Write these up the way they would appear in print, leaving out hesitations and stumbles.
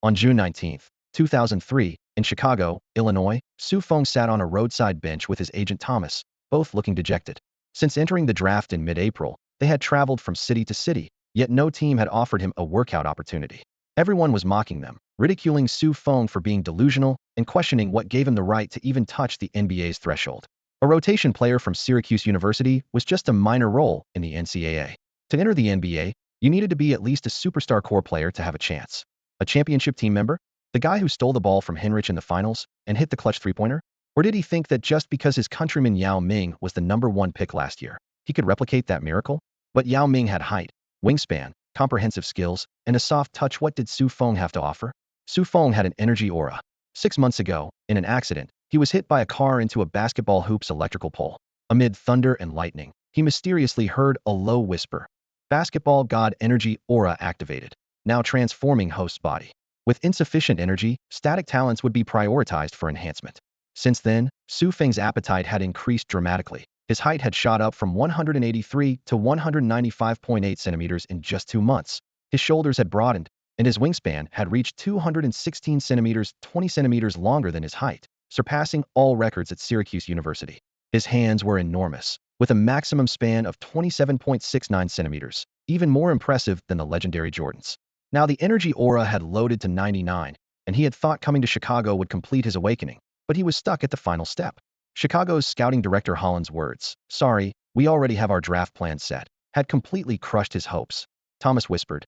On June 19, 2003, in Chicago, Illinois, Feng sat on a roadside bench with his agent Thomas, both looking dejected. Since entering the draft in mid-April, they had traveled from city to city, yet no team had offered him a workout opportunity. Everyone was mocking them, ridiculing Feng for being delusional and questioning what gave him the right to even touch the NBA's threshold. A rotation player from Syracuse University was just a minor role in the NCAA. To enter the NBA, you needed to be at least a superstar core player to have a chance. A championship team member? The guy who stole the ball from Henrich in the finals and hit the clutch three-pointer? Or did he think that just because his countryman Yao Ming was the #1 pick last year, he could replicate that miracle? But Yao Ming had height, wingspan, comprehensive skills, and a soft touch. What did Feng have to offer? Feng had an energy aura. 6 months ago, in an accident, he was hit by a car into a basketball hoop's electrical pole. Amid thunder and lightning, he mysteriously heard a low whisper. Basketball god energy aura activated, now transforming host's body. With insufficient energy, static talents would be prioritized for enhancement. Since then, Feng's appetite had increased dramatically. His height had shot up from 183 to 195.8 centimeters in just 2 months. His shoulders had broadened, and his wingspan had reached 216 centimeters, 20 centimeters longer than his height, surpassing all records at Syracuse University. His hands were enormous, with a maximum span of 27.69 centimeters, even more impressive than the legendary Jordans. Now the energy aura had loaded to 99, and he had thought coming to Chicago would complete his awakening, but he was stuck at the final step. Chicago's scouting director Holland's words, "Sorry, we already have our draft plan set," had completely crushed his hopes. Thomas whispered,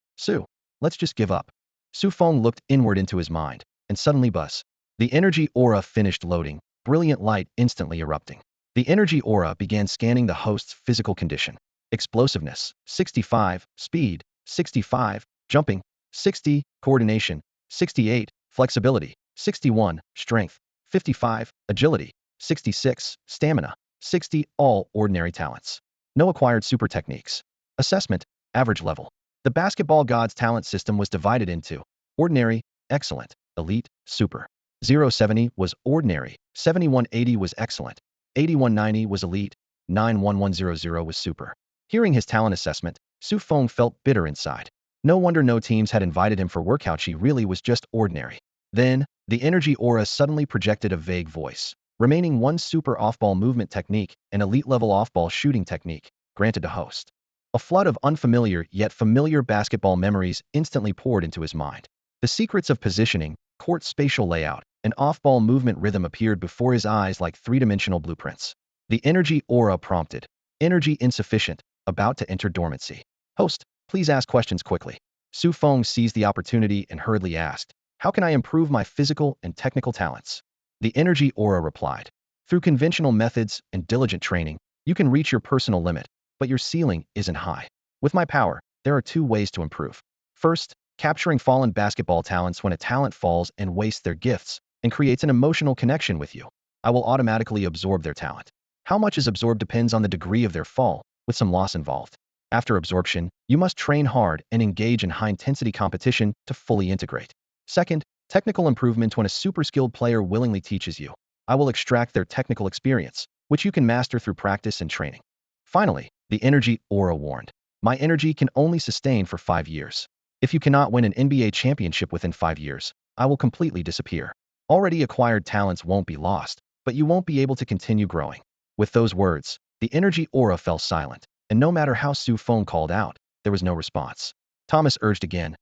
"Let's just give up." Feng looked inward into his mind, and suddenly buzz. The energy aura finished loading, brilliant light instantly erupting. The energy aura began scanning the host's physical condition. Explosiveness, 65, speed, 65, jumping, 60, coordination, 68, flexibility, 61, strength, 55, agility, 66, stamina, 60, all ordinary talents. No acquired super techniques. Assessment, average level. The basketball god's talent system was divided into ordinary, excellent, elite, super. 070 was ordinary, 7180 was excellent, 8190 was elite, 91100 was super. Hearing his talent assessment, Feng felt bitter inside. No wonder no teams had invited him for workout. She really was just ordinary. Then, the energy aura suddenly projected a vague voice. Remaining one super off-ball movement technique, an elite-level off-ball shooting technique, granted to host. A flood of unfamiliar yet familiar basketball memories instantly poured into his mind. The secrets of positioning, court spatial layout, and off-ball movement rhythm appeared before his eyes like three-dimensional blueprints. The energy aura prompted. Energy insufficient, about to enter dormancy. Host, please ask questions quickly. Feng seized the opportunity and hurriedly asked, "How can I improve my physical and technical talents?" The energy aura replied, "Through conventional methods and diligent training, you can reach your personal limit, but your ceiling isn't high. With my power, there are 2 ways to improve. First, capturing fallen basketball talents. When a talent falls and wastes their gifts and creates an emotional connection with you, I will automatically absorb their talent. How much is absorbed depends on the degree of their fall, with some loss involved. After absorption, you must train hard and engage in high-intensity competition to fully integrate. Second, technical improvement. When a super-skilled player willingly teaches you, I will extract their technical experience, which you can master through practice and training." Finally, the energy aura warned, "My energy can only sustain for 5 years. If you cannot win an NBA championship within 5 years, I will completely disappear. Already acquired talents won't be lost, but you won't be able to continue growing." With those words, the energy aura fell silent, and no matter how Feng called out, there was no response. Thomas urged again,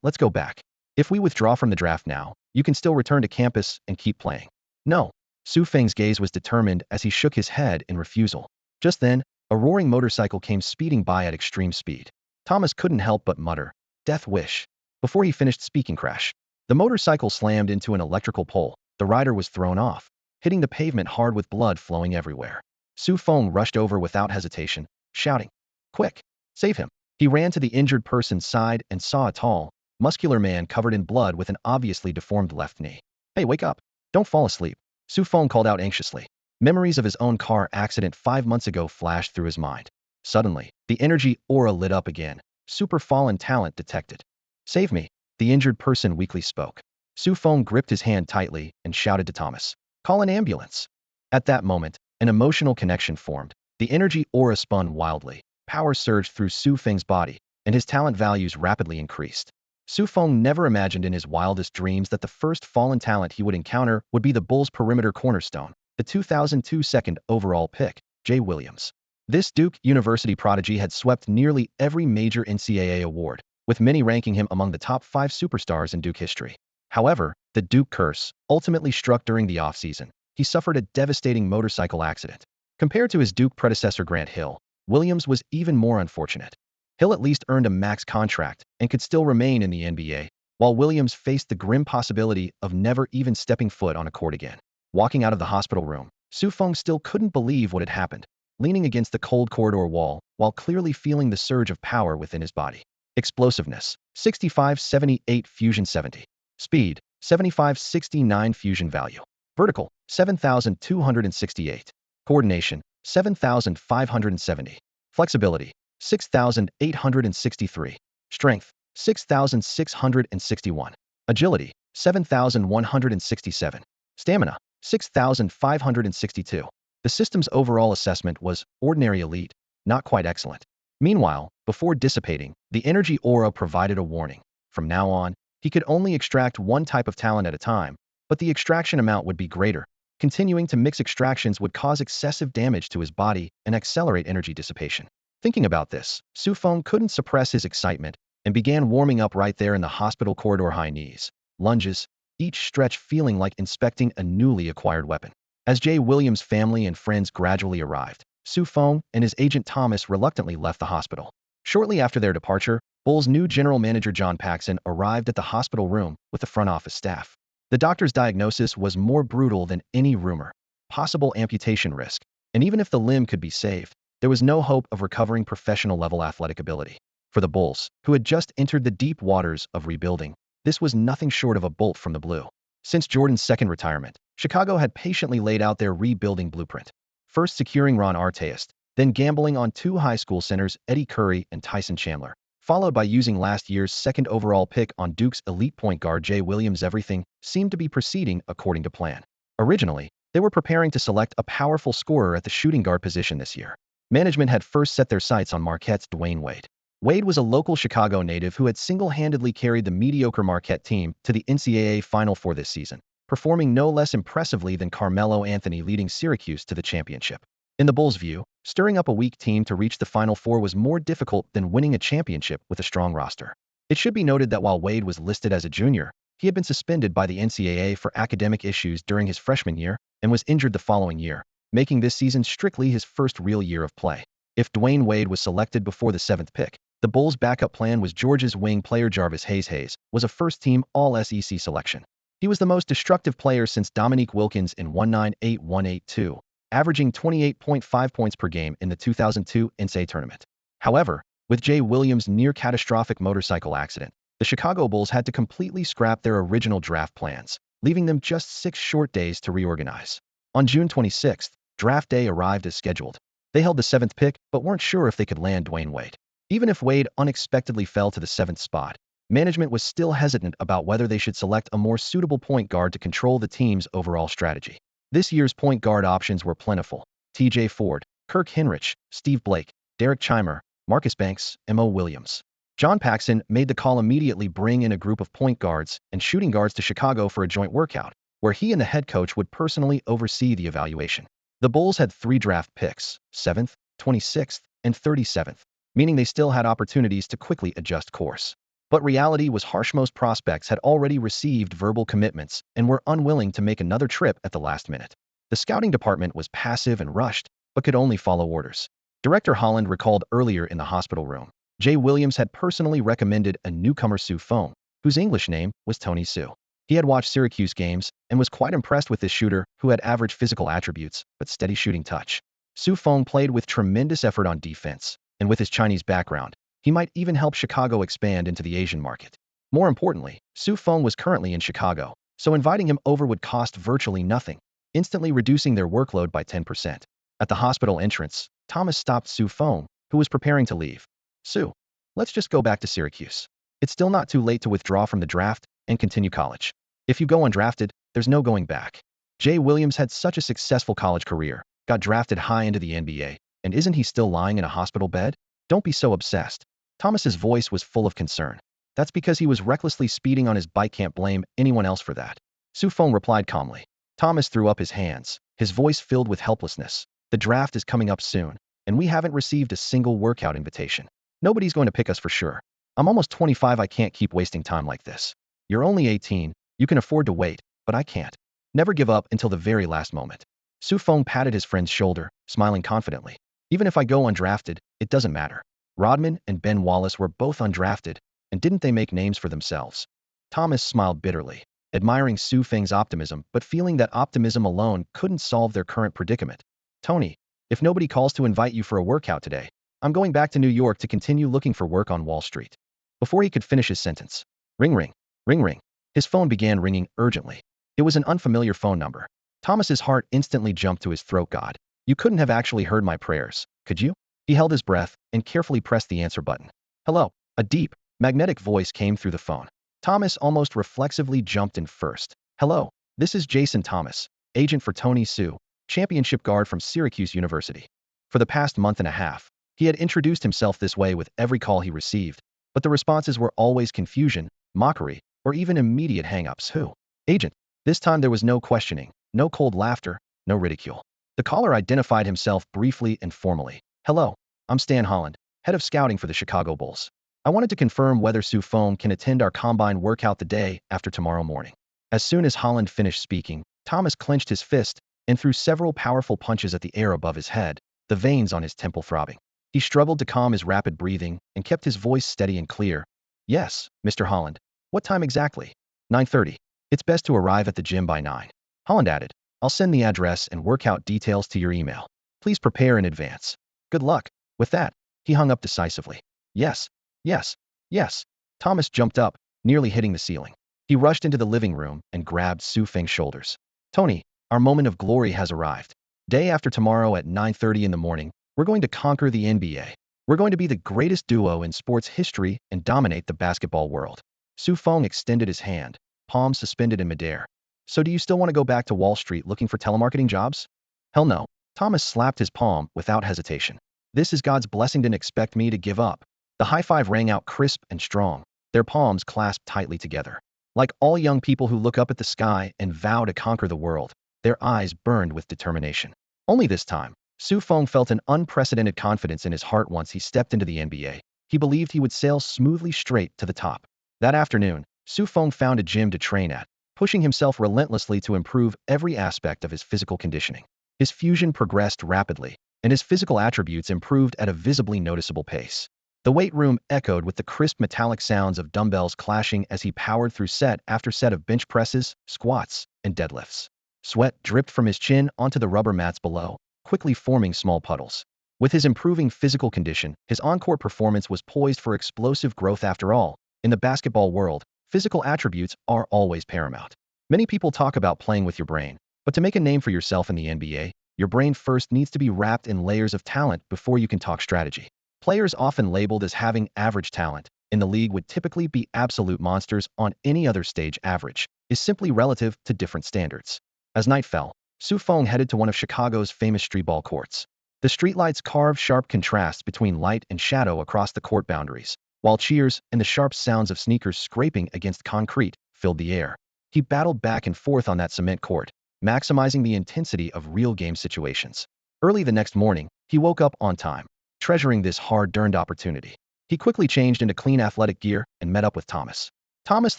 "Let's go back. If we withdraw from the draft now, you can still return to campus and keep playing." "No." Feng's gaze was determined as he shook his head in refusal. Just then, a roaring motorcycle came speeding by at extreme speed. Thomas couldn't help but mutter, "Death wish." Before he finished speaking, crash. The motorcycle slammed into an electrical pole. The rider was thrown off, hitting the pavement hard with blood flowing everywhere. Feng rushed over without hesitation, shouting, "Quick! Save him!" He ran to the injured person's side and saw a tall, muscular man covered in blood with an obviously deformed left knee. "Hey, wake up! Don't fall asleep!" Feng called out anxiously. Memories of his own car accident 5 months ago flashed through his mind. Suddenly, the energy aura lit up again. Super fallen talent detected. "Save me!" The injured person weakly spoke. Feng gripped his hand tightly and shouted to Thomas, "Call an ambulance!" At that moment, an emotional connection formed. The energy aura spun wildly. Power surged through Feng's body, and his talent values rapidly increased. Su Feng never imagined in his wildest dreams that the first fallen talent he would encounter would be the Bulls' perimeter cornerstone, the 2002 second overall pick, Jay Williams. This Duke University prodigy had swept nearly every major NCAA award, with many ranking him among the top 5 superstars in Duke history. However, the Duke curse ultimately struck during the offseason. He suffered a devastating motorcycle accident. Compared to his Duke predecessor Grant Hill, Williams was even more unfortunate. Hill at least earned a max contract and could still remain in the NBA, while Williams faced the grim possibility of never even stepping foot on a court again. Walking out of the hospital room, Su Feng still couldn't believe what had happened, leaning against the cold corridor wall while clearly feeling the surge of power within his body. Explosiveness, 65-78 fusion 70. Speed, 75-69 fusion value. Vertical, 7,268. Coordination, 7,570. Flexibility, 6,863. Strength, 6,661. Agility, 7,167. Stamina, 6,562. The system's overall assessment was ordinary elite, not quite excellent. Meanwhile, before dissipating, the energy aura provided a warning. From now on, he could only extract one type of talent at a time, but the extraction amount would be greater. Continuing to mix extractions would cause excessive damage to his body and accelerate energy dissipation. Thinking about this, Su Feng couldn't suppress his excitement and began warming up right there in the hospital corridor. High knees, lunges, each stretch feeling like inspecting a newly acquired weapon. As Jay Williams' family and friends gradually arrived, Su Feng and his agent Thomas reluctantly left the hospital. Shortly after their departure, Bulls' new general manager John Paxson arrived at the hospital room with the front office staff. The doctor's diagnosis was more brutal than any rumor: possible amputation risk, and even if the limb could be saved, there was no hope of recovering professional-level athletic ability. For the Bulls, who had just entered the deep waters of rebuilding, this was nothing short of a bolt from the blue. Since Jordan's second retirement, Chicago had patiently laid out their rebuilding blueprint. First securing Ron Artest, then gambling on 2 high school centers, Eddie Curry and Tyson Chandler, followed by using last year's second overall pick on Duke's elite point guard Jay Williams. Everything seemed to be proceeding according to plan. Originally, they were preparing to select a powerful scorer at the shooting guard position this year. Management had first set their sights on Marquette's Dwyane Wade. Wade was a local Chicago native who had single-handedly carried the mediocre Marquette team to the NCAA Final Four this season, performing no less impressively than Carmelo Anthony leading Syracuse to the championship. In the Bulls' view, stirring up a weak team to reach the Final Four was more difficult than winning a championship with a strong roster. It should be noted that while Wade was listed as a junior, he had been suspended by the NCAA for academic issues during his freshman year and was injured the following year, making this season strictly his first real year of play. If Dwyane Wade was selected before the 7th pick, the Bulls' backup plan was Georgia's wing player Jarvis Hayes was a first-team All-SEC selection. He was the most destructive player since Dominique Wilkins in 1981-82, averaging 28.5 points per game in the 2002 NCAA tournament. However, with Jay Williams' near-catastrophic motorcycle accident, the Chicago Bulls had to completely scrap their original draft plans, leaving them just 6 short days to reorganize. On June 26th, draft day arrived as scheduled. They held the 7th pick, but weren't sure if they could land Dwyane Wade. Even if Wade unexpectedly fell to the 7th spot, management was still hesitant about whether they should select a more suitable point guard to control the team's overall strategy. This year's point guard options were plentiful: T.J. Ford, Kirk Hinrich, Steve Blake, Derek Chimer, Marcus Banks, and Mo Williams. John Paxson made the call immediately: bring in a group of point guards and shooting guards to Chicago for a joint workout, where he and the head coach would personally oversee the evaluation. The Bulls had 3 draft picks, 7th, 26th, and 37th, meaning they still had opportunities to quickly adjust course. But reality was harsh. Most prospects had already received verbal commitments and were unwilling to make another trip at the last minute. The scouting department was passive and rushed, but could only follow orders. Director Holland recalled earlier in the hospital room, Jay Williams had personally recommended a newcomer, Su Feng, whose English name was Tony Su. He had watched Syracuse games and was quite impressed with this shooter who had average physical attributes but steady shooting touch. Su Feng played with tremendous effort on defense, and with his Chinese background, he might even help Chicago expand into the Asian market. More importantly, Su Feng was currently in Chicago, so inviting him over would cost virtually nothing, instantly reducing their workload by 10%. At the hospital entrance, Thomas stopped Su Feng, who was preparing to leave. "Su, let's just go back to Syracuse. It's still not too late to withdraw from the draft and continue college. If you go undrafted, there's no going back." Jay Williams had such a successful college career, got drafted high into the NBA, and isn't he still lying in a hospital bed? Don't be so obsessed. Thomas's voice was full of concern. That's because he was recklessly speeding on his bike. Can't blame anyone else for that. Su Feng replied calmly. Thomas threw up his hands, his voice filled with helplessness. The draft is coming up soon, and we haven't received a single workout invitation. Nobody's going to pick us for sure. I'm almost 25. I can't keep wasting time like this. You're only 18. You can afford to wait, but I can't. Never give up until the very last moment. Su Feng patted his friend's shoulder, smiling confidently. Even if I go undrafted, it doesn't matter. Rodman and Ben Wallace were both undrafted, and didn't they make names for themselves? Thomas smiled bitterly, admiring Su Feng's optimism, but feeling that optimism alone couldn't solve their current predicament. Tony, if nobody calls to invite you for a workout today, I'm going back to New York to continue looking for work on Wall Street. Before he could finish his sentence, ring ring, ring ring, his phone began ringing urgently. It was an unfamiliar phone number. Thomas's heart instantly jumped to his throat. God, you couldn't have actually heard my prayers, could you? He held his breath and carefully pressed the answer button. Hello, a deep, magnetic voice came through the phone. Thomas almost reflexively jumped in first. Hello, this is Jason Thomas, agent for Tony Su, championship guard from Syracuse University. For the past month and a half, he had introduced himself this way with every call he received, but the responses were always confusion, mockery, or even immediate hang-ups. Who? Agent. This time there was no questioning, no cold laughter, no ridicule. The caller identified himself briefly and formally. Hello, I'm Stan Holland, head of scouting for the Chicago Bulls. I wanted to confirm whether Su Feng can attend our combine workout the day after tomorrow morning. As soon as Holland finished speaking, Thomas clenched his fist and threw several powerful punches at the air above his head, the veins on his temple throbbing. He struggled to calm his rapid breathing and kept his voice steady and clear. Yes, Mr. Holland. What time exactly? 9:30. It's best to arrive at the gym by 9. Holland added, I'll send the address and workout details to your email. Please prepare in advance. Good luck. With that, he hung up decisively. Yes, yes, yes. Thomas jumped up, nearly hitting the ceiling. He rushed into the living room and grabbed Su Feng's shoulders. Tony, our moment of glory has arrived. Day after tomorrow at 9:30 in the morning, we're going to conquer the NBA. We're going to be the greatest duo in sports history and dominate the basketball world. Su Feng extended his hand, palm suspended in midair. So do you still want to go back to Wall Street looking for telemarketing jobs? Hell no. Thomas slapped his palm without hesitation. This is God's blessing. Didn't expect me to give up. The high five rang out crisp and strong, their palms clasped tightly together. Like all young people who look up at the sky and vow to conquer the world, their eyes burned with determination. Only this time, Su Feng felt an unprecedented confidence in his heart. Once he stepped into the NBA, he believed he would sail smoothly straight to the top. That afternoon, Su Feng found a gym to train at, pushing himself relentlessly to improve every aspect of his physical conditioning. His fusion progressed rapidly, and his physical attributes improved at a visibly noticeable pace. The weight room echoed with the crisp metallic sounds of dumbbells clashing as he powered through set after set of bench presses, squats, and deadlifts. Sweat dripped from his chin onto the rubber mats below, quickly forming small puddles. With his improving physical condition, his on-court performance was poised for explosive growth. After all, in the basketball world, physical attributes are always paramount. Many people talk about playing with your brain, but to make a name for yourself in the NBA, your brain first needs to be wrapped in layers of talent before you can talk strategy. Players often labeled as having average talent in the league would typically be absolute monsters on any other stage. Average is simply relative to different standards. As night fell, Su Feng headed to one of Chicago's famous streetball courts. The streetlights carved sharp contrasts between light and shadow across the court boundaries, while cheers and the sharp sounds of sneakers scraping against concrete filled the air. He battled back and forth on that cement court, maximizing the intensity of real game situations. Early the next morning, he woke up on time, treasuring this hard-earned opportunity. He quickly changed into clean athletic gear and met up with Thomas. Thomas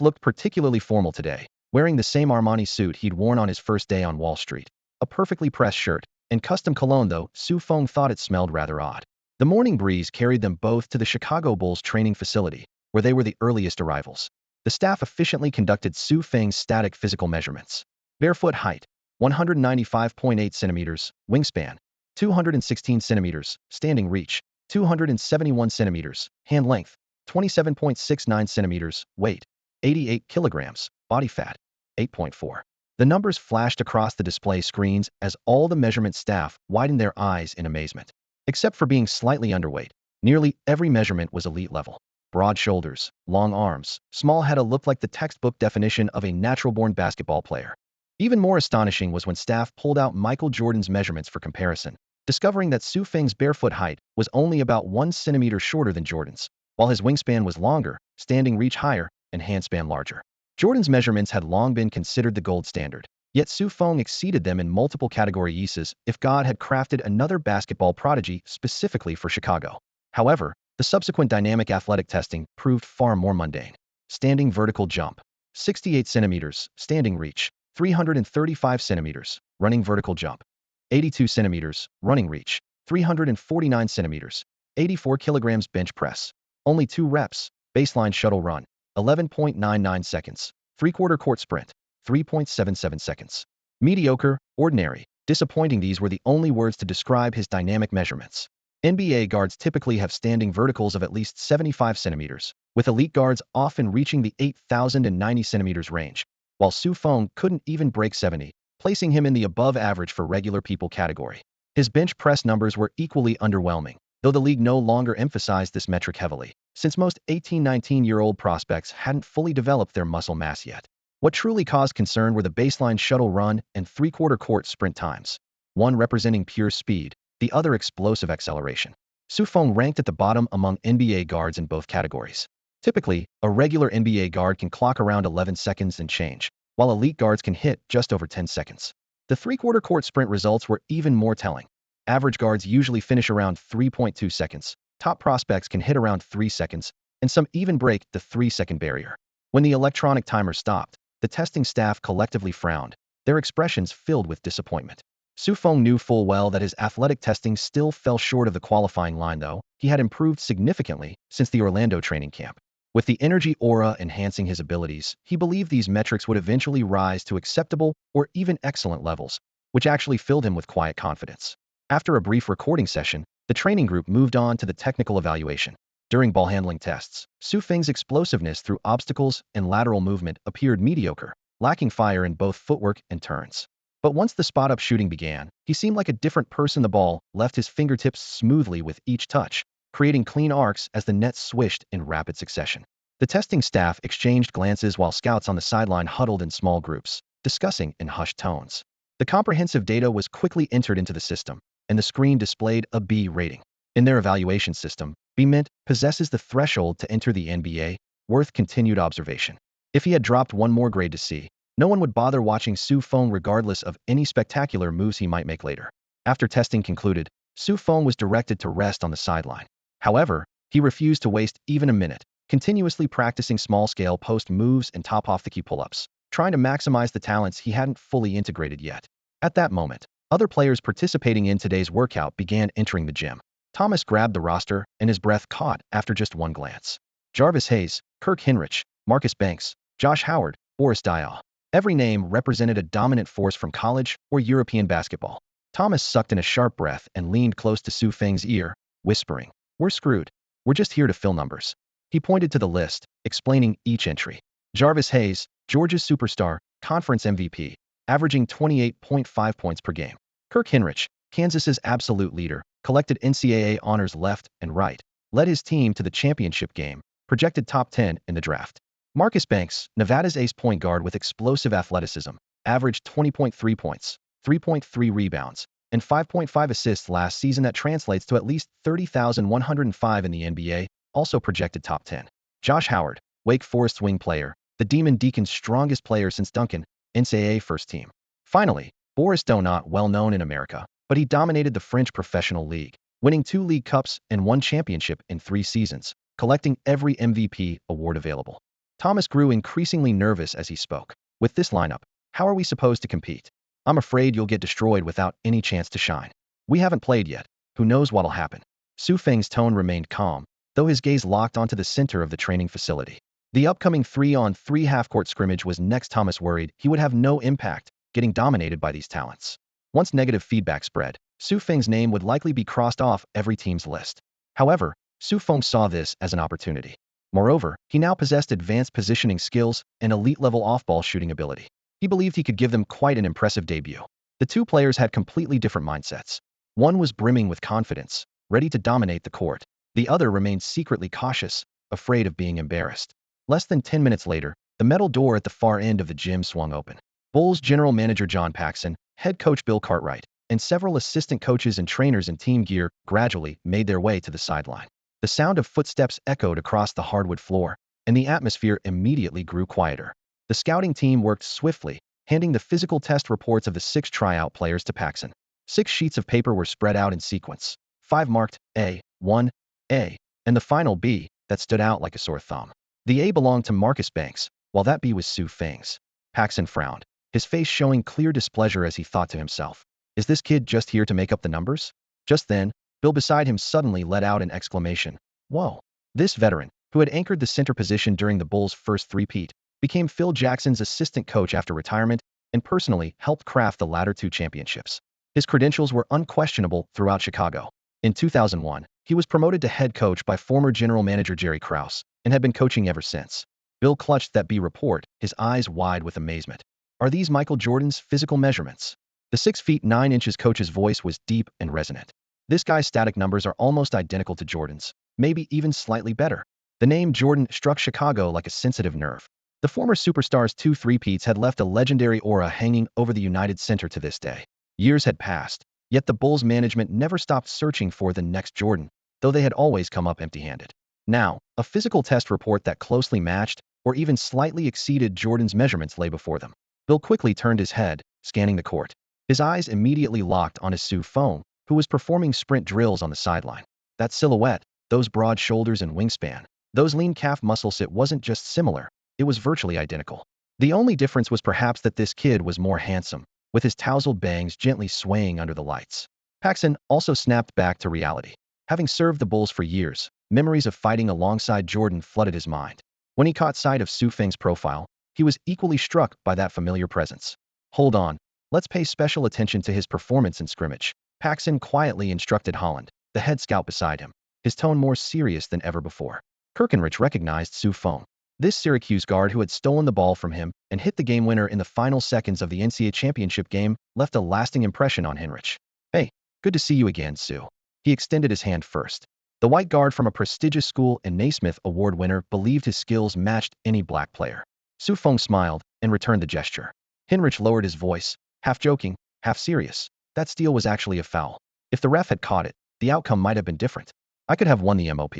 looked particularly formal today, wearing the same Armani suit he'd worn on his first day on Wall Street. A perfectly pressed shirt and custom cologne, though Su Feng thought it smelled rather odd. The morning breeze carried them both to the Chicago Bulls training facility, where they were the earliest arrivals. The staff efficiently conducted Su Feng's static physical measurements. Barefoot height, 195.8 centimeters, wingspan, 216 centimeters, standing reach, 271 centimeters, hand length, 27.69 centimeters, weight, 88 kilograms, body fat, 8.4. The numbers flashed across the display screens as all the measurement staff widened their eyes in amazement. Except for being slightly underweight, nearly every measurement was elite level. Broad shoulders, long arms, small head looked like the textbook definition of a natural-born basketball player. Even more astonishing was when staff pulled out Michael Jordan's measurements for comparison, discovering that Su Feng's barefoot height was only about 1 centimeter shorter than Jordan's. While his wingspan was longer, standing reach higher, and handspan larger. Jordan's measurements had long been considered the gold standard, yet Feng exceeded them in multiple categories if God had crafted another basketball prodigy specifically for Chicago. However, the subsequent dynamic athletic testing proved far more mundane. Standing vertical jump, 68 centimeters, standing reach, 335 centimeters, running vertical jump, 82 centimeters, running reach, 349 centimeters, 84 kilograms bench press, only 2 reps, baseline shuttle run, 11.99 seconds, three-quarter court sprint, 3.77 seconds. Mediocre, ordinary, disappointing, these were the only words to describe his dynamic measurements. NBA guards typically have standing verticals of at least 75 centimeters, with elite guards often reaching the 8,090 centimeters range, while Feng couldn't even break 70, placing him in the above average for regular people category. His bench press numbers were equally underwhelming, though the league no longer emphasized this metric heavily, since most 18-19-year-old prospects hadn't fully developed their muscle mass yet. What truly caused concern were the baseline shuttle run and three-quarter court sprint times, one representing pure speed, the other explosive acceleration. Feng ranked at the bottom among NBA guards in both categories. Typically, a regular NBA guard can clock around 11 seconds and change, while elite guards can hit just over 10 seconds. The three-quarter court sprint results were even more telling. Average guards usually finish around 3.2 seconds, top prospects can hit around 3 seconds, and some even break the 3-second barrier. When the electronic timer stopped, the testing staff collectively frowned, their expressions filled with disappointment. Feng knew full well that his athletic testing still fell short of the qualifying line, though he had improved significantly since the Orlando training camp. With the energy aura enhancing his abilities, he believed these metrics would eventually rise to acceptable or even excellent levels, which actually filled him with quiet confidence. After a brief recording session, the training group moved on to the technical evaluation. During ball handling tests, Feng's explosiveness through obstacles and lateral movement appeared mediocre, lacking fire in both footwork and turns. But once the spot-up shooting began, he seemed like a different person. The ball left his fingertips smoothly with each touch, creating clean arcs as the net swished in rapid succession. The testing staff exchanged glances while scouts on the sideline huddled in small groups, discussing in hushed tones. The comprehensive data was quickly entered into the system, and the screen displayed a B rating. In their evaluation system, B meant possesses the threshold to enter the NBA, worth continued observation. If he had dropped one more grade to C, no one would bother watching Feng regardless of any spectacular moves he might make later. After testing concluded, Feng was directed to rest on the sideline. However, he refused to waste even a minute, continuously practicing small-scale post moves and top-off-the-key pull-ups, trying to maximize the talents he hadn't fully integrated yet. At that moment, other players participating in today's workout began entering the gym. Thomas grabbed the roster, and his breath caught after just one glance. Jarvis Hayes, Kirk Hinrich, Marcus Banks, Josh Howard, Boris Diaw. Every name represented a dominant force from college or European basketball. Thomas sucked in a sharp breath and leaned close to Feng's ear, whispering, "We're screwed. We're just here to fill numbers." He pointed to the list, explaining each entry. Jarvis Hayes, Georgia's superstar, conference MVP, averaging 28.5 points per game. Kirk Hinrich, Kansas's absolute leader, collected NCAA honors left and right, led his team to the championship game, projected top 10 in the draft. Marcus Banks, Nevada's ace point guard with explosive athleticism, averaged 20.3 points, 3.3 rebounds, and 5.5 assists last season. That translates to at least 30,105 in the NBA, also projected top 10. Josh Howard, Wake Forest's wing player, the Demon Deacon's strongest player since Duncan, NCAA first team. Finally, Boris Diaw, well known in America, but he dominated the French professional league, winning 2 league cups and 1 championship in 3 seasons, collecting every MVP award available. Thomas grew increasingly nervous as he spoke. "With this lineup, how are we supposed to compete? I'm afraid you'll get destroyed without any chance to shine. We haven't played yet. Who knows what'll happen?" Feng's tone remained calm, though his gaze locked onto the center of the training facility. The upcoming 3-on-3 half-court scrimmage was next. Thomas worried he would have no impact, getting dominated by these talents. Once negative feedback spread, Feng's name would likely be crossed off every team's list. However, Feng saw this as an opportunity. Moreover, he now possessed advanced positioning skills and elite-level off-ball shooting ability. He believed he could give them quite an impressive debut. The two players had completely different mindsets. One was brimming with confidence, ready to dominate the court. The other remained secretly cautious, afraid of being embarrassed. Less than 10 minutes later, the metal door at the far end of the gym swung open. Bulls general manager John Paxson, head coach Bill Cartwright, and several assistant coaches and trainers in team gear gradually made their way to the sideline. The sound of footsteps echoed across the hardwood floor, and the atmosphere immediately grew quieter. The scouting team worked swiftly, handing the physical test reports of the 6 tryout players to Paxson. 6 sheets of paper were spread out in sequence, 5 marked A, 1 A, and the final B that stood out like a sore thumb. The A belonged to Marcus Banks, while that B was Sue Feng's. Paxson frowned, his face showing clear displeasure as he thought to himself, is this kid just here to make up the numbers? Just then, Bill beside him suddenly let out an exclamation. Whoa! This veteran, who had anchored the center position during the Bulls' first three-peat, became Phil Jackson's assistant coach after retirement and personally helped craft the latter 2 championships. His credentials were unquestionable throughout Chicago. In 2001, he was promoted to head coach by former general manager Jerry Krause and had been coaching ever since. Bill clutched that B report, his eyes wide with amazement. Are these Michael Jordan's physical measurements? The 6 feet 9 inches coach's voice was deep and resonant. This guy's static numbers are almost identical to Jordan's, maybe even slightly better. The name Jordan struck Chicago like a sensitive nerve. The former superstar's 2 three-peats had left a legendary aura hanging over the United Center to this day. Years had passed, yet the Bulls' management never stopped searching for the next Jordan, though they had always come up empty-handed. Now, a physical test report that closely matched, or even slightly exceeded Jordan's measurements lay before them. Bill quickly turned his head, scanning the court. His eyes immediately locked on his Sue Feng, who was performing sprint drills on the sideline. That silhouette, those broad shoulders and wingspan, those lean calf muscles, it wasn't just similar, it was virtually identical. The only difference was perhaps that this kid was more handsome, with his tousled bangs gently swaying under the lights. Paxson also snapped back to reality. Having served the Bulls for years, memories of fighting alongside Jordan flooded his mind. When he caught sight of Sue Feng's profile, he was equally struck by that familiar presence. Hold on, let's pay special attention to his performance in scrimmage, Paxson quietly instructed Holland, the head scout beside him, his tone more serious than ever before. Kirkenrich recognized Sue Feng. This Syracuse guard who had stolen the ball from him and hit the game winner in the final seconds of the NCAA championship game left a lasting impression on Henrich. Hey, good to see you again, Sue. He extended his hand first. The white guard from a prestigious school and Naismith Award winner believed his skills matched any black player. Sue Feng smiled and returned the gesture. Henrich lowered his voice, half joking, half serious. That steal was actually a foul. If the ref had caught it, the outcome might have been different. I could have won the MOP.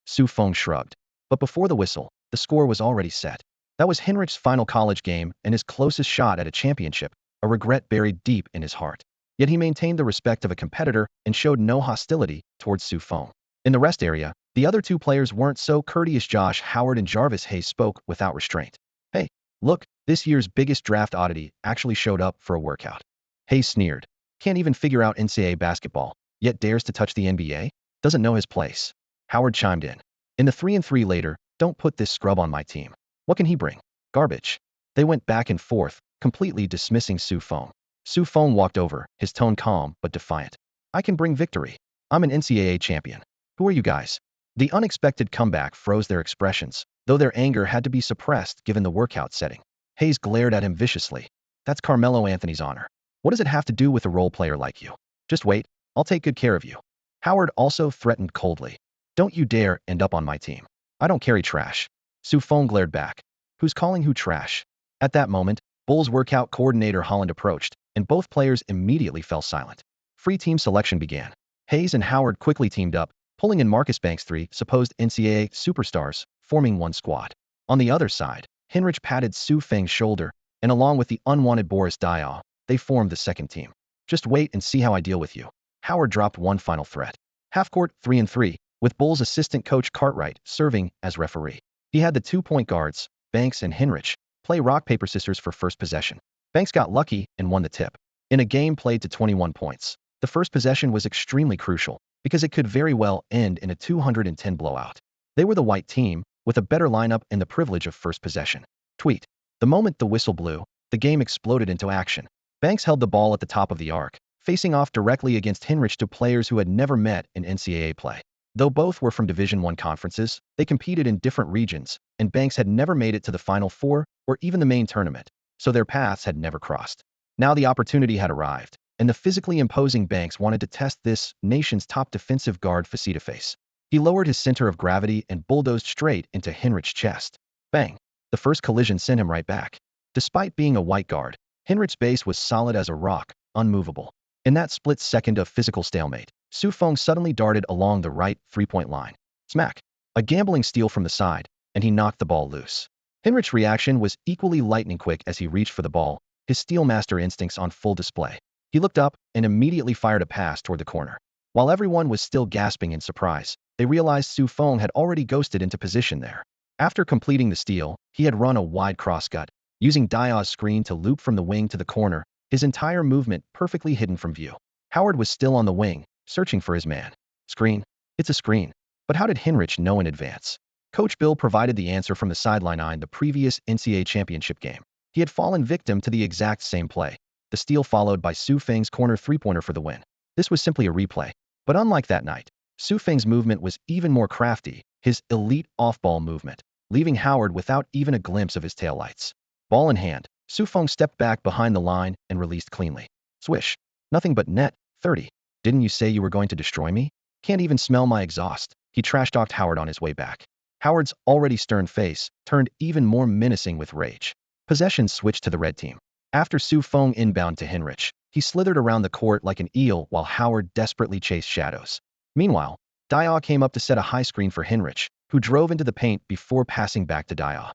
Sue Feng shrugged. But before the whistle, the score was already set. That was Henrich's final college game and his closest shot at a championship, a regret buried deep in his heart. Yet he maintained the respect of a competitor and showed no hostility towards Sue Feng. In the rest area, the other 2 players weren't so courteous. Josh Howard and Jarvis Hayes spoke without restraint. Hey, look, this year's biggest draft oddity actually showed up for a workout. Hayes sneered. Can't even figure out NCAA basketball, yet dares to touch the NBA? Doesn't know his place. Howard chimed in. In the 3-and-3 later, don't put this scrub on my team. What can he bring? Garbage. They went back and forth, completely dismissing Sue Feng. Sue Feng walked over, his tone calm but defiant. I can bring victory. I'm an NCAA champion. Who are you guys? The unexpected comeback froze their expressions, though their anger had to be suppressed given the workout setting. Hayes glared at him viciously. That's Carmelo Anthony's honor. What does it have to do with a role player like you? Just wait, I'll take good care of you. Howard also threatened coldly. Don't you dare end up on my team. I don't carry trash. Sue Feng glared back. Who's calling who trash? At that moment, Bulls workout coordinator Holland approached, and both players immediately fell silent. Free team selection began. Hayes and Howard quickly teamed up, pulling in Marcus Banks' 3 supposed NCAA superstars, forming one squad. On the other side, Henrich patted Sue Feng's shoulder, and along with the unwanted Boris Diaw, they formed the second team. Just wait and see how I deal with you. Howard dropped one final threat. Half-court 3-and-3, with Bulls assistant coach Cartwright serving as referee. He had the 2 point guards, Banks and Henrich, play rock, paper, scissors for first possession. Banks got lucky and won the tip. In a game played to 21 points, the first possession was extremely crucial because it could very well end in a 210 blowout. They were the white team, with a better lineup and the privilege of first possession. Tweet. The moment the whistle blew, the game exploded into action. Banks held the ball at the top of the arc, facing off directly against Henrich, 2 players who had never met in NCAA play. Though both were from Division I conferences, they competed in different regions, and Banks had never made it to the Final Four or even the main tournament, so their paths had never crossed. Now the opportunity had arrived, and the physically imposing Banks wanted to test this nation's top defensive guard face-to-face. He lowered his center of gravity and bulldozed straight into Henrich's chest. Bang! The first collision sent him right back. Despite being a white guard, Henrich's base was solid as a rock, unmovable. In that split second of physical stalemate, Sue Feng suddenly darted along the right 3-point line. Smack! A gambling steal from the side, and he knocked the ball loose. Hinrich's reaction was equally lightning quick as he reached for the ball, his Steelmaster instincts on full display. He looked up and immediately fired a pass toward the corner. While everyone was still gasping in surprise, they realized Feng had already ghosted into position there. After completing the steal, he had run a wide cross-cut, using Dya's screen to loop from the wing to the corner, his entire movement perfectly hidden from view. Howard was still on the wing, searching for his man. Screen? It's a screen. But how did Hinrich know in advance? Coach Bill provided the answer from the sideline in the previous NCAA championship game. He had fallen victim to the exact same play, the steal followed by Feng's corner three-pointer for the win. This was simply a replay. But unlike that night, Feng's movement was even more crafty, his elite off-ball movement, leaving Howard without even a glimpse of his taillights. Ball in hand, Feng stepped back behind the line and released cleanly. Swish. Nothing but net. 30. Didn't you say you were going to destroy me? Can't even smell my exhaust. He trash-talked Howard on his way back. Howard's already stern face turned even more menacing with rage. Possession switched to the red team. After Feng inbound to Hinrich, he slithered around the court like an eel while Howard desperately chased shadows. Meanwhile, Dya came up to set a high screen for Hinrich, who drove into the paint before passing back to Dya.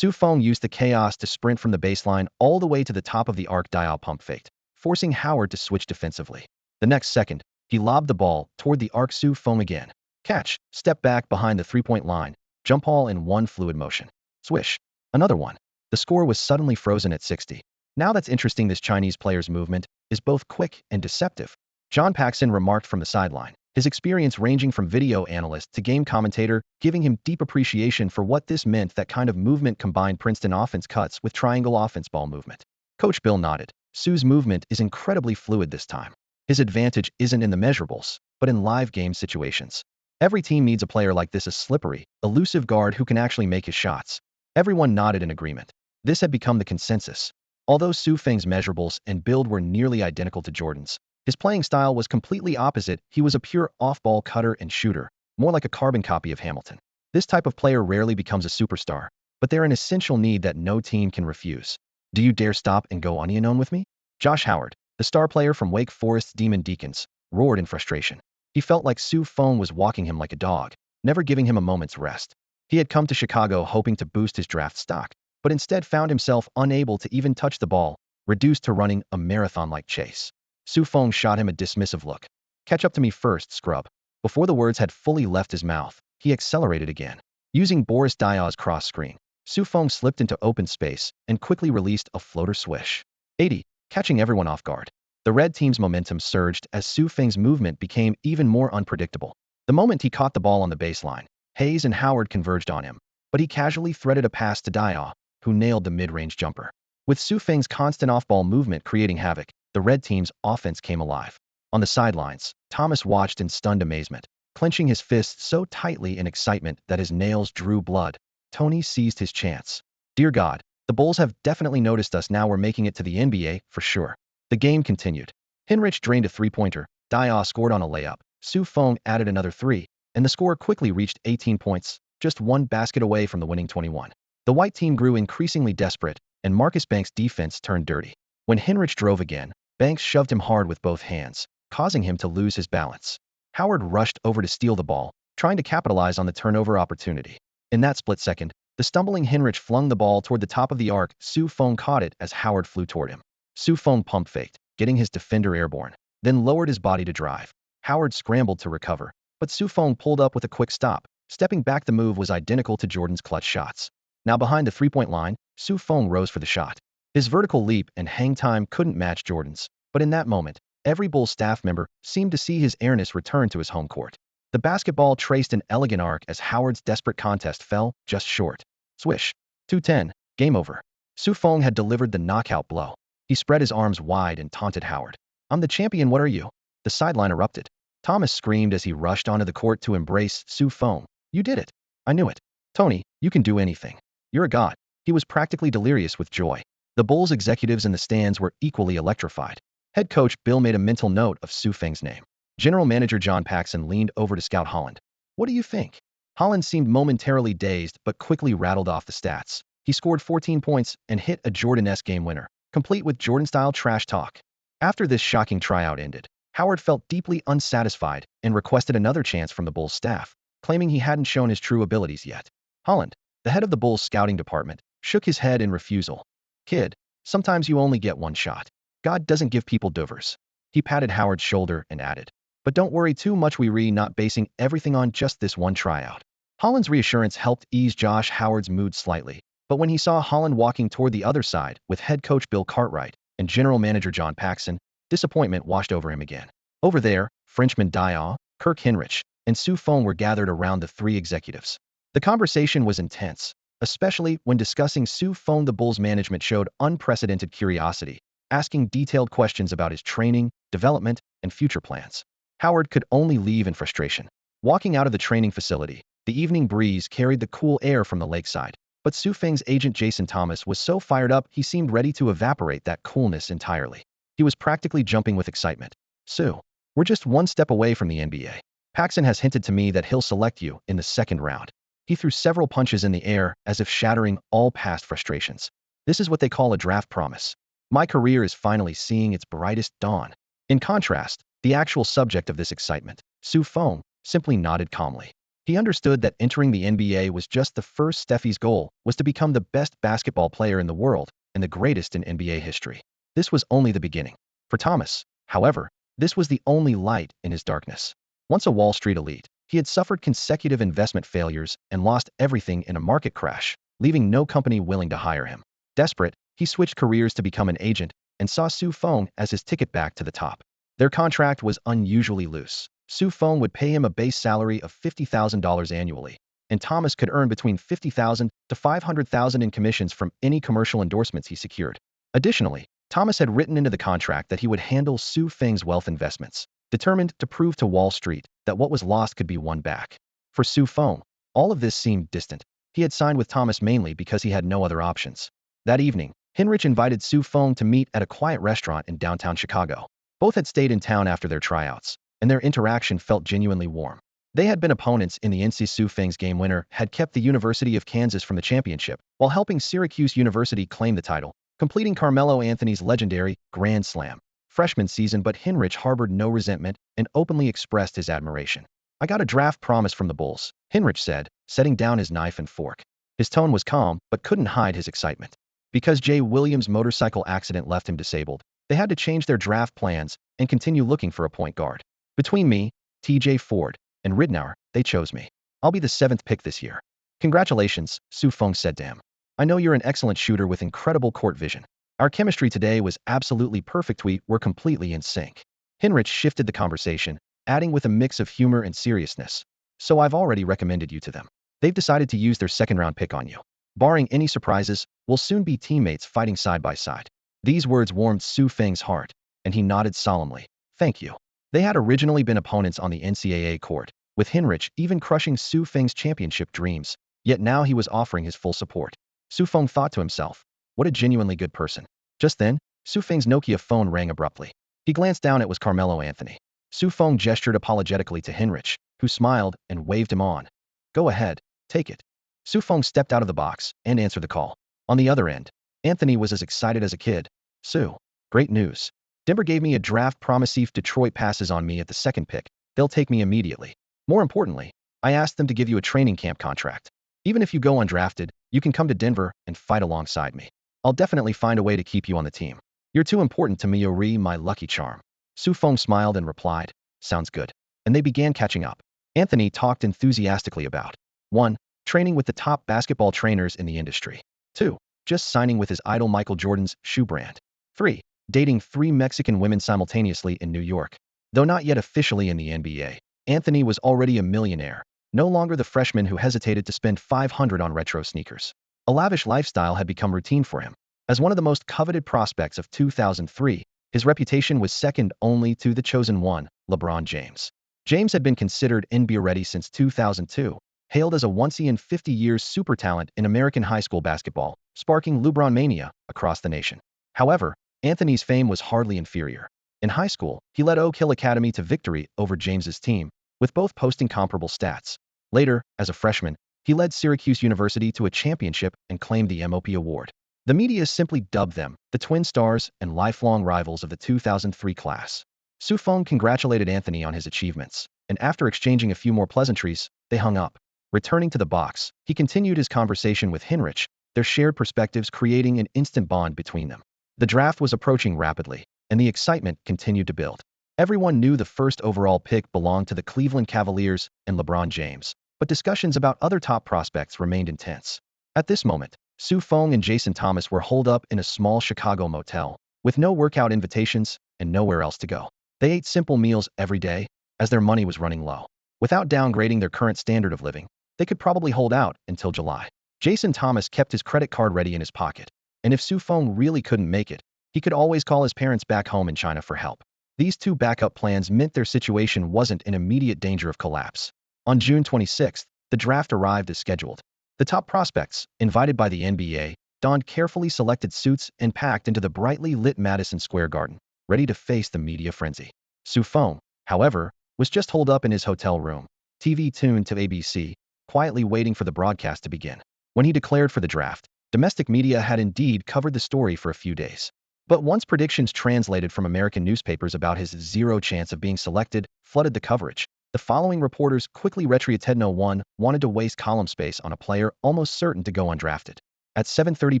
Feng used the chaos to sprint from the baseline all the way to the top of the arc. Dya pump faked, forcing Howard to switch defensively. The next second, he lobbed the ball toward the arc. Feng again. Catch, step back behind the three-point line, jump ball in one fluid motion. Swish. Another one. The score was suddenly frozen at 60. Now that's interesting. This Chinese player's movement is both quick and deceptive. John Paxson remarked from the sideline, his experience ranging from video analyst to game commentator, giving him deep appreciation for what this meant. That kind of movement combined Princeton offense cuts with triangle offense ball movement. Coach Bill nodded. Su's movement is incredibly fluid this time. His advantage isn't in the measurables, but in live game situations. Every team needs a player like this, a slippery, elusive guard who can actually make his shots. Everyone nodded in agreement. This had become the consensus. Although Feng's measurables and build were nearly identical to Jordan's, his playing style was completely opposite. He was a pure off-ball cutter and shooter, more like a carbon copy of Hamilton. This type of player rarely becomes a superstar, but they're an essential need that no team can refuse. Do you dare stop and go onion with me? Josh Howard, the star player from Wake Forest's Demon Deacons, roared in frustration. He felt like Feng was walking him like a dog, never giving him a moment's rest. He had come to Chicago hoping to boost his draft stock, but instead found himself unable to even touch the ball, reduced to running a marathon-like chase. Feng shot him a dismissive look. Catch up to me first, scrub. Before the words had fully left his mouth, he accelerated again. Using Boris Dya's cross screen, Feng slipped into open space and quickly released a floater swish. 80, catching everyone off guard. The red team's momentum surged as Feng's movement became even more unpredictable. The moment he caught the ball on the baseline, Hayes and Howard converged on him, but he casually threaded a pass to Dya, who nailed the mid-range jumper. With Feng's constant off-ball movement creating havoc, the red team's offense came alive. On the sidelines, Thomas watched in stunned amazement, clenching his fists so tightly in excitement that his nails drew blood. Tony seized his chance. Dear God, the Bulls have definitely noticed us now. We're making it to the NBA, for sure. The game continued. Hinrich drained a three-pointer, Dya scored on a layup, Feng added another three, and the score quickly reached 18 points, just one basket away from the winning 21. The white team grew increasingly desperate, and Marcus Banks' defense turned dirty. When Hinrich drove again, Banks shoved him hard with both hands, causing him to lose his balance. Howard rushed over to steal the ball, trying to capitalize on the turnover opportunity. In that split second, the stumbling Hinrich flung the ball toward the top of the arc. Feng caught it as Howard flew toward him. Feng pump faked, getting his defender airborne, then lowered his body to drive. Howard scrambled to recover, but Feng pulled up with a quick stop. Stepping back, the move was identical to Jordan's clutch shots. Now behind the three-point line, Feng rose for the shot. His vertical leap and hang time couldn't match Jordan's, but in that moment, every Bulls staff member seemed to see his airness return to his home court. The basketball traced an elegant arc as Howard's desperate contest fell just short. Swish. 2-10. Game over. Feng had delivered the knockout blow. He spread his arms wide and taunted Howard. I'm the champion, what are you? The sideline erupted. Thomas screamed as he rushed onto the court to embrace Feng. You did it. I knew it. Tony, you can do anything. You're a god. He was practically delirious with joy. The Bulls executives in the stands were equally electrified. Head coach Bill made a mental note of Feng's name. General manager John Paxson leaned over to scout Holland. What do you think? Holland seemed momentarily dazed but quickly rattled off the stats. He scored 14 points and hit a Jordan-esque game winner, complete with Jordan-style trash talk. After this shocking tryout ended, Howard felt deeply unsatisfied and requested another chance from the Bulls staff, claiming he hadn't shown his true abilities yet. Holland, The head of the Bulls scouting department shook his head in refusal. Kid, sometimes you only get one shot. God doesn't give people dovers. He patted Howard's shoulder and added, but don't worry too much, we not basing everything on just this one tryout. Holland's reassurance helped ease Josh Howard's mood slightly, but when he saw Holland walking toward the other side with head coach Bill Cartwright and general manager John Paxson, disappointment washed over him again. Over there, Frenchman Dwyane, Kirk Hinrich, and Sue Feng were gathered around the three executives. The conversation was intense, especially when discussing Sue Feng. The Bulls management showed unprecedented curiosity, asking detailed questions about his training, development, and future plans. Howard could only leave in frustration. Walking out of the training facility, the evening breeze carried the cool air from the lakeside, but Sue Feng's agent Jason Thomas was so fired up he seemed ready to evaporate that coolness entirely. He was practically jumping with excitement. Sue, we're just one step away from the NBA. Paxson has hinted to me that he'll select you in the second round. He threw several punches in the air as if shattering all past frustrations. This is what they call a draft promise. My career is finally seeing its brightest dawn. In contrast, the actual subject of this excitement, Sue Feng, simply nodded calmly. He understood that entering the NBA was just the first step. His goal was to become the best basketball player in the world and the greatest in NBA history. This was only the beginning. For Thomas, however, this was the only light in his darkness. Once a Wall Street elite, he had suffered consecutive investment failures and lost everything in a market crash, leaving no company willing to hire him. Desperate, he switched careers to become an agent and saw Sue Feng as his ticket back to the top. Their contract was unusually loose. Sue Feng would pay him a base salary of $50,000 annually, and Thomas could earn between $50,000 to $500,000 in commissions from any commercial endorsements he secured. Additionally, Thomas had written into the contract that he would handle Sue Feng's wealth investments, determined to prove to Wall Street that what was lost could be won back. For Sue Feng, all of this seemed distant. He had signed with Thomas mainly because he had no other options. That evening, Hinrich invited Sue Feng to meet at a quiet restaurant in downtown Chicago. Both had stayed in town after their tryouts, and their interaction felt genuinely warm. They had been opponents in the NCAA. Sue Feng's game winner had kept the University of Kansas from the championship, while helping Syracuse University claim the title, completing Carmelo Anthony's legendary Grand Slam freshman season. But Hinrich harbored no resentment and openly expressed his admiration. I got a draft promise from the Bulls, Hinrich said, setting down his knife and fork. His tone was calm, but couldn't hide his excitement. Because Jay Williams' motorcycle accident left him disabled, they had to change their draft plans and continue looking for a point guard. Between me, TJ Ford, and Ridnour, they chose me. I'll be the 7th pick this year. Congratulations, Sue Feng said to him. I know you're an excellent shooter with incredible court vision. Our chemistry today was absolutely perfect. We were completely in sync. Hinrich shifted the conversation, adding with a mix of humor and seriousness. So I've already recommended you to them. They've decided to use their second-round pick on you. Barring any surprises, we'll soon be teammates fighting side by side. These words warmed Sue Feng's heart, and he nodded solemnly. Thank you. They had originally been opponents on the NCAA court, with Hinrich even crushing Sue Feng's championship dreams, yet now he was offering his full support. Sue Feng thought to himself, what a genuinely good person. Just then, Sue Feng's Nokia phone rang abruptly. He glanced down. It was Carmelo Anthony. Sue Feng gestured apologetically to Hinrich, who smiled and waved him on. Go ahead, take it. Sue Feng stepped out of the box and answered the call. On the other end, Anthony was as excited as a kid. Sue, great news. Denver gave me a draft promise. If Detroit passes on me at the 2nd pick, they'll take me immediately. More importantly, I asked them to give you a training camp contract. Even if you go undrafted, you can come to Denver and fight alongside me. I'll definitely find a way to keep you on the team. You're too important to me, Ori, my lucky charm. Sue Feng smiled and replied, sounds good. And they began catching up. Anthony talked enthusiastically about 1. Training with the top basketball trainers in the industry. 2. Just signing with his idol Michael Jordan's shoe brand. 3. Dating 3 Mexican women simultaneously in New York. Though not yet officially in the NBA, Anthony was already a millionaire, no longer the freshman who hesitated to spend $500 on retro sneakers. A lavish lifestyle had become routine for him. As one of the most coveted prospects of 2003, his reputation was second only to the chosen one, LeBron James. James had been considered NBA ready since 2002, hailed as a once-in-50-years super talent in American high school basketball, sparking LeBron mania across the nation. However, Anthony's fame was hardly inferior. In high school, he led Oak Hill Academy to victory over James's team, with both posting comparable stats. Later, as a freshman, he led Syracuse University to a championship and claimed the MOP award. The media simply dubbed them the Twin Stars and lifelong rivals of the 2003 class. Sue Feng congratulated Anthony on his achievements, and after exchanging a few more pleasantries, they hung up. Returning to the box, he continued his conversation with Hinrich, their shared perspectives creating an instant bond between them. The draft was approaching rapidly, and the excitement continued to build. Everyone knew the first overall pick belonged to the Cleveland Cavaliers and LeBron James, but discussions about other top prospects remained intense. At this moment, Feng and Jason Thomas were holed up in a small Chicago motel, with no workout invitations and nowhere else to go. They ate simple meals every day, as their money was running low. Without downgrading their current standard of living, they could probably hold out until July. Jason Thomas kept his credit card ready in his pocket, and if Feng really couldn't make it, he could always call his parents back home in China for help. These two backup plans meant their situation wasn't in immediate danger of collapse. On June 26th, the draft arrived as scheduled. The top prospects, invited by the NBA, donned carefully selected suits and packed into the brightly lit Madison Square Garden, ready to face the media frenzy. Feng, however, was just holed up in his hotel room, TV tuned to ABC, quietly waiting for the broadcast to begin. When he declared for the draft, domestic media had indeed covered the story for a few days. But once predictions translated from American newspapers about his zero chance of being selected flooded the coverage, the following reporters quickly retried no one wanted to waste column space on a player almost certain to go undrafted. At 7:30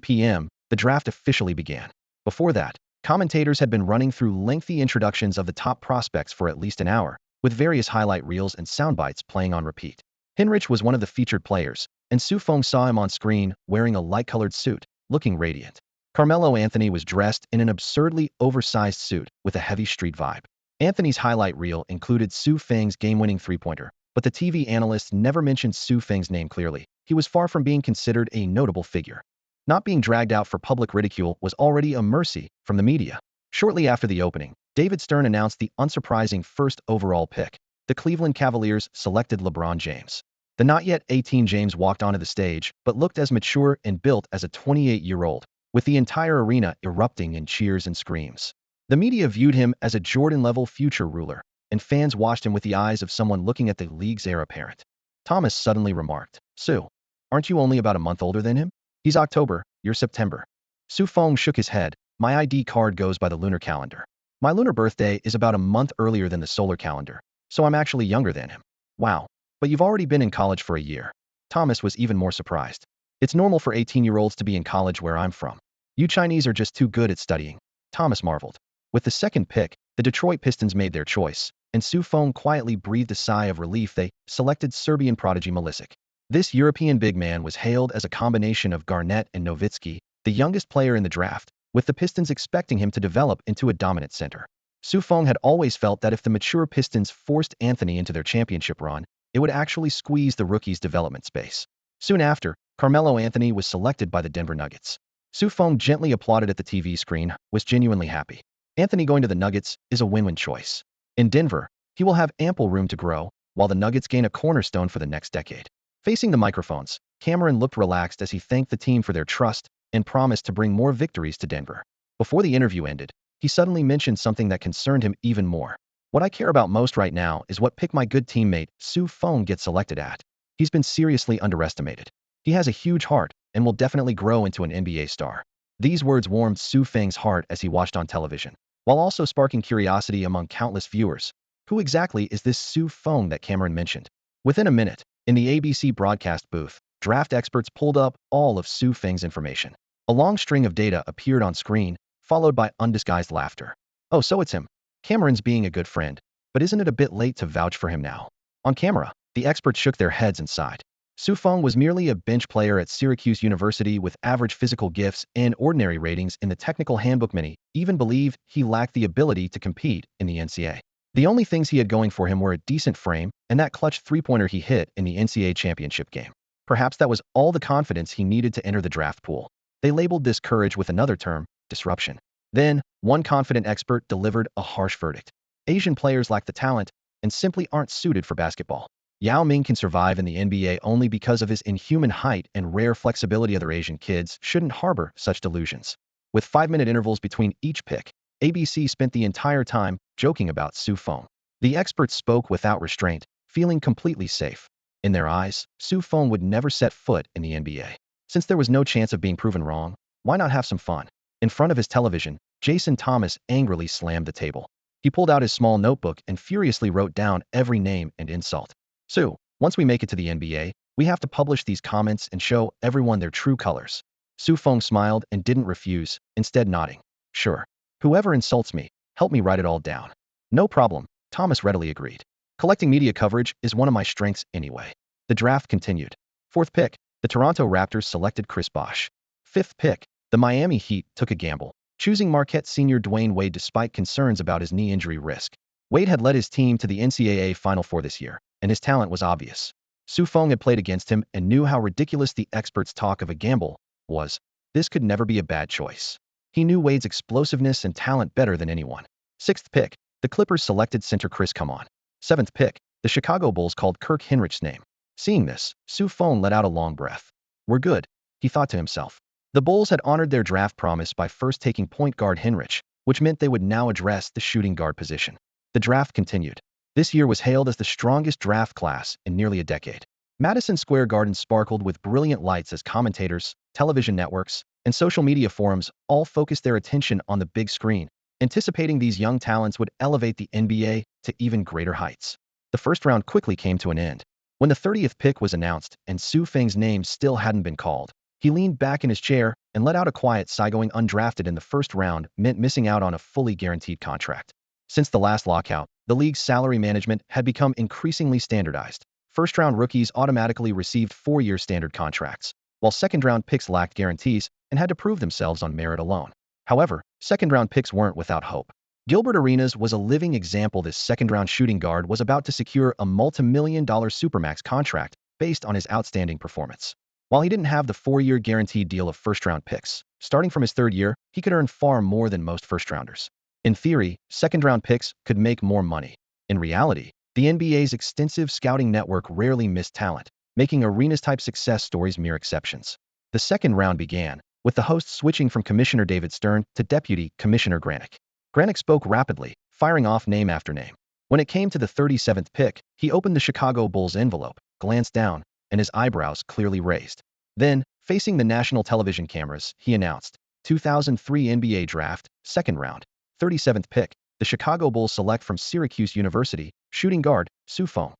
p.m., the draft officially began. Before that, commentators had been running through lengthy introductions of the top prospects for at least an hour, with various highlight reels and soundbites playing on repeat. Hinrich was one of the featured players, and Feng saw him on screen wearing a light-colored suit, looking radiant. Carmelo Anthony was dressed in an absurdly oversized suit with a heavy street vibe. Anthony's highlight reel included Feng's game-winning three-pointer, but the TV analysts never mentioned Feng's name clearly. He was far from being considered a notable figure. Not being dragged out for public ridicule was already a mercy from the media. Shortly after the opening, David Stern announced the unsurprising first overall pick. The Cleveland Cavaliers selected LeBron James. The not yet 18 James walked onto the stage, but looked as mature and built as a 28-year-old, with the entire arena erupting in cheers and screams. The media viewed him as a Jordan-level future ruler, and fans watched him with the eyes of someone looking at the league's heir apparent. Thomas suddenly remarked, "Aren't you only about a month older than him? He's October, you're September." Feng shook his head. "My ID card goes by the lunar calendar. My lunar birthday is about a month earlier than the solar calendar, so I'm actually younger than him." "Wow, but you've already been in college for a year." Thomas was even more surprised. "It's normal for 18-year-olds to be in college where I'm from. You Chinese are just too good at studying." Thomas marveled. With the second pick, the Detroit Pistons made their choice, and Feng quietly breathed a sigh of relief. They selected Serbian prodigy Milicic. This European big man was hailed as a combination of Garnett and Nowitzki, the youngest player in the draft, with the Pistons expecting him to develop into a dominant center. Feng had always felt that if the mature Pistons forced Anthony into their championship run, it would actually squeeze the rookie's development space. Soon after, Carmelo Anthony was selected by the Denver Nuggets. Feng gently applauded at the TV screen, was genuinely happy. Anthony going to the Nuggets is a win-win choice. In Denver, he will have ample room to grow, while the Nuggets gain a cornerstone for the next decade. Facing the microphones, Cameron looked relaxed as he thanked the team for their trust and promised to bring more victories to Denver. Before the interview ended, he suddenly mentioned something that concerned him even more. "What I care about most right now is what pick my good teammate Feng gets selected at. He's been seriously underestimated. He has a huge heart and will definitely grow into an NBA star." These words warmed Feng's heart as he watched on television, while also sparking curiosity among countless viewers. Who exactly is this Feng that Cameron mentioned? Within a minute, in the ABC broadcast booth, draft experts pulled up all of Feng's information. A long string of data appeared on screen, followed by undisguised laughter. "Oh, so it's him. Cameron's being a good friend, but isn't it a bit late to vouch for him now?" On camera, the experts shook their heads and sighed. Feng was merely a bench player at Syracuse University with average physical gifts and ordinary ratings in the technical handbook. Many even believed he lacked the ability to compete in the NCAA. The only things he had going for him were a decent frame and that clutch three-pointer he hit in the NCAA championship game. Perhaps that was all the confidence he needed to enter the draft pool. They labeled this courage with another term, disruption. Then, one confident expert delivered a harsh verdict. "Asian players lack the talent and simply aren't suited for basketball. Yao Ming can survive in the NBA only because of his inhuman height and rare flexibility. Other Asian kids shouldn't harbor such delusions." With 5-minute intervals between each pick, ABC spent the entire time joking about Feng. The experts spoke without restraint, feeling completely safe. In their eyes, Feng would never set foot in the NBA. Since there was no chance of being proven wrong, why not have some fun? In front of his television, Jason Thomas angrily slammed the table. He pulled out his small notebook and furiously wrote down every name and insult. "Once we make it to the NBA, We have to publish these comments and show everyone their true colors. Su Feng smiled and didn't refuse, instead nodding. Sure. Whoever insults me, help me write it all down. No problem, Thomas readily agreed. Collecting media coverage is one of my strengths anyway. The draft continued. Fourth pick, the Toronto Raptors selected Chris Bosh. Fifth pick, the Miami Heat took a gamble, choosing Marquette senior Dwyane Wade despite concerns about his knee injury risk. Wade had led his team to the NCAA Final Four this year, and his talent was obvious. Su Feng had played against him and knew how ridiculous the experts' talk of a gamble was. This could never be a bad choice. He knew Wade's explosiveness and talent better than anyone. Sixth pick, the Clippers selected center Chris Come-On. Seventh pick, the Chicago Bulls called Kirk Hinrich's name. Seeing this, Su Feng let out a long breath. We're good, he thought to himself. The Bulls had honored their draft promise by first taking point guard Hinrich, which meant they would now address the shooting guard position. The draft continued. This year was hailed as the strongest draft class in nearly a decade. Madison Square Garden sparkled with brilliant lights as commentators, television networks, and social media forums all focused their attention on the big screen, anticipating these young talents would elevate the NBA to even greater heights. The first round quickly came to an end. When the 30th pick was announced and Su Feng's name still hadn't been called, he leaned back in his chair and let out a quiet sigh. Going undrafted in the first round meant missing out on a fully guaranteed contract. Since the last lockout, the league's salary management had become increasingly standardized. First-round rookies automatically received 4-year standard contracts, while second-round picks lacked guarantees and had to prove themselves on merit alone. However, second-round picks weren't without hope. Gilbert Arenas was a living example. This second-round shooting guard was about to secure a multi-million-dollar supermax contract based on his outstanding performance. While he didn't have the 4-year guaranteed deal of first-round picks, starting from his third year, he could earn far more than most first-rounders. In theory, second-round picks could make more money. In reality, the NBA's extensive scouting network rarely missed talent, making Arenas-type success stories mere exceptions. The second round began, with the hosts switching from Commissioner David Stern to Deputy Commissioner Granick. Granick spoke rapidly, firing off name after name. When it came to the 37th pick, he opened the Chicago Bulls envelope, glanced down, and his eyebrows clearly raised. Then, facing the national television cameras, he announced, 2003 NBA Draft, second round, 37th pick, the Chicago Bulls select from Syracuse University, shooting guard, Su Feng.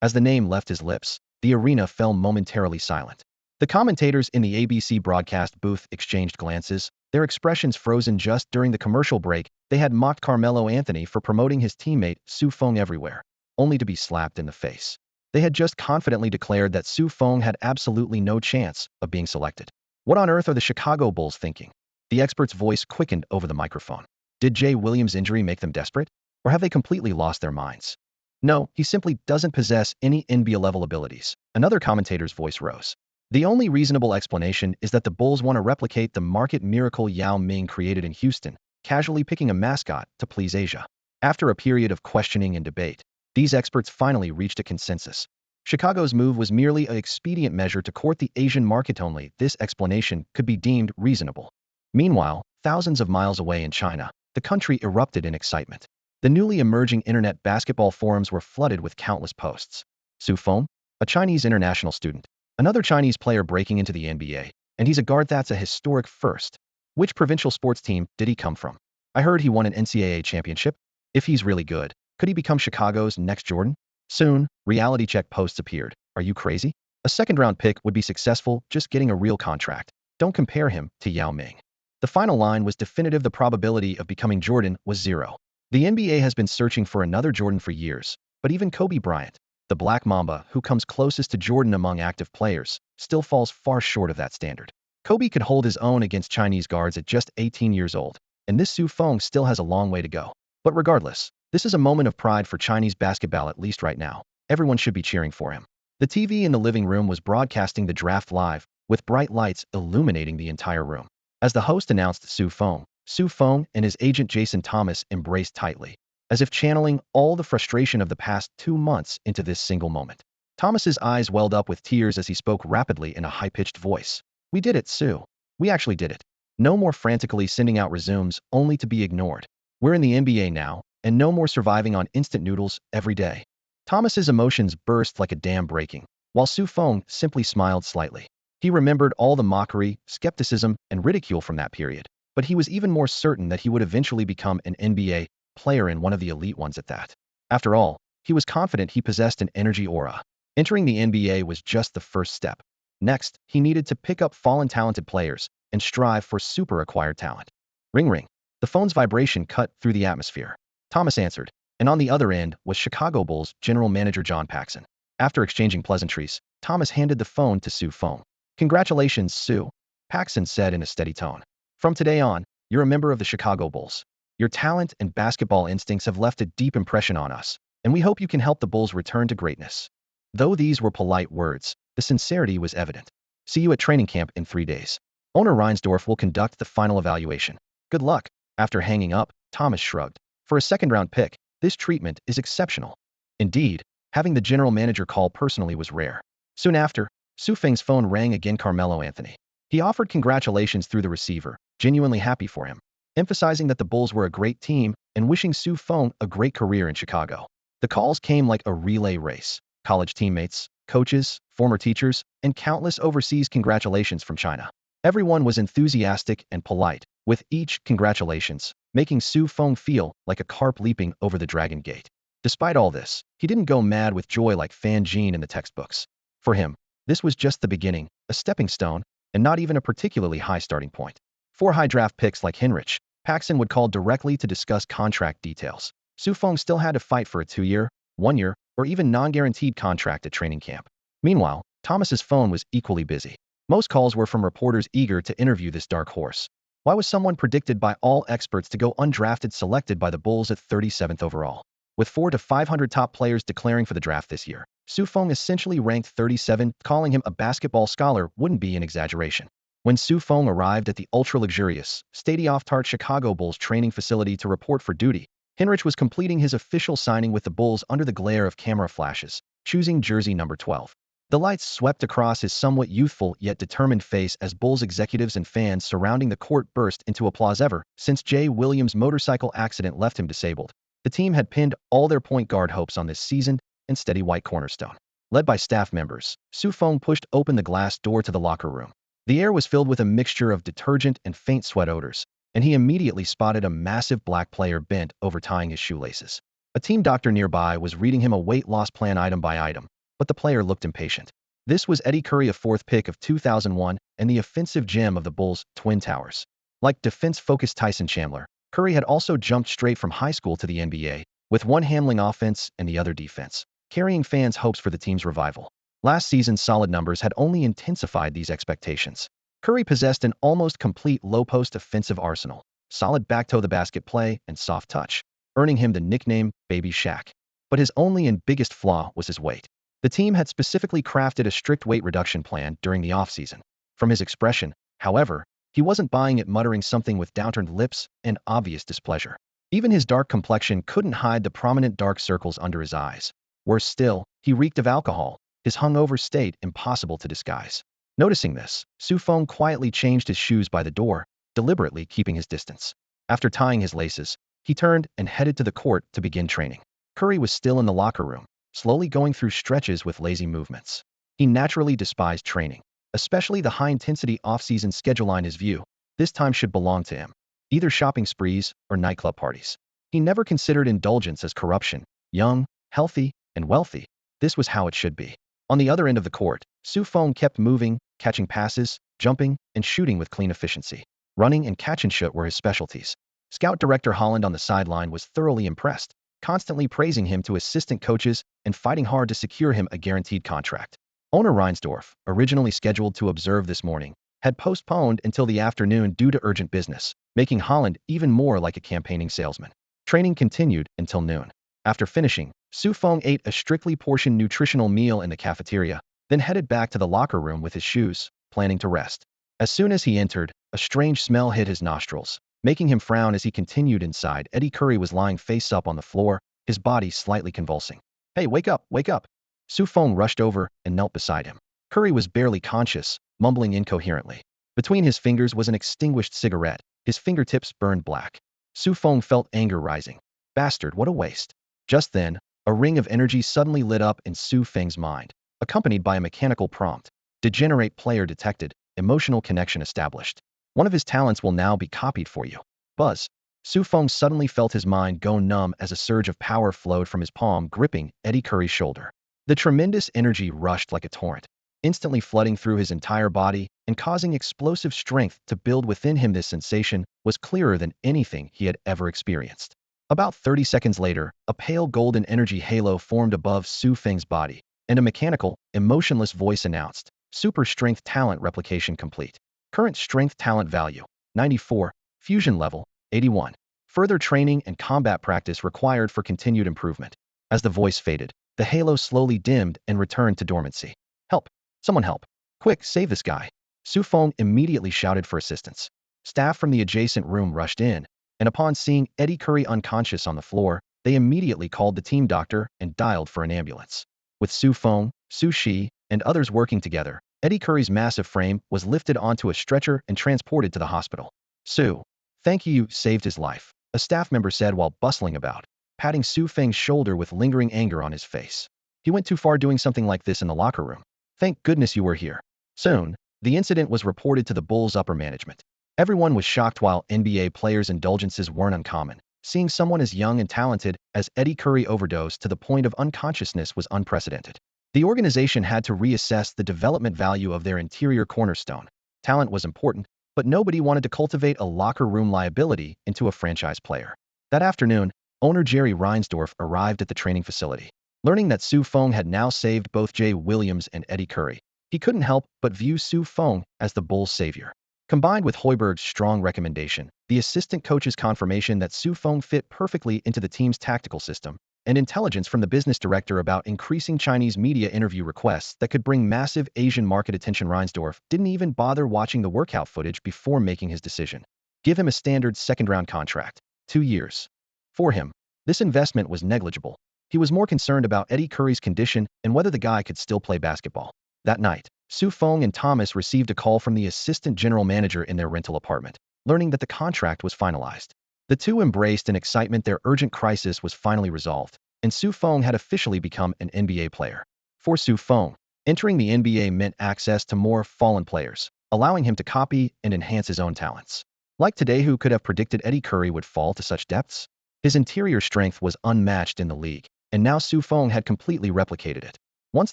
As the name left his lips, the arena fell momentarily silent. The commentators in the ABC broadcast booth exchanged glances, their expressions frozen. Just during the commercial break, they had mocked Carmelo Anthony for promoting his teammate, Su Feng, everywhere, only to be slapped in the face. They had just confidently declared that Su Feng had absolutely no chance of being selected. What on earth are the Chicago Bulls thinking? The expert's voice quickened over the microphone. Did Jay Williams' injury make them desperate? Or have they completely lost their minds? No, he simply doesn't possess any NBA-level abilities. Another commentator's voice rose. The only reasonable explanation is that the Bulls want to replicate the market miracle Yao Ming created in Houston, casually picking a mascot to please Asia. After a period of questioning and debate, these experts finally reached a consensus. Chicago's move was merely an expedient measure to court the Asian market. Only this explanation could be deemed reasonable. Meanwhile, thousands of miles away in China, the country erupted in excitement. The newly emerging internet basketball forums were flooded with countless posts. Su Feng, a Chinese international student, another Chinese player breaking into the NBA, and he's a guard. That's a historic first. Which provincial sports team did he come from? I heard he won an NCAA championship. If he's really good, could he become Chicago's next Jordan? Soon, reality check posts appeared. Are you crazy? A second-round pick would be successful just getting a real contract. Don't compare him to Yao Ming. The final line was definitive. The probability of becoming Jordan was 0. The NBA has been searching for another Jordan for years, but even Kobe Bryant, the Black Mamba who comes closest to Jordan among active players, still falls far short of that standard. Kobe could hold his own against Chinese guards at just 18 years old, and this Su Feng still has a long way to go. But regardless, this is a moment of pride for Chinese basketball. At least right now, everyone should be cheering for him. The TV in the living room was broadcasting the draft live, with bright lights illuminating the entire room. As the host announced Su Feng and his agent Jason Thomas embraced tightly, as if channeling all the frustration of the past 2 months into this single moment. Thomas's eyes welled up with tears as he spoke rapidly in a high-pitched voice. We did it, Su. We actually did it. No more frantically sending out resumes only to be ignored. We're in the NBA now, and no more surviving on instant noodles every day. Thomas's emotions burst like a dam breaking, while Su Feng simply smiled slightly. He remembered all the mockery, skepticism, and ridicule from that period, but he was even more certain that he would eventually become an NBA player and one of the elite ones at that. After all, he was confident he possessed an energy aura. Entering the NBA was just the first step. Next, he needed to pick up fallen talented players and strive for super acquired talent. Ring ring. The phone's vibration cut through the atmosphere. Thomas answered, and on the other end was Chicago Bulls general manager John Paxson. After exchanging pleasantries, Thomas handed the phone to Sue Feng. "Congratulations, Sue," Paxson said in a steady tone. "From today on, you're a member of the Chicago Bulls. Your talent and basketball instincts have left a deep impression on us, and we hope you can help the Bulls return to greatness." Though these were polite words, the sincerity was evident. "See you at training camp in 3 days. Owner Reinsdorf will conduct the final evaluation. Good luck." After hanging up, Thomas shrugged. For a second-round pick, this treatment is exceptional. Indeed, having the general manager call personally was rare. Soon after, Su Feng's phone rang again. Carmelo Anthony. He offered congratulations through the receiver, genuinely happy for him, emphasizing that the Bulls were a great team and wishing Su Feng a great career in Chicago. The calls came like a relay race. College teammates, coaches, former teachers, and countless overseas congratulations from China. Everyone was enthusiastic and polite, with each congratulations making Su Feng feel like a carp leaping over the Dragon Gate. Despite all this, he didn't go mad with joy like Fan Jean in the textbooks. For him, this was just the beginning, a stepping stone, and not even a particularly high starting point. 4 high draft picks like Hinrich, Paxson would call directly to discuss contract details. Su Feng still had to fight for a 2-year, 1-year, or even non-guaranteed contract at training camp. Meanwhile, Thomas's phone was equally busy. Most calls were from reporters eager to interview this dark horse. Why was someone predicted by all experts to go undrafted selected by the Bulls at 37th overall? With 400 to 500 top players declaring for the draft this year, Su Feng essentially ranked 37. Calling him a basketball scholar wouldn't be an exaggeration. When Su Feng arrived at the ultra-luxurious, state-of-the-art Chicago Bulls training facility to report for duty, Hinrich was completing his official signing with the Bulls under the glare of camera flashes, choosing jersey number 12. The lights swept across his somewhat youthful yet determined face as Bulls executives and fans surrounding the court burst into applause. Ever since Jay Williams' motorcycle accident left him disabled, the team had pinned all their point guard hopes on this seasoned and steady white cornerstone. Led by staff members, Su Feng pushed open the glass door to the locker room. The air was filled with a mixture of detergent and faint sweat odors, and he immediately spotted a massive black player bent over tying his shoelaces. A team doctor nearby was reading him a weight loss plan item by item, but the player looked impatient. This was Eddie Curry, a 4th pick of 2001 and the offensive gem of the Bulls' Twin Towers. Like defense-focused Tyson Chandler, Curry had also jumped straight from high school to the NBA, with one handling offense and the other defense, carrying fans' hopes for the team's revival. Last season's solid numbers had only intensified these expectations. Curry possessed an almost complete low-post offensive arsenal, solid back-to-the-basket play, and soft touch, earning him the nickname Baby Shaq. But his only and biggest flaw was his weight. The team had specifically crafted a strict weight reduction plan during the offseason. From his expression, however, he wasn't buying it, muttering something with downturned lips and obvious displeasure. Even his dark complexion couldn't hide the prominent dark circles under his eyes. Worse still, he reeked of alcohol, his hungover state impossible to disguise. Noticing this, Su Feng quietly changed his shoes by the door, deliberately keeping his distance. After tying his laces, he turned and headed to the court to begin training. Curry was still in the locker room, slowly going through stretches with lazy movements. He naturally despised training, especially the high-intensity off-season schedule. In his view, this time should belong to him, either shopping sprees or nightclub parties. He never considered indulgence as corruption. Young, healthy, and wealthy, this was how it should be. On the other end of the court, Su Feng kept moving, catching passes, jumping, and shooting with clean efficiency. Running and catch and shoot were his specialties. Scout director Holland on the sideline was thoroughly impressed, constantly praising him to assistant coaches and fighting hard to secure him a guaranteed contract. Owner Reinsdorf, originally scheduled to observe this morning, had postponed until the afternoon due to urgent business, making Holland even more like a campaigning salesman. Training continued until noon. After finishing, Su Feng ate a strictly portioned nutritional meal in the cafeteria, then headed back to the locker room with his shoes, planning to rest. As soon as he entered, a strange smell hit his nostrils, making him frown as he continued inside. Eddie Curry was lying face up on the floor, his body slightly convulsing. "Hey, wake up, wake up!" Su Feng rushed over and knelt beside him. Curry was barely conscious, mumbling incoherently. Between his fingers was an extinguished cigarette, his fingertips burned black. Su Feng felt anger rising. Bastard, what a waste. Just then, a ring of energy suddenly lit up in Su Feng's mind, accompanied by a mechanical prompt. Degenerate player detected, emotional connection established. One of his talents will now be copied for you. Buzz. Su Feng suddenly felt his mind go numb as a surge of power flowed from his palm, gripping Eddie Curry's shoulder. The tremendous energy rushed like a torrent, instantly flooding through his entire body and causing explosive strength to build within him. This sensation was clearer than anything he had ever experienced. About 30 seconds later, a pale golden energy halo formed above Su Feng's body, and a mechanical, emotionless voice announced, "Super strength talent replication complete. Current strength talent value, 94. Fusion level, 81. Further training and combat practice required for continued improvement." As the voice faded, the halo slowly dimmed and returned to dormancy. "Help! Someone help! Quick, save this guy!" Su Feng immediately shouted for assistance. Staff from the adjacent room rushed in, and upon seeing Eddie Curry unconscious on the floor, they immediately called the team doctor and dialed for an ambulance. With Su Feng, Su Shi, and others working together, Eddie Curry's massive frame was lifted onto a stretcher and transported to the hospital. "Su, thank you saved his life," a staff member said while bustling about, patting Su Feng's shoulder with lingering anger on his face. "He went too far doing something like this in the locker room. Thank goodness you were here." Soon, the incident was reported to the Bulls' upper management. Everyone was shocked. While NBA players' indulgences weren't uncommon, seeing someone as young and talented as Eddie Curry overdose to the point of unconsciousness was unprecedented. The organization had to reassess the development value of their interior cornerstone. Talent was important, but nobody wanted to cultivate a locker room liability into a franchise player. That afternoon, owner Jerry Reinsdorf arrived at the training facility. Learning that Su Feng had now saved both Jay Williams and Eddie Curry, he couldn't help but view Su Feng as the Bulls' savior. Combined with Hoiberg's strong recommendation, the assistant coach's confirmation that Su Feng fit perfectly into the team's tactical system, and intelligence from the business director about increasing Chinese media interview requests that could bring massive Asian market attention, Reinsdorf didn't even bother watching the workout footage before making his decision. Give him a standard second-round contract, 2 years. For him, this investment was negligible. He was more concerned about Eddie Curry's condition and whether the guy could still play basketball. That night, Su Feng and Thomas received a call from the assistant general manager in their rental apartment, learning that the contract was finalized. The two embraced in excitement. Their urgent crisis was finally resolved, and Su Feng had officially become an NBA player. For Su Feng, entering the NBA meant access to more fallen players, allowing him to copy and enhance his own talents. Like today, who could have predicted Eddie Curry would fall to such depths? His interior strength was unmatched in the league, and now Su Feng had completely replicated it. Once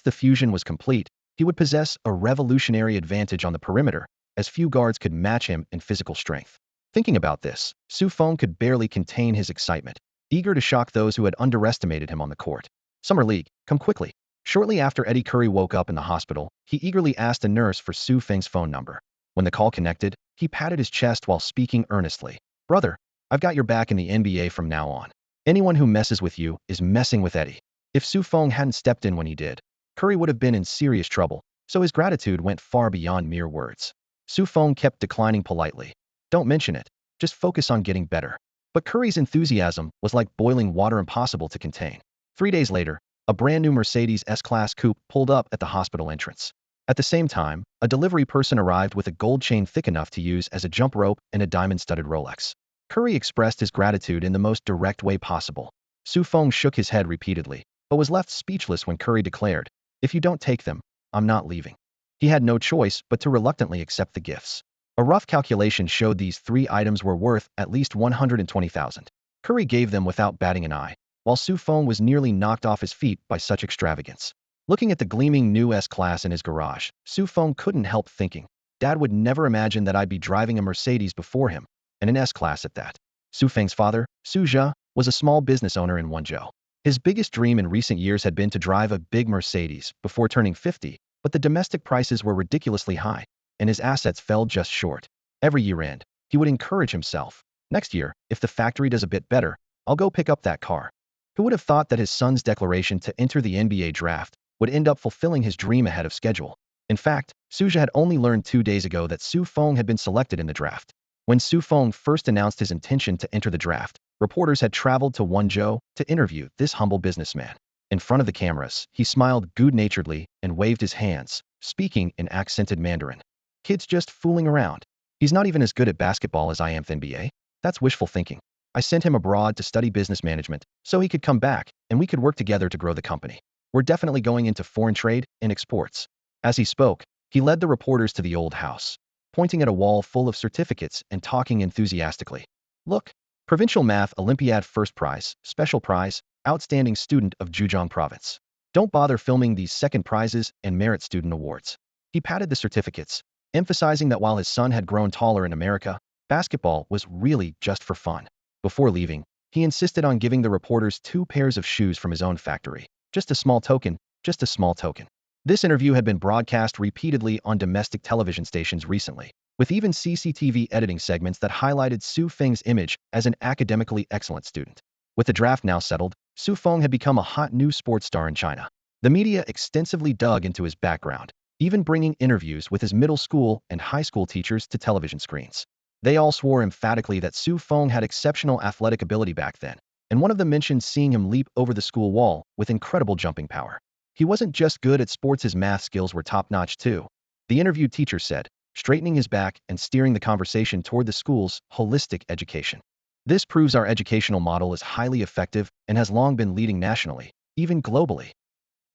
the fusion was complete, he would possess a revolutionary advantage on the perimeter, as few guards could match him in physical strength. Thinking about this, Su Feng could barely contain his excitement, eager to shock those who had underestimated him on the court. "Summer League, come quickly." Shortly after Eddie Curry woke up in the hospital, he eagerly asked a nurse for Su Feng's phone number. When the call connected, he patted his chest while speaking earnestly. "Brother, I've got your back in the NBA from now on. Anyone who messes with you is messing with Eddie." If Su Feng hadn't stepped in when he did, Curry would have been in serious trouble, so his gratitude went far beyond mere words. Su Feng kept declining politely. "Don't mention it. Just focus on getting better." But Curry's enthusiasm was like boiling water, impossible to contain. 3 days later, a brand new Mercedes S-Class coupe pulled up at the hospital entrance. At the same time, a delivery person arrived with a gold chain thick enough to use as a jump rope and a diamond-studded Rolex. Curry expressed his gratitude in the most direct way possible. Su Feng shook his head repeatedly, but was left speechless when Curry declared, "If you don't take them, I'm not leaving." He had no choice but to reluctantly accept the gifts. A rough calculation showed these 3 items were worth at least $120,000. Curry gave them without batting an eye, while Su Feng was nearly knocked off his feet by such extravagance. Looking at the gleaming new S-Class in his garage, Su Feng couldn't help thinking, "Dad would never imagine that I'd be driving a Mercedes before him, and an S-Class at that." Su Feng's father, Su Jia, was a small business owner in Wenzhou. His biggest dream in recent years had been to drive a big Mercedes before turning 50, but the domestic prices were ridiculously high, and his assets fell just short. Every year-end, he would encourage himself, "Next year, if the factory does a bit better, I'll go pick up that car." Who would have thought that his son's declaration to enter the NBA draft would end up fulfilling his dream ahead of schedule? In fact, Su Jia had only learned 2 days ago that Su Feng had been selected in the draft. When Su Feng first announced his intention to enter the draft, reporters had traveled to Wenzhou to interview this humble businessman. In front of the cameras, he smiled good-naturedly and waved his hands, speaking in accented Mandarin. "Kid's just fooling around. He's not even as good at basketball as I am at NBA. That's wishful thinking. I sent him abroad to study business management so he could come back and we could work together to grow the company. We're definitely going into foreign trade and exports." As he spoke, he led the reporters to the old house, pointing at a wall full of certificates and talking enthusiastically. "Look, Provincial Math Olympiad First Prize, Special Prize, Outstanding Student of Zhejiang Province. Don't bother filming these second prizes and merit student awards. He patted the certificates, emphasizing that while his son had grown taller in America, basketball was really just for fun. Before leaving, he insisted on giving the reporters 2 pairs of shoes from his own factory. Just a small token, just a small token. This interview had been broadcast repeatedly on domestic television stations recently, with even CCTV editing segments that highlighted Feng's image as an academically excellent student. With the draft now settled, Feng had become a hot new sports star in China. The media extensively dug into his background, even bringing interviews with his middle school and high school teachers to television screens. They all swore emphatically that Feng had exceptional athletic ability back then, and one of them mentioned seeing him leap over the school wall with incredible jumping power. He wasn't just good at sports, his math skills were top-notch too, the interviewed teacher said, straightening his back and steering the conversation toward the school's holistic education. This proves our educational model is highly effective and has long been leading nationally, even globally.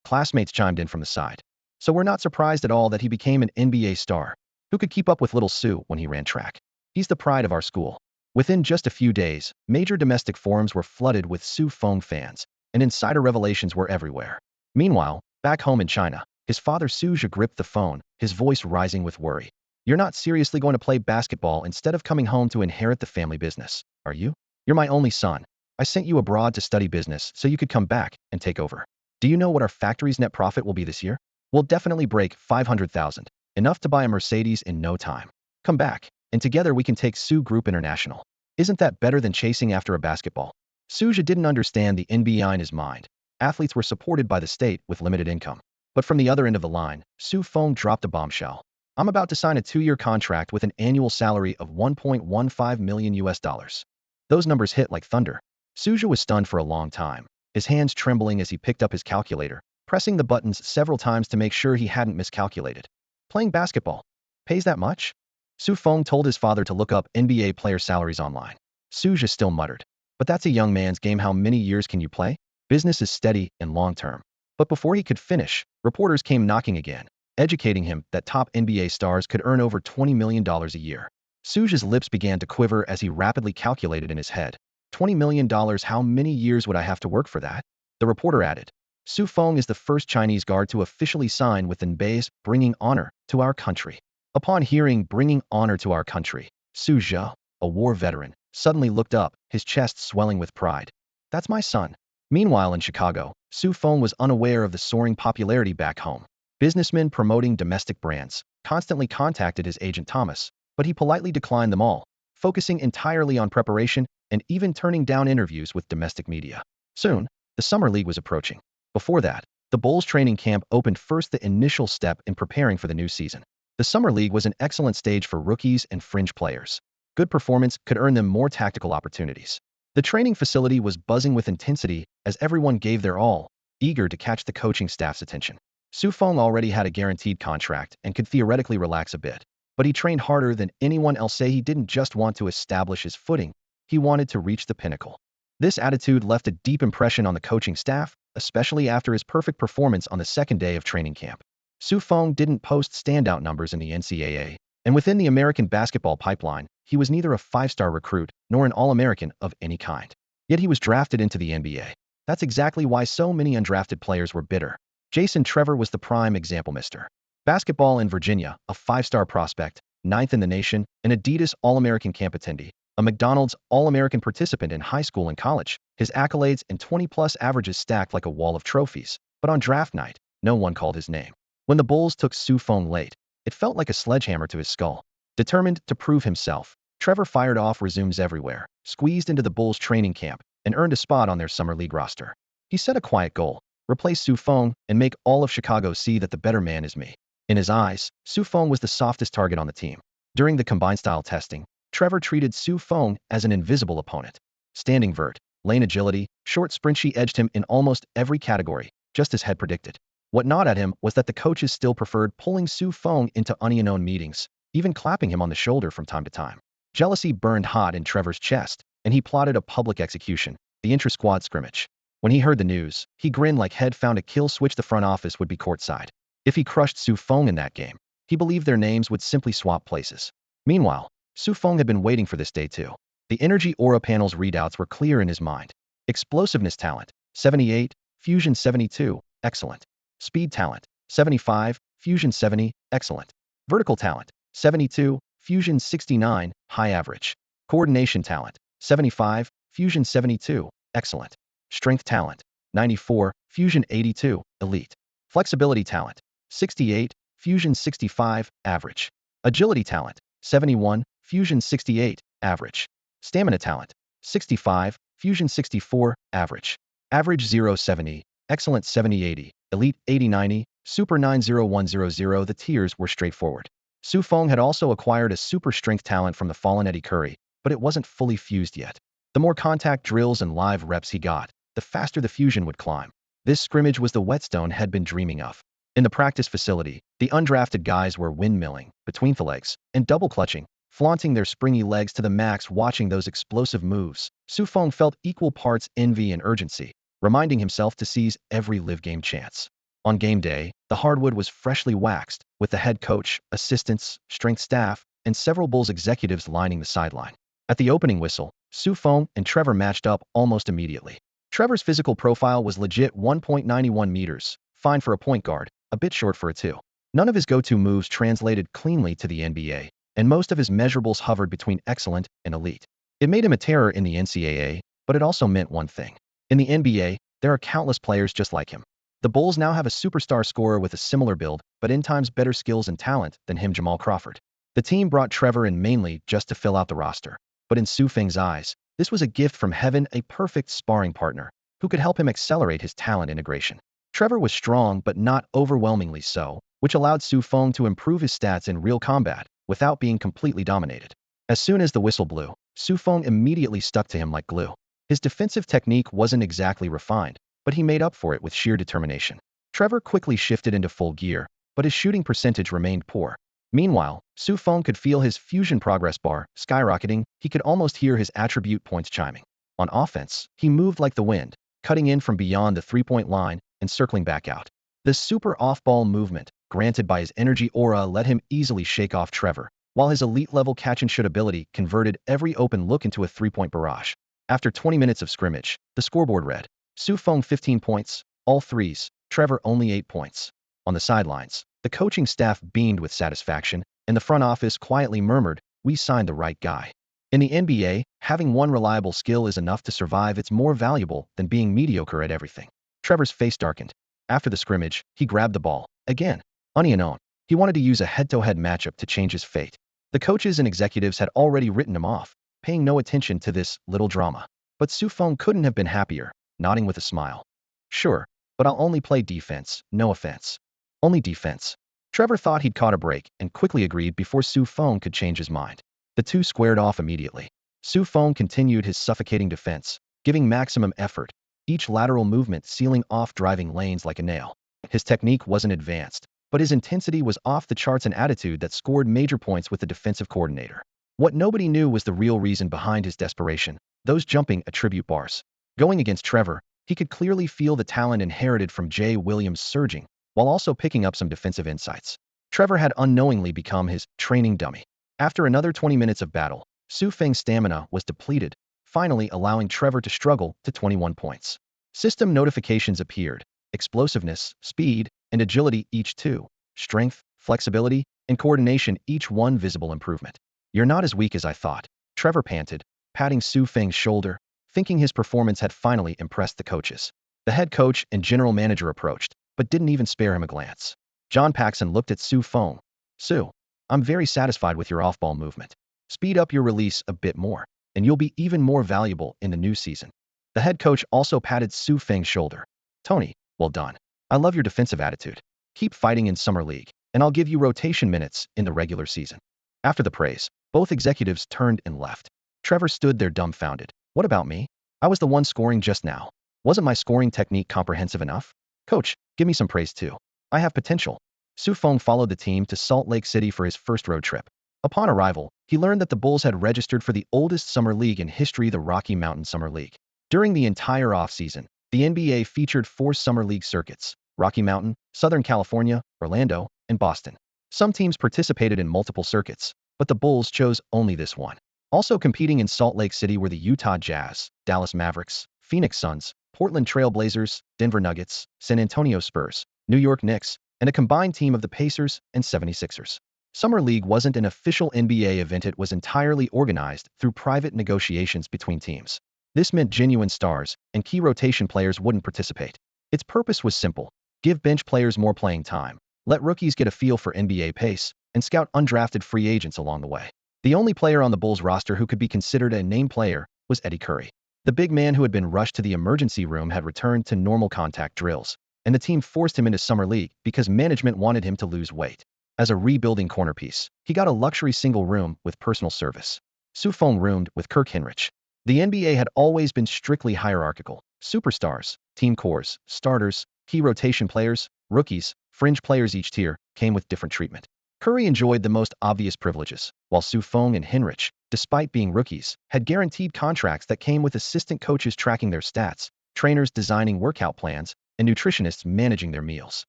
Classmates chimed in from the side. So we're not surprised at all that he became an NBA star. Who could keep up with little Sue when he ran track? He's the pride of our school. Within just a few days, major domestic forums were flooded with Feng fans, and insider revelations were everywhere. Meanwhile, back home in China, his father Suja gripped the phone, his voice rising with worry. You're not seriously going to play basketball instead of coming home to inherit the family business, are you? You're my only son. I sent you abroad to study business so you could come back and take over. Do you know what our factory's net profit will be this year? We'll definitely break 500,000, enough to buy a Mercedes in no time. Come back, and together we can take Sue Group International. Isn't that better than chasing after a basketball? Suja didn't understand the NBA in his mind. Athletes were supported by the state with limited income. But from the other end of the line, Feng dropped a bombshell. I'm about to sign a 2-year contract with an annual salary of $1.15 million US. Those numbers hit like thunder. Suja was stunned for a long time, his hands trembling as he picked up his calculator, pressing the buttons several times to make sure he hadn't miscalculated. Playing basketball pays that much? Feng told his father to look up NBA player salaries online. Suja still muttered. But that's a young man's game. How many years can you play? Business is steady and long-term. But before he could finish, reporters came knocking again, educating him that top NBA stars could earn over $20 million a year. Suja's lips began to quiver as he rapidly calculated in his head. $20 million, how many years would I have to work for that? The reporter added. Feng is the first Chinese guard to officially sign with NBA's bringing honor to our country. Upon hearing bringing honor to our country, Suja, a war veteran, suddenly looked up, his chest swelling with pride. That's my son. Meanwhile in Chicago, Feng was unaware of the soaring popularity back home. Businessmen promoting domestic brands constantly contacted his agent Thomas, but he politely declined them all, focusing entirely on preparation and even turning down interviews with domestic media. Soon, the Summer League was approaching. Before that, the Bulls training camp opened, first the initial step in preparing for the new season. The Summer League was an excellent stage for rookies and fringe players. Good performance could earn them more tactical opportunities. The training facility was buzzing with intensity as everyone gave their all, eager to catch the coaching staff's attention. Feng already had a guaranteed contract and could theoretically relax a bit, but he trained harder than anyone else. He didn't just want to establish his footing, he wanted to reach the pinnacle. This attitude left a deep impression on the coaching staff, especially after his perfect performance on the second day of training camp. Feng didn't post standout numbers in the NCAA, and within the American basketball pipeline, he was neither a 5-star recruit nor an All-American of any kind. Yet he was drafted into the NBA. That's exactly why so many undrafted players were bitter. Jason Trevor was the prime example. Mr. Basketball in Virginia, a 5-star prospect, 9th in the nation, an Adidas All-American camp attendee, a McDonald's All-American participant in high school and college, his accolades and 20-plus averages stacked like a wall of trophies. But on draft night, no one called his name. When the Bulls took Feng late, it felt like a sledgehammer to his skull. Determined to prove himself, Trevor fired off resumes everywhere, squeezed into the Bulls training camp, and earned a spot on their Summer League roster. He set a quiet goal: replace Feng and make all of Chicago see that the better man is me. In his eyes, Feng was the softest target on the team. During the combined style testing, Trevor treated Feng as an invisible opponent. Standing vert, lane agility, short sprint, she edged him in almost every category, just as had predicted. What gnawed at him was that the coaches still preferred pulling Feng into unknown meetings, even clapping him on the shoulder from time to time. Jealousy burned hot in Trevor's chest, and he plotted a public execution, the intra-squad scrimmage. When he heard the news, he grinned like he'd found a kill switch. The front office would be courtside. If he crushed Feng in that game, he believed their names would simply swap places. Meanwhile, Feng had been waiting for this day too. The energy aura panel's readouts were clear in his mind. Explosiveness talent, 78, fusion 72, excellent. Speed talent, 75, Fusion 70, excellent. Vertical talent, 72, Fusion 69, high average. Coordination talent, 75, Fusion 72, excellent. Strength talent, 94, Fusion 82, elite. Flexibility talent, 68, Fusion 65, average. Agility talent, 71, Fusion 68, average. Stamina talent, 65, Fusion 64, average. Average 070, excellent 7080, elite 8090, super 90100. The tiers were straightforward. Su Feng had also acquired a super strength talent from the fallen Eddie Curry, but it wasn't fully fused yet. The more contact drills and live reps he got, the faster the fusion would climb. This scrimmage was the whetstone had been dreaming of. In the practice facility, the undrafted guys were windmilling, between the legs, and double clutching, flaunting their springy legs to the max. Watching those explosive moves, Su Feng felt equal parts envy and urgency, reminding himself to seize every live game chance. On game day, the hardwood was freshly waxed, with the head coach, assistants, strength staff, and several Bulls executives lining the sideline. At the opening whistle, Su Feng and Trevor matched up almost immediately. Trevor's physical profile was legit, 1.91 meters, fine for a point guard, a bit short for a 2. None of his go-to moves translated cleanly to the NBA, and most of his measurables hovered between excellent and elite. It made him a terror in the NCAA, but it also meant one thing. In the NBA, there are countless players just like him. The Bulls now have a superstar scorer with a similar build, but 10 times better skills and talent than him, Jamal Crawford. The team brought Trevor in mainly just to fill out the roster, but in Su Feng's eyes, this was a gift from heaven, a perfect sparring partner who could help him accelerate his talent integration. Trevor was strong but not overwhelmingly so, which allowed Su Feng to improve his stats in real combat without being completely dominated. As soon as the whistle blew, Su Feng immediately stuck to him like glue. His defensive technique wasn't exactly refined, but he made up for it with sheer determination. Trevor quickly shifted into full gear, but his shooting percentage remained poor. Meanwhile, Su Feng could feel his fusion progress bar skyrocketing. He could almost hear his attribute points chiming. On offense, he moved like the wind, cutting in from beyond the three-point line and circling back out. The super off-ball movement, granted by his energy aura, let him easily shake off Trevor, while his elite-level catch-and-shoot ability converted every open look into a three-point barrage. After 20 minutes of scrimmage, the scoreboard read, Su Feng 15 points, all threes, Trevor only 8 points. On the sidelines, the coaching staff beamed with satisfaction, and the front office quietly murmured, we signed the right guy. In the NBA, having one reliable skill is enough to survive. It's more valuable than being mediocre at everything. Trevor's face darkened. After the scrimmage, he grabbed the ball. Again, unknown. He wanted to use a head-to-head matchup to change his fate. The coaches and executives had already written him off, paying no attention to this little drama. But Su Feng couldn't have been happier, nodding with a smile. Sure, but I'll only play defense, no offense. Only defense. Trevor thought he'd caught a break and quickly agreed before Su Feng could change his mind. The two squared off immediately. Su Feng continued his suffocating defense, giving maximum effort, each lateral movement sealing off driving lanes like a nail. His technique wasn't advanced, but his intensity was off the charts, an attitude that scored major points with the defensive coordinator. What nobody knew was the real reason behind his desperation, those jumping attribute bars. Going against Trevor, he could clearly feel the talent inherited from Jay Williams surging, while also picking up some defensive insights. Trevor had unknowingly become his training dummy. After another 20 minutes of battle, Su Feng's stamina was depleted, finally allowing Trevor to struggle to 21 points. System notifications appeared, explosiveness, speed, and agility each 2, strength, flexibility, and coordination each 1 visible improvement. You're not as weak as I thought, Trevor panted, patting Su Feng's shoulder, thinking his performance had finally impressed the coaches. The head coach and general manager approached, but didn't even spare him a glance. John Paxson looked at Su Feng. Su, I'm very satisfied with your off-ball movement. Speed up your release a bit more, and you'll be even more valuable in the new season. The head coach also patted Su Feng's shoulder. Tony, well done. I love your defensive attitude. Keep fighting in Summer League, and I'll give you rotation minutes in the regular season. After the praise, both executives turned and left. Trevor stood there dumbfounded. What about me? I was the one scoring just now. Wasn't my scoring technique comprehensive enough? Coach, give me some praise too. I have potential. Su Feng followed the team to Salt Lake City for his first road trip. Upon arrival, he learned that the Bulls had registered for the oldest summer league in history, the Rocky Mountain Summer League. During the entire offseason, the NBA featured 4 summer league circuits: Rocky Mountain, Southern California, Orlando, and Boston. Some teams participated in multiple circuits, but the Bulls chose only this one. Also competing in Salt Lake City were the Utah Jazz, Dallas Mavericks, Phoenix Suns, Portland Trail Blazers, Denver Nuggets, San Antonio Spurs, New York Knicks, and a combined team of the Pacers and 76ers. Summer League wasn't an official NBA event, it was entirely organized through private negotiations between teams. This meant genuine stars and key rotation players wouldn't participate. Its purpose was simple: give bench players more playing time, let rookies get a feel for NBA pace, and scout undrafted free agents along the way. The only player on the Bulls roster who could be considered a name player was Eddie Curry. The big man who had been rushed to the emergency room had returned to normal contact drills, and the team forced him into Summer League because management wanted him to lose weight. As a rebuilding cornerpiece, he got a luxury single room with personal service. Feng roomed with Kirk Hinrich. The NBA had always been strictly hierarchical. Superstars, team cores, starters, key rotation players, rookies, fringe players, each tier came with different treatment. Curry enjoyed the most obvious privileges, while Feng and Hinrich, despite being rookies, had guaranteed contracts that came with assistant coaches tracking their stats, trainers designing workout plans, and nutritionists managing their meals.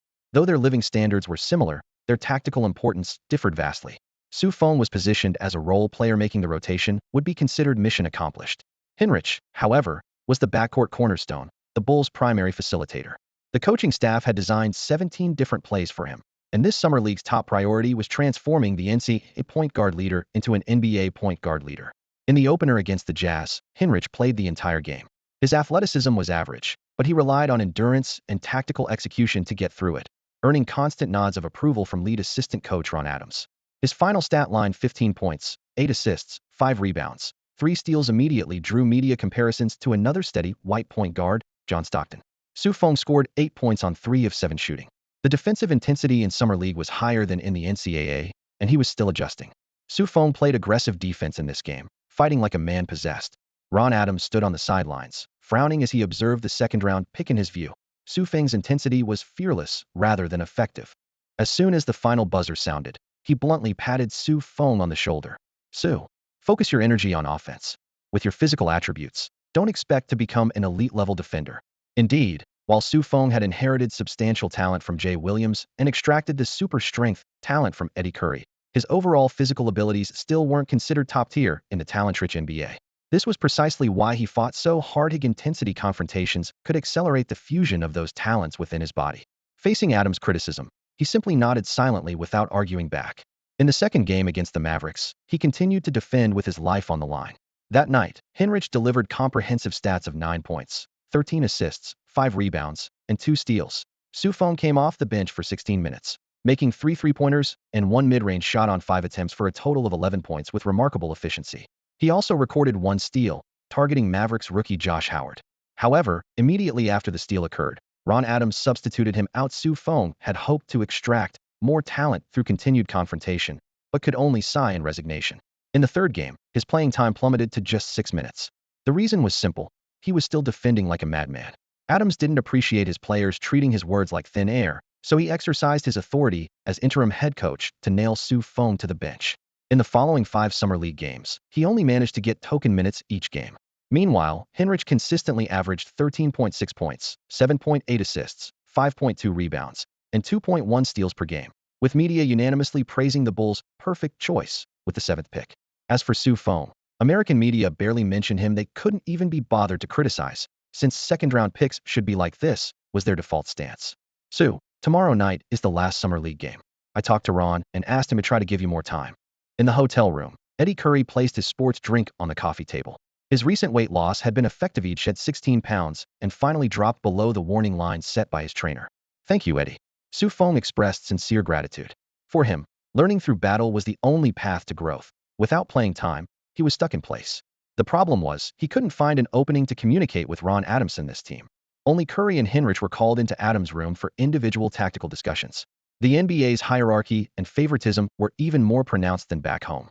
Though their living standards were similar, their tactical importance differed vastly. Feng was positioned as a role player, making the rotation would be considered mission accomplished. Hinrich, however, was the backcourt cornerstone, the Bulls' primary facilitator. The coaching staff had designed 17 different plays for him, and this summer league's top priority was transforming the NCAA point guard leader into an NBA point guard leader. In the opener against the Jazz, Hinrich played the entire game. His athleticism was average, but he relied on endurance and tactical execution to get through it, earning constant nods of approval from lead assistant coach Ron Adams. His final stat line, 15 points, 8 assists, 5 rebounds, 3 steals, immediately drew media comparisons to another steady white point guard, John Stockton. Feng scored 8 points on 3 of 7 shooting. The defensive intensity in Summer League was higher than in the NCAA, and he was still adjusting. Feng played aggressive defense in this game, fighting like a man possessed. Ron Adams stood on the sidelines, frowning as he observed the second-round pick in his view. Feng's intensity was fearless rather than effective. As soon as the final buzzer sounded, he bluntly patted Feng on the shoulder. Focus your energy on offense. With your physical attributes, don't expect to become an elite-level defender. Indeed, while Feng had inherited substantial talent from Jay Williams and extracted the super strength talent from Eddie Curry, his overall physical abilities still weren't considered top-tier in the talent-rich NBA. This was precisely why he fought so hard. High-intensity confrontations could accelerate the fusion of those talents within his body. Facing Adams' criticism, he simply nodded silently without arguing back. In the second game against the Mavericks, he continued to defend with his life on the line. That night, Hinrich delivered comprehensive stats of 9 points, 13 assists, 5 rebounds, and 2 steals. Feng came off the bench for 16 minutes, making 3 three-pointers and 1 mid-range shot on 5 attempts for a total of 11 points with remarkable efficiency. He also recorded 1 steal, targeting Mavericks rookie Josh Howard. However, immediately after the steal occurred, Ron Adams substituted him out. Feng had hoped to extract more talent through continued confrontation, but could only sigh in resignation. In the third game, his playing time plummeted to just 6 minutes. The reason was simple: he was still defending like a madman. Adams didn't appreciate his players treating his words like thin air, so he exercised his authority as interim head coach to nail Feng to the bench. In the following 5 Summer League games, he only managed to get token minutes each game. Meanwhile, Hinrich consistently averaged 13.6 points, 7.8 assists, 5.2 rebounds, and 2.1 steals per game, with media unanimously praising the Bulls' perfect choice with the 7th pick. As for Feng, American media barely mentioned him. They couldn't even be bothered to criticize, since second-round picks should be like this, was their default stance. Tomorrow night is the last Summer League game. I talked to Ron and asked him to try to give you more time. In the hotel room, Eddie Curry placed his sports drink on the coffee table. His recent weight loss had been effective. He'd shed 16 pounds and finally dropped below the warning line set by his trainer. Thank you, Eddie. Feng expressed sincere gratitude. For him, learning through battle was the only path to growth. Without playing time, he was stuck in place. The problem was, he couldn't find an opening to communicate with Ron Adams in this team. Only Curry and Hinrich were called into Adams' room for individual tactical discussions. The NBA's hierarchy and favoritism were even more pronounced than back home.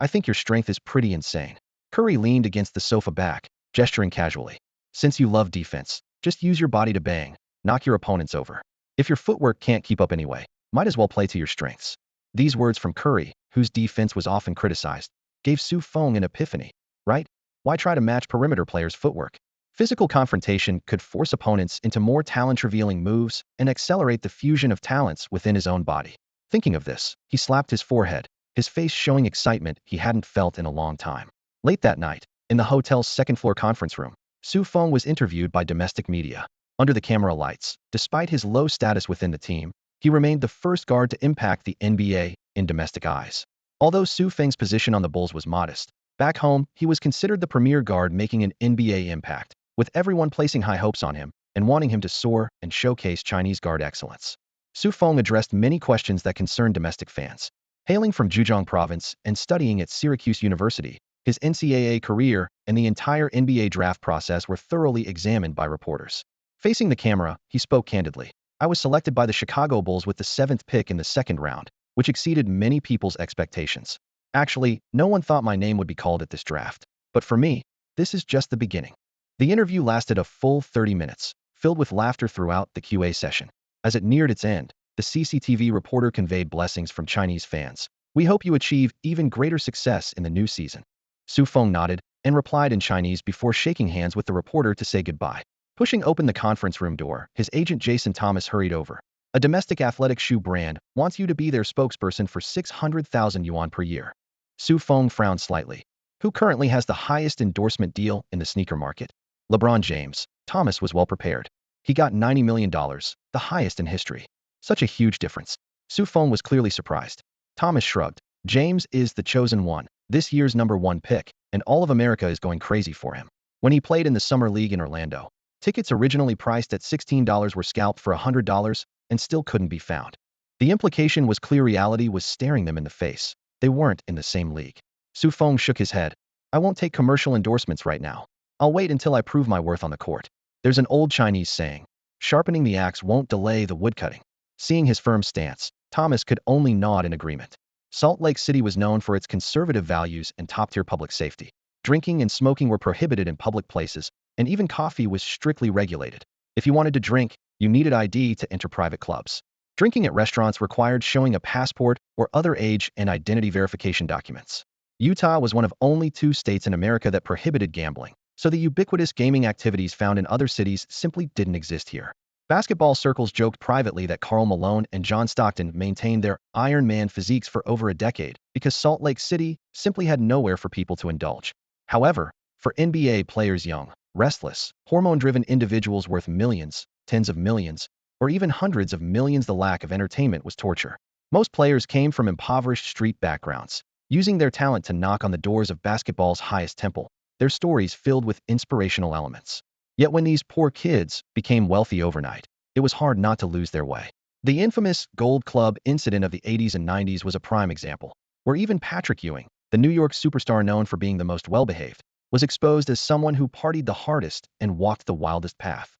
I think your strength is pretty insane. Curry leaned against the sofa back, gesturing casually. Since you love defense, just use your body to bang, knock your opponents over. If your footwork can't keep up anyway, might as well play to your strengths. These words from Curry, whose defense was often criticized, gave Feng an epiphany. Right? Why try to match perimeter players' footwork? Physical confrontation could force opponents into more talent-revealing moves and accelerate the fusion of talents within his own body. Thinking of this, he slapped his forehead, his face showing excitement he hadn't felt in a long time. Late that night, in the hotel's second-floor conference room, Su Feng was interviewed by domestic media. Under the camera lights, despite his low status within the team, he remained the first guard to impact the NBA in domestic eyes. Although Su Feng's position on the Bulls was modest, back home, he was considered the premier guard making an NBA impact, with everyone placing high hopes on him and wanting him to soar and showcase Chinese guard excellence. Su Feng addressed many questions that concerned domestic fans. Hailing from Zhejiang province and studying at Syracuse University, his NCAA career and the entire NBA draft process were thoroughly examined by reporters. Facing the camera, he spoke candidly. I was selected by the Chicago Bulls with the 7th pick in the second round, which exceeded many people's expectations. Actually, no one thought my name would be called at this draft. But for me, this is just the beginning. The interview lasted a full 30 minutes, filled with laughter throughout the QA session. As it neared its end, the CCTV reporter conveyed blessings from Chinese fans. We hope you achieve even greater success in the new season. Su Feng nodded and replied in Chinese before shaking hands with the reporter to say goodbye. Pushing open the conference room door, his agent Jason Thomas hurried over. A domestic athletic shoe brand wants you to be their spokesperson for 600,000 yuan per year. Su Feng frowned slightly. Who currently has the highest endorsement deal in the sneaker market? LeBron James. Thomas was well prepared. He got $90 million, the highest in history. Such a huge difference. Su Feng was clearly surprised. Thomas shrugged. James is the chosen one, this year's #1 pick, and all of America is going crazy for him. When he played in the Summer League in Orlando, tickets originally priced at $16 were scalped for $100 and still couldn't be found. The implication was clear reality was staring them in the face. They weren't in the same league. Su Feng shook his head. I won't take commercial endorsements right now. I'll wait until I prove my worth on the court. There's an old Chinese saying, sharpening the axe won't delay the woodcutting. Seeing his firm stance, Thomas could only nod in agreement. Salt Lake City was known for its conservative values and top-tier public safety. Drinking and smoking were prohibited in public places, and even coffee was strictly regulated. If you wanted to drink, you needed ID to enter private clubs. Drinking at restaurants required showing a passport or other age and identity verification documents. Utah was one of only 2 states in America that prohibited gambling, so the ubiquitous gaming activities found in other cities simply didn't exist here. Basketball circles joked privately that Karl Malone and John Stockton maintained their Iron Man physiques for over a decade because Salt Lake City simply had nowhere for people to indulge. However, for NBA players young, restless, hormone-driven individuals worth millions, tens of millions, or even hundreds of millions, the lack of entertainment was torture. Most players came from impoverished street backgrounds, using their talent to knock on the doors of basketball's highest temple, their stories filled with inspirational elements. Yet when these poor kids became wealthy overnight, it was hard not to lose their way. The infamous Gold Club incident of the 80s and 90s was a prime example, where even Patrick Ewing, the New York superstar known for being the most well-behaved, was exposed as someone who partied the hardest and walked the wildest path.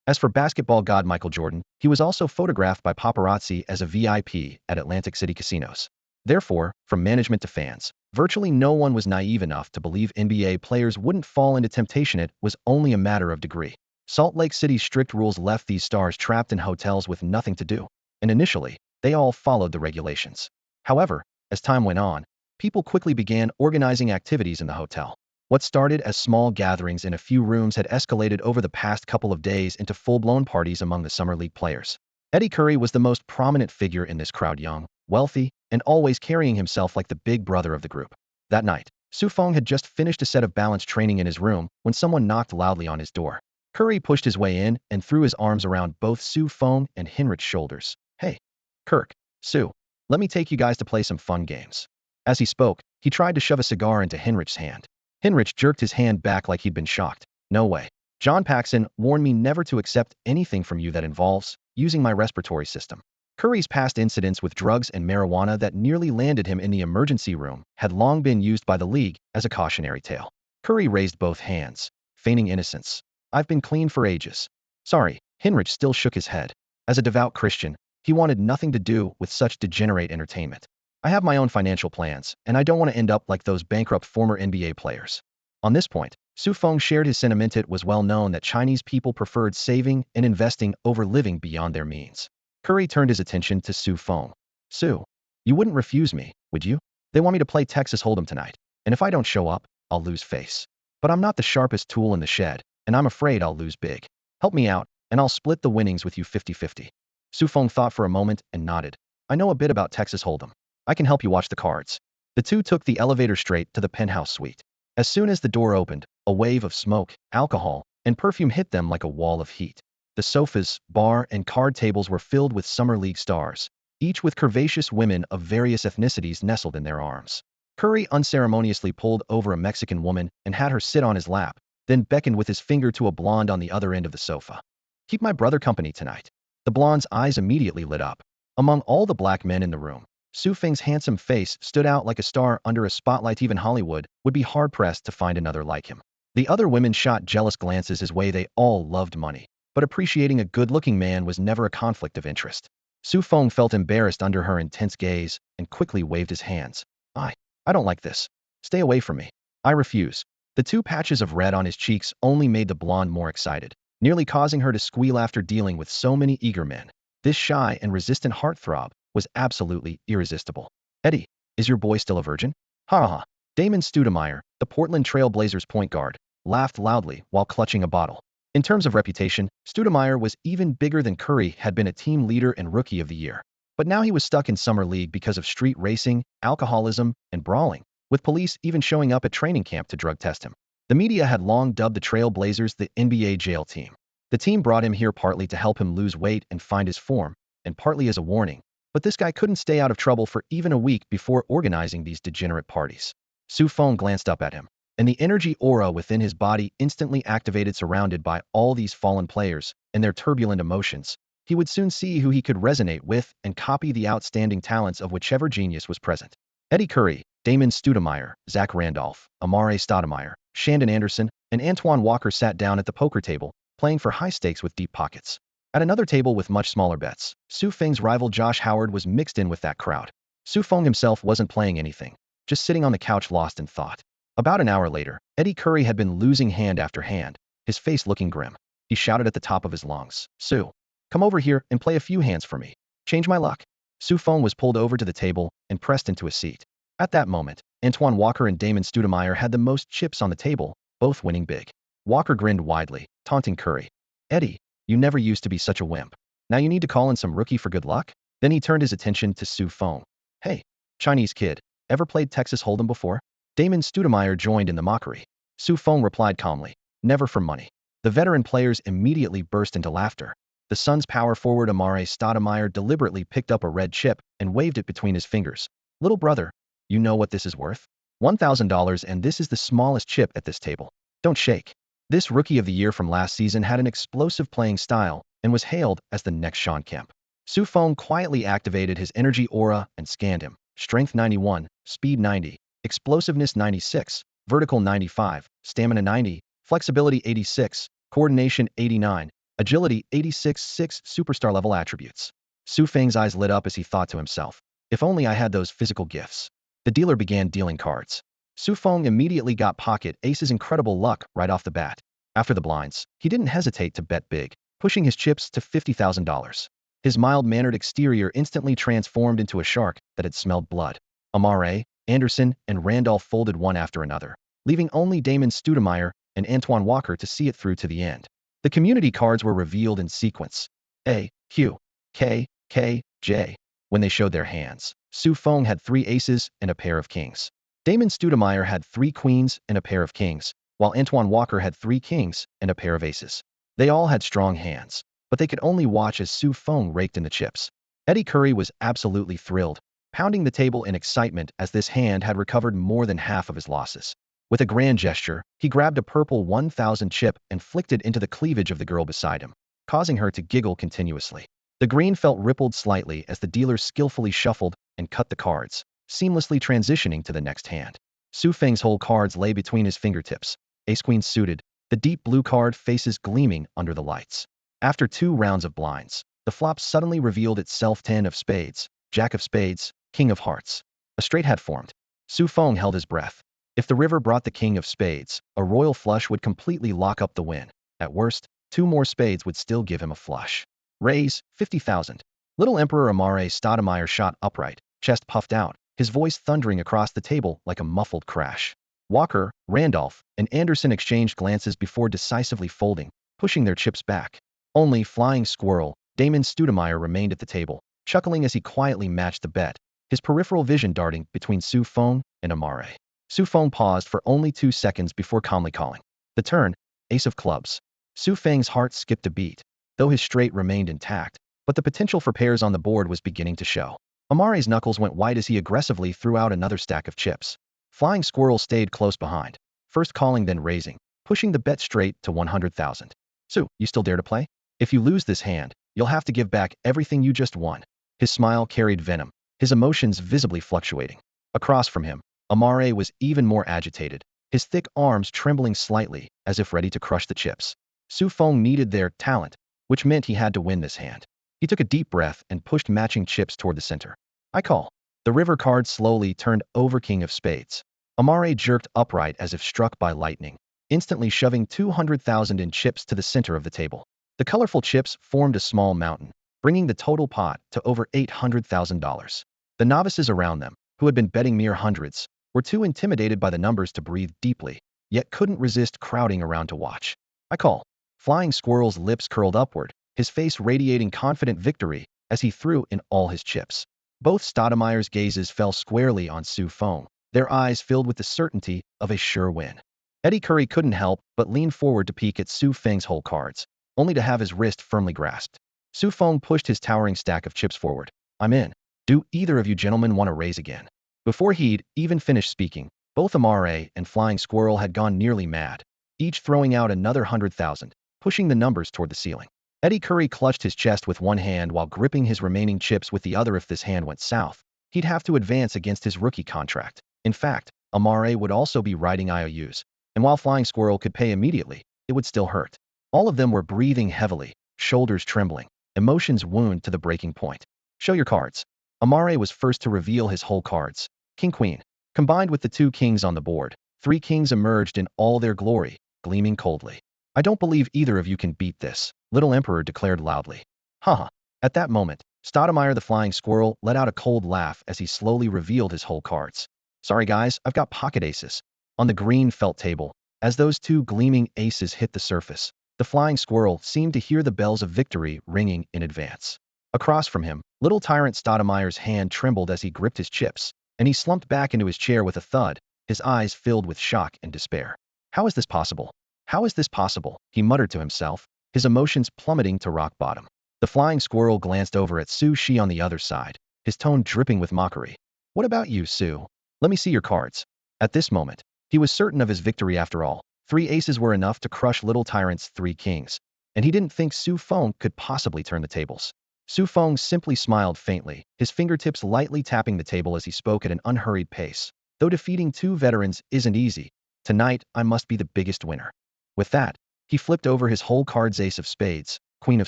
As for basketball god Michael Jordan, he was also photographed by paparazzi as a VIP at Atlantic City casinos. Therefore, from management to fans, virtually no one was naive enough to believe NBA players wouldn't fall into temptation. It was only a matter of degree. Salt Lake City's strict rules left these stars trapped in hotels with nothing to do, and initially, they all followed the regulations. However, as time went on, people quickly began organizing activities in the hotel. What started as small gatherings in a few rooms had escalated over the past couple of days into full-blown parties among the Summer League players. Eddie Curry was the most prominent figure in this crowd, young, wealthy, and always carrying himself like the big brother of the group. That night, Su Feng had just finished a set of balance training in his room when someone knocked loudly on his door. Curry pushed his way in and threw his arms around both Su Feng and Hinrich's shoulders. Hey, Kirk, Su, let me take you guys to play some fun games. As he spoke, he tried to shove a cigar into Hinrich's hand. Hinrich jerked his hand back like he'd been shocked. No way. John Paxson warned me never to accept anything from you that involves using my respiratory system. Curry's past incidents with drugs and marijuana that nearly landed him in the emergency room had long been used by the league as a cautionary tale. Curry raised both hands, feigning innocence. I've been clean for ages. Sorry, Hinrich still shook his head. As a devout Christian, he wanted nothing to do with such degenerate entertainment. I have my own financial plans, and I don't want to end up like those bankrupt former NBA players. On this point, Su Feng shared his sentiment. It was well known that Chinese people preferred saving and investing over living beyond their means. Curry turned his attention to Su Feng. Su, you wouldn't refuse me, would you? They want me to play Texas Hold'em tonight, and if I don't show up, I'll lose face. But I'm not the sharpest tool in the shed, and I'm afraid I'll lose big. Help me out, and I'll split the winnings with you 50-50. Su Feng thought for a moment and nodded. I know a bit about Texas Hold'em. I can help you watch the cards. The two took the elevator straight to the penthouse suite. As soon as the door opened, a wave of smoke, alcohol, and perfume hit them like a wall of heat. The sofas, bar, and card tables were filled with Summer League stars, each with curvaceous women of various ethnicities nestled in their arms. Curry unceremoniously pulled over a Mexican woman and had her sit on his lap, then beckoned with his finger to a blonde on the other end of the sofa. "Keep my brother company tonight." The blonde's eyes immediately lit up. Among all the black men in the room, Su Feng's handsome face stood out like a star under a spotlight. Even Hollywood would be hard-pressed to find another like him. The other women shot jealous glances his way. They all loved money, but appreciating a good-looking man was never a conflict of interest. Su Feng felt embarrassed under her intense gaze and quickly waved his hands. I don't like this. Stay away from me." "I refuse." The two patches of red on his cheeks only made the blonde more excited, nearly causing her to squeal after dealing with so many eager men. This shy and resistant heartthrob was absolutely irresistible. "Eddie, is your boy still a virgin?" "Ha ha." Damon Stoudemire, the Portland Trail Blazers point guard, laughed loudly while clutching a bottle. In terms of reputation, Stoudemire was even bigger than Curry. Had been a team leader and Rookie of the Year. But now he was stuck in Summer League because of street racing, alcoholism, and brawling, with police even showing up at training camp to drug test him. The media had long dubbed the Trail Blazers the NBA jail team. The team brought him here partly to help him lose weight and find his form, and partly as a warning. But this guy couldn't stay out of trouble for even a week before organizing these degenerate parties. Su Feng glanced up at him, and the energy aura within his body instantly activated. Surrounded by all these fallen players and their turbulent emotions, he would soon see who he could resonate with and copy the outstanding talents of whichever genius was present. Eddie Curry, Damon Stoudemire, Zach Randolph, Amare Stoudemire, Shandon Anderson, and Antoine Walker sat down at the poker table, playing for high stakes with deep pockets. At another table with much smaller bets, Su Feng's rival Josh Howard was mixed in with that crowd. Su Feng himself wasn't playing anything, just sitting on the couch lost in thought. About an hour later, Eddie Curry had been losing hand after hand, his face looking grim. He shouted at the top of his lungs, "Su, come over here and play a few hands for me. Change my luck." Su Feng was pulled over to the table and pressed into a seat. At that moment, Antoine Walker and Damon Stoudemire had the most chips on the table, both winning big. Walker grinned widely, taunting Curry. "Eddie, you never used to be such a wimp. Now you need to call in some rookie for good luck?" Then he turned his attention to Su Feng. "Hey, Chinese kid, ever played Texas Hold'em before?" Damon Stoudemire joined in the mockery. Su Feng replied calmly, "Never for money." The veteran players immediately burst into laughter. The Suns' power forward Amare Stoudemire deliberately picked up a red chip and waved it between his fingers. "Little brother, you know what this is worth? $1,000, and this is the smallest chip at this table. Don't shake." This Rookie of the Year from last season had an explosive playing style and was hailed as the next Shawn Kemp. Su Feng quietly activated his energy aura and scanned him. Strength 91, speed 90, explosiveness 96, vertical 95, stamina 90, flexibility 86, coordination 89, agility 86, superstar level attributes. Su Feng's eyes lit up as he thought to himself, "If only I had those physical gifts." The dealer began dealing cards. Su Feng immediately got pocket aces incredible luck right off the bat. After the blinds, he didn't hesitate to bet big, pushing his chips to $50,000. His mild-mannered exterior instantly transformed into a shark that had smelled blood. Amare, Anderson, and Randolph folded one after another, leaving only Damon Stoudemire and Antoine Walker to see it through to the end. The community cards were revealed in sequence: A, Q, K, K, J. When they showed their hands, Su Feng had 3 aces and a pair of kings. Damon Stoudemire had 3 queens and a pair of kings, while Antoine Walker had 3 kings and a pair of aces. They all had strong hands, but they could only watch as Su Feng raked in the chips. Eddie Curry was absolutely thrilled, pounding the table in excitement as this hand had recovered more than half of his losses. With a grand gesture, he grabbed a purple 1,000 chip and flicked it into the cleavage of the girl beside him, causing her to giggle continuously. The green felt rippled slightly as the dealer skillfully shuffled and cut the cards, seamlessly transitioning to the next hand. Su Feng's whole cards lay between his fingertips, ace-queen suited, the deep blue card faces gleaming under the lights. After 2 rounds of blinds, the flop suddenly revealed itself: 10 of spades, jack of spades, king of hearts. A straight had formed. Su Feng held his breath. If the river brought the king of spades, a royal flush would completely lock up the win. At worst, 2 more spades would still give him a flush. Raise, 50,000. Little Emperor Amare Stoudemire shot upright, chest puffed out, his voice thundering across the table like a muffled crash. Walker, Randolph, and Anderson exchanged glances before decisively folding, pushing their chips back. Only Flying Squirrel, Damon Stoudemire remained at the table, chuckling as he quietly matched the bet, his peripheral vision darting between Su Feng and Amare. Su Feng paused for only 2 seconds before calmly calling. The turn, ace of clubs. Su Feng's heart skipped a beat, though his straight remained intact, but the potential for pairs on the board was beginning to show. Amare's knuckles went white as he aggressively threw out another stack of chips. Flying Squirrel stayed close behind, first calling then raising, pushing the bet straight to 100,000. Su, you still dare to play? If you lose this hand, you'll have to give back everything you just won. His smile carried venom, his emotions visibly fluctuating. Across from him, Amare was even more agitated, his thick arms trembling slightly, as if ready to crush the chips. Su Feng needed their talent, which meant he had to win this hand. He took a deep breath and pushed matching chips toward the center. I call. The river card slowly turned over King of Spades. Amare jerked upright as if struck by lightning, instantly shoving 200,000 in chips to the center of the table. The colorful chips formed a small mountain, bringing the total pot to over $800,000. The novices around them, who had been betting mere hundreds, were too intimidated by the numbers to breathe deeply, yet couldn't resist crowding around to watch. I call. Flying Squirrel's lips curled upward, his face radiating confident victory as he threw in all his chips. Both Stoudemire's gazes fell squarely on Su Feng, their eyes filled with the certainty of a sure win. Eddie Curry couldn't help but lean forward to peek at Su Feng's whole cards, only to have his wrist firmly grasped. Su Feng pushed his towering stack of chips forward. I'm in. Do either of you gentlemen want to raise again? Before he'd even finished speaking, both Amare and Flying Squirrel had gone nearly mad, each throwing out another 100,000, pushing the numbers toward the ceiling. Eddie Curry clutched his chest with one hand while gripping his remaining chips with the other. If this hand went south, he'd have to advance against his rookie contract. In fact, Amare would also be writing IOUs, and while Flying Squirrel could pay immediately, it would still hurt. All of them were breathing heavily, shoulders trembling, emotions wound to the breaking point. Show your cards. Amare was first to reveal his whole cards. King-Queen. Combined with the two kings on the board, three kings emerged in all their glory, gleaming coldly. I don't believe either of you can beat this, Little Emperor declared loudly. Haha. At that moment, Stoudemire the Flying Squirrel let out a cold laugh as he slowly revealed his whole cards. Sorry guys, I've got pocket aces. On the green felt table, as those two gleaming aces hit the surface, the Flying Squirrel seemed to hear the bells of victory ringing in advance. Across from him, little tyrant Stoudemire's hand trembled as he gripped his chips, and he slumped back into his chair with a thud, his eyes filled with shock and despair. How is this possible? How is this possible? He muttered to himself, his emotions plummeting to rock bottom. The Flying Squirrel glanced over at Su Shi on the other side, his tone dripping with mockery. What about you, Su? Let me see your cards. At this moment, he was certain of his victory after all. 3 aces were enough to crush little tyrant's 3 kings, and he didn't think Su Feng could possibly turn the tables. Su Feng simply smiled faintly, his fingertips lightly tapping the table as he spoke at an unhurried pace. Though defeating 2 veterans isn't easy, tonight I must be the biggest winner. With that, he flipped over his whole cards: Ace of Spades, Queen of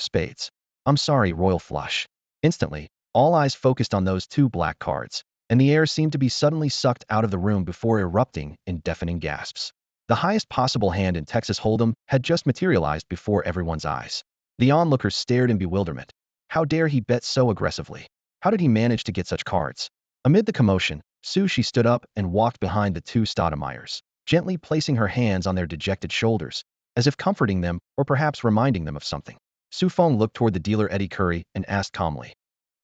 Spades. I'm sorry, Royal Flush. Instantly, all eyes focused on those 2 black cards, and the air seemed to be suddenly sucked out of the room before erupting in deafening gasps. The highest possible hand in Texas Hold'em had just materialized before everyone's eyes. The onlookers stared in bewilderment. How dare he bet so aggressively? How did he manage to get such cards? Amid the commotion, Su Shi stood up and walked behind the 2 Stoudemires, gently placing her hands on their dejected shoulders, as if comforting them or perhaps reminding them of something. Su Feng looked toward the dealer Eddie Curry and asked calmly,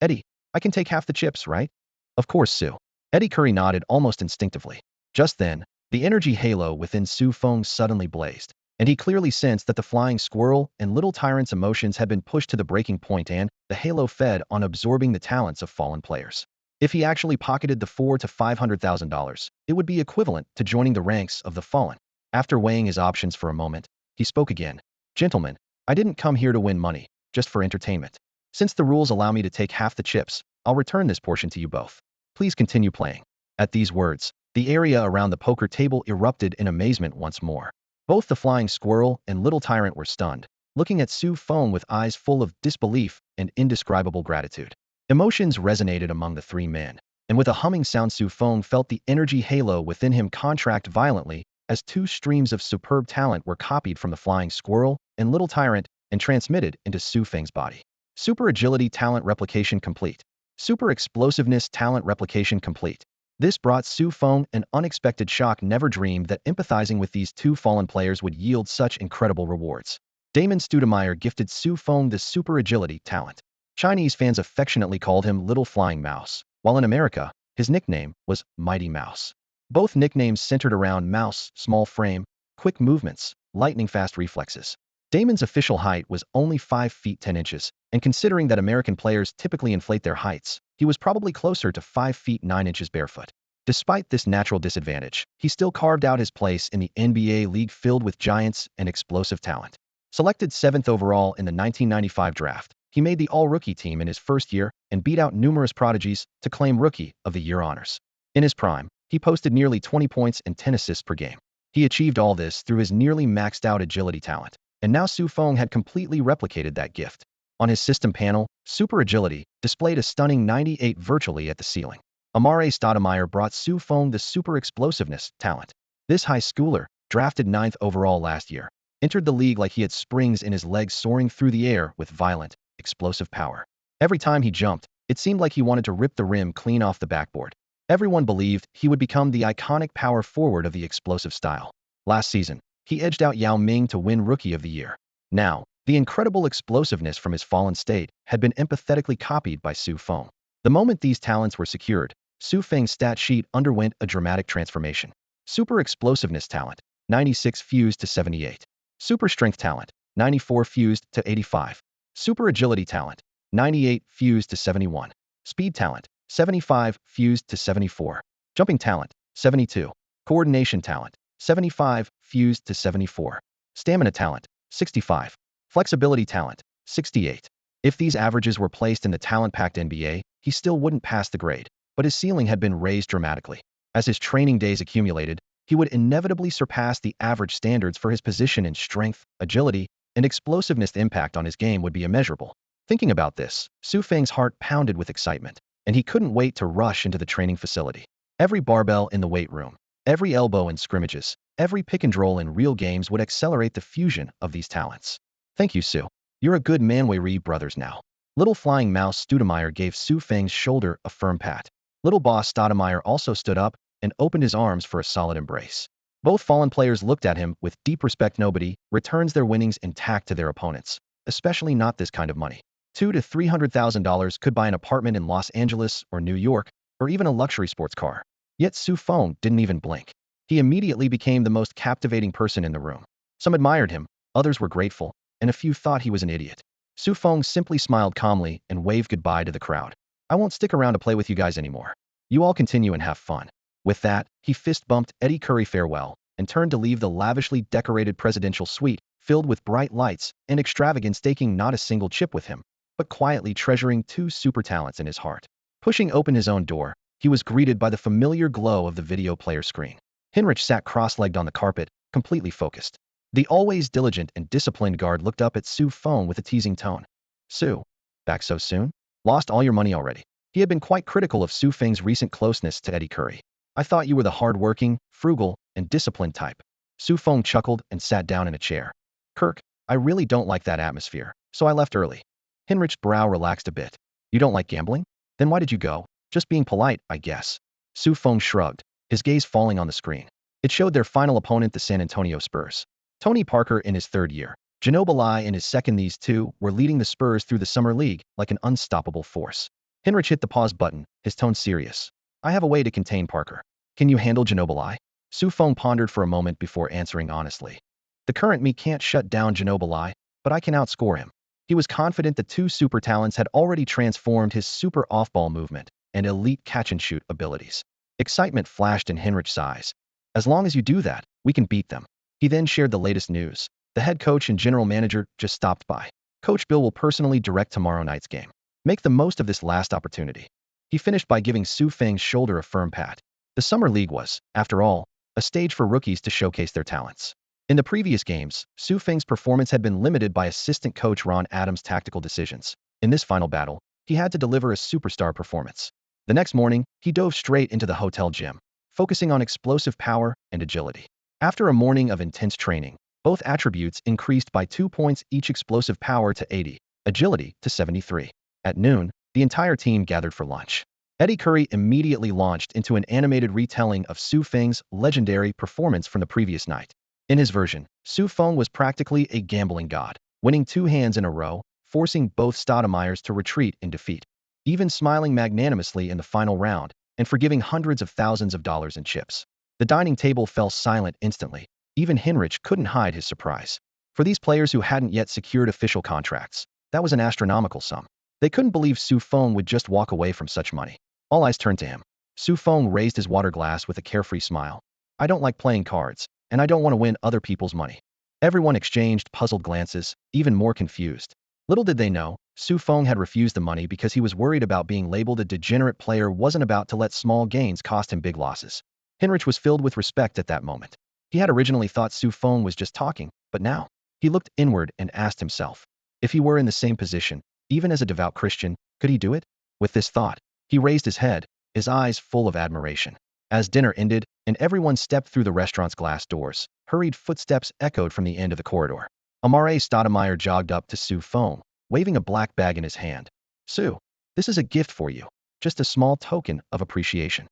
Eddie, I can take half the chips, right? Of course, Su. Eddie Curry nodded almost instinctively. Just then, the energy halo within Su Feng suddenly blazed, and he clearly sensed that the Flying Squirrel and Little Tyrant's emotions had been pushed to the breaking point, and the halo fed on absorbing the talents of fallen players. If he actually pocketed the $400,000 to $500,000, it would be equivalent to joining the ranks of the fallen. After weighing his options for a moment, he spoke again. Gentlemen, I didn't come here to win money, just for entertainment. Since the rules allow me to take half the chips, I'll return this portion to you both. Please continue playing. At these words, the area around the poker table erupted in amazement once more. Both the Flying Squirrel and Little Tyrant were stunned, looking at Su Feng with eyes full of disbelief and indescribable gratitude. Emotions resonated among the 3 men, and with a humming sound Su Feng felt the energy halo within him contract violently as 2 streams of superb talent were copied from the Flying Squirrel and Little Tyrant and transmitted into Su Feng's body. Super Agility Talent Replication Complete. Super Explosiveness Talent Replication Complete. This brought Su Feng an unexpected shock. Never dreamed that empathizing with these 2 fallen players would yield such incredible rewards. Damon Stoudemire gifted Su Feng the Super Agility talent. Chinese fans affectionately called him Little Flying Mouse, while in America, his nickname was Mighty Mouse. Both nicknames centered around Mouse, small frame, quick movements, lightning-fast reflexes. Damon's official height was only 5 feet 10 inches, and considering that American players typically inflate their heights, he was probably closer to 5 feet 9 inches barefoot. Despite this natural disadvantage, he still carved out his place in the NBA league filled with giants and explosive talent. Selected 7th overall in the 1995 draft, he made the All-Rookie team in his first year and beat out numerous prodigies to claim Rookie of the Year honors. In his prime, he posted nearly 20 points and 10 assists per game. He achieved all this through his nearly maxed-out agility talent, and now Feng had completely replicated that gift. On his system panel, Super Agility displayed a stunning 98 virtually at the ceiling. Amare Stoudemire brought Feng the super explosiveness talent. This high schooler, drafted 9th overall last year, entered the league like he had springs in his legs soaring through the air with violent, explosive power. Every time he jumped, it seemed like he wanted to rip the rim clean off the backboard. Everyone believed he would become the iconic power forward of the explosive style. Last season, he edged out Yao Ming to win Rookie of the Year. Now, the incredible explosiveness from his fallen state had been empathetically copied by Feng. The moment these talents were secured, Feng's stat sheet underwent a dramatic transformation. Super explosiveness talent, 96 fused to 78. Super strength talent, 94 fused to 85. Super agility talent, 98 fused to 71. Speed talent, 75 fused to 74. Jumping talent, 72. Coordination talent, 75 fused to 74. Stamina talent, 65. Flexibility talent, 68. If these averages were placed in the talent-packed NBA, he still wouldn't pass the grade, but his ceiling had been raised dramatically. As his training days accumulated, he would inevitably surpass the average standards for his position in strength, agility, and explosiveness. The impact on his game would be immeasurable. Thinking about this, Feng's heart pounded with excitement, and he couldn't wait to rush into the training facility. Every barbell in the weight room, every elbow in scrimmages, every pick and roll in real games would accelerate the fusion of these talents. Thank you, Sue. You're a good man. We brothers now. Little flying mouse Stoudemire gave Feng's shoulder a firm pat. Little boss Stoudemire also stood up and opened his arms for a solid embrace. Both fallen players looked at him with deep respect. Nobody returns their winnings intact to their opponents, especially not this kind of money. $200,000 to $300,000 could buy an apartment in Los Angeles or New York, or even a luxury sports car. Yet Feng didn't even blink. He immediately became the most captivating person in the room. Some admired him, others were grateful, and a few thought he was an idiot. Feng simply smiled calmly and waved goodbye to the crowd. I won't stick around to play with you guys anymore. You all continue and have fun. With that, he fist-bumped Eddie Curry farewell and turned to leave the lavishly decorated presidential suite, filled with bright lights and extravagance, taking not a single chip with him, but quietly treasuring 2 super talents in his heart. Pushing open his own door, he was greeted by the familiar glow of the video player screen. Hinrich sat cross-legged on the carpet, completely focused. The always diligent and disciplined guard looked up at Feng with a teasing tone. Sue, back so soon? Lost all your money already. He had been quite critical of Feng's recent closeness to Eddie Curry. I thought you were the hard-working, frugal, and disciplined type. Feng chuckled and sat down in a chair. Kirk, I really don't like that atmosphere, so I left early. Hinrich's brow relaxed a bit. You don't like gambling? Then why did you go? Just being polite, I guess. Feng shrugged, his gaze falling on the screen. It showed their final opponent, the San Antonio Spurs. Tony Parker in his 3rd year, Ginobili in his 2nd. These two were leading the Spurs through the summer league like an unstoppable force. Hinrich hit the pause button, his tone serious. I have a way to contain Parker. Can you handle Ginobili? Feng pondered for a moment before answering honestly. The current me can't shut down Ginobili, but I can outscore him. He was confident the 2 super talents had already transformed his super off-ball movement and elite catch-and-shoot abilities. Excitement flashed in Hinrich's eyes. As long as you do that, we can beat them. He then shared the latest news. The head coach and general manager just stopped by. Coach Bill will personally direct tomorrow night's game. Make the most of this last opportunity. He finished by giving Feng's shoulder a firm pat. The Summer League was, after all, a stage for rookies to showcase their talents. In the previous games, Feng's performance had been limited by assistant coach Ron Adams' tactical decisions. In this final battle, he had to deliver a superstar performance. The next morning, he dove straight into the hotel gym, focusing on explosive power and agility. After a morning of intense training, both attributes increased by 2 points each: explosive power to 80, agility to 73. At noon, the entire team gathered for lunch. Eddie Curry immediately launched into an animated retelling of Feng's legendary performance from the previous night. In his version, Feng was practically a gambling god, winning 2 hands in a row, forcing both Stoudemires to retreat in defeat, even smiling magnanimously in the final round and forgiving hundreds of thousands of dollars in chips. The dining table fell silent instantly. Even Hinrich couldn't hide his surprise. For these players who hadn't yet secured official contracts, that was an astronomical sum. They couldn't believe Su Feng would just walk away from such money. All eyes turned to him. Su Feng raised his water glass with a carefree smile. I don't like playing cards, and I don't want to win other people's money. Everyone exchanged puzzled glances, even more confused. Little did they know, Su Feng had refused the money because he was worried about being labeled a degenerate player, wasn't about to let small gains cost him big losses. Heinrich was filled with respect at that moment. He had originally thought Su Feng was just talking, but now, he looked inward and asked himself, if he were in the same position, even as a devout Christian, could he do it? With this thought, he raised his head, his eyes full of admiration. As dinner ended and everyone stepped through the restaurant's glass doors, hurried footsteps echoed from the end of the corridor. Amare Stoudemire jogged up to Su Feng, waving a black bag in his hand. Su, this is a gift for you. Just a small token of appreciation.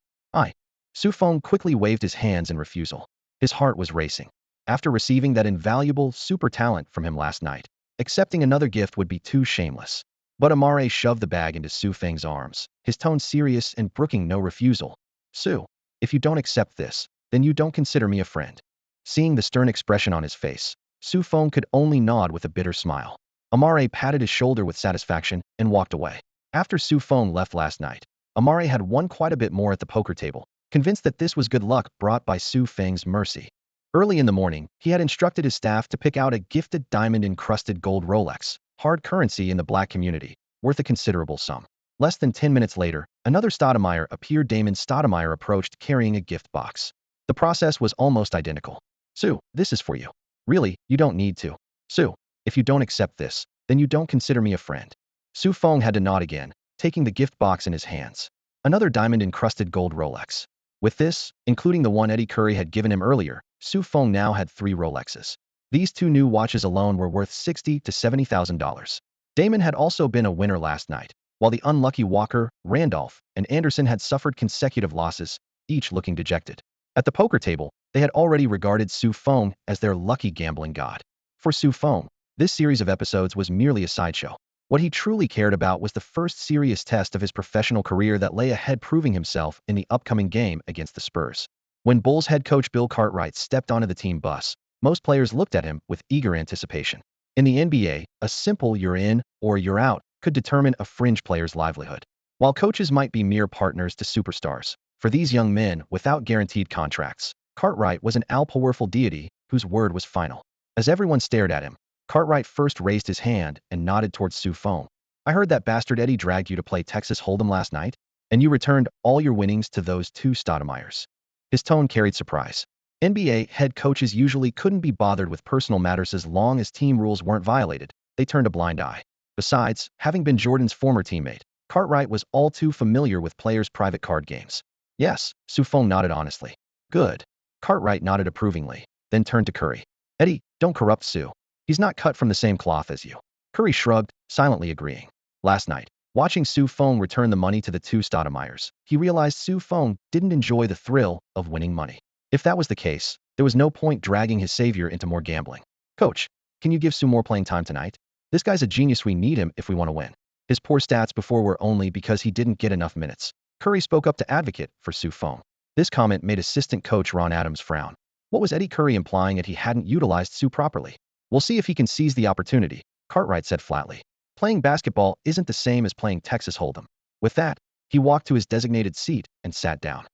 Su Feng quickly waved his hands in refusal. His heart was racing. After receiving that invaluable super talent from him last night, accepting another gift would be too shameless. But Amare shoved the bag into Su Feng's arms, his tone serious and brooking no refusal. Su, if you don't accept this, then you don't consider me a friend. Seeing the stern expression on his face, Su Feng could only nod with a bitter smile. Amare patted his shoulder with satisfaction and walked away. After Su Feng left last night, Amare had won quite a bit more at the poker table, convinced that this was good luck brought by Su Feng's mercy. Early in the morning, he had instructed his staff to pick out a gifted diamond-encrusted gold Rolex, hard currency in the black community, worth a considerable sum. Less than 10 minutes later, another Stoudemire appeared. Damon Stoudemire approached carrying a gift box. The process was almost identical. Su, this is for you. Really, you don't need to. Su, if you don't accept this, then you don't consider me a friend. Su Feng had to nod again, taking the gift box in his hands. Another diamond-encrusted gold Rolex. With this, including the one Eddie Curry had given him earlier, Su Feng now had 3 Rolexes. These 2 new watches alone were worth $60,000 to $70,000. Damon had also been a winner last night, while the unlucky Walker, Randolph, and Anderson had suffered consecutive losses, each looking dejected. At the poker table, they had already regarded Su Feng as their lucky gambling god. For Su Feng, this series of episodes was merely a sideshow. What he truly cared about was the first serious test of his professional career that lay ahead, proving himself in the upcoming game against the Spurs. When Bulls head coach Bill Cartwright stepped onto the team bus, most players looked at him with eager anticipation. In the NBA, a simple "you're in" or "you're out" could determine a fringe player's livelihood. While coaches might be mere partners to superstars, for these young men without guaranteed contracts, Cartwright was an all-powerful deity whose word was final. As everyone stared at him, Cartwright first raised his hand and nodded towards Su Feng. I heard that bastard Eddie dragged you to play Texas Hold'em last night, and you returned all your winnings to those 2 Stoudemires. His tone carried surprise. NBA head coaches usually couldn't be bothered with personal matters as long as team rules weren't violated. They turned a blind eye. Besides, having been Jordan's former teammate, Cartwright was all too familiar with players' private card games. Yes, Su Feng nodded honestly. Good. Cartwright nodded approvingly, then turned to Curry. Eddie, don't corrupt Su. He's not cut from the same cloth as you. Curry shrugged, silently agreeing. Last night, watching Su Feng return the money to the 2 Stoudemires, he realized Su Feng didn't enjoy the thrill of winning money. If that was the case, there was no point dragging his savior into more gambling. Coach, can you give Su more playing time tonight? This guy's a genius. We need him if we want to win. His poor stats before were only because he didn't get enough minutes. Curry spoke up to advocate for Su Feng. This comment made assistant coach Ron Adams frown. What was Eddie Curry implying? That he hadn't utilized Su properly? We'll see if he can seize the opportunity, Cartwright said flatly. Playing basketball isn't the same as playing Texas Hold'em. With that, he walked to his designated seat and sat down.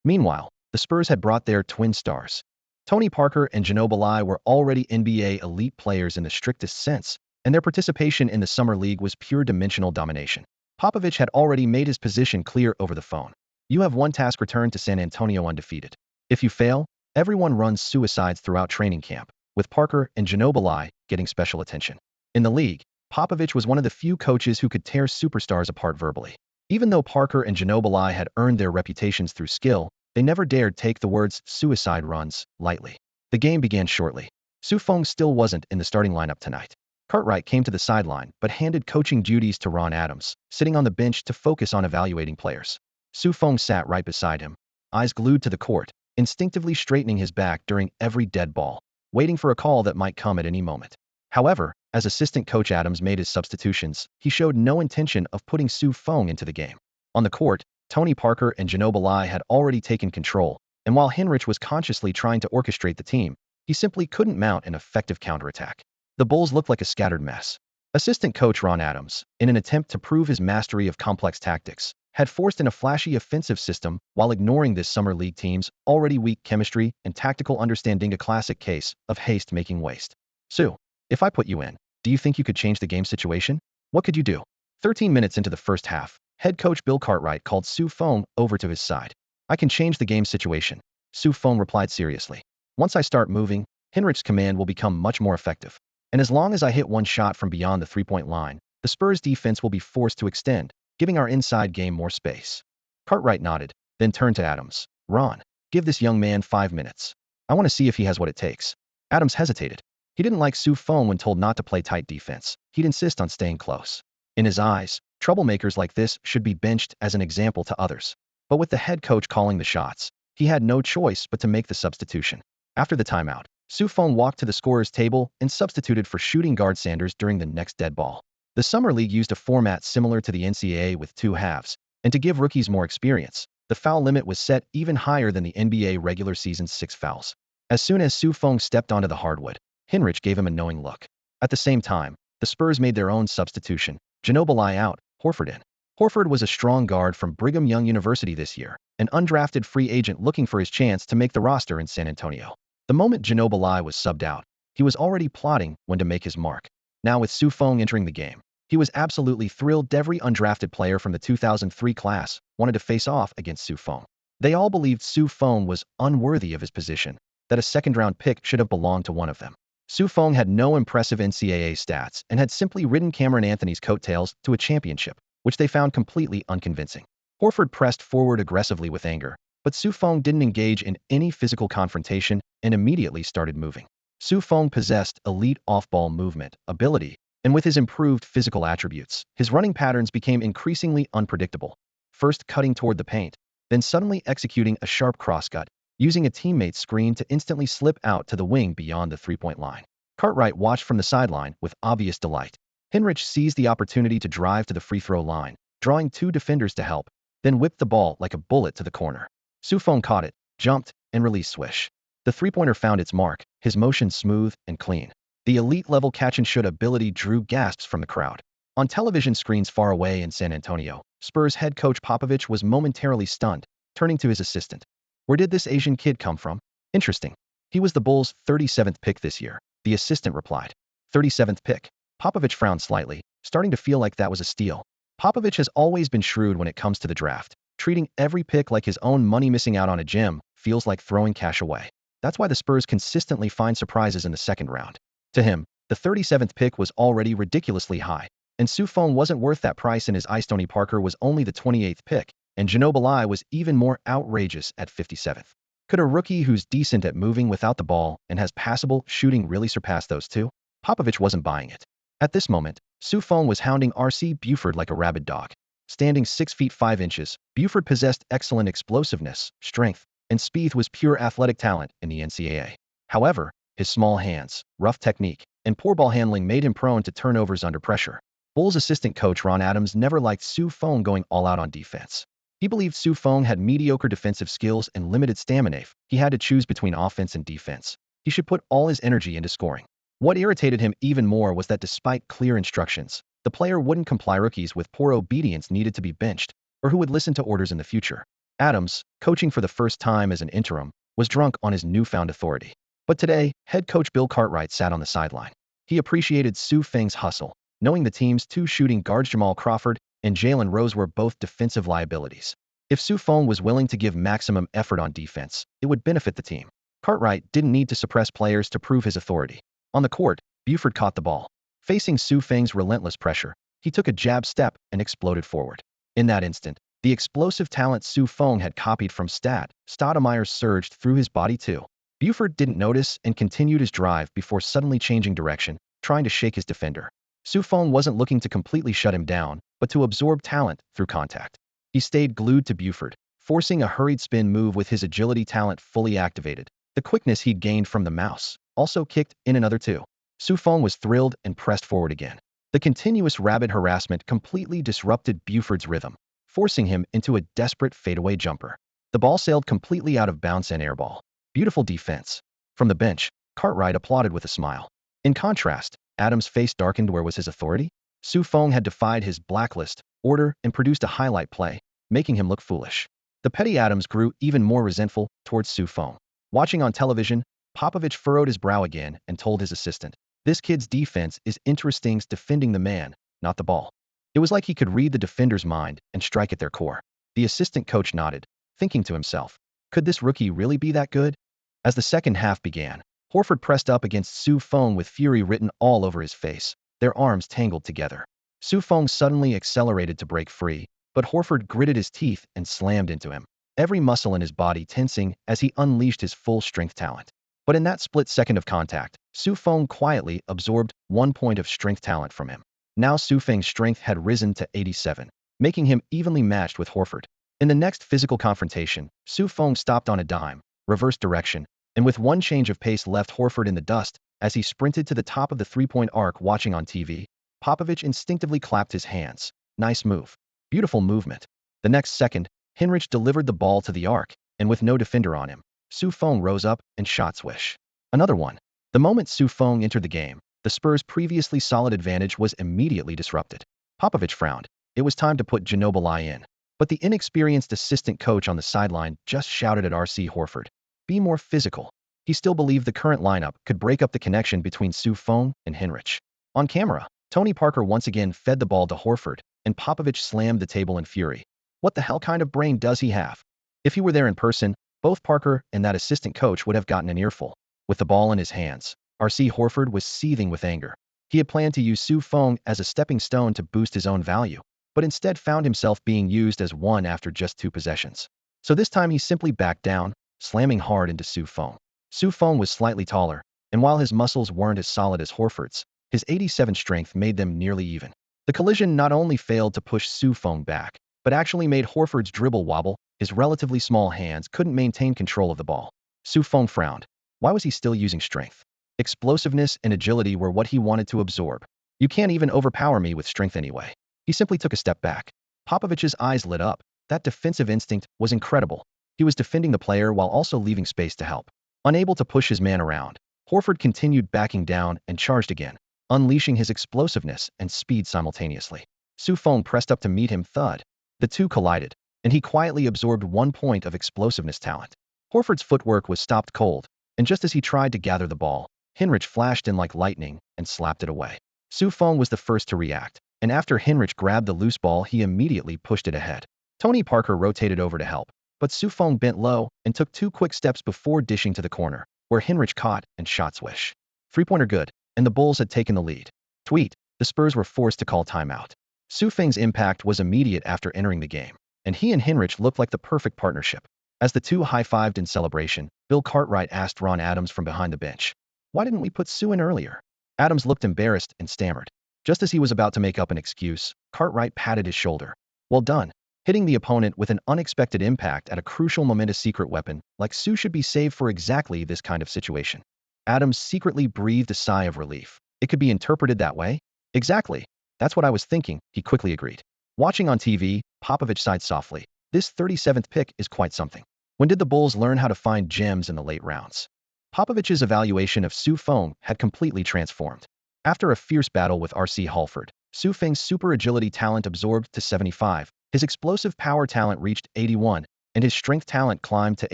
Meanwhile, the Spurs had brought their twin stars. Tony Parker and Ginobili were already NBA elite players in the strictest sense, and their participation in the Summer League was pure dimensional domination. Popovich had already made his position clear over the phone. You have one task: return to San Antonio undefeated. If you fail, everyone runs suicides throughout training camp, with Parker and Ginobili getting special attention. In the league, Popovich was one of the few coaches who could tear superstars apart verbally. Even though Parker and Ginobili had earned their reputations through skill, they never dared take the words "suicide runs" lightly. The game began shortly. Su Feng still wasn't in the starting lineup tonight. Cartwright came to the sideline but handed coaching duties to Ron Adams, sitting on the bench to focus on evaluating players. Su Feng sat right beside him, eyes glued to the court, instinctively straightening his back during every dead ball, waiting for a call that might come at any moment. However, as assistant coach Adams made his substitutions, he showed no intention of putting Su Feng into the game. On the court, Tony Parker and Ginobili had already taken control, and while Heinrich was consciously trying to orchestrate the team, he simply couldn't mount an effective counterattack. The Bulls looked like a scattered mess. Assistant coach Ron Adams, in an attempt to prove his mastery of complex tactics, had forced in a flashy offensive system while ignoring this summer league team's already weak chemistry and tactical understanding, a classic case of haste making waste. Sue, if I put you in, do you think you could change the game situation? What could you do? 13 minutes into the first half, head coach Bill Cartwright called Feng over to his side. I can change the game situation, Feng replied seriously. Once I start moving, Hinrich's command will become much more effective. And as long as I hit one shot from beyond the three-point line, the Spurs defense will be forced to extend, giving our inside game more space. Cartwright nodded, then turned to Adams. Ron, give this young man 5 minutes. I want to see if he has what it takes. Adams hesitated. He didn't like Feng when told not to play tight defense. He'd insist on staying close. In his eyes, troublemakers like this should be benched as an example to others. But with the head coach calling the shots, he had no choice but to make the substitution. After the timeout, Feng walked to the scorer's table and substituted for shooting guard Sanders during the next dead ball. The Summer League used a format similar to the NCAA with 2 halves, and to give rookies more experience, the foul limit was set even higher than the NBA regular season's 6 fouls. As soon as Feng stepped onto the hardwood, Hinrich gave him a knowing look. At the same time, the Spurs made their own substitution. Ginobili out, Horford in. Horford was a strong guard from Brigham Young University this year, an undrafted free agent looking for his chance to make the roster in San Antonio. The moment Ginobili was subbed out, he was already plotting when to make his mark. Now with Feng entering the game, he was absolutely thrilled. Every undrafted player from the 2003 class wanted to face off against Feng. They all believed Feng was unworthy of his position, that a second-round pick should have belonged to one of them. Feng had no impressive NCAA stats and had simply ridden Cameron Anthony's coattails to a championship, which they found completely unconvincing. Horford pressed forward aggressively with anger, but Feng didn't engage in any physical confrontation and immediately started moving. Feng possessed elite off-ball movement, ability, and with his improved physical attributes, his running patterns became increasingly unpredictable. First cutting toward the paint, then suddenly executing a sharp crosscut, using a teammate's screen to instantly slip out to the wing beyond the three-point line. Cartwright watched from the sideline with obvious delight. Hinrich seized the opportunity to drive to the free-throw line, drawing 2 defenders to help, then whipped the ball like a bullet to the corner. Feng caught it, jumped, and released swish. The three-pointer found its mark, his motion smooth and clean. The elite-level catch-and-shoot ability drew gasps from the crowd. On television screens far away in San Antonio, Spurs head coach Popovich was momentarily stunned, turning to his assistant. Where did this Asian kid come from? Interesting. He was the Bulls' 37th pick this year, the assistant replied. 37th pick. Popovich frowned slightly, starting to feel like that was a steal. Popovich has always been shrewd when it comes to the draft. Treating every pick like his own money. Missing out on a gem feels like throwing cash away. That's why the Spurs consistently find surprises in the second round. To him, the 37th pick was already ridiculously high, and Feng wasn't worth that price, and his eye. Tony Parker was only the 28th pick, and Ginobili was even more outrageous at 57th. Could a rookie who's decent at moving without the ball and has passable shooting really surpass those two? Popovich wasn't buying it. At this moment, Feng was hounding R.C. Buford like a rabid dog. Standing 6 feet 5 inches, Buford possessed excellent explosiveness, strength, and speed. Was pure athletic talent in the NCAA. However, his small hands, rough technique, and poor ball handling made him prone to turnovers under pressure. Bulls assistant coach Ron Adams never liked Feng going all out on defense. He believed Feng had mediocre defensive skills and limited stamina. If he had to choose between offense and defense, he should put all his energy into scoring. What irritated him even more was that despite clear instructions, the player wouldn't comply. Rookies with poor obedience needed to be benched, or who would listen to orders in the future. Adams, coaching for the first time as an interim, was drunk on his newfound authority. But today, head coach Bill Cartwright sat on the sideline. He appreciated Feng's hustle, knowing the team's 2 shooting guards Jamal Crawford and Jalen Rose were both defensive liabilities. If Feng was willing to give maximum effort on defense, it would benefit the team. Cartwright didn't need to suppress players to prove his authority. On the court, Buford caught the ball. Facing Feng's relentless pressure, he took a jab step and exploded forward. In that instant, the explosive talent Feng had copied from Stoudemire surged through his body too. Buford didn't notice and continued his drive before suddenly changing direction, trying to shake his defender. Feng wasn't looking to completely shut him down, but to absorb talent through contact. He stayed glued to Buford, forcing a hurried spin move with his agility talent fully activated. The quickness he'd gained from the mouse also kicked in another 2. Feng was thrilled and pressed forward again. The continuous rabid harassment completely disrupted Buford's rhythm, forcing him into a desperate fadeaway jumper. The ball sailed completely out of bounds and airball. Beautiful defense. From the bench, Cartwright applauded with a smile. In contrast, Adams' face darkened. Where was his authority? Su Feng had defied his blacklist order and produced a highlight play, making him look foolish. The petty Adams grew even more resentful towards Su Feng. Watching on television, Popovich furrowed his brow again and told his assistant, "This kid's defense is interesting, defending the man, not the ball." It was like he could read the defender's mind and strike at their core. The assistant coach nodded, thinking to himself, could this rookie really be that good? As the second half began, Horford pressed up against Su Feng with fury written all over his face, their arms tangled together. Su Feng suddenly accelerated to break free, but Horford gritted his teeth and slammed into him, every muscle in his body tensing as he unleashed his full-strength talent. But in that split second of contact, Su Feng quietly absorbed 1 point of strength talent from him. Now Su Feng's strength had risen to 87, making him evenly matched with Horford. In the next physical confrontation, Su Feng stopped on a dime, reversed direction, and with one change of pace left Horford in the dust as he sprinted to the top of the three-point arc. Watching on TV, Popovich instinctively clapped his hands. Nice move. Beautiful movement. The next second, Hinrich delivered the ball to the arc, and with no defender on him, Su Feng rose up and shot swish. Another one. The moment Su Feng entered the game, the Spurs' previously solid advantage was immediately disrupted. Popovich frowned. It was time to put Ginobili in. But the inexperienced assistant coach on the sideline just shouted at R.C. Horford, "Be more physical." He still believed the current lineup could break up the connection between Su Feng and Hinrich. On camera, Tony Parker once again fed the ball to Horford, and Popovich slammed the table in fury. What the hell kind of brain does he have? If he were there in person, both Parker and that assistant coach would have gotten an earful. With the ball in his hands, R.C. Horford was seething with anger. He had planned to use Su Feng as a stepping stone to boost his own value, but instead found himself being used as one after just 2 possessions. So this time he simply backed down, slamming hard into Su Feng. Su Feng was slightly taller, and while his muscles weren't as solid as Horford's, his 87 strength made them nearly even. The collision not only failed to push Su Feng back, but actually made Horford's dribble wobble. His relatively small hands couldn't maintain control of the ball. Su Feng frowned. Why was he still using strength? Explosiveness and agility were what he wanted to absorb. You can't even overpower me with strength anyway. He simply took a step back. Popovich's eyes lit up. That defensive instinct was incredible. He was defending the player while also leaving space to help. Unable to push his man around, Horford continued backing down and charged again, unleashing his explosiveness and speed simultaneously. Su Feng pressed up to meet him. Thud. The two collided, and he quietly absorbed 1 point of explosiveness talent. Horford's footwork was stopped cold, and just as he tried to gather the ball, Hinrich flashed in like lightning and slapped it away. Su Feng was the first to react, and after Hinrich grabbed the loose ball, he immediately pushed it ahead. Tony Parker rotated over to help, but Su Feng bent low and took 2 quick steps before dishing to the corner, where Hinrich caught and shot swish. Three-pointer good, and the Bulls had taken the lead. Tweet. The Spurs were forced to call timeout. Su Feng's impact was immediate after entering the game, and he and Hinrich looked like the perfect partnership. As the two high-fived in celebration, Bill Cartwright asked Ron Adams from behind the bench, "Why didn't we put Su in earlier?" Adams looked embarrassed and stammered. Just as he was about to make up an excuse, Cartwright patted his shoulder. "Well done." Hitting the opponent with an unexpected impact at a crucial moment. A secret weapon like Su should be saved for exactly this kind of situation. Adams secretly breathed a sigh of relief. It could be interpreted that way? Exactly. That's what I was thinking, he quickly agreed. Watching on TV, Popovich sighed softly. This 37th pick is quite something. When did the Bulls learn how to find gems in the late rounds? Popovich's evaluation of Su Feng had completely transformed. After a fierce battle with R.C. Horford, Su Feng's super agility talent absorbed to 75, his explosive power talent reached 81, and his strength talent climbed to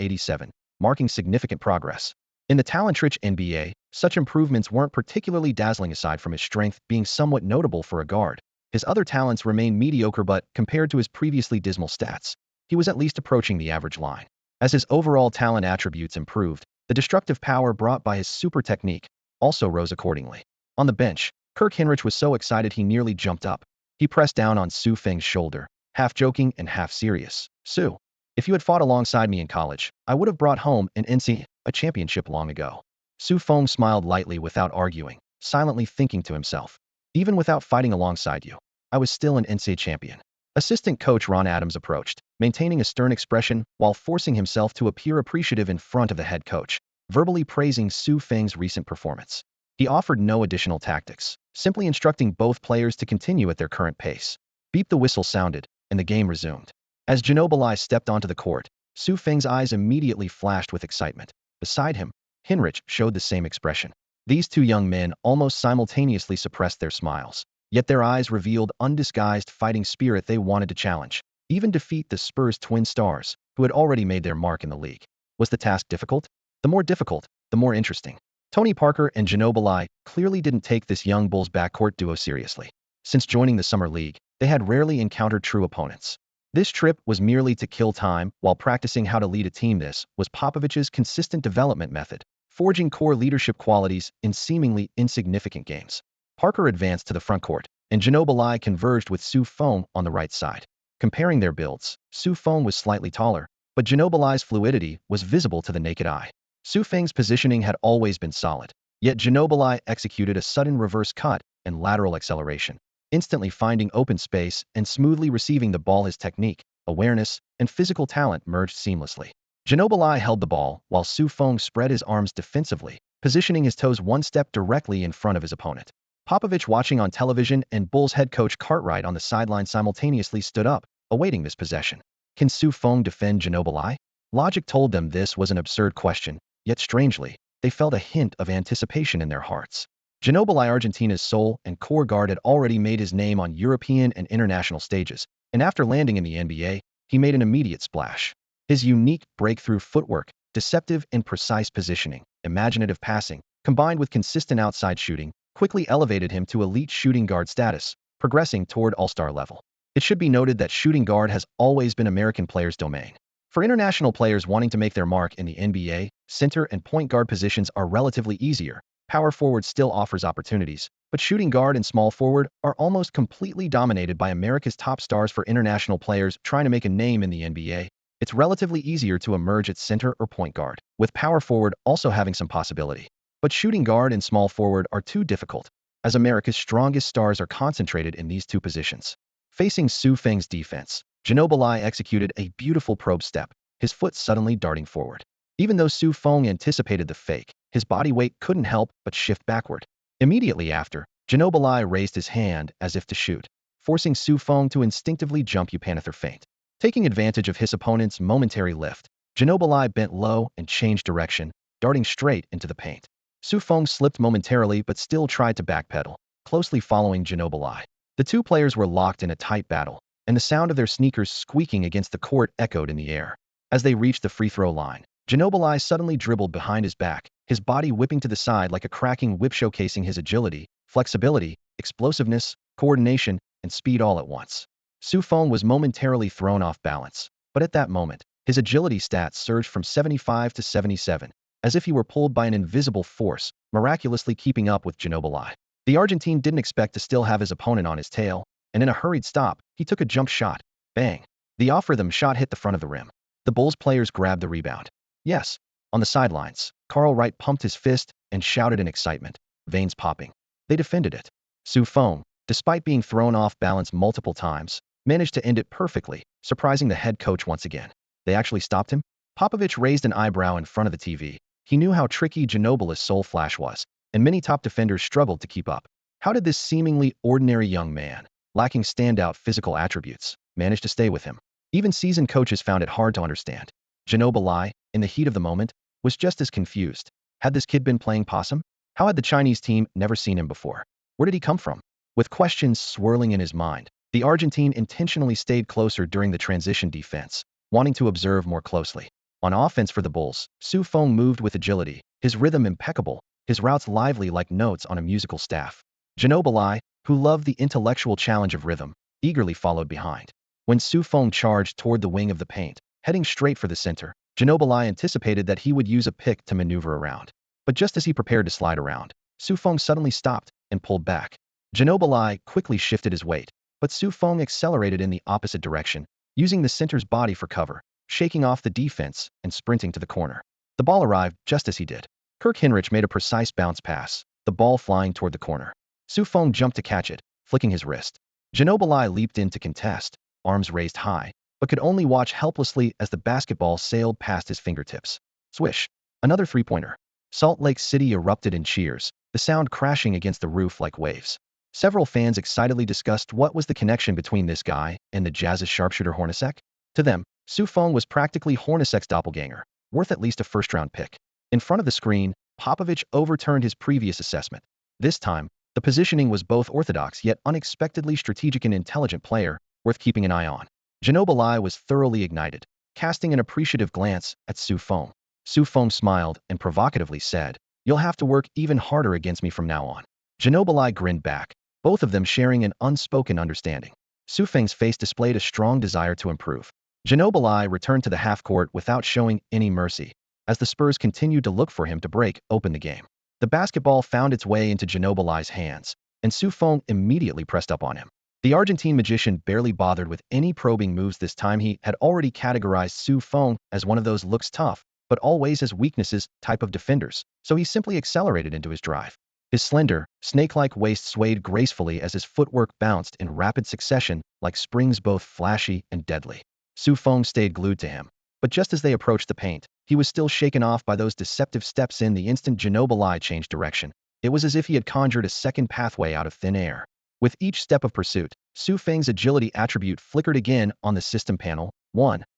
87, marking significant progress. In the talent-rich NBA, such improvements weren't particularly dazzling aside from his strength being somewhat notable for a guard. His other talents remained mediocre, but compared to his previously dismal stats, he was at least approaching the average line. As his overall talent attributes improved, the destructive power brought by his super technique also rose accordingly. On the bench, Kirk Hinrich was so excited he nearly jumped up. He pressed down on Su Feng's shoulder, half joking and half serious. "Su, if you had fought alongside me in college, I would have brought home an NCAA championship long ago." Su Feng smiled lightly without arguing, silently thinking to himself, "Even without fighting alongside you, I was still an NCAA champion." Assistant coach Ron Adams approached, maintaining a stern expression while forcing himself to appear appreciative in front of the head coach, verbally praising Su Feng's recent performance. He offered no additional tactics, simply instructing both players to continue at their current pace. Beep. The whistle sounded, and the game resumed. As Ginobili stepped onto the court, Su Feng's eyes immediately flashed with excitement. Beside him, Hinrich showed the same expression. These two young men almost simultaneously suppressed their smiles, yet their eyes revealed undisguised fighting spirit. They wanted to challenge, even defeat the Spurs' twin stars, who had already made their mark in the league. Was the task difficult? The more difficult, the more interesting. Tony Parker and Ginobili clearly didn't take this young Bulls backcourt duo seriously. Since joining the Summer League, they had rarely encountered true opponents. This trip was merely to kill time while practicing how to lead a team. This was Popovich's consistent development method, forging core leadership qualities in seemingly insignificant games. Parker advanced to the frontcourt, and Ginobili converged with Feng on the right side. Comparing their builds, Feng was slightly taller, but Ginobili's fluidity was visible to the naked eye. Feng's positioning had always been solid, yet Ginobili executed a sudden reverse cut and lateral acceleration, instantly finding open space and smoothly receiving the ball. His technique, awareness, and physical talent merged seamlessly. Ginobili held the ball while Feng spread his arms defensively, positioning his toes one step directly in front of his opponent. Popovich, watching on television, and Bulls head coach Cartwright on the sideline simultaneously stood up, awaiting this possession. Can Feng defend Ginobili? Logic told them this was an absurd question, yet strangely, they felt a hint of anticipation in their hearts. Ginobili, Argentina's sole and core guard, had already made his name on European and international stages, and after landing in the NBA, he made an immediate splash. His unique breakthrough footwork, deceptive and precise positioning, imaginative passing, combined with consistent outside shooting, quickly elevated him to elite shooting guard status, progressing toward all-star level. It should be noted that shooting guard has always been American players' domain. For international players wanting to make their mark in the NBA, center and point guard positions are relatively easier. Power forward still offers opportunities, but shooting guard and small forward are almost completely dominated by America's top stars. For international players trying to make a name in the NBA, it's relatively easier to emerge at center or point guard, with power forward also having some possibility. But shooting guard and small forward are too difficult, as America's strongest stars are concentrated in these two positions. Facing Feng's defense, Ginobili executed a beautiful probe step, his foot suddenly darting forward. Even though Feng anticipated the fake, his body weight couldn't help but shift backward. Immediately after, Ginobili raised his hand as if to shoot, forcing Feng to instinctively jump Panther feint. Taking advantage of his opponent's momentary lift, Ginobili bent low and changed direction, darting straight into the paint. Feng slipped momentarily but still tried to backpedal, closely following Ginobili. The two players were locked in a tight battle, and the sound of their sneakers squeaking against the court echoed in the air. As they reached the free throw line, Ginobili suddenly dribbled behind his back, his body whipping to the side like a cracking whip, showcasing his agility, flexibility, explosiveness, coordination, and speed all at once. Feng was momentarily thrown off balance, but at that moment, his agility stats surged from 75 to 77, as if he were pulled by an invisible force, miraculously keeping up with Ginobili. The Argentine didn't expect to still have his opponent on his tail, and in a hurried stop, he took a jump shot. Bang! The off-rhythm shot hit the front of the rim. The Bulls players grabbed the rebound. Yes. On the sidelines, Carl Wright pumped his fist and shouted in excitement, veins popping. They defended it. Feng, despite being thrown off balance multiple times, managed to end it perfectly, surprising the head coach once again. They actually stopped him? Popovich raised an eyebrow in front of the TV. He knew how tricky Ginobili's soul flash was, and many top defenders struggled to keep up. How did this seemingly ordinary young man, lacking standout physical attributes, manage to stay with him? Even seasoned coaches found it hard to understand. Ginobili, in the heat of the moment, was just as confused. Had this kid been playing possum? How had the Chinese team never seen him before? Where did he come from? With questions swirling in his mind, the Argentine intentionally stayed closer during the transition defense, wanting to observe more closely. On offense for the Bulls, Feng moved with agility, his rhythm impeccable, his routes lively like notes on a musical staff. Ginobili, who loved the intellectual challenge of rhythm, eagerly followed behind. When Feng charged toward the wing of the paint, heading straight for the center, Ginobili anticipated that he would use a pick to maneuver around. But just as he prepared to slide around, Feng suddenly stopped and pulled back. Ginobili quickly shifted his weight, but Feng accelerated in the opposite direction, using the center's body for cover, shaking off the defense and sprinting to the corner. The ball arrived just as he did. Kirk Hinrich made a precise bounce pass, the ball flying toward the corner. Feng jumped to catch it, flicking his wrist. Ginobili leaped in to contest, arms raised high, but could only watch helplessly as the basketball sailed past his fingertips. Swish! Another three-pointer. Salt Lake City erupted in cheers, the sound crashing against the roof like waves. Several fans excitedly discussed what was the connection between this guy and the Jazz's sharpshooter Hornacek. To them, Feng was practically Hornacek's doppelganger, worth at least a first-round pick. In front of the screen, Popovich overturned his previous assessment. This time, the positioning was both orthodox yet unexpectedly strategic and intelligent player, worth keeping an eye on. Ginobili was thoroughly ignited, casting an appreciative glance at Su Feng. Su Feng smiled and provocatively said, "You'll have to work even harder against me from now on." Ginobili grinned back, both of them sharing an unspoken understanding. Su Feng's face displayed a strong desire to improve. Ginobili returned to the half-court without showing any mercy, as the Spurs continued to look for him to break open the game. The basketball found its way into Ginobili's hands, and Su Feng immediately pressed up on him. The Argentine magician barely bothered with any probing moves this time. He had already categorized Su Feng as one of those looks tough, but always has weaknesses type of defenders, so he simply accelerated into his drive. His slender, snake-like waist swayed gracefully as his footwork bounced in rapid succession like springs both flashy and deadly. Su Feng stayed glued to him, but just as they approached the paint, he was still shaken off by those deceptive steps. In the instant Ginobili changed direction, it was as if he had conjured a second pathway out of thin air. With each step of pursuit, Su Feng's agility attribute flickered again on the system panel,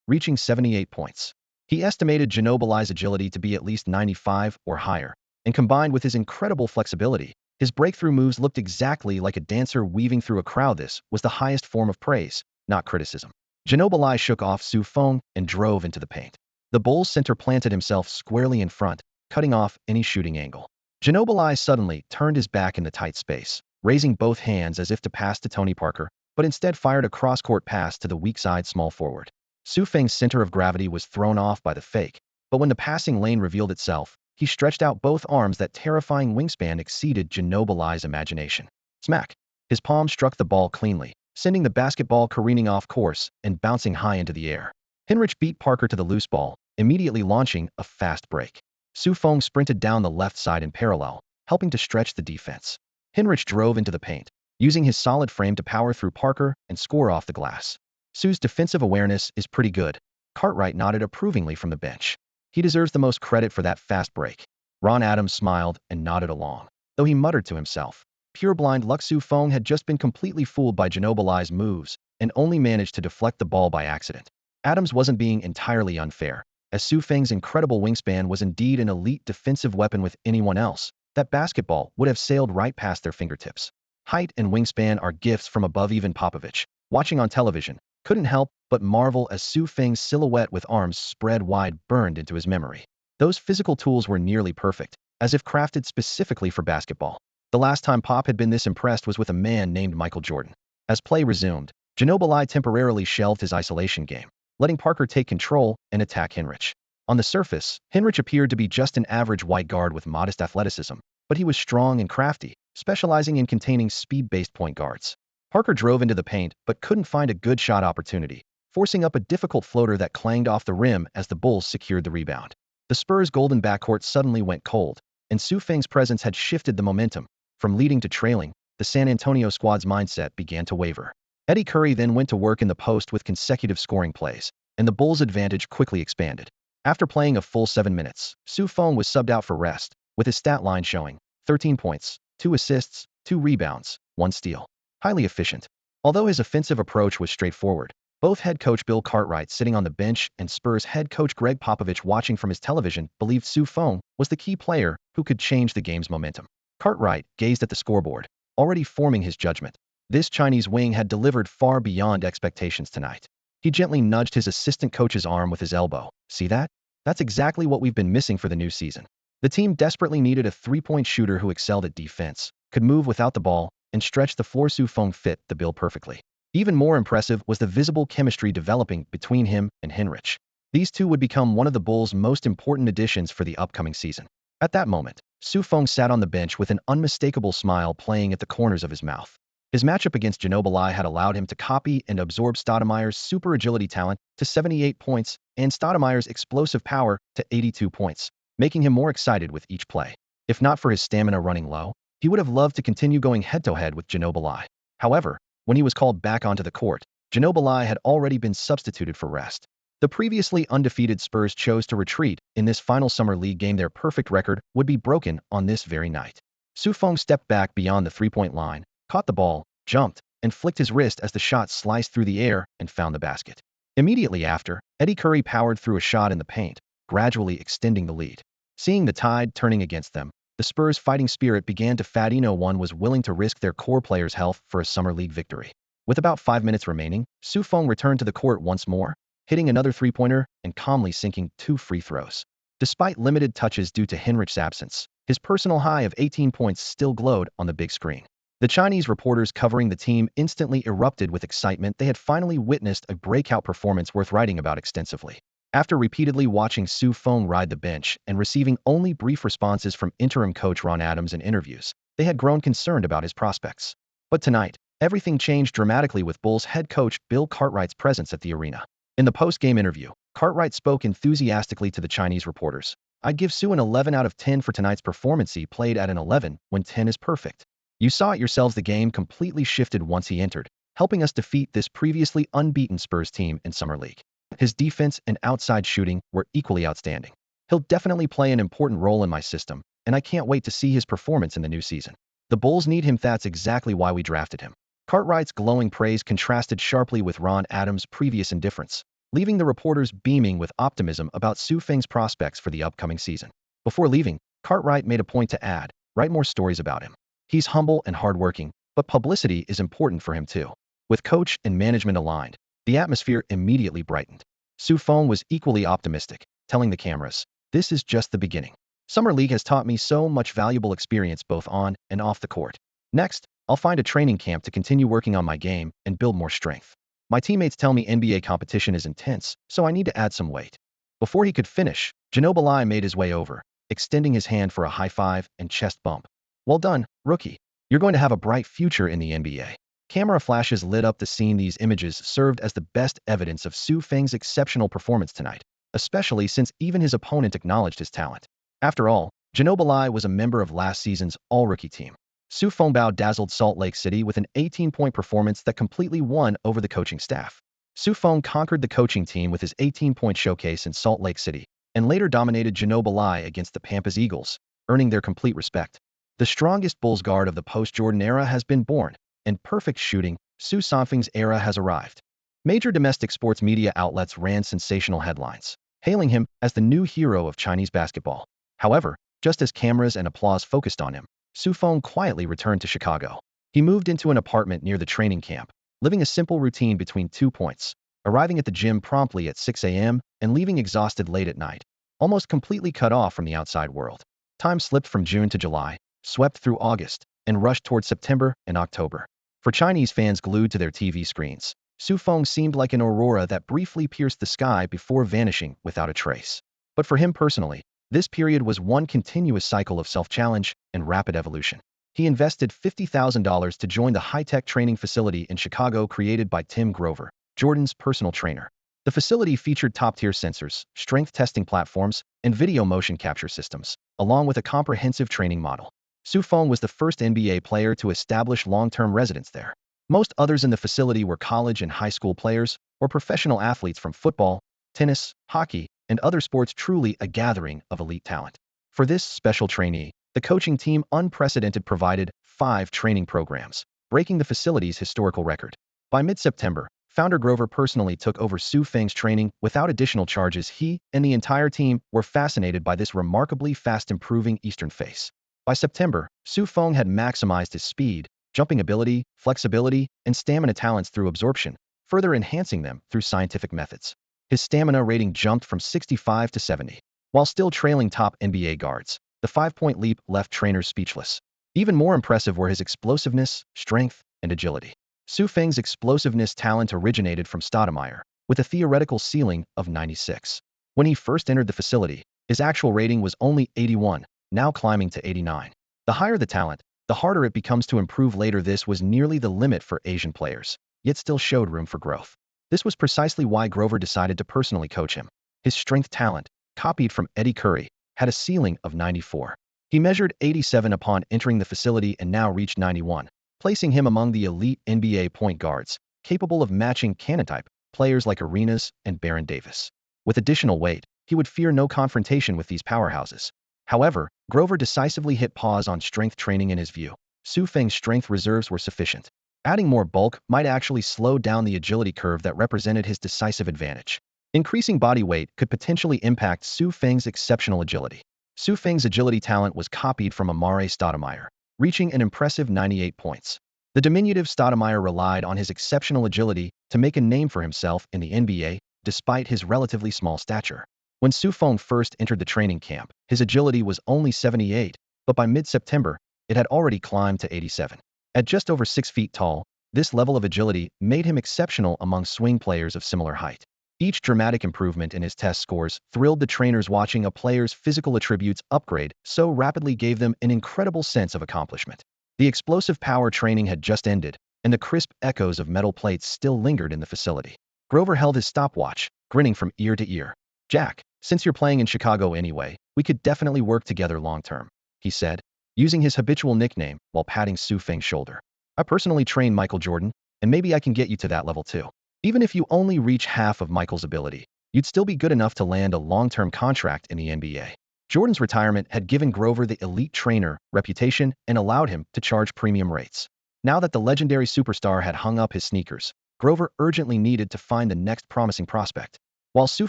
reaching 78 points. He estimated Ginobili's agility to be at least 95 or higher, and combined with his incredible flexibility, his breakthrough moves looked exactly like a dancer weaving through a crowd. This was the highest form of praise, not criticism. Ginobili shook off Su Feng and drove into the paint. The Bulls center planted himself squarely in front, cutting off any shooting angle. Ginobili suddenly turned his back in the tight space, raising both hands as if to pass to Tony Parker, but instead fired a cross-court pass to the weak-side small forward. Su Feng's center of gravity was thrown off by the fake, but when the passing lane revealed itself, he stretched out both arms. That terrifying wingspan exceeded Ginobili's imagination. Smack! His palm struck the ball cleanly, sending the basketball careening off course and bouncing high into the air. Hinrich beat Parker to the loose ball, immediately launching a fast break. Su Feng sprinted down the left side in parallel, helping to stretch the defense. Hinrich drove into the paint, using his solid frame to power through Parker and score off the glass. Su's defensive awareness is pretty good. Cartwright nodded approvingly from the bench. He deserves the most credit for that fast break. Ron Adams smiled and nodded along, though he muttered to himself, pure blind luck. Su Feng had just been completely fooled by Ginobili's moves and only managed to deflect the ball by accident. Adams wasn't being entirely unfair, as Su Feng's incredible wingspan was indeed an elite defensive weapon. With anyone else, that basketball would have sailed right past their fingertips. Height and wingspan are gifts from above. Even Popovich, watching on television, couldn't help but marvel as Su Feng's silhouette with arms spread wide burned into his memory. Those physical tools were nearly perfect, as if crafted specifically for basketball. The last time Pop had been this impressed was with a man named Michael Jordan. As play resumed, Ginobili temporarily shelved his isolation game, letting Parker take control and attack Hinrich. On the surface, Hinrich appeared to be just an average white guard with modest athleticism, but he was strong and crafty, specializing in containing speed-based point guards. Parker drove into the paint but couldn't find a good shot opportunity, forcing up a difficult floater that clanged off the rim as the Bulls secured the rebound. The Spurs' golden backcourt suddenly went cold, and Su Feng's presence had shifted the momentum. From leading to trailing, the San Antonio squad's mindset began to waver. Eddie Curry then went to work in the post with consecutive scoring plays, and the Bulls' advantage quickly expanded. After playing a full 7 minutes, Su Feng was subbed out for rest, with his stat line showing 13 points, 2 assists, 2 rebounds, 1 steal. Highly efficient. Although his offensive approach was straightforward, both head coach Bill Cartwright sitting on the bench and Spurs head coach Greg Popovich watching from his television believed Su Feng was the key player who could change the game's momentum. Cartwright gazed at the scoreboard, already forming his judgment. This Chinese wing had delivered far beyond expectations tonight. He gently nudged his assistant coach's arm with his elbow. See that? That's exactly what we've been missing for the new season. The team desperately needed a three-point shooter who excelled at defense, could move without the ball, and stretch the floor. Su Feng fit the bill perfectly. Even more impressive was the visible chemistry developing between him and Hinrich. These two would become one of the Bulls' most important additions for the upcoming season. At that moment, Su Feng sat on the bench with an unmistakable smile playing at the corners of his mouth. His matchup against Ginobili had allowed him to copy and absorb Stoudemire's super agility talent to 78 points and Stoudemire's explosive power to 82 points, making him more excited with each play. If not for his stamina running low, he would have loved to continue going head-to-head with Ginobili. However, when he was called back onto the court, Ginobili had already been substituted for rest. The previously undefeated Spurs chose to retreat in this final summer league game. Their perfect record would be broken on this very night. Su Feng stepped back beyond the three-point line, caught the ball, jumped, and flicked his wrist as the shot sliced through the air and found the basket. Immediately after, Eddie Curry powered through a shot in the paint, gradually extending the lead. Seeing the tide turning against them, the Spurs' fighting spirit began to fade. No one was willing to risk their core players' health for a summer league victory. With about 5 minutes remaining, Feng returned to the court once more, hitting another three-pointer and calmly sinking 2 free throws. Despite limited touches due to Henrich's absence, his personal high of 18 points still glowed on the big screen. The Chinese reporters covering the team instantly erupted with excitement. They had finally witnessed a breakout performance worth writing about extensively. After repeatedly watching Feng ride the bench and receiving only brief responses from interim coach Ron Adams in interviews, they had grown concerned about his prospects. But tonight, everything changed dramatically with Bulls head coach Bill Cartwright's presence at the arena. In the post-game interview, Cartwright spoke enthusiastically to the Chinese reporters. "I'd give Su an 11 out of 10 for tonight's performance. He played at an 11 when 10 is perfect. You saw it yourselves, the game completely shifted once he entered, helping us defeat this previously unbeaten Spurs team in Summer League. His defense and outside shooting were equally outstanding. He'll definitely play an important role in my system, and I can't wait to see his performance in the new season. The Bulls need him. That's exactly why we drafted him." Cartwright's glowing praise contrasted sharply with Ron Adams' previous indifference, leaving the reporters beaming with optimism about Feng's prospects for the upcoming season. Before leaving, Cartwright made a point to add, "Write more stories about him. He's humble and hardworking, but publicity is important for him too." With coach and management aligned, the atmosphere immediately brightened. Feng was equally optimistic, telling the cameras, "This is just the beginning. Summer League has taught me so much valuable experience both on and off the court. Next, I'll find a training camp to continue working on my game and build more strength. My teammates tell me NBA competition is intense, so I need to add some weight." Before he could finish, Ginobili made his way over, extending his hand for a high five and chest bump. "Well done, rookie. You're going to have a bright future in the NBA." Camera flashes lit up the scene. These images served as the best evidence of Feng's exceptional performance tonight, especially since even his opponent acknowledged his talent. After all, Ginobili was a member of last season's all-rookie team. Feng dazzled Salt Lake City with an 18-point performance that completely won over the coaching staff. Feng conquered the coaching team with his 18-point showcase in Salt Lake City, and later dominated Ginobili against the Pampas Eagles, earning their complete respect. The strongest Bulls guard of the post-Jordan era has been born, and perfect shooting, Feng's era has arrived. Major domestic sports media outlets ran sensational headlines, hailing him as the new hero of Chinese basketball. However, just as cameras and applause focused on him, Feng quietly returned to Chicago. He moved into an apartment near the training camp, living a simple routine between 2 points, arriving at the gym promptly at 6 a.m. and leaving exhausted late at night, almost completely cut off from the outside world. Time slipped from June to July, swept through August, and rushed toward September and October. For Chinese fans glued to their TV screens, Feng seemed like an aurora that briefly pierced the sky before vanishing without a trace. But for him personally, this period was one continuous cycle of self-challenge and rapid evolution. He invested $50,000 to join the high-tech training facility in Chicago created by Tim Grover, Jordan's personal trainer. The facility featured top-tier sensors, strength testing platforms, and video motion capture systems, along with a comprehensive training model. Feng was the first NBA player to establish long-term residence there. Most others in the facility were college and high school players or professional athletes from football, tennis, hockey, and other sports, truly a gathering of elite talent. For this special trainee, the coaching team provided 5 training programs, breaking the facility's historical record. By mid-September, founder Grover personally took over Feng's training without additional charges. He and the entire team were fascinated by this remarkably fast-improving Eastern face. By September, Feng had maximized his speed, jumping ability, flexibility, and stamina talents through absorption, further enhancing them through scientific methods. His stamina rating jumped from 65 to 70. While still trailing top NBA guards, the 5-point leap left trainers speechless. Even more impressive were his explosiveness, strength, and agility. Feng's explosiveness talent originated from Stoudemire, with a theoretical ceiling of 96. When he first entered the facility, his actual rating was only 81, now climbing to 89. The higher the talent, the harder it becomes to improve later. This was nearly the limit for Asian players, yet still showed room for growth. This was precisely why Grover decided to personally coach him. His strength talent, copied from Eddie Curry, had a ceiling of 94. He measured 87 upon entering the facility and now reached 91, placing him among the elite NBA point guards, capable of matching cannon-type players like Arenas and Baron Davis. With additional weight, he would fear no confrontation with these powerhouses. However, Grover decisively hit pause on strength training. In his view, Feng's strength reserves were sufficient. Adding more bulk might actually slow down the agility curve that represented his decisive advantage. Increasing body weight could potentially impact Feng's exceptional agility. Su Feng's agility talent was copied from Amare Stoudemire, reaching an impressive 98 points. The diminutive Stoudemire relied on his exceptional agility to make a name for himself in the NBA, despite his relatively small stature. When Su Feng first entered the training camp, his agility was only 78, but by mid-September, it had already climbed to 87. At just over 6 feet tall, this level of agility made him exceptional among swing players of similar height. Each dramatic improvement in his test scores thrilled the trainers. Watching a player's physical attributes upgrade so rapidly gave them an incredible sense of accomplishment. The explosive power training had just ended, and the crisp echoes of metal plates still lingered in the facility. Grover held his stopwatch, grinning from ear to ear. "Jack, since you're playing in Chicago anyway, we could definitely work together long-term," he said, using his habitual nickname while patting Su Feng's shoulder. "I personally train Michael Jordan, and maybe I can get you to that level too. Even if you only reach half of Michael's ability, you'd still be good enough to land a long-term contract in the NBA." Jordan's retirement had given Grover the elite trainer reputation and allowed him to charge premium rates. Now that the legendary superstar had hung up his sneakers, Grover urgently needed to find the next promising prospect. While Su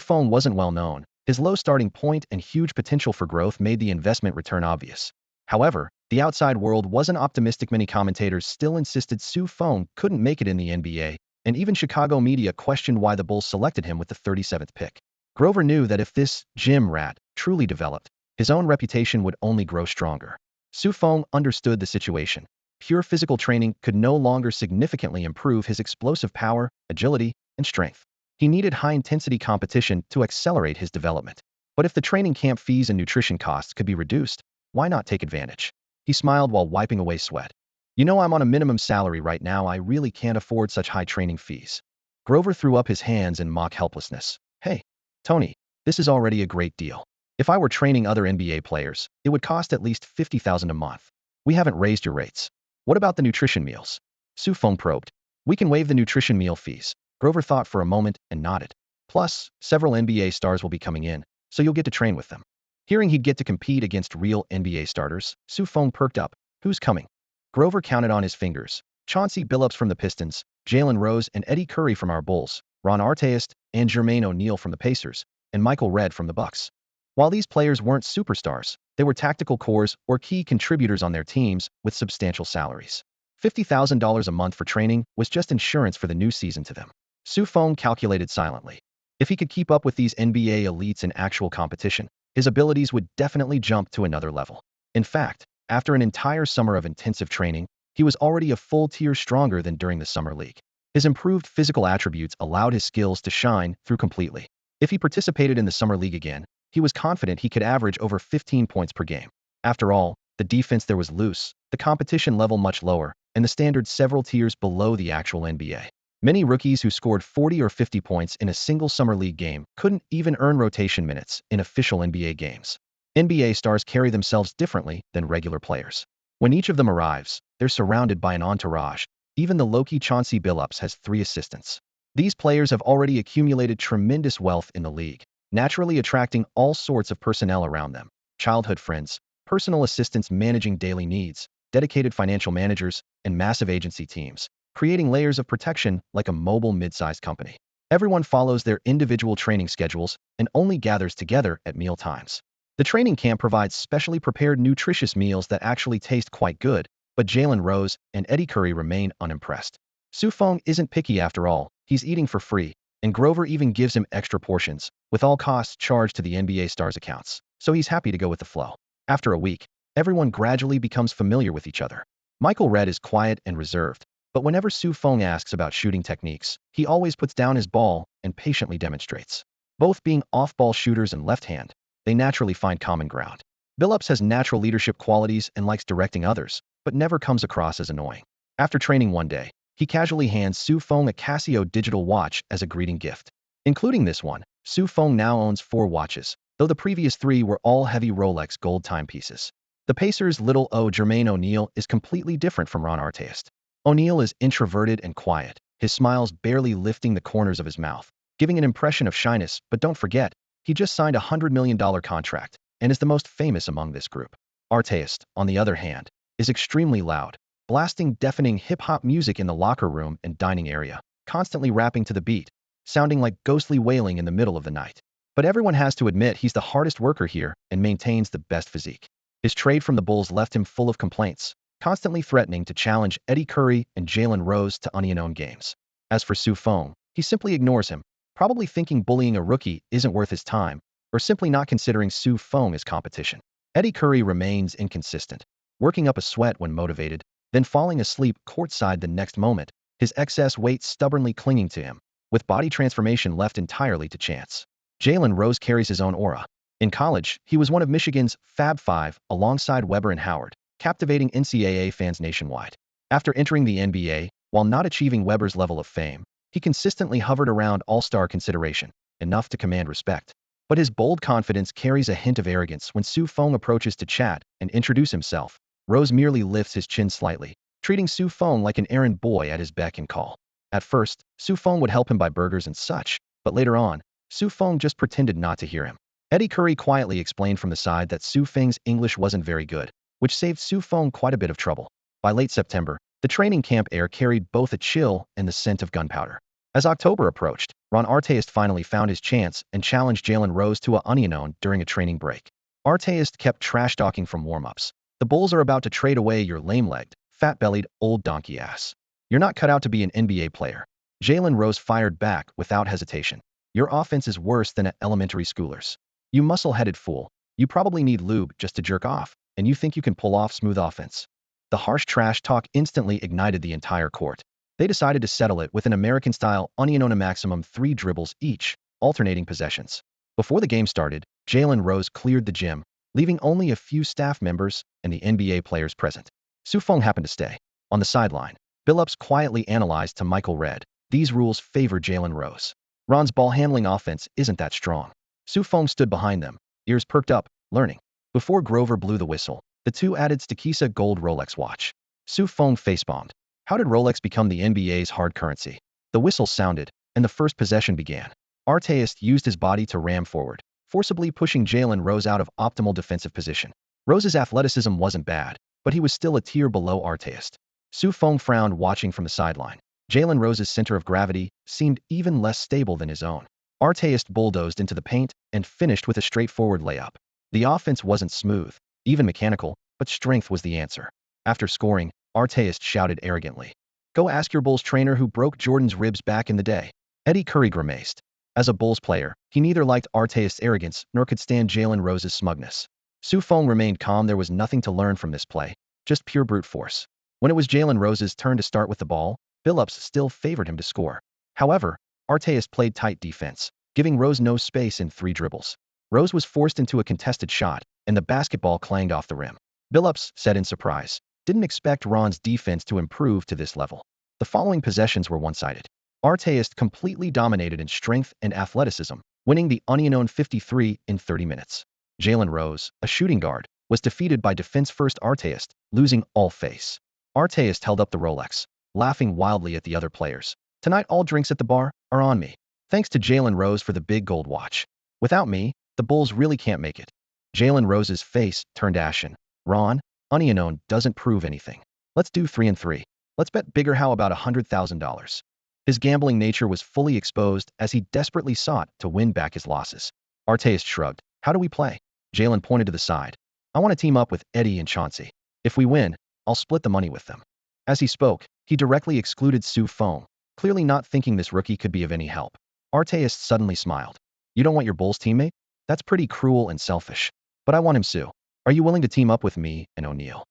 Feng wasn't well known, his low starting point and huge potential for growth made the investment return obvious. However, the outside world wasn't optimistic. Many commentators still insisted Su Feng couldn't make it in the NBA, and even Chicago media questioned why the Bulls selected him with the 37th pick. Grover knew that if this gym rat truly developed, his own reputation would only grow stronger. Su Feng understood the situation. Pure physical training could no longer significantly improve his explosive power, agility, and strength. He needed high-intensity competition to accelerate his development. But if the training camp fees and nutrition costs could be reduced, why not take advantage? He smiled while wiping away sweat. "You know, I'm on a minimum salary right now. I really can't afford such high training fees." Grover threw up his hands in mock helplessness. "Hey, Tony, this is already a great deal. If I were training other NBA players, it would cost at least $50,000 a month. We haven't raised your rates. What about the nutrition meals?" Su Feng probed. "We can waive the nutrition meal fees." Grover thought for a moment and nodded. "Plus, several NBA stars will be coming in, so you'll get to train with them." Hearing he'd get to compete against real NBA starters, Su Feng perked up. "Who's coming?" Grover counted on his fingers. Chauncey Billups from the Pistons, Jalen Rose and Eddie Curry from our Bulls, Ron Artest and Jermaine O'Neal from the Pacers, and Michael Redd from the Bucks. While these players weren't superstars, they were tactical cores or key contributors on their teams with substantial salaries. $50,000 a month for training was just insurance for the new season to them. Su Feng calculated silently. If he could keep up with these NBA elites in actual competition, his abilities would definitely jump to another level. In fact, after an entire summer of intensive training, he was already a full tier stronger than during the summer league. His improved physical attributes allowed his skills to shine through completely. If he participated in the summer league again, he was confident he could average over 15 points per game. After all, the defense there was loose, the competition level much lower, and the standards several tiers below the actual NBA. Many rookies who scored 40 or 50 points in a single summer league game couldn't even earn rotation minutes in official NBA games. NBA stars carry themselves differently than regular players. When each of them arrives, they're surrounded by an entourage. Even the low-key Chauncey Billups has 3 assistants. These players have already accumulated tremendous wealth in the league, naturally attracting all sorts of personnel around them: childhood friends, personal assistants managing daily needs, dedicated financial managers, and massive agency teams, creating layers of protection like a mobile mid-sized company. Everyone follows their individual training schedules and only gathers together at meal times. The training camp provides specially prepared nutritious meals that actually taste quite good, but Jalen Rose and Eddie Curry remain unimpressed. Su Feng isn't picky after all. He's eating for free, and Grover even gives him extra portions, with all costs charged to the NBA stars' accounts, so he's happy to go with the flow. After a week, everyone gradually becomes familiar with each other. Michael Redd is quiet and reserved, but whenever Su Feng asks about shooting techniques, he always puts down his ball and patiently demonstrates. Both being off-ball shooters and left-hand, they naturally find common ground. Billups has natural leadership qualities and likes directing others, but never comes across as annoying. After training one day, he casually hands Su Feng a Casio digital watch as a greeting gift. Including this one, Su Feng now owns 4 watches, though the previous 3 were all heavy Rolex gold timepieces. The Pacers' little Jermaine O'Neal is completely different from Ron Artest. O'Neal is introverted and quiet, his smiles barely lifting the corners of his mouth, giving an impression of shyness. But don't forget, he just signed a $100 million contract and is the most famous among this group. Artest, on the other hand, is extremely loud, blasting deafening hip-hop music in the locker room and dining area, constantly rapping to the beat, sounding like ghostly wailing in the middle of the night. But everyone has to admit he's the hardest worker here and maintains the best physique. His trade from the Bulls left him full of complaints, constantly threatening to challenge Eddie Curry and Jalen Rose to unknown games. As for Su Feng, he simply ignores him, probably thinking bullying a rookie isn't worth his time, or simply not considering Su Feng as competition. Eddie Curry remains inconsistent, working up a sweat when motivated, then falling asleep courtside the next moment, his excess weight stubbornly clinging to him, with body transformation left entirely to chance. Jalen Rose carries his own aura. In college, he was one of Michigan's Fab Five alongside Webber and Howard, captivating NCAA fans nationwide. After entering the NBA, while not achieving Webber's level of fame, he consistently hovered around all-star consideration, enough to command respect. But his bold confidence carries a hint of arrogance when Su Feng approaches to chat and introduce himself. Rose merely lifts his chin slightly, treating Su Feng like an errand boy at his beck and call. At first, Su Feng would help him buy burgers and such, but later on, Su Feng just pretended not to hear him. Eddie Curry quietly explained from the side that Su Feng's English wasn't very good, which saved Su Feng quite a bit of trouble. By late September, the training camp air carried both a chill and the scent of gunpowder. As October approached, Ron Artest finally found his chance and challenged Jalen Rose to a unknown during a training break. Artest kept trash-talking from warm-ups. The Bulls are about to trade away your lame-legged, fat-bellied, old donkey ass. You're not cut out to be an NBA player. Jalen Rose fired back without hesitation. Your offense is worse than at elementary schoolers. You muscle-headed fool. You probably need lube just to jerk off, and you think you can pull off smooth offense. The harsh trash talk instantly ignited the entire court. They decided to settle it with an American-style onion on a maximum 3 dribbles each, alternating possessions. Before the game started, Jalen Rose cleared the gym, leaving only a few staff members and the NBA players present. Su Feng happened to stay. On the sideline, Billups quietly analyzed to Michael Redd. These rules favor Jalen Rose. Ron's ball-handling offense isn't that strong. Su Feng stood behind them, ears perked up, learning. Before Grover blew the whistle, the two added Stakisa gold Rolex watch. Su Feng facepalmed. How did Rolex become the NBA's hard currency? The whistle sounded, and the first possession began. Artest used his body to ram forward, forcibly pushing Jalen Rose out of optimal defensive position. Rose's athleticism wasn't bad, but he was still a tier below Artest. Su Feng frowned watching from the sideline. Jalen Rose's center of gravity seemed even less stable than his own. Artest bulldozed into the paint and finished with a straightforward layup. The offense wasn't smooth, even mechanical, but strength was the answer. After scoring, Artest shouted arrogantly, "Go ask your Bulls trainer who broke Jordan's ribs back in the day." Eddie Curry grimaced. As a Bulls player, he neither liked Artest's arrogance nor could stand Jalen Rose's smugness. Su Feng remained calm. There was nothing to learn from this play, just pure brute force. When it was Jalen Rose's turn to start with the ball, Billups still favored him to score. However, Artest played tight defense, giving Rose no space in 3 dribbles. Rose was forced into a contested shot, and the basketball clanged off the rim. Billups said in surprise, didn't expect Ron's defense to improve to this level. The following possessions were one-sided. Artest completely dominated in strength and athleticism, winning the unknown 53 in 30 minutes. Jalen Rose, a shooting guard, was defeated by defense-first Artest, losing all face. Artest held up the Rolex, laughing wildly at the other players. Tonight all drinks at the bar are on me. Thanks to Jalen Rose for the big gold watch. Without me, the Bulls really can't make it. Jalen Rose's face turned ashen. Ron, unknown doesn't prove anything. Let's do 3 and 3. Let's bet bigger. How about $100,000? His gambling nature was fully exposed as he desperately sought to win back his losses. Artest shrugged. How do we play? Jalen pointed to the side. I want to team up with Eddie and Chauncey. If we win, I'll split the money with them. As he spoke, he directly excluded Su Feng, clearly not thinking this rookie could be of any help. Artest suddenly smiled. You don't want your Bulls teammate? That's pretty cruel and selfish. But I want him, Su. Are you willing to team up with me and O'Neal?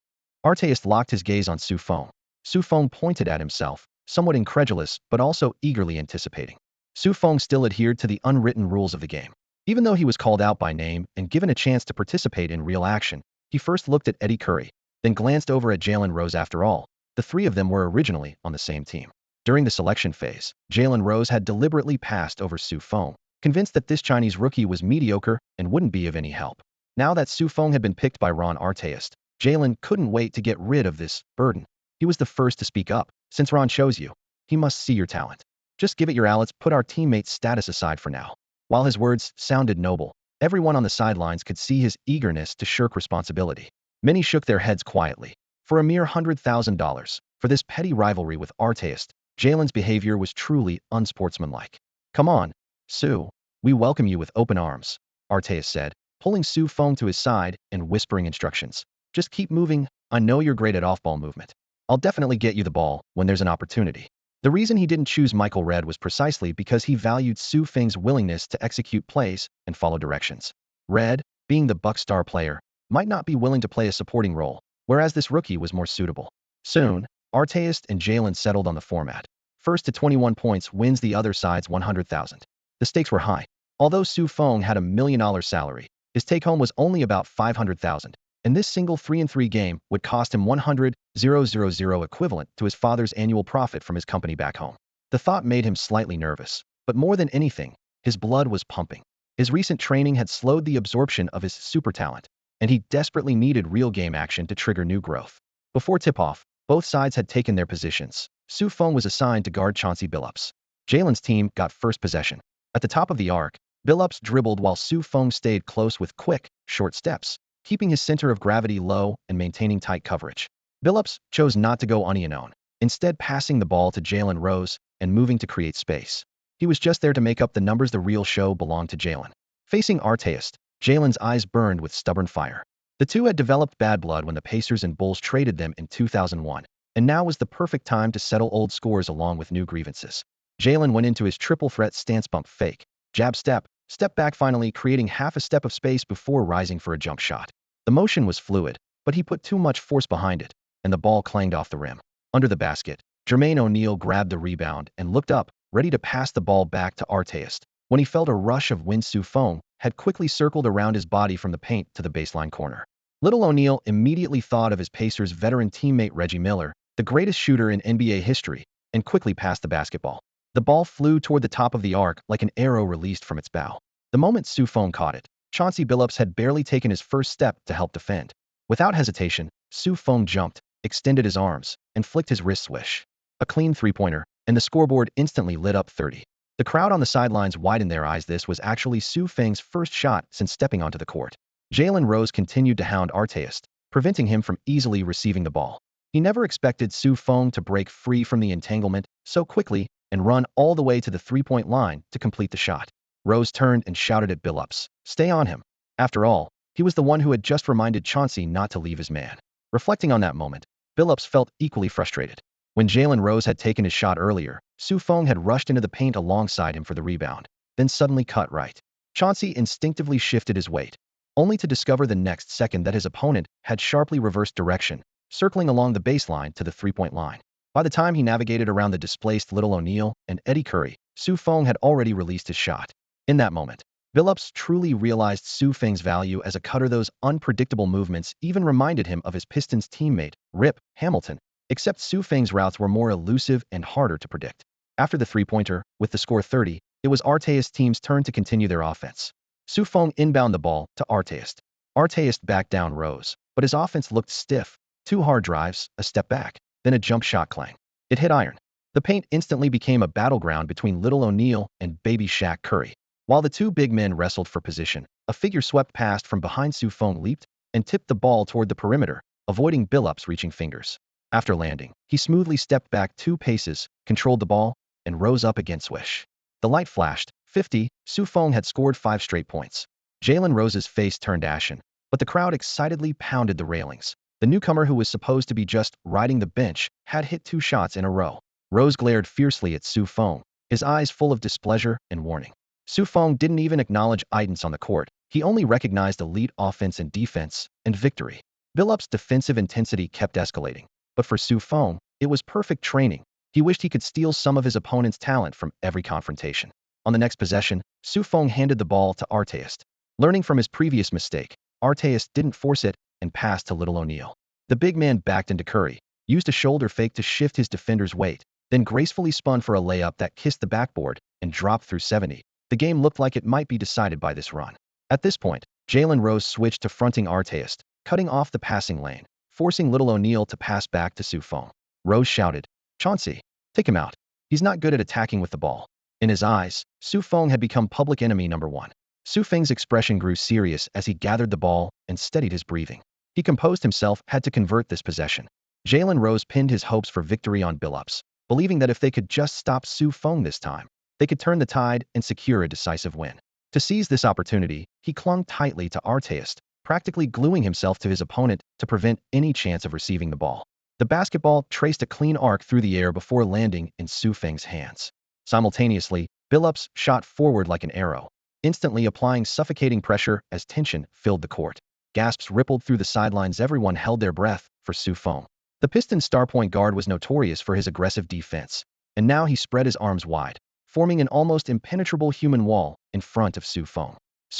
Artest locked his gaze on Su Feng. Su Feng pointed at himself, somewhat incredulous but also eagerly anticipating. Su Feng still adhered to the unwritten rules of the game. Even though he was called out by name and given a chance to participate in real action, he first looked at Eddie Curry, then glanced over at Jalen Rose. After all, the 3 of them were originally on the same team. During the selection phase, Jalen Rose had deliberately passed over Su Feng, convinced that this Chinese rookie was mediocre and wouldn't be of any help. Now that Su Feng had been picked by Ron Artest, Jalen couldn't wait to get rid of this burden. He was the first to speak up. Since Ron chose you, he must see your talent. Just give it your all. Let's put our teammate's status aside for now. While his words sounded noble, everyone on the sidelines could see his eagerness to shirk responsibility. Many shook their heads quietly. For a mere $100,000, for this petty rivalry with Artest, Jalen's behavior was truly unsportsmanlike. Come on, Su. We welcome you with open arms, Arteas said, pulling Su Feng to his side and whispering instructions. Just keep moving. I know you're great at off-ball movement. I'll definitely get you the ball when there's an opportunity. The reason he didn't choose Michael Redd was precisely because he valued Su Feng's willingness to execute plays and follow directions. Redd, being the Buck star player, might not be willing to play a supporting role, whereas this rookie was more suitable. Soon, Arteas and Jalen settled on the format. First to 21 points wins the other side's 100,000. The stakes were high. Although Su Feng had $1 million salary, his take-home was only about 500,000, and this single 3-3 game would cost him 100,000 equivalent to his father's annual profit from his company back home. The thought made him slightly nervous, but more than anything, his blood was pumping. His recent training had slowed the absorption of his super talent, and he desperately needed real game action to trigger new growth. Before tip-off, both sides had taken their positions. Su Feng was assigned to guard Chauncey Billups. Jalen's team got first possession. At the top of the arc, Billups dribbled while Su Feng stayed close with quick, short steps, keeping his center of gravity low and maintaining tight coverage. Billups chose not to go onion-on, instead passing the ball to Jalen Rose and moving to create space. He was just there to make up the numbers. The real show belonged to Jalen. Facing Arteas, Jalen's eyes burned with stubborn fire. The two had developed bad blood when the Pacers and Bulls traded them in 2001, and now was the perfect time to settle old scores along with new grievances. Jalen went into his triple threat stance bump fake, jab step, step back, finally creating half a step of space before rising for a jump shot. The motion was fluid, but he put too much force behind it, and the ball clanged off the rim. Under the basket, Jermaine O'Neal grabbed the rebound and looked up, ready to pass the ball back to Arteas, when he felt a rush of wind. Su Feng had quickly circled around his body from the paint to the baseline corner. Little O'Neal immediately thought of his Pacers veteran teammate Reggie Miller, the greatest shooter in NBA history, and quickly passed the basketball. The ball flew toward the top of the arc like an arrow released from its bow. The moment Su Feng caught it, Chauncey Billups had barely taken his first step to help defend. Without hesitation, Su Feng jumped, extended his arms, and flicked his wrist swish. A clean three-pointer, and the scoreboard instantly lit up 30. The crowd on the sidelines widened their eyes. This was actually Su Feng's first shot since stepping onto the court. Jalen Rose continued to hound Arteas, preventing him from easily receiving the ball. He never expected Su Feng to break free from the entanglement so quickly and run all the way to the three-point line to complete the shot. Rose turned and shouted at Billups, "Stay on him." After all, he was the one who had just reminded Chauncey not to leave his man. Reflecting on that moment, Billups felt equally frustrated. When Jalen Rose had taken his shot earlier, Su Feng had rushed into the paint alongside him for the rebound, then suddenly cut right. Chauncey instinctively shifted his weight, only to discover the next second that his opponent had sharply reversed direction, circling along the baseline to the three-point line. By the time he navigated around the displaced Little O'Neal and Eddie Curry, Su Feng had already released his shot. In that moment, Billups truly realized Su Feng's value as a cutter. Those unpredictable movements even reminded him of his Pistons teammate, Rip Hamilton, except Su Feng's routes were more elusive and harder to predict. After the three-pointer, with the score 30, it was Arteas' team's turn to continue their offense. Su Feng inbound the ball to Arteas. Arteas backed down Rose, but his offense looked stiff. 2 hard drives, a step back, then a jump shot clang. It hit iron. The paint instantly became a battleground between Little O'Neal and Baby Shaq Curry. While the two big men wrestled for position, a figure swept past from behind. Su Feng leaped and tipped the ball toward the perimeter, avoiding Billups' reaching fingers. After landing, he smoothly stepped back 2 paces, controlled the ball, and rose up again. Swish. The light flashed. 50. Su Feng had scored 5 straight points. Jalen Rose's face turned ashen, but the crowd excitedly pounded the railings. The newcomer, who was supposed to be just riding the bench, had hit 2 shots in a row. Rose glared fiercely at Su Feng, his eyes full of displeasure and warning. Su Feng didn't even acknowledge items on the court. He only recognized elite offense and defense, and victory. Billups' defensive intensity kept escalating, but for Su Feng, it was perfect training. He wished he could steal some of his opponent's talent from every confrontation. On the next possession, Su Feng handed the ball to Arteas. Learning from his previous mistake, Arteas didn't force it and passed to Little O'Neal. The big man backed into Curry, used a shoulder fake to shift his defender's weight, then gracefully spun for a layup that kissed the backboard and dropped through 70. The game looked like it might be decided by this run. At this point, Jalen Rose switched to fronting Arteas, cutting off the passing lane, forcing Little O'Neal to pass back to Su Feng. Rose shouted, "Chauncey, take him out. He's not good at attacking with the ball." In his eyes, Su Feng had become public enemy number 1. Su Feng's expression grew serious as he gathered the ball and steadied his breathing. He composed himself, had to convert this possession. Jalen Rose pinned his hopes for victory on Billups, believing that if they could just stop Su Feng this time, they could turn the tide and secure a decisive win. To seize this opportunity, he clung tightly to Arteist, practically gluing himself to his opponent to prevent any chance of receiving the ball. The basketball traced a clean arc through the air before landing in Feng's hands. Simultaneously, Billups shot forward like an arrow, instantly applying suffocating pressure as tension filled the court. Gasps rippled through the sidelines. Everyone held their breath for Feng. The Pistons' star point guard was notorious for his aggressive defense, and now he spread his arms wide, forming an almost impenetrable human wall in front of Feng.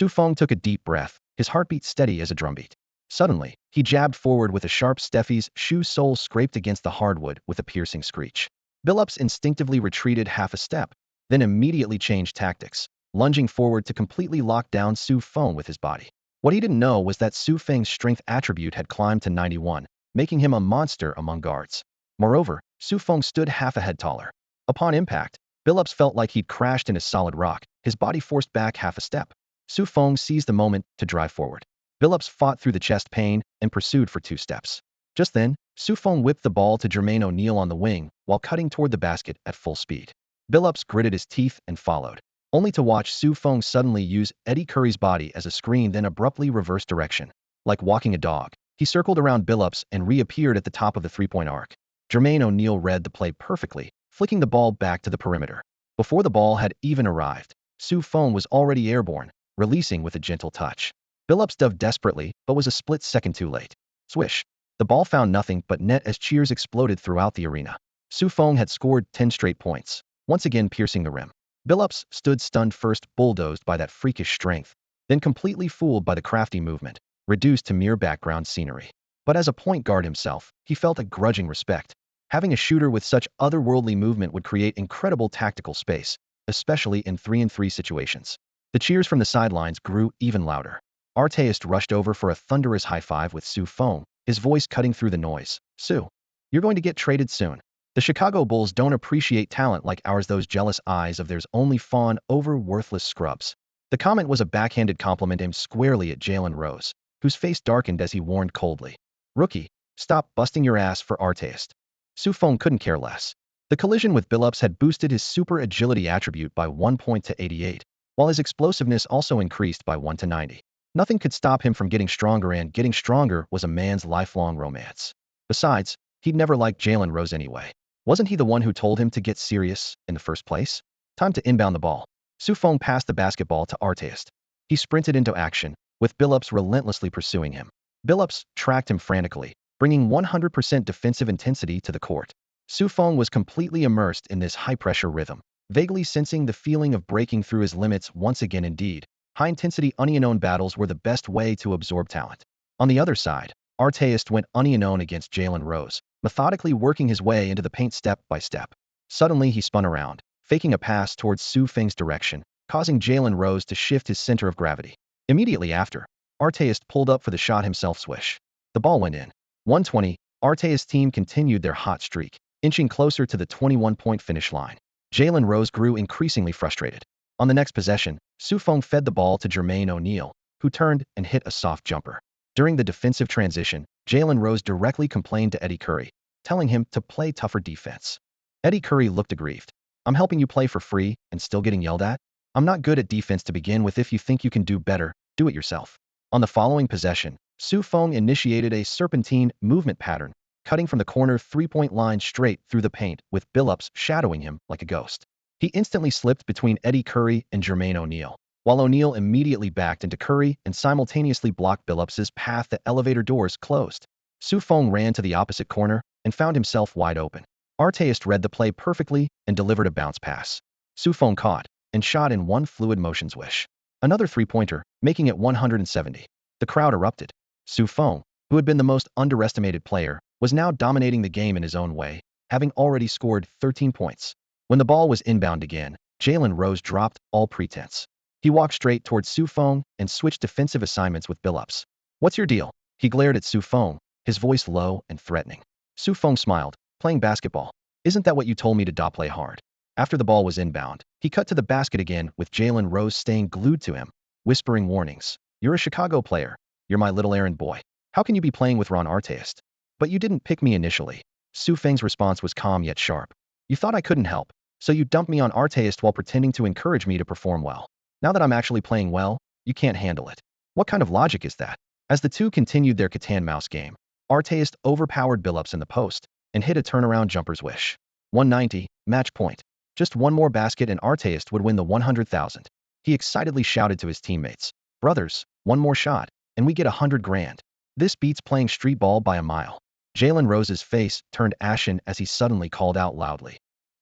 Feng took a deep breath, his heartbeat steady as a drumbeat. Suddenly, he jabbed forward with a sharp Steffi's shoe sole scraped against the hardwood with a piercing screech. Billups instinctively retreated half a step, then immediately changed tactics, lunging forward to completely lock down Feng with his body. What he didn't know was that Feng's strength attribute had climbed to 91, making him a monster among guards. Moreover, Feng stood half a head taller. Upon impact, Billups felt like he'd crashed into solid rock, his body forced back half a step. Feng seized the moment to drive forward. Billups fought through the chest pain and pursued for 2 steps. Just then, Feng whipped the ball to Jermaine O'Neal on the wing while cutting toward the basket at full speed. Billups gritted his teeth and followed, only to watch Feng suddenly use Eddie Curry's body as a screen, then abruptly reverse direction. Like walking a dog, he circled around Billups and reappeared at the top of the three-point arc. Jermaine O'Neal read the play perfectly, flicking the ball back to the perimeter. Before the ball had even arrived, Feng was already airborne, releasing with a gentle touch. Billups dove desperately, but was a split second too late. Swish! The ball found nothing but net as cheers exploded throughout the arena. Feng had scored 10 straight points, once again piercing the rim. Billups stood stunned, first bulldozed by that freakish strength, then completely fooled by the crafty movement, reduced to mere background scenery. But as a point guard himself, he felt a grudging respect. Having a shooter with such otherworldly movement would create incredible tactical space, especially in 3-on-3 situations. The cheers from the sidelines grew even louder. Arteist rushed over for a thunderous high-five with Feng, his voice cutting through the noise. You're going to get traded soon. The Chicago Bulls don't appreciate talent like ours. Those jealous eyes of theirs only fawn over worthless scrubs. The comment was a backhanded compliment aimed squarely at Jalen Rose, whose face darkened as he warned coldly. Rookie, stop busting your ass for Arteist. Feng couldn't care less. The collision with Billups had boosted his super agility attribute by 1 point to 88, while his explosiveness also increased by 1 to 90. Nothing could stop him from getting stronger, and getting stronger was a man's lifelong romance. Besides, he'd never liked Jalen Rose anyway. Wasn't he the one who told him to get serious in the first place? Time to inbound the ball. Feng passed the basketball to Arteist. He sprinted into action, with Billups relentlessly pursuing him. Billups tracked him frantically, bringing 100% defensive intensity to the court. Feng was completely immersed in this high-pressure rhythm, vaguely sensing the feeling of breaking through his limits once again. Indeed, high-intensity unknown battles were the best way to absorb talent. On the other side, Arteist went unknown against Jalen Rose, methodically working his way into the paint step by step. Suddenly he spun around, faking a pass towards Feng's direction, causing Jalen Rose to shift his center of gravity. Immediately after, Arteist pulled up for the shot himself. Swish! The ball went in. 120, Arteist's team continued their hot streak, inching closer to the 21-point finish line. Jalen Rose grew increasingly frustrated. On the next possession, Feng fed the ball to Jermaine O'Neal, who turned and hit a soft jumper. During the defensive transition, Jalen Rose directly complained to Eddie Curry, telling him to play tougher defense. Eddie Curry looked aggrieved. I'm helping you play for free and still getting yelled at? I'm not good at defense to begin with. If you think you can do better, do it yourself. On the following possession, Feng initiated a serpentine movement pattern, cutting from the corner three-point line straight through the paint, with Billups shadowing him like a ghost. He instantly slipped between Eddie Curry and Jermaine O'Neal, while O'Neal immediately backed into Curry and simultaneously blocked Billups' path. The elevator doors closed. Feng ran to the opposite corner and found himself wide open. Arteist read the play perfectly and delivered a bounce pass. Feng caught and shot in one fluid motion. Swish! Another three-pointer, making it 170. The crowd erupted. Feng, who had been the most underestimated player, was now dominating the game in his own way, having already scored 13 points. When the ball was inbound again, Jalen Rose dropped all pretense. He walked straight towards Feng and switched defensive assignments with Billups. What's your deal? He glared at Feng, his voice low and threatening. Feng smiled, playing basketball. Isn't that what you told me to play hard? After the ball was inbound, he cut to the basket again, with Jalen Rose staying glued to him, whispering warnings. You're a Chicago player. You're my little errand boy. How can you be playing with Ron Arteist? But you didn't pick me initially. Feng's response was calm yet sharp. You thought I couldn't help, so you dumped me on Arteist while pretending to encourage me to perform well. Now that I'm actually playing well, you can't handle it. What kind of logic is that? As the two continued their cat-and-mouse game, Arteist overpowered Billups in the post and hit a turnaround jumper's wish. 190, match point. Just one more basket and Arteist would win the 100,000. He excitedly shouted to his teammates, "Brothers, one more shot, and we get 100 grand. This beats playing street ball by a mile." Jalen Rose's face turned ashen as he suddenly called out loudly,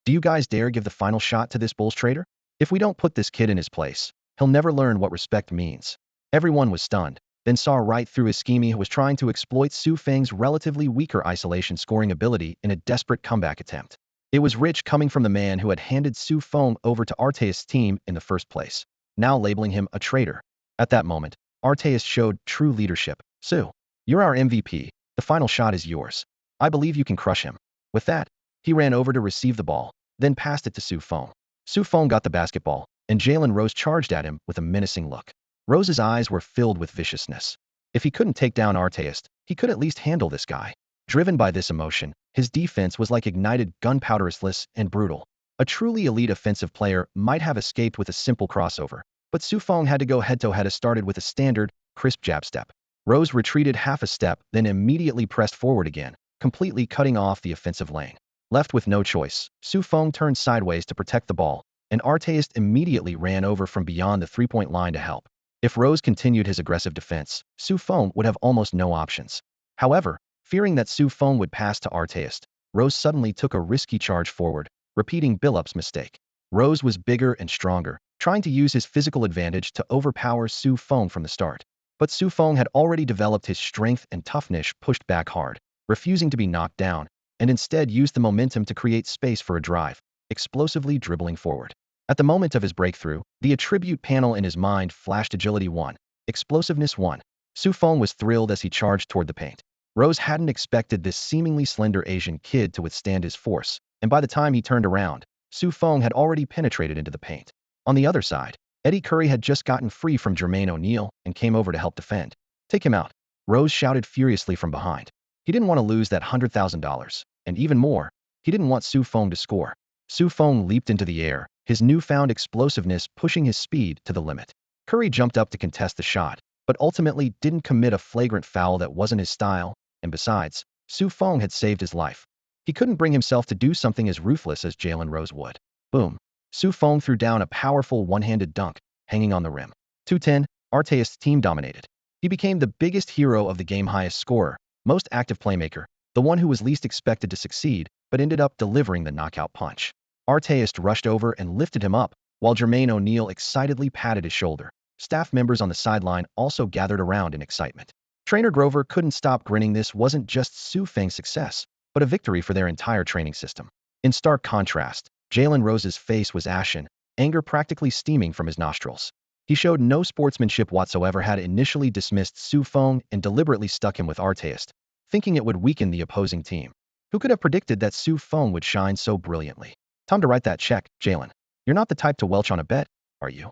"Do you guys dare give the final shot to this Bulls trader? If we don't put this kid in his place, he'll never learn what respect means." Everyone was stunned, then saw right through his scheme. He was trying to exploit Su Feng's relatively weaker isolation scoring ability in a desperate comeback attempt. It was rich coming from the man who had handed Su Feng over to Arteist's team in the first place, now labeling him a traitor. At that moment, Arteist showed true leadership. "Su, you're our MVP. The final shot is yours. I believe you can crush him." With that, he ran over to receive the ball, then passed it to Su Feng. Su Feng got the basketball, and Jalen Rose charged at him with a menacing look. Rose's eyes were filled with viciousness. If he couldn't take down Arteist, he could at least handle this guy. Driven by this emotion, his defense was like ignited gunpowder, ruthless and brutal. A truly elite offensive player might have escaped with a simple crossover, but Su Feng had to go head-to-head. Started with a standard, crisp jab step. Rose retreated half a step, then immediately pressed forward again, completely cutting off the offensive lane. Left with no choice, Su Feng turned sideways to protect the ball, and Arteist immediately ran over from beyond the three-point line to help. If Rose continued his aggressive defense, Su Feng would have almost no options. However, fearing that Su Feng would pass to Arteist, Rose suddenly took a risky charge forward, repeating Billups' mistake. Rose was bigger and stronger, trying to use his physical advantage to overpower Su Feng from the start. But Su Feng had already developed his strength and toughness, pushed back hard, refusing to be knocked down, and instead used the momentum to create space for a drive, explosively dribbling forward. At the moment of his breakthrough, the attribute panel in his mind flashed agility 1, explosiveness 1. Su Feng was thrilled as he charged toward the paint. Rose hadn't expected this seemingly slender Asian kid to withstand his force, and by the time he turned around, Su Feng had already penetrated into the paint. On the other side, Eddie Curry had just gotten free from Jermaine O'Neal and came over to help defend. "Take him out," Rose shouted furiously from behind. He didn't want to lose that $100,000, and even more, he didn't want Su Feng to score. Su Feng leaped into the air, his newfound explosiveness pushing his speed to the limit. Curry jumped up to contest the shot, but ultimately didn't commit a flagrant foul that wasn't his style, and besides, Su Feng had saved his life. He couldn't bring himself to do something as ruthless as Jalen Rose would. Boom. Su Feng threw down a powerful one-handed dunk, hanging on the rim. 210, Arteist's team dominated. He became the biggest hero of the game, highest scorer, most active playmaker, the one who was least expected to succeed, but ended up delivering the knockout punch. Arteist rushed over and lifted him up, while Jermaine O'Neal excitedly patted his shoulder. Staff members on the sideline also gathered around in excitement. Trainer Grover couldn't stop grinning. This wasn't just Su Feng's success, but a victory for their entire training system. In stark contrast, Jalen Rose's face was ashen, anger practically steaming from his nostrils. He showed no sportsmanship whatsoever, had initially dismissed Su Feng and deliberately stuck him with Arteist, thinking it would weaken the opposing team. Who could have predicted that Su Feng would shine so brilliantly? "Time to write that check, Jalen. You're not the type to welch on a bet, are you?"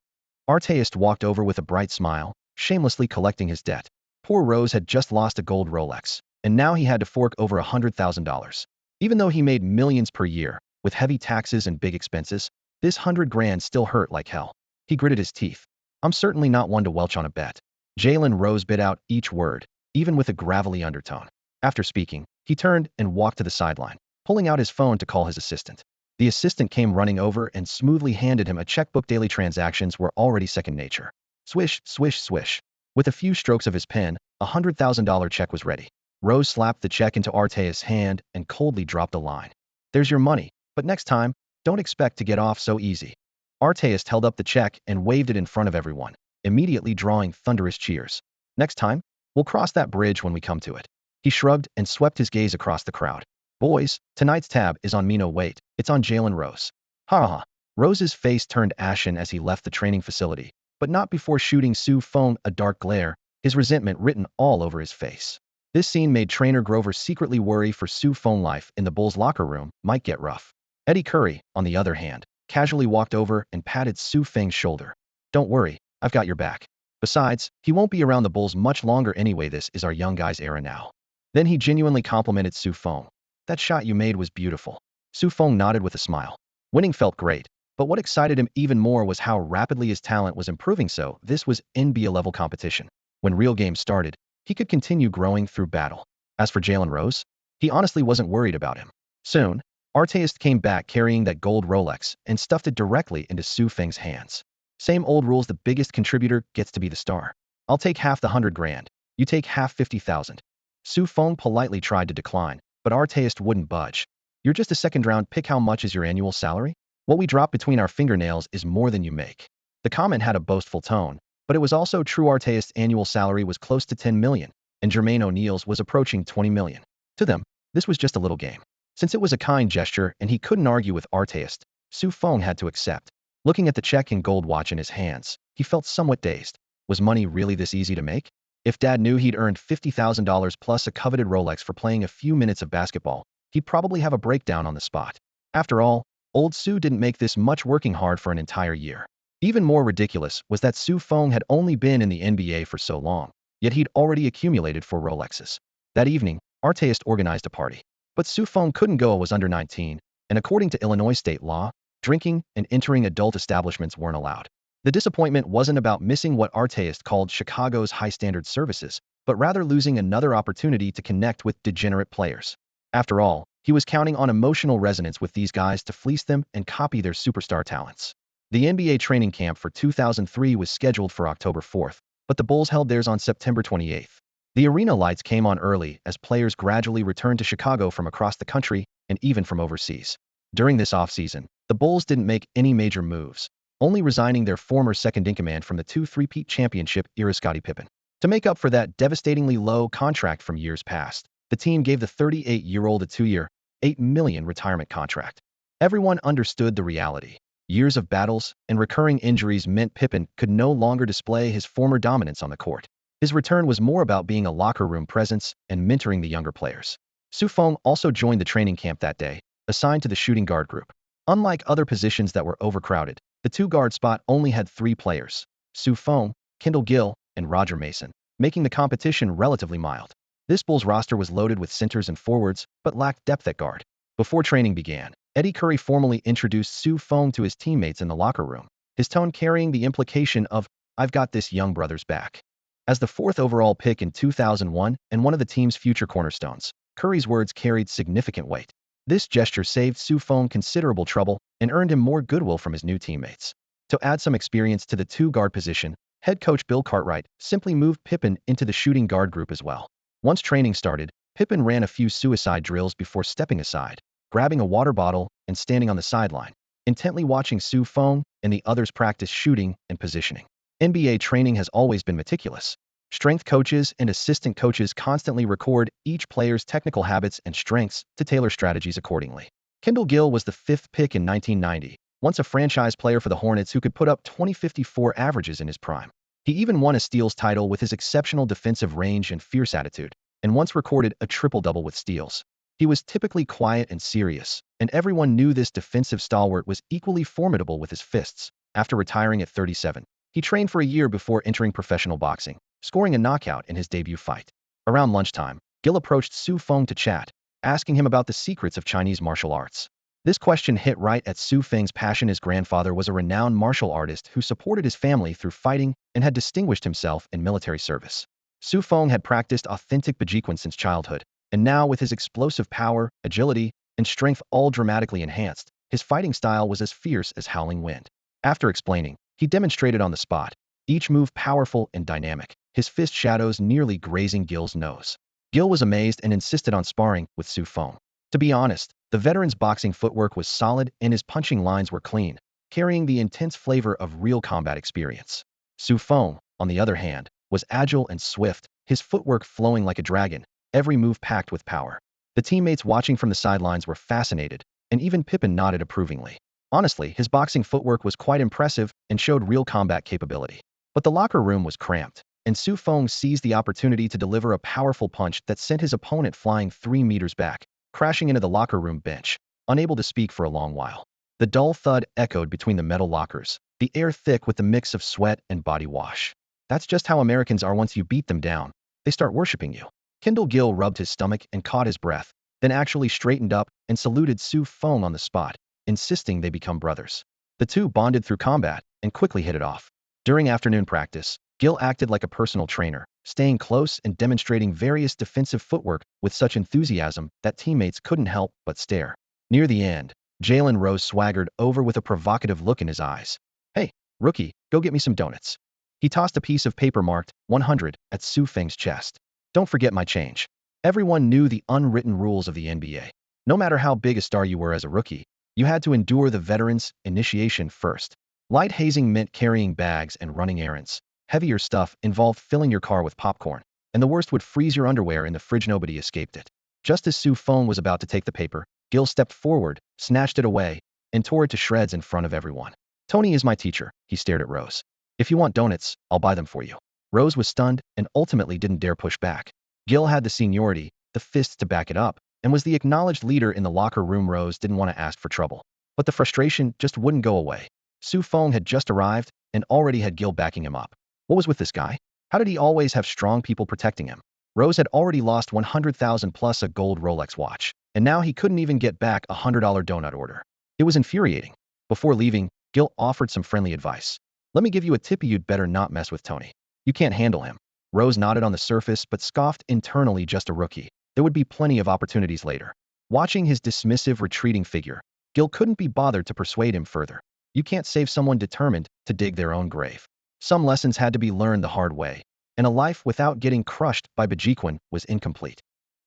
Arteist walked over with a bright smile, shamelessly collecting his debt. Poor Rose had just lost a gold Rolex, and now he had to fork over $100,000. Even though he made millions per year, with heavy taxes and big expenses, this 100 grand still hurt like hell. He gritted his teeth. "I'm certainly not one to welch on a bet." Jalen Rose bit out each word, even with a gravelly undertone. After speaking, he turned and walked to the sideline, pulling out his phone to call his assistant. The assistant came running over and smoothly handed him a checkbook. Daily transactions were already second nature. Swish, swish, swish. With a few strokes of his pen, a $100,000 check was ready. Rose slapped the check into Arteist's hand and coldly dropped a line. "There's your money, but next time, don't expect to get off so easy." Arteist held up the check and waved it in front of everyone, immediately drawing thunderous cheers. "Next time, we'll cross that bridge when we come to it." He shrugged and swept his gaze across the crowd. "Boys, tonight's tab is on me. No, wait, it's on Jalen Rose." Ha ha. Rose's face turned ashen as he left the training facility, but not before shooting Su Feng a dark glare, his resentment written all over his face. This scene made Trainer Grover secretly worry for Su Feng. Life in the Bulls' locker room might get rough. Eddie Curry, on the other hand, casually walked over and patted Su Feng's shoulder. "Don't worry, I've got your back. Besides, he won't be around the Bulls much longer anyway. This is our young guy's era now." Then he genuinely complimented Su Feng. "That shot you made was beautiful." Su Feng nodded with a smile. Winning felt great, But what excited him even more was how rapidly his talent was improving. So this was NBA-level competition. When real games started, he could continue growing through battle. As for Jalen Rose, he honestly wasn't worried about him. Soon, Artest came back carrying that gold Rolex and stuffed it directly into Su Feng's hands. Same old rules, the biggest contributor gets to be the star. I'll take half the 100 grand. You take half 50,000. Su Feng politely tried to decline, but Artest wouldn't budge. You're just a second-round pick. How much is your annual salary? What we drop between our fingernails is more than you make. The comment had a boastful tone, but it was also true. Artest's annual salary was close to 10 million, and Jermaine O'Neal's was approaching 20 million. To them, this was just a little game. Since it was a kind gesture and he couldn't argue with Artest, Su Feng had to accept. Looking at the check and gold watch in his hands, he felt somewhat dazed. Was money really this easy to make? If Dad knew he'd earned $50,000 plus a coveted Rolex for playing a few minutes of basketball, he'd probably have a breakdown on the spot. After all, old Su didn't make this much working hard for an entire year. Even more ridiculous was that Su Feng had only been in the NBA for so long, yet he'd already accumulated 4 Rolexes. That evening, Artest organized a party. But Su Feng couldn't go. Was under 19, and according to Illinois state law, drinking and entering adult establishments weren't allowed. The disappointment wasn't about missing what Artest called Chicago's high-standard services, but rather losing another opportunity to connect with degenerate players. After all, he was counting on emotional resonance with these guys to fleece them and copy their superstar talents. The NBA training camp for 2003 was scheduled for October 4th, but the Bulls held theirs on September 28th. The arena lights came on early as players gradually returned to Chicago from across the country and even from overseas. During this offseason, the Bulls didn't make any major moves, only resigning their former second-in-command from the 2-3-peat championship era Scottie Pippen. To make up for that devastatingly low contract from years past, the team gave the 38-year-old a 2-year, $8 million retirement contract. Everyone understood the reality. Years of battles and recurring injuries meant Pippen could no longer display his former dominance on the court. His return was more about being a locker room presence and mentoring the younger players. Su Feng also joined the training camp that day, assigned to the shooting guard group. Unlike other positions that were overcrowded, the 2-guard spot only had 3 players: Su Feng, Kendall Gill, and Roger Mason, making the competition relatively mild. This Bulls roster was loaded with centers and forwards, but lacked depth at guard. Before training began, Eddie Curry formally introduced Su Feng to his teammates in the locker room, his tone carrying the implication of, "I've got this young brother's back." As the 4th overall pick in 2001 and one of the team's future cornerstones, Curry's words carried significant weight. This gesture saved Su Feng considerable trouble and earned him more goodwill from his new teammates. To add some experience to the 2-guard position, head coach Bill Cartwright simply moved Pippen into the shooting guard group as well. Once training started, Pippen ran a few suicide drills before stepping aside, grabbing a water bottle and standing on the sideline, intently watching Su Feng and the others practice shooting and positioning. NBA training has always been meticulous. Strength coaches and assistant coaches constantly record each player's technical habits and strengths to tailor strategies accordingly. Kendall Gill was the 5th pick in 1990, once a franchise player for the Hornets who could put up 20-54 averages in his prime. He even won a steals title with his exceptional defensive range and fierce attitude, and once recorded a triple-double with steals. He was typically quiet and serious, and everyone knew this defensive stalwart was equally formidable with his fists. After retiring at 37, he trained for a year before entering professional boxing, scoring a knockout in his debut fight. Around lunchtime, Gill approached Su Feng to chat, asking him about the secrets of Chinese martial arts. This question hit right at Su Feng's passion. His grandfather was a renowned martial artist who supported his family through fighting and had distinguished himself in military service. Su Feng had practiced authentic Bajikwan since childhood, and now with his explosive power, agility, and strength all dramatically enhanced, his fighting style was as fierce as howling wind. After explaining, he demonstrated on the spot, each move powerful and dynamic, his fist shadows nearly grazing Gill's nose. Gill was amazed and insisted on sparring with Su Feng. To be honest, the veteran's boxing footwork was solid and his punching lines were clean, carrying the intense flavor of real combat experience. Su Feng, on the other hand, was agile and swift, his footwork flowing like a dragon, every move packed with power. The teammates watching from the sidelines were fascinated, and even Pippen nodded approvingly. Honestly, his boxing footwork was quite impressive and showed real combat capability. But the locker room was cramped, and Su Feng seized the opportunity to deliver a powerful punch that sent his opponent flying 3 meters back, crashing into the locker room bench, unable to speak for a long while. The dull thud echoed between the metal lockers, the air thick with the mix of sweat and body wash. That's just how Americans are. Once you beat them down, they start worshiping you. Kendall Gill rubbed his stomach and caught his breath, then actually straightened up and saluted Su Feng on the spot, insisting they become brothers. The two bonded through combat and quickly hit it off. During afternoon practice, Gil acted like a personal trainer, staying close and demonstrating various defensive footwork with such enthusiasm that teammates couldn't help but stare. Near the end, Jalen Rose swaggered over with a provocative look in his eyes. "Hey, rookie, go get me some donuts." He tossed a piece of paper marked 100 at Feng's chest. "Don't forget my change." Everyone knew the unwritten rules of the NBA. No matter how big a star you were as a rookie, you had to endure the veterans' initiation first. Light hazing meant carrying bags and running errands. Heavier stuff involved filling your car with popcorn, and the worst would freeze your underwear in the fridge. Nobody escaped it. Just as Feng was about to take the paper, Gil stepped forward, snatched it away, and tore it to shreds in front of everyone. "Tony is my teacher," he stared at Rose. "If you want donuts, I'll buy them for you." Rose was stunned and ultimately didn't dare push back. Gil had the seniority, the fists to back it up, and was the acknowledged leader in the locker room. Rose didn't want to ask for trouble, but the frustration just wouldn't go away. Feng had just arrived and already had Gil backing him up. What was with this guy? How did he always have strong people protecting him? Rose had already lost 100,000 plus a gold Rolex watch, and now he couldn't even get back a $100 donut order. It was infuriating. Before leaving, Gil offered some friendly advice. "Let me give you a tip: you'd better not mess with Tony. You can't handle him." Rose nodded on the surface but scoffed internally. Just a rookie. There would be plenty of opportunities later. Watching his dismissive, retreating figure, Gil couldn't be bothered to persuade him further. You can't save someone determined to dig their own grave. Some lessons had to be learned the hard way, and a life without getting crushed by Bajiquan was incomplete.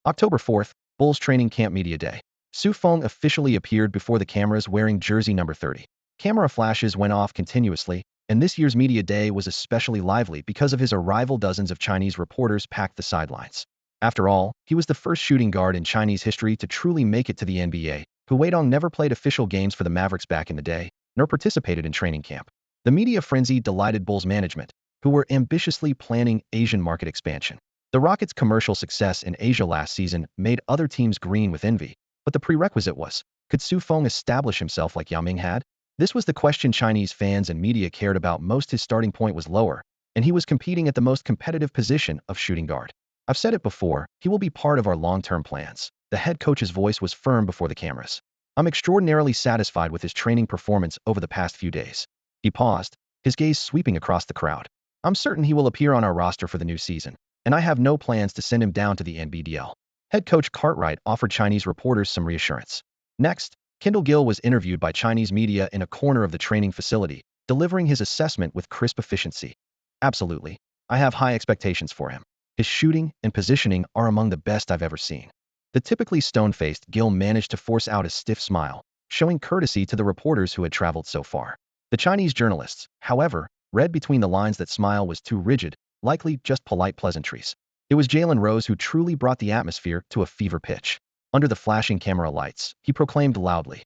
October 4th, Bulls Training Camp Media Day. Feng officially appeared before the cameras wearing jersey number 30. Camera flashes went off continuously, and this year's Media Day was especially lively because of his arrival. Dozens of Chinese reporters packed the sidelines. After all, he was the first shooting guard in Chinese history to truly make it to the NBA. Hu Weidong never played official games for the Mavericks back in the day, nor participated in training camp. The media frenzy delighted Bulls management, who were ambitiously planning Asian market expansion. The Rockets' commercial success in Asia last season made other teams green with envy, but the prerequisite was, could Feng establish himself like Yao Ming had? This was the question Chinese fans and media cared about most. His starting point was lower, and he was competing at the most competitive position of shooting guard. "I've said it before, he will be part of our long-term plans." The head coach's voice was firm before the cameras. "I'm extraordinarily satisfied with his training performance over the past few days." He paused, his gaze sweeping across the crowd. "I'm certain he will appear on our roster for the new season, and I have no plans to send him down to the NBDL." Head coach Cartwright offered Chinese reporters some reassurance. Next, Kendall Gill was interviewed by Chinese media in a corner of the training facility, delivering his assessment with crisp efficiency. "Absolutely. I have high expectations for him. His shooting and positioning are among the best I've ever seen." The typically stone-faced Gill managed to force out a stiff smile, showing courtesy to the reporters who had traveled so far. The Chinese journalists, however, read between the lines that smile was too rigid, likely just polite pleasantries. It was Jalen Rose who truly brought the atmosphere to a fever pitch. Under the flashing camera lights, he proclaimed loudly,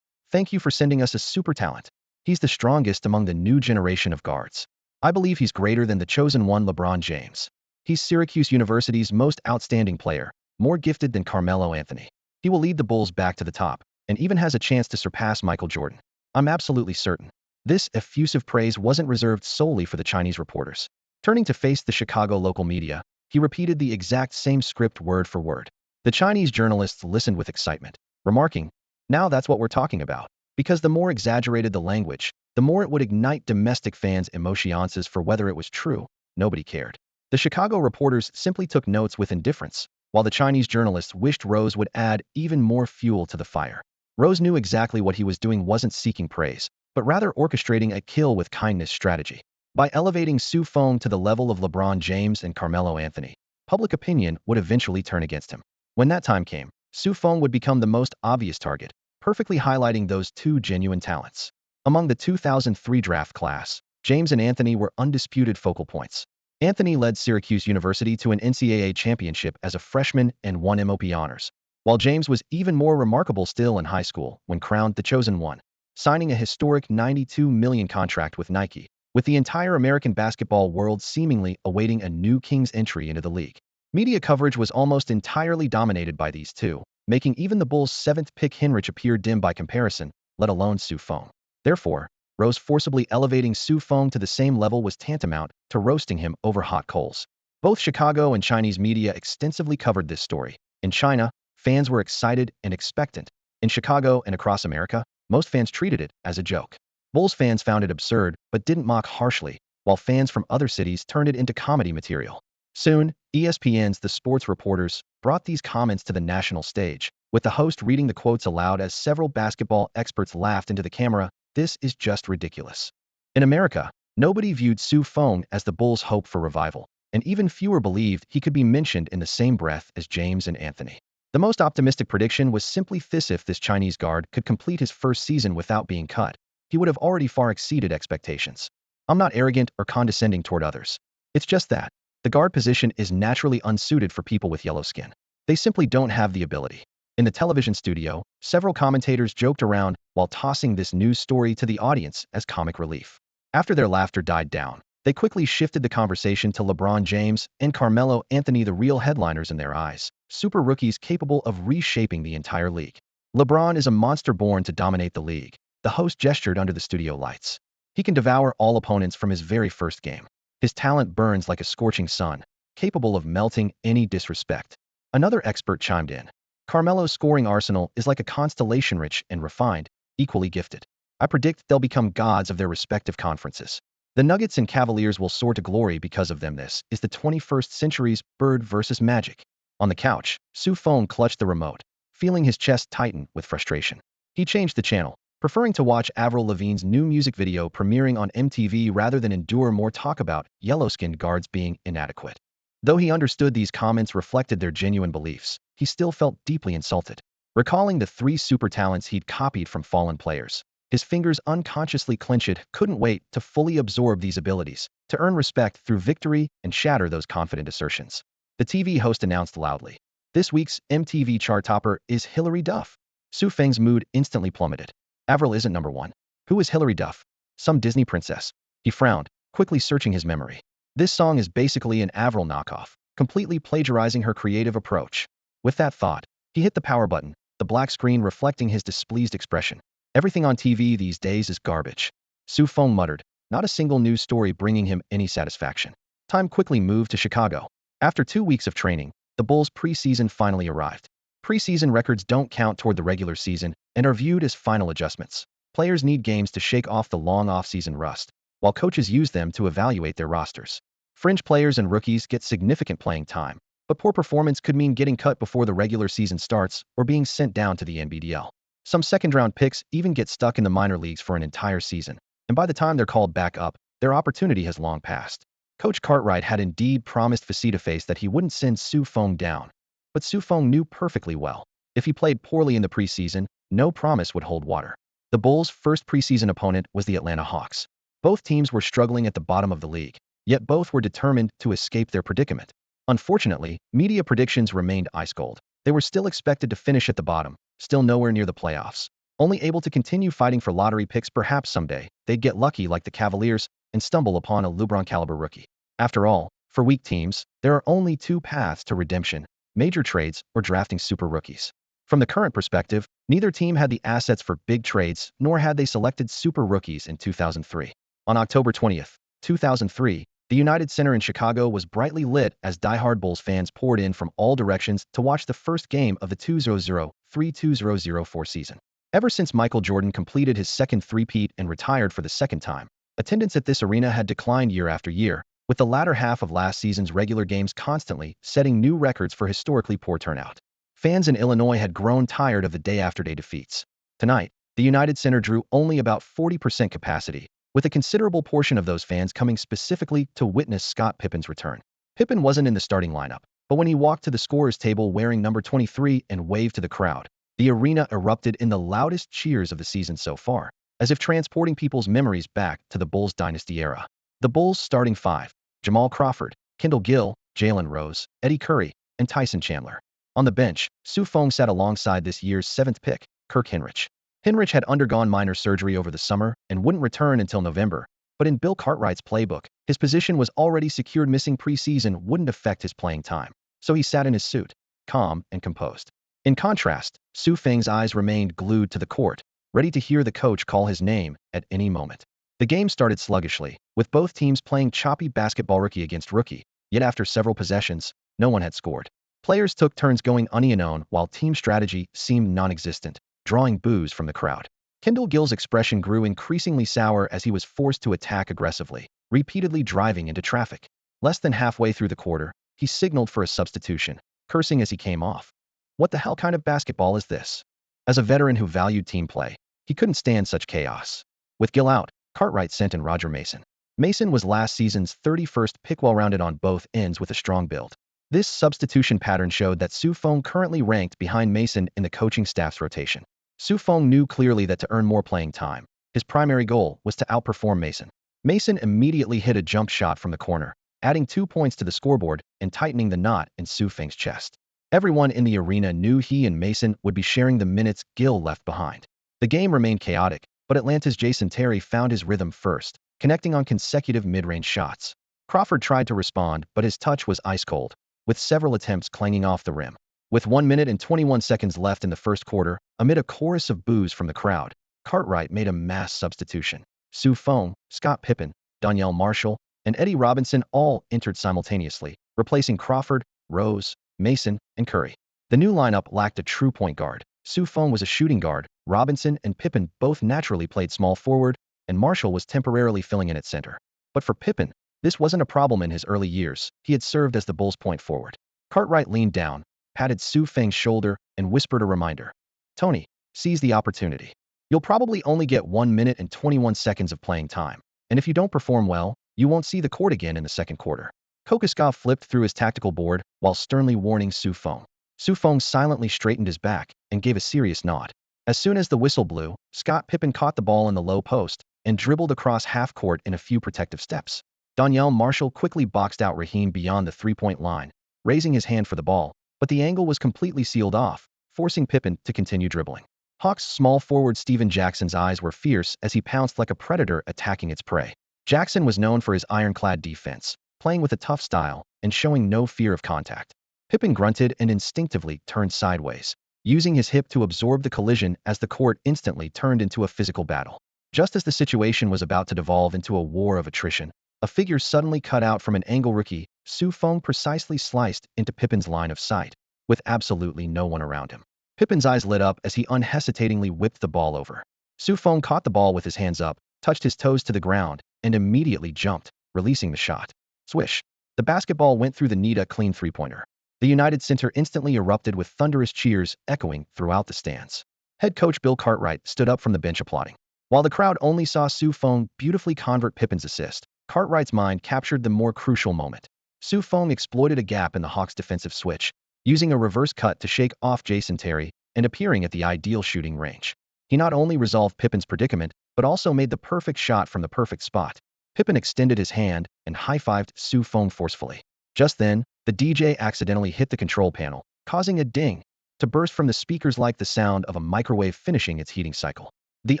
"Thank you for sending us a super talent. He's the strongest among the new generation of guards. I believe he's greater than the chosen one, LeBron James. He's Syracuse University's most outstanding player, more gifted than Carmelo Anthony. He will lead the Bulls back to the top, and even has a chance to surpass Michael Jordan. I'm absolutely certain." This effusive praise wasn't reserved solely for the Chinese reporters. Turning to face the Chicago local media, he repeated the exact same script word for word. The Chinese journalists listened with excitement, remarking, "Now that's what we're talking about." Because the more exaggerated the language, the more it would ignite domestic fans' emotions. For whether it was true, nobody cared. The Chicago reporters simply took notes with indifference, while the Chinese journalists wished Rose would add even more fuel to the fire. Rose knew exactly what he was doing: wasn't seeking praise, but rather orchestrating a kill with kindness strategy. By elevating Feng to the level of LeBron James and Carmelo Anthony, public opinion would eventually turn against him. When that time came, Feng would become the most obvious target, perfectly highlighting those two genuine talents. Among the 2003 draft class, James and Anthony were undisputed focal points. Anthony led Syracuse University to an NCAA championship as a freshman and won MOP honors, while James was even more remarkable still in high school when crowned the chosen one, signing a historic $92 million contract with Nike, with the entire American basketball world seemingly awaiting a new king's entry into the league. Media coverage was almost entirely dominated by these two, making even the Bulls' seventh pick Henrich appear dim by comparison, let alone Feng. Therefore, Rose forcibly elevating Feng to the same level was tantamount to roasting him over hot coals. Both Chicago and Chinese media extensively covered this story. In China, fans were excited and expectant. In Chicago and across America, most fans treated it as a joke. Bulls fans found it absurd, but didn't mock harshly, while fans from other cities turned it into comedy material. Soon, ESPN's The Sports Reporters brought these comments to the national stage, with the host reading the quotes aloud as several basketball experts laughed into the camera. This is just ridiculous. In America, nobody viewed Feng as the Bulls' hope for revival, and even fewer believed he could be mentioned in the same breath as James and Anthony. The most optimistic prediction was simply this: if this Chinese guard could complete his first season without being cut, he would have already far exceeded expectations. I'm not arrogant or condescending toward others. It's just that the guard position is naturally unsuited for people with yellow skin. They simply don't have the ability. In the television studio, several commentators joked around while tossing this news story to the audience as comic relief. After their laughter died down, they quickly shifted the conversation to LeBron James and Carmelo Anthony, the real headliners in their eyes, super rookies capable of reshaping the entire league. LeBron is a monster born to dominate the league. The host gestured under the studio lights. He can devour all opponents from his very first game. His talent burns like a scorching sun, capable of melting any disrespect. Another expert chimed in. Carmelo's scoring arsenal is like a constellation, rich and refined, equally gifted. I predict they'll become gods of their respective conferences. The Nuggets and Cavaliers will soar to glory because of them. This is the 21st century's Bird versus Magic. On the couch, Feng clutched the remote, feeling his chest tighten with frustration. He changed the channel, preferring to watch Avril Lavigne's new music video premiering on MTV rather than endure more talk about yellow-skinned guards being inadequate. Though he understood these comments reflected their genuine beliefs, he still felt deeply insulted. Recalling the three super talents he'd copied from fallen players, his fingers unconsciously clenched. Couldn't wait to fully absorb these abilities, to earn respect through victory and shatter those confident assertions. The TV host announced loudly, "This week's MTV chart topper is Hilary Duff." Feng's mood instantly plummeted. Avril isn't number one. Who is Hilary Duff? Some Disney princess. He frowned, quickly searching his memory. This song is basically an Avril knockoff, completely plagiarizing her creative approach. With that thought, he hit the power button, the black screen reflecting his displeased expression. Everything on TV these days is garbage. Feng muttered, not a single news story bringing him any satisfaction. Time quickly moved to Chicago. After 2 weeks of training, the Bulls' preseason finally arrived. Preseason records don't count toward the regular season and are viewed as final adjustments. Players need games to shake off the long off-season rust, while coaches use them to evaluate their rosters. Fringe players and rookies get significant playing time, but poor performance could mean getting cut before the regular season starts or being sent down to the NBDL. Some second-round picks even get stuck in the minor leagues for an entire season, and by the time they're called back up, their opportunity has long passed. Coach Cartwright had indeed promised face-to-face that he wouldn't send Feng down, but Feng knew perfectly well, if he played poorly in the preseason, no promise would hold water. The Bulls' first preseason opponent was the Atlanta Hawks. Both teams were struggling at the bottom of the league, yet both were determined to escape their predicament. Unfortunately, media predictions remained ice cold. They were still expected to finish at the bottom, still nowhere near the playoffs, only able to continue fighting for lottery picks. Perhaps someday, they'd get lucky like the Cavaliers and stumble upon a LeBron-caliber rookie. After all, for weak teams, there are only two paths to redemption: major trades or drafting super rookies. From the current perspective, neither team had the assets for big trades, nor had they selected super rookies in 2003. On October 20th, 2003, the United Center in Chicago was brightly lit as diehard Bulls fans poured in from all directions to watch the first game of the 2003-2004 season. Ever since Michael Jordan completed his second three-peat and retired for the second time, attendance at this arena had declined year after year, with the latter half of last season's regular games constantly setting new records for historically poor turnout. Fans in Illinois had grown tired of the day-after-day defeats. Tonight, the United Center drew only about 40% capacity, with a considerable portion of those fans coming specifically to witness Scott Pippen's return. Pippen wasn't in the starting lineup, but when he walked to the scorer's table wearing number 23 and waved to the crowd, the arena erupted in the loudest cheers of the season so far, as if transporting people's memories back to the Bulls dynasty era. The Bulls' starting five: Jamal Crawford, Kendall Gill, Jalen Rose, Eddie Curry, and Tyson Chandler. On the bench, Feng sat alongside this year's 7th pick, Kirk Hinrich. Hinrich had undergone minor surgery over the summer and wouldn't return until November, but in Bill Cartwright's playbook, his position was already secured. Missing preseason wouldn't affect his playing time, so he sat in his suit, calm and composed. In contrast, Feng's eyes remained glued to the court, ready to hear the coach call his name at any moment. The game started sluggishly, with both teams playing choppy basketball rookie against rookie, yet after several possessions, no one had scored. Players took turns going unknown while team strategy seemed non-existent, drawing boos from the crowd. Kendall Gill's expression grew increasingly sour as he was forced to attack aggressively, repeatedly driving into traffic. Less than halfway through the quarter, he signaled for a substitution, cursing as he came off. What the hell kind of basketball is this? As a veteran who valued team play, he couldn't stand such chaos. With Gill out, Cartwright sent in Roger Mason. Mason was last season's 31st pick, well-rounded on both ends with a strong build. This substitution pattern showed that Su Feng currently ranked behind Mason in the coaching staff's rotation. Su Feng knew clearly that to earn more playing time, his primary goal was to outperform Mason. Mason immediately hit a jump shot from the corner, adding 2 points to the scoreboard and tightening the knot in Su Feng's chest. Everyone in the arena knew he and Mason would be sharing the minutes Gill left behind. The game remained chaotic, but Atlanta's Jason Terry found his rhythm first, connecting on consecutive mid-range shots. Crawford tried to respond, but his touch was ice-cold, with several attempts clanging off the rim. With 1 minute and 21 seconds left in the first quarter, amid a chorus of boos from the crowd, Cartwright made a mass substitution. Su Feng, Scott Pippen, Donyell Marshall, and Eddie Robinson all entered simultaneously, replacing Crawford, Rose, Mason, and Curry. The new lineup lacked a true point guard. Su Feng was a shooting guard, Robinson and Pippen both naturally played small forward, and Marshall was temporarily filling in at center. But for Pippen, this wasn't a problem in his early years. He had served as the Bulls' point forward. Cartwright leaned down, patted Su Feng's shoulder, and whispered a reminder. Tony, seize the opportunity. You'll probably only get 1 minute and 21 seconds of playing time, and if you don't perform well, you won't see the court again in the second quarter. Kokoskov flipped through his tactical board while sternly warning Su Feng. Su Feng silently straightened his back and gave a serious nod. As soon as the whistle blew, Scott Pippen caught the ball in the low post and dribbled across half court in a few protective steps. Donyell Marshall quickly boxed out Raheem beyond the three-point line, raising his hand for the ball, but the angle was completely sealed off, forcing Pippen to continue dribbling. Hawks' small forward Steven Jackson's eyes were fierce as he pounced like a predator attacking its prey. Jackson was known for his ironclad defense, playing with a tough style and showing no fear of contact. Pippen grunted and instinctively turned sideways, using his hip to absorb the collision as the court instantly turned into a physical battle. Just as the situation was about to devolve into a war of attrition, a figure suddenly cut out from an angle. Rookie Su Feng precisely sliced into Pippen's line of sight, with absolutely no one around him. Pippen's eyes lit up as he unhesitatingly whipped the ball over. Su Feng caught the ball with his hands up, touched his toes to the ground, and immediately jumped, releasing the shot. Swish! The basketball went through the net, a clean three-pointer. The United Center instantly erupted with thunderous cheers echoing throughout the stands. Head coach Bill Cartwright stood up from the bench applauding. While the crowd only saw Su Feng beautifully convert Pippen's assist, Cartwright's mind captured the more crucial moment. Su Feng exploited a gap in the Hawks' defensive switch, using a reverse cut to shake off Jason Terry and appearing at the ideal shooting range. He not only resolved Pippen's predicament, but also made the perfect shot from the perfect spot. Pippen extended his hand and high-fived Su Feng forcefully. Just then, the DJ accidentally hit the control panel, causing a ding to burst from the speakers like the sound of a microwave finishing its heating cycle. The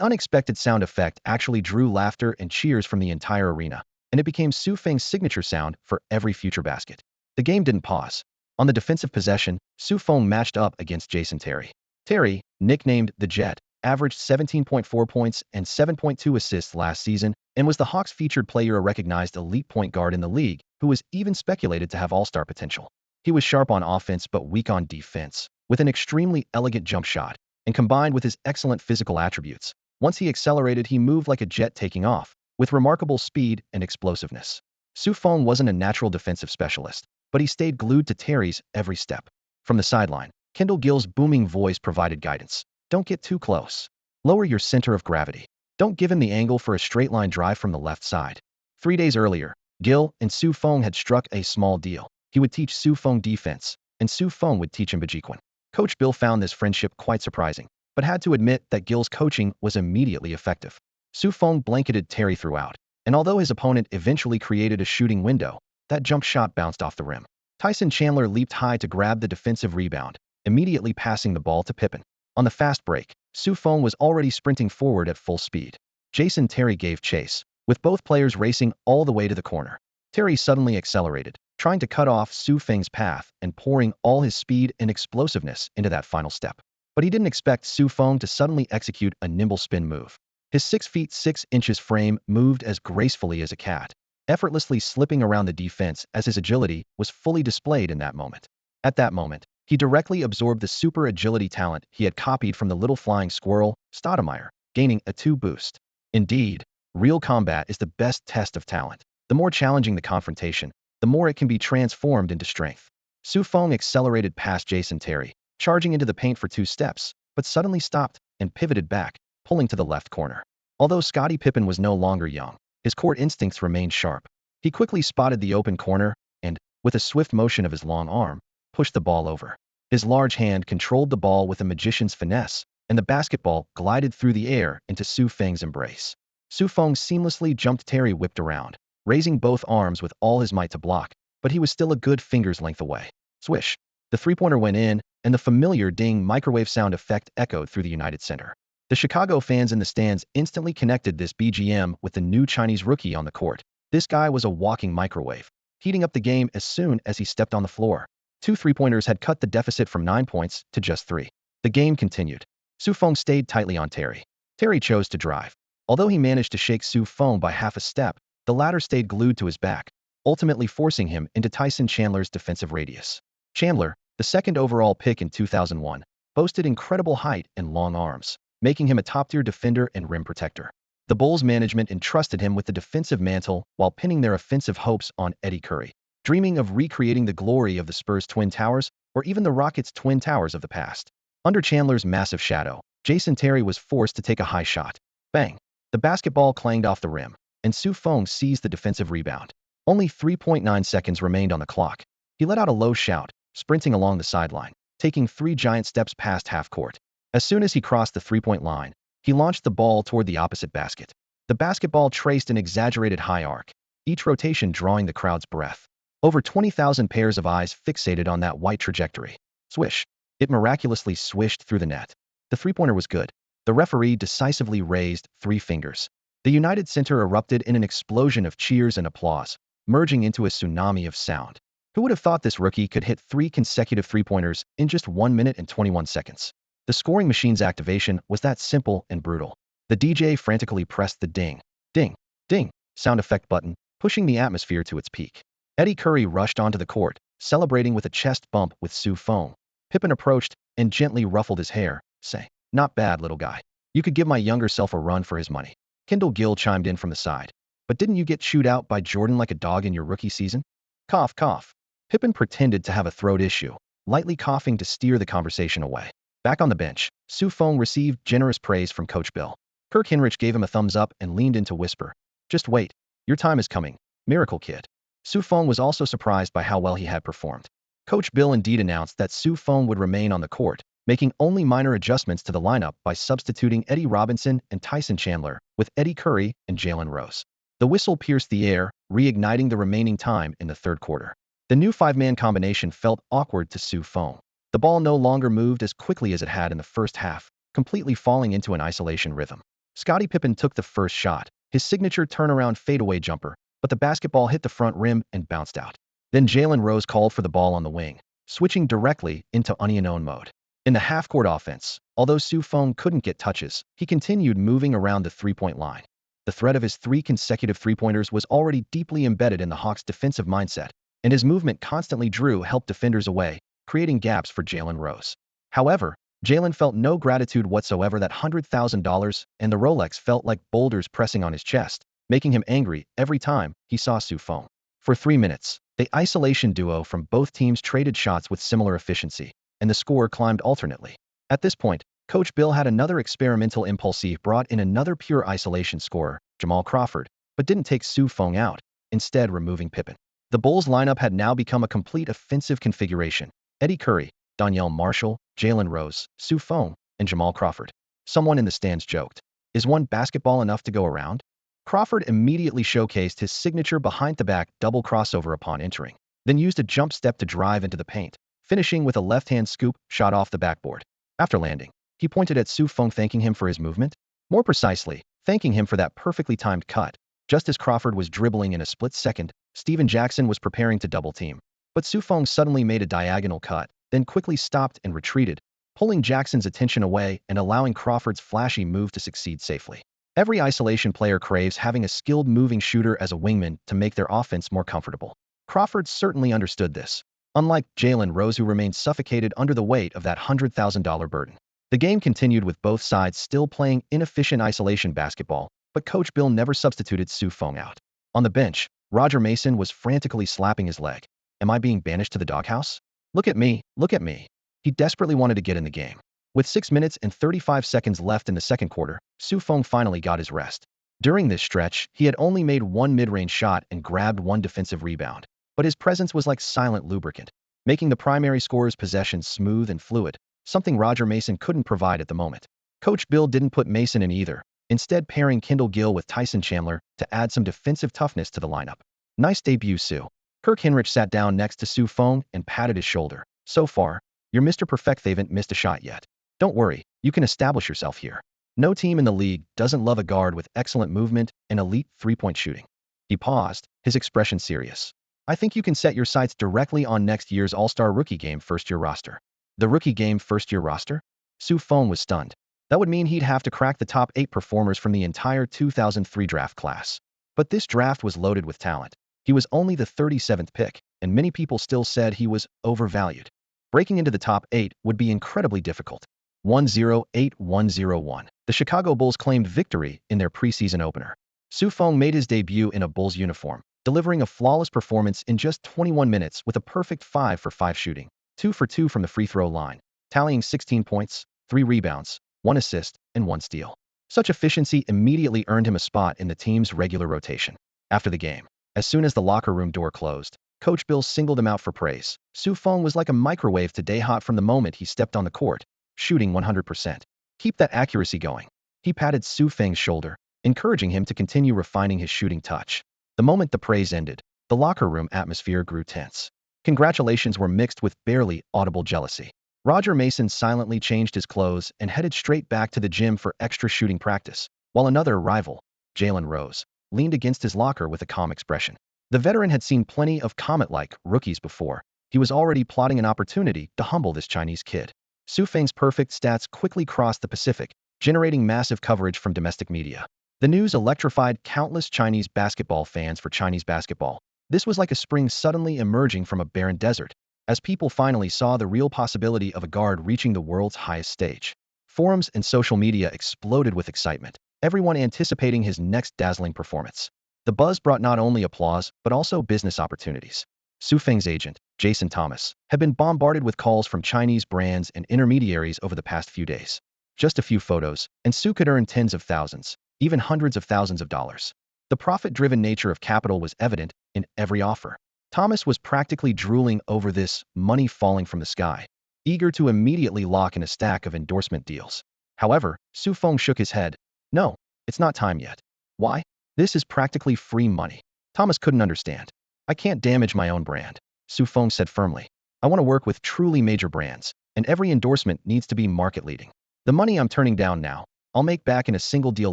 unexpected sound effect actually drew laughter and cheers from the entire arena, and it became Su Feng's signature sound for every future basket. The game didn't pause. On the defensive possession, Su Feng matched up against Jason Terry. Terry, nicknamed the Jet, averaged 17.4 points and 7.2 assists last season and was the Hawks' featured player, a recognized elite point guard in the league who was even speculated to have all-star potential. He was sharp on offense but weak on defense, with an extremely elegant jump shot, and combined with his excellent physical attributes, once he accelerated he moved like a jet taking off, with remarkable speed and explosiveness. Su Feng wasn't a natural defensive specialist, but he stayed glued to Terry's every step. From the sideline, Kendall Gill's booming voice provided guidance. Don't get too close. Lower your center of gravity. Don't give him the angle for a straight-line drive from the left side. 3 days earlier, Gill and Su Feng had struck a small deal. He would teach Su Feng defense, and Su Feng would teach him Bajiquan. Coach Bill found this friendship quite surprising, but had to admit that Gill's coaching was immediately effective. Su Feng blanketed Terry throughout, and although his opponent eventually created a shooting window, that jump shot bounced off the rim. Tyson Chandler leaped high to grab the defensive rebound, immediately passing the ball to Pippen. On the fast break, Su Feng was already sprinting forward at full speed. Jason Terry gave chase, with both players racing all the way to the corner. Terry suddenly accelerated, trying to cut off Su Feng's path and pouring all his speed and explosiveness into that final step. But he didn't expect Su Feng to suddenly execute a nimble spin move. His 6 feet 6 inches frame moved as gracefully as a cat, effortlessly slipping around the defense as his agility was fully displayed in that moment. At that moment, he directly absorbed the super agility talent he had copied from the little flying squirrel, Stoudemire. gaining a 2 boost. Indeed, real combat is the best test of talent. The more challenging the confrontation, the more it can be transformed into strength. Su Feng accelerated past Jason Terry, charging into the paint for 2 steps, but suddenly stopped and pivoted back, pulling to the left corner. Although Scottie Pippen was no longer young, his court instincts remained sharp. He quickly spotted the open corner and, with a swift motion of his long arm, pushed the ball over. His large hand controlled the ball with a magician's finesse, and the basketball glided through the air into Su Feng's embrace. Su Feng seamlessly jumped. Terry whipped around, raising both arms with all his might to block, but he was still a good finger's length away. Swish! The three-pointer went in, and the familiar ding microwave sound effect echoed through the United Center. The Chicago fans in the stands instantly connected this BGM with the new Chinese rookie on the court. This guy was a walking microwave, heating up the game as soon as he stepped on the floor. 2 three-pointers had cut the deficit from 9 points to just 3. The game continued. Su Feng stayed tightly on Terry. Terry chose to drive. Although he managed to shake Su Feng by half a step, the latter stayed glued to his back, ultimately forcing him into Tyson Chandler's defensive radius. Chandler, the second overall pick in 2001, boasted incredible height and long arms, making him a top-tier defender and rim protector. The Bulls management entrusted him with the defensive mantle while pinning their offensive hopes on Eddie Curry, dreaming of recreating the glory of the Spurs' Twin Towers or even the Rockets' Twin Towers of the past. Under Chandler's massive shadow, Jason Terry was forced to take a high shot. Bang! The basketball clanged off the rim, and Su Feng seized the defensive rebound. Only 3.9 seconds remained on the clock. He let out a low shout, sprinting along the sideline, taking 3 giant steps past half court. As soon as he crossed the three-point line, he launched the ball toward the opposite basket. The basketball traced an exaggerated high arc, each rotation drawing the crowd's breath. Over 20,000 pairs of eyes fixated on that white trajectory. Swish! It miraculously swished through the net. The three-pointer was good. The referee decisively raised 3 fingers. The United Center erupted in an explosion of cheers and applause, merging into a tsunami of sound. Who would have thought this rookie could hit 3 consecutive three-pointers in just 1 minute and 21 seconds? The scoring machine's activation was that simple and brutal. The DJ frantically pressed the ding, ding, ding sound effect button, pushing the atmosphere to its peak. Eddie Curry rushed onto the court, celebrating with a chest bump with Su Feng. Pippen approached and gently ruffled his hair, saying, "Not bad, little guy. You could give my younger self a run for his money." Kendall Gill chimed in from the side. "But didn't you get chewed out by Jordan like a dog in your rookie season?" Cough, cough. Pippen pretended to have a throat issue, lightly coughing to steer the conversation away. Back on the bench, Su Feng received generous praise from Coach Bill. Kirk Hinrich gave him a thumbs up and leaned in to whisper, "Just wait. Your time is coming. Miracle kid." Su Feng was also surprised by how well he had performed. Coach Bill indeed announced that Su Feng would remain on the court, making only minor adjustments to the lineup by substituting Eddie Robinson and Tyson Chandler with Eddie Curry and Jalen Rose. The whistle pierced the air, reigniting the remaining time in the third quarter. The new 5-man combination felt awkward to Su Feng. The ball no longer moved as quickly as it had in the first half, completely falling into an isolation rhythm. Scottie Pippen took the first shot, his signature turnaround fadeaway jumper, but the basketball hit the front rim and bounced out. Then Jalen Rose called for the ball on the wing, switching directly into onion mode. In the half-court offense, although Su Feng couldn't get touches, he continued moving around the three-point line. The threat of his 3 consecutive three-pointers was already deeply embedded in the Hawks' defensive mindset, and his movement constantly drew help defenders away, creating gaps for Jalen Rose. However, Jalen felt no gratitude whatsoever. That $100,000 and the Rolex felt like boulders pressing on his chest, making him angry every time he saw Su Feng. For 3 minutes, the isolation duo from both teams traded shots with similar efficiency, and the score climbed alternately. At this point, Coach Bill had another experimental impulse. He brought in another pure isolation scorer, Jamal Crawford, but didn't take Su Feng out, instead removing Pippen. The Bulls lineup had now become a complete offensive configuration. Eddie Curry, Donyell Marshall, Jalen Rose, Su Feng, and Jamal Crawford. Someone in the stands joked, "Is one basketball enough to go around?" Crawford immediately showcased his signature behind-the-back double crossover upon entering, then used a jump step to drive into the paint, finishing with a left-hand scoop shot off the backboard. After landing, he pointed at Su Feng, thanking him for his movement. More precisely, thanking him for that perfectly timed cut. Just as Crawford was dribbling in a split second, Steven Jackson was preparing to double-team. But Su Feng suddenly made a diagonal cut, then quickly stopped and retreated, pulling Jackson's attention away and allowing Crawford's flashy move to succeed safely. Every isolation player craves having a skilled moving shooter as a wingman to make their offense more comfortable. Crawford certainly understood this, unlike Jalen Rose, who remained suffocated under the weight of that $100,000 burden. The game continued with both sides still playing inefficient isolation basketball, but Coach Bill never substituted Su Feng out. On the bench, Roger Mason was frantically slapping his leg. Am I being banished to the doghouse? Look at me, look at me. He desperately wanted to get in the game. With 6 minutes and 35 seconds left in the second quarter, Su Feng finally got his rest. During this stretch, he had only made one mid-range shot and grabbed one defensive rebound, but his presence was like silent lubricant, making the primary scorer's possession smooth and fluid, something Roger Mason couldn't provide at the moment. Coach Bill didn't put Mason in either, instead pairing Kendall Gill with Tyson Chandler to add some defensive toughness to the lineup. Nice debut, Su. Kirk Hinrich sat down next to Su Feng and patted his shoulder. So far, you're Mr. Perfect, haven't missed a shot yet. Don't worry, you can establish yourself here. No team in the league doesn't love a guard with excellent movement and elite three-point shooting. He paused, his expression serious. I think you can set your sights directly on next year's All-Star Rookie Game first-year roster. The Rookie Game first-year roster? Su Feng was stunned. That would mean he'd have to crack the top 8 performers from the entire 2003 draft class. But this draft was loaded with talent. He was only the 37th pick, and many people still said he was overvalued. Breaking into the top 8 would be incredibly difficult. 1-0-8-1-0-1. The Chicago Bulls claimed victory in their preseason opener. Su Feng made his debut in a Bulls uniform, delivering a flawless performance in just 21 minutes with a perfect 5 for 5 shooting, 2 for 2 from the free throw line, tallying 16 points, 3 rebounds, 1 assist, and 1 steal. Such efficiency immediately earned him a spot in the team's regular rotation. After the game, as soon as the locker room door closed, Coach Bill singled him out for praise. Su Feng was like a microwave today, hot from the moment he stepped on the court, shooting 100%. Keep that accuracy going. He patted Su Feng's shoulder, encouraging him to continue refining his shooting touch. The moment the praise ended, the locker room atmosphere grew tense. Congratulations were mixed with barely audible jealousy. Roger Mason silently changed his clothes and headed straight back to the gym for extra shooting practice, while another rival, Jalen Rose, leaned against his locker with a calm expression. The veteran had seen plenty of Comet-like rookies before. He was already plotting an opportunity to humble this Chinese kid. Su Feng's perfect stats quickly crossed the Pacific, generating massive coverage from domestic media. The news electrified countless Chinese basketball fans for Chinese basketball. This was like a spring suddenly emerging from a barren desert, as people finally saw the real possibility of a guard reaching the world's highest stage. Forums and social media exploded with excitement, everyone anticipating his next dazzling performance. The buzz brought not only applause, but also business opportunities. Su Feng's agent, Jason Thomas, had been bombarded with calls from Chinese brands and intermediaries over the past few days. Just a few photos, and Su could earn tens of thousands, even hundreds of thousands of dollars. The profit-driven nature of capital was evident in every offer. Thomas was practically drooling over this money falling from the sky, eager to immediately lock in a stack of endorsement deals. However, Su Feng shook his head. No, it's not time yet. Why? This is practically free money. Thomas couldn't understand. I can't damage my own brand, Su Feng said firmly. I want to work with truly major brands, and every endorsement needs to be market-leading. The money I'm turning down now, I'll make back in a single deal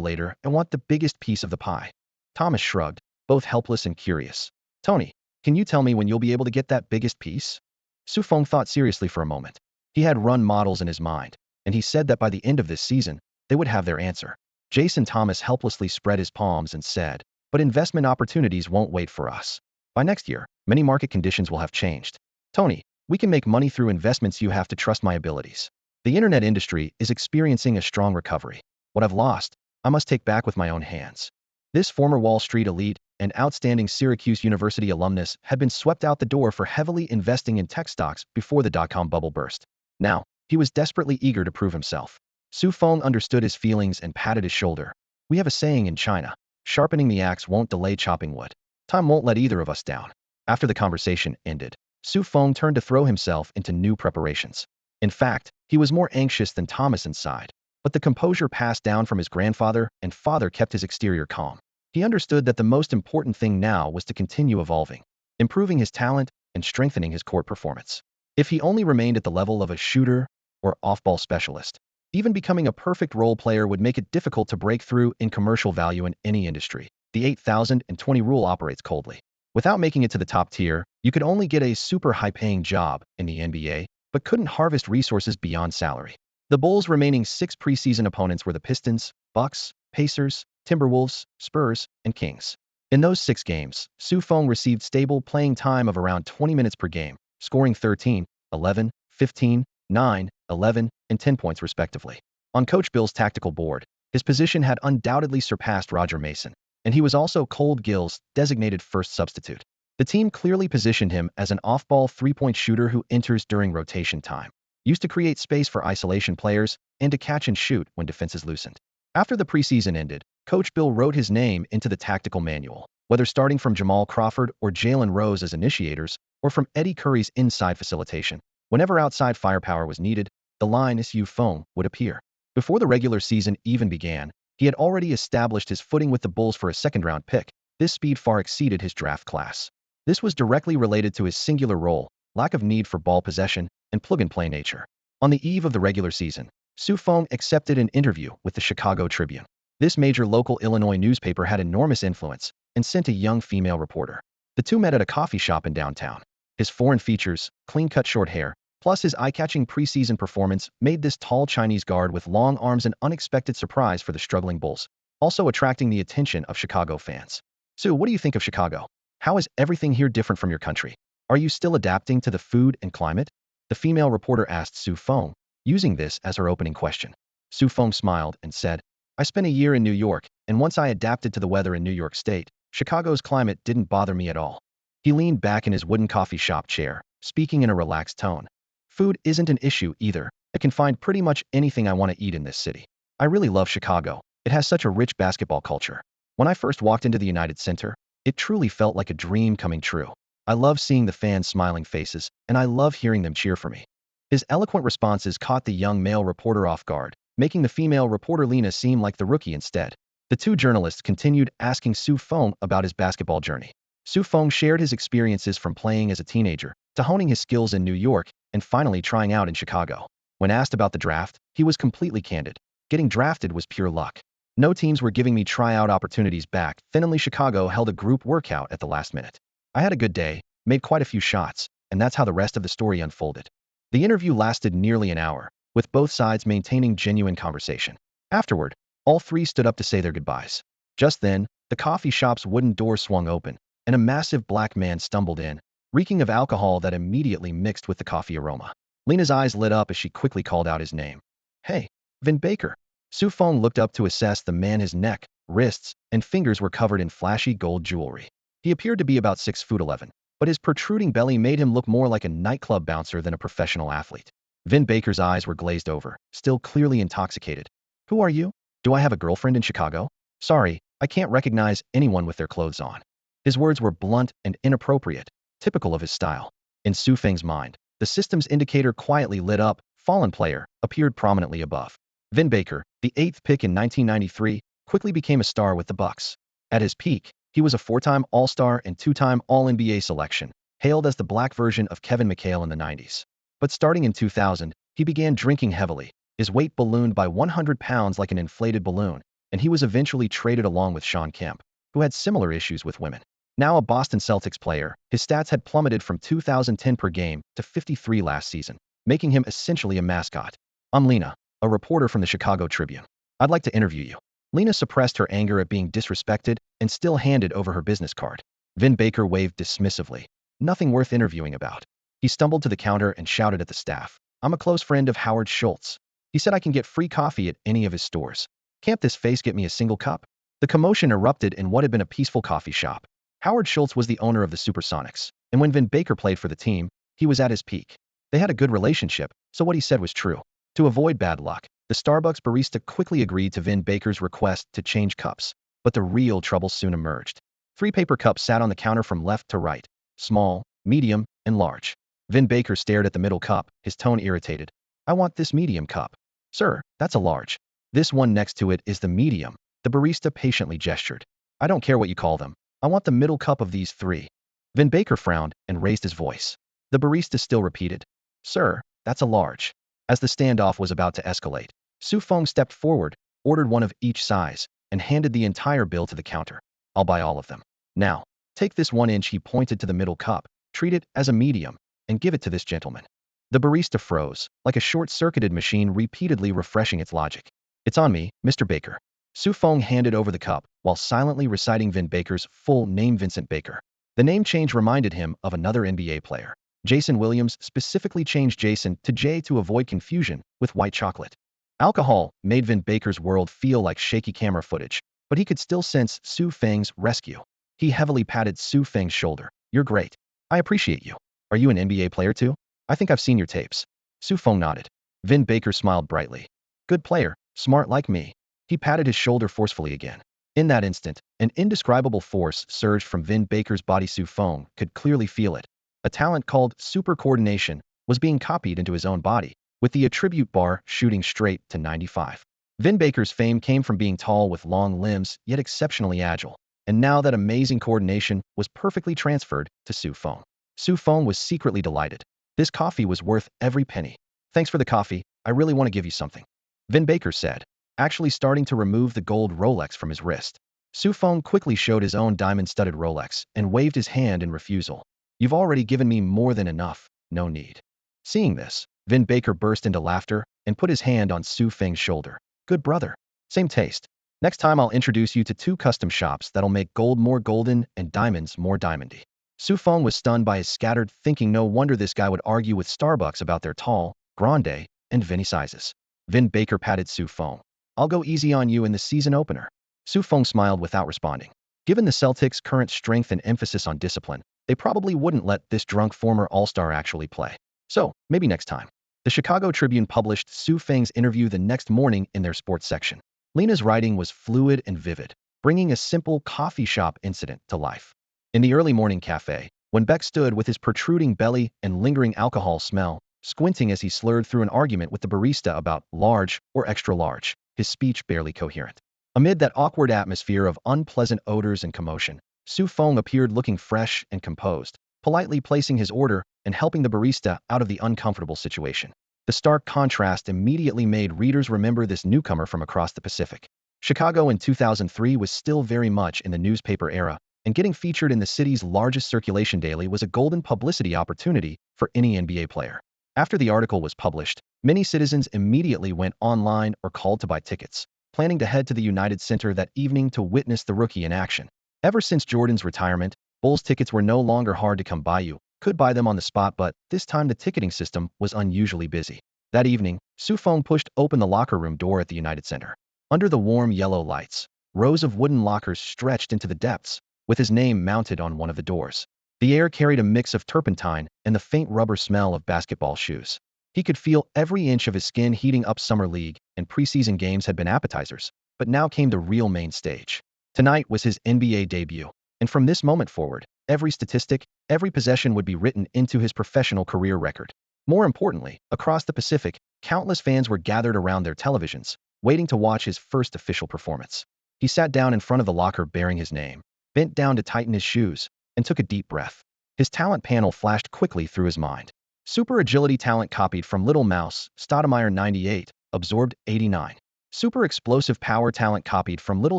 later and want the biggest piece of the pie. Thomas shrugged, both helpless and curious. Tony, can you tell me when you'll be able to get that biggest piece? Su Feng thought seriously for a moment. He had run models in his mind, and he said that by the end of this season, they would have their answer. Jason Thomas helplessly spread his palms and said, but investment opportunities won't wait for us. By next year, many market conditions will have changed. Tony, we can make money through investments. You have to trust my abilities. The internet industry is experiencing a strong recovery. What I've lost, I must take back with my own hands. This former Wall Street elite and outstanding Syracuse University alumnus had been swept out the door for heavily investing in tech stocks before the dot-com bubble burst. Now, he was desperately eager to prove himself. Su Feng understood his feelings and patted his shoulder. We have a saying in China, sharpening the axe won't delay chopping wood. Time won't let either of us down. After the conversation ended, Su Feng turned to throw himself into new preparations. In fact, he was more anxious than Thomas inside, but the composure passed down from his grandfather and father kept his exterior calm. He understood that the most important thing now was to continue evolving, improving his talent, and strengthening his court performance. If he only remained at the level of a shooter or off-ball specialist, even becoming a perfect role player would make it difficult to break through in commercial value in any industry. The 8,020 rule operates coldly. Without making it to the top tier, you could only get a super high-paying job in the NBA, but couldn't harvest resources beyond salary. The Bulls' remaining 6 preseason opponents were the Pistons, Bucks, Pacers, Timberwolves, Spurs, and Kings. In those 6 games, Su Feng received stable playing time of around 20 minutes per game, scoring 13, 11, 15, 9, 11, and 10 points respectively. On Coach Bill's tactical board, his position had undoubtedly surpassed Roger Mason, and he was also Cold Gill's designated first substitute. The team clearly positioned him as an off-ball three-point shooter who enters during rotation time, used to create space for isolation players and to catch and shoot when defenses loosened. After the preseason ended, Coach Bill wrote his name into the tactical manual, whether starting from Jamal Crawford or Jalen Rose as initiators, or from Eddie Curry's inside facilitation. Whenever outside firepower was needed, the line Feng would appear. Before the regular season even began, he had already established his footing with the Bulls for a second-round pick. This speed far exceeded his draft class. This was directly related to his singular role, lack of need for ball possession, and plug-and-play nature. On the eve of the regular season, Feng accepted an interview with the Chicago Tribune. This major local Illinois newspaper had enormous influence and sent a young female reporter. The two met at a coffee shop in downtown. His foreign features, clean-cut short hair, plus his eye-catching preseason performance made this tall Chinese guard with long arms an unexpected surprise for the struggling Bulls, also attracting the attention of Chicago fans. "Sue, what do you think of Chicago? How is everything here different from your country? Are you still adapting to the food and climate?" The female reporter asked Feng, using this as her opening question. Feng smiled and said, "I spent a year in New York, and once I adapted to the weather in New York State, Chicago's climate didn't bother me at all." He leaned back in his wooden coffee shop chair, speaking in a relaxed tone. "Food isn't an issue either. I can find pretty much anything I want to eat in this city. I really love Chicago. It has such a rich basketball culture. When I first walked into the United Center, it truly felt like a dream coming true. I love seeing the fans' smiling faces, and I love hearing them cheer for me." His eloquent responses caught the young male reporter off guard, making the female reporter Lena seem like the rookie instead. The two journalists continued asking Feng about his basketball journey. Feng shared his experiences from playing as a teenager to honing his skills in New York and finally trying out in Chicago. When asked about the draft, he was completely candid. "Getting drafted was pure luck. No teams were giving me tryout opportunities back then. Only Chicago held a group workout at the last minute. I had a good day, made quite a few shots, and that's how the rest of the story unfolded." The interview lasted nearly an hour, with both sides maintaining genuine conversation. Afterward, all three stood up to say their goodbyes. Just then, the coffee shop's wooden door swung open, and a massive black man stumbled in, reeking of alcohol that immediately mixed with the coffee aroma. Lena's eyes lit up as she quickly called out his name. "Hey, Vin Baker." Feng looked up to assess the man. His neck, wrists, and fingers were covered in flashy gold jewelry. He appeared to be about 6'11", but his protruding belly made him look more like a nightclub bouncer than a professional athlete. Vin Baker's eyes were glazed over, still clearly intoxicated. "Who are you? Do I have a girlfriend in Chicago? Sorry, I can't recognize anyone with their clothes on." His words were blunt and inappropriate, typical of his style. In Feng's mind, the system's indicator quietly lit up. Fallen player appeared prominently above. Vin Baker, the 8th pick in 1993, quickly became a star with the Bucks. At his peak, he was a 4-time All-Star and 2-time All-NBA selection, hailed as the black version of Kevin McHale in the 90s. But starting in 2000, he began drinking heavily. His weight ballooned by 100 pounds like an inflated balloon, and he was eventually traded along with Shawn Kemp, who had similar issues with women. Now a Boston Celtics player, his stats had plummeted from 2,010 per game to 53 last season, making him essentially a mascot. "I'm Lena, a reporter from the Chicago Tribune. I'd like to interview you." Lena suppressed her anger at being disrespected and still handed over her business card. Vin Baker waved dismissively. "Nothing worth interviewing about." He stumbled to the counter and shouted at the staff, "I'm a close friend of Howard Schultz. He said I can get free coffee at any of his stores. Can't this face get me a single cup?" The commotion erupted in what had been a peaceful coffee shop. Howard Schultz was the owner of the Supersonics, and when Vin Baker played for the team, he was at his peak. They had a good relationship, so what he said was true. To avoid bad luck, the Starbucks barista quickly agreed to Vin Baker's request to change cups, but the real trouble soon emerged. 3 paper cups sat on the counter from left to right, small, medium, and large. Vin Baker stared at the middle cup, his tone irritated. "I want this medium cup." "Sir, that's a large." "This one next to it is the medium." The barista patiently gestured. "I don't care what you call them. I want the middle cup of these 3. Vin Baker frowned and raised his voice. The barista still repeated, "Sir, that's a large." As the standoff was about to escalate, Feng stepped forward, ordered one of each size, and handed the entire bill to the counter. "I'll buy all of them. Now, take this 1 inch." He pointed to the middle cup, "treat it as a medium, and give it to this gentleman." The barista froze, like a short-circuited machine repeatedly refreshing its logic. "It's on me, Mr. Baker." Feng handed over the cup, while silently reciting Vin Baker's full name, Vincent Baker. The name change reminded him of another NBA player. Jason Williams specifically changed Jason to Jay to avoid confusion with white chocolate. Alcohol made Vin Baker's world feel like shaky camera footage, but he could still sense Su Feng's rescue. He heavily patted Su Feng's shoulder. "You're great. I appreciate you. Are you an NBA player too? I think I've seen your tapes." Su Feng nodded. Vin Baker smiled brightly. "Good player, smart like me." He patted his shoulder forcefully again. In that instant, an indescribable force surged from Vin Baker's body. Su Feng could clearly feel it. A talent called super coordination was being copied into his own body, with the attribute bar shooting straight to 95. Vin Baker's fame came from being tall with long limbs, yet exceptionally agile. And now that amazing coordination was perfectly transferred to Su Feng. Su Feng was secretly delighted. This coffee was worth every penny. "Thanks for the coffee, I really want to give you something," Vin Baker said, actually starting to remove the gold Rolex from his wrist. Su Feng quickly showed his own diamond-studded Rolex and waved his hand in refusal. "You've already given me more than enough, no need." Seeing this, Vin Baker burst into laughter and put his hand on Su Feng's shoulder. "Good brother. Same taste. Next time I'll introduce you to 2 custom shops that'll make gold more golden and diamonds more diamondy." Su Feng was stunned by his scattered thinking. No wonder this guy would argue with Starbucks about their tall, grande, and Vinny sizes. Vin Baker patted Su Feng. "I'll go easy on you in the season opener." Su Feng smiled without responding. Given the Celtics' current strength and emphasis on discipline, they probably wouldn't let this drunk former All-Star actually play. So, maybe next time. The Chicago Tribune published Su Feng's interview the next morning in their sports section. Lena's writing was fluid and vivid, bringing a simple coffee shop incident to life. In the early morning cafe, when Beck stood with his protruding belly and lingering alcohol smell, squinting as he slurred through an argument with the barista about large or extra large, his speech barely coherent. Amid that awkward atmosphere of unpleasant odors and commotion, Su Feng appeared looking fresh and composed, politely placing his order and helping the barista out of the uncomfortable situation. The stark contrast immediately made readers remember this newcomer from across the Pacific. Chicago in 2003 was still very much in the newspaper era, and getting featured in the city's largest circulation daily was a golden publicity opportunity for any NBA player. After the article was published, many citizens immediately went online or called to buy tickets, planning to head to the United Center that evening to witness the rookie in action. Ever since Jordan's retirement, Bulls tickets were no longer hard to come by. You could buy them on the spot, but this time the ticketing system was unusually busy. That evening, Su Feng pushed open the locker room door at the United Center. Under the warm yellow lights, rows of wooden lockers stretched into the depths, with his name mounted on one of the doors. The air carried a mix of turpentine and the faint rubber smell of basketball shoes. He could feel every inch of his skin heating up. Summer League and preseason games had been appetizers, but now came the real main stage. Tonight was his NBA debut, and from this moment forward, every statistic, every possession would be written into his professional career record. More importantly, across the Pacific, countless fans were gathered around their televisions, waiting to watch his first official performance. He sat down in front of the locker bearing his name, bent down to tighten his shoes, and took a deep breath. His talent panel flashed quickly through his mind. Super agility talent copied from Little Mouse, Stoudemire 98, absorbed 89. Super explosive power talent copied from Little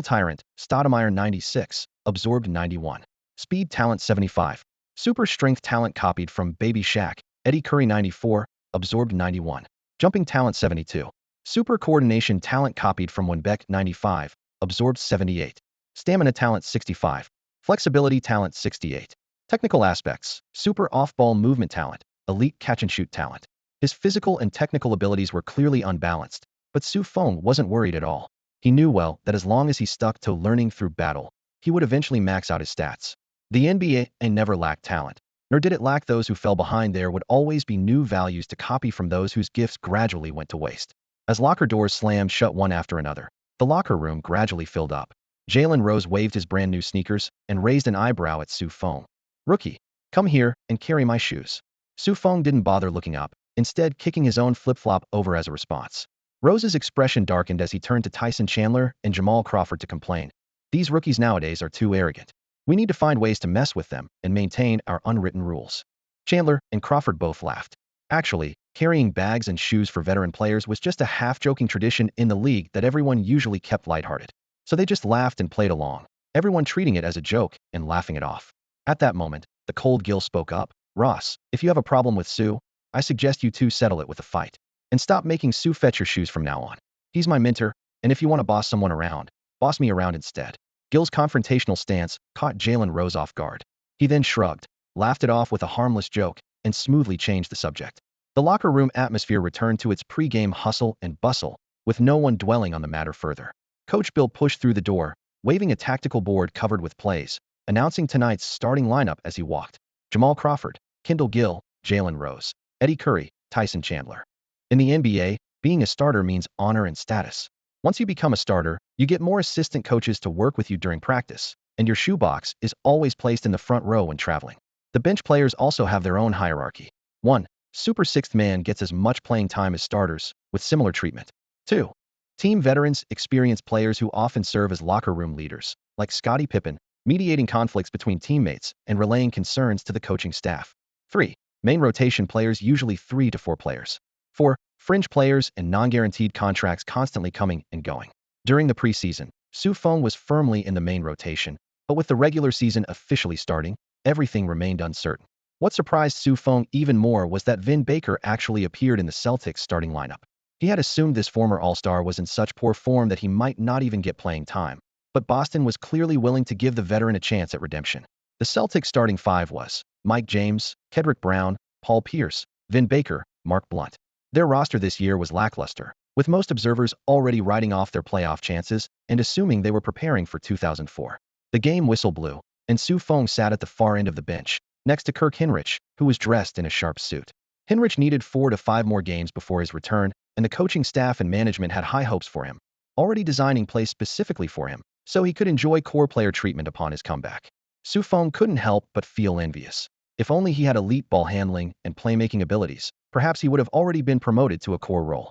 Tyrant, Stoudemire 96, absorbed 91. Speed talent 75. Super strength talent copied from Baby Shaq, Eddie Curry 94, absorbed 91. Jumping talent 72. Super coordination talent copied from Wenbeck 95, absorbed 78. Stamina talent 65. Flexibility talent 68. Technical aspects, super off-ball movement talent, elite catch-and-shoot talent. His physical and technical abilities were clearly unbalanced, but Su Feng wasn't worried at all. He knew well that as long as he stuck to learning through battle, he would eventually max out his stats. The NBA never lacked talent, nor did it lack those who fell behind. There would always be new values to copy from those whose gifts gradually went to waste. As locker doors slammed shut one after another, the locker room gradually filled up. Jalen Rose waved his brand new sneakers and raised an eyebrow at Su Feng. "Rookie, come here and carry my shoes." Su Feng didn't bother looking up, instead kicking his own flip-flop over as a response. Rose's expression darkened as he turned to Tyson Chandler and Jamal Crawford to complain. "These rookies nowadays are too arrogant. We need to find ways to mess with them and maintain our unwritten rules." Chandler and Crawford both laughed. Actually, carrying bags and shoes for veteran players was just a half-joking tradition in the league that everyone usually kept lighthearted. So they just laughed and played along, everyone treating it as a joke and laughing it off. At that moment, the cold Gil spoke up. "Ross, if you have a problem with Su, I suggest you two settle it with a fight. And stop making Su fetch your shoes from now on. He's my mentor, and if you want to boss someone around, boss me around instead." Gil's confrontational stance caught Jalen Rose off guard. He then shrugged, laughed it off with a harmless joke, and smoothly changed the subject. The locker room atmosphere returned to its pre-game hustle and bustle, with no one dwelling on the matter further. Coach Bill pushed through the door, waving a tactical board covered with plays, announcing tonight's starting lineup as he walked. Jamal Crawford, Kendall Gill, Jalen Rose, Eddie Curry, Tyson Chandler. In the NBA, being a starter means honor and status. Once you become a starter, you get more assistant coaches to work with you during practice, and your shoebox is always placed in the front row when traveling. The bench players also have their own hierarchy. 1. Super sixth man gets as much playing time as starters, with similar treatment. 2. Team veterans, experienced players who often serve as locker room leaders, like Scottie Pippen, mediating conflicts between teammates and relaying concerns to the coaching staff. 3. Main rotation players, usually 3 to 4 players. 4. Fringe players and non-guaranteed contracts constantly coming and going. During the preseason, Feng was firmly in the main rotation, but with the regular season officially starting, everything remained uncertain. What surprised Feng even more was that Vin Baker actually appeared in the Celtics starting lineup. He had assumed this former All-Star was in such poor form that he might not even get playing time, but Boston was clearly willing to give the veteran a chance at redemption. The Celtics starting five was Mike James, Kedrick Brown, Paul Pierce, Vin Baker, Mark Blunt. Their roster this year was lackluster, with most observers already writing off their playoff chances and assuming they were preparing for 2004. The game whistle blew, and Feng sat at the far end of the bench, next to Kirk Hinrich, who was dressed in a sharp suit. Hinrich needed 4 to 5 more games before his return, and the coaching staff and management had high hopes for him, already designing plays specifically for him, so he could enjoy core player treatment upon his comeback. Feng couldn't help but feel envious. If only he had elite ball handling and playmaking abilities, perhaps he would have already been promoted to a core role.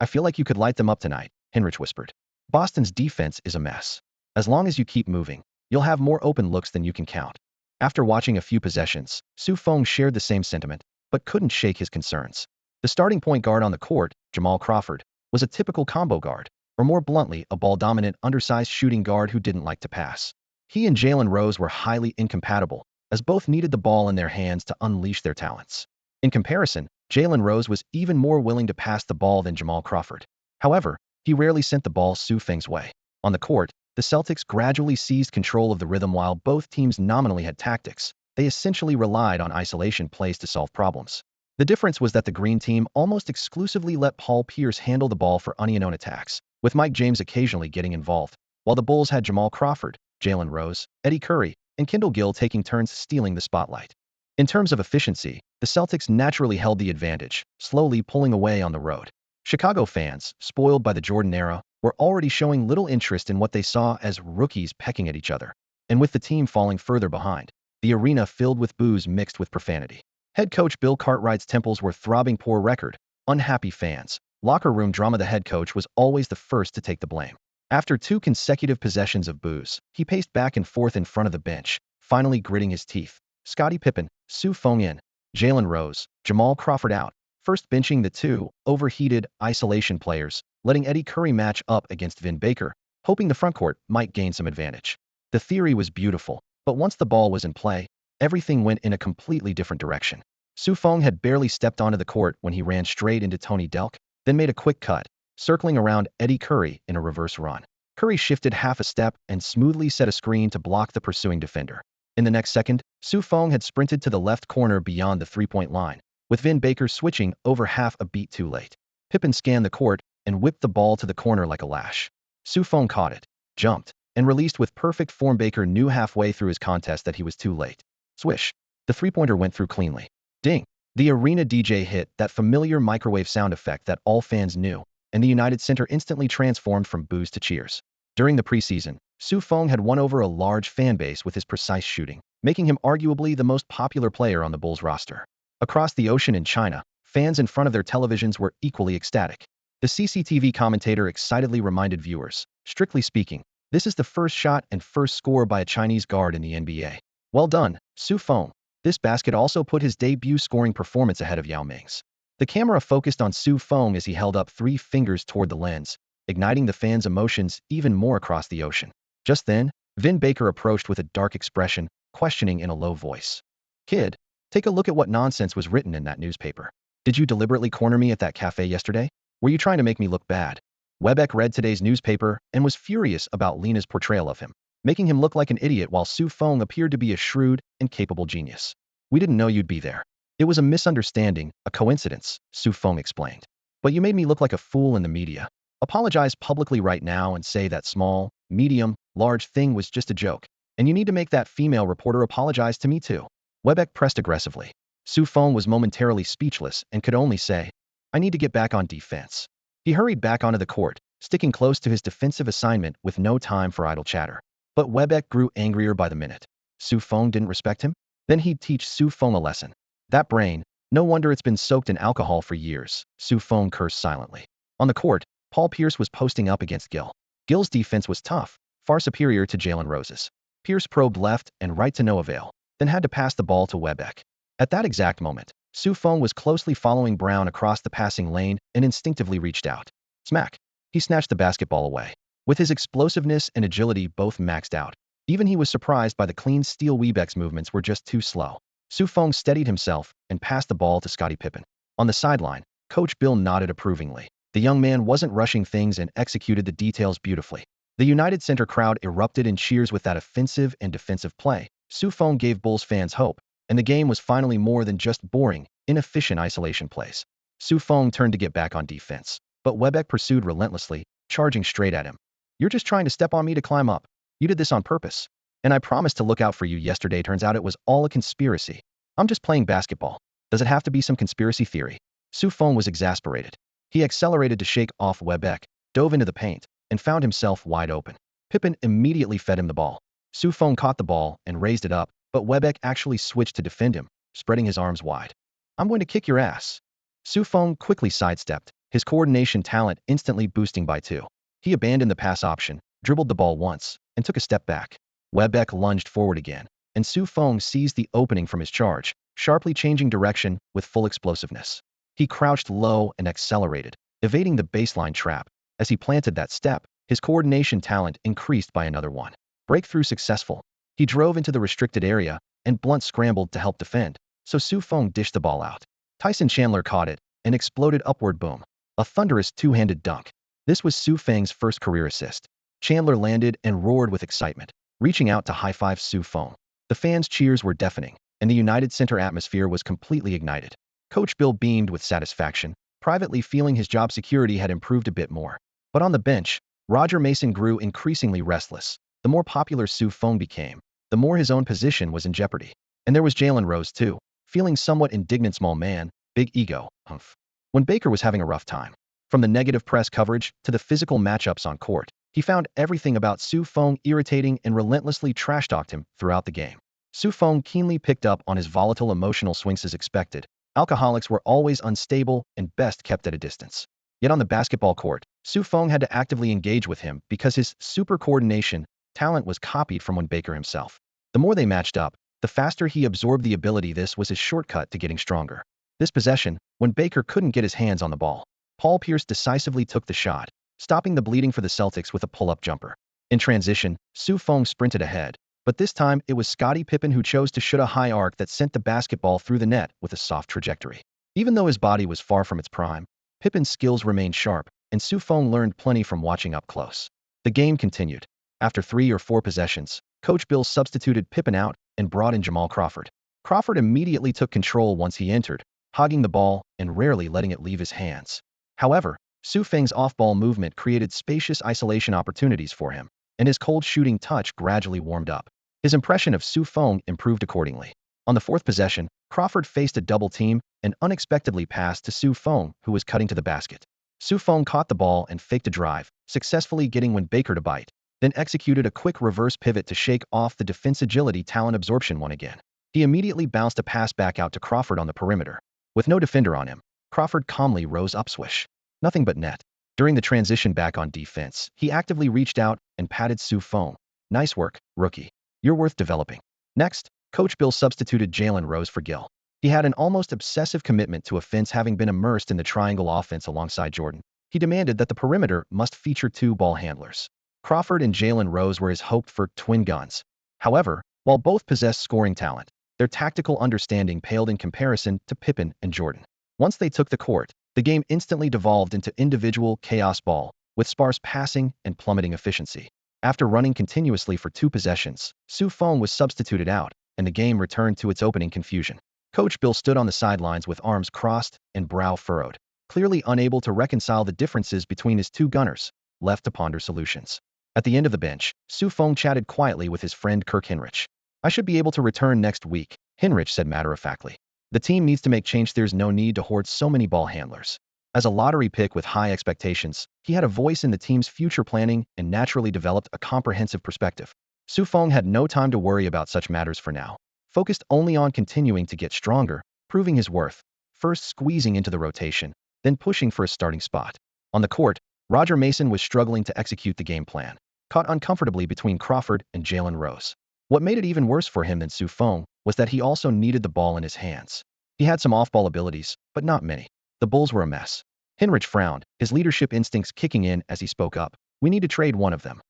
I feel like you could light them up tonight, Hinrich whispered. Boston's defense is a mess. As long as you keep moving, you'll have more open looks than you can count. After watching a few possessions, Feng shared the same sentiment, but couldn't shake his concerns. The starting point guard on the court, Jamal Crawford, was a typical combo guard, or more bluntly, a ball-dominant, undersized shooting guard who didn't like to pass. He and Jalen Rose were highly incompatible, as both needed the ball in their hands to unleash their talents. In comparison, Jalen Rose was even more willing to pass the ball than Jamal Crawford. However, he rarely sent the ball Feng's way. On the court, the Celtics gradually seized control of the rhythm while both teams nominally had tactics. They essentially relied on isolation plays to solve problems. The difference was that the Green team almost exclusively let Paul Pierce handle the ball for unknown attacks, with Mike James occasionally getting involved, while the Bulls had Jamal Crawford, Jalen Rose, Eddie Curry, and Kendall Gill taking turns stealing the spotlight. In terms of efficiency, the Celtics naturally held the advantage, slowly pulling away on the road. Chicago fans, spoiled by the Jordan era, were already showing little interest in what they saw as rookies pecking at each other. And with the team falling further behind, the arena filled with boos mixed with profanity. Head coach Bill Cartwright's temples were throbbing. Poor record, unhappy fans, locker room drama. The head coach was always the first to take the blame. After 2 consecutive possessions of boos, he paced back and forth in front of the bench, finally gritting his teeth. Scottie Pippen, Feng in, Jalen Rose, Jamal Crawford out, first benching the 2 overheated isolation players, letting Eddie Curry match up against Vin Baker, hoping the frontcourt might gain some advantage. The theory was beautiful, but once the ball was in play, everything went in a completely different direction. Feng had barely stepped onto the court when he ran straight into Tony Delk, then made a quick cut, circling around Eddie Curry in a reverse run. Curry shifted half a step and smoothly set a screen to block the pursuing defender. In the next second, Feng had sprinted to the left corner beyond the three-point line, with Vin Baker switching over half a beat too late. Pippen scanned the court and whipped the ball to the corner like a lash. Feng caught it, jumped, and released with perfect form. Baker knew halfway through his contest that he was too late. Swish. The three-pointer went through cleanly. Ding. The arena DJ hit that familiar microwave sound effect that all fans knew, and the United Center instantly transformed from boos to cheers. During the preseason, Feng had won over a large fan base with his precise shooting, making him arguably the most popular player on the Bulls roster. Across the ocean in China, fans in front of their televisions were equally ecstatic. The CCTV commentator excitedly reminded viewers, strictly speaking, this is the first shot and first score by a Chinese guard in the NBA. Well done, Feng. This basket also put his debut scoring performance ahead of Yao Ming's. The camera focused on Feng as he held up 3 fingers toward the lens, igniting the fans' emotions even more across the ocean. Just then, Vin Baker approached with a dark expression, questioning in a low voice. Kid, take a look at what nonsense was written in that newspaper. Did you deliberately corner me at that cafe yesterday? Were you trying to make me look bad? Webeck read today's newspaper and was furious about Lena's portrayal of him, making him look like an idiot while Feng appeared to be a shrewd and capable genius. We didn't know you'd be there. It was a misunderstanding, a coincidence, Su Feng explained. But you made me look like a fool in the media. Apologize publicly right now and say that small, medium, large thing was just a joke. And you need to make that female reporter apologize to me too. Webeck pressed aggressively. Su Feng was momentarily speechless and could only say, I need to get back on defense. He hurried back onto the court, sticking close to his defensive assignment with no time for idle chatter. But Webeck grew angrier by the minute. Su Feng didn't respect him? Then he'd teach Su Feng a lesson. That brain, no wonder it's been soaked in alcohol for years, Su Feng cursed silently. On the court, Paul Pierce was posting up against Gil. Gil's defense was tough, far superior to Jalen Rose's. Pierce probed left and right to no avail, then had to pass the ball to Webeck. At that exact moment, Su Feng was closely following Brown across the passing lane and instinctively reached out. Smack! He snatched the basketball away. With his explosiveness and agility both maxed out, even he was surprised by the clean steal. Webeck's movements were just too slow. Su Feng steadied himself and passed the ball to Scottie Pippen. On the sideline, Coach Bill nodded approvingly. The young man wasn't rushing things and executed the details beautifully. The United Center crowd erupted in cheers with that offensive and defensive play. Su Feng gave Bulls fans hope, and the game was finally more than just boring, inefficient isolation plays. Su Feng turned to get back on defense, but Webeck pursued relentlessly, charging straight at him. You're just trying to step on me to climb up. You did this on purpose. And I promised to look out for you yesterday. Turns out it was all a conspiracy. I'm just playing basketball. Does it have to be some conspiracy theory? Su Feng was exasperated. He accelerated to shake off Webeck, dove into the paint, and found himself wide open. Pippen immediately fed him the ball. Su Feng caught the ball and raised it up, but Webeck actually switched to defend him, spreading his arms wide. I'm going to kick your ass. Su Feng quickly sidestepped, his coordination talent instantly boosting by 2. He abandoned the pass option, dribbled the ball once, and took a step back. Webeck lunged forward again, and Su Feng seized the opening from his charge, sharply changing direction with full explosiveness. He crouched low and accelerated, evading the baseline trap. As he planted that step, his coordination talent increased by another 1. Breakthrough successful. He drove into the restricted area, and Blunt scrambled to help defend, so Su Feng dished the ball out. Tyson Chandler caught it, and exploded upward boom. A thunderous two-handed dunk. This was Su Feng's first career assist. Chandler landed and roared with excitement, reaching out to high-five Su Feng. The fans' cheers were deafening, and the United Center atmosphere was completely ignited. Coach Bill beamed with satisfaction, privately feeling his job security had improved a bit more. But on the bench, Roger Mason grew increasingly restless. The more popular Su Feng became, the more his own position was in jeopardy. And there was Jalen Rose too, feeling somewhat indignant. Small man, big ego, humph. When Baker was having a rough time, from the negative press coverage to the physical matchups on court, he found everything about Su Feng irritating and relentlessly trash-talked him throughout the game. Su Feng keenly picked up on his volatile emotional swings. As expected, alcoholics were always unstable and best kept at a distance. Yet on the basketball court, Su Feng had to actively engage with him because his super coordination talent was copied from when Baker himself. The more they matched up, the faster he absorbed the ability. This was his shortcut to getting stronger. This possession, when Baker couldn't get his hands on the ball, Paul Pierce decisively took the shot, stopping the bleeding for the Celtics with a pull-up jumper. In transition, Su Feng sprinted ahead, but this time it was Scottie Pippen who chose to shoot a high arc that sent the basketball through the net with a soft trajectory. Even though his body was far from its prime, Pippen's skills remained sharp, and Su Feng learned plenty from watching up close. The game continued. After 3 or 4 possessions, Coach Bill substituted Pippen out and brought in Jamal Crawford. Crawford immediately took control once he entered, hogging the ball and rarely letting it leave his hands. However, Su Feng's off-ball movement created spacious isolation opportunities for him, and his cold shooting touch gradually warmed up. His impression of Su Feng improved accordingly. On the 4th possession, Crawford faced a double team and unexpectedly passed to Su Feng, who was cutting to the basket. Su Feng caught the ball and faked a drive, successfully getting Baker to bite, then executed a quick reverse pivot to shake off the defense. Agility talent absorption won again. He immediately bounced a pass back out to Crawford on the perimeter. With no defender on him, Crawford calmly rose up. Swish. Nothing but net. During the transition back on defense, he actively reached out and patted Su Feng. Nice work, rookie. You're worth developing. Next, Coach Bill substituted Jalen Rose for Gil. He had an almost obsessive commitment to offense, having been immersed in the triangle offense alongside Jordan. He demanded that the perimeter must feature 2 ball handlers. Crawford and Jalen Rose were his hoped-for twin guns. However, while both possessed scoring talent, their tactical understanding paled in comparison to Pippen and Jordan. Once they took the court, the game instantly devolved into individual chaos ball, with sparse passing and plummeting efficiency. After running continuously for 2 possessions, Su Feng was substituted out, and the game returned to its opening confusion. Coach Bill stood on the sidelines with arms crossed and brow furrowed, clearly unable to reconcile the differences between his two gunners, left to ponder solutions. At the end of the bench, Feng chatted quietly with his friend Kirk Hinrich. I should be able to return next week, Hinrich said matter-of-factly. The team needs to make change. There's no need to hoard so many ball handlers. As a lottery pick with high expectations, he had a voice in the team's future planning and naturally developed a comprehensive perspective. Feng had no time to worry about such matters for now, focused only on continuing to get stronger, proving his worth, first squeezing into the rotation, then pushing for a starting spot. On the court, Roger Mason was struggling to execute the game plan, caught uncomfortably between Crawford and Jalen Rose. What made it even worse for him than Feng was that he also needed the ball in his hands. He had some off-ball abilities, but not many. The Bulls were a mess. Hinrich frowned, his leadership instincts kicking in as he spoke up. We need to trade one of them.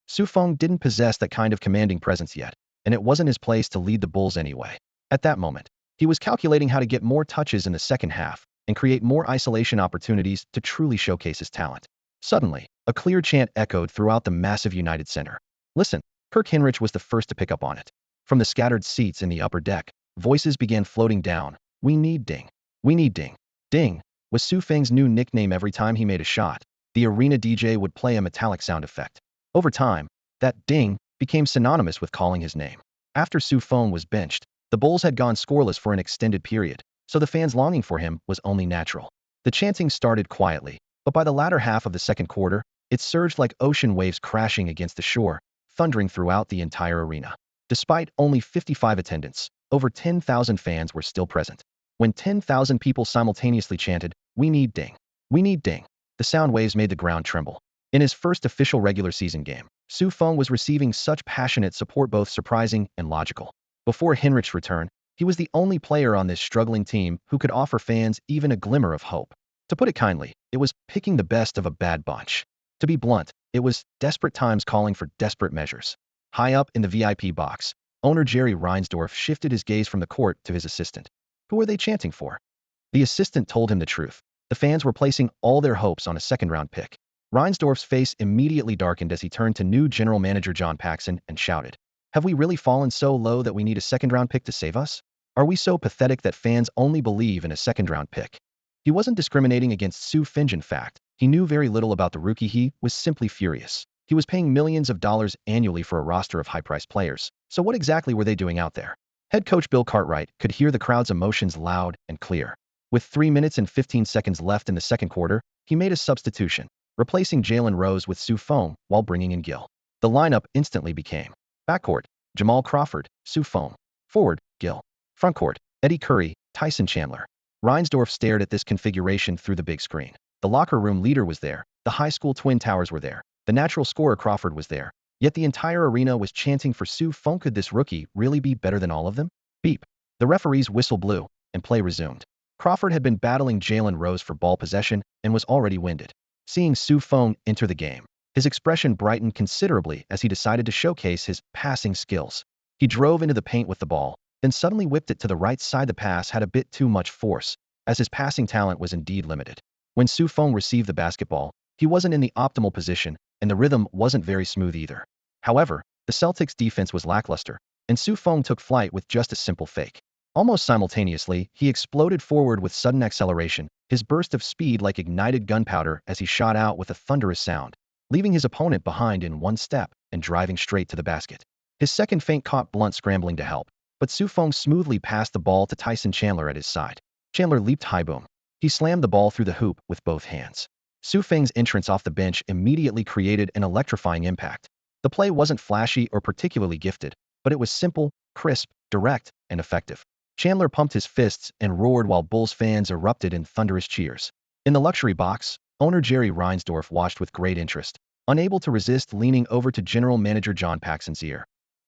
Feng didn't possess that kind of commanding presence yet, and it wasn't his place to lead the Bulls anyway. At that moment, he was calculating how to get more touches in the second half and create more isolation opportunities to truly showcase his talent. Suddenly, a clear chant echoed throughout the massive United Center. Listen, Kirk Hinrich was the first to pick up on it. From the scattered seats in the upper deck, voices began floating down. We need ding. We need ding. Ding was Feng's new nickname. Every time he made a shot, the arena DJ would play a metallic sound effect. Over time, that ding became synonymous with calling his name. After Feng was benched, the Bulls had gone scoreless for an extended period, so the fans' longing for him was only natural. The chanting started quietly, but by the latter half of the second quarter, it surged like ocean waves crashing against the shore, thundering throughout the entire arena. Despite only 55 attendants, over 10,000 fans were still present. When 10,000 people simultaneously chanted, "We need ding. We need ding," the sound waves made the ground tremble. In his first official regular season game, Feng was receiving such passionate support, both surprising and logical. Before Hinrich's return, he was the only player on this struggling team who could offer fans even a glimmer of hope. To put it kindly, it was picking the best of a bad bunch. To be blunt, it was desperate times calling for desperate measures. High up in the VIP box, owner Jerry Reinsdorf shifted his gaze from the court to his assistant. Who were they chanting for? The assistant told him the truth. The fans were placing all their hopes on a second-round pick. Reinsdorf's face immediately darkened as he turned to new general manager John Paxson and shouted, "Have we really fallen so low that we need a second-round pick to save us? Are we so pathetic that fans only believe in a second-round pick?" He wasn't discriminating against Feng. In fact, he knew very little about the rookie. He was simply furious. He was paying millions of dollars annually for a roster of high-priced players, so what exactly were they doing out there? Head coach Bill Cartwright could hear the crowd's emotions loud and clear. With 3 minutes and 15 seconds left in the second quarter, he made a substitution, replacing Jalen Rose with Feng while bringing in Gill. The lineup instantly became: backcourt, Jamal Crawford, Feng; forward, Gill; frontcourt, Eddie Curry, Tyson Chandler. Reinsdorf stared at this configuration through the big screen. The locker room leader was there, the high school twin towers were there, the natural scorer Crawford was there, yet the entire arena was chanting for Feng. Could this rookie really be better than all of them? Beep. The referee's whistle blew, and play resumed. Crawford had been battling Jalen Rose for ball possession and was already winded. Seeing Feng enter the game, his expression brightened considerably as he decided to showcase his passing skills. He drove into the paint with the ball, then suddenly whipped it to the right side. The pass had a bit too much force, as his passing talent was indeed limited. When Feng received the basketball, he wasn't in the optimal position, and the rhythm wasn't very smooth either. However, the Celtics' defense was lackluster, and Feng took flight with just a simple fake. Almost simultaneously, he exploded forward with sudden acceleration, his burst of speed like ignited gunpowder as he shot out with a thunderous sound, leaving his opponent behind in one step and driving straight to the basket. His second feint caught Blunt scrambling to help, but Feng smoothly passed the ball to Tyson Chandler at his side. Chandler leaped high. Boom. He slammed the ball through the hoop with both hands. Feng's entrance off the bench immediately created an electrifying impact. The play wasn't flashy or particularly gifted, but it was simple, crisp, direct, and effective. Chandler pumped his fists and roared while Bulls fans erupted in thunderous cheers. In the luxury box, owner Jerry Reinsdorf watched with great interest, unable to resist leaning over to general manager John Paxson's ear.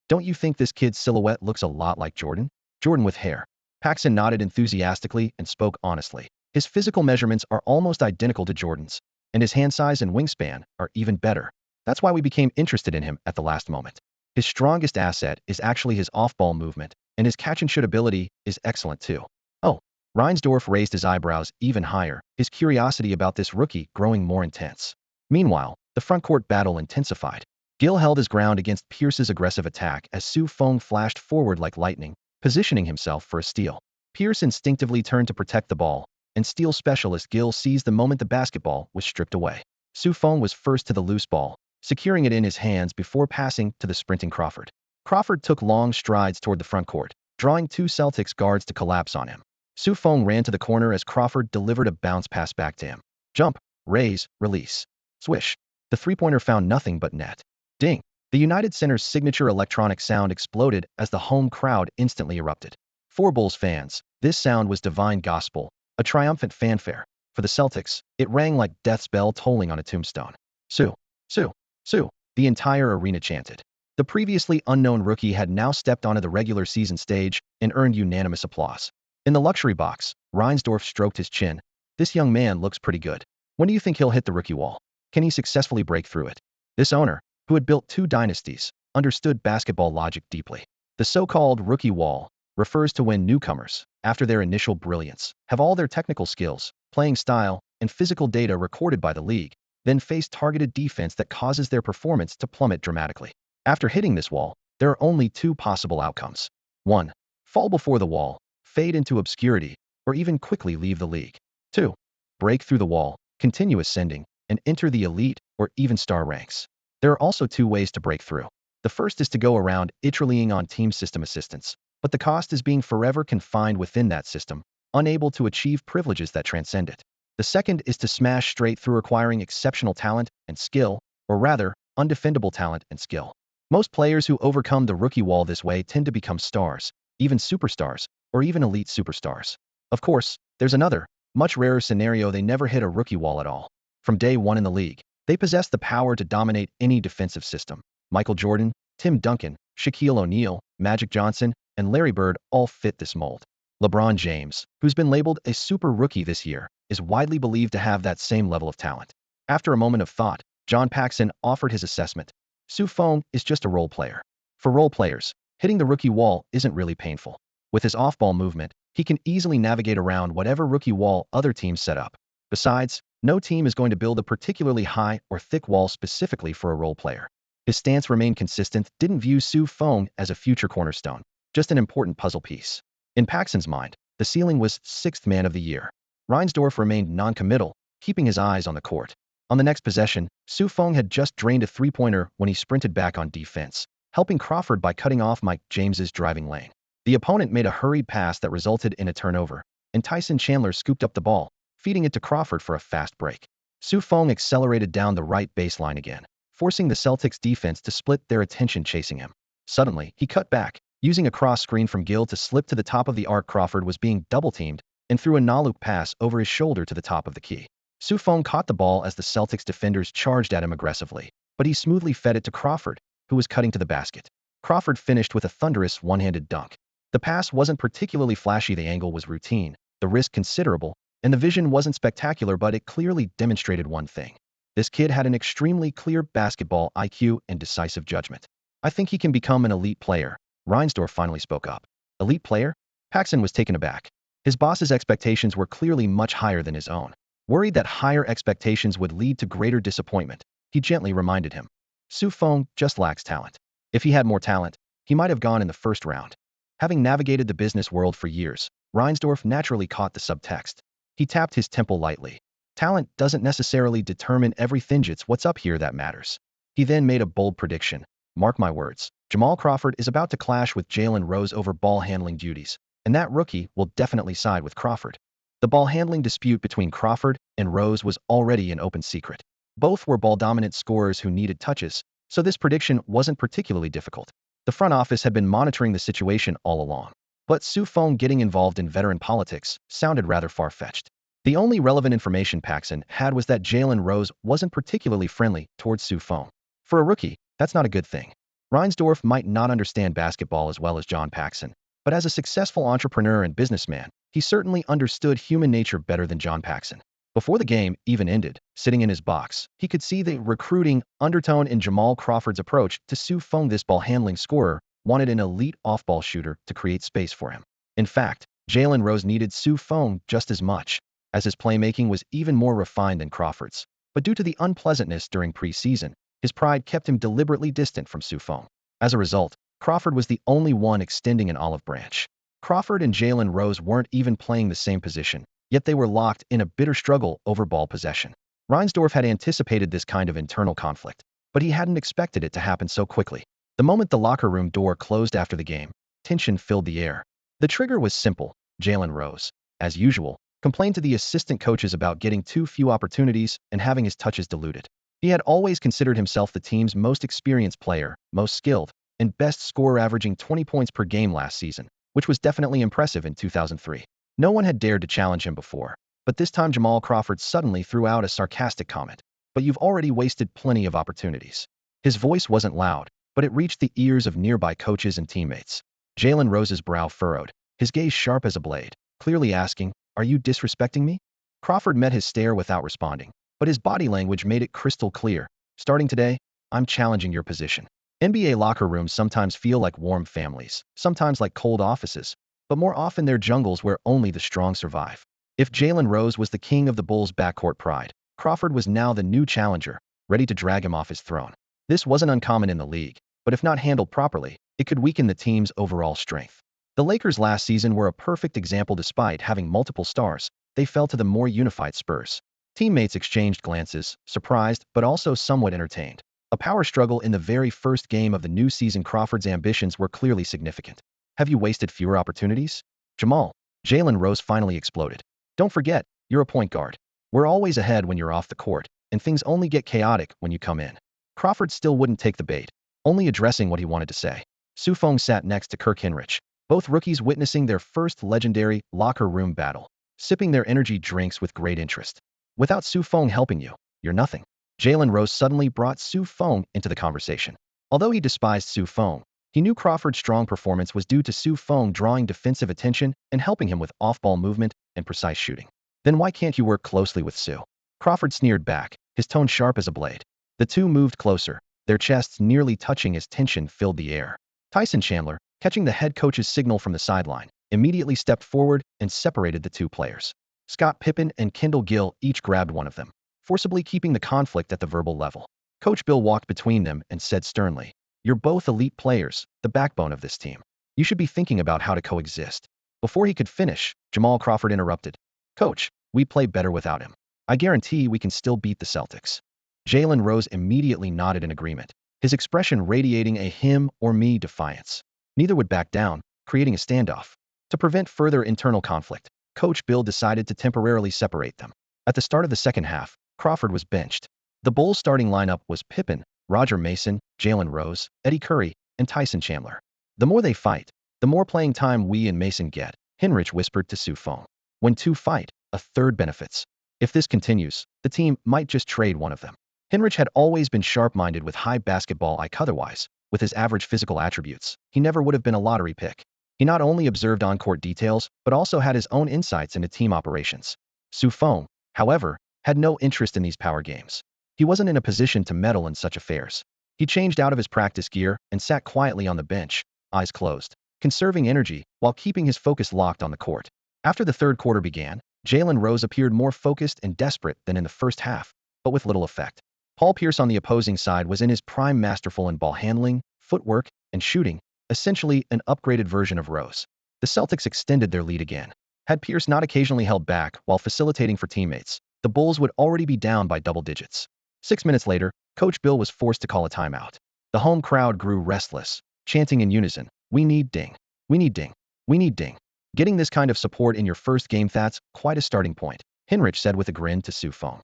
"Don't you think this kid's silhouette looks a lot like Jordan? Jordan with hair." Paxson nodded enthusiastically and spoke honestly. "His physical measurements are almost identical to Jordan's, and his hand size and wingspan are even better. That's why we became interested in him at the last moment. His strongest asset is actually his off-ball movement, and his catch-and-shoot ability is excellent too." Oh. Reinsdorf raised his eyebrows even higher, his curiosity about this rookie growing more intense. Meanwhile, the frontcourt battle intensified. Gill held his ground against Pierce's aggressive attack as Feng flashed forward like lightning, positioning himself for a steal. Pierce instinctively turned to protect the ball, and steal specialist Gill seized the moment the basketball was stripped away. Su Feng was first to the loose ball, securing it in his hands before passing to the sprinting Crawford. Crawford took long strides toward the front court, drawing two Celtics guards to collapse on him. Su Feng ran to the corner as Crawford delivered a bounce pass back to him. Jump, raise, release. Swish. The three-pointer found nothing but net. Ding. The United Center's signature electronic sound exploded as the home crowd instantly erupted. For Bulls fans, this sound was divine gospel, a triumphant fanfare. For the Celtics, it rang like death's bell tolling on a tombstone. Su, Su, Su, the entire arena chanted. The previously unknown rookie had now stepped onto the regular season stage and earned unanimous applause. In the luxury box, Reinsdorf stroked his chin. This young man looks pretty good. When do you think he'll hit the rookie wall? Can he successfully break through it? This owner, who had built two dynasties, understood basketball logic deeply. The so-called rookie wall refers to when newcomers, after their initial brilliance, have all their technical skills, playing style, and physical data recorded by the league, then face targeted defense that causes their performance to plummet dramatically. After hitting this wall, there are only two possible outcomes. 1. Fall before the wall, fade into obscurity, or even quickly leave the league. 2. Break through the wall, continue ascending, and enter the elite or even star ranks. There are also two ways to break through. The first is to go around iterating on team system assistance, but the cost is being forever confined within that system, unable to achieve privileges that transcend it. The second is to smash straight through acquiring exceptional talent and skill, or rather, undefendable talent and skill. Most players who overcome the rookie wall this way tend to become stars, even superstars, or even elite superstars. Of course, there's another, much rarer scenario: they never hit a rookie wall at all. From day one in the league, they possess the power to dominate any defensive system. Michael Jordan, Tim Duncan, Shaquille O'Neal, Magic Johnson, and Larry Bird all fit this mold. LeBron James, who's been labeled a super rookie this year, is widely believed to have that same level of talent. After a moment of thought, John Paxson offered his assessment. Su Feng is just a role player. For role players, hitting the rookie wall isn't really painful. With his off-ball movement, he can easily navigate around whatever rookie wall other teams set up. Besides, no team is going to build a particularly high or thick wall specifically for a role player. His stance remained consistent, didn't view Su Feng as a future cornerstone, just an important puzzle piece. In Paxson's mind, the ceiling was sixth man of the year. Reinsdorf remained non-committal, keeping his eyes on the court. On the next possession, Su Feng had just drained a three-pointer when he sprinted back on defense, helping Crawford by cutting off Mike James's driving lane. The opponent made a hurried pass that resulted in a turnover, and Tyson Chandler scooped up the ball, feeding it to Crawford for a fast break. Su Feng accelerated down the right baseline again, forcing the Celtics defense to split their attention chasing him. Suddenly, he cut back, using a cross screen from Gill to slip to the top of the arc. Crawford was being double-teamed, and threw a no-look pass over his shoulder to the top of the key. Su Feng caught the ball as the Celtics defenders charged at him aggressively, but he smoothly fed it to Crawford, who was cutting to the basket. Crawford finished with a thunderous one-handed dunk. The pass wasn't particularly flashy, the angle was routine, the risk considerable, and the vision wasn't spectacular, but it clearly demonstrated one thing. This kid had an extremely clear basketball IQ and decisive judgment. I think he can become an elite player. Reinsdorf finally spoke up. Elite player? Paxson was taken aback. His boss's expectations were clearly much higher than his own. Worried that higher expectations would lead to greater disappointment, he gently reminded him. Su Feng just lacks talent. If he had more talent, he might have gone in the first round. Having navigated the business world for years, Reinsdorf naturally caught the subtext. He tapped his temple lightly. Talent doesn't necessarily determine everything, it's what's up here that matters. He then made a bold prediction. Mark my words, Jamal Crawford is about to clash with Jalen Rose over ball handling duties, and that rookie will definitely side with Crawford. The ball handling dispute between Crawford and Rose was already an open secret. Both were ball-dominant scorers who needed touches, so this prediction wasn't particularly difficult. The front office had been monitoring the situation all along. But Su Feng getting involved in veteran politics sounded rather far-fetched. The only relevant information Paxson had was that Jalen Rose wasn't particularly friendly towards Su Feng. For a rookie, that's not a good thing. Reinsdorf might not understand basketball as well as John Paxson, but as a successful entrepreneur and businessman, he certainly understood human nature better than John Paxson. Before the game even ended, sitting in his box, he could see the recruiting undertone in Jamal Crawford's approach to Su Feng. This ball-handling scorer wanted an elite off-ball shooter to create space for him. In fact, Jalen Rose needed Su Feng just as much, as his playmaking was even more refined than Crawford's. But due to the unpleasantness during preseason, his pride kept him deliberately distant from Su Feng. As a result, Crawford was the only one extending an olive branch. Crawford and Jalen Rose weren't even playing the same position, yet they were locked in a bitter struggle over ball possession. Reinsdorf had anticipated this kind of internal conflict, but he hadn't expected it to happen so quickly. The moment the locker room door closed after the game, tension filled the air. The trigger was simple. Jalen Rose, as usual, complained to the assistant coaches about getting too few opportunities and having his touches diluted. He had always considered himself the team's most experienced player, most skilled, and best scorer, averaging 20 points per game last season, which was definitely impressive in 2003. No one had dared to challenge him before, but this time Jamal Crawford suddenly threw out a sarcastic comment. "But you've already wasted plenty of opportunities." His voice wasn't loud, but it reached the ears of nearby coaches and teammates. Jalen Rose's brow furrowed, his gaze sharp as a blade, clearly asking, "Are you disrespecting me?" Crawford met his stare without responding, but his body language made it crystal clear. "Starting today, I'm challenging your position." NBA locker rooms sometimes feel like warm families, sometimes like cold offices, but more often they're jungles where only the strong survive. If Jalen Rose was the king of the Bulls' backcourt pride, Crawford was now the new challenger, ready to drag him off his throne. This wasn't uncommon in the league, but if not handled properly, it could weaken the team's overall strength. The Lakers last season were a perfect example. Despite having multiple stars, they fell to the more unified Spurs. Teammates exchanged glances, surprised but also somewhat entertained. A power struggle in the very first game of the new season. Crawford's ambitions were clearly significant. "Have you wasted fewer opportunities?" "Jamal," Jalen Rose finally exploded. "Don't forget, you're a point guard. We're always ahead when you're off the court, and things only get chaotic when you come in." Crawford still wouldn't take the bait, only addressing what he wanted to say. Feng sat next to Kirk Hinrich, both rookies witnessing their first legendary locker room battle, sipping their energy drinks with great interest. "Without Feng helping you, you're nothing." Jalen Rose suddenly brought Feng into the conversation. Although he despised Feng, he knew Crawford's strong performance was due to Feng drawing defensive attention and helping him with off-ball movement and precise shooting. "Then why can't you work closely with Su?" Crawford sneered back, his tone sharp as a blade. The two moved closer, their chests nearly touching as tension filled the air. Tyson Chandler, catching the head coach's signal from the sideline, immediately stepped forward and separated the two players. Scott Pippen and Kendall Gill each grabbed one of them, forcibly keeping the conflict at the verbal level. Coach Bill walked between them and said sternly, "You're both elite players, the backbone of this team. You should be thinking about how to coexist." Before he could finish, Jamal Crawford interrupted. "Coach, we play better without him. I guarantee we can still beat the Celtics." Jalen Rose immediately nodded in agreement, his expression radiating a him or me defiance. Neither would back down, creating a standoff. To prevent further internal conflict, Coach Bill decided to temporarily separate them. At the start of the second half, Crawford was benched. The Bulls' starting lineup was Pippen, Roger Mason, Jalen Rose, Eddie Curry, and Tyson Chandler. "The more they fight, the more playing time we and Mason get," Hinrich whispered to Feng. "When two fight, a third benefits. If this continues, the team might just trade one of them." Hinrich had always been sharp-minded with high basketball IQ. Otherwise, with his average physical attributes, he never would have been a lottery pick. He not only observed on-court details, but also had his own insights into team operations. Feng, however, had no interest in these power games. He wasn't in a position to meddle in such affairs. He changed out of his practice gear and sat quietly on the bench, eyes closed, conserving energy while keeping his focus locked on the court. After the third quarter began, Jalen Rose appeared more focused and desperate than in the first half, but with little effect. Paul Pierce on the opposing side was in his prime, masterful in ball handling, footwork, and shooting, essentially an upgraded version of Rose. The Celtics extended their lead again. Had Pierce not occasionally held back while facilitating for teammates, the Bulls would already be down by double digits. 6 minutes later, Coach Bill was forced to call a timeout. The home crowd grew restless, chanting in unison, "We need Ding. We need Ding. We need Ding." Getting this kind of support in your first game, that's quite a starting point, Hinrich said with a grin to Feng.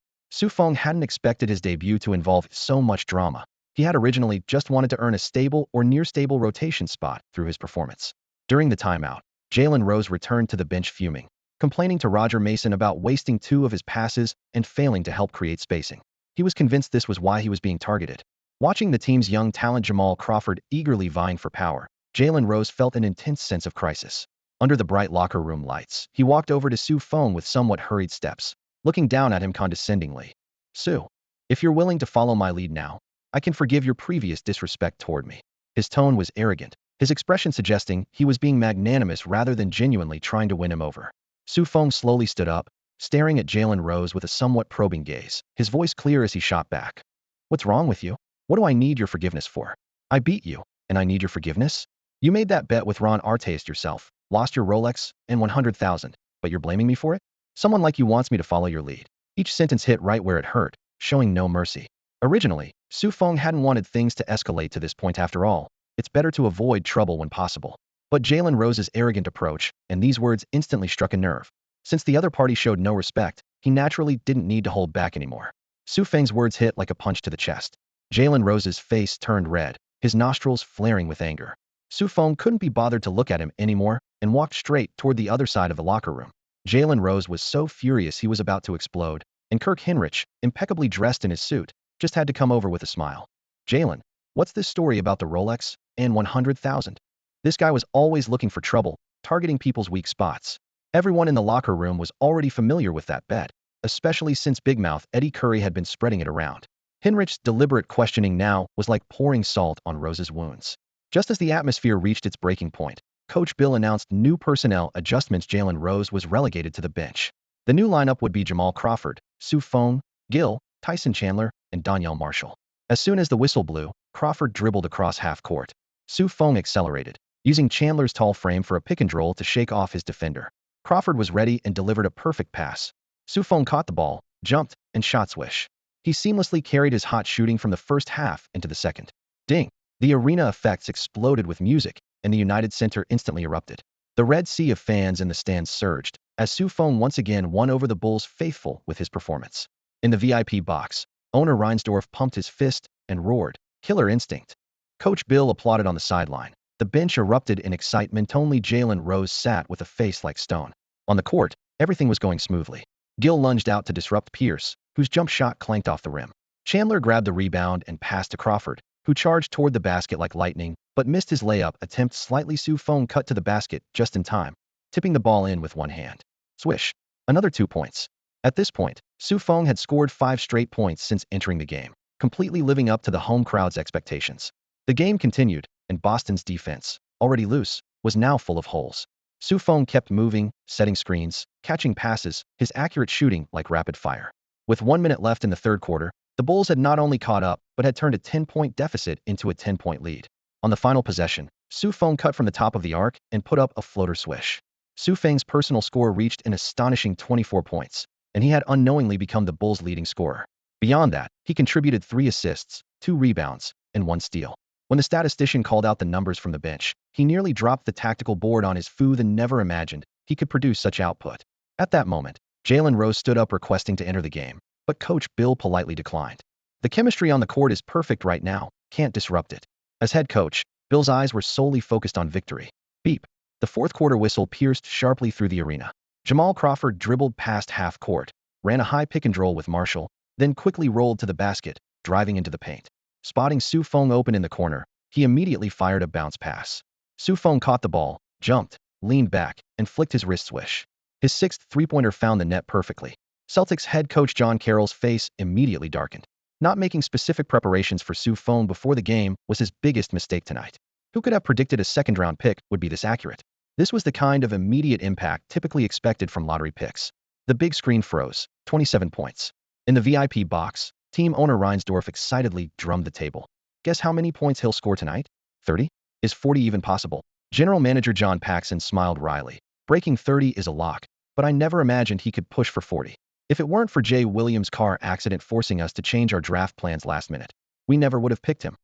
Feng hadn't expected his debut to involve so much drama. He had originally just wanted to earn a stable or near-stable rotation spot through his performance. During the timeout, Jalen Rose returned to the bench fuming, complaining to Roger Mason about wasting 2 of his passes and failing to help create spacing. He was convinced this was why he was being targeted. Watching the team's young talent Jamal Crawford eagerly vying for power, Jalen Rose felt an intense sense of crisis. Under the bright locker room lights, he walked over to Feng with somewhat hurried steps, looking down at him condescendingly. "Su, if you're willing to follow my lead now, I can forgive your previous disrespect toward me." His tone was arrogant, his expression suggesting he was being magnanimous rather than genuinely trying to win him over. Feng slowly stood up, staring at Jalen Rose with a somewhat probing gaze, his voice clear as he shot back. "What's wrong with you? What do I need your forgiveness for? I beat you, and I need your forgiveness? You made that bet with Ron Artest yourself, Lost your Rolex and 100,000, but you're blaming me for it? Someone like you wants me to follow your lead. Each sentence hit right where it hurt, showing no mercy. Originally, Su Feng hadn't wanted things to escalate to this point after all. It's better to avoid trouble when possible. But Jalen Rose's arrogant approach, and these words instantly struck a nerve. Since the other party showed no respect, he naturally didn't need to hold back anymore. Su Feng's words hit like a punch to the chest. Jalen Rose's face turned red, his nostrils flaring with anger. Su Feng couldn't be bothered to look at him anymore and walked straight toward the other side of the locker room. Jalen Rose was so furious he was about to explode, and Kirk Hinrich, impeccably dressed in his suit, just had to come over with a smile. Jalen, what's this story about the Rolex and 100,000? This guy was always looking for trouble, targeting people's weak spots. Everyone in the locker room was already familiar with that bet, especially since Big Mouth Eddie Curry had been spreading it around. Hinrich's deliberate questioning now was like pouring salt on Rose's wounds. Just as the atmosphere reached its breaking point, Coach Bill announced new personnel adjustments. Jalen Rose was relegated to the bench. The new lineup would be Jamal Crawford, Su Feng, Gill, Tyson Chandler, and Donyell Marshall. As soon as the whistle blew, Crawford dribbled across half court. Su Feng accelerated, using Chandler's tall frame for a pick and roll to shake off his defender. Crawford was ready and delivered a perfect pass. Su Feng caught the ball, jumped, and shot swish. He seamlessly carried his hot shooting from the first half into the second. Ding! The arena effects exploded with music, and the United Center instantly erupted. The Red Sea of fans in the stands surged, as Su Feng once again won over the Bulls faithful with his performance. In the VIP box, owner Reinsdorf pumped his fist and roared, "Killer instinct." Coach Bill applauded on the sideline. The bench erupted in excitement. Only Jalen Rose sat with a face like stone. On the court, everything was going smoothly. Gill lunged out to disrupt Pierce, whose jump shot clanked off the rim. Chandler grabbed the rebound and passed to Crawford, who charged toward the basket like lightning, but missed his layup attempt slightly. Su Feng cut to the basket just in time, tipping the ball in with one hand. Swish. Another 2 points. At this point, Su Feng had scored 5 straight points since entering the game, completely living up to the home crowd's expectations. The game continued, and Boston's defense, already loose, was now full of holes. Su Feng kept moving, setting screens, catching passes, his accurate shooting like rapid fire. With 1 minute left in the third quarter, the Bulls had not only caught up, but had turned a 10-point deficit into a 10-point lead. On the final possession, Su Feng cut from the top of the arc and put up a floater swish. Su Feng's personal score reached an astonishing 24 points, and he had unknowingly become the Bulls' leading scorer. Beyond that, he contributed 3 assists, 2 rebounds, and 1 steal. When the statistician called out the numbers from the bench, he nearly dropped the tactical board on his foot and never imagined he could produce such output. At that moment, Jalen Rose stood up requesting to enter the game, but Coach Bill politely declined. The chemistry on the court is perfect right now, can't disrupt it. As head coach, Bill's eyes were solely focused on victory. Beep. The fourth quarter whistle pierced sharply through the arena. Jamal Crawford dribbled past half court, ran a high pick and roll with Marshall, then quickly rolled to the basket, driving into the paint. Spotting Su Feng open in the corner, he immediately fired a bounce pass. Su Feng caught the ball, jumped, leaned back, and flicked his wrist swish. His 6th three-pointer found the net perfectly. Celtics head coach John Carroll's face immediately darkened. Not making specific preparations for Su Feng before the game was his biggest mistake tonight. Who could have predicted a second-round pick would be this accurate? This was the kind of immediate impact typically expected from lottery picks. The big screen froze, 27 points. In the VIP box, team owner Reinsdorf excitedly drummed the table. Guess how many points he'll score tonight? 30? Is 40 even possible? General manager John Paxson smiled wryly. Breaking 30 is a lock, but I never imagined he could push for 40. If it weren't for Jay Williams' car accident forcing us to change our draft plans last minute, we never would have picked him.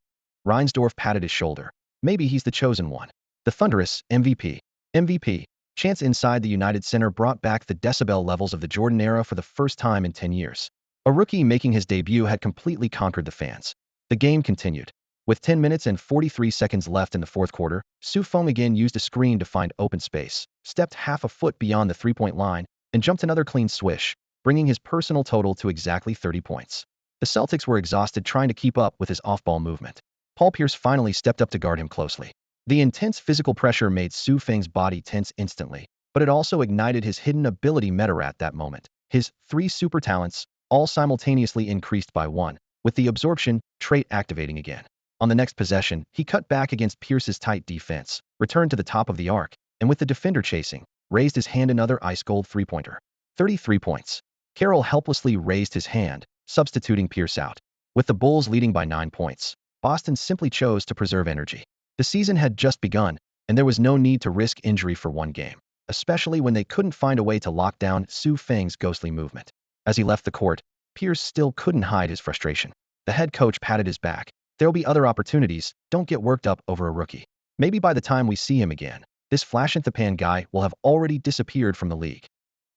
Reinsdorf patted his shoulder. Maybe he's the chosen one. The thunderous MVP. MVP. Chants inside the United Center brought back the decibel levels of the Jordan era for the first time in 10 years. A rookie making his debut had completely conquered the fans. The game continued. With 10 minutes and 43 seconds left in the fourth quarter, Su Feng again used a screen to find open space, stepped half a foot beyond the three-point line, and jumped another clean swish, bringing his personal total to exactly 30 points. The Celtics were exhausted trying to keep up with his off-ball movement. Paul Pierce finally stepped up to guard him closely. The intense physical pressure made Su Feng's body tense instantly, but it also ignited his hidden ability meta at that moment. His 3 super talents, all simultaneously increased by 1, with the absorption trait activating again. On the next possession, he cut back against Pierce's tight defense, returned to the top of the arc, and with the defender chasing, raised his hand another ice-cold three-pointer. 33 points. Carroll helplessly raised his hand, substituting Pierce out. With the Bulls leading by 9 points, Boston simply chose to preserve energy. The season had just begun, and there was no need to risk injury for one game, especially when they couldn't find a way to lock down Feng's ghostly movement. As he left the court, Pierce still couldn't hide his frustration. The head coach patted his back. There'll be other opportunities, don't get worked up over a rookie. Maybe by the time we see him again, this flash-in-the-pan guy will have already disappeared from the league.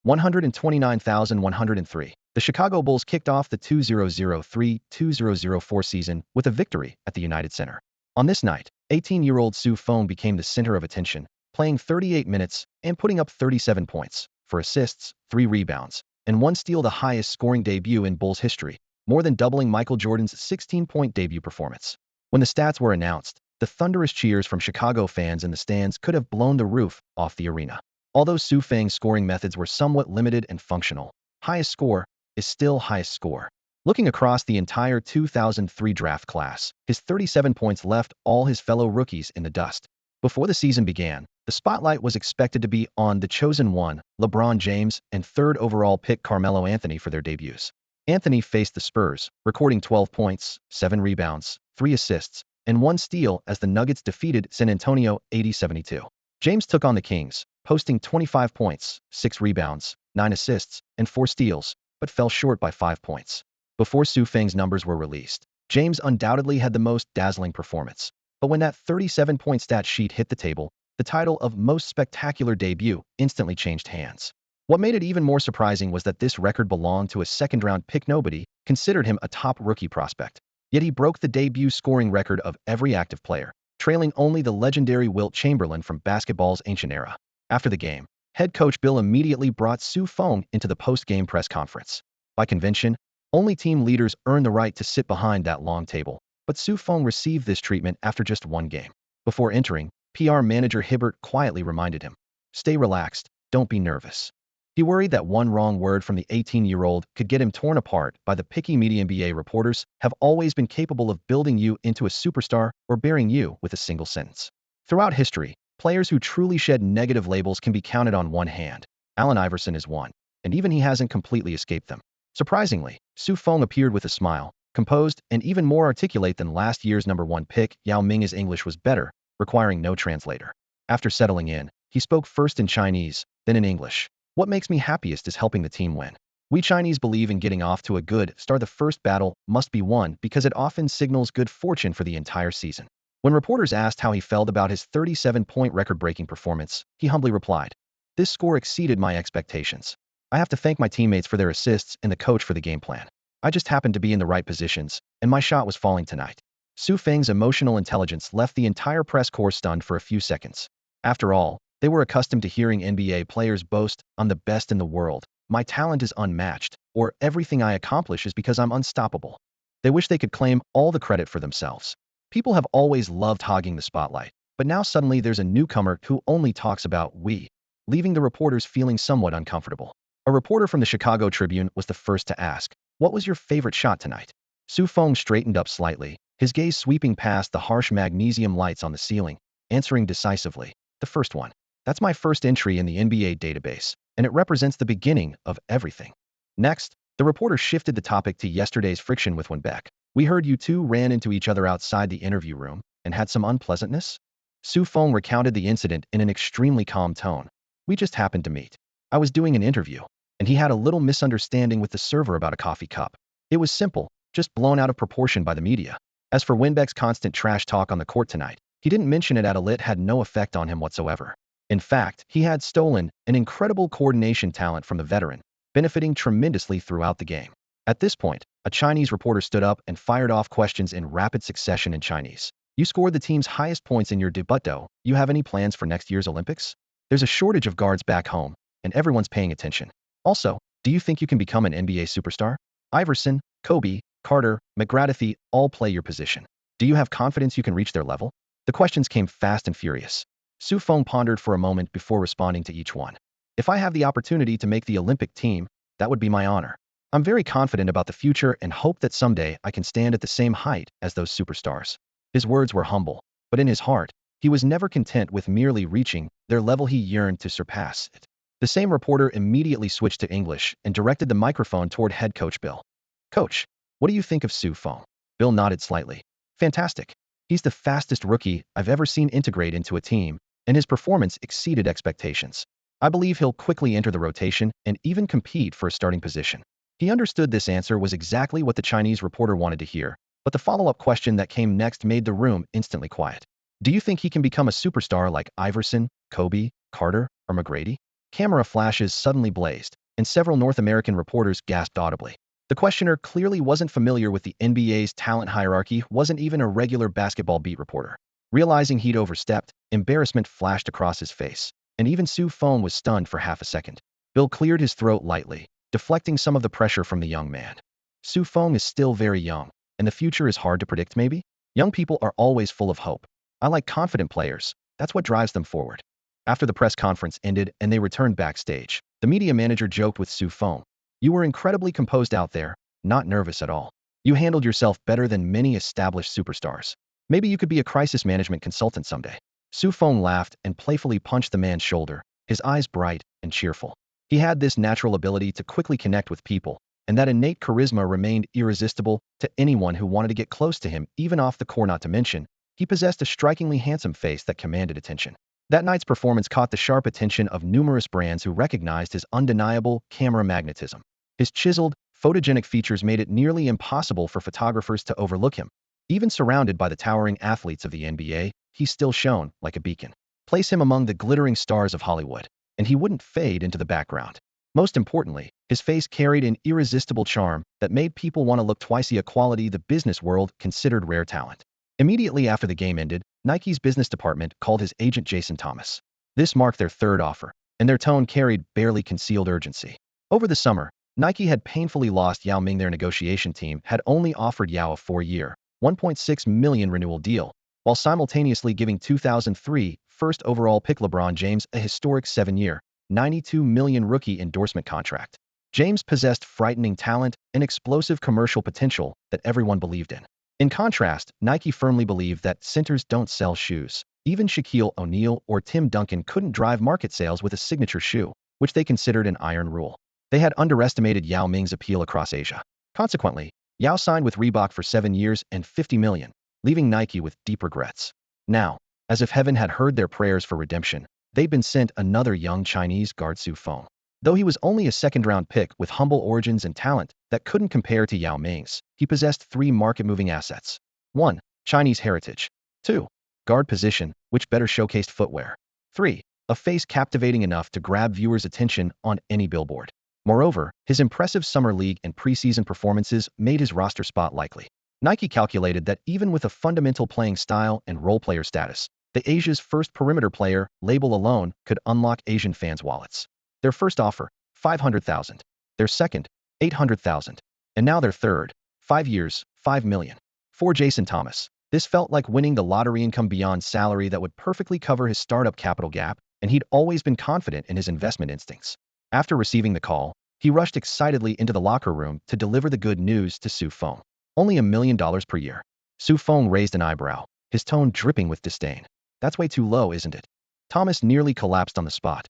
129,103. The Chicago Bulls kicked off the 2003-2004 season with a victory at the United Center. On this night, 18-year-old Feng became the center of attention, playing 38 minutes and putting up 37 points, 4 assists, 3 rebounds, and 1 steal, the highest scoring debut in Bulls history, more than doubling Michael Jordan's 16-point debut performance. When the stats were announced, the thunderous cheers from Chicago fans in the stands could have blown the roof off the arena. Although Feng's scoring methods were somewhat limited and functional, highest score is still highest score. Looking across the entire 2003 draft class, his 37 points left all his fellow rookies in the dust. Before the season began, the spotlight was expected to be on the chosen one, LeBron James, and 3rd overall pick Carmelo Anthony for their debuts. Anthony faced the Spurs, recording 12 points, 7 rebounds, 3 assists, and 1 steal as the Nuggets defeated San Antonio 80-72. James took on the Kings, posting 25 points, 6 rebounds, 9 assists, and 4 steals, but fell short by 5 points. Before Feng's numbers were released, James undoubtedly had the most dazzling performance. But when that 37-point stat sheet hit the table, the title of Most Spectacular Debut instantly changed hands. What made it even more surprising was that this record belonged to a second-round pick. Nobody considered him a top rookie prospect. Yet he broke the debut scoring record of every active player, trailing only the legendary Wilt Chamberlain from basketball's ancient era. After the game, head coach Bill immediately brought Feng into the post-game press conference. By convention, only team leaders earn the right to sit behind that long table, but Feng received this treatment after just 1 game. Before entering, PR manager Hibbert quietly reminded him, "Stay relaxed, don't be nervous." He worried that one wrong word from the 18-year-old could get him torn apart by the picky media. NBA reporters have always been capable of building you into a superstar or burying you with a single sentence. Throughout history, players who truly shed negative labels can be counted on one hand. Allen Iverson is one, and even he hasn't completely escaped them. Surprisingly, Feng appeared with a smile, composed and even more articulate than last year's #1 pick Yao Ming's English was better, requiring no translator. After settling in, he spoke first in Chinese, then in English. "What makes me happiest is helping the team win. We Chinese believe in getting off to a good start. The first battle must be won because it often signals good fortune for the entire season." When reporters asked how he felt about his 37-point record-breaking performance, he humbly replied, "This score exceeded my expectations. I have to thank my teammates for their assists and the coach for the game plan. I just happened to be in the right positions, and my shot was falling tonight." Feng's emotional intelligence left the entire press corps stunned for a few seconds. After all, they were accustomed to hearing NBA players boast, "I'm the best in the world, my talent is unmatched," or "everything I accomplish is because I'm unstoppable." They wish they could claim all the credit for themselves. People have always loved hogging the spotlight, but now suddenly there's a newcomer who only talks about "we," leaving the reporters feeling somewhat uncomfortable. A reporter from the Chicago Tribune was the first to ask, "What was your favorite shot tonight?" Feng straightened up slightly, his gaze sweeping past the harsh magnesium lights on the ceiling, answering decisively, "The first one. That's my first entry in the NBA database, and it represents the beginning of everything." Next, the reporter shifted the topic to yesterday's friction with Wenbeck. "We heard you two ran into each other outside the interview room and had some unpleasantness?" Feng recounted the incident in an extremely calm tone. "We just happened to meet. I was doing an interview, and he had a little misunderstanding with the server about a coffee cup. It was simple, just blown out of proportion by the media. As for Winbeck's constant trash talk on the court tonight, he didn't mention it at all. It had no effect on him whatsoever. In fact, he had stolen an incredible coordination talent from the veteran, benefiting tremendously throughout the game." At this point, a Chinese reporter stood up and fired off questions in rapid succession in Chinese. "You scored the team's highest points in your debut. Do you have any plans for next year's Olympics? There's a shortage of guards back home, and everyone's paying attention. Also, do you think you can become an NBA superstar? Iverson, Kobe, Carter, McGrady all play your position. Do you have confidence you can reach their level?" The questions came fast and furious. Feng pondered for a moment before responding to each one. "If I have the opportunity to make the Olympic team, that would be my honor. I'm very confident about the future and hope that someday I can stand at the same height as those superstars." His words were humble, but in his heart, he was never content with merely reaching their level. He yearned to surpass it. The same reporter immediately switched to English and directed the microphone toward head coach Bill. "Coach, what do you think of Feng?" Bill nodded slightly. "Fantastic. He's the fastest rookie I've ever seen integrate into a team, and his performance exceeded expectations. I believe he'll quickly enter the rotation and even compete for a starting position. He understood this answer was exactly what the Chinese reporter wanted to hear, but the follow-up question that came next made the room instantly quiet. Do you think he can become a superstar like Iverson, Kobe, Carter, or McGrady? Camera flashes suddenly blazed, and several North American reporters gasped audibly. The questioner clearly wasn't familiar with the NBA's talent hierarchy, wasn't even a regular basketball beat reporter. Realizing he'd overstepped, embarrassment flashed across his face, and even Feng was stunned for half a second. Bill cleared his throat lightly, deflecting some of the pressure from the young man. Feng is still very young, and the future is hard to predict maybe? Young people are always full of hope. I like confident players. That's what drives them forward. After the press conference ended and they returned backstage, the media manager joked with Feng. You were incredibly composed out there, not nervous at all. You handled yourself better than many established superstars. Maybe you could be a crisis management consultant someday. Feng laughed and playfully punched the man's shoulder, his eyes bright and cheerful. He had this natural ability to quickly connect with people, and that innate charisma remained irresistible to anyone who wanted to get close to him, even off the court. Not to mention, he possessed a strikingly handsome face that commanded attention. That night's performance caught the sharp attention of numerous brands who recognized his undeniable camera magnetism. His chiseled, photogenic features made it nearly impossible for photographers to overlook him. Even surrounded by the towering athletes of the NBA, he still shone like a beacon. Place him among the glittering stars of Hollywood, and he wouldn't fade into the background. Most importantly, his face carried an irresistible charm that made people want to look twice, a quality the business world considered rare talent. Immediately after the game ended, Nike's business department called his agent Jason Thomas. This marked their third offer, and their tone carried barely concealed urgency. Over the summer, Nike had painfully lost Yao Ming. Their negotiation team had only offered Yao a 4-year, $1.6 million renewal deal, while simultaneously giving 2003 first overall pick LeBron James a historic 7-year, $92 million rookie endorsement contract. James possessed frightening talent and explosive commercial potential that everyone believed in. In contrast, Nike firmly believed that centers don't sell shoes. Even Shaquille O'Neal or Tim Duncan couldn't drive market sales with a signature shoe, which they considered an iron rule. They had underestimated Yao Ming's appeal across Asia. Consequently, Yao signed with Reebok for 7 years and $50 million, leaving Nike with deep regrets. Now, as if heaven had heard their prayers for redemption, they'd been sent another young Chinese guard, Feng. Though he was only a second-round pick with humble origins and talent that couldn't compare to Yao Ming's, he possessed 3 market-moving assets. 1. Chinese heritage. 2. Guard position, which better showcased footwear. 3. A face captivating enough to grab viewers' attention on any billboard. Moreover, his impressive summer league and preseason performances made his roster spot likely. Nike calculated that even with a fundamental playing style and role player status, the Asia's first perimeter player label alone could unlock Asian fans' wallets. Their first offer, $500,000. Their second, $800,000. And now their third, 5 years, $5 million. For Jason Thomas, this felt like winning the lottery. Income beyond salary that would perfectly cover his startup capital gap, and he'd always been confident in his investment instincts. After receiving the call, he rushed excitedly into the locker room to deliver the good news to Feng. Only $1 million per year. Feng raised an eyebrow, his tone dripping with disdain. That's way too low, isn't it? Thomas nearly collapsed on the spot.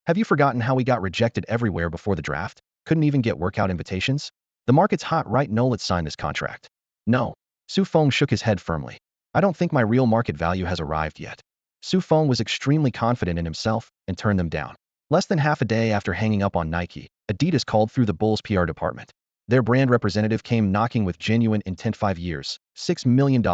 Have you forgotten how we got rejected everywhere before the draft? Couldn't even get workout invitations? The market's hot right now, let's sign this contract. No. Feng shook his head firmly. I don't think my real market value has arrived yet. Feng was extremely confident in himself and turned them down. Less than half a day after hanging up on Nike, Adidas called through the Bulls' PR department. Their brand representative came knocking with genuine intent. 5 years, $6 million,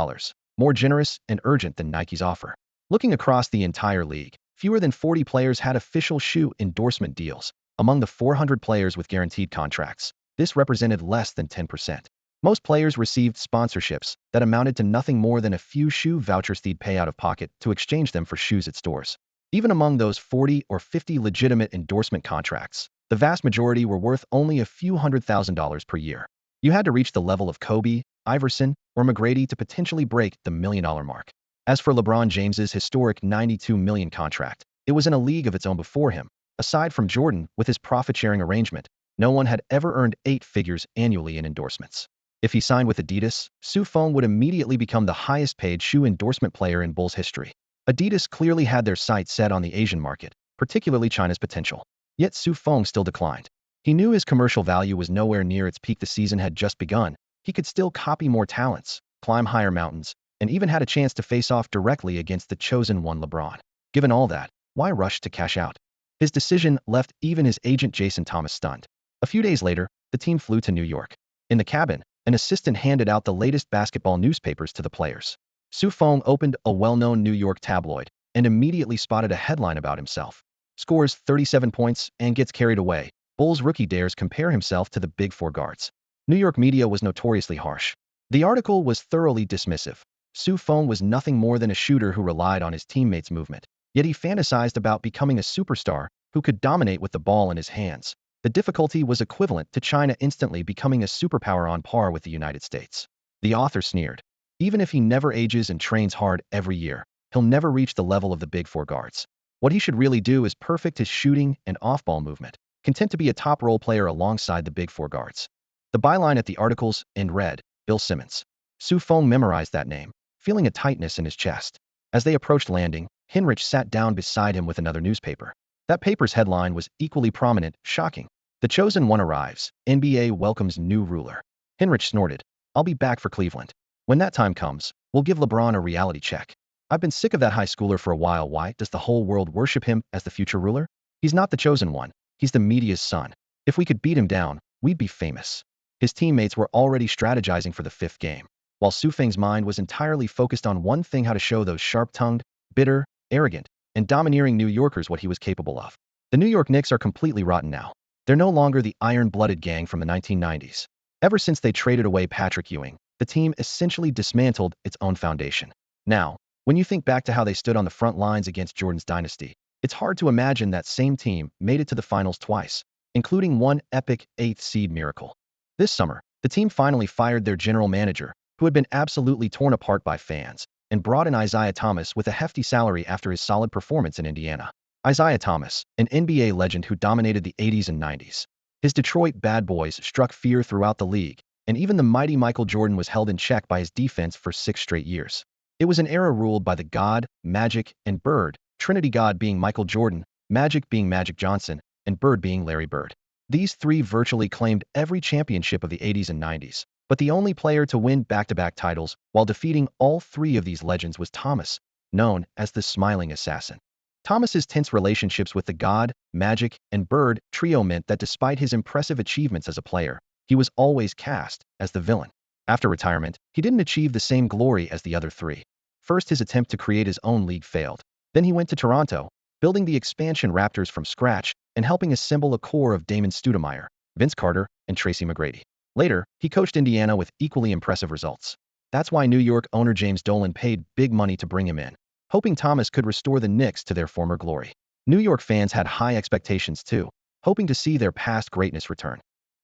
more generous and urgent than Nike's offer. Looking across the entire league, fewer than 40 players had official shoe endorsement deals. Among the 400 players with guaranteed contracts, this represented less than 10%. Most players received sponsorships that amounted to nothing more than a few shoe vouchers they'd pay out of pocket to exchange them for shoes at stores. Even among those 40 or 50 legitimate endorsement contracts, the vast majority were worth only a few $100,000 per year. You had to reach the level of Kobe, Iverson, or McGrady to potentially break the $1 million mark. As for LeBron James's historic $92 million contract, it was in a league of its own before him. Aside from Jordan, with his profit-sharing arrangement, no one had ever earned 8 figures annually in endorsements. If he signed with Adidas, Feng would immediately become the highest-paid shoe endorsement player in Bulls history. Adidas clearly had their sights set on the Asian market, particularly China's potential. Yet Feng still declined. He knew his commercial value was nowhere near its peak. The season had just begun. He could still copy more talents, climb higher mountains, and even had a chance to face off directly against the chosen one, LeBron. Given all that, why rush to cash out? His decision left even his agent Jason Thomas stunned. A few days later, the team flew to New York. In the cabin, an assistant handed out the latest basketball newspapers to the players. Feng opened a well-known New York tabloid and immediately spotted a headline about himself. Scores 37 points and gets carried away. Bulls rookie dares compare himself to the Big Four guards. New York media was notoriously harsh. The article was thoroughly dismissive. Feng was nothing more than a shooter who relied on his teammates' movement. Yet he fantasized about becoming a superstar who could dominate with the ball in his hands. The difficulty was equivalent to China instantly becoming a superpower on par with the United States. The author sneered. Even if he never ages and trains hard every year, he'll never reach the level of the Big Four guards. What he should really do is perfect his shooting and off-ball movement, content to be a top role player alongside the Big Four guards. The byline at the article's end read, Bill Simmons. Feng memorized that name, feeling a tightness in his chest. As they approached landing, Hinrich sat down beside him with another newspaper. That paper's headline was equally prominent, shocking. The chosen one arrives. NBA welcomes new ruler. Hinrich snorted. I'll be back for Cleveland. When that time comes, we'll give LeBron a reality check. I've been sick of that high schooler for a while. Why does the whole world worship him as the future ruler? He's not the chosen one. He's the media's son. If we could beat him down, we'd be famous. His teammates were already strategizing for the fifth game, while Feng's mind was entirely focused on one thing: how to show those sharp-tongued, bitter, arrogant, and domineering New Yorkers what he was capable of. The New York Knicks are completely rotten now. They're no longer the iron-blooded gang from the 1990s. Ever since they traded away Patrick Ewing, the team essentially dismantled its own foundation. Now, when you think back to how they stood on the front lines against Jordan's dynasty, it's hard to imagine that same team made it to the finals twice, including one epic 8th seed miracle. This summer, the team finally fired their general manager, who had been absolutely torn apart by fans, and brought in Isiah Thomas with a hefty salary after his solid performance in Indiana. Isiah Thomas, an NBA legend who dominated the 80s and 90s. His Detroit Bad Boys struck fear throughout the league, and even the mighty Michael Jordan was held in check by his defense for 6 straight years. It was an era ruled by the God, Magic, and Bird, Trinity God being Michael Jordan, Magic being Magic Johnson, and Bird being Larry Bird. These three virtually claimed every championship of the 80s and 90s, but the only player to win back-to-back titles while defeating all three of these legends was Thomas, known as the Smiling Assassin. Thomas's tense relationships with the God, Magic, and Bird trio meant that despite his impressive achievements as a player, he was always cast as the villain. After retirement, he didn't achieve the same glory as the other three. First, his attempt to create his own league failed. Then he went to Toronto, building the expansion Raptors from scratch and helping assemble a core of Damon Stoudemire, Vince Carter, and Tracy McGrady. Later, he coached Indiana with equally impressive results. That's why New York owner James Dolan paid big money to bring him in, hoping Thomas could restore the Knicks to their former glory. New York fans had high expectations too, hoping to see their past greatness return.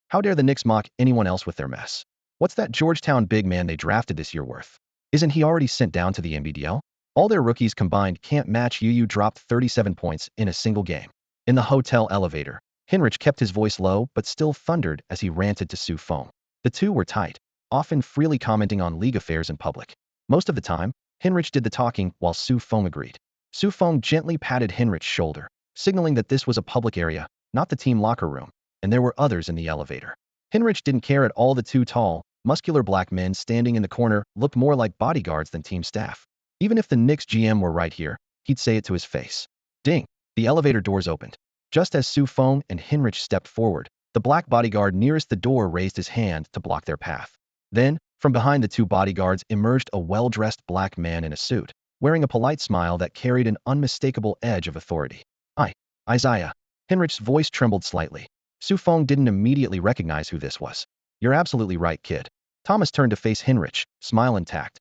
How dare the Knicks mock anyone else with their mess? What's that Georgetown big man they drafted this year worth? Isn't he already sent down to the NBDL? All their rookies combined can't match UU dropped 37 points in a single game. In the hotel elevator, Hinrich kept his voice low but still thundered as he ranted to Feng. The two were tight, often freely commenting on league affairs in public. Most of the time, Hinrich did the talking while Feng agreed. Feng gently patted Hinrich's shoulder, signaling that this was a public area, not the team locker room, and there were others in the elevator. Hinrich didn't care at all. The two tall, muscular black men standing in the corner looked more like bodyguards than team staff. Even if the Knicks GM were right here, he'd say it to his face. Ding! The elevator doors opened. Just as Feng and Hinrich stepped forward, the black bodyguard nearest the door raised his hand to block their path. Then, from behind the two bodyguards emerged a well-dressed black man in a suit, wearing a polite smile that carried an unmistakable edge of authority. Isiah. Hinrich's voice trembled slightly. Feng didn't immediately recognize who this was. You're absolutely right, kid. Thomas turned to face Hinrich, smile intact.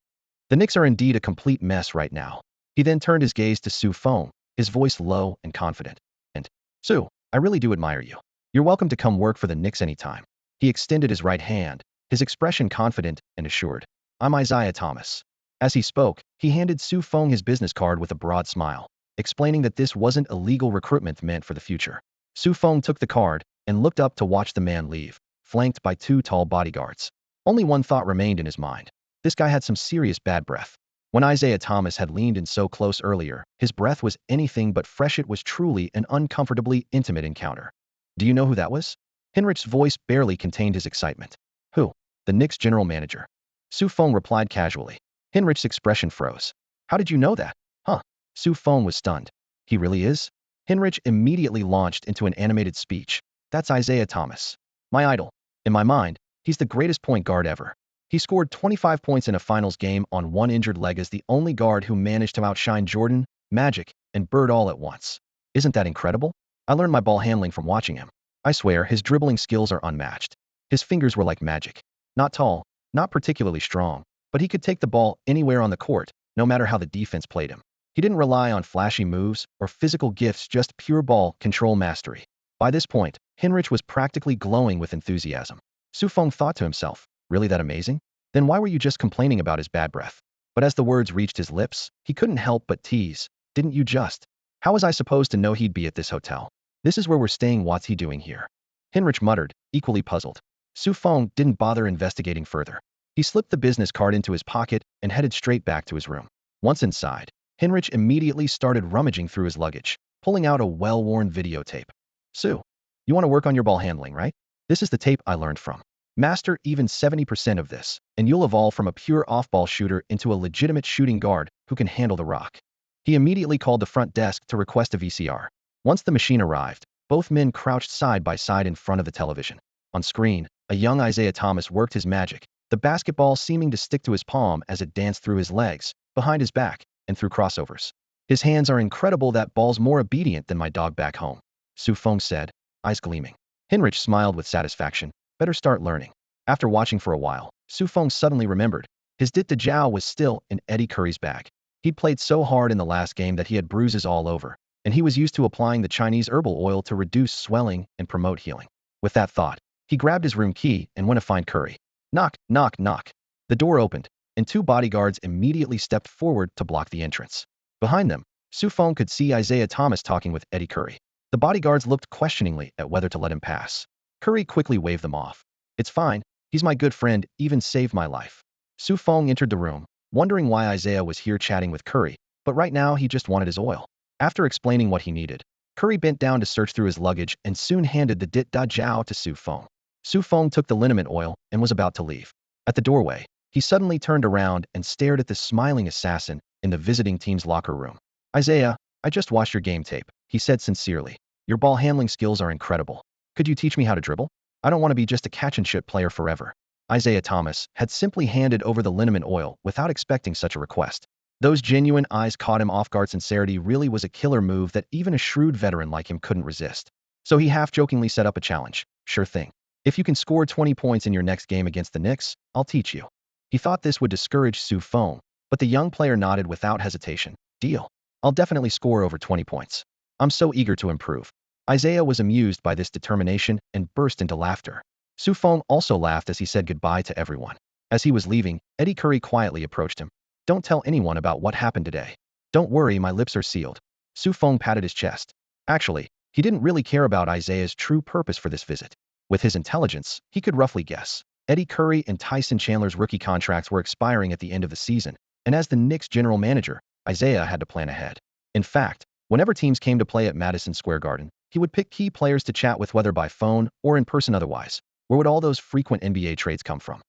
The Knicks are indeed a complete mess right now. He then turned his gaze to Feng, his voice low and confident. And, Sue, I really do admire you. You're welcome to come work for the Knicks anytime. He extended his right hand, his expression confident and assured. I'm Isiah Thomas. As he spoke, he handed Feng his business card with a broad smile, explaining that this wasn't a legal recruitment meant for the future. Feng took the card and looked up to watch the man leave, flanked by two tall bodyguards. Only one thought remained in his mind. This guy had some serious bad breath. When Isiah Thomas had leaned in so close earlier, his breath was anything but fresh. It was truly an uncomfortably intimate encounter. Do you know who that was? Hinrich's voice barely contained his excitement. Who? The Knicks general manager. Feng replied casually. Hinrich's expression froze. How did you know that? Huh? Su Feng was stunned. He really is? Hinrich immediately launched into an animated speech. That's Isaiah Thomas. My idol. In my mind, he's the greatest point guard ever. He scored 25 points in a finals game on one injured leg as the only guard who managed to outshine Jordan, Magic, and Bird all at once. Isn't that incredible? I learned my ball handling from watching him. I swear, his dribbling skills are unmatched. His fingers were like magic. Not tall, not particularly strong, but he could take the ball anywhere on the court, no matter how the defense played him. He didn't rely on flashy moves or physical gifts, just pure ball control mastery. By this point, Hinrich was practically glowing with enthusiasm. Su Feng thought to himself, really that amazing? Then why were you just complaining about his bad breath? But as the words reached his lips, he couldn't help but tease. Didn't you just? How was I supposed to know he'd be at this hotel? This is where we're staying, what's he doing here? Hinrich muttered, equally puzzled. Su Feng didn't bother investigating further. He slipped the business card into his pocket and headed straight back to his room. Once inside, Hinrich immediately started rummaging through his luggage, pulling out a well-worn videotape. Su, you want to work on your ball handling, right? This is the tape I learned from. Master even 70% of this, and you'll evolve from a pure off-ball shooter into a legitimate shooting guard who can handle the rock. He immediately called the front desk to request a VCR. Once the machine arrived, both men crouched side by side in front of the television. On screen, a young Isaiah Thomas worked his magic, the basketball seeming to stick to his palm as it danced through his legs, behind his back, and through crossovers. His hands are incredible, that ball's more obedient than my dog back home, Su Feng said, eyes gleaming. Hinrich smiled with satisfaction. Better start learning. After watching for a while, Su Feng suddenly remembered. His dit de jiao was still in Eddie Curry's bag. He'd played so hard in the last game that he had bruises all over, and he was used to applying the Chinese herbal oil to reduce swelling and promote healing. With that thought, he grabbed his room key and went to find Curry. Knock, knock, knock. The door opened, and two bodyguards immediately stepped forward to block the entrance. Behind them, Su Feng could see Isaiah Thomas talking with Eddie Curry. The bodyguards looked questioningly at whether to let him pass. Curry quickly waved them off. It's fine. He's my good friend, even saved my life. Su Feng entered the room, wondering why Isaiah was here chatting with Curry, but right now he just wanted his oil. After explaining what he needed, Curry bent down to search through his luggage and soon handed the dit da jiao to Su Feng. Su Feng took the liniment oil and was about to leave. At the doorway, he suddenly turned around and stared at the smiling assassin in the visiting team's locker room. Isaiah, I just watched your game tape, he said sincerely. Your ball handling skills are incredible. Could you teach me how to dribble? I don't want to be just a catch-and-shoot player forever. Isaiah Thomas had simply handed over the liniment oil without expecting such a request. Those genuine eyes caught him off guard. Sincerity really was a killer move that even a shrewd veteran like him couldn't resist. So he half-jokingly set up a challenge. Sure thing. If you can score 20 points in your next game against the Knicks, I'll teach you. He thought this would discourage Su Feng, but the young player nodded without hesitation. Deal. I'll definitely score over 20 points. I'm so eager to improve. Isaiah was amused by this determination and burst into laughter. Su Feng also laughed as he said goodbye to everyone. As he was leaving, Eddie Curry quietly approached him. Don't tell anyone about what happened today. Don't worry, my lips are sealed. Su Feng patted his chest. Actually, he didn't really care about Isaiah's true purpose for this visit. With his intelligence, he could roughly guess. Eddie Curry and Tyson Chandler's rookie contracts were expiring at the end of the season, and as the Knicks' general manager, Isaiah had to plan ahead. In fact, whenever teams came to play at Madison Square Garden, he would pick key players to chat with, whether by phone or in person otherwise. Where would all those frequent NBA trades come from?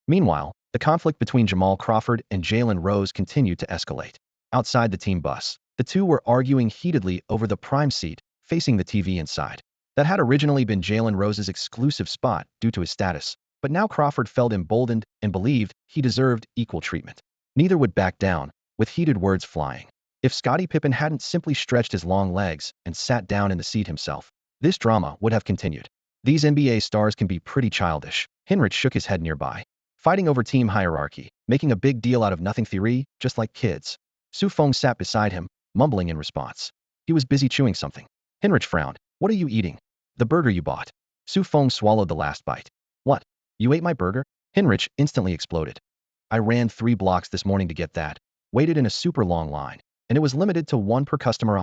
Meanwhile, the conflict between Jamal Crawford and Jalen Rose continued to escalate. Outside the team bus, the two were arguing heatedly over the prime seat, facing the TV inside. That had originally been Jalen Rose's exclusive spot due to his status, but now Crawford felt emboldened and believed he deserved equal treatment. Neither would back down, with heated words flying. If Scottie Pippen hadn't simply stretched his long legs and sat down in the seat himself, this drama would have continued. These NBA stars can be pretty childish. Hinrich shook his head nearby. Fighting over team hierarchy, making a big deal out of nothing theory, just like kids. Su Feng sat beside him, mumbling in response. He was busy chewing something. Hinrich frowned. What are you eating? The burger you bought. Su Feng swallowed the last bite. What? You ate my burger? Hinrich instantly exploded. I ran 3 blocks this morning to get that. Waited in a super long line. And it was limited to 1 per customer.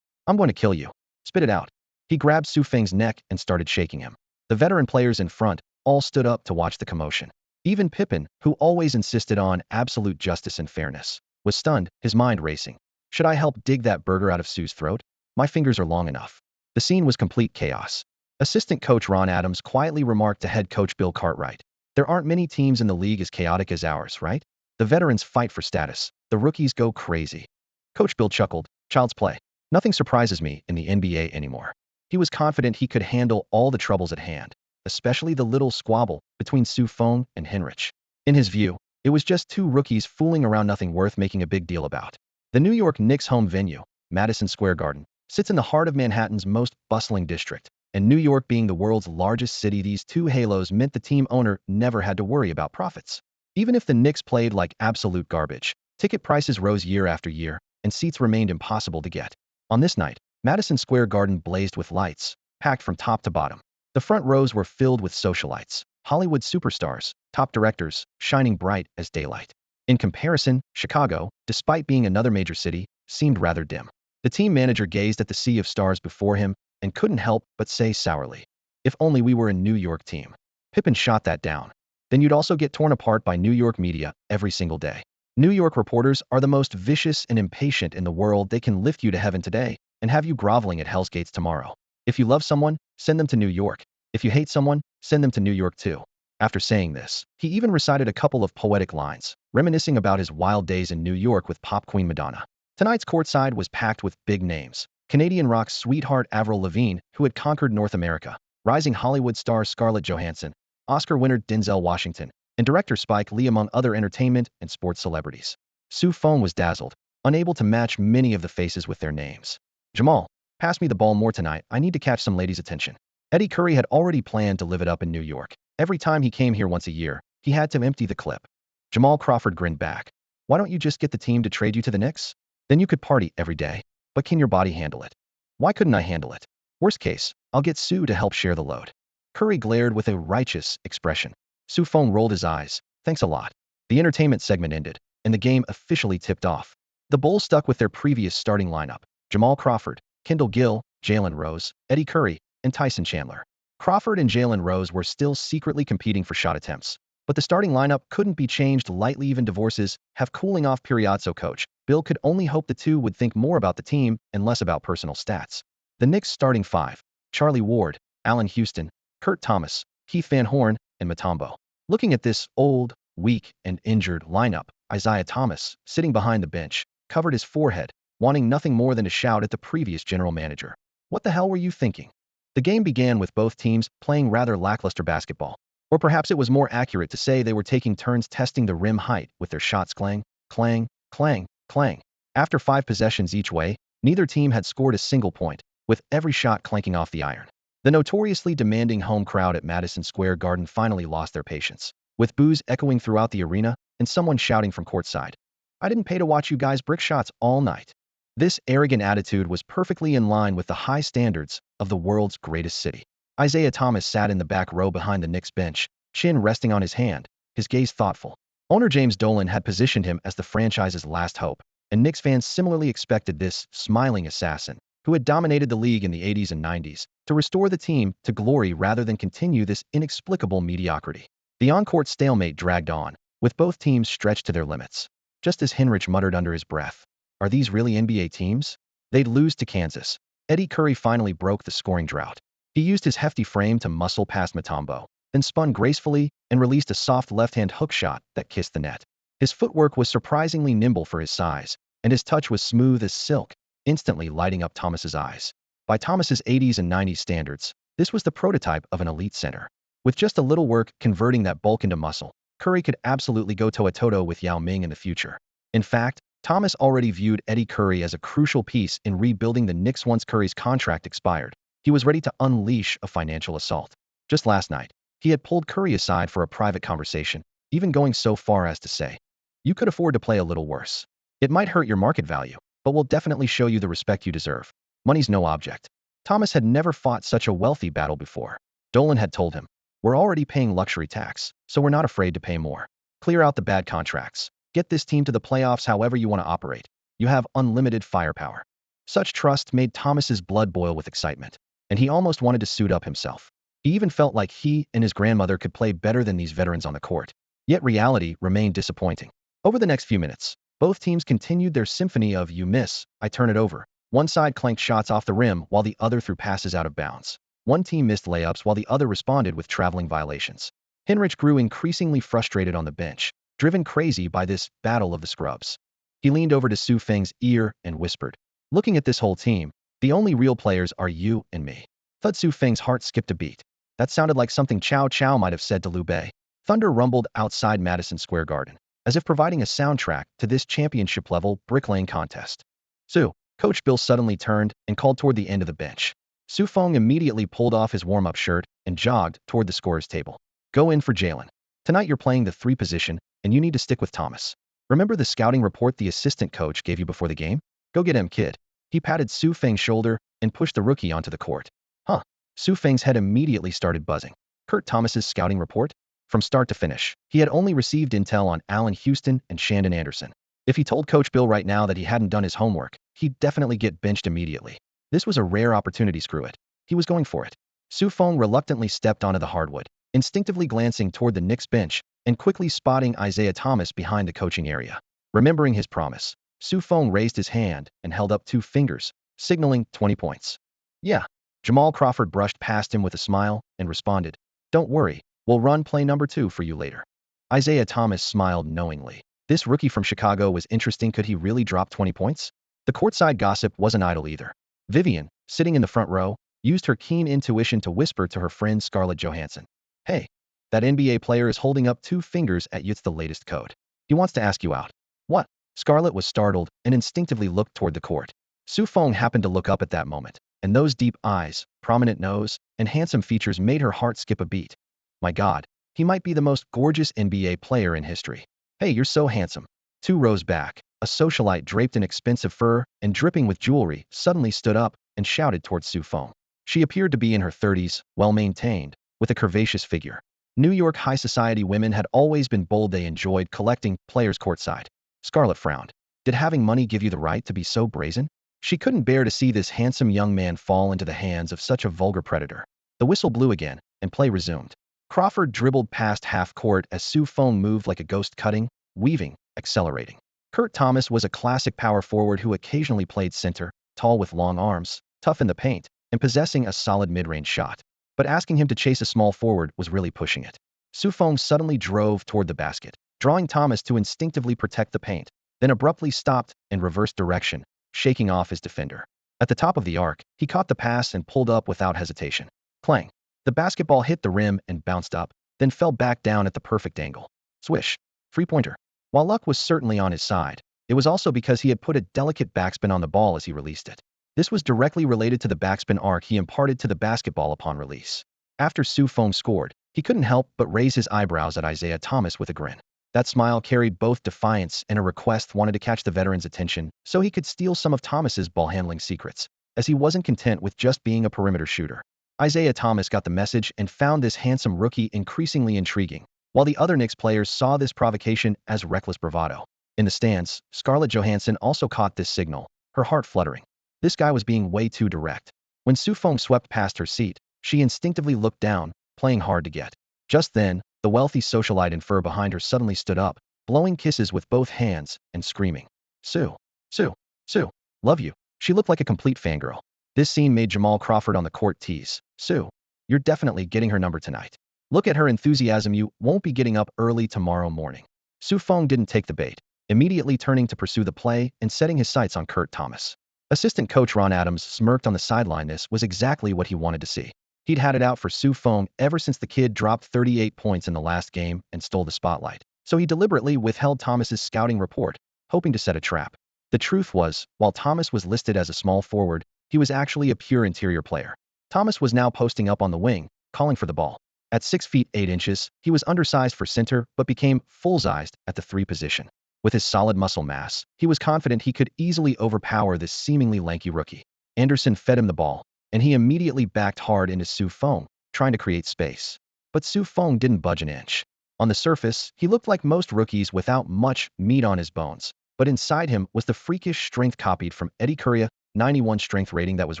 I'm going to kill you. Spit it out. He grabbed Su Feng's neck and started shaking him. The veteran players in front all stood up to watch the commotion. Even Pippen, who always insisted on absolute justice and fairness, was stunned, his mind racing. Should I help dig that burger out of Su's throat? My fingers are long enough. The scene was complete chaos. Assistant coach Ron Adams quietly remarked to head coach Bill Cartwright. There aren't many teams in the league as chaotic as ours, right? The veterans fight for status. The rookies go crazy. Coach Bill chuckled. Child's play. Nothing surprises me in the NBA anymore. He was confident he could handle all the troubles at hand, especially the little squabble between Feng and Hinrich. In his view, it was just two rookies fooling around, nothing worth making a big deal about. The New York Knicks' home venue, Madison Square Garden, sits in the heart of Manhattan's most bustling district, and New York being the world's largest city, these two halos meant the team owner never had to worry about profits. Even if the Knicks played like absolute garbage, ticket prices rose year after year, and seats remained impossible to get. On this night, Madison Square Garden blazed with lights, packed from top to bottom. The front rows were filled with socialites, Hollywood superstars, top directors, shining bright as daylight. In comparison, Chicago, despite being another major city, seemed rather dim. The team manager gazed at the sea of stars before him and couldn't help but say sourly, "If only we were a New York team." Pippen shot that down. Then you'd also get torn apart by New York media every single day. New York reporters are the most vicious and impatient in the world. They can lift you to heaven today and have you groveling at Hell's Gates tomorrow. If you love someone, send them to New York. If you hate someone, send them to New York too. After saying this, he even recited a couple of poetic lines, reminiscing about his wild days in New York with pop queen Madonna. Tonight's courtside was packed with big names. Canadian rock sweetheart Avril Lavigne, who had conquered North America, rising Hollywood star Scarlett Johansson, Oscar winner Denzel Washington, and director Spike Lee, among other entertainment and sports celebrities. Feng was dazzled, unable to match many of the faces with their names. "Jamal, pass me the ball more tonight. I need to catch some ladies' attention." Eddie Curry had already planned to live it up in New York. Every time he came here once a year, he had to empty the clip. Jamal Crawford grinned back. "Why don't you just get the team to trade you to the Knicks? Then you could party every day. But can your body handle it?" "Why couldn't I handle it? Worst case, I'll get Sue to help share the load." Curry glared with a righteous expression. Feng rolled his eyes. "Thanks a lot." The entertainment segment ended, and the game officially tipped off. The Bulls stuck with their previous starting lineup: Jamal Crawford, Kendall Gill, Jalen Rose, Eddie Curry, and Tyson Chandler. Crawford and Jalen Rose were still secretly competing for shot attempts, but the starting lineup couldn't be changed lightly. Even divorces have cooling off periods, so Coach Bill could only hope the two would think more about the team and less about personal stats. The Knicks' starting five: Charlie Ward, Allen Houston, Kurt Thomas, Keith Van Horn, and Mutombo. Looking at this old, weak, and injured lineup, Isaiah Thomas, sitting behind the bench, covered his forehead, wanting nothing more than to shout at the previous general manager. "What the hell were you thinking?" The game began with both teams playing rather lackluster basketball. Or perhaps it was more accurate to say they were taking turns testing the rim height with their shots. Clang, clang, clang, clang. After 5 possessions each way, neither team had scored a single point, with every shot clanking off the iron. The notoriously demanding home crowd at Madison Square Garden finally lost their patience, with boos echoing throughout the arena and someone shouting from courtside, "I didn't pay to watch you guys brick shots all night." This arrogant attitude was perfectly in line with the high standards of the world's greatest city. Isaiah Thomas sat in the back row behind the Knicks bench, chin resting on his hand, his gaze thoughtful. Owner James Dolan had positioned him as the franchise's last hope, and Knicks fans similarly expected this smiling assassin, who had dominated the league in the 80s and 90s, to restore the team to glory rather than continue this inexplicable mediocrity. The on-court stalemate dragged on, with both teams stretched to their limits. Just as Hinrich muttered under his breath, "Are these really NBA teams? They'd lose to Kansas." Eddie Curry finally broke the scoring drought. He used his hefty frame to muscle past Mutombo, then spun gracefully and released a soft left-hand hook shot that kissed the net. His footwork was surprisingly nimble for his size, and his touch was smooth as silk, instantly lighting up Thomas's eyes. By Thomas's 80s and 90s standards, this was the prototype of an elite center. With just a little work converting that bulk into muscle, Curry could absolutely go toe-to-toe with Yao Ming in the future. In fact, Thomas already viewed Eddie Curry as a crucial piece in rebuilding the Knicks once Curry's contract expired. He was ready to unleash a financial assault. Just last night, he had pulled Curry aside for a private conversation, even going so far as to say, "You could afford to play a little worse. It might hurt your market value, but we'll definitely show you the respect you deserve. Money's no object." Thomas had never fought such a wealthy battle before. Dolan had told him, "We're already paying luxury tax, so we're not afraid to pay more. Clear out the bad contracts. Get this team to the playoffs however you want to operate. You have unlimited firepower." Such trust made Thomas's blood boil with excitement, and he almost wanted to suit up himself. He even felt like he and his grandmother could play better than these veterans on the court. Yet reality remained disappointing. Over the next few minutes, both teams continued their symphony of "you miss, I turn it over." One side clanked shots off the rim while the other threw passes out of bounds. One team missed layups while the other responded with traveling violations. Hinrich grew increasingly frustrated on the bench, driven crazy by this battle of the scrubs. He leaned over to Su Feng's ear and whispered, "Looking at this whole team, the only real players are you and me." Thud. Su Feng's heart skipped a beat. That sounded like something Chow Chow might have said to Liu Bei. Thunder rumbled outside Madison Square Garden, as if providing a soundtrack to this championship-level bricklaying contest. Su, Coach Bill suddenly turned and called toward the end of the bench. Su Feng immediately pulled off his warm-up shirt and jogged toward the scorer's table. "Go in for Jalen. Tonight you're playing the 3 position, and you need to stick with Thomas. Remember the scouting report the assistant coach gave you before the game? Go get him, kid." He patted Su Feng's shoulder and pushed the rookie onto the court. Huh. Su Feng's head immediately started buzzing. Kurt Thomas's scouting report? From start to finish, he had only received intel on Allen Houston and Shandon Anderson. If he told Coach Bill right now that he hadn't done his homework, he'd definitely get benched immediately. This was a rare opportunity, screw it. He was going for it. Su Feng reluctantly stepped onto the hardwood, instinctively glancing toward the Knicks bench and quickly spotting Isaiah Thomas behind the coaching area. Remembering his promise, Su Feng raised his hand and held up 2 fingers, signaling 20 points. "Yeah." Jamal Crawford brushed past him with a smile and responded, "Don't worry, we'll run play number 2 for you later." Isaiah Thomas smiled knowingly. This rookie from Chicago was interesting. Could he really drop 20 points? The courtside gossip wasn't idle either. Vivian, sitting in the front row, used her keen intuition to whisper to her friend Scarlett Johansson, "Hey, that NBA player is holding up 2 fingers at you. It's the latest code. He wants to ask you out." "What?" Scarlett was startled and instinctively looked toward the court. Su Feng happened to look up at that moment, and those deep eyes, prominent nose, and handsome features made her heart skip a beat. My God, he might be the most gorgeous NBA player in history. "Hey, you're so handsome." 2 rows back, a socialite draped in expensive fur and dripping with jewelry suddenly stood up and shouted towards Su Feng. She appeared to be in her 30s, well-maintained, with a curvaceous figure. New York high society women had always been bold. They enjoyed collecting players courtside. Scarlett frowned. Did having money give you the right to be so brazen? She couldn't bear to see this handsome young man fall into the hands of such a vulgar predator. The whistle blew again, and play resumed. Crawford dribbled past half court as Su Feng moved like a ghost, cutting, weaving, accelerating. Kurt Thomas was a classic power forward who occasionally played center, tall with long arms, tough in the paint, and possessing a solid mid-range shot. But asking him to chase a small forward was really pushing it. Su Feng suddenly drove toward the basket, drawing Thomas to instinctively protect the paint, then abruptly stopped and reversed direction, shaking off his defender. At the top of the arc, he caught the pass and pulled up without hesitation. Clang! The basketball hit the rim and bounced up, then fell back down at the perfect angle. Swish! Three-pointer. While luck was certainly on his side, it was also because he had put a delicate backspin on the ball as he released it. This was directly related to the backspin arc he imparted to the basketball upon release. After Su Feng scored, he couldn't help but raise his eyebrows at Isaiah Thomas with a grin. That smile carried both defiance and a request wanted to catch the veteran's attention so he could steal some of Thomas's ball-handling secrets, as he wasn't content with just being a perimeter shooter. Isaiah Thomas got the message and found this handsome rookie increasingly intriguing, while the other Knicks players saw this provocation as reckless bravado. In the stands, Scarlett Johansson also caught this signal, her heart fluttering. This guy was being way too direct. When Su Feng swept past her seat, she instinctively looked down, playing hard to get. Just then, the wealthy socialite in fur behind her suddenly stood up, blowing kisses with both hands and screaming, "Su! Su! Su! Love you." She looked like a complete fangirl. This scene made Jamal Crawford on the court tease, "Su, you're definitely getting her number tonight. Look at her enthusiasm. You won't be getting up early tomorrow morning." Su Feng didn't take the bait, immediately turning to pursue the play and setting his sights on Kurt Thomas. Assistant coach Ron Adams smirked on the sideline. This was exactly what he wanted to see. He'd had it out for Su Feng ever since the kid dropped 38 points in the last game and stole the spotlight. So he deliberately withheld Thomas's scouting report, hoping to set a trap. The truth was, while Thomas was listed as a small forward, he was actually a pure interior player. Thomas was now posting up on the wing, calling for the ball. At 6 feet 8 inches, he was undersized for center but became full-sized at the 3 position. With his solid muscle mass, he was confident he could easily overpower this seemingly lanky rookie. Anderson fed him the ball, and he immediately backed hard into Su Feng, trying to create space. But Su Feng didn't budge an inch. On the surface, he looked like most rookies without much meat on his bones, but inside him was the freakish strength copied from Eddie Curry, 91 strength rating that was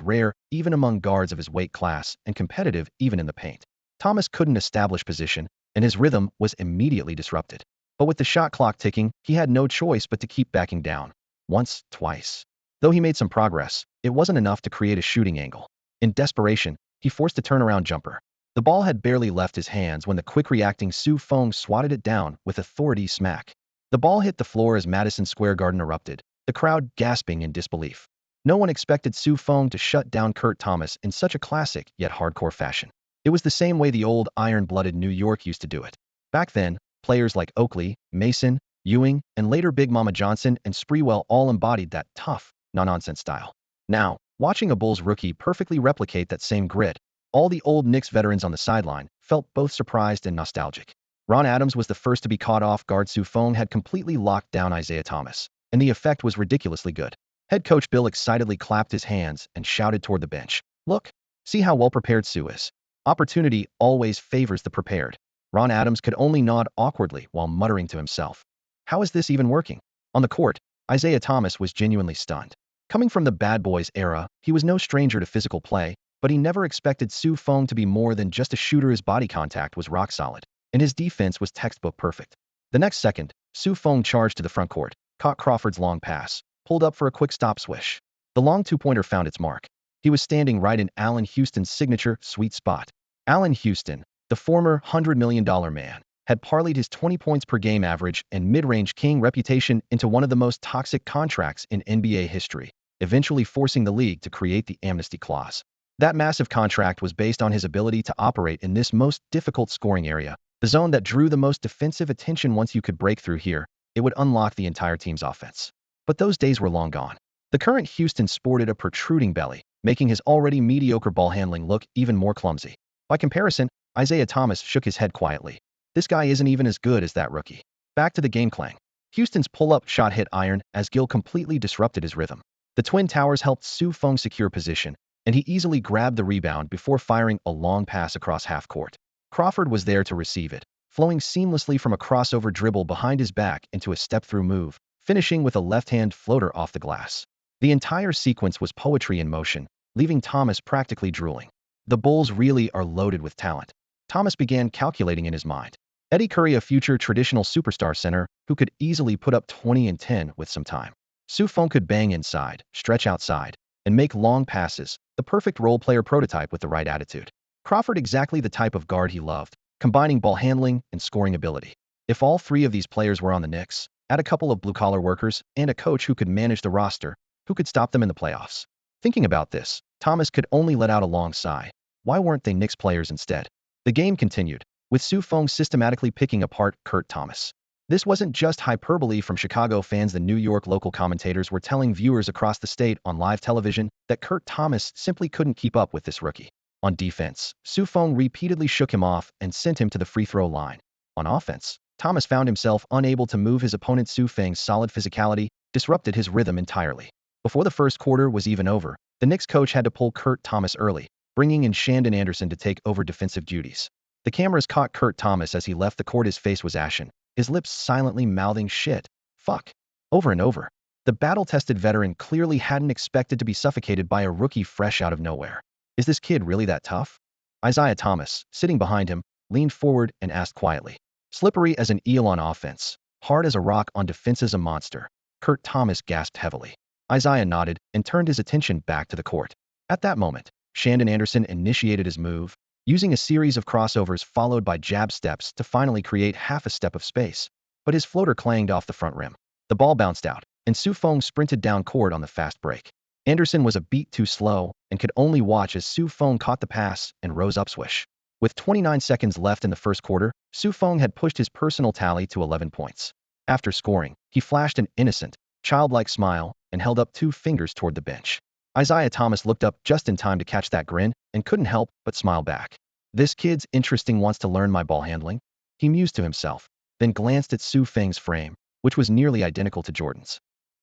rare even among guards of his weight class and competitive even in the paint. Thomas couldn't establish position, and his rhythm was immediately disrupted. But with the shot clock ticking, he had no choice but to keep backing down. Once, twice. Though he made some progress, it wasn't enough to create a shooting angle. In desperation, he forced a turnaround jumper. The ball had barely left his hands when the quick-reacting Su Feng swatted it down with authority smack. The ball hit the floor as Madison Square Garden erupted, the crowd gasping in disbelief. No one expected Feng to shut down Kurt Thomas in such a classic yet hardcore fashion. It was the same way the old iron-blooded New York used to do it. Back then, players like Oakley, Mason, Ewing, and later Big Mama Johnson and Sprewell all embodied that tough, no-nonsense style. Now, watching a Bulls rookie perfectly replicate that same grit, all the old Knicks veterans on the sideline felt both surprised and nostalgic. Ron Adams was the first to be caught off guard. Feng had completely locked down Isaiah Thomas, and the effect was ridiculously good. Head coach Bill excitedly clapped his hands and shouted toward the bench, "Look, see how well prepared Sue is. Opportunity always favors the prepared." Ron Adams could only nod awkwardly while muttering to himself, "How is this even working?" On the court, Isaiah Thomas was genuinely stunned. Coming from the Bad Boys era, he was no stranger to physical play, but he never expected Feng to be more than just a shooter. His body contact was rock solid, and his defense was textbook perfect. The next second, Feng charged to the front court, caught Crawford's long pass, pulled up for a quick stop swish. The long two-pointer found its mark. He was standing right in Allen Houston's signature sweet spot. Allen Houston, the former $100 million man, had parlayed his 20 points per game average and mid-range king reputation into one of the most toxic contracts in NBA history, eventually forcing the league to create the amnesty clause. That massive contract was based on his ability to operate in this most difficult scoring area, the zone that drew the most defensive attention. Once you could break through here, it would unlock the entire team's offense. But those days were long gone. The current Houston sported a protruding belly, making his already mediocre ball handling look even more clumsy. By comparison, Isaiah Thomas shook his head quietly. This guy isn't even as good as that rookie. Back to the game clang. Houston's pull-up shot hit iron as Gill completely disrupted his rhythm. The Twin Towers helped Feng secure position, and he easily grabbed the rebound before firing a long pass across half court. Crawford was there to receive it, flowing seamlessly from a crossover dribble behind his back into a step-through move, finishing with a left-hand floater off the glass. The entire sequence was poetry in motion, leaving Thomas practically drooling. The Bulls really are loaded with talent. Thomas began calculating in his mind. Eddie Curry, a future traditional superstar center who could easily put up 20 and 10 with some time. Feng could bang inside, stretch outside, and make long passes, the perfect role player prototype with the right attitude. Crawford, exactly the type of guard he loved, combining ball handling and scoring ability. If all three of these players were on the Knicks, add a couple of blue-collar workers and a coach who could manage the roster, who could stop them in the playoffs? Thinking about this, Thomas could only let out a long sigh. Why weren't they Knicks players instead? The game continued, with Feng systematically picking apart Kurt Thomas. This wasn't just hyperbole from Chicago fans. The New York local commentators were telling viewers across the state on live television that Kurt Thomas simply couldn't keep up with this rookie. On defense, Feng repeatedly shook him off and sent him to the free throw line. On offense, Thomas found himself unable to move his opponent. Feng's solid physicality disrupted his rhythm entirely. Before the first quarter was even over, the Knicks coach had to pull Kurt Thomas early, bringing in Shandon Anderson to take over defensive duties. The cameras caught Kurt Thomas as he left the court. His face was ashen, his lips silently mouthing "shit, fuck," over and over. The battle-tested veteran clearly hadn't expected to be suffocated by a rookie fresh out of nowhere. Is this kid really that tough? Isaiah Thomas, sitting behind him, leaned forward and asked quietly. Slippery as an eel on offense, hard as a rock on defense. As a monster. Kurt Thomas gasped heavily. Isaiah nodded and turned his attention back to the court. At that moment, Shandon Anderson initiated his move, using a series of crossovers followed by jab steps to finally create half a step of space. But his floater clanged off the front rim. The ball bounced out, and Feng sprinted down court on the fast break. Anderson was a beat too slow and could only watch as Feng caught the pass and rose up swish. With 29 seconds left in the first quarter, Feng had pushed his personal tally to 11 points. After scoring, he flashed an innocent, childlike smile and held up 2 fingers toward the bench. Isaiah Thomas looked up just in time to catch that grin and couldn't help but smile back. This kid's interesting, wants to learn my ball handling, he mused to himself, then glanced at Feng's frame, which was nearly identical to Jordan's.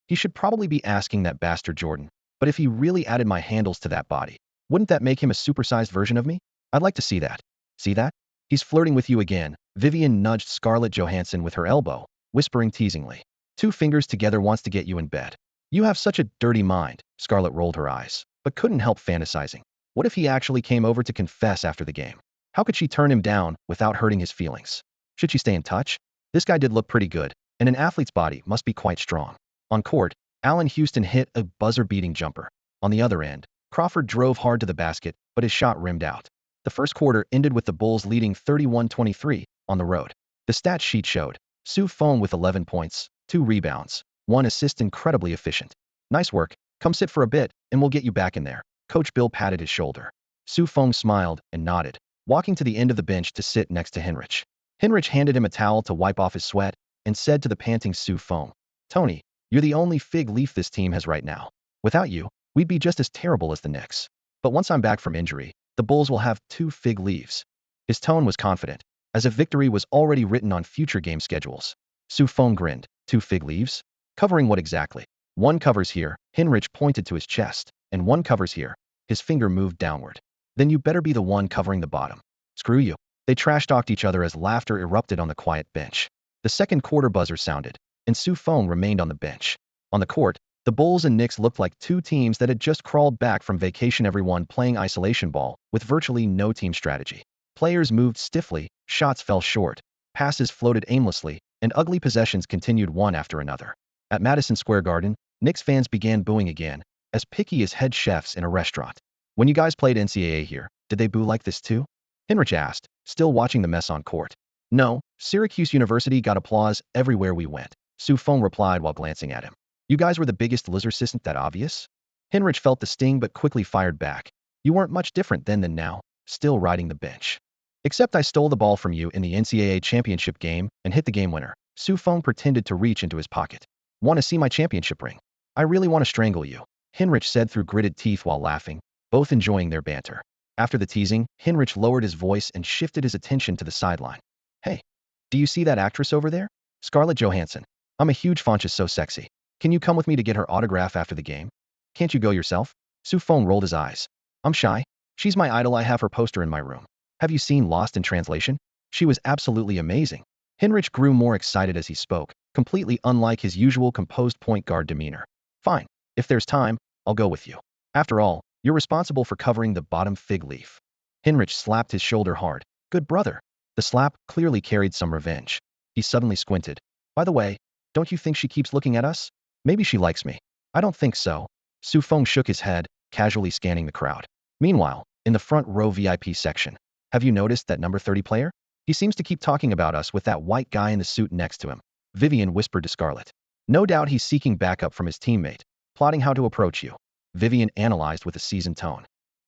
He should probably be asking that bastard Jordan, but if he really added my handles to that body, wouldn't that make him a supersized version of me? I'd like to see that. See that? He's flirting with you again. Vivian nudged Scarlett Johansson with her elbow, whispering teasingly. 2 fingers together wants to get you in bed. You have such a dirty mind. Scarlett rolled her eyes, but couldn't help fantasizing. What if he actually came over to confess after the game? How could she turn him down without hurting his feelings? Should she stay in touch? This guy did look pretty good, and an athlete's body must be quite strong. On court, Allen Houston hit a buzzer-beating jumper. On the other end, Crawford drove hard to the basket, but his shot rimmed out. The first quarter ended with the Bulls leading 31-23 on the road. The stat sheet showed Su Feng with 11 points, 2 rebounds, 1 assist, incredibly efficient. Nice work, come sit for a bit, and we'll get you back in there. Coach Bill patted his shoulder. Su Feng smiled and nodded, walking to the end of the bench to sit next to Henrich. Henrich handed him a towel to wipe off his sweat and said to the panting Su Feng, "Tony, you're the only fig leaf this team has right now. Without you, we'd be just as terrible as the Knicks. But once I'm back from injury, the Bulls will have 2 fig leaves." His tone was confident, as if victory was already written on future game schedules. Su Feng grinned. 2 fig leaves? Covering what exactly? "One covers here," Henrich pointed to his chest, "and one covers here." His finger moved downward. "Then you better be the one covering the bottom." "Screw you." They trash-talked each other as laughter erupted on the quiet bench. The second quarter buzzer sounded, and Su Feng remained on the bench. On the court, the Bulls and Knicks looked like 2 teams that had just crawled back from vacation, everyone playing isolation ball, with virtually no team strategy. Players moved stiffly, shots fell short, passes floated aimlessly, and ugly possessions continued one after another. At Madison Square Garden, Knicks fans began booing again, as picky as head chefs in a restaurant. "When you guys played NCAA here, did they boo like this too?" Henrich asked, still watching the mess on court. "No, Syracuse University got applause everywhere we went," Su Feng replied while glancing at him. "You guys were the biggest losers, isn't that obvious?" Henrich felt the sting but quickly fired back. "You weren't much different then than now, still riding the bench. Except I stole the ball from you in the NCAA championship game and hit the game winner." Su Feng pretended to reach into his pocket. "Want to see my championship ring? I really want to strangle you," Henrich said through gritted teeth while laughing, both enjoying their banter. After the teasing, Henrich lowered his voice and shifted his attention to the sideline. "Hey, do you see that actress over there? Scarlett Johansson. I'm a huge fan, she's so sexy. Can you come with me to get her autograph after the game? Can't you go yourself?" Su Feng rolled his eyes. "I'm shy. She's my idol. I have her poster in my room. Have you seen Lost in Translation? She was absolutely amazing." Henrich grew more excited as he spoke, completely unlike his usual composed point guard demeanor. "Fine. If there's time, I'll go with you. After all, you're responsible for covering the bottom fig leaf." Henrich slapped his shoulder hard. "Good brother." The slap clearly carried some revenge. He suddenly squinted. "By the way, don't you think she keeps looking at us? Maybe she likes me." "I don't think so." Su Feng shook his head, casually scanning the crowd. Meanwhile, in the front row VIP section, "Have you noticed that number 30 player? He seems to keep talking about us with that white guy in the suit next to him," Vivian whispered to Scarlett. "No doubt he's seeking backup from his teammate, plotting how to approach you," Vivian analyzed with a seasoned tone.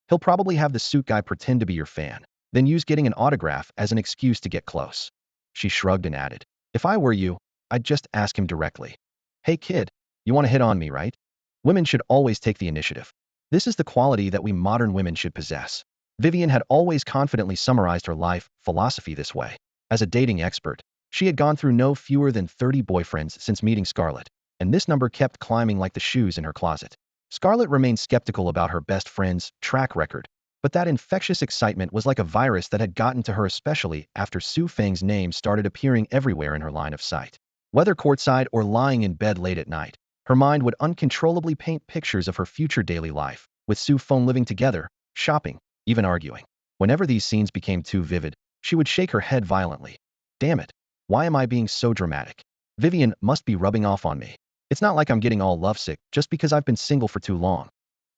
"He'll probably have the suit guy pretend to be your fan, then use getting an autograph as an excuse to get close." She shrugged and added, "If I were you, I'd just ask him directly. 'Hey kid, you want to hit on me, right?' Women should always take the initiative. This is the quality that we modern women should possess." Vivian had always confidently summarized her life philosophy this way. As a dating expert, she had gone through no fewer than 30 boyfriends since meeting Scarlett, and this number kept climbing like the shoes in her closet. Scarlett remained skeptical about her best friend's track record, but that infectious excitement was like a virus that had gotten to her, especially after Su Feng's name started appearing everywhere in her line of sight. Whether courtside or lying in bed late at night, her mind would uncontrollably paint pictures of her future daily life, with Su Feng living together, shopping, even arguing. Whenever these scenes became too vivid, she would shake her head violently. "Damn it. Why am I being so dramatic? Vivian must be rubbing off on me. It's not like I'm getting all lovesick just because I've been single for too long."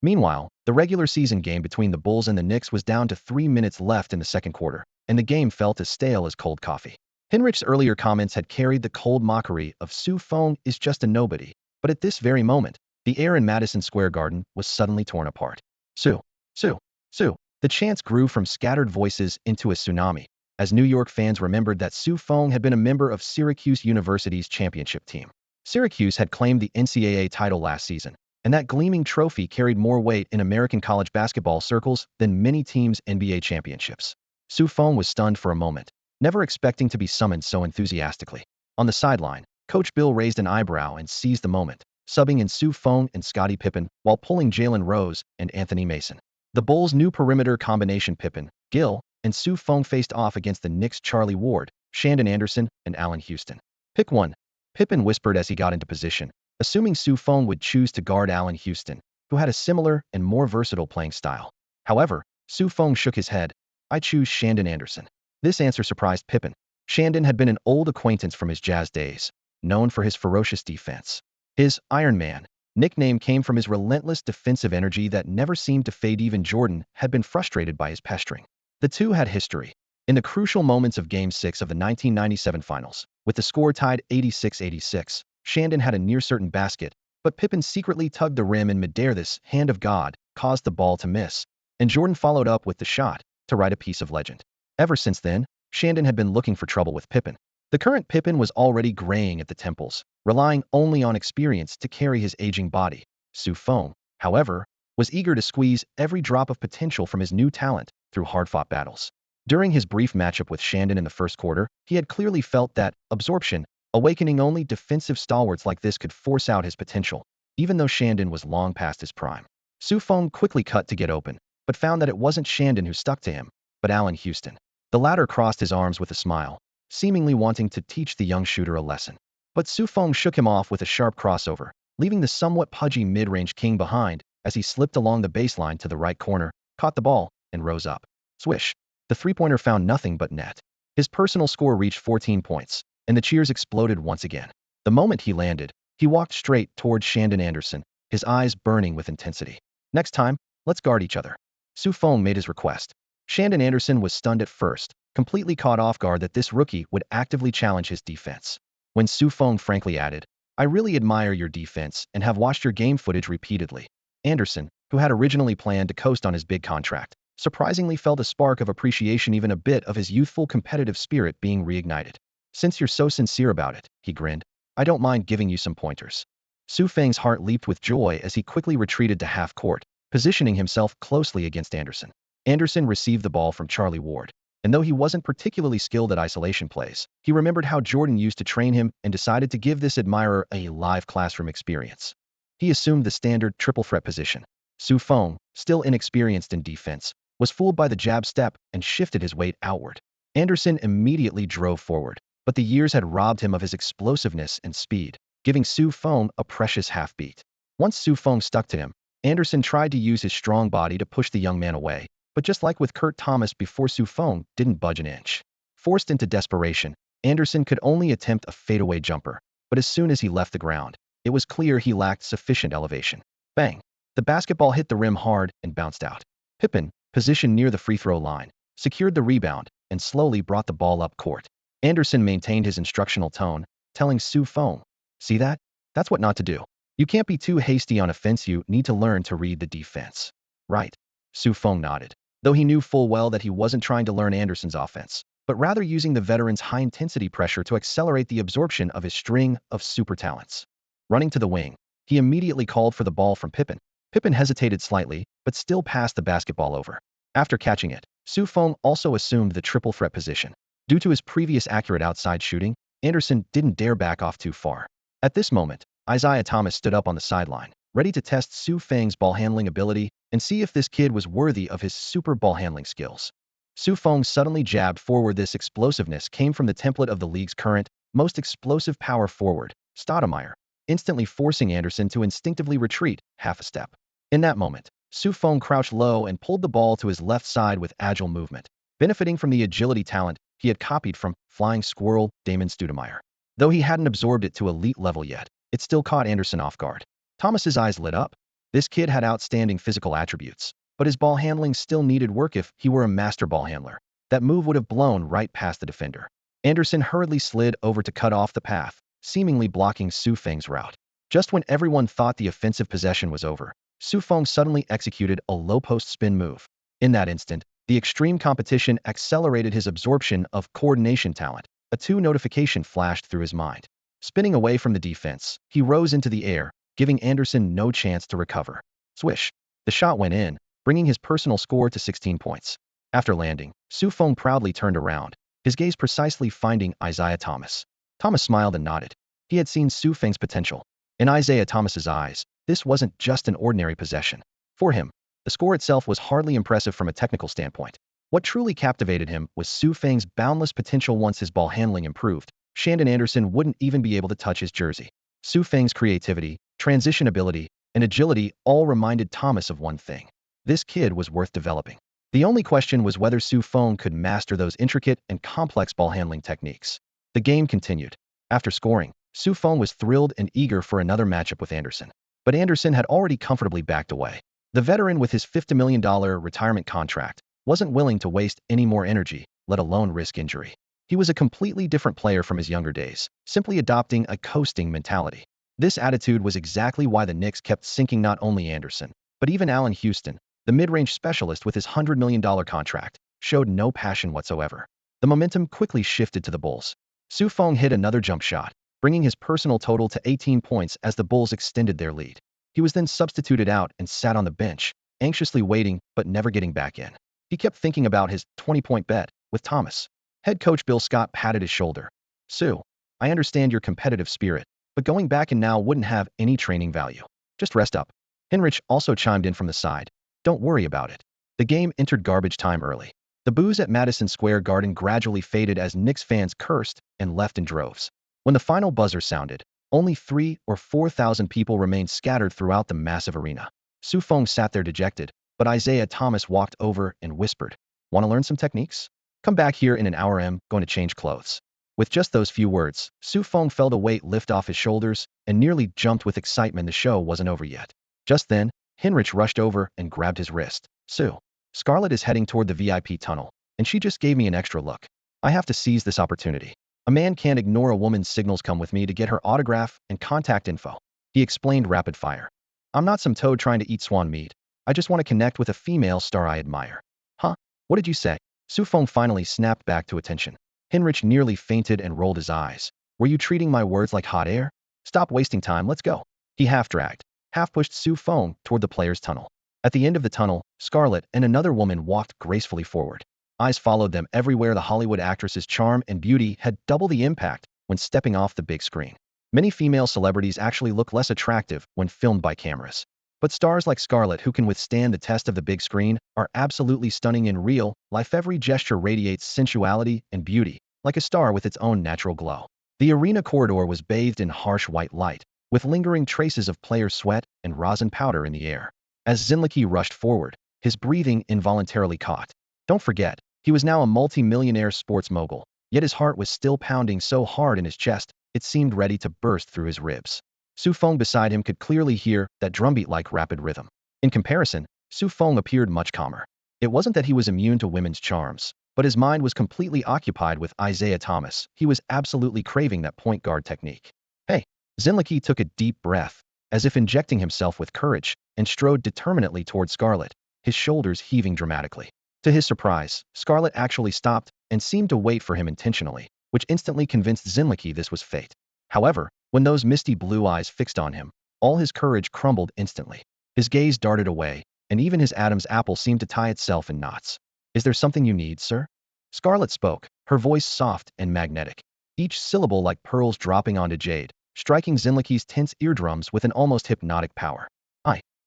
Meanwhile, the regular season game between the Bulls and the Knicks was down to 3 minutes left in the second quarter, and the game felt as stale as cold coffee. Henrich's earlier comments had carried the cold mockery of "Su Feng is just a nobody," but at this very moment, the air in Madison Square Garden was suddenly torn apart. "Su, Su, Su." The chants grew from scattered voices into a tsunami, as New York fans remembered that Su Feng had been a member of Syracuse University's championship team. Syracuse had claimed the NCAA title last season, and that gleaming trophy carried more weight in American college basketball circles than many teams' NBA championships. Su Feng was stunned for a moment, never expecting to be summoned so enthusiastically. On the sideline, Coach Bill raised an eyebrow and seized the moment, subbing in Su Feng and Scottie Pippen while pulling Jalen Rose and Anthony Mason. The Bulls' new perimeter combination Pippen, Gill, and Su Feng faced off against the Knicks' Charlie Ward, Shandon Anderson, and Allen Houston. "Pick one," Pippen whispered as he got into position, assuming Su Feng would choose to guard Allen Houston, who had a similar and more versatile playing style. However, Su Feng shook his head. "I choose Shandon Anderson." This answer surprised Pippen. Shandon had been an old acquaintance from his Jazz days, known for his ferocious defense. His Iron Man nickname came from his relentless defensive energy that never seemed to fade. Even Jordan had been frustrated by his pestering. The two had history, In the crucial moments of Game 6 of the 1997 Finals, with the score tied 86-86, Shandon had a near-certain basket, but Pippen secretly tugged the rim in midair. This hand of God caused the ball to miss, and Jordan followed up with the shot to write a piece of legend. Ever since then, Shandon had been looking for trouble with Pippen. The current Pippen was already graying at the temples, relying only on experience to carry his aging body. Feng, however, was eager to squeeze every drop of potential from his new talent through hard-fought battles. During his brief matchup with Shandon in the first quarter, he had clearly felt that absorption, awakening only defensive stalwarts like this could force out his potential, even though Shandon was long past his prime. Feng quickly cut to get open, but found that it wasn't Shandon who stuck to him, but Allen Houston. The latter crossed his arms with a smile, seemingly wanting to teach the young shooter a lesson. But Feng shook him off with a sharp crossover, leaving the somewhat pudgy mid-range king behind as he slipped along the baseline to the right corner, caught the ball, and rose up. Swish. The three-pointer found nothing but net. His personal score reached 14 points, and the cheers exploded once again. The moment he landed, he walked straight towards Shandon Anderson, his eyes burning with intensity. Next time, let's guard each other. Feng made his request. Shandon Anderson was stunned at first, completely caught off guard that this rookie would actively challenge his defense. When Feng frankly added, "I really admire your defense and have watched your game footage repeatedly." Anderson, who had originally planned to coast on his big contract, surprisingly felt a spark of appreciation, even a bit of his youthful competitive spirit being reignited. "Since you're so sincere about it," he grinned, "I don't mind giving you some pointers." Feng's heart leaped with joy as he quickly retreated to half court, positioning himself closely against Anderson. Anderson received the ball from Charlie Ward, and though he wasn't particularly skilled at isolation plays, he remembered how Jordan used to train him and decided to give this admirer a live classroom experience. He assumed the standard triple threat position. Feng, still inexperienced in defense, was fooled by the jab step and shifted his weight outward. Anderson immediately drove forward, but the years had robbed him of his explosiveness and speed, giving Feng a precious half-beat. Once Feng stuck to him, Anderson tried to use his strong body to push the young man away, but just like with Kurt Thomas before, Feng didn't budge an inch. Forced into desperation, Anderson could only attempt a fadeaway jumper, but as soon as he left the ground, it was clear he lacked sufficient elevation. Bang! The basketball hit the rim hard and bounced out. Pippen, positioned near the free throw line, secured the rebound and slowly brought the ball up court. Anderson maintained his instructional tone, telling Feng, "See that? That's what not to do. You can't be too hasty on offense. You need to learn to read the defense." "Right." Feng nodded, though he knew full well that he wasn't trying to learn Anderson's offense, but rather using the veteran's high-intensity pressure to accelerate the absorption of his string of super talents. Running to the wing, he immediately called for the ball from Pippen. Pippen hesitated slightly, but still passed the basketball over. After catching it, Feng also assumed the triple threat position. Due to his previous accurate outside shooting, Anderson didn't dare back off too far. At this moment, Isaiah Thomas stood up on the sideline, ready to test Feng's ball handling ability and see if this kid was worthy of his super ball handling skills. Feng suddenly jabbed forward. This explosiveness came from the template of the league's current, most explosive power forward, Stoudemire, instantly forcing Anderson to instinctively retreat half a step. In that moment, Feng crouched low and pulled the ball to his left side with agile movement, benefiting from the agility talent he had copied from Flying Squirrel Damon Stoudemire. Though he hadn't absorbed it to elite level yet, it still caught Anderson off guard. Thomas's eyes lit up. This kid had outstanding physical attributes, but his ball handling still needed work. If he were a master ball handler, that move would have blown right past the defender. Anderson hurriedly slid over to cut off the path, seemingly blocking Feng's route. Just when everyone thought the offensive possession was over, Feng suddenly executed a low-post spin move. In that instant, the extreme competition accelerated his absorption of coordination talent. A notification flashed through his mind. Spinning away from the defense, he rose into the air, giving Anderson no chance to recover. Swish! The shot went in, bringing his personal score to 16 points. After landing, Feng proudly turned around, his gaze precisely finding Isaiah Thomas. Thomas smiled and nodded. He had seen Feng's potential. In Isaiah Thomas's eyes, this wasn't just an ordinary possession. For him, the score itself was hardly impressive from a technical standpoint. What truly captivated him was Feng's boundless potential. Once his ball handling improved, Shandon Anderson wouldn't even be able to touch his jersey. Feng's creativity, transition ability, and agility all reminded Thomas of one thing. This kid was worth developing. The only question was whether Feng could master those intricate and complex ball handling techniques. The game continued. After scoring, Feng was thrilled and eager for another matchup with Anderson. But Anderson had already comfortably backed away. The veteran with his $50 million retirement contract wasn't willing to waste any more energy, let alone risk injury. He was a completely different player from his younger days, simply adopting a coasting mentality. This attitude was exactly why the Knicks kept sinking not only Anderson, but even Allen Houston, the mid-range specialist with his $100 million contract, showed no passion whatsoever. The momentum quickly shifted to the Bulls. Su Feng hit another jump shot, bringing his personal total to 18 points as the Bulls extended their lead. He was then substituted out and sat on the bench, anxiously waiting but never getting back in. He kept thinking about his 20-point bet with Thomas. Head coach Bill Scott patted his shoulder. "Su, I understand your competitive spirit, but going back in now wouldn't have any training value. Just rest up." Hinrich also chimed in from the side. "Don't worry about it." The game entered garbage time early. The boos at Madison Square Garden gradually faded as Knicks fans cursed and left in droves. When the final buzzer sounded, only 3,000 or 4,000 people remained scattered throughout the massive arena. Su Feng sat there dejected, but Isaiah Thomas walked over and whispered, "Want to learn some techniques? Come back here in an hour. I'm going to change clothes." With just those few words, Su Feng felt a weight lift off his shoulders and nearly jumped with excitement. The show wasn't over yet. Just then, Hinrich rushed over and grabbed his wrist. "Su, Scarlett is heading toward the VIP tunnel, and she just gave me an extra look. I have to seize this opportunity. A man can't ignore a woman's signals. Come with me to get her autograph and contact info." He explained rapid fire. "I'm not some toad trying to eat swan meat. I just want to connect with a female star I admire." "Huh? What did you say?" Su Feng finally snapped back to attention. Hinrich nearly fainted and rolled his eyes. "Were you treating my words like hot air? Stop wasting time, let's go." He half-dragged, half-pushed Su Feng toward the players' tunnel. At the end of the tunnel, Scarlett and another woman walked gracefully forward. Eyes followed them everywhere. The Hollywood actress's charm and beauty had double the impact when stepping off the big screen. Many female celebrities actually look less attractive when filmed by cameras. But stars like Scarlett, who can withstand the test of the big screen, are absolutely stunning in real life. Every gesture radiates sensuality and beauty, like a star with its own natural glow. The arena corridor was bathed in harsh white light, with lingering traces of player sweat and rosin powder in the air. As Zinlicki rushed forward, his breathing involuntarily caught. Don't forget, he was now a multi-millionaire sports mogul, yet his heart was still pounding so hard in his chest, it seemed ready to burst through his ribs. Su Feng beside him could clearly hear that drumbeat-like rapid rhythm. In comparison, Su Feng appeared much calmer. It wasn't that he was immune to women's charms, but his mind was completely occupied with Isaiah Thomas. He was absolutely craving that point guard technique. "Hey!" Zinlicki took a deep breath, as if injecting himself with courage, and strode determinedly toward Scarlett, his shoulders heaving dramatically. To his surprise, Scarlett actually stopped and seemed to wait for him intentionally, which instantly convinced Zinlicki this was fate. However, when those misty blue eyes fixed on him, all his courage crumbled instantly. His gaze darted away, and even his Adam's apple seemed to tie itself in knots. "Is there something you need, sir?" Scarlett spoke, her voice soft and magnetic, each syllable like pearls dropping onto jade, striking Zinlicki's tense eardrums with an almost hypnotic power.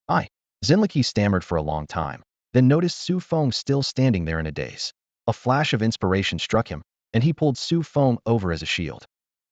I. Zinlicki stammered for a long time, then noticed Su Feng still standing there in a daze. A flash of inspiration struck him, and he pulled Su Feng over as a shield.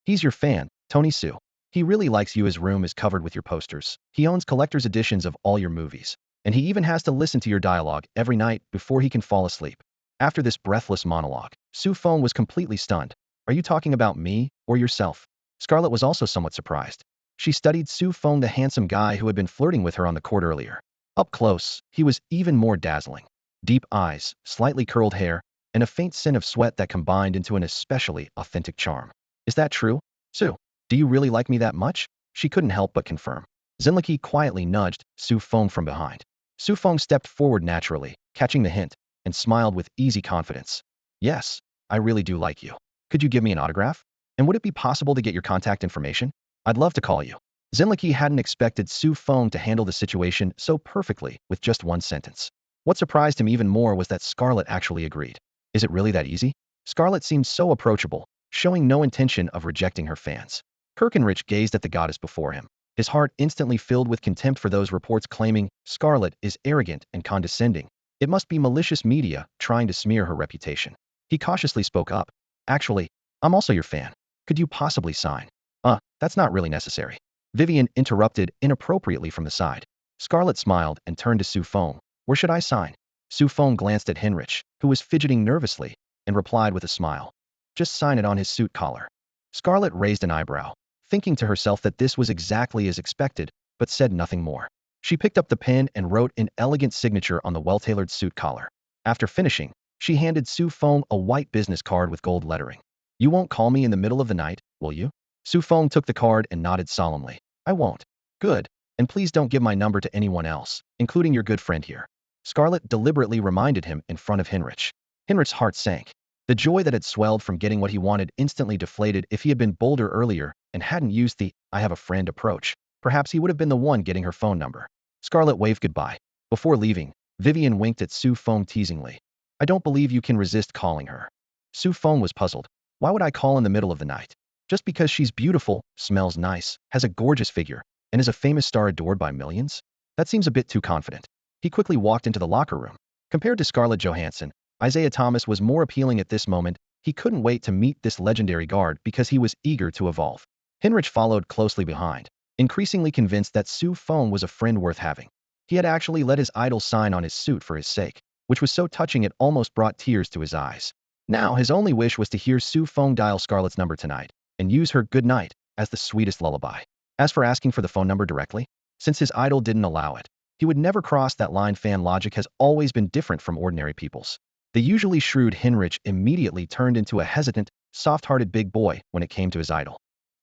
"He's your fan, Tony Su. He really likes you. His room is covered with your posters. He owns collector's editions of all your movies, and he even has to listen to your dialogue every night before he can fall asleep." After this breathless monologue, Su Feng was completely stunned. "Are you talking about me or yourself?" Scarlett was also somewhat surprised. She studied Su Feng, the handsome guy who had been flirting with her on the court earlier. Up close, he was even more dazzling. Deep eyes, slightly curled hair, and a faint scent of sweat that combined into an especially authentic charm. "Is that true, Su? Do you really like me that much?" She couldn't help but confirm. Zinlicki quietly nudged Su Feng from behind. Su Feng stepped forward naturally, catching the hint, and smiled with easy confidence. "Yes, I really do like you. Could you give me an autograph? And would it be possible to get your contact information? I'd love to call you." Zinlicki hadn't expected Su Feng to handle the situation so perfectly with just one sentence. What surprised him even more was that Scarlett actually agreed. Is it really that easy? Scarlett seemed so approachable, showing no intention of rejecting her fans. Kirkenrich gazed at the goddess before him, his heart instantly filled with contempt for those reports claiming Scarlett is arrogant and condescending. It must be malicious media trying to smear her reputation. He cautiously spoke up. "Actually, I'm also your fan. Could you possibly sign?" That's not really necessary." Vivian interrupted inappropriately from the side. Scarlett smiled and turned to Su Feng. "Where should I sign?" Su Feng glanced at Hinrich, who was fidgeting nervously, and replied with a smile. "Just sign it on his suit collar." Scarlett raised an eyebrow, thinking to herself that this was exactly as expected, but said nothing more. She picked up the pen and wrote an elegant signature on the well-tailored suit collar. After finishing, She handed Su Feng a white business card with gold lettering. You won't call me in the middle of the night, will you? Su Feng took the card and nodded solemnly. I won't. Good. And please don't give my number to anyone else, including your good friend here. Scarlett deliberately reminded him in front of Heinrich. Heinrich's heart sank. The joy that had swelled from getting what he wanted instantly deflated. If he had been bolder earlier and hadn't used the I have a friend approach, perhaps he would have been the one getting her phone number. Scarlett waved goodbye. Before leaving, Vivian winked at Su Feng teasingly. I don't believe you can resist calling her. Su Feng was puzzled. Why would I call in the middle of the night? Just because she's beautiful, smells nice, has a gorgeous figure, and is a famous star adored by millions? That seems a bit too confident. He quickly walked into the locker room. Compared to Scarlett Johansson, Isaiah Thomas was more appealing at this moment. He couldn't wait to meet this legendary guard because he was eager to evolve. Heinrich followed closely behind, increasingly convinced that Su Feng was a friend worth having. He had actually let his idol sign on his suit for his sake, which was so touching it almost brought tears to his eyes. Now his only wish was to hear Su Feng dial Scarlett's number tonight and use her good night as the sweetest lullaby. As for asking for the phone number directly, since his idol didn't allow it, he would never cross that line. Fan logic has always been different from ordinary people's. The usually shrewd Heinrich immediately turned into a hesitant, soft-hearted big boy when it came to his idol.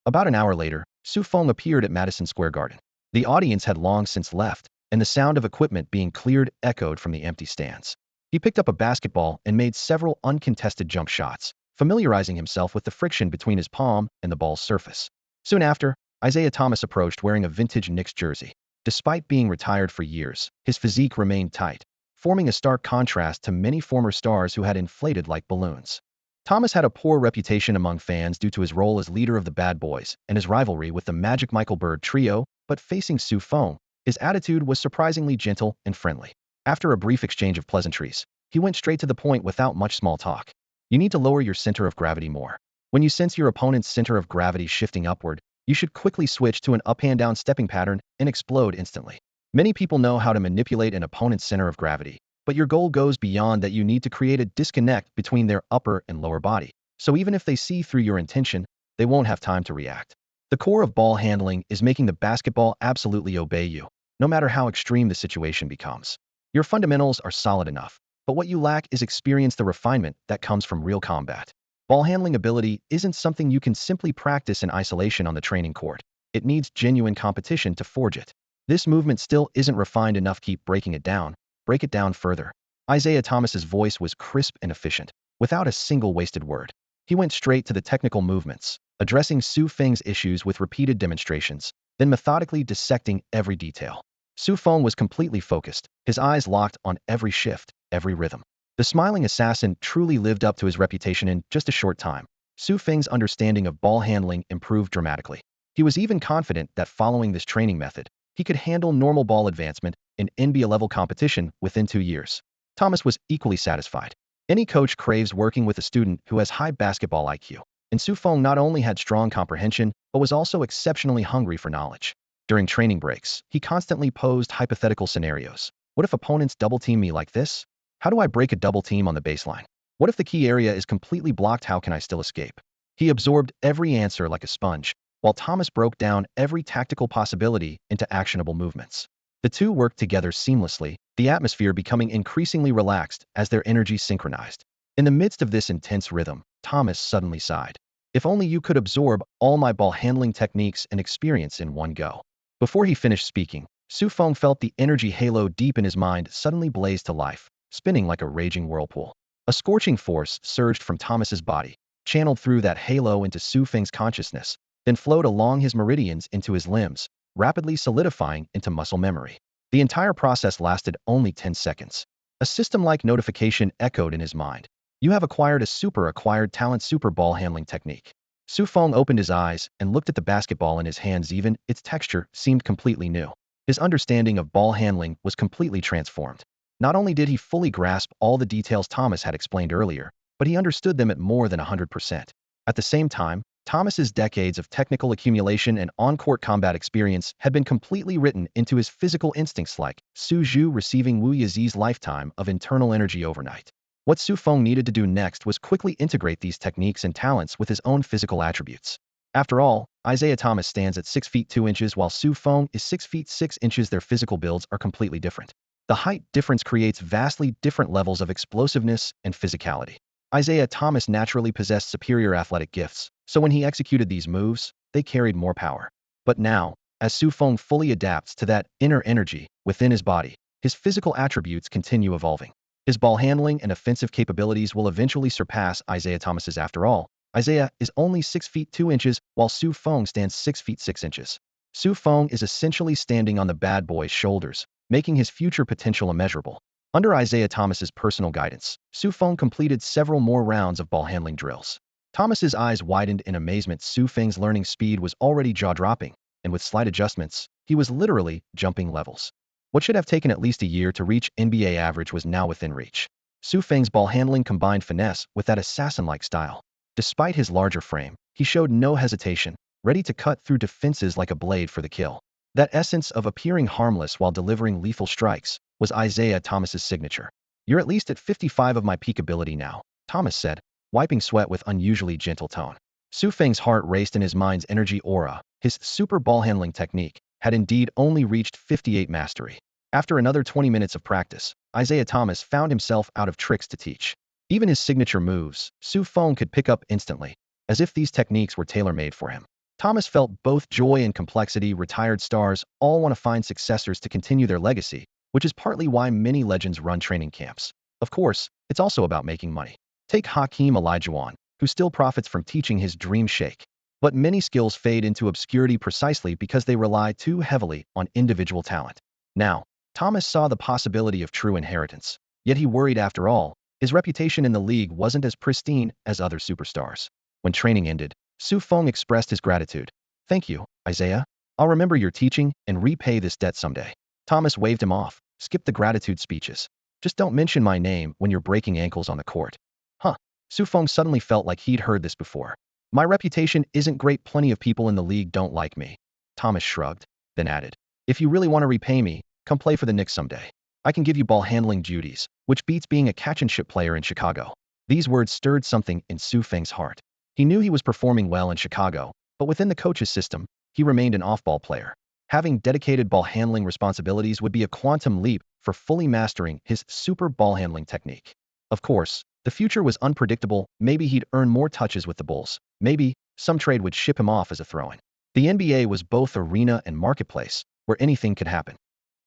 About an hour later, Su Feng appeared at Madison Square Garden. The audience had long since left, and the sound of equipment being cleared echoed from the empty stands. He picked up a basketball and made several uncontested jump shots, familiarizing himself with the friction between his palm and the ball's surface. Soon after, Isaiah Thomas approached wearing a vintage Knicks jersey. Despite being retired for years, his physique remained tight, forming a stark contrast to many former stars who had inflated like balloons. Thomas had a poor reputation among fans due to his role as leader of the Bad Boys and his rivalry with the Magic Michael Bird trio, but facing Su Feng, his attitude was surprisingly gentle and friendly. After a brief exchange of pleasantries, he went straight to the point without much small talk. You need to lower your center of gravity more. When you sense your opponent's center of gravity shifting upward, you should quickly switch to an up-and-down stepping pattern and explode instantly. Many people know how to manipulate an opponent's center of gravity, but your goal goes beyond that. You need to create a disconnect between their upper and lower body, so even if they see through your intention, they won't have time to react. The core of ball handling is making the basketball absolutely obey you, no matter how extreme the situation becomes. Your fundamentals are solid enough, but what you lack is experience, the refinement that comes from real combat. Ball handling ability isn't something you can simply practice in isolation on the training court. It needs genuine competition to forge it. This movement still isn't refined enough. Keep breaking it down. Break it down further. Isaiah Thomas's voice was crisp and efficient, without a single wasted word. He went straight to the technical movements, addressing Su Feng's issues with repeated demonstrations, then methodically dissecting every detail. Su Feng was completely focused, his eyes locked on every shift, every rhythm. The smiling assassin truly lived up to his reputation. In just a short time, Su Feng's understanding of ball handling improved dramatically. He was even confident that following this training method, he could handle normal ball advancement in NBA-level competition within 2 years. Thomas was equally satisfied. Any coach craves working with a student who has high basketball IQ, and Su Feng not only had strong comprehension, but was also exceptionally hungry for knowledge. During training breaks, he constantly posed hypothetical scenarios. What if opponents double-team me like this? How do I break a double team on the baseline? What if the key area is completely blocked? How can I still escape? He absorbed every answer like a sponge, while Thomas broke down every tactical possibility into actionable movements. The two worked together seamlessly, the atmosphere becoming increasingly relaxed as their energies synchronized. In the midst of this intense rhythm, Thomas suddenly sighed. If only you could absorb all my ball handling techniques and experience in one go. Before he finished speaking, Su Feng felt the energy halo deep in his mind suddenly blaze to life, spinning like a raging whirlpool. A scorching force surged from Thomas's body, channeled through that halo into Su Feng's consciousness, then flowed along his meridians into his limbs, rapidly solidifying into muscle memory. The entire process lasted only 10 seconds. A system-like notification echoed in his mind. You have acquired a acquired talent, super ball handling technique. Su Feng opened his eyes and looked at the basketball in his hands. Even its texture seemed completely new. His understanding of ball handling was completely transformed. Not only did he fully grasp all the details Thomas had explained earlier, but he understood them at more than 100%. At the same time, Thomas's decades of technical accumulation and on-court combat experience had been completely written into his physical instincts, like Su Zhu receiving Wu Yazi's lifetime of internal energy overnight. What Su Feng needed to do next was quickly integrate these techniques and talents with his own physical attributes. After all, Isaiah Thomas stands at 6 feet 2 inches while Su Feng is 6 feet 6 inches. Their physical builds are completely different. The height difference creates vastly different levels of explosiveness and physicality. Isaiah Thomas naturally possessed superior athletic gifts, so when he executed these moves, they carried more power. But now, as Su Feng fully adapts to that inner energy within his body, his physical attributes continue evolving. His ball handling and offensive capabilities will eventually surpass Isaiah Thomas's. After all, Isaiah is only 6 feet 2 inches, while Su Feng stands 6 feet 6 inches. Su Feng is essentially standing on the bad boy's shoulders, making his future potential immeasurable. Under Isaiah Thomas's personal guidance, Su Feng completed several more rounds of ball handling drills. Thomas's eyes widened in amazement. Su Feng's learning speed was already jaw-dropping, and with slight adjustments, he was literally jumping levels. What should have taken at least a year to reach NBA average was now within reach. Su Feng's ball handling combined finesse with that assassin-like style. Despite his larger frame, he showed no hesitation, ready to cut through defenses like a blade for the kill. That essence of appearing harmless while delivering lethal strikes was Isaiah Thomas's signature. "You're at least at 55 of my peak ability now," Thomas said, wiping sweat with unusually gentle tone. Su Feng's heart raced in his mind's energy aura. His super ball handling technique had indeed only reached 58 mastery. After another 20 minutes of practice, Isaiah Thomas found himself out of tricks to teach. Even his signature moves, Su Feng could pick up instantly, as if these techniques were tailor-made for him. Thomas felt both joy and complexity. Retired stars all want to find successors to continue their legacy, which is partly why many legends run training camps. Of course, it's also about making money. Take Hakeem Olajuwon, who still profits from teaching his dream shake. But many skills fade into obscurity precisely because they rely too heavily on individual talent. Now, Thomas saw the possibility of true inheritance, yet he worried. After all, his reputation in the league wasn't as pristine as other superstars. When training ended, Su Feng expressed his gratitude. "Thank you, Isaiah. I'll remember your teaching and repay this debt someday." Thomas waved him off. "Skip the gratitude speeches. Just don't mention my name when you're breaking ankles on the court." Huh. Su Feng suddenly felt like he'd heard this before. "My reputation isn't great. Plenty of people in the league don't like me." Thomas shrugged, then added, "If you really want to repay me, come play for the Knicks someday. I can give you ball handling duties, which beats being a catch-and-shoot player in Chicago." These words stirred something in Su Feng's heart. He knew he was performing well in Chicago, but within the coach's system, he remained an off-ball player. Having dedicated ball handling responsibilities would be a quantum leap for fully mastering his super ball handling technique. Of course, the future was unpredictable. Maybe he'd earn more touches with the Bulls. Maybe some trade would ship him off as a throw-in. The NBA was both arena and marketplace, where anything could happen.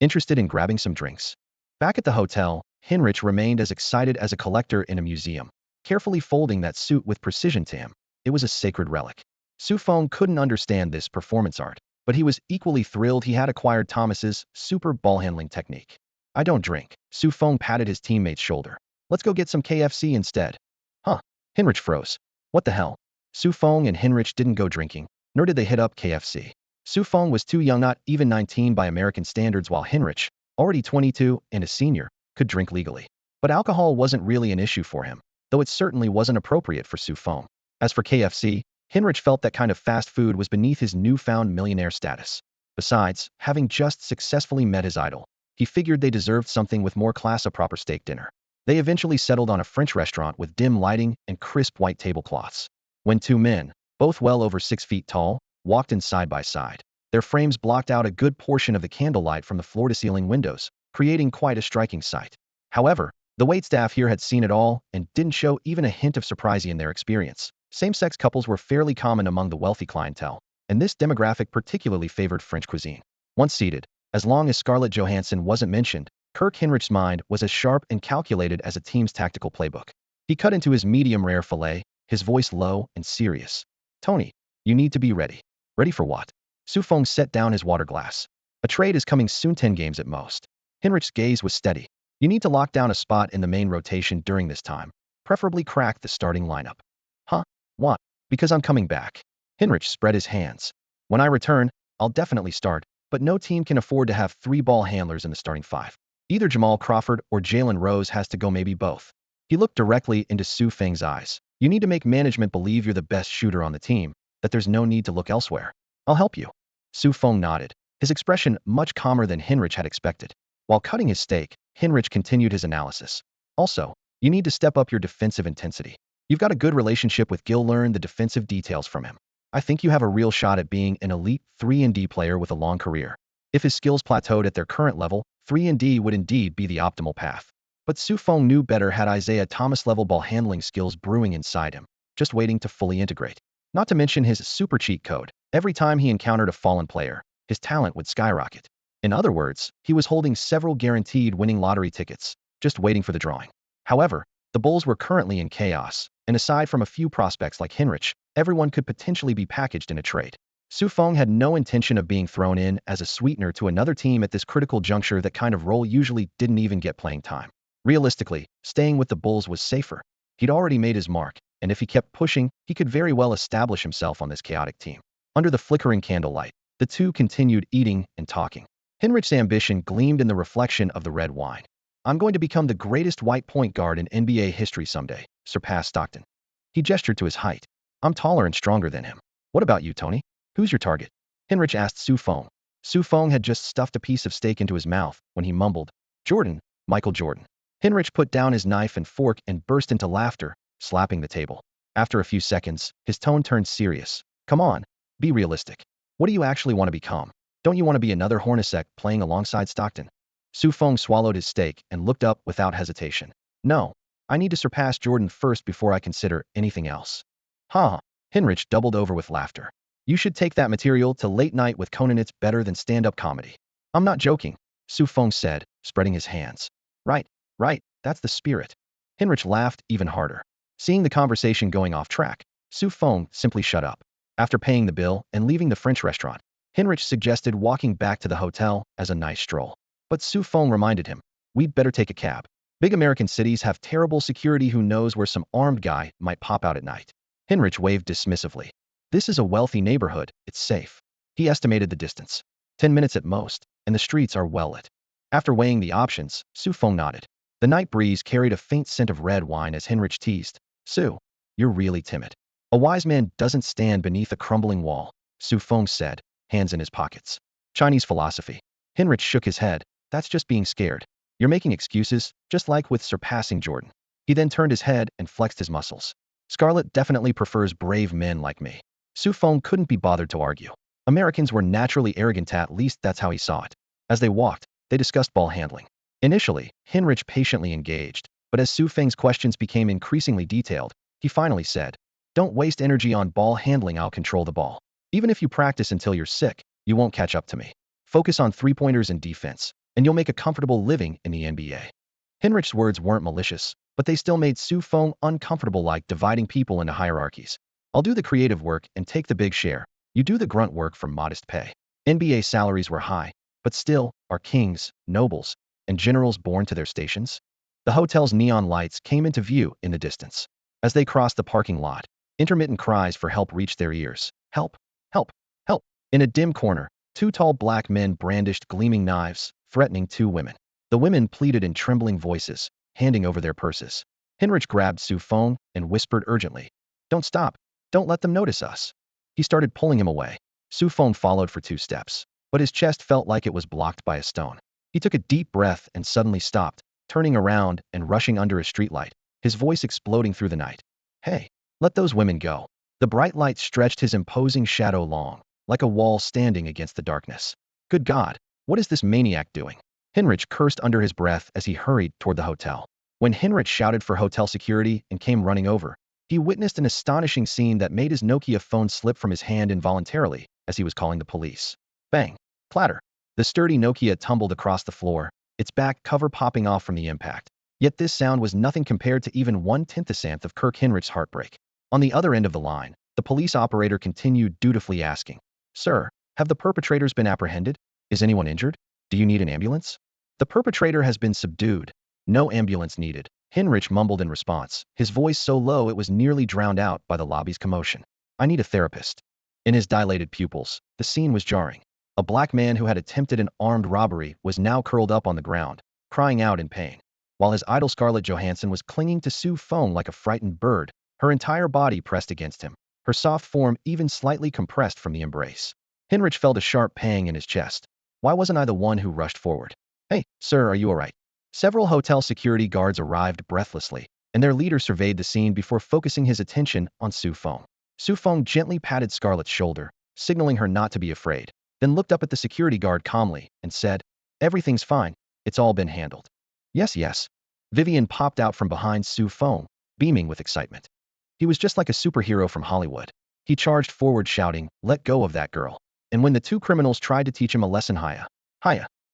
Interested in grabbing some drinks? Back at the hotel, Hinrich remained as excited as a collector in a museum, carefully folding that suit with precision. To him, it was a sacred relic. Su Feng couldn't understand this performance art, but he was equally thrilled he had acquired Thomas's super ball handling technique. "I don't drink." Su Feng patted his teammate's shoulder. "Let's go get some KFC instead." Huh. Hinrich froze. What the hell? Su Feng and Hinrich didn't go drinking, nor did they hit up KFC. Su Feng was too young, not even 19 by American standards, while Hinrich, already 22 and a senior, could drink legally. But alcohol wasn't really an issue for him, though it certainly wasn't appropriate for Su Feng. As for KFC, Hinrich felt that kind of fast food was beneath his newfound millionaire status. Besides, having just successfully met his idol, he figured they deserved something with more class. A proper steak dinner. They eventually settled on a French restaurant with dim lighting and crisp white tablecloths. When two men, both well over 6 feet tall, walked in side by side, their frames blocked out a good portion of the candlelight from the floor-to-ceiling windows, creating quite a striking sight. However, the waitstaff here had seen it all and didn't show even a hint of surprise in their experience. Same-sex couples were fairly common among the wealthy clientele, and this demographic particularly favored French cuisine. Once seated, as long as Scarlett Johansson wasn't mentioned, Kirk Hinrich's mind was as sharp and calculated as a team's tactical playbook. He cut into his medium-rare filet, his voice low and serious. "Tony, you need to be ready." "Ready for what?" Su Feng set down his water glass. "A trade is coming soon, 10 games at most." Hinrich's gaze was steady. "You need to lock down a spot in the main rotation during this time, preferably crack the starting lineup." "Huh? What?" "Because I'm coming back." Hinrich spread his hands. "When I return, I'll definitely start, but no team can afford to have 3 ball handlers in the starting 5. Either Jamal Crawford or Jalen Rose has to go, maybe both." He looked directly into Su Feng's eyes. "You need to make management believe you're the best shooter on the team, that there's no need to look elsewhere. I'll help you." Su Feng nodded, his expression much calmer than Hinrich had expected. While cutting his steak, Hinrich continued his analysis. "Also, you need to step up your defensive intensity. You've got a good relationship with Gil. Learn the defensive details from him. I think you have a real shot at being an elite 3-and-D player with a long career. If his skills plateaued at their current level, 3-and-D would indeed be the optimal path. But Su Feng knew better, had Isaiah Thomas-level ball handling skills brewing inside him, just waiting to fully integrate. Not to mention his super cheat code. Every time he encountered a fallen player, his talent would skyrocket. In other words, he was holding several guaranteed winning lottery tickets, just waiting for the drawing. However, the Bulls were currently in chaos, and aside from a few prospects like Hinrich, everyone could potentially be packaged in a trade. Su Feng had no intention of being thrown in as a sweetener to another team at this critical juncture. That kind of role usually didn't even get playing time. Realistically, staying with the Bulls was safer. He'd already made his mark, and if he kept pushing, he could very well establish himself on this chaotic team. Under the flickering candlelight, the two continued eating and talking. Hinrich's ambition gleamed in the reflection of the red wine. I'm going to become the greatest white point guard in NBA history someday, surpass Stockton. He gestured to his height. I'm taller and stronger than him. What about you, Tony? Who's your target? Hinrich asked Su Feng. Su Feng had just stuffed a piece of steak into his mouth when he mumbled, Jordan, Michael Jordan. Hinrich put down his knife and fork and burst into laughter, slapping the table. After a few seconds, his tone turned serious. Come on, be realistic. What do you actually want to become? Don't you want to be another Hornacek playing alongside Stockton? Su Feng swallowed his steak and looked up without hesitation. No, I need to surpass Jordan first before I consider anything else. Ha! Hinrich doubled over with laughter. You should take that material to late night with Conan. It's better than stand-up comedy. I'm not joking, Su Feng said, spreading his hands. Right, that's the spirit. Hinrich laughed even harder. Seeing the conversation going off track, Su Feng simply shut up. After paying the bill and leaving the French restaurant, Hinrich suggested walking back to the hotel as a nice stroll. But Su Feng reminded him, we'd better take a cab. Big American cities have terrible security. Who knows where some armed guy might pop out at night? Hinrich waved dismissively. This is a wealthy neighborhood, it's safe. He estimated the distance. 10 minutes at most, and the streets are well lit. After weighing the options, Su Feng nodded. The night breeze carried a faint scent of red wine as Hinrich teased. Su, you're really timid. A wise man doesn't stand beneath a crumbling wall, Su Feng said, hands in his pockets. Chinese philosophy. Hinrich shook his head. That's just being scared. You're making excuses, just like with surpassing Jordan. He then turned his head and flexed his muscles. Scarlett definitely prefers brave men like me. Su Feng couldn't be bothered to argue. Americans were naturally arrogant, at least that's how he saw it. As they walked, they discussed ball handling. Initially, Hinrich patiently engaged, but as Su Feng's questions became increasingly detailed, he finally said, Don't waste energy on ball handling, I'll control the ball. Even if you practice until you're sick, you won't catch up to me. Focus on three-pointers and defense, and you'll make a comfortable living in the NBA. Hinrich's words weren't malicious, but they still made Su Feng uncomfortable, like dividing people into hierarchies. I'll do the creative work and take the big share. You do the grunt work for modest pay. NBA salaries were high, but still, are kings, nobles, and generals born to their stations? The hotel's neon lights came into view in the distance. As they crossed the parking lot, intermittent cries for help reached their ears. Help! Help! Help! In a dim corner, two tall black men brandished gleaming knives, threatening two women. The women pleaded in trembling voices, handing over their purses. Hinrich grabbed Su Feng and whispered urgently, Don't stop! Don't let them notice us. He started pulling him away. Su Feng followed for 2 steps, but his chest felt like it was blocked by a stone. He took a deep breath and suddenly stopped, turning around and rushing under a streetlight, his voice exploding through the night. Hey, let those women go. The bright light stretched his imposing shadow long, like a wall standing against the darkness. Good God, what is this maniac doing? Hinrich cursed under his breath as he hurried toward the hotel. When Hinrich shouted for hotel security and came running over, he witnessed an astonishing scene that made his Nokia phone slip from his hand involuntarily as he was calling the police. Bang! Clatter! The sturdy Nokia tumbled across the floor, its back cover popping off from the impact. Yet this sound was nothing compared to even 1/10th of Kirk Hinrich's heartbreak. On the other end of the line, the police operator continued dutifully asking, Sir, have the perpetrators been apprehended? Is anyone injured? Do you need an ambulance? The perpetrator has been subdued. No ambulance needed, Hinrich mumbled in response, his voice so low it was nearly drowned out by the lobby's commotion. I need a therapist. In his dilated pupils, the scene was jarring. A black man who had attempted an armed robbery was now curled up on the ground, crying out in pain, while his idol Scarlett Johansson was clinging to Su Feng like a frightened bird, her entire body pressed against him, her soft form even slightly compressed from the embrace. Hinrich felt a sharp pang in his chest. Why wasn't I the one who rushed forward? Hey, sir, are you all right? Several hotel security guards arrived breathlessly, and their leader surveyed the scene before focusing his attention on Su Feng. Su Feng gently patted Scarlett's shoulder, signaling her not to be afraid, then looked up at the security guard calmly and said, Everything's fine. It's all been handled. Yes, yes. Vivian popped out from behind Su Feng, beaming with excitement. He was just like a superhero from Hollywood. He charged forward shouting, "Let go of that girl." And when the two criminals tried to teach him a lesson, hiya,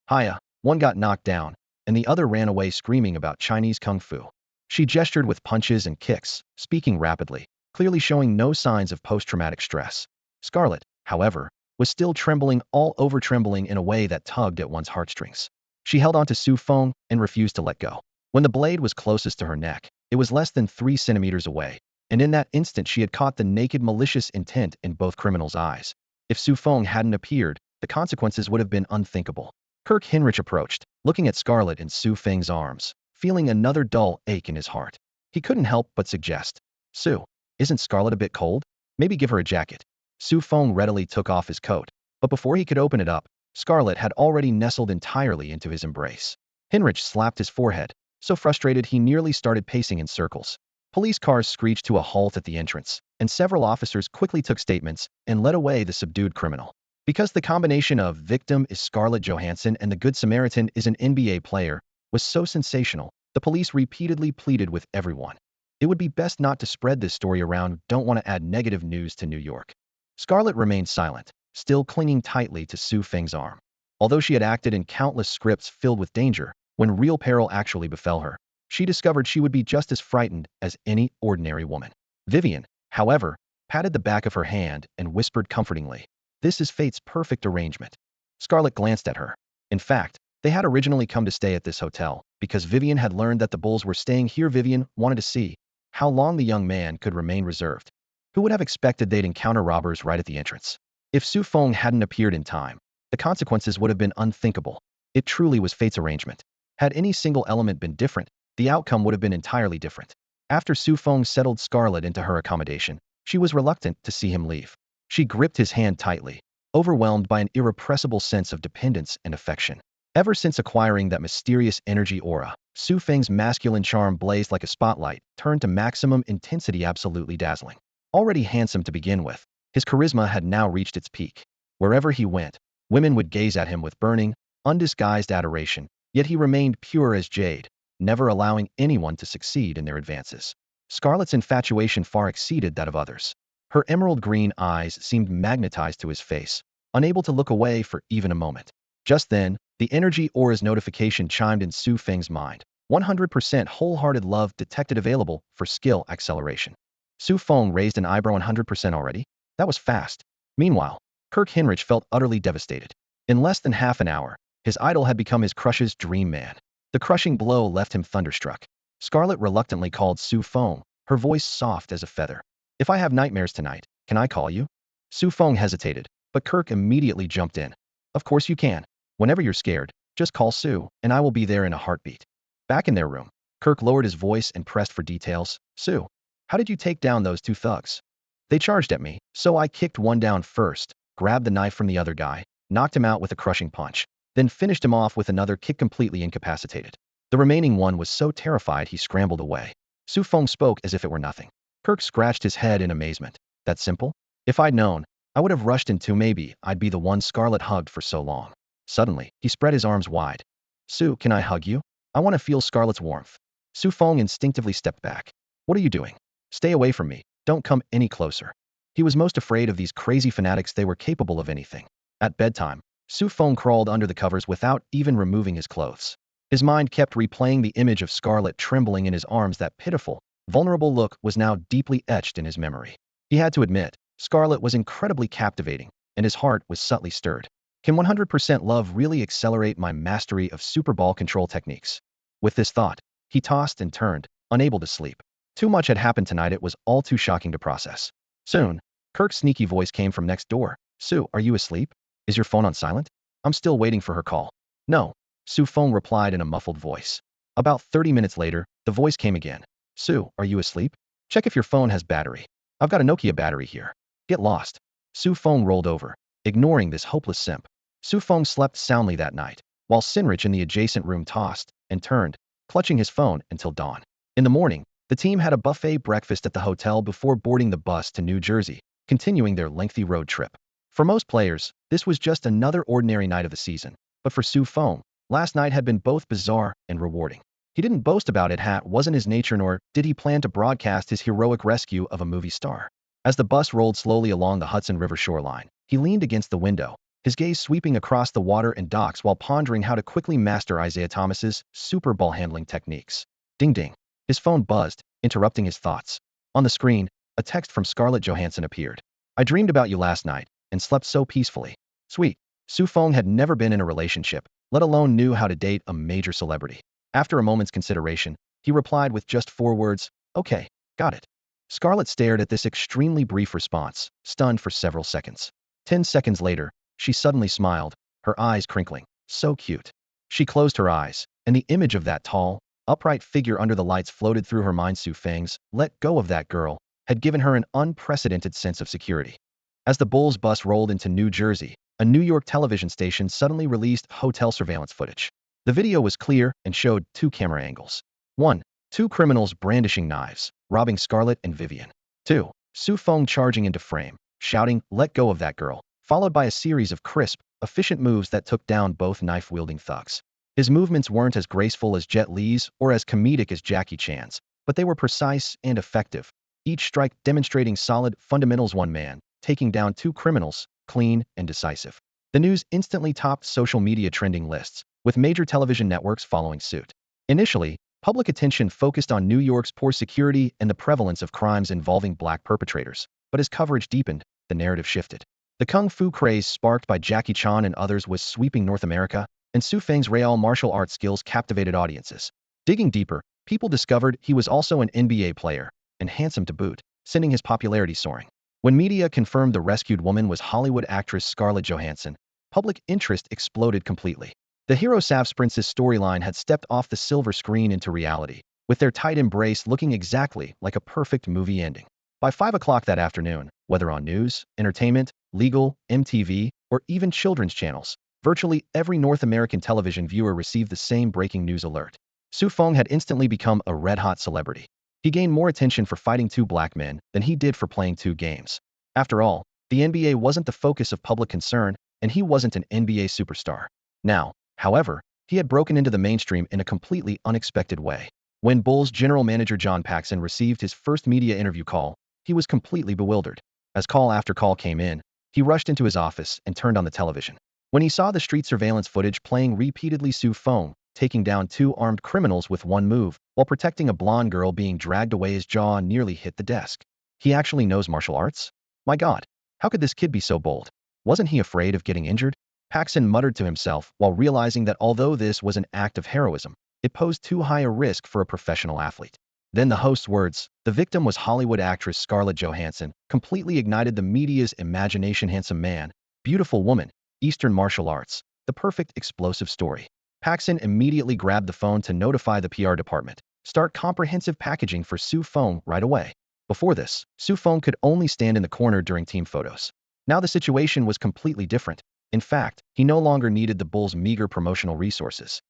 hiya, one got knocked down, and the other ran away screaming about Chinese kung fu. She gestured with punches and kicks, speaking rapidly, clearly showing no signs of post-traumatic stress. Scarlett, however, was still trembling, all over trembling in a way that tugged at one's heartstrings. She held on to Su Feng and refused to let go. When the blade was closest to her neck, it was less than 3 centimeters away, and in that instant she had caught the naked malicious intent in both criminals' eyes. If Su Feng hadn't appeared, the consequences would have been unthinkable. Kirk Hinrich approached, looking at Scarlett in Su Feng's arms, feeling another dull ache in his heart. He couldn't help but suggest, "Su, isn't Scarlett a bit cold? Maybe give her a jacket." Su Feng readily took off his coat, but before he could open it up, Scarlett had already nestled entirely into his embrace. Hinrich slapped his forehead, so frustrated he nearly started pacing in circles. Police cars screeched to a halt at the entrance, and several officers quickly took statements and led away the subdued criminal. Because the combination of victim is Scarlett Johansson and the Good Samaritan is an NBA player was so sensational, the police repeatedly pleaded with everyone. It would be best not to spread this story around, don't want to add negative news to New York. Scarlett remained silent, still clinging tightly to Su Feng's arm. Although she had acted in countless scripts filled with danger, when real peril actually befell her, she discovered she would be just as frightened as any ordinary woman. Vivian, however, patted the back of her hand and whispered comfortingly, "This is fate's perfect arrangement." Scarlett glanced at her. In fact, they had originally come to stay at this hotel, because Vivian had learned that the Bulls were staying here. Vivian wanted to see how long the young man could remain reserved. Who would have expected they'd encounter robbers right at the entrance? If Su Feng hadn't appeared in time, the consequences would have been unthinkable. It truly was fate's arrangement. Had any single element been different, the outcome would have been entirely different. After Su Feng settled Scarlett into her accommodation, she was reluctant to see him leave. She gripped his hand tightly, overwhelmed by an irrepressible sense of dependence and affection. Ever since acquiring that mysterious energy aura, Su Feng's masculine charm blazed like a spotlight, turned to maximum intensity, absolutely dazzling. Already handsome to begin with, his charisma had now reached its peak. Wherever he went, women would gaze at him with burning, undisguised adoration, yet he remained pure as jade, never allowing anyone to succeed in their advances. Scarlett's infatuation far exceeded that of others. Her emerald green eyes seemed magnetized to his face, unable to look away for even a moment. Just then, the energy aura's notification chimed in Su Feng's mind. 100% wholehearted love detected, available for skill acceleration. Su Feng raised an eyebrow. 100% already? That was fast. Meanwhile, Kirk Hinrich felt utterly devastated. In less than half an hour, his idol had become his crush's dream man. The crushing blow left him thunderstruck. Scarlett reluctantly called Su Feng, her voice soft as a feather. "If I have nightmares tonight, can I call you?" Su Feng hesitated, but Kirk immediately jumped in. "Of course you can. Whenever you're scared, just call Su, and I will be there in a heartbeat." Back in their room, Kirk lowered his voice and pressed for details. "Su, how did you take down those two thugs?" "They charged at me, so I kicked one down first, grabbed the knife from the other guy, knocked him out with a crushing punch, then finished him off with another kick, completely incapacitated. The remaining one was so terrified he scrambled away." Su Feng spoke as if it were nothing. Kirk scratched his head in amazement. "That simple? If I'd known, I would have rushed in too. Maybe I'd be the one Scarlett hugged for so long." Suddenly, he spread his arms wide. "Su, can I hug you? I want to feel Scarlett's warmth." Su Feng instinctively stepped back. "What are you doing? Stay away from me. Don't come any closer." He was most afraid of these crazy fanatics. They were capable of anything. At bedtime, Su Feng crawled under the covers without even removing his clothes. His mind kept replaying the image of Scarlett trembling in his arms. That pitiful, vulnerable look was now deeply etched in his memory. He had to admit, Scarlett was incredibly captivating, and his heart was subtly stirred. Can 100% love really accelerate my mastery of Super Ball control techniques? With this thought, he tossed and turned, unable to sleep. Too much had happened tonight. It was all too shocking to process. Soon, Kirk's sneaky voice came from next door. "Su, are you asleep? Is your phone on silent?" "I'm still waiting for her call." "No," Su Feng replied in a muffled voice. About 30 minutes later, the voice came again. "Su, are you asleep? Check if your phone has battery. I've got a Nokia battery here. Get lost." Su Feng rolled over, ignoring this hopeless simp. Su Feng slept soundly that night, while Sinrich in the adjacent room tossed and turned, clutching his phone until dawn. In the morning, the team had a buffet breakfast at the hotel before boarding the bus to New Jersey, continuing their lengthy road trip. For most players, this was just another ordinary night of the season, but for Su Feng, Last night had been both bizarre and rewarding. He didn't boast about it, wasn't his nature, nor did he plan to broadcast his heroic rescue of a movie star. As the bus rolled slowly along the Hudson River shoreline, he leaned against the window, his gaze sweeping across the water and docks while pondering how to quickly master Isaiah Thomas's super ball handling techniques. Ding ding. His phone buzzed, interrupting his thoughts. On the screen, a text from Scarlett Johansson appeared. I dreamed about you last night and slept so peacefully. Sweet. Feng had never been in a relationship, let alone knew how to date a major celebrity. After a moment's consideration, he replied with just 4 words, okay, got it. Scarlett stared at this extremely brief response, stunned for several seconds. 10 seconds later, she suddenly smiled, her eyes crinkling. So cute. She closed her eyes, and the image of that tall, upright figure under the lights floated through her mind. Feng's "let go of that girl" had given her an unprecedented sense of security. As the Bulls bus rolled into New Jersey, a New York television station suddenly released hotel surveillance footage. The video was clear and showed 2 camera angles. 1. 2 criminals brandishing knives, robbing Scarlett and Vivian. 2. Feng charging into frame, shouting, "Let go of that girl," followed by a series of crisp, efficient moves that took down both knife-wielding thugs. His movements weren't as graceful as Jet Li's or as comedic as Jackie Chan's, but they were precise and effective, each strike demonstrating solid fundamentals. One man, taking down 2 criminals, clean and decisive. The news instantly topped social media trending lists, with major television networks following suit. Initially, public attention focused on New York's poor security and the prevalence of crimes involving black perpetrators, but as coverage deepened, the narrative shifted. The kung fu craze sparked by Jackie Chan and others was sweeping North America, and Feng's real martial arts skills captivated audiences. Digging deeper, people discovered he was also an NBA player, and handsome to boot, sending his popularity soaring. When media confirmed the rescued woman was Hollywood actress Scarlett Johansson, public interest exploded completely. The hero Sav's Princess storyline had stepped off the silver screen into reality, with their tight embrace looking exactly like a perfect movie ending. By 5 o'clock that afternoon, whether on news, entertainment, legal, MTV, or even children's channels, virtually every North American television viewer received the same breaking news alert. Feng had instantly become a red-hot celebrity. He gained more attention for fighting 2 black men than he did for playing 2 games. After all, the NBA wasn't the focus of public concern, and he wasn't an NBA superstar. Now, however, he had broken into the mainstream in a completely unexpected way. When Bulls general manager John Paxson received his first media interview call, he was completely bewildered. As call after call came in, he rushed into his office and turned on the television. When he saw the street surveillance footage playing repeatedly, Feng taking down 2 armed criminals with 1 move while protecting a blonde girl being dragged away, his jaw nearly hit the desk. He actually knows martial arts? My God, how could this kid be so bold? Wasn't he afraid of getting injured? Paxson muttered to himself while realizing that although this was an act of heroism, it posed too high a risk for a professional athlete. Then the host's words, "The victim was Hollywood actress Scarlett Johansson," completely ignited the media's imagination. Handsome man, beautiful woman, Eastern martial arts, the perfect explosive story. Paxson immediately grabbed the phone to notify the PR department. Start comprehensive packaging for Feng right away. Before this, Feng could only stand in the corner during team photos. Now the situation was completely different. In fact, he no longer needed the Bulls' meager promotional resources.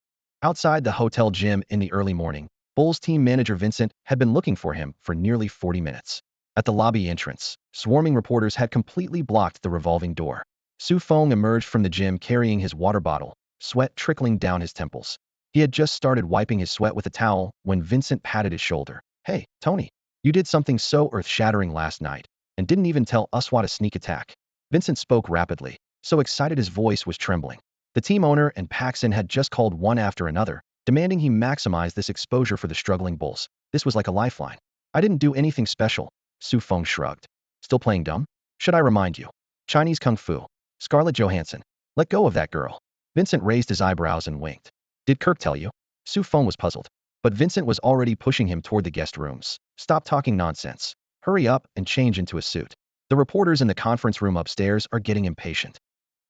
Outside the hotel gym in the early morning, Bulls team manager Vincent had been looking for him for nearly 40 minutes. At the lobby entrance, swarming reporters had completely blocked the revolving door. Feng emerged from the gym carrying his water bottle, sweat trickling down his temples. He had just started wiping his sweat with a towel when Vincent patted his shoulder. "Hey, Tony, you did something so earth-shattering last night, and didn't even tell us what a sneak attack." Vincent spoke rapidly, so excited his voice was trembling. The team owner and Paxson had just called one after another, demanding he maximize this exposure for the struggling Bulls. This was like a lifeline. "I didn't do anything special," Feng shrugged. "Still playing dumb? Should I remind you? Chinese Kung Fu. Scarlett Johansson. Let go of that girl." Vincent raised his eyebrows and winked. "Did Kirk tell you?" Feng was puzzled. But Vincent was already pushing him toward the guest rooms. "Stop talking nonsense. Hurry up and change into a suit. The reporters in the conference room upstairs are getting impatient."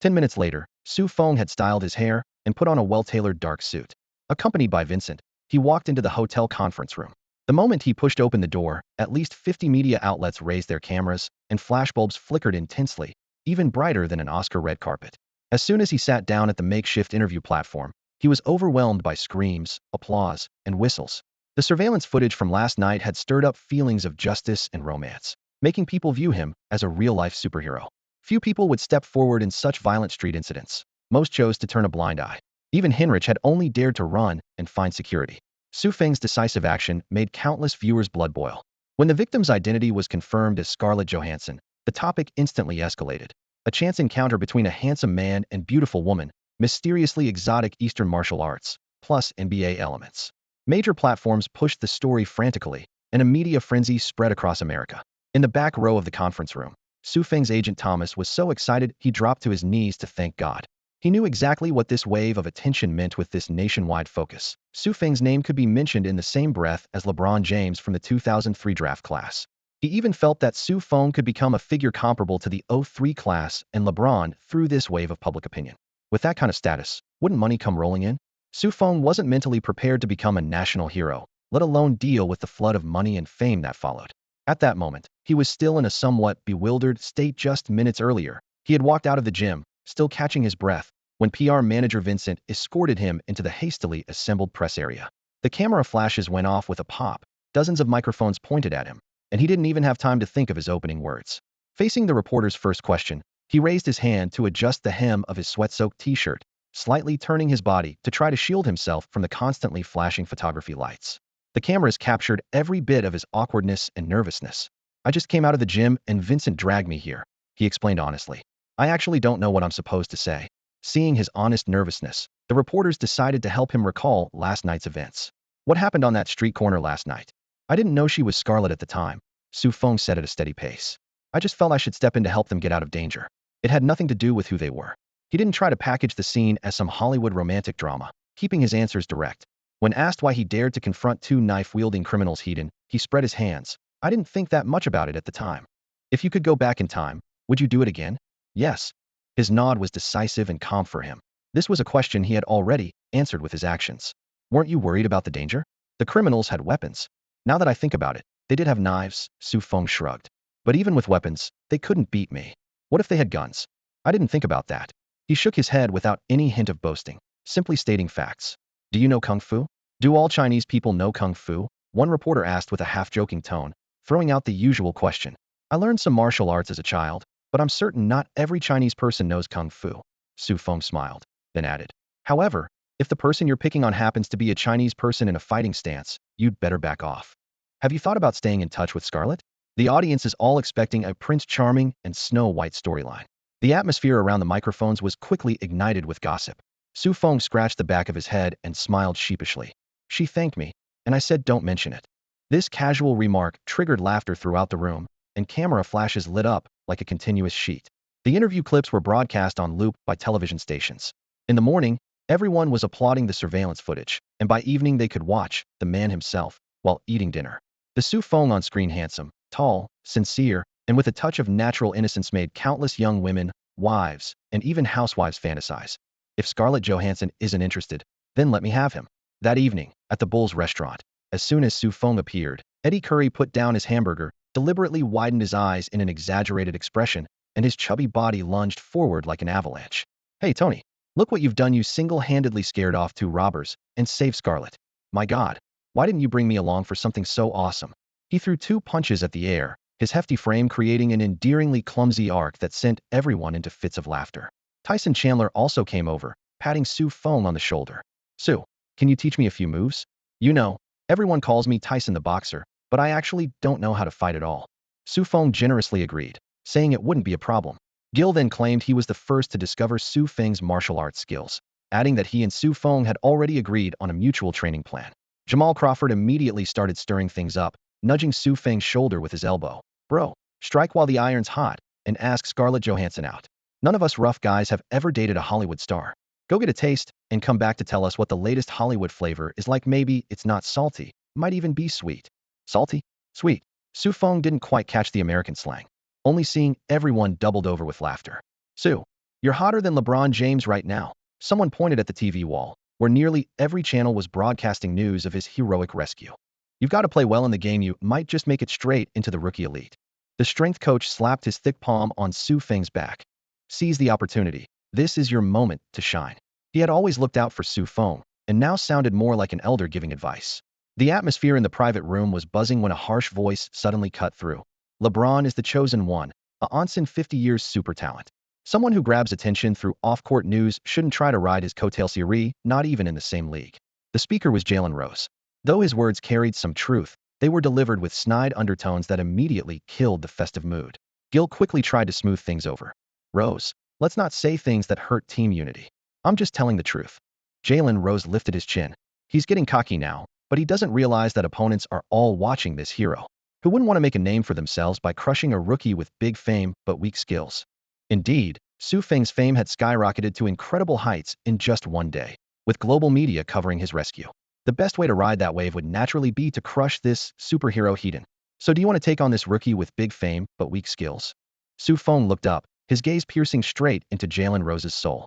10 minutes later, Feng had styled his hair and put on a well-tailored dark suit. Accompanied by Vincent, he walked into the hotel conference room. The moment he pushed open the door, at least 50 media outlets raised their cameras, and flashbulbs flickered intensely, even brighter than an Oscar red carpet. As soon as he sat down at the makeshift interview platform, he was overwhelmed by screams, applause, and whistles. The surveillance footage from last night had stirred up feelings of justice and romance, making people view him as a real-life superhero. Few people would step forward in such violent street incidents. Most chose to turn a blind eye. Even Hinrich had only dared to run and find security. Su Feng's decisive action made countless viewers' blood boil. When the victim's identity was confirmed as Scarlett Johansson, the topic instantly escalated. A chance encounter between a handsome man and beautiful woman, mysteriously exotic Eastern martial arts, plus NBA elements. Major platforms pushed the story frantically, and a media frenzy spread across America. In the back row of the conference room, Su Feng's agent Thomas was so excited he dropped to his knees to thank God. He knew exactly what this wave of attention meant with this nationwide focus. Su Feng's name could be mentioned in the same breath as LeBron James from the 2003 draft class. He even felt that Su Feng could become a figure comparable to the '03 class and LeBron through this wave of public opinion. With that kind of status, wouldn't money come rolling in? Su Feng wasn't mentally prepared to become a national hero, let alone deal with the flood of money and fame that followed. At that moment, he was still in a somewhat bewildered state. Just minutes earlier, he had walked out of the gym, still catching his breath, when PR manager Vincent escorted him into the hastily assembled press area. The camera flashes went off with a pop, dozens of microphones pointed at him, and he didn't even have time to think of his opening words. Facing the reporter's first question, he raised his hand to adjust the hem of his sweat-soaked t-shirt, slightly turning his body to try to shield himself from the constantly flashing photography lights. The cameras captured every bit of his awkwardness and nervousness. "I just came out of the gym and Vincent dragged me here," he explained honestly. "I actually don't know what I'm supposed to say." Seeing his honest nervousness, the reporters decided to help him recall last night's events. "What happened on that street corner last night?" "I didn't know she was Scarlett at the time," Su Feng said at a steady pace. "I just felt I should step in to help them get out of danger. It had nothing to do with who they were." He didn't try to package the scene as some Hollywood romantic drama, keeping his answers direct. When asked why he dared to confront two knife-wielding criminals he spread his hands. "I didn't think that much about it at the time." "If you could go back in time, would you do it again?" "Yes." His nod was decisive and calm for him. This was a question he had already answered with his actions. "Weren't you worried about the danger?" "The criminals had weapons." "Now that I think about it, they did have knives," Su Feng shrugged. "But even with weapons, they couldn't beat me." "What if they had guns?" "I didn't think about that." He shook his head without any hint of boasting, simply stating facts. "Do you know Kung Fu?" "Do all Chinese people know Kung Fu?" one reporter asked with a half-joking tone, throwing out the usual question. "I learned some martial arts as a child, but I'm certain not every Chinese person knows Kung Fu." Su Feng smiled, then added, "However, if the person you're picking on happens to be a Chinese person in a fighting stance, you'd better back off." "Have you thought about staying in touch with Scarlett?" The audience is all expecting a Prince Charming and Snow White storyline. The atmosphere around the microphones was quickly ignited with gossip. Su Feng scratched the back of his head and smiled sheepishly. "She thanked me, and I said don't mention it." This casual remark triggered laughter throughout the room, and camera flashes lit up like a continuous sheet. The interview clips were broadcast on loop by television stations. In the morning, everyone was applauding the surveillance footage, and by evening they could watch the man himself while eating dinner. The Su Feng on screen handsome, tall, sincere, and with a touch of natural innocence made countless young women, wives, and even housewives fantasize. If Scarlett Johansson isn't interested, then let me have him. That evening, at the Bulls restaurant, as soon as Su Feng appeared, Eddie Curry put down his hamburger, deliberately widened his eyes in an exaggerated expression, and his chubby body lunged forward like an avalanche. "Hey, Tony, look what you've done. You single-handedly scared off two robbers and saved Scarlett. My God, why didn't you bring me along for something so awesome?" He threw two punches at the air, his hefty frame creating an endearingly clumsy arc that sent everyone into fits of laughter. Tyson Chandler also came over, patting Su Feng on the shoulder. "Su, can you teach me a few moves? You know, everyone calls me Tyson the boxer, but I actually don't know how to fight at all." Su Feng generously agreed, saying it wouldn't be a problem. Gil then claimed he was the first to discover Su Feng's martial arts skills, adding that he and Su Feng had already agreed on a mutual training plan. Jamal Crawford immediately started stirring things up, nudging Su Feng's shoulder with his elbow. "Bro, strike while the iron's hot, and ask Scarlett Johansson out. None of us rough guys have ever dated a Hollywood star. Go get a taste, and come back to tell us what the latest Hollywood flavor is like. Maybe it's not salty, might even be sweet." "Salty? Sweet?" Su Feng didn't quite catch the American slang, only seeing everyone doubled over with laughter. "Su, you're hotter than LeBron James right now." Someone pointed at the TV wall, where nearly every channel was broadcasting news of his heroic rescue. "You've got to play well in the game. You might just make it straight into the rookie elite." The strength coach slapped his thick palm on Su Feng's back. "Seize the opportunity. This is your moment to shine." He had always looked out for Su Feng, and now sounded more like an elder giving advice. The atmosphere in the private room was buzzing when a harsh voice suddenly cut through. "LeBron is the chosen one, a onsen 50 years super talent." Someone who grabs attention through off-court news shouldn't try to ride his coattails, not even in the same league. The speaker was Jalen Rose. Though his words carried some truth, they were delivered with snide undertones that immediately killed the festive mood. Gil quickly tried to smooth things over. Rose, let's not say things that hurt team unity. I'm just telling the truth. Jalen Rose lifted his chin. He's getting cocky now, but he doesn't realize that opponents are all watching this hero, who wouldn't want to make a name for themselves by crushing a rookie with big fame but weak skills. Indeed, Feng's fame had skyrocketed to incredible heights in just one day, with global media covering his rescue. The best way to ride that wave would naturally be to crush this superhero heathen. So do you want to take on this rookie with big fame but weak skills? Feng looked up, his gaze piercing straight into Jalen Rose's soul.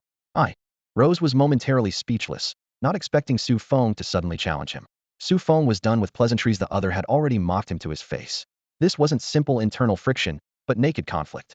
Rose was momentarily speechless, not expecting Feng to suddenly challenge him. Feng was done with pleasantries. The other had already mocked him to his face. This wasn't simple internal friction, but naked conflict.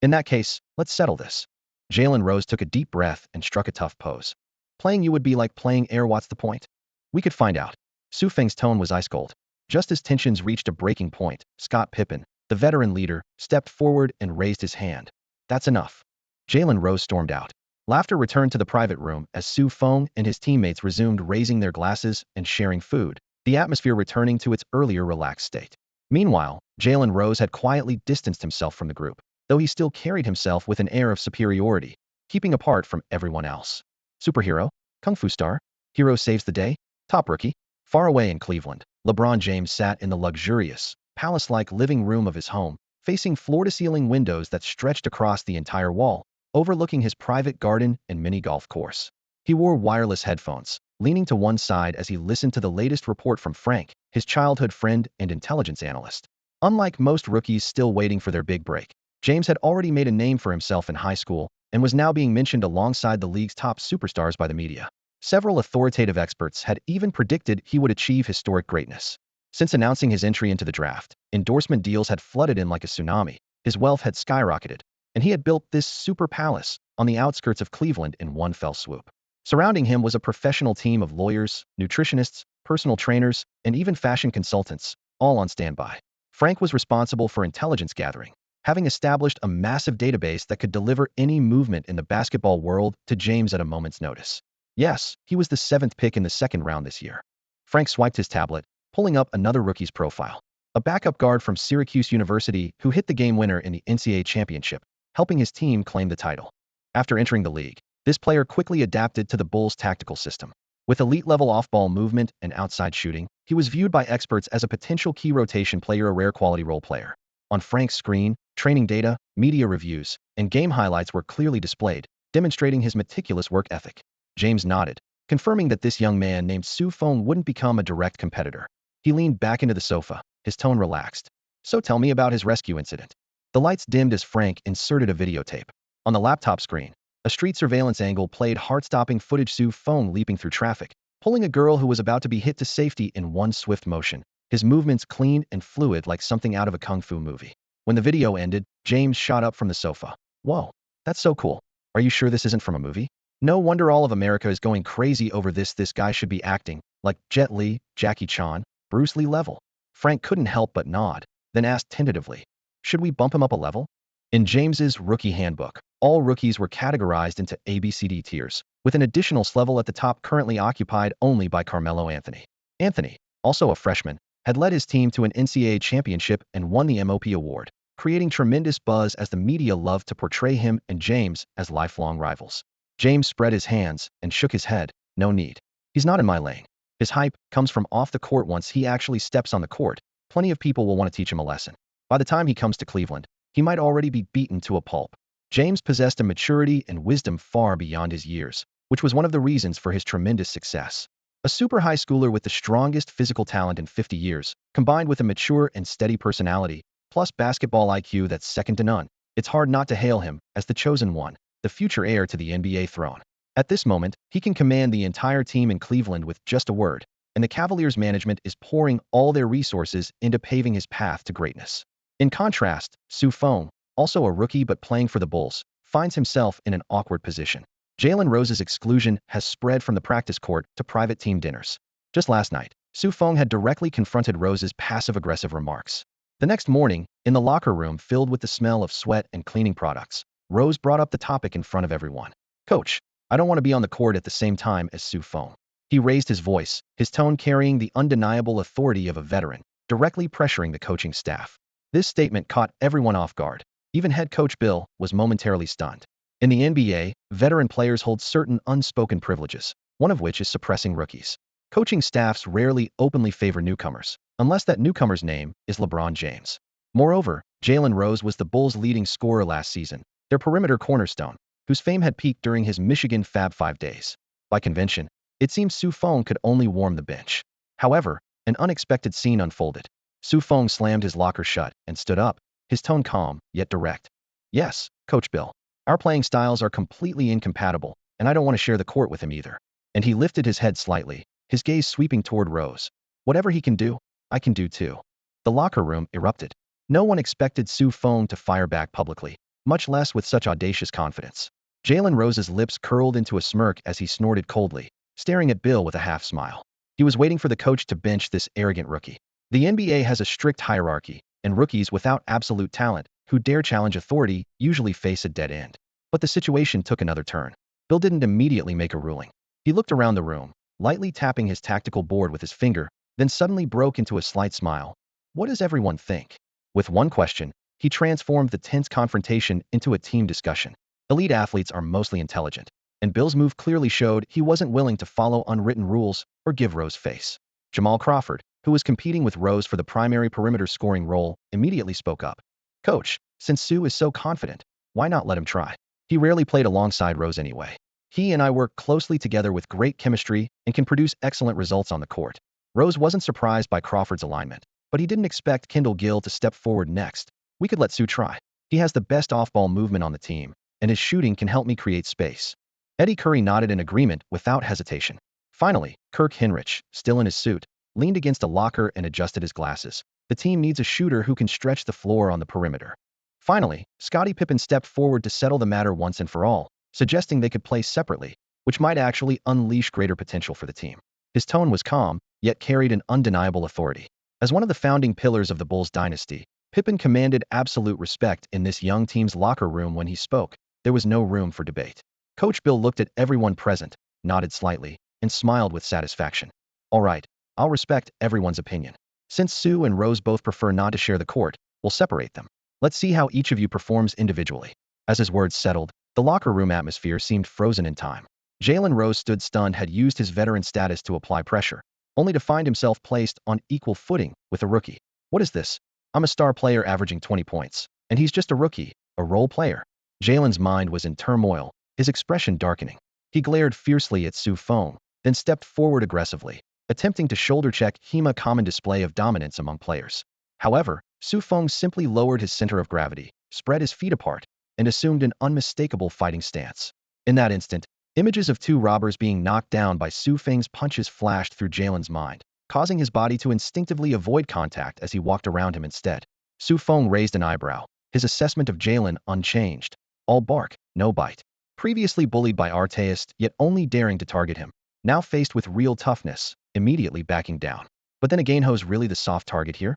In that case, let's settle this. Jalen Rose took a deep breath and struck a tough pose. Playing you would be like playing air. What's the point? We could find out. Feng's tone was ice cold. Just as tensions reached a breaking point, Scott Pippen, the veteran leader, stepped forward and raised his hand. That's enough. Jalen Rose stormed out. Laughter returned to the private room as Feng and his teammates resumed raising their glasses and sharing food, the atmosphere returning to its earlier relaxed state. Meanwhile, Jalen Rose had quietly distanced himself from the group, though he still carried himself with an air of superiority, keeping apart from everyone else. Superhero? Kung Fu star? Hero saves the day? Top rookie? Far away in Cleveland, LeBron James sat in the luxurious, palace-like living room of his home, facing floor-to-ceiling windows that stretched across the entire wall, overlooking his private garden and mini golf course. He wore wireless headphones, leaning to one side as he listened to the latest report from Feng, his childhood friend and intelligence analyst. Unlike most rookies still waiting for their big break, James had already made a name for himself in high school and was now being mentioned alongside the league's top superstars by the media. Several authoritative experts had even predicted he would achieve historic greatness. Since announcing his entry into the draft, endorsement deals had flooded in like a tsunami, his wealth had skyrocketed, and he had built this super palace on the outskirts of Cleveland in one fell swoop. Surrounding him was a professional team of lawyers, nutritionists, personal trainers, and even fashion consultants, all on standby. Feng was responsible for intelligence gathering, having established a massive database that could deliver any movement in the basketball world to James at a moment's notice. Yes, he was the 7th pick in the second round this year. Feng swiped his tablet, pulling up another rookie's profile. A backup guard from Syracuse University who hit the game winner in the NCAA championship, helping his team claim the title. After entering the league, this player quickly adapted to the Bulls' tactical system. With elite-level off-ball movement and outside shooting, he was viewed by experts as a potential key rotation player, a rare quality role player. On Feng's screen, training data, media reviews, and game highlights were clearly displayed, demonstrating his meticulous work ethic. James nodded, confirming that this young man named Feng wouldn't become a direct competitor. He leaned back into the sofa, his tone relaxed. So tell me about his rescue incident. The lights dimmed as Feng inserted a videotape. On the laptop screen, a street surveillance angle played heart-stopping footage. Feng leaping through traffic, pulling a girl who was about to be hit to safety in one swift motion, his movements clean and fluid like something out of a kung fu movie. When the video ended, James shot up from the sofa. Whoa, that's so cool. Are you sure this isn't from a movie? No wonder all of America is going crazy over this. This guy should be acting like Jet Li, Jackie Chan, Bruce Lee level. Feng couldn't help but nod, then asked tentatively, should we bump him up a level? In James's rookie handbook, all rookies were categorized into ABCD tiers, with an additional level at the top currently occupied only by Carmelo Anthony. Anthony, also a freshman, had led his team to an NCAA championship and won the MOP award, creating tremendous buzz as the media loved to portray him and James as lifelong rivals. James spread his hands and shook his head. No need. He's not in my lane. His hype comes from off the court. Once he actually steps on the court, plenty of people will want to teach him a lesson. By the time he comes to Cleveland, he might already be beaten to a pulp. James possessed a maturity and wisdom far beyond his years, which was one of the reasons for his tremendous success. A super high schooler with the strongest physical talent in 50 years, combined with a mature and steady personality, plus basketball IQ that's second to none. It's hard not to hail him as the chosen one, the future heir to the NBA throne. At this moment, he can command the entire team in Cleveland with just a word, and the Cavaliers management is pouring all their resources into paving his path to greatness. In contrast, Feng, also a rookie but playing for the Bulls, finds himself in an awkward position. Jalen Rose's exclusion has spread from the practice court to private team dinners. Just last night, Feng had directly confronted Rose's passive-aggressive remarks. The next morning, in the locker room filled with the smell of sweat and cleaning products, Rose brought up the topic in front of everyone. Coach, I don't want to be on the court at the same time as Feng. He raised his voice, his tone carrying the undeniable authority of a veteran, directly pressuring the coaching staff. This statement caught everyone off guard. Even head coach Bill was momentarily stunned. In the NBA, veteran players hold certain unspoken privileges, one of which is suppressing rookies. Coaching staffs rarely openly favor newcomers, unless that newcomer's name is LeBron James. Moreover, Jalen Rose was the Bulls' leading scorer last season, their perimeter cornerstone, whose fame had peaked during his Michigan Fab 5 days. By convention, it seemed Feng could only warm the bench. However, an unexpected scene unfolded. Feng slammed his locker shut and stood up, his tone calm, yet direct. Yes, Coach Bill. Our playing styles are completely incompatible, and I don't want to share the court with him either. And he lifted his head slightly, his gaze sweeping toward Rose. Whatever he can do, I can do too. The locker room erupted. No one expected Feng to fire back publicly, much less with such audacious confidence. Jalen Rose's lips curled into a smirk as he snorted coldly, staring at Bill with a half smile. He was waiting for the coach to bench this arrogant rookie. The NBA has a strict hierarchy, and rookies without absolute talent, who dare challenge authority, usually face a dead end. But the situation took another turn. Bill didn't immediately make a ruling. He looked around the room, lightly tapping his tactical board with his finger, then suddenly broke into a slight smile. What does everyone think? With one question, he transformed the tense confrontation into a team discussion. Elite athletes are mostly intelligent, and Bill's move clearly showed he wasn't willing to follow unwritten rules or give Rose face. Jamal Crawford, who was competing with Rose for the primary perimeter scoring role, immediately spoke up. Coach, since Sue is so confident, why not let him try? He rarely played alongside Rose anyway. He and I work closely together with great chemistry and can produce excellent results on the court. Rose wasn't surprised by Crawford's alignment, but he didn't expect Kendall Gill to step forward next. We could let Sue try. He has the best off-ball movement on the team, and his shooting can help me create space. Eddie Curry nodded in agreement without hesitation. Finally, Kirk Hinrich, still in his suit, leaned against a locker and adjusted his glasses. The team needs a shooter who can stretch the floor on the perimeter. Finally, Scottie Pippen stepped forward to settle the matter once and for all, suggesting they could play separately, which might actually unleash greater potential for the team. His tone was calm, yet carried an undeniable authority. As one of the founding pillars of the Bulls dynasty, Pippen commanded absolute respect in this young team's locker room. When he spoke, there was no room for debate. Coach Bill looked at everyone present, nodded slightly, and smiled with satisfaction. All right, I'll respect everyone's opinion. Since Sue and Rose both prefer not to share the court, we'll separate them. Let's see how each of you performs individually. As his words settled, the locker room atmosphere seemed frozen in time. Jalen Rose stood stunned, had used his veteran status to apply pressure, only to find himself placed on equal footing with a rookie. What is this? I'm a star player averaging 20 points, and he's just a rookie, a role player. Jalen's mind was in turmoil, his expression darkening. He glared fiercely at Feng, then stepped forward aggressively, attempting to shoulder-check him, a common display of dominance among players. However, Feng simply lowered his center of gravity, spread his feet apart, and assumed an unmistakable fighting stance. In that instant, images of two robbers being knocked down by Feng's punches flashed through Jalen's mind, causing his body to instinctively avoid contact as he walked around him instead. Feng raised an eyebrow, his assessment of Jalen unchanged. All bark, no bite. Previously bullied by Arteist, yet only daring to target him, now faced with real toughness, immediately backing down. But then again, who's really the soft target here?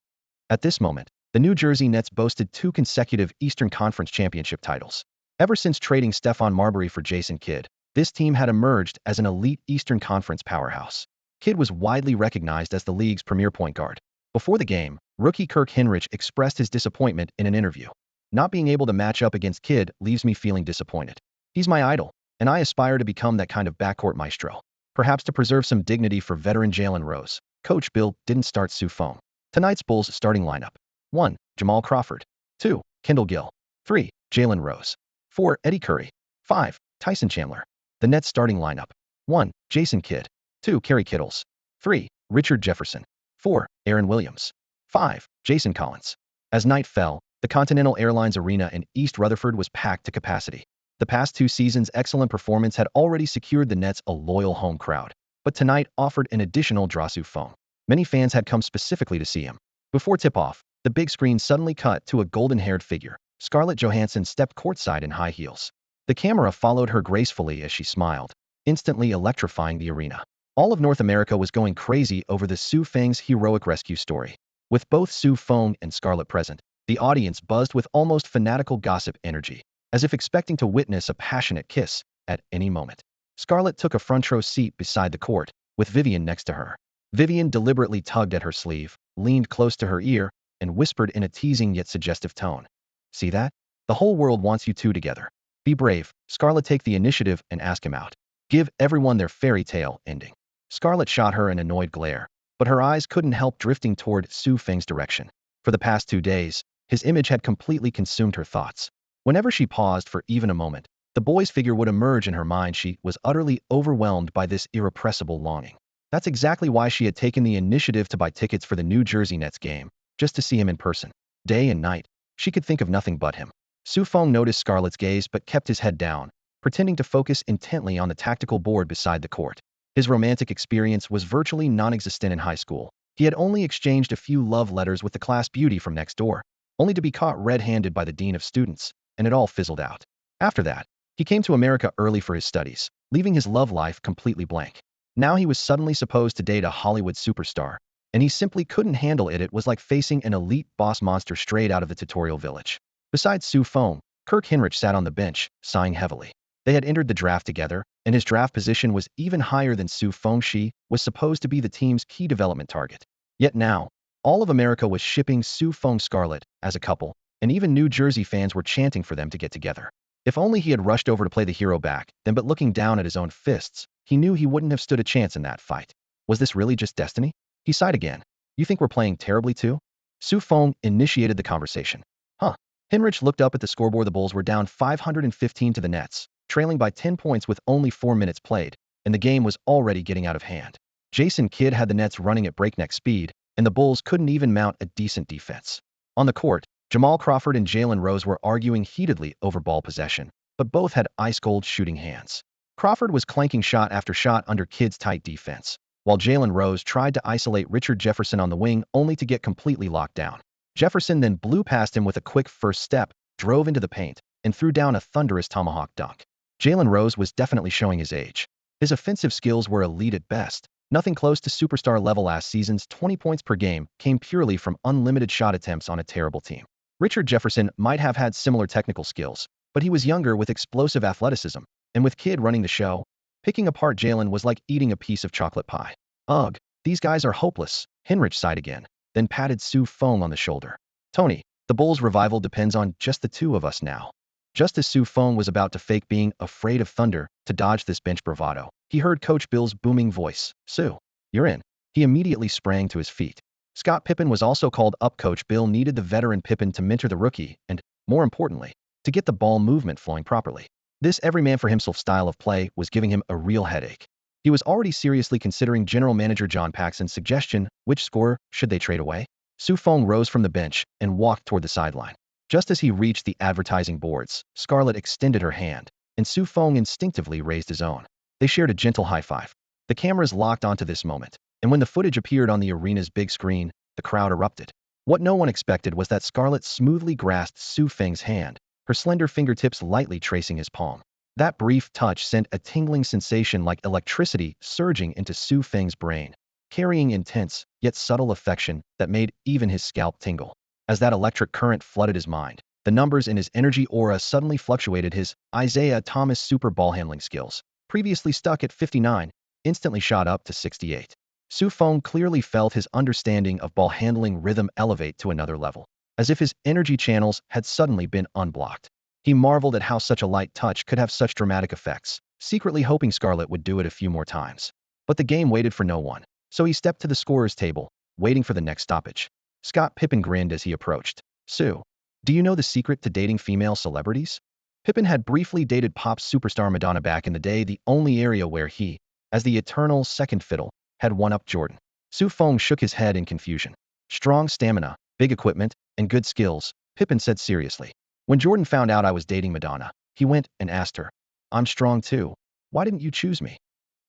At this moment, the New Jersey Nets boasted 2 consecutive Eastern Conference championship titles. Ever since trading Stephon Marbury for Jason Kidd, this team had emerged as an elite Eastern Conference powerhouse. Kidd was widely recognized as the league's premier point guard. Before the game, rookie Kirk Hinrich expressed his disappointment in an interview. Not being able to match up against Kidd leaves me feeling disappointed. He's my idol, and I aspire to become that kind of backcourt maestro. Perhaps to preserve some dignity for veteran Jalen Rose, Coach Bill didn't start Feng. Tonight's Bulls starting lineup. 1. Jamal Crawford. 2. Kendall Gill. 3. Jalen Rose. 4. Eddie Curry. 5. Tyson Chandler. The Nets starting lineup. 1. Jason Kidd. 2. Kerry Kittles. 3. Richard Jefferson. 4. Aaron Williams. 5. Jason Collins. As night fell, the Continental Airlines Arena in East Rutherford was packed to capacity. The past 2 seasons' excellent performance had already secured the Nets a loyal home crowd, but tonight offered an additional draw. Feng. Many fans had come specifically to see him. Before tip-off, the big screen suddenly cut to a golden-haired figure. Scarlett Johansson stepped courtside in high heels. The camera followed her gracefully as she smiled, instantly electrifying the arena. All of North America was going crazy over the Feng's heroic rescue story. With both Feng and Scarlett present, the audience buzzed with almost fanatical gossip energy. as if expecting to witness a passionate kiss at any moment. Scarlett took a front row seat beside the court, with Vivian next to her. Vivian deliberately tugged at her sleeve, leaned close to her ear, and whispered in a teasing yet suggestive tone. See that? The whole world wants you two together. Be brave, Scarlett, take the initiative and ask him out. Give everyone their fairy tale ending. Scarlett shot her an annoyed glare, but her eyes couldn't help drifting toward Su Feng's direction. For the past 2 days, his image had completely consumed her thoughts. Whenever she paused for even a moment, the boy's figure would emerge in her mind. She was utterly overwhelmed by this irrepressible longing. That's exactly why she had taken the initiative to buy tickets for the New Jersey Nets game, just to see him in person. Day and night, she could think of nothing but him. Su Feng noticed Scarlett's gaze but kept his head down, pretending to focus intently on the tactical board beside the court. His romantic experience was virtually non-existent in high school. He had only exchanged a few love letters with the class beauty from next door, only to be caught red-handed by the dean of students, and it all fizzled out. After that, he came to America early for his studies, leaving his love life completely blank. Now he was suddenly supposed to date a Hollywood superstar, and he simply couldn't handle it. It was like facing an elite boss monster straight out of the tutorial village. Besides Su Feng, Kirk Hinrich sat on the bench, sighing heavily. They had entered the draft together, and his draft position was even higher than Su Feng. She was supposed to be the team's key development target. Yet now, all of America was shipping Su Feng Scarlett as a couple, and even New Jersey fans were chanting for them to get together. If only he had rushed over to play the hero back, then but looking down at his own fists, he knew he wouldn't have stood a chance in that fight. Was this really just destiny? He sighed again. You think we're playing terribly too? Su Feng initiated the conversation. Huh. Hinrich looked up at the scoreboard. The Bulls were down 515 to the Nets, trailing by 10 points with only 4 minutes played, and the game was already getting out of hand. Jason Kidd had the Nets running at breakneck speed, and the Bulls couldn't even mount a decent defense. On the court, Jamal Crawford and Jalen Rose were arguing heatedly over ball possession, but both had ice-cold shooting hands. Crawford was clanking shot after shot under Kidd's tight defense, while Jalen Rose tried to isolate Richard Jefferson on the wing only to get completely locked down. Jefferson then blew past him with a quick first step, drove into the paint, and threw down a thunderous tomahawk dunk. Jalen Rose was definitely showing his age. His offensive skills were elite at best. Nothing close to superstar level. Last season's 20 points per game came purely from unlimited shot attempts on a terrible team. Richard Jefferson might have had similar technical skills, but he was younger with explosive athleticism, and with Kidd running the show, picking apart Jalen was like eating a piece of chocolate pie. Ugh, these guys are hopeless, Hinrich sighed again, then patted Su Feng on the shoulder. Tony, the Bulls' revival depends on just the two of us now. Just as Su Feng was about to fake being afraid of thunder to dodge this bench bravado, he heard Coach Bill's booming voice. Su, you're in. He immediately sprang to his feet. Scott Pippen was also called up. Coach Bill needed the veteran Pippen to mentor the rookie and, more importantly, to get the ball movement flowing properly. This every-man-for-himself style of play was giving him a real headache. He was already seriously considering general manager John Paxson's suggestion: which scorer should they trade away? Su Feng rose from the bench and walked toward the sideline. Just as he reached the advertising boards, Scarlett extended her hand, and Su Feng instinctively raised his own. They shared a gentle high five. The cameras locked onto this moment, and when the footage appeared on the arena's big screen, the crowd erupted. What no one expected was that Scarlett smoothly grasped Su Feng's hand, her slender fingertips lightly tracing his palm. That brief touch sent a tingling sensation like electricity surging into Su Feng's brain, carrying intense, yet subtle affection that made even his scalp tingle. As that electric current flooded his mind, the numbers in his energy aura suddenly fluctuated. His Isaiah Thomas super ball handling skills, previously stuck at 59, instantly shot up to 68. Su Feng clearly felt his understanding of ball handling rhythm elevate to another level, as if his energy channels had suddenly been unblocked. He marveled at how such a light touch could have such dramatic effects, secretly hoping Scarlett would do it a few more times. But the game waited for no one, so he stepped to the scorer's table, waiting for the next stoppage. Scott Pippen grinned as he approached. Su, do you know the secret to dating female celebrities? Pippen had briefly dated pop superstar Madonna back in the day, the only area where he, as the eternal second fiddle, had one-upped Jordan. Su Feng shook his head in confusion. Strong stamina, big equipment, and good skills, Pippen said seriously. When Jordan found out I was dating Madonna, he went and asked her, I'm strong too. Why didn't you choose me?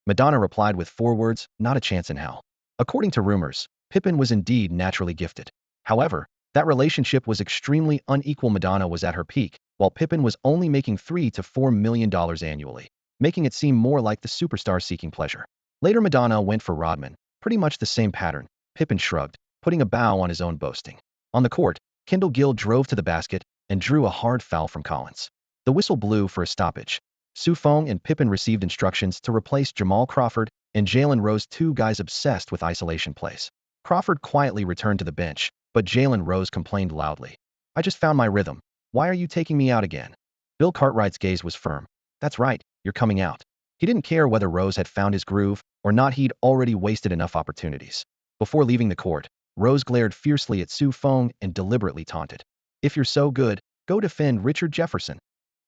Madonna replied with 4 words, not a chance in hell. According to rumors, Pippen was indeed naturally gifted. However, that relationship was extremely unequal. Madonna was at her peak, while Pippen was only making $3 to $4 million annually, making it seem more like the superstar seeking pleasure. Later Madonna went for Rodman, pretty much the same pattern. Pippen shrugged, putting a bow on his own boasting. On the court, Kendall Gill drove to the basket and drew a hard foul from Collins. The whistle blew for a stoppage. Su Feng and Pippen received instructions to replace Jamal Crawford and Jalen Rose, two guys obsessed with isolation plays. Crawford quietly returned to the bench, but Jalen Rose complained loudly. "I just found my rhythm. Why are you taking me out again?" Bill Cartwright's gaze was firm. "That's right, you're coming out." He didn't care whether Rose had found his groove or not, he'd already wasted enough opportunities. Before leaving the court, Rose glared fiercely at Su Feng and deliberately taunted. "If you're so good, go defend Richard Jefferson."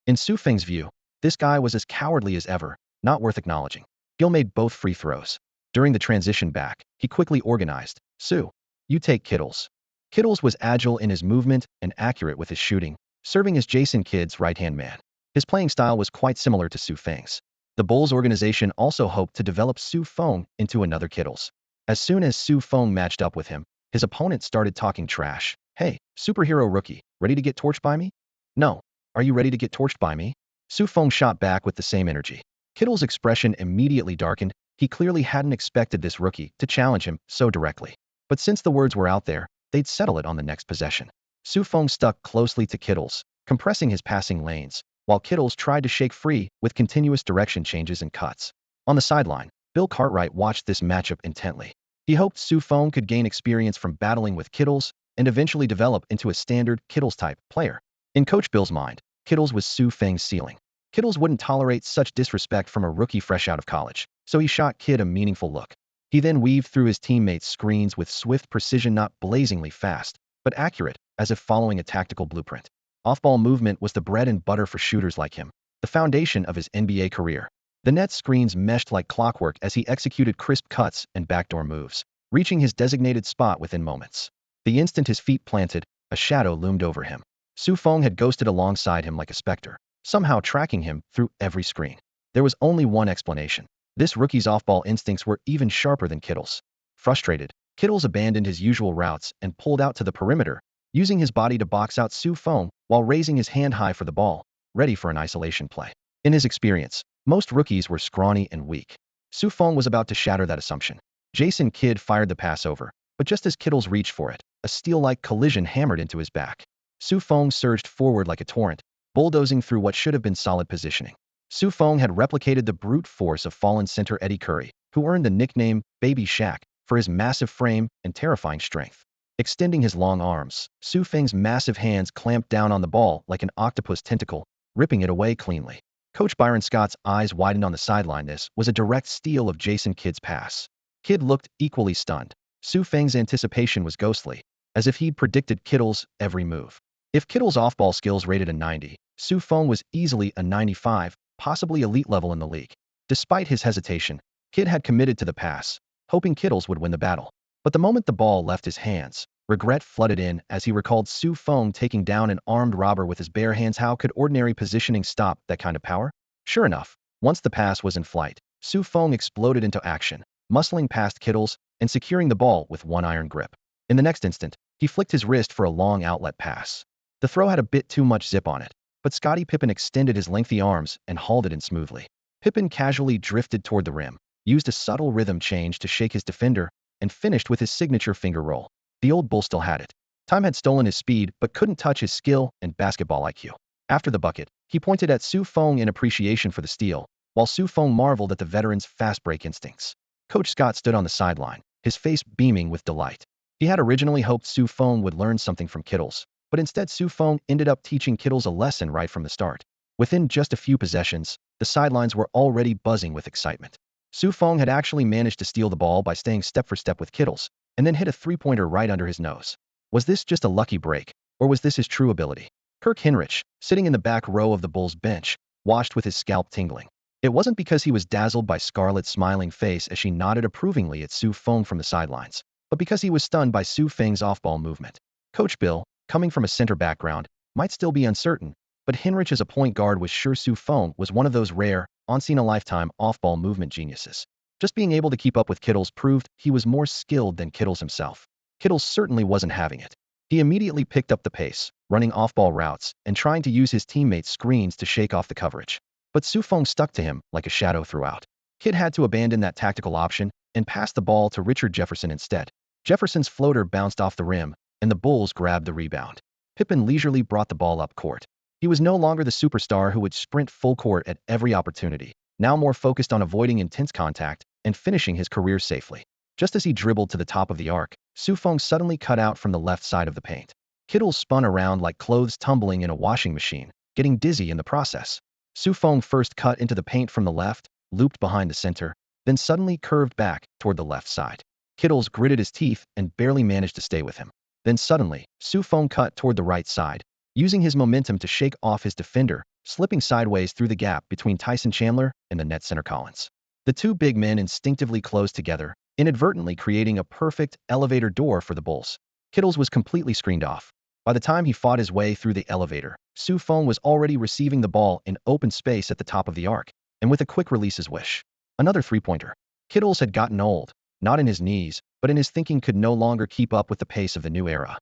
In Su Feng's view, this guy was as cowardly as ever, not worth acknowledging. Gil made both free throws. During the transition back, he quickly organized. "Su, you take Kittles." Kittles was agile in his movement and accurate with his shooting, serving as Jason Kidd's right-hand man. His playing style was quite similar to Su Feng's. The Bulls organization also hoped to develop Su Feng into another Kittles. As soon as Su Feng matched up with him, his opponent started talking trash. "Hey, superhero rookie, ready to get torched by me?" "No. Are you ready to get torched by me?" Su Feng shot back with the same energy. Kittle's expression immediately darkened. He clearly hadn't expected this rookie to challenge him so directly. But since the words were out there, they'd settle it on the next possession. Su Feng stuck closely to Kittles, compressing his passing lanes, while Kittles tried to shake free with continuous direction changes and cuts. On the sideline, Bill Cartwright watched this matchup intently. He hoped Su Feng could gain experience from battling with Kittles and eventually develop into a standard Kittles-type player. In Coach Bill's mind, Kittles was Su Feng's ceiling. Kittles wouldn't tolerate such disrespect from a rookie fresh out of college, so he shot Kidd a meaningful look. He then weaved through his teammates' screens with swift precision, not blazingly fast, but accurate, as if following a tactical blueprint. Off-ball movement was the bread and butter for shooters like him, the foundation of his NBA career. The net's screens meshed like clockwork as he executed crisp cuts and backdoor moves, reaching his designated spot within moments. The instant his feet planted, a shadow loomed over him. Su Feng had ghosted alongside him like a specter, somehow tracking him through every screen. There was only one explanation. This rookie's off-ball instincts were even sharper than Kittle's. Frustrated, Kittles abandoned his usual routes and pulled out to the perimeter, using his body to box out Su Feng while raising his hand high for the ball, ready for an isolation play. In his experience, most rookies were scrawny and weak. Su Feng was about to shatter that assumption. Jason Kidd fired the pass over, but just as Kittles reached for it, a steel-like collision hammered into his back. Su Feng surged forward like a torrent, bulldozing through what should have been solid positioning. Su Feng had replicated the brute force of fallen center Eddie Curry, who earned the nickname Baby Shaq for his massive frame and terrifying strength. Extending his long arms, Su Feng's massive hands clamped down on the ball like an octopus tentacle, ripping it away cleanly. Coach Byron Scott's eyes widened on the sideline. This was a direct steal of Jason Kidd's pass. Kidd looked equally stunned. Su Feng's anticipation was ghostly, as if he'd predicted Kittle's every move. If Kittle's off-ball skills rated a 90, Su Feng was easily a 95, possibly elite level in the league. Despite his hesitation, Kidd had committed to the pass, hoping Kittles would win the battle. But the moment the ball left his hands, regret flooded in as he recalled Su Feng taking down an armed robber with his bare hands. How could ordinary positioning stop that kind of power? Sure enough, once the pass was in flight, Su Feng exploded into action, muscling past Kittles and securing the ball with one iron grip. In the next instant, he flicked his wrist for a long outlet pass. The throw had a bit too much zip on it, but Scottie Pippen extended his lengthy arms and hauled it in smoothly. Pippen casually drifted toward the rim, used a subtle rhythm change to shake his defender, and finished with his signature finger roll. The old Bull still had it. Time had stolen his speed but couldn't touch his skill and basketball IQ. After the bucket, he pointed at Su Feng in appreciation for the steal, while Su Feng marveled at the veteran's fast break instincts. Coach Scott stood on the sideline, his face beaming with delight. He had originally hoped Su Feng would learn something from Kittles, but instead Su Feng ended up teaching Kittles a lesson right from the start. Within just a few possessions, the sidelines were already buzzing with excitement. Su Feng had actually managed to steal the ball by staying step for step with Kittles, and then hit a three-pointer right under his nose. Was this just a lucky break, or was this his true ability? Kirk Hinrich, sitting in the back row of the Bulls bench, watched with his scalp tingling. It wasn't because he was dazzled by Scarlett's smiling face as she nodded approvingly at Su Feng from the sidelines, but because he was stunned by Su Feng's off-ball movement. Coach Bill, coming from a center background, might still be uncertain, but Hinrich as a point guard was sure Su Feng was one of those rare, once-in-a-lifetime off-ball movement geniuses. Just being able to keep up with Kittles proved he was more skilled than Kittles himself. Kittles certainly wasn't having it. He immediately picked up the pace, running off-ball routes and trying to use his teammates' screens to shake off the coverage. But Su Feng stuck to him like a shadow throughout. Kidd had to abandon that tactical option and pass the ball to Richard Jefferson instead. Jefferson's floater bounced off the rim, and the Bulls grabbed the rebound. Pippen leisurely brought the ball up court. He was no longer the superstar who would sprint full court at every opportunity, now more focused on avoiding intense contact and finishing his career safely. Just as he dribbled to the top of the arc, Feng suddenly cut out from the left side of the paint. Kittles spun around like clothes tumbling in a washing machine, getting dizzy in the process. Feng first cut into the paint from the left, looped behind the center, then suddenly curved back toward the left side. Kittles gritted his teeth and barely managed to stay with him. Then suddenly, Feng cut toward the right side, using his momentum to shake off his defender, slipping sideways through the gap between Tyson Chandler and the net center Collins. The two big men instinctively closed together, inadvertently creating a perfect elevator door for the Bulls. Kittles was completely screened off. By the time he fought his way through the elevator, Feng was already receiving the ball in open space at the top of the arc, and with a quick release as wish. Another three-pointer. Kittles had gotten old, not in his knees, but in his thinking could no longer keep up with the pace of the new era.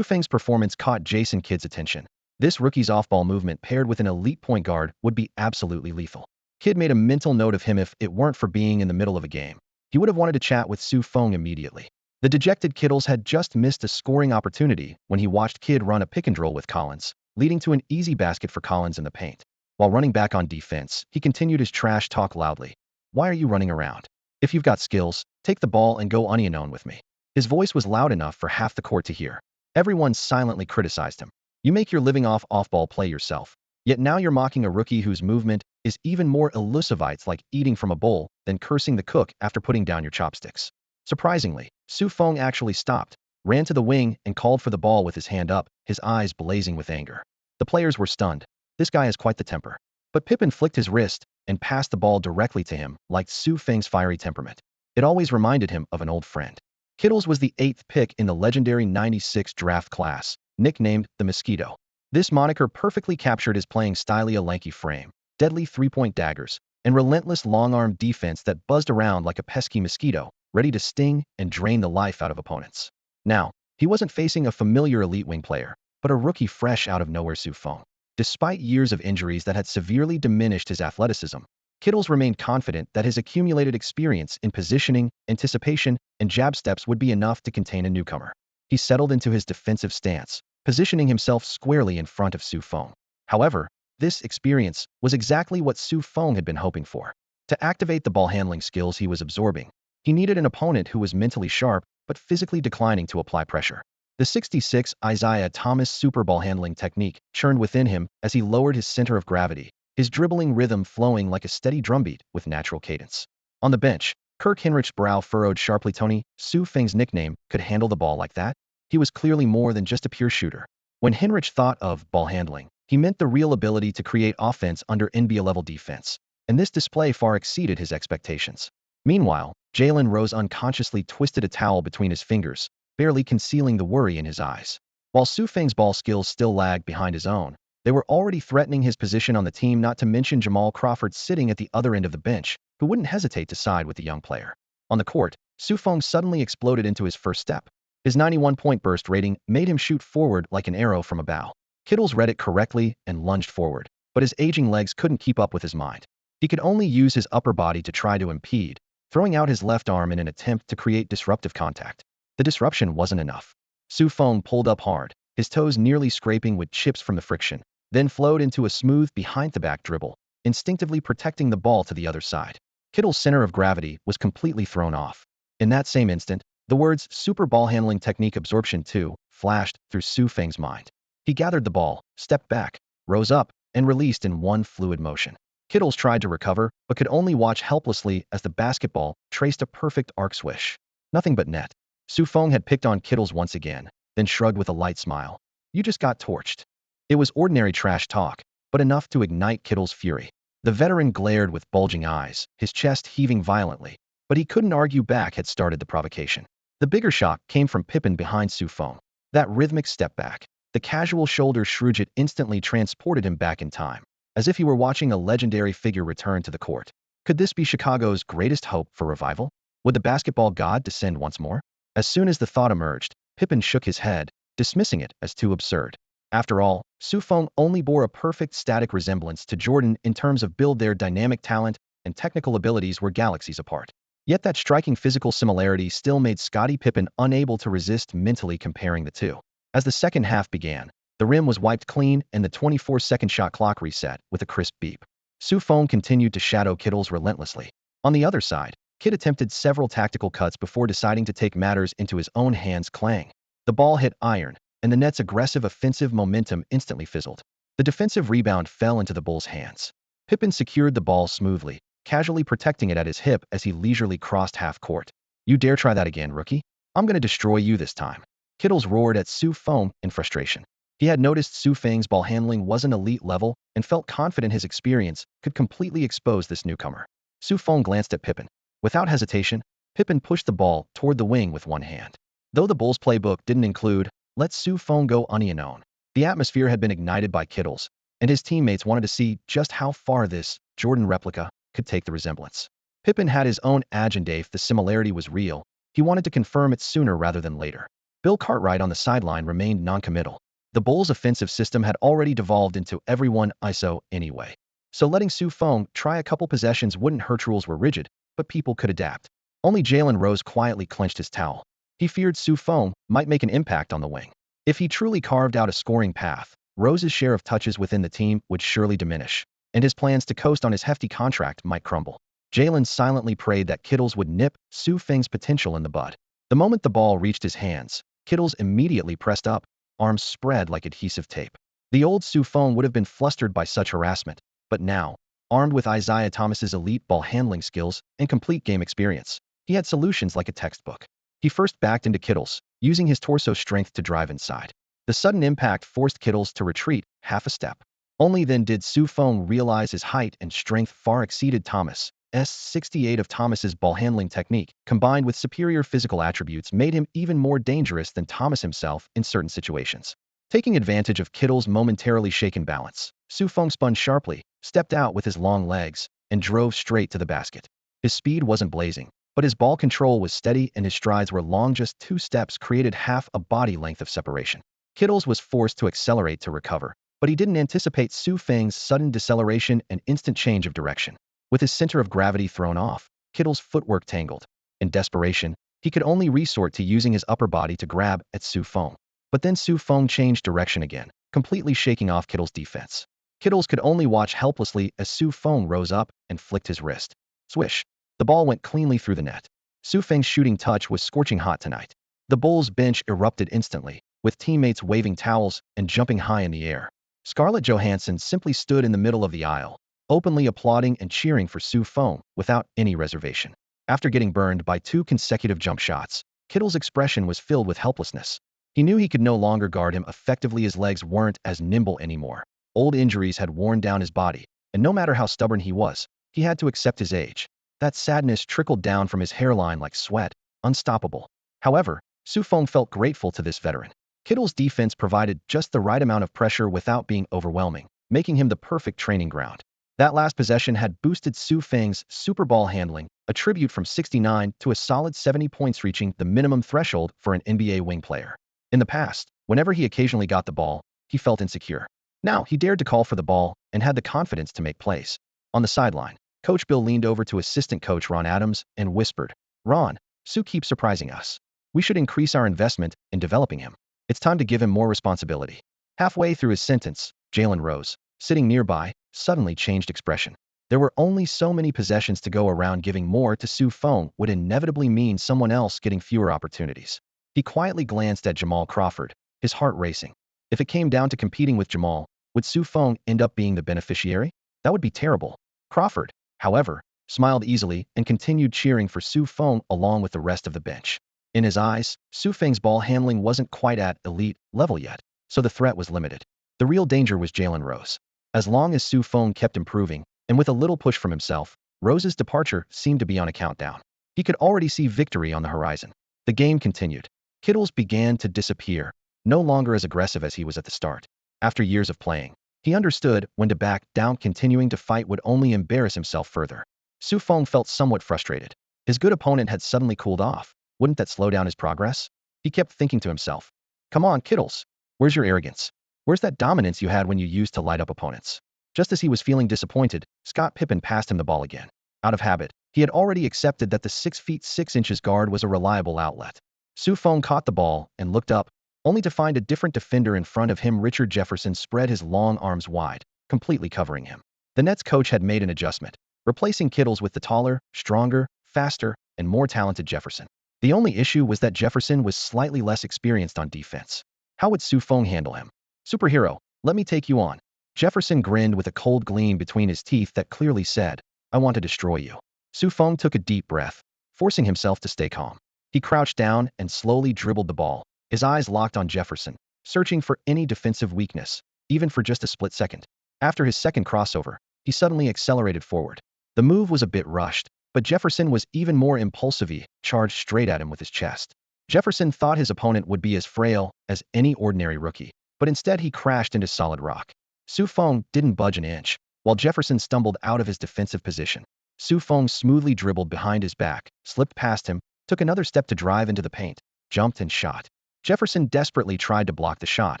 Feng's performance caught Jason Kidd's attention. This rookie's off-ball movement paired with an elite point guard would be absolutely lethal. Kidd made a mental note of him if it weren't for being in the middle of a game. He would have wanted to chat with Feng immediately. The dejected Kittles had just missed a scoring opportunity when he watched Kidd run a pick-and-roll with Collins, leading to an easy basket for Collins in the paint. While running back on defense, he continued his trash talk loudly. "Why are you running around? If you've got skills, take the ball and go onion on with me." His voice was loud enough for half the court to hear. Everyone silently criticized him. "You make your living off-ball play yourself. Yet now you're mocking a rookie whose movement is even more elusive. It's like eating from a bowl, then cursing the cook after putting down your chopsticks." Surprisingly, Feng actually stopped, ran to the wing, and called for the ball with his hand up, his eyes blazing with anger. The players were stunned. This guy has quite the temper. But Pippen flicked his wrist and passed the ball directly to him, like Feng's fiery temperament. It always reminded him of an old friend. Kittles was the 8th pick in the legendary '96 draft class, nicknamed the Mosquito. This moniker perfectly captured his playing style: a lanky frame, deadly three-point daggers, and relentless long-arm defense that buzzed around like a pesky mosquito, ready to sting and drain the life out of opponents. Now, he wasn't facing a familiar elite wing player, but a rookie fresh out of nowhere. Feng. Despite years of injuries that had severely diminished his athleticism, Kittles remained confident that his accumulated experience in positioning, anticipation, and jab steps would be enough to contain a newcomer. He settled into his defensive stance, positioning himself squarely in front of Feng. However, this experience was exactly what Feng had been hoping for. To activate the ball-handling skills he was absorbing, he needed an opponent who was mentally sharp but physically declining to apply pressure. The 66 Isaiah Thomas super ball-handling technique churned within him as he lowered his center of gravity, his dribbling rhythm flowing like a steady drumbeat with natural cadence. On the bench, Kirk Hinrich's brow furrowed sharply. Tony, Feng's nickname, could handle the ball like that? He was clearly more than just a pure shooter. When Hinrich thought of ball handling, he meant the real ability to create offense under NBA-level defense, and this display far exceeded his expectations. Meanwhile, Jalen Rose unconsciously twisted a towel between his fingers, barely concealing the worry in his eyes. While Feng's ball skills still lagged behind his own, they were already threatening his position on the team, not to mention Jamal Crawford sitting at the other end of the bench, who wouldn't hesitate to side with the young player. On the court, Feng suddenly exploded into his first step. His 91-point burst rating made him shoot forward like an arrow from a bow. Kittles read it correctly and lunged forward, but his aging legs couldn't keep up with his mind. He could only use his upper body to try to impede, throwing out his left arm in an attempt to create disruptive contact. The disruption wasn't enough. Feng pulled up hard, his toes nearly scraping with chips from the friction, then flowed into a smooth behind-the-back dribble, instinctively protecting the ball to the other side. Kittle's center of gravity was completely thrown off. In that same instant, the words "super ball handling technique absorption 2" flashed through Feng's mind. He gathered the ball, stepped back, rose up, and released in one fluid motion. Kittles tried to recover, but could only watch helplessly as the basketball traced a perfect arc swish. Nothing but net. Feng had picked on Kittles once again, then shrugged with a light smile. "You just got torched." It was ordinary trash talk, but enough to ignite Kittles' fury. The veteran glared with bulging eyes, his chest heaving violently, but he couldn't argue back. Had started the provocation. The bigger shock came from Pippen behind Feng. That rhythmic step back, the casual shoulder shrug, it instantly transported him back in time, as if he were watching a legendary figure return to the court. Could this be Chicago's greatest hope for revival? Would the basketball god descend once more? As soon as the thought emerged, Pippen shook his head, dismissing it as too absurd. After all, Feng only bore a perfect static resemblance to Jordan in terms of build. Their dynamic talent and technical abilities were galaxies apart. Yet that striking physical similarity still made Scottie Pippen unable to resist mentally comparing the two. As the second half began, The rim was wiped clean and the 24-second shot clock reset with a crisp beep. Feng continued to shadow Kittles relentlessly. On the other side, Kidd attempted several tactical cuts before deciding to take matters into his own hands. Clang. The ball hit iron, and the net's aggressive offensive momentum instantly fizzled. The defensive rebound fell into the Bulls' hands. Pippen secured the ball smoothly, casually protecting it at his hip as he leisurely crossed half court. You dare try that again, rookie? I'm gonna destroy you this time. Kittles roared at Feng in frustration. He had noticed Feng's ball handling wasn't elite level and felt confident his experience could completely expose this newcomer. Feng glanced at Pippen. Without hesitation, Pippen pushed the ball toward the wing with one hand. Though the Bulls' playbook didn't include, "Let Feng go unknown," the atmosphere had been ignited by Kittles, and his teammates wanted to see just how far this Jordan replica could take the resemblance. Pippen had his own agenda. If the similarity was real, he wanted to confirm it sooner rather than later. Bill Cartwright on the sideline remained non-committal. The Bulls' offensive system had already devolved into everyone ISO anyway. So letting Feng try a couple possessions wouldn't hurt. Rules were rigid, but people could adapt. Only Jalen Rose quietly clenched his towel. He feared Feng might make an impact on the wing. If he truly carved out a scoring path, Rose's share of touches within the team would surely diminish, and his plans to coast on his hefty contract might crumble. Jalen silently prayed that Kittles would nip Feng's potential in the bud. The moment the ball reached his hands, Kittles immediately pressed up, arms spread like adhesive tape. The old Feng would have been flustered by such harassment, but now, armed with Isaiah Thomas's elite ball handling skills and complete game experience, he had solutions like a textbook. He first backed into Kittles, using his torso strength to drive inside. The sudden impact forced Kittles to retreat half a step. Only then did Feng realize his height and strength far exceeded Thomas's. 68 of Thomas's ball handling technique, combined with superior physical attributes, made him even more dangerous than Thomas himself in certain situations. Taking advantage of Kittle's momentarily shaken balance, Feng spun sharply, stepped out with his long legs, and drove straight to the basket. His speed wasn't blazing, but his ball control was steady and his strides were long. Just 2 steps created half a body length of separation. Kittles was forced to accelerate to recover, but he didn't anticipate Feng's sudden deceleration and instant change of direction. With his center of gravity thrown off, Kittle's footwork tangled. In desperation, he could only resort to using his upper body to grab at Feng. But then Feng changed direction again, completely shaking off Kittle's defense. Kittles could only watch helplessly as Feng rose up and flicked his wrist. Swish! The ball went cleanly through the net. Feng's shooting touch was scorching hot tonight. The Bulls' bench erupted instantly, with teammates waving towels and jumping high in the air. Scarlett Johansson simply stood in the middle of the aisle, openly applauding and cheering for Feng without any reservation. After getting burned by 2 consecutive jump shots, Kittle's expression was filled with helplessness. He knew he could no longer guard him effectively. His legs weren't as nimble anymore. Old injuries had worn down his body, and no matter how stubborn he was, he had to accept his age. That sadness trickled down from his hairline like sweat, unstoppable. However, Feng felt grateful to this veteran. Kittle's defense provided just the right amount of pressure without being overwhelming, making him the perfect training ground. That last possession had boosted Feng's super ball handling, a tribute from 69 to a solid 70 points, reaching the minimum threshold for an NBA wing player. In the past, whenever he occasionally got the ball, he felt insecure. Now, he dared to call for the ball and had the confidence to make plays. On the sideline, Coach Bill leaned over to assistant coach Ron Adams and whispered, "Ron, keeps surprising us. We should increase our investment in developing him. It's time to give him more responsibility." Halfway through his sentence, Jalen Rose, sitting nearby, suddenly changed expression. There were only so many possessions to go around. Giving more to Feng would inevitably mean someone else getting fewer opportunities. He quietly glanced at Jamal Crawford, his heart racing. If it came down to competing with Jamal, would Feng end up being the beneficiary? That would be terrible. Crawford, however, smiled easily and continued cheering for Feng along with the rest of the bench. In his eyes, Feng's ball handling wasn't quite at elite level yet, so the threat was limited. The real danger was Jalen Rose. As long as Feng kept improving, and with a little push from himself, Rose's departure seemed to be on a countdown. He could already see victory on the horizon. The game continued. Kittles began to disappear, no longer as aggressive as he was at the start. After years of playing, he understood when to back down. Continuing to fight would only embarrass himself further. Feng felt somewhat frustrated. His good opponent had suddenly cooled off. Wouldn't that slow down his progress? He kept thinking to himself, "Come on, Kittles. Where's your arrogance? Where's that dominance you had when you used to light up opponents?" Just as he was feeling disappointed, Scott Pippen passed him the ball again. Out of habit, he had already accepted that the 6 feet 6 inches guard was a reliable outlet. Feng caught the ball and looked up, only to find a different defender in front of him. Richard Jefferson spread his long arms wide, completely covering him. The Nets coach had made an adjustment, replacing Kittles with the taller, stronger, faster, and more talented Jefferson. The only issue was that Jefferson was slightly less experienced on defense. How would Feng handle him? Superhero, let me take you on. Jefferson grinned with a cold gleam between his teeth that clearly said, I want to destroy you. Feng took a deep breath, forcing himself to stay calm. He crouched down and slowly dribbled the ball, his eyes locked on Jefferson, searching for any defensive weakness, even for just a split second. After his second crossover, he suddenly accelerated forward. The move was a bit rushed, but Jefferson was even more impulsive. He charged straight at him with his chest. Jefferson thought his opponent would be as frail as any ordinary rookie, but instead he crashed into solid rock. Feng didn't budge an inch, while Jefferson stumbled out of his defensive position. Feng smoothly dribbled behind his back, slipped past him, took another step to drive into the paint, jumped and shot. Jefferson desperately tried to block the shot,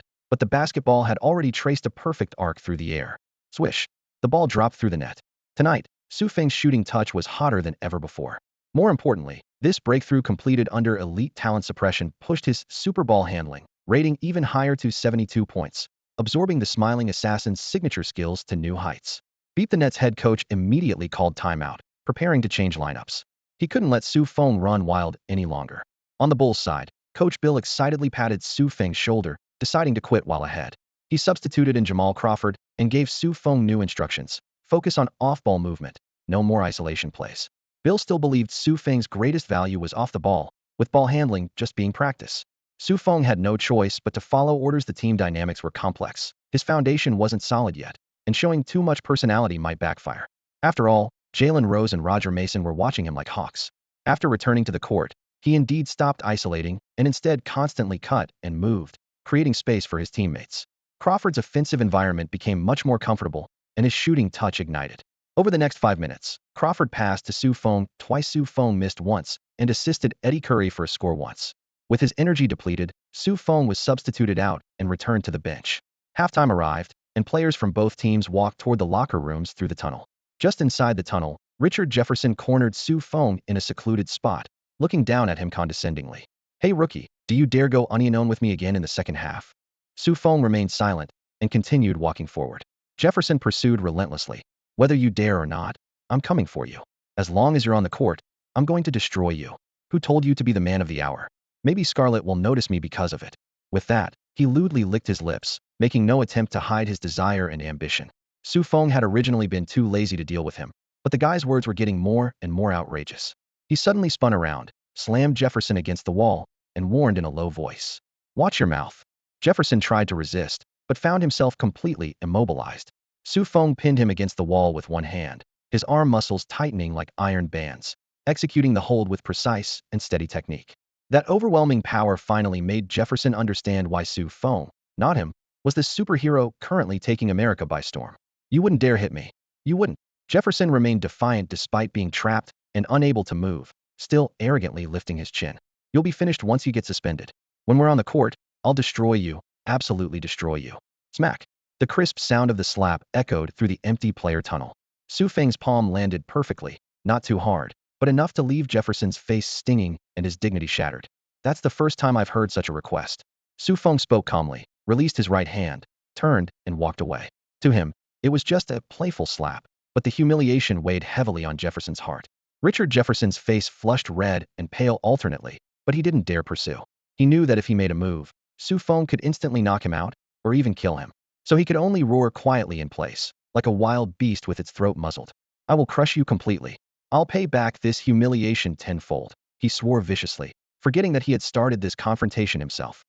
but the basketball had already traced a perfect arc through the air. Swish! The ball dropped through the net. Tonight, Feng's shooting touch was hotter than ever before. More importantly, this breakthrough completed under elite talent suppression pushed his super ball handling rating even higher to 72 points, absorbing the smiling assassin's signature skills to new heights. Beat the Nets head coach immediately called timeout, preparing to change lineups. He couldn't let Feng run wild any longer. On the Bulls' side, Coach Bill excitedly patted Feng's shoulder, deciding to quit while ahead. He substituted in Jamal Crawford and gave Feng new instructions. Focus on off-ball movement, no more isolation plays. Bill still believed Feng's greatest value was off the ball, with ball handling just being practice. Feng had no choice but to follow orders. The team dynamics were complex. His foundation wasn't solid yet, and showing too much personality might backfire. After all, Jalen Rose and Roger Mason were watching him like hawks. After returning to the court, he indeed stopped isolating and instead constantly cut and moved, creating space for his teammates. Crawford's offensive environment became much more comfortable, and his shooting touch ignited. Over the next 5 minutes, Crawford passed to Feng twice. Feng missed once and assisted Eddie Curry for a score once. With his energy depleted, Feng was substituted out and returned to the bench. Halftime arrived, and players from both teams walked toward the locker rooms through the tunnel. Just inside the tunnel, Richard Jefferson cornered Feng in a secluded spot, looking down at him condescendingly. Hey rookie, do you dare go onion with me again in the second half? Feng remained silent and continued walking forward. Jefferson pursued relentlessly. Whether you dare or not, I'm coming for you. As long as you're on the court, I'm going to destroy you. Who told you to be the man of the hour? Maybe Scarlett will notice me because of it. With that, he lewdly licked his lips, making no attempt to hide his desire and ambition. Feng had originally been too lazy to deal with him, but the guy's words were getting more and more outrageous. He suddenly spun around, slammed Jefferson against the wall, and warned in a low voice. Watch your mouth. Jefferson tried to resist, but found himself completely immobilized. Feng pinned him against the wall with one hand, his arm muscles tightening like iron bands, executing the hold with precise and steady technique. That overwhelming power finally made Jefferson understand why Feng, not him, was the superhero currently taking America by storm. You wouldn't dare hit me. You wouldn't. Jefferson remained defiant despite being trapped and unable to move, still arrogantly lifting his chin. You'll be finished once you get suspended. When we're on the court, I'll destroy you, absolutely destroy you. Smack. The crisp sound of the slap echoed through the empty player tunnel. Feng's palm landed perfectly, not too hard, but enough to leave Jefferson's face stinging and his dignity shattered. That's the first time I've heard such a request. Feng spoke calmly, released his right hand, turned, and walked away. To him, it was just a playful slap, but the humiliation weighed heavily on Jefferson's heart. Richard Jefferson's face flushed red and pale alternately, but he didn't dare pursue. He knew that if he made a move, Feng could instantly knock him out, or even kill him. So he could only roar quietly in place, like a wild beast with its throat muzzled. I will crush you completely. I'll pay back this humiliation tenfold, he swore viciously, forgetting that he had started this confrontation himself.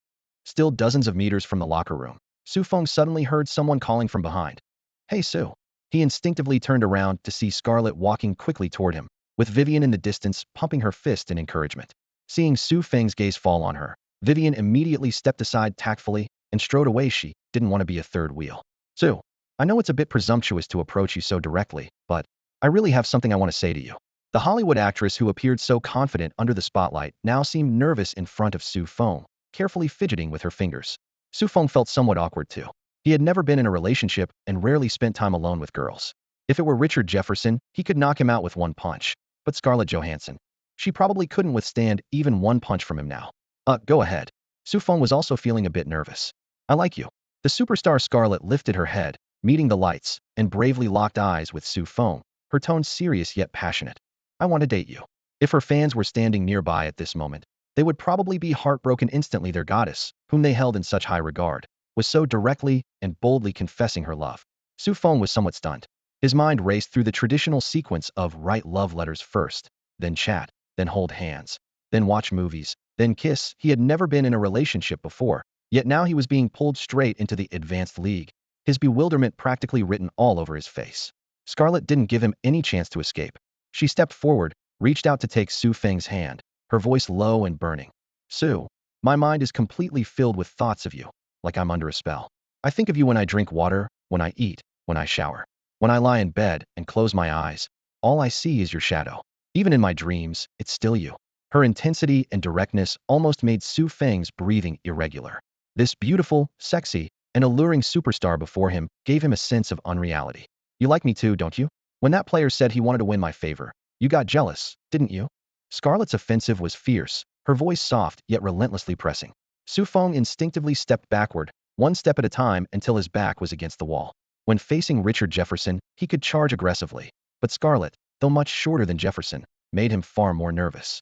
Still dozens of meters from the locker room, Feng suddenly heard someone calling from behind. Hey Sue. He instinctively turned around to see Scarlett walking quickly toward him, with Vivian in the distance pumping her fist in encouragement. Seeing Feng's gaze fall on her, Vivian immediately stepped aside tactfully and strode away. She didn't want to be a third wheel. Sue, I know it's a bit presumptuous to approach you so directly, but I really have something I want to say to you. The Hollywood actress who appeared so confident under the spotlight now seemed nervous in front of Feng, carefully fidgeting with her fingers. Feng felt somewhat awkward too. He had never been in a relationship and rarely spent time alone with girls. If it were Richard Jefferson, he could knock him out with one punch, but Scarlett Johansson, she probably couldn't withstand even one punch from him now. Go ahead. Su Feng was also feeling a bit nervous. I like you. The superstar Scarlett lifted her head, meeting the lights, and bravely locked eyes with Su Feng, her tone serious yet passionate. I want to date you. If her fans were standing nearby at this moment, they would probably be heartbroken instantly. Their goddess, whom they held in such high regard, was so directly and boldly confessing her love. Su Feng was somewhat stunned. His mind raced through the traditional sequence of write love letters first, then chat, then hold hands, then watch movies, then kiss. He had never been in a relationship before, yet now he was being pulled straight into the advanced league, his bewilderment practically written all over his face. Scarlett didn't give him any chance to escape. She stepped forward, reached out to take Su Feng's hand, her voice low and burning. Su, my mind is completely filled with thoughts of you, like I'm under a spell. I think of you when I drink water, when I eat, when I shower. When I lie in bed and close my eyes, all I see is your shadow. Even in my dreams, it's still you. Her intensity and directness almost made Su Feng's breathing irregular. This beautiful, sexy, and alluring superstar before him gave him a sense of unreality. You like me too, don't you? When that player said he wanted to win my favor, you got jealous, didn't you? Scarlett's offensive was fierce, her voice soft yet relentlessly pressing. Su Feng instinctively stepped backward, one step at a time until his back was against the wall. When facing Richard Jefferson, he could charge aggressively, but Scarlett, though much shorter than Jefferson, made him far more nervous.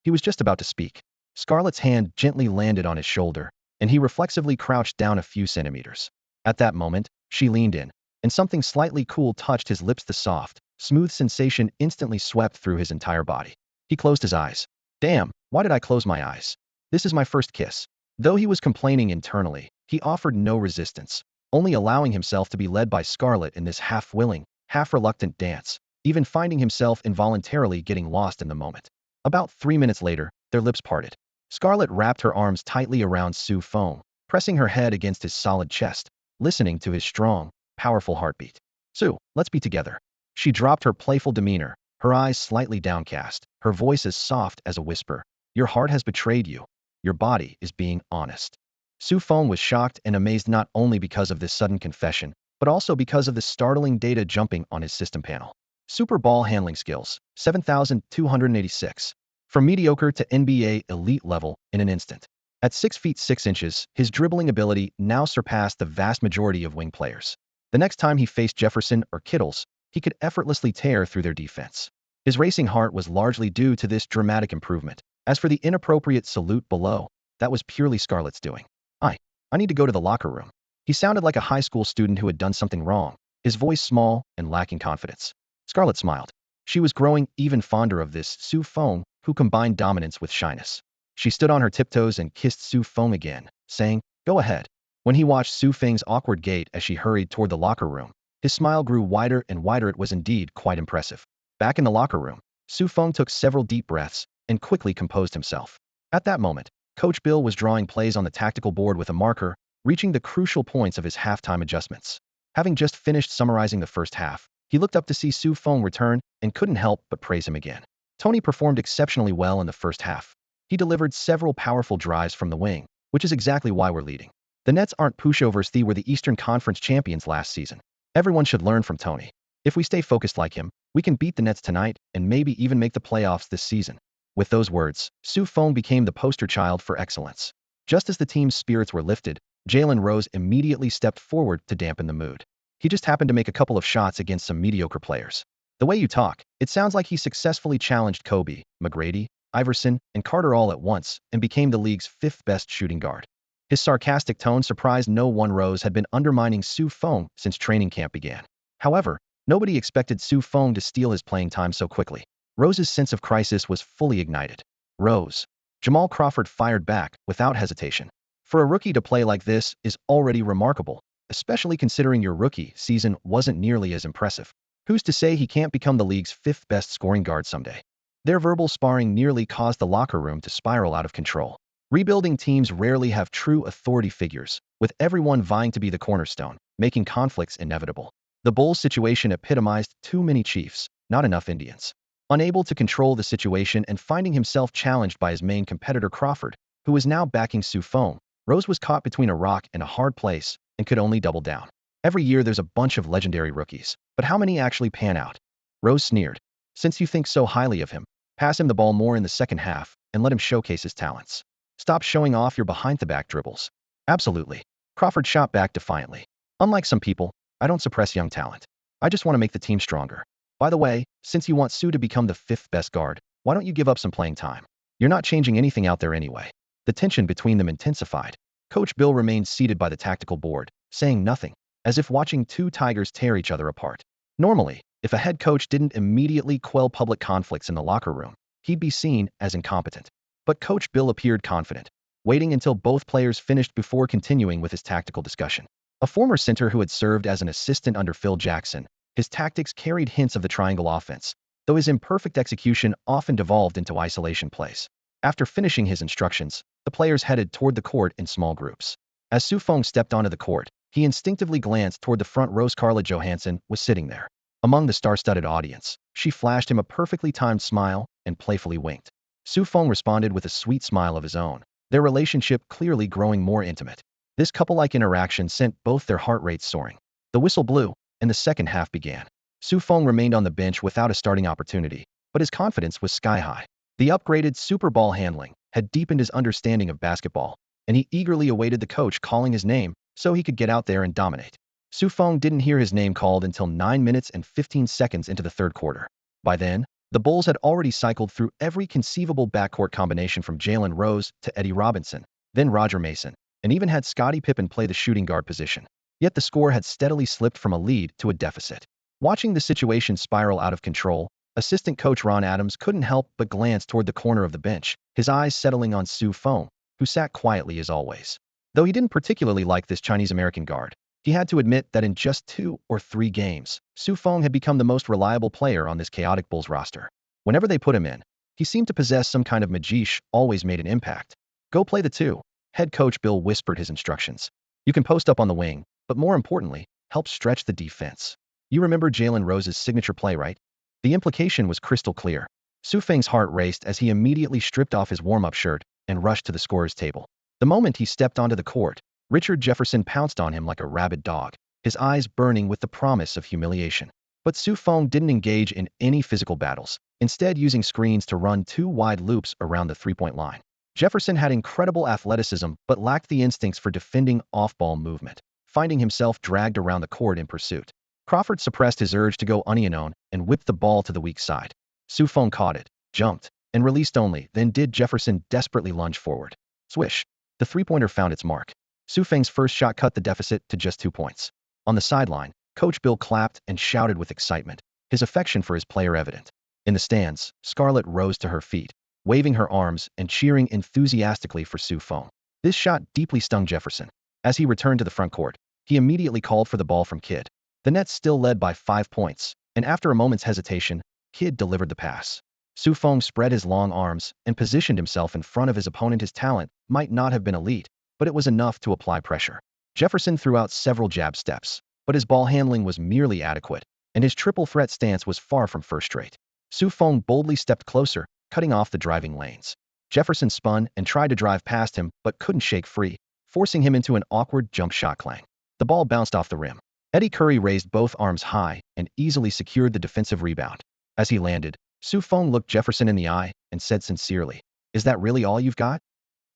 He was just about to speak. Scarlett's hand gently landed on his shoulder, and he reflexively crouched down a few centimeters. At that moment, she leaned in, and something slightly cool touched his lips. The soft, smooth sensation instantly swept through his entire body. He closed his eyes. Damn, why did I close my eyes? This is my first kiss. Though he was complaining internally, he offered no resistance, only allowing himself to be led by Scarlett in this half-willing, half-reluctant dance, even finding himself involuntarily getting lost in the moment. About 3 minutes later, their lips parted. Scarlett wrapped her arms tightly around Su Feng, pressing her head against his solid chest, listening to his strong, powerful heartbeat. Su, let's be together. She dropped her playful demeanor, her eyes slightly downcast, her voice as soft as a whisper. Your heart has betrayed you. Your body is being honest. Su Feng was shocked and amazed not only because of this sudden confession, but also because of the startling data jumping on his system panel. Super ball handling skills, 7,286. From mediocre to NBA elite level in an instant. At 6 feet 6 inches, his dribbling ability now surpassed the vast majority of wing players. The next time he faced Jefferson or Kittles, he could effortlessly tear through their defense. His racing heart was largely due to this dramatic improvement. As for the inappropriate salute below, that was purely Scarlett's doing. I need to go to the locker room. He sounded like a high school student who had done something wrong, his voice small and lacking confidence. Scarlett smiled. She was growing even fonder of this Su Feng, who combined dominance with shyness. She stood on her tiptoes and kissed Su Feng again, saying, Go ahead. When he watched Su Feng's awkward gait as she hurried toward the locker room, his smile grew wider and wider. It was indeed quite impressive. Back in the locker room, Su Feng took several deep breaths and quickly composed himself. At that moment, Coach Bill was drawing plays on the tactical board with a marker, reaching the crucial points of his halftime adjustments. Having just finished summarizing the first half, he looked up to see Su Feng return and couldn't help but praise him again. Tony performed exceptionally well in the first half. He delivered several powerful drives from the wing, which is exactly why we're leading. The Nets aren't pushovers. They were the Eastern Conference champions last season. Everyone should learn from Tony. If we stay focused like him, we can beat the Nets tonight and maybe even make the playoffs this season. With those words, Su Feng became the poster child for excellence. Just as the team's spirits were lifted, Jalen Rose immediately stepped forward to dampen the mood. He just happened to make a couple of shots against some mediocre players. The way you talk, it sounds like he successfully challenged Kobe, McGrady, Iverson, and Carter all at once and became the league's 5th best shooting guard. His sarcastic tone surprised no one. Rose had been undermining Su Feng since training camp began. However, nobody expected Su Feng to steal his playing time so quickly. Rose's sense of crisis was fully ignited. Rose. Jamal Crawford fired back without hesitation. For a rookie to play like this is already remarkable, especially considering your rookie season wasn't nearly as impressive. Who's to say he can't become the league's 5th best scoring guard someday? Their verbal sparring nearly caused the locker room to spiral out of control. Rebuilding teams rarely have true authority figures, with everyone vying to be the cornerstone, making conflicts inevitable. The Bulls' situation epitomized too many Chiefs, not enough Indians. Unable to control the situation and finding himself challenged by his main competitor Crawford, who was now backing Su Feng, Rose was caught between a rock and a hard place and could only double down. Every year there's a bunch of legendary rookies, but how many actually pan out? Rose sneered. Since you think so highly of him, pass him the ball more in the second half and let him showcase his talents. Stop showing off your behind-the-back dribbles. Absolutely. Crawford shot back defiantly. Unlike some people, I don't suppress young talent. I just want to make the team stronger. By the way, since you want Sue to become the fifth best guard, why don't you give up some playing time? You're not changing anything out there anyway. The tension between them intensified. Coach Bill remained seated by the tactical board, saying nothing, as if watching two tigers tear each other apart. Normally, if a head coach didn't immediately quell public conflicts in the locker room, he'd be seen as incompetent. But Coach Bill appeared confident, waiting until both players finished before continuing with his tactical discussion. A former center who had served as an assistant under Phil Jackson, his tactics carried hints of the triangle offense, though his imperfect execution often devolved into isolation plays. After finishing his instructions, the players headed toward the court in small groups. As Feng stepped onto the court, he instinctively glanced toward the front row. Scarlett Johansson was sitting there. Among the star-studded audience, she flashed him a perfectly timed smile and playfully winked. Feng responded with a sweet smile of his own, their relationship clearly growing more intimate. This couple-like interaction sent both their heart rates soaring. The whistle blew, and the second half began. Feng remained on the bench without a starting opportunity, but his confidence was sky-high. The upgraded super ball handling had deepened his understanding of basketball, and he eagerly awaited the coach calling his name so he could get out there and dominate. Feng didn't hear his name called until 9 minutes and 15 seconds into the third quarter. By then, the Bulls had already cycled through every conceivable backcourt combination from Jalen Rose to Eddie Robinson, then Roger Mason, and even had Scottie Pippen play the shooting guard position. Yet the score had steadily slipped from a lead to a deficit. Watching the situation spiral out of control, assistant coach Ron Adams couldn't help but glance toward the corner of the bench, his eyes settling on Feng, who sat quietly as always. Though he didn't particularly like this Chinese-American guard, he had to admit that in just 2 or 3 games, Feng had become the most reliable player on this chaotic Bulls roster. Whenever they put him in, he seemed to possess some kind of magic, always made an impact. Go play the 2. Head coach Bill whispered his instructions. You can post up on the wing, but more importantly, help stretch the defense. You remember Jalen Rose's signature play, right? The implication was crystal clear. Feng's heart raced as he immediately stripped off his warm-up shirt and rushed to the scorer's table. The moment he stepped onto the court, Richard Jefferson pounced on him like a rabid dog, his eyes burning with the promise of humiliation. But Feng didn't engage in any physical battles, instead using screens to run 2 wide loops around the three-point line. Jefferson had incredible athleticism but lacked the instincts for defending off-ball movement, finding himself dragged around the court in pursuit. Crawford suppressed his urge to go onion and whipped the ball to the weak side. Feng caught it, jumped, and released only, then did Jefferson desperately lunge forward. Swish! The three-pointer found its mark. Feng's first shot cut the deficit to just 2 points. On the sideline, Coach Bill clapped and shouted with excitement, his affection for his player evident. In the stands, Scarlett rose to her feet, waving her arms and cheering enthusiastically for Feng. This shot deeply stung Jefferson. As he returned to the front court, he immediately called for the ball from Kidd. The Nets still led by 5 points, and after a moment's hesitation, Kidd delivered the pass. Feng spread his long arms and positioned himself in front of his opponent. His talent might not have been elite, but it was enough to apply pressure. Jefferson threw out several jab steps, but his ball handling was merely adequate, and his triple threat stance was far from first-rate. Feng boldly stepped closer, cutting off the driving lanes. Jefferson spun and tried to drive past him but couldn't shake free, forcing him into an awkward jump shot clang. The ball bounced off the rim. Eddie Curry raised both arms high and easily secured the defensive rebound. As he landed, Feng looked Jefferson in the eye and said sincerely, "Is that really all you've got?"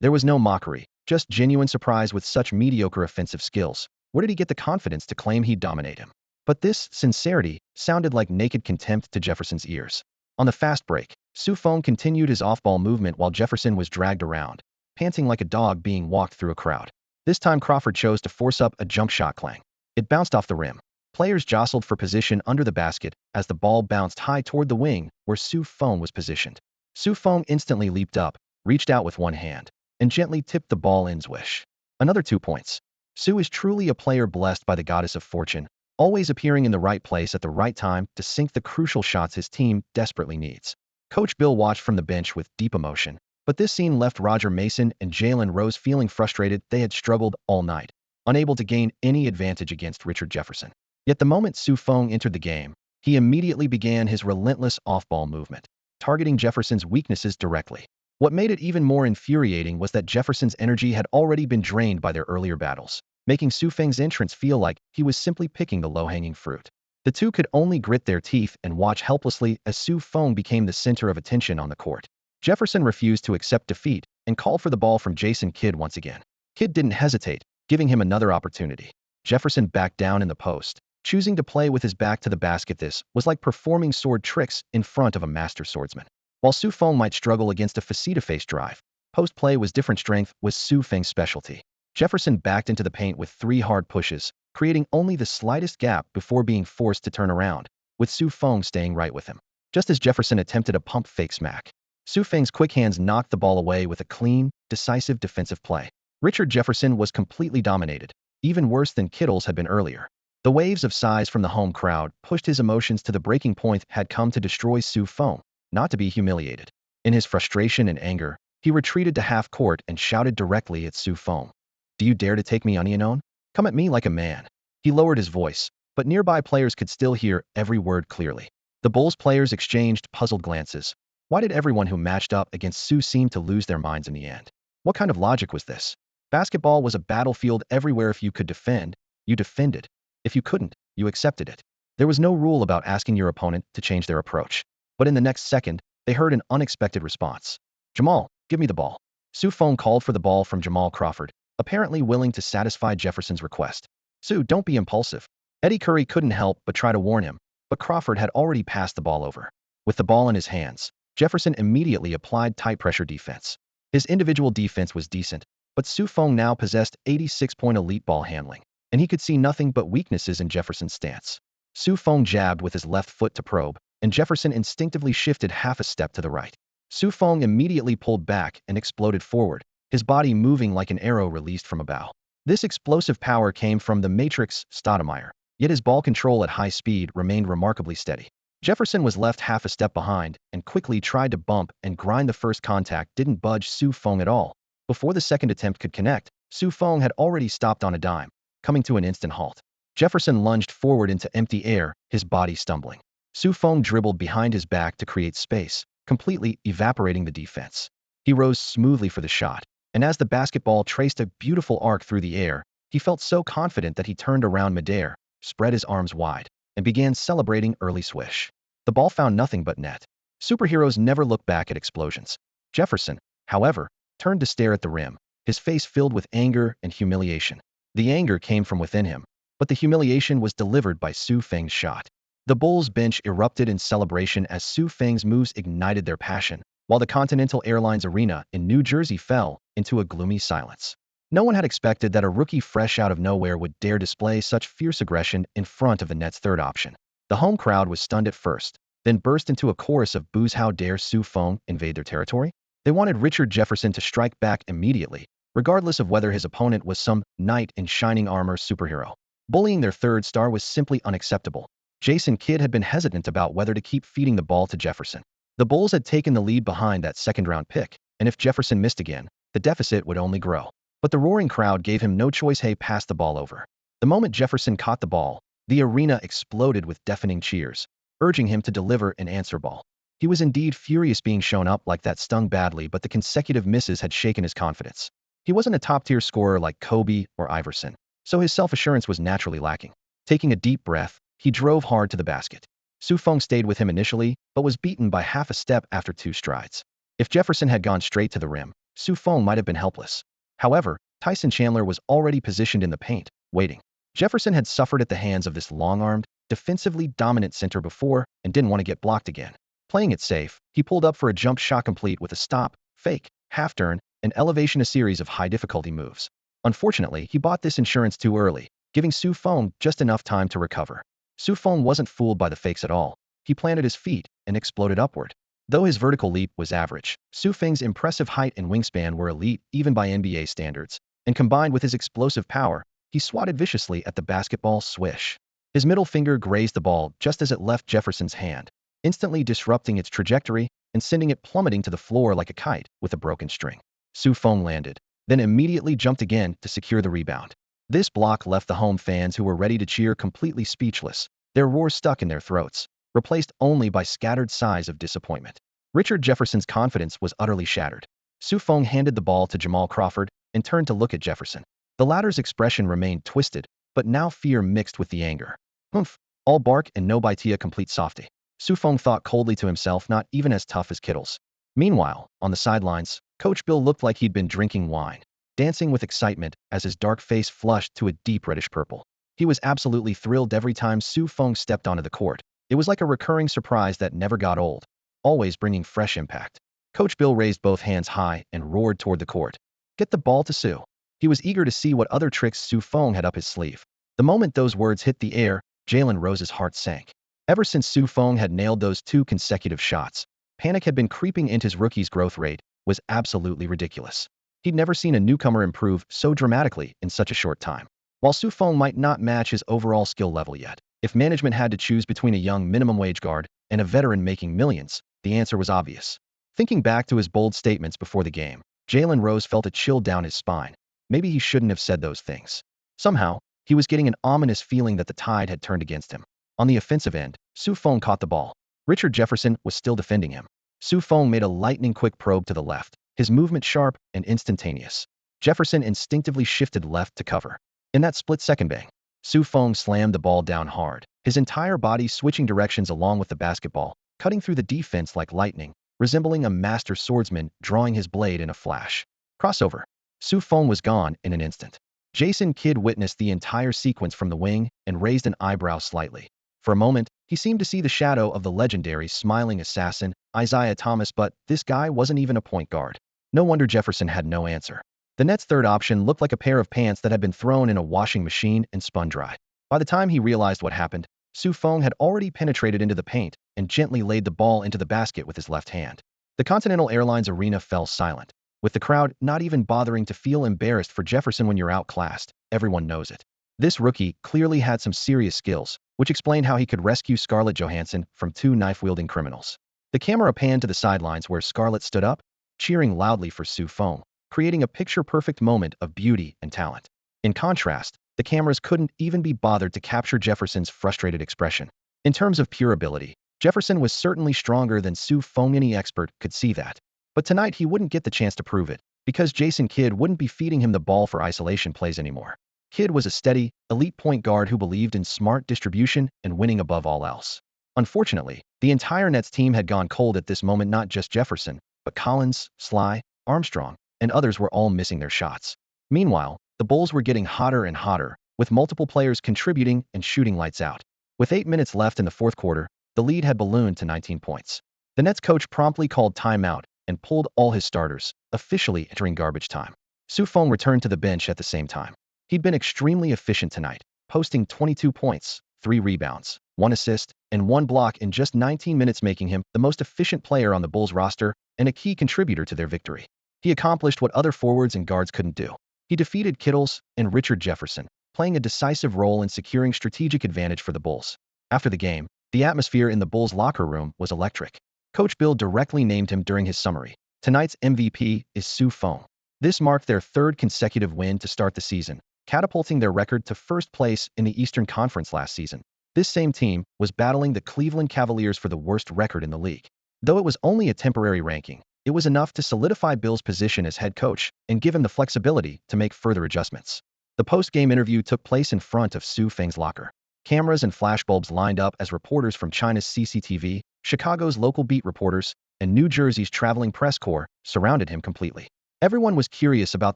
There was no mockery, just genuine surprise. With such mediocre offensive skills, where did he get the confidence to claim he'd dominate him? But this sincerity sounded like naked contempt to Jefferson's ears. On the fast break, Feng continued his off-ball movement while Jefferson was dragged around, panting like a dog being walked through a crowd. This time Crawford chose to force up a jump shot clang. It bounced off the rim. Players jostled for position under the basket as the ball bounced high toward the wing where Feng was positioned. Feng instantly leaped up, reached out with one hand, and gently tipped the ball in. Swish. Another 2 points. Sue is truly a player blessed by the goddess of fortune, always appearing in the right place at the right time to sink the crucial shots his team desperately needs. Coach Bill watched from the bench with deep emotion, but this scene left Roger Mason and Jalen Rose feeling frustrated. They had struggled all night, unable to gain any advantage against Richard Jefferson. Yet the moment Feng entered the game, he immediately began his relentless off-ball movement, targeting Jefferson's weaknesses directly. What made it even more infuriating was that Jefferson's energy had already been drained by their earlier battles, making Feng's entrance feel like he was simply picking the low-hanging fruit. The two could only grit their teeth and watch helplessly as Feng became the center of attention on the court. Jefferson refused to accept defeat, and called for the ball from Jason Kidd once again. Kidd didn't hesitate, giving him another opportunity. Jefferson backed down in the post, choosing to play with his back to the basket. This was like performing sword tricks in front of a master swordsman. While Su Feng might struggle against a face-to-face drive, post play was different. Strength was Su Feng's specialty. Jefferson backed into the paint with 3 hard pushes, creating only the slightest gap before being forced to turn around, with Su Feng staying right with him. Just as Jefferson attempted a pump fake smack, Su Feng's quick hands knocked the ball away with a clean, decisive defensive play. Richard Jefferson was completely dominated, even worse than Kittle's had been earlier. The waves of sighs from the home crowd pushed his emotions to the breaking point. Had come to destroy Su Feng, not to be humiliated. In his frustration and anger, he retreated to half court and shouted directly at Su Feng. "Do you dare to take me unknown? Come at me like a man." He lowered his voice, but nearby players could still hear every word clearly. The Bulls players exchanged puzzled glances. Why did everyone who matched up against Su seem to lose their minds in the end? What kind of logic was this? Basketball was a battlefield everywhere. If you could defend, you defended. If you couldn't, you accepted it. There was no rule about asking your opponent to change their approach. But in the next second, they heard an unexpected response. "Jamal, give me the ball." Su Feng called for the ball from Jamal Crawford, apparently willing to satisfy Jefferson's request. "Su, don't be impulsive." Eddie Curry couldn't help but try to warn him, but Crawford had already passed the ball over. With the ball in his hands, Jefferson immediately applied tight pressure defense. His individual defense was decent, but Su Feng now possessed 86-point elite ball handling, and he could see nothing but weaknesses in Jefferson's stance. Su Feng jabbed with his left foot to probe, and Jefferson instinctively shifted half a step to the right. Su Feng immediately pulled back and exploded forward, his body moving like an arrow released from a bow. This explosive power came from the Matrix Stoudemire, yet his ball control at high speed remained remarkably steady. Jefferson was left half a step behind and quickly tried to bump and grind. The first contact didn't budge Su Feng at all. Before the second attempt could connect, Su Feng had already stopped on a dime, coming to an instant halt. Jefferson lunged forward into empty air, his body stumbling. Su Feng dribbled behind his back to create space, completely evaporating the defense. He rose smoothly for the shot, and as the basketball traced a beautiful arc through the air, he felt so confident that he turned around midair, spread his arms wide, and began celebrating early swish. The ball found nothing but net. Superheroes never look back at explosions. Jefferson, however, turned to stare at the rim, his face filled with anger and humiliation. The anger came from within him, but the humiliation was delivered by Su Feng's shot. The Bulls bench erupted in celebration as Su Feng's moves ignited their passion, while the Continental Airlines Arena in New Jersey fell into a gloomy silence. No one had expected that a rookie fresh out of nowhere would dare display such fierce aggression in front of the Nets' third option. The home crowd was stunned at first, then burst into a chorus of boos. How dare Su Feng invade their territory? They wanted Richard Jefferson to strike back immediately, regardless of whether his opponent was some knight in shining armor superhero. Bullying their third star was simply unacceptable. Jason Kidd had been hesitant about whether to keep feeding the ball to Jefferson. The Bulls had taken the lead behind that second-round pick, and if Jefferson missed again, the deficit would only grow. But the roaring crowd gave him no choice. Hey, pass the ball over. The moment Jefferson caught the ball, the arena exploded with deafening cheers, urging him to deliver an answer ball. He was indeed furious. Being shown up like that stung badly, but the consecutive misses had shaken his confidence. He wasn't a top-tier scorer like Kobe or Iverson, so his self-assurance was naturally lacking. Taking a deep breath, he drove hard to the basket. Su Feng stayed with him initially, but was beaten by half a step after 2 strides. If Jefferson had gone straight to the rim, Su Feng might have been helpless. However, Tyson Chandler was already positioned in the paint, waiting. Jefferson had suffered at the hands of this long-armed, defensively dominant center before and didn't want to get blocked again. Playing it safe, he pulled up for a jump shot complete with a stop, fake, half-turn, and elevation, a series of high-difficulty moves. Unfortunately, he bought this insurance too early, giving Su Feng just enough time to recover. Su Feng wasn't fooled by the fakes at all. He planted his feet and exploded upward. Though his vertical leap was average, Su Feng's impressive height and wingspan were elite even by NBA standards, and combined with his explosive power, he swatted viciously at the basketball. Swish. His middle finger grazed the ball just as it left Jefferson's hand, instantly disrupting its trajectory and sending it plummeting to the floor like a kite with a broken string. Su Feng landed, then immediately jumped again to secure the rebound. This block left the home fans who were ready to cheer completely speechless, their roars stuck in their throats, replaced only by scattered sighs of disappointment. Richard Jefferson's confidence was utterly shattered. Su Feng handed the ball to Jamal Crawford and turned to look at Jefferson. The latter's expression remained twisted, but now fear mixed with the anger. "Humph, all bark and no bite, a complete softy." Su Feng thought coldly to himself, not even as tough as Kittle's. Meanwhile, on the sidelines, Coach Bill looked like he'd been drinking wine, dancing with excitement as his dark face flushed to a deep reddish purple. He was absolutely thrilled every time Su Feng stepped onto the court. It was like a recurring surprise that never got old, always bringing fresh impact. Coach Bill raised both hands high and roared toward the court. Get the ball to Su. He was eager to see what other tricks Su Feng had up his sleeve. The moment those words hit the air, Jalen Rose's heart sank. Ever since Su Feng had nailed those 2 consecutive shots, panic had been creeping into his rookie's growth rate was absolutely ridiculous. He'd never seen a newcomer improve so dramatically in such a short time. While Su Feng might not match his overall skill level yet, if management had to choose between a young minimum wage guard and a veteran making millions, the answer was obvious. Thinking back to his bold statements before the game, Jalen Rose felt a chill down his spine. Maybe he shouldn't have said those things. Somehow, he was getting an ominous feeling that the tide had turned against him. On the offensive end, Su Feng caught the ball. Richard Jefferson was still defending him. Su Feng made a lightning-quick probe to the left, his movement sharp and instantaneous. Jefferson instinctively shifted left to cover. In that split-second bang, Su Feng slammed the ball down hard, his entire body switching directions along with the basketball, cutting through the defense like lightning, resembling a master swordsman drawing his blade in a flash. Crossover. Su Feng was gone in an instant. Jason Kidd witnessed the entire sequence from the wing and raised an eyebrow slightly. For a moment, he seemed to see the shadow of the legendary smiling assassin, Isaiah Thomas, but this guy wasn't even a point guard. No wonder Jefferson had no answer. The Nets' third option looked like a pair of pants that had been thrown in a washing machine and spun dry. By the time he realized what happened, Su Feng had already penetrated into the paint and gently laid the ball into the basket with his left hand. The Continental Airlines arena fell silent, with the crowd not even bothering to feel embarrassed for Jefferson. When you're outclassed, everyone knows it. This rookie clearly had some serious skills, which explained how he could rescue Scarlett Johansson from 2 knife-wielding criminals. The camera panned to the sidelines where Scarlett stood up, cheering loudly for Su Feng, creating a picture-perfect moment of beauty and talent. In contrast, the cameras couldn't even be bothered to capture Jefferson's frustrated expression. In terms of pure ability, Jefferson was certainly stronger than Su Feng. Any expert could see that. But tonight he wouldn't get the chance to prove it, because Jason Kidd wouldn't be feeding him the ball for isolation plays anymore. Kidd was a steady, elite point guard who believed in smart distribution and winning above all else. Unfortunately, the entire Nets team had gone cold at this moment. Not just Jefferson, but Collins, Sly, Armstrong, and others were all missing their shots. Meanwhile, the Bulls were getting hotter and hotter, with multiple players contributing and shooting lights out. With 8 minutes left in the fourth quarter, the lead had ballooned to 19 points. The Nets coach promptly called timeout and pulled all his starters, officially entering garbage time. Su Feng returned to the bench at the same time. He'd been extremely efficient tonight, posting 22 points, 3 rebounds, 1 assist, and 1 block in just 19 minutes, making him the most efficient player on the Bulls roster and a key contributor to their victory. He accomplished what other forwards and guards couldn't do. He defeated Kittles and Richard Jefferson, playing a decisive role in securing strategic advantage for the Bulls. After the game, the atmosphere in the Bulls locker room was electric. Coach Bill directly named him during his summary. Tonight's MVP is Su Feng. This marked their 3rd consecutive win to start the season, catapulting their record to first place in the Eastern Conference last season. This same team was battling the Cleveland Cavaliers for the worst record in the league. Though it was only a temporary ranking, it was enough to solidify Bill's position as head coach and give him the flexibility to make further adjustments. The post-game interview took place in front of Su Feng's locker. Cameras and flashbulbs lined up as reporters from China's CCTV, Chicago's local beat reporters, and New Jersey's traveling press corps surrounded him completely. Everyone was curious about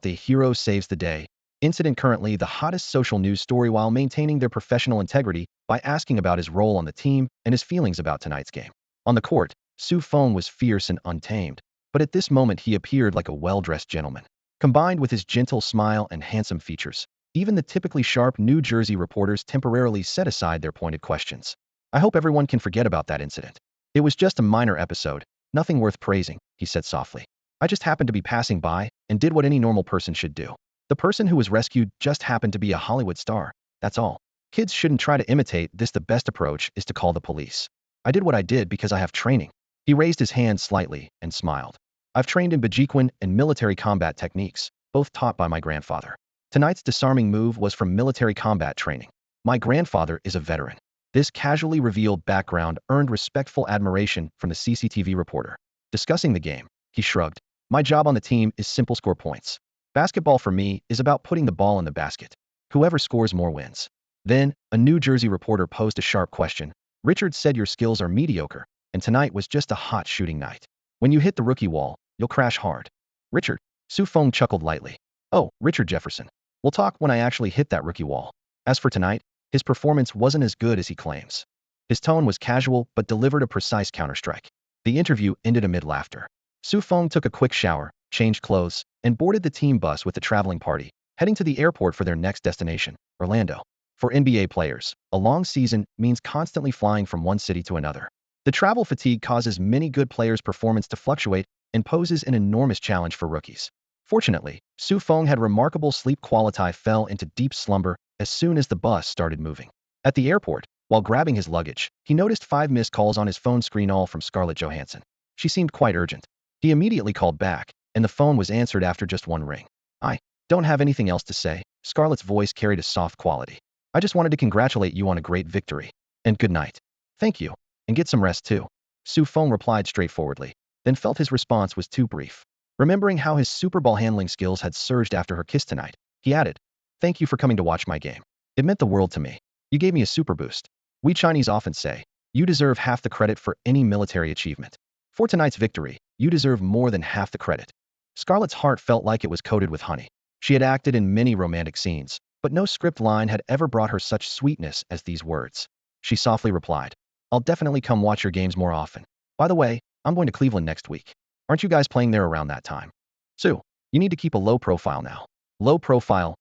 the hero saves the day incident, currently the hottest social news story, while maintaining their professional integrity by asking about his role on the team and his feelings about tonight's game. On the court, Su Feng was fierce and untamed, but at this moment he appeared like a well-dressed gentleman. Combined with his gentle smile and handsome features, even the typically sharp New Jersey reporters temporarily set aside their pointed questions. I hope everyone can forget about that incident. It was just a minor episode, nothing worth praising, he said softly. I just happened to be passing by and did what any normal person should do. The person who was rescued just happened to be a Hollywood star, that's all. Kids shouldn't try to imitate this. The best approach is to call the police. I did what I did because I have training. He raised his hand slightly and smiled. I've trained in Bajikwan and military combat techniques, both taught by my grandfather. Tonight's disarming move was from military combat training. My grandfather is a veteran. This casually revealed background earned respectful admiration from the CCTV reporter. Discussing the game, he shrugged. My job on the team is simple: score points. Basketball for me is about putting the ball in the basket. Whoever scores more wins. Then, a New Jersey reporter posed a sharp question. Richard said your skills are mediocre, and tonight was just a hot shooting night. When you hit the rookie wall, you'll crash hard. Richard. Su Feng chuckled lightly. Oh, Richard Jefferson. We'll talk when I actually hit that rookie wall. As for tonight, his performance wasn't as good as he claims. His tone was casual but delivered a precise counterstrike. The interview ended amid laughter. Su Feng took a quick shower, changed clothes, and boarded the team bus with the traveling party, heading to the airport for their next destination, Orlando. For NBA players, a long season means constantly flying from one city to another. The travel fatigue causes many good players' performance to fluctuate and poses an enormous challenge for rookies. Fortunately, Su Feng had remarkable sleep quality, fell into deep slumber as soon as the bus started moving. At the airport, while grabbing his luggage, he noticed 5 missed calls on his phone screen, all from Scarlett Johansson. She seemed quite urgent. He immediately called back, and the phone was answered after just one ring. I don't have anything else to say. Scarlett's voice carried a soft quality. I just wanted to congratulate you on a great victory. And good night. Thank you. And get some rest too. Su Feng replied straightforwardly, then felt his response was too brief. Remembering how his Super Bowl handling skills had surged after her kiss tonight, he added, Thank you for coming to watch my game. It meant the world to me. You gave me a super boost. We Chinese often say, you deserve half the credit for any military achievement. For tonight's victory, you deserve more than half the credit. Scarlett's heart felt like it was coated with honey. She had acted in many romantic scenes, but no script line had ever brought her such sweetness as these words. She softly replied, I'll definitely come watch your games more often. By the way, I'm going to Cleveland next week. Aren't you guys playing there around that time? Su, you need to keep a low profile now. Low profile,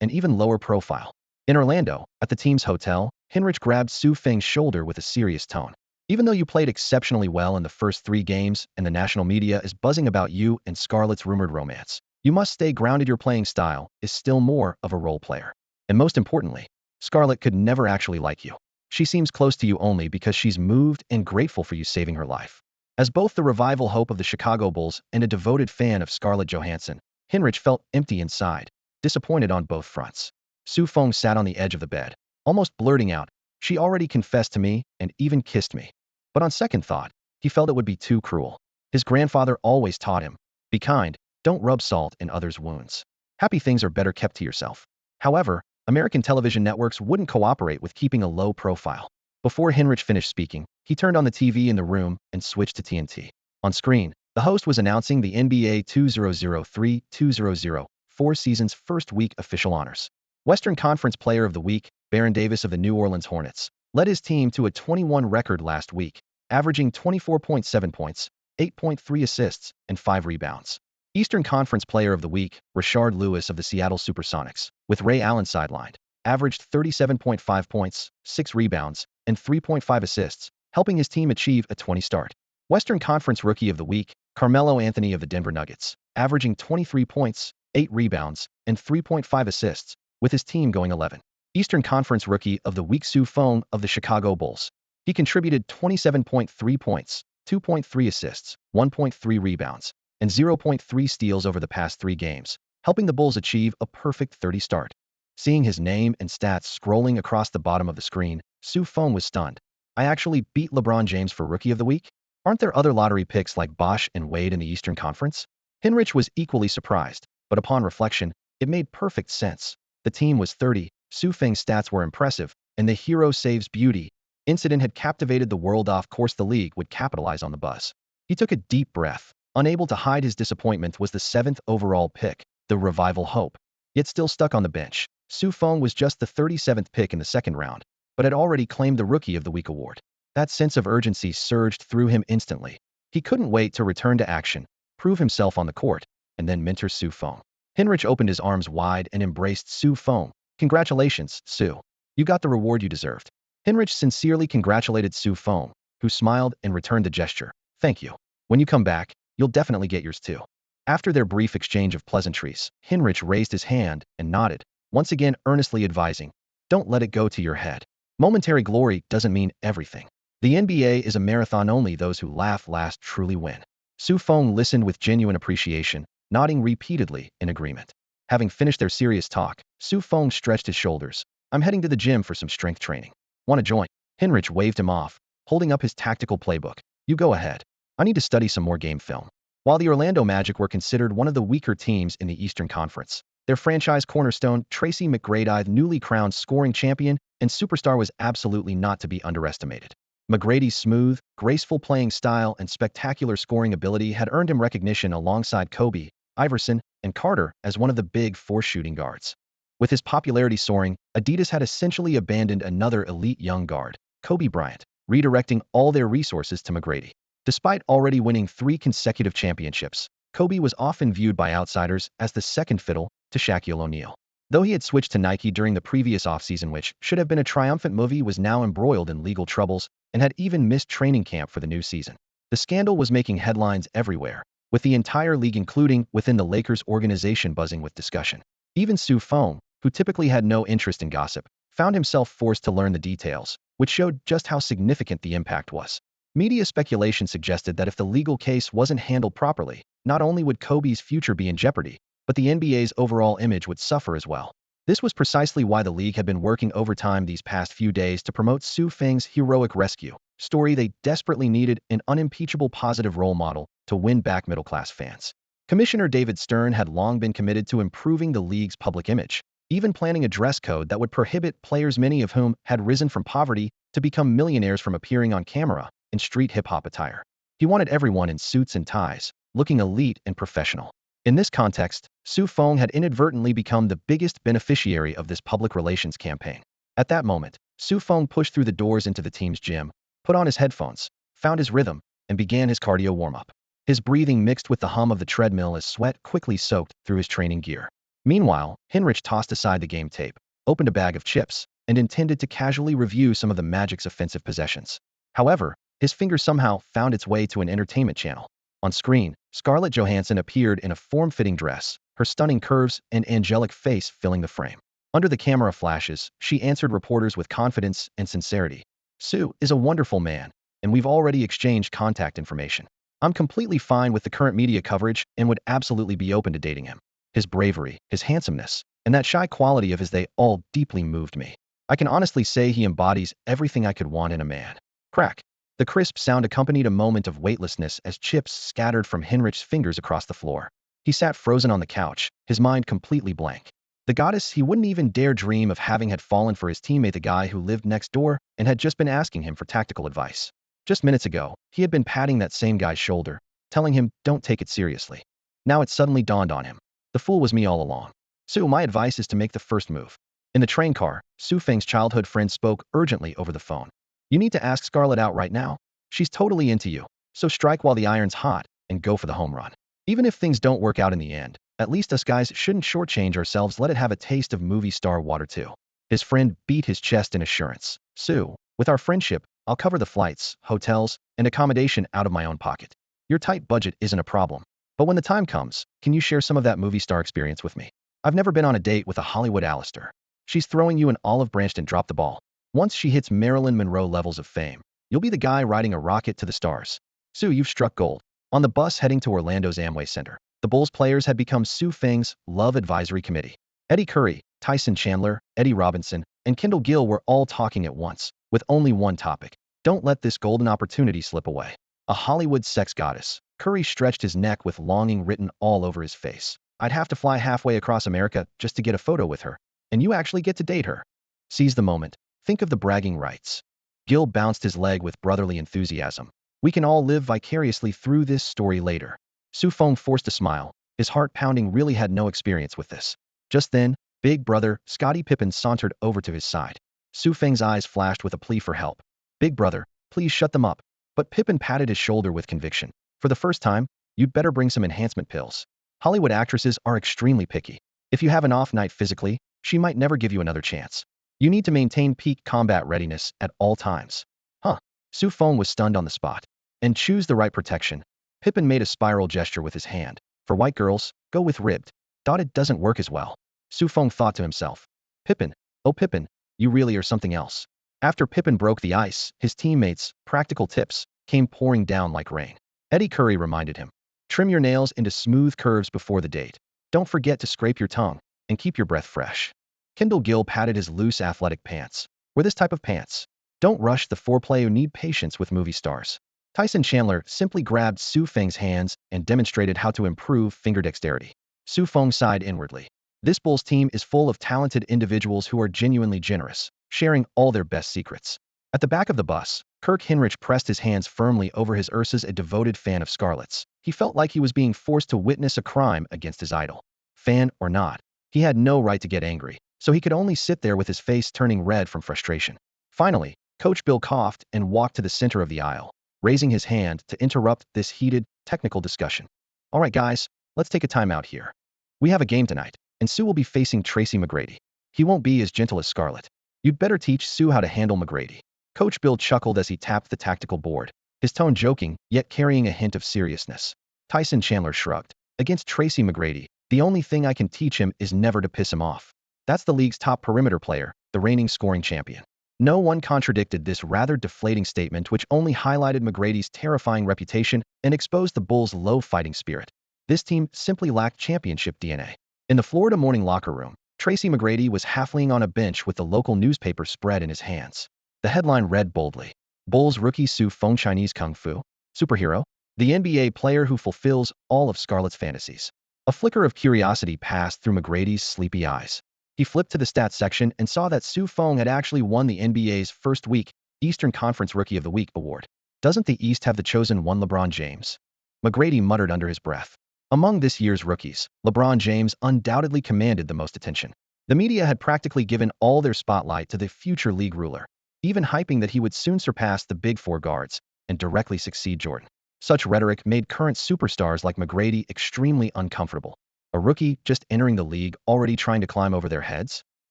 and even lower profile. In Orlando, at the team's hotel, Hinrich grabbed Su Feng's shoulder with a serious tone. Even though you played exceptionally well in the first 3 games and the national media is buzzing about you and Scarlett's rumored romance, you must stay grounded. Your playing style is still more of a role player. And most importantly, Scarlett could never actually like you. She seems close to you only because she's moved and grateful for you saving her life. As both the revival hope of the Chicago Bulls and a devoted fan of Scarlett Johansson, Hinrich felt empty inside, disappointed on both fronts. Su Feng sat on the edge of the bed, almost blurting out, She already confessed to me and even kissed me. But on second thought, he felt it would be too cruel. His grandfather always taught him, be kind, don't rub salt in others' wounds. Happy things are better kept to yourself. However, American television networks wouldn't cooperate with keeping a low profile. Before Hinrich finished speaking, he turned on the TV in the room and switched to TNT. On screen, the host was announcing the NBA 2003-2004 season's first week official honors. Western Conference Player of the Week, Baron Davis of the New Orleans Hornets, led his team to a 21 record last week, averaging 24.7 points, 8.3 assists, and 5 rebounds. Eastern Conference Player of the Week, Rashard Lewis of the Seattle Supersonics, with Ray Allen sidelined, averaged 37.5 points, 6 rebounds, and 3.5 assists, helping his team achieve a 20 start. Western Conference Rookie of the Week, Carmelo Anthony of the Denver Nuggets, averaging 23 points, 8 rebounds, and 3.5 assists, with his team going 11. Eastern Conference Rookie of the Week, Su Feng of the Chicago Bulls. He contributed 27.3 points, 2.3 assists, 1.3 rebounds, and 0.3 steals over the past 3 games, helping the Bulls achieve a perfect 30 start. Seeing his name and stats scrolling across the bottom of the screen, Su Feng was stunned. I actually beat LeBron James for Rookie of the Week? Aren't there other lottery picks like Bosch and Wade in the Eastern Conference? Hinrich was equally surprised, but upon reflection, it made perfect sense. The team was 30, Su Feng's stats were impressive, and the hero saves beauty incident had captivated the world. Of course, the league would capitalize on the buzz. He took a deep breath. Unable to hide his disappointment was the 7th overall pick, the revival hope. Yet still stuck on the bench, Su Feng was just the 37th pick in the 2nd round, but had already claimed the Rookie of the Week award. That sense of urgency surged through him instantly. He couldn't wait to return to action, prove himself on the court, and then mentor Su Feng. Hinrich opened his arms wide and embraced Su Feng. Congratulations, Su. You got the reward you deserved. Hinrich sincerely congratulated Su Feng, who smiled and returned the gesture. Thank you. When you come back, you'll definitely get yours too. After their brief exchange of pleasantries, Hinrich raised his hand and nodded, once again earnestly advising, don't let it go to your head. Momentary glory doesn't mean everything. The NBA is a marathon. Only those who laugh last truly win. Su Feng listened with genuine appreciation, nodding repeatedly in agreement. Having finished their serious talk, Su Feng stretched his shoulders. I'm heading to the gym for some strength training. Want to join? Hinrich waved him off, holding up his tactical playbook. You go ahead. I need to study some more game film. While the Orlando Magic were considered one of the weaker teams in the Eastern Conference, their franchise cornerstone, Tracy McGrady, newly crowned scoring champion and superstar, was absolutely not to be underestimated. McGrady's smooth, graceful playing style and spectacular scoring ability had earned him recognition alongside Kobe, Iverson, and Carter as one of the big four shooting guards. With his popularity soaring, Adidas had essentially abandoned another elite young guard, Kobe Bryant, redirecting all their resources to McGrady. Despite already winning 3 consecutive championships, Kobe was often viewed by outsiders as the second fiddle to Shaquille O'Neal. Though he had switched to Nike during the previous offseason, which should have been a triumphant move, he was now embroiled in legal troubles and had even missed training camp for the new season. The scandal was making headlines everywhere, with the entire league, including within the Lakers organization, buzzing with discussion. Even Feng, who typically had no interest in gossip, found himself forced to learn the details, which showed just how significant the impact was. Media speculation suggested that if the legal case wasn't handled properly, not only would Kobe's future be in jeopardy, but the NBA's overall image would suffer as well. This was precisely why the league had been working overtime these past few days to promote Feng's heroic rescue story. They desperately needed an unimpeachable positive role model to win back middle-class fans. Commissioner David Stern had long been committed to improving the league's public image, even planning a dress code that would prohibit players, many of whom had risen from poverty to become millionaires, from appearing on camera in street hip-hop attire. He wanted everyone in suits and ties, looking elite and professional. In this context, Feng had inadvertently become the biggest beneficiary of this public relations campaign. At that moment, Feng pushed through the doors into the team's gym, put on his headphones, found his rhythm, and began his cardio warm-up. His breathing mixed with the hum of the treadmill as sweat quickly soaked through his training gear. Meanwhile, Hinrich tossed aside the game tape, opened a bag of chips, and intended to casually review some of the Magic's offensive possessions. However, his finger somehow found its way to an entertainment channel. On screen, Scarlett Johansson appeared in a form-fitting dress, her stunning curves and angelic face filling the frame. Under the camera flashes, she answered reporters with confidence and sincerity. "Sue is a wonderful man, and we've already exchanged contact information. I'm completely fine with the current media coverage and would absolutely be open to dating him. His bravery, his handsomeness, and that shy quality of his, they all deeply moved me. I can honestly say he embodies everything I could want in a man." Crack. The crisp sound accompanied a moment of weightlessness as chips scattered from Hinrich's fingers across the floor. He sat frozen on the couch, his mind completely blank. The goddess he wouldn't even dare dream of having had fallen for his teammate, the guy who lived next door and had just been asking him for tactical advice. Just minutes ago, he had been patting that same guy's shoulder, telling him, "Don't take it seriously." Now it suddenly dawned on him. The fool was me all along. "Sue, my advice is to make the first move." In the train car, Feng's childhood friend spoke urgently over the phone. "You need to ask Scarlett out right now. She's totally into you, so strike while the iron's hot and go for the home run. Even if things don't work out in the end, at least us guys shouldn't shortchange ourselves. Let it have a taste of movie star water too." His friend beat his chest in assurance. "Sue, with our friendship, I'll cover the flights, hotels, and accommodation out of my own pocket. Your tight budget isn't a problem. But when the time comes, can you share some of that movie star experience with me? I've never been on a date with a Hollywood Alistair. She's throwing you an olive branch and drop the ball. Once she hits Marilyn Monroe levels of fame, you'll be the guy riding a rocket to the stars." Sue, you've struck gold. On the bus heading to Orlando's Amway Center, the Bulls players had become Feng's Love Advisory Committee. Eddie Curry, Tyson Chandler, Eddie Robinson, and Kendall Gill were all talking at once, with only one topic: don't let this golden opportunity slip away. A Hollywood sex goddess, Curry stretched his neck with longing written all over his face. "I'd have to fly halfway across America just to get a photo with her. And you actually get to date her. Seize the moment. Think of the bragging rights." Gill bounced his leg with brotherly enthusiasm. "We can all live vicariously through this story later." Feng forced a smile, his heart pounding. Really had no experience with this. Just then, big brother, Scottie Pippen, sauntered over to his side. Feng's eyes flashed with a plea for help. "Big brother, please shut them up." But Pippen patted his shoulder with conviction. "For the first time, you'd better bring some enhancement pills. Hollywood actresses are extremely picky. If you have an off night physically, she might never give you another chance. You need to maintain peak combat readiness at all times." Huh. Feng was stunned on the spot. "And choose the right protection." Pippen made a spiral gesture with his hand. "For white girls, go with ribbed. Dotted doesn't work as well." Feng thought to himself. "Pippen, oh Pippen, you really are something else." After Pippen broke the ice, his teammates' practical tips came pouring down like rain. Eddie Curry reminded him. "Trim your nails into smooth curves before the date. Don't forget to scrape your tongue, and keep your breath fresh." Kendall Gill patted his loose athletic pants. "Wear this type of pants. Don't rush the foreplay or need patience with movie stars." Tyson Chandler simply grabbed Feng's hands and demonstrated how to improve finger dexterity. Feng sighed inwardly. This Bulls team is full of talented individuals who are genuinely generous, sharing all their best secrets. At the back of the bus, Kirk Hinrich pressed his hands firmly over his Ursa's, a devoted fan of Scarlett's. He felt like he was being forced to witness a crime against his idol. Fan or not, he had no right to get angry, so he could only sit there with his face turning red from frustration. Finally, Coach Bill coughed and walked to the center of the aisle, raising his hand to interrupt this heated, technical discussion. All right, guys, let's take a timeout here. We have a game tonight, and Sue will be facing Tracy McGrady. He won't be as gentle as Scarlett. You'd better teach Sue how to handle McGrady. Coach Bill chuckled as he tapped the tactical board, his tone joking, yet carrying a hint of seriousness. Tyson Chandler shrugged. Against Tracy McGrady, the only thing I can teach him is never to piss him off. That's the league's top perimeter player, the reigning scoring champion. No one contradicted this rather deflating statement, which only highlighted McGrady's terrifying reputation and exposed the Bulls' low fighting spirit. This team simply lacked championship DNA. In the Florida morning locker room, Tracy McGrady was half-leaning on a bench with the local newspaper spread in his hands. The headline read boldly, Bulls rookie Su Feng Chinese Kung Fu superhero, the NBA player who fulfills all of Scarlett's fantasies. A flicker of curiosity passed through McGrady's sleepy eyes. He flipped to the stats section and saw that Su Feng had actually won the NBA's first week Eastern Conference Rookie of the Week award. Doesn't the East have the chosen one LeBron James? McGrady muttered under his breath. Among this year's rookies, LeBron James undoubtedly commanded the most attention. The media had practically given all their spotlight to the future league ruler, even hyping that he would soon surpass the Big Four guards and directly succeed Jordan. Such rhetoric made current superstars like McGrady extremely uncomfortable. A rookie just entering the league already trying to climb over their heads?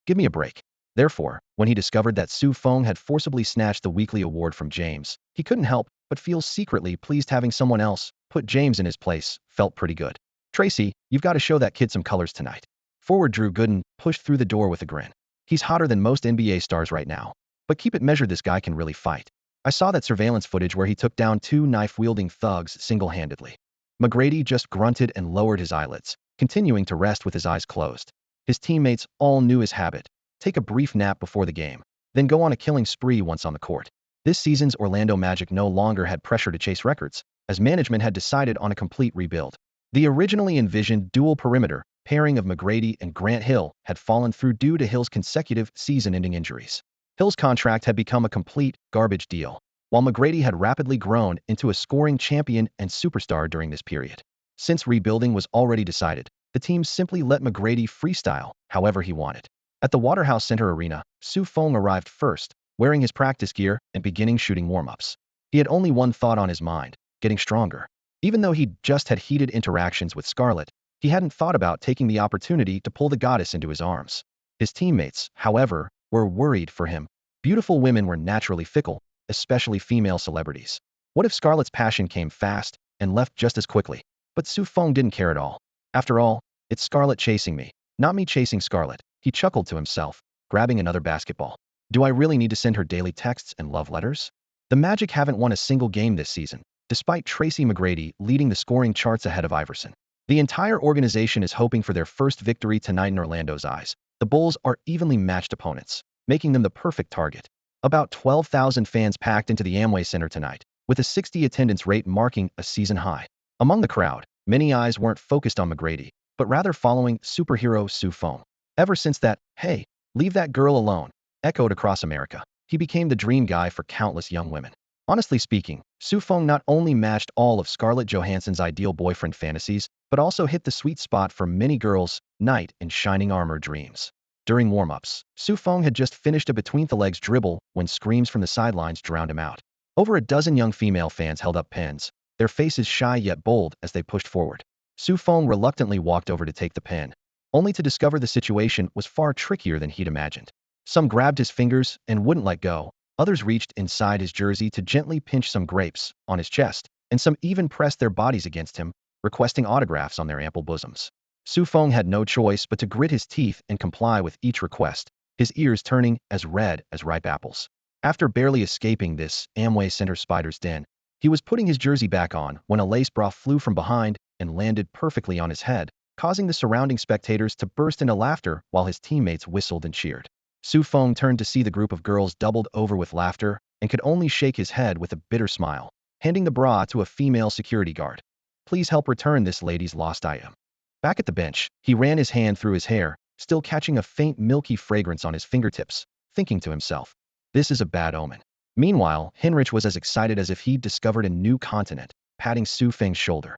Give me a break. Therefore, when he discovered that Su Feng had forcibly snatched the weekly award from James, he couldn't help but feel secretly pleased. Having someone else put James in his place felt pretty good. Tracy, you've got to show that kid some colors tonight. Forward Drew Gooden pushed through the door with a grin. He's hotter than most NBA stars right now. But keep it measured, this guy can really fight. I saw that surveillance footage where he took down two knife-wielding thugs single-handedly. McGrady just grunted and lowered his eyelids, continuing to rest with his eyes closed. His teammates all knew his habit. Take a brief nap before the game, then go on a killing spree once on the court. This season's Orlando Magic no longer had pressure to chase records, as management had decided on a complete rebuild. The originally envisioned dual perimeter pairing of McGrady and Grant Hill had fallen through due to Hill's consecutive season-ending injuries. Hill's contract had become a complete garbage deal, while McGrady had rapidly grown into a scoring champion and superstar during this period. Since rebuilding was already decided, the team simply let McGrady freestyle however he wanted. At the Waterhouse Center Arena, Su Feng arrived first, wearing his practice gear and beginning shooting warm-ups. He had only one thought on his mind, getting stronger. Even though he'd just had heated interactions with Scarlett, he hadn't thought about taking the opportunity to pull the goddess into his arms. His teammates, however, were worried for him. Beautiful women were naturally fickle, especially female celebrities. What if Scarlett's passion came fast and left just as quickly? But Su Feng didn't care at all. After all, it's Scarlett chasing me, not me chasing Scarlett. He chuckled to himself, grabbing another basketball. Do I really need to send her daily texts and love letters? The Magic haven't won a single game this season, despite Tracy McGrady leading the scoring charts ahead of Iverson. The entire organization is hoping for their first victory tonight. In Orlando's eyes, the Bulls are evenly matched opponents, making them the perfect target. About 12,000 fans packed into the Amway Center tonight, with a 60 attendance rate marking a season high. Among the crowd, many eyes weren't focused on McGrady, but rather following superhero Su Feng. Ever since that, "Hey, leave that girl alone," echoed across America, he became the dream guy for countless young women. Honestly speaking, Su Feng not only matched all of Scarlett Johansson's ideal boyfriend fantasies, but also hit the sweet spot for many girls' knight in shining armor dreams. During warm-ups, Su Feng had just finished a between-the-legs dribble when screams from the sidelines drowned him out. Over a dozen young female fans held up pens, their faces shy yet bold as they pushed forward. Su Feng reluctantly walked over to take the pen, only to discover the situation was far trickier than he'd imagined. Some grabbed his fingers and wouldn't let go. Others reached inside his jersey to gently pinch some grapes on his chest, and some even pressed their bodies against him, requesting autographs on their ample bosoms. Su Feng had no choice but to grit his teeth and comply with each request, his ears turning as red as ripe apples. After barely escaping this Amway Center spider's den, he was putting his jersey back on when a lace bra flew from behind and landed perfectly on his head, causing the surrounding spectators to burst into laughter while his teammates whistled and cheered. Su Feng turned to see the group of girls doubled over with laughter and could only shake his head with a bitter smile, handing the bra to a female security guard. "Please help return this lady's lost item." Back at the bench, he ran his hand through his hair, still catching a faint milky fragrance on his fingertips, thinking to himself, "This is a bad omen." Meanwhile, Hinrich was as excited as if he'd discovered a new continent, patting Su Feng's shoulder.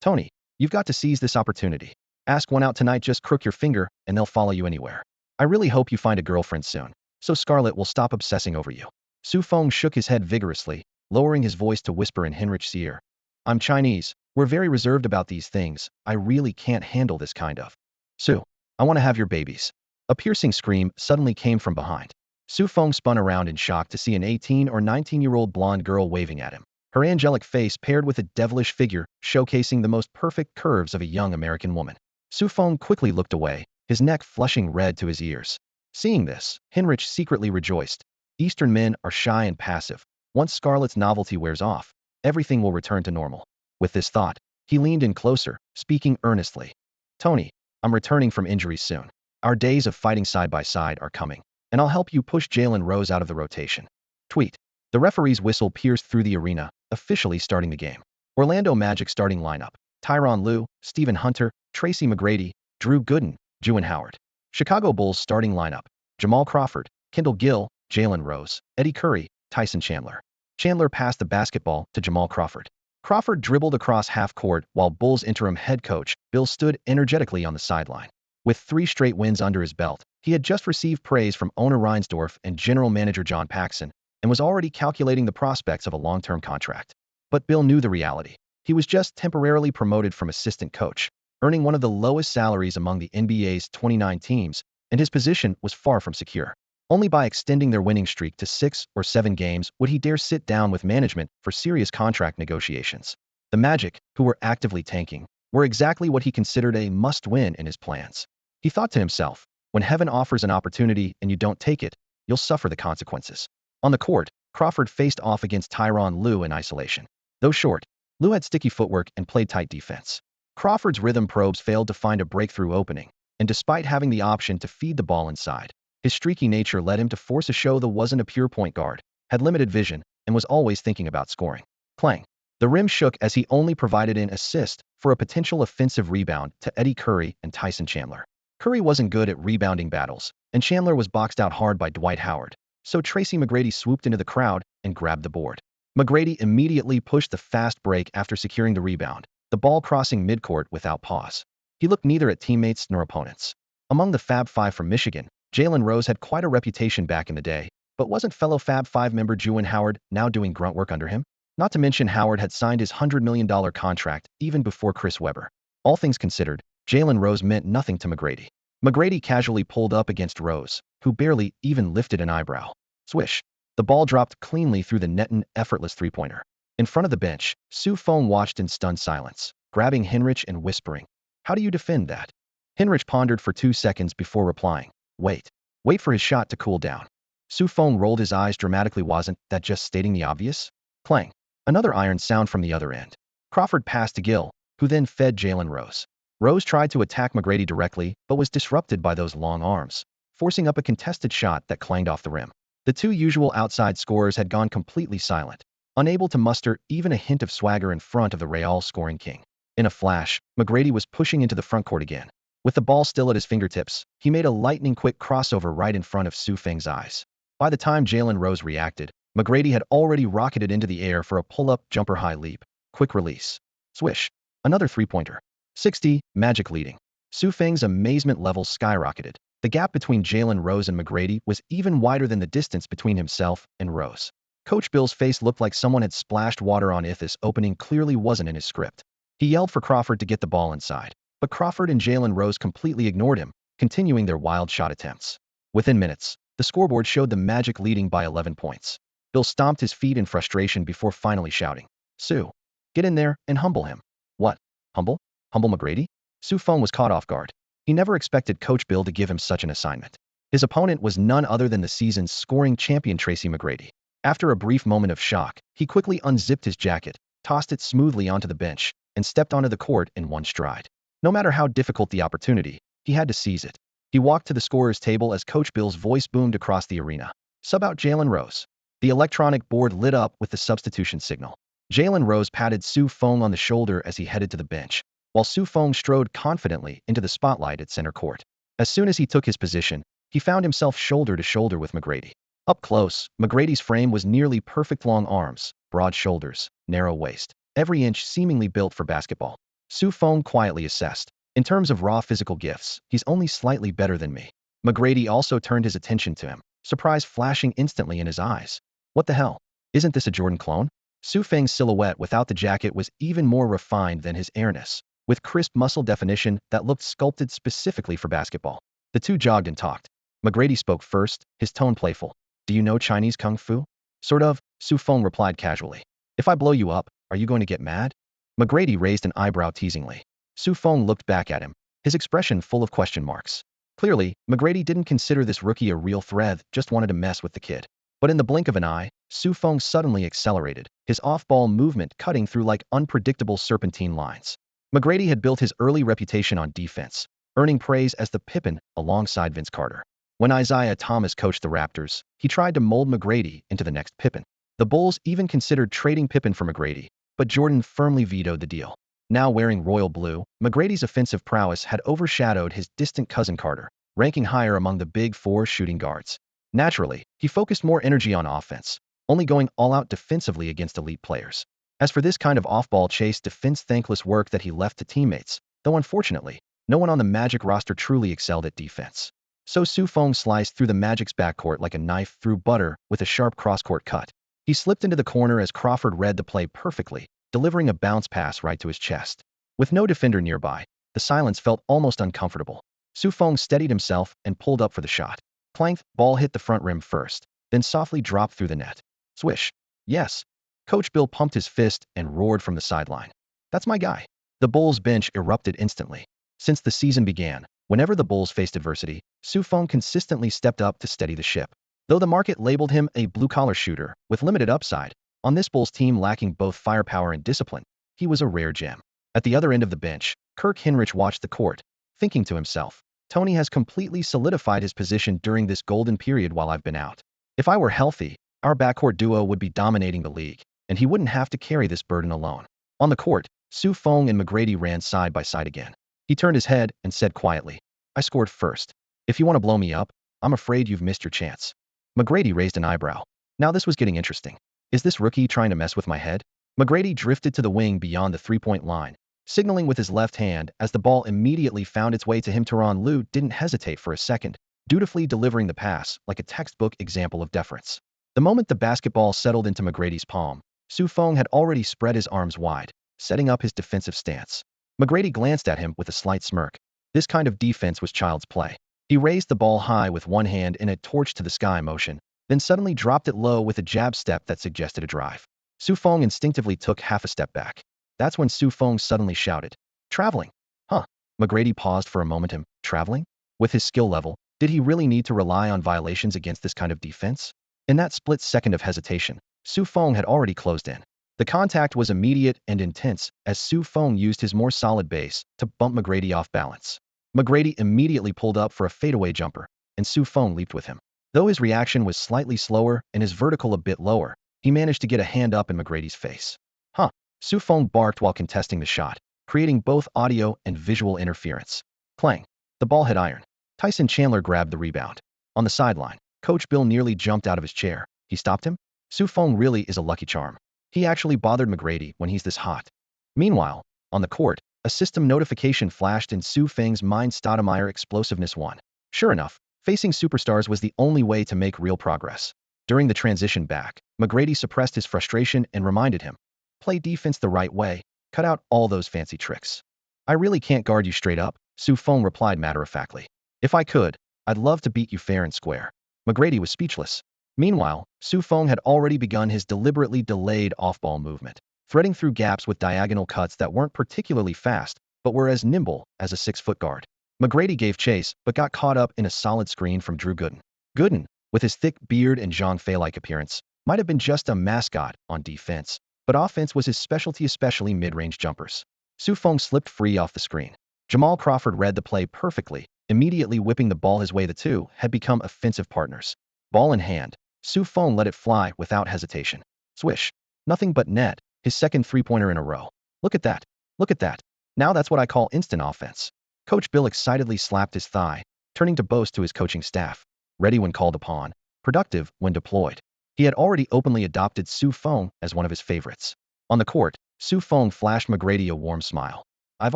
Tony, you've got to seize this opportunity. Ask one out tonight, just crook your finger, and they'll follow you anywhere. I really hope you find a girlfriend soon, so Scarlett will stop obsessing over you. Su Feng shook his head vigorously, lowering his voice to whisper in Hinrich's ear. I'm Chinese. We're very reserved about these things. I really can't handle this kind of. Su, I want to have your babies. A piercing scream suddenly came from behind. Su Feng spun around in shock to see an 18 or 19-year-old blonde girl waving at him. Her angelic face paired with a devilish figure, showcasing the most perfect curves of a young American woman. Su Feng quickly looked away, his neck flushing red to his ears. Seeing this, Hinrich secretly rejoiced. Eastern men are shy and passive. Once Scarlett's novelty wears off, everything will return to normal. With this thought, he leaned in closer, speaking earnestly. Tony, I'm returning from injuries soon. Our days of fighting side by side are coming, and I'll help you push Jalen Rose out of the rotation. Tweet. The referee's whistle pierced through the arena, officially starting the game. Orlando Magic starting lineup. Tyronn Lue, Stephen Hunter, Tracy McGrady, Drew Gooden, Dwyane Howard. Chicago Bulls starting lineup. Jamal Crawford, Kendall Gill, Jalen Rose, Eddie Curry, Tyson Chandler. Chandler passed the basketball to Jamal Crawford. Crawford dribbled across half court while Bulls interim head coach Bill stood energetically on the sideline. With 3 straight wins under his belt, he had just received praise from owner Reinsdorf and general manager John Paxson, and was already calculating the prospects of a long-term contract. But Bill knew the reality. He was just temporarily promoted from assistant coach, earning one of the lowest salaries among the NBA's 29 teams, and his position was far from secure. Only by extending their winning streak to 6 or 7 games would he dare sit down with management for serious contract negotiations. The Magic, who were actively tanking, were exactly what he considered a must-win in his plans. He thought to himself, when heaven offers an opportunity and you don't take it, you'll suffer the consequences. On the court, Crawford faced off against Tyronn Lue in isolation. Though short, Lue had sticky footwork and played tight defense. Crawford's rhythm probes failed to find a breakthrough opening, and despite having the option to feed the ball inside, his streaky nature led him to force a show that wasn't a pure point guard, had limited vision, and was always thinking about scoring. Clang. The rim shook as he only provided an assist for a potential offensive rebound to Eddie Curry and Tyson Chandler. Curry wasn't good at rebounding battles, and Chandler was boxed out hard by Dwight Howard, so Tracy McGrady swooped into the crowd and grabbed the board. McGrady immediately pushed the fast break after securing the rebound, the ball crossing midcourt without pause. He looked neither at teammates nor opponents. Among the Fab Five from Michigan, Jalen Rose had quite a reputation back in the day, but wasn't fellow Fab Five member Dwyane Howard now doing grunt work under him? Not to mention Howard had signed his $100 million contract even before Chris Webber. All things considered, Jalen Rose meant nothing to McGrady. McGrady casually pulled up against Rose, who barely even lifted an eyebrow. Swish. The ball dropped cleanly through the net, an effortless three-pointer. In front of the bench, Su Feng watched in stunned silence, grabbing Hinrich and whispering, "How do you defend that?" Hinrich pondered for 2 seconds before replying, "Wait. Wait for his shot to cool down." Su Feng rolled his eyes dramatically. Wasn't that just stating the obvious? Clang. Another iron sound from the other end. Crawford passed to Gill, who then fed Jalen Rose. Rose tried to attack McGrady directly, but was disrupted by those long arms, forcing up a contested shot that clanged off the rim. The 2 usual outside scorers had gone completely silent, unable to muster even a hint of swagger in front of the Real scoring king. In a flash, McGrady was pushing into the frontcourt again. With the ball still at his fingertips, he made a lightning-quick crossover right in front of Su Feng's eyes. By the time Jalen Rose reacted, McGrady had already rocketed into the air for a pull-up jumper high leap. Quick release. Swish. Another three-pointer. 60, Magic leading. Su Feng's amazement levels skyrocketed. The gap between Jalen Rose and McGrady was even wider than the distance between himself and Rose. Coach Bill's face looked like someone had splashed water on it. This opening clearly wasn't in his script. He yelled for Crawford to get the ball inside, but Crawford and Jalen Rose completely ignored him, continuing their wild shot attempts. Within minutes, the scoreboard showed the Magic leading by 11 points. Bill stomped his feet in frustration before finally shouting, "Su, get in there and humble him." "What? Humble? Humble McGrady?" Su Feng was caught off guard. He never expected Coach Bill to give him such an assignment. His opponent was none other than the season's scoring champion Tracy McGrady. After a brief moment of shock, he quickly unzipped his jacket, tossed it smoothly onto the bench, and stepped onto the court in one stride. No matter how difficult the opportunity, he had to seize it. He walked to the scorer's table as Coach Bill's voice boomed across the arena. "Sub out Jalen Rose." The electronic board lit up with the substitution signal. Jalen Rose patted Su Feng on the shoulder as he headed to the bench, while Su Feng strode confidently into the spotlight at center court. As soon as he took his position, he found himself shoulder to shoulder with McGrady. Up close, McGrady's frame was nearly perfect: long arms, broad shoulders, narrow waist, every inch seemingly built for basketball. Su Feng quietly assessed. In terms of raw physical gifts, he's only slightly better than me. McGrady also turned his attention to him, surprise flashing instantly in his eyes. What the hell? Isn't this a Jordan clone? Su Feng's silhouette without the jacket was even more refined than his airness, with crisp muscle definition that looked sculpted specifically for basketball. The two jogged and talked. McGrady spoke first, his tone playful. Do you know Chinese kung fu? Sort of, Su Feng replied casually. If I blow you up, are you going to get mad? McGrady raised an eyebrow teasingly. Su Feng looked back at him, his expression full of question marks. Clearly, McGrady didn't consider this rookie a real threat, just wanted to mess with the kid. But in the blink of an eye, Su Feng suddenly accelerated, his off-ball movement cutting through like unpredictable serpentine lines. McGrady had built his early reputation on defense, earning praise as the Pippin alongside Vince Carter. When Isaiah Thomas coached the Raptors, he tried to mold McGrady into the next Pippin. The Bulls even considered trading Pippin for McGrady, but Jordan firmly vetoed the deal. Now wearing royal blue, McGrady's offensive prowess had overshadowed his distant cousin Carter, ranking higher among the Big Four shooting guards. Naturally, he focused more energy on offense, only going all out defensively against elite players. As for this kind of off-ball chase defense, thankless work that he left to teammates, though unfortunately, no one on the Magic roster truly excelled at defense. So Su Feng sliced through the Magic's backcourt like a knife through butter with a sharp cross-court cut. He slipped into the corner as Crawford read the play perfectly, delivering a bounce pass right to his chest. With no defender nearby, the silence felt almost uncomfortable. Su Feng steadied himself and pulled up for the shot. Clank, ball hit the front rim first, then softly dropped through the net. Swish. Yes. Coach Bill pumped his fist and roared from the sideline. That's my guy. The Bulls bench erupted instantly. Since the season began, whenever the Bulls faced adversity, Su Feng consistently stepped up to steady the ship. Though the market labeled him a blue-collar shooter with limited upside, on this Bulls team lacking both firepower and discipline, he was a rare gem. At the other end of the bench, Kirk Hinrich watched the court, thinking to himself, Tony has completely solidified his position during this golden period while I've been out. If I were healthy, our backcourt duo would be dominating the league, and he wouldn't have to carry this burden alone. On the court, Su Feng and McGrady ran side by side again. He turned his head and said quietly, I scored first. If you want to blow me up, I'm afraid you've missed your chance. McGrady raised an eyebrow. Now this was getting interesting. Is this rookie trying to mess with my head? McGrady drifted to the wing beyond the three-point line, signaling with his left hand as the ball immediately found its way to him. Tyronn Lue didn't hesitate for a second, dutifully delivering the pass like a textbook example of deference. The moment the basketball settled into McGrady's palm, Su Feng had already spread his arms wide, setting up his defensive stance. McGrady glanced at him with a slight smirk. This kind of defense was child's play. He raised the ball high with one hand in a torch-to-the-sky motion, then suddenly dropped it low with a jab step that suggested a drive. Su Feng instinctively took half a step back. That's when Su Feng suddenly shouted, Traveling? Huh? McGrady paused for a moment. Traveling? With his skill level, did he really need to rely on violations against this kind of defense? In that split second of hesitation, Su Feng had already closed in. The contact was immediate and intense as Su Feng used his more solid base to bump McGrady off balance. McGrady immediately pulled up for a fadeaway jumper, and Su Feng leaped with him. Though his reaction was slightly slower and his vertical a bit lower, he managed to get a hand up in McGrady's face. Huh? Su Feng barked while contesting the shot, creating both audio and visual interference. Clang. The ball hit iron. Tyson Chandler grabbed the rebound. On the sideline, Coach Bill nearly jumped out of his chair. He stopped him? Su Feng really is a lucky charm. He actually bothered McGrady when he's this hot. Meanwhile, on the court, a system notification flashed in Su Feng's mind. Stoudemire explosiveness 1. Sure enough, facing superstars was the only way to make real progress. During the transition back, McGrady suppressed his frustration and reminded him, play defense the right way, cut out all those fancy tricks. I really can't guard you straight up, Su Feng replied matter-of-factly. If I could, I'd love to beat you fair and square. McGrady was speechless. Meanwhile, Su Feng had already begun his deliberately delayed off-ball movement, threading through gaps with diagonal cuts that weren't particularly fast, but were as nimble as a 6-foot guard. McGrady gave chase, but got caught up in a solid screen from Drew Gooden. Gooden, with his thick beard and Zhang Fei-like appearance, might have been just a mascot on defense, but offense was his specialty, especially mid-range jumpers. Su Feng slipped free off the screen. Jamal Crawford read the play perfectly, immediately whipping the ball his way. The two had become offensive partners. Ball in hand, Su Feng let it fly without hesitation. Swish. Nothing but net, his second three-pointer in a row. Look at that. Look at that. Now that's what I call instant offense. Coach Bill excitedly slapped his thigh, turning to boast to his coaching staff. Ready when called upon. productive when deployed. He had already openly adopted Su Feng as one of his favorites. On the court, Su Feng flashed McGrady a warm smile. I've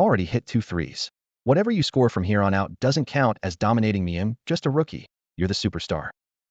already hit 2 threes. Whatever you score from here on out doesn't count as dominating me. I'm just a rookie. You're the superstar.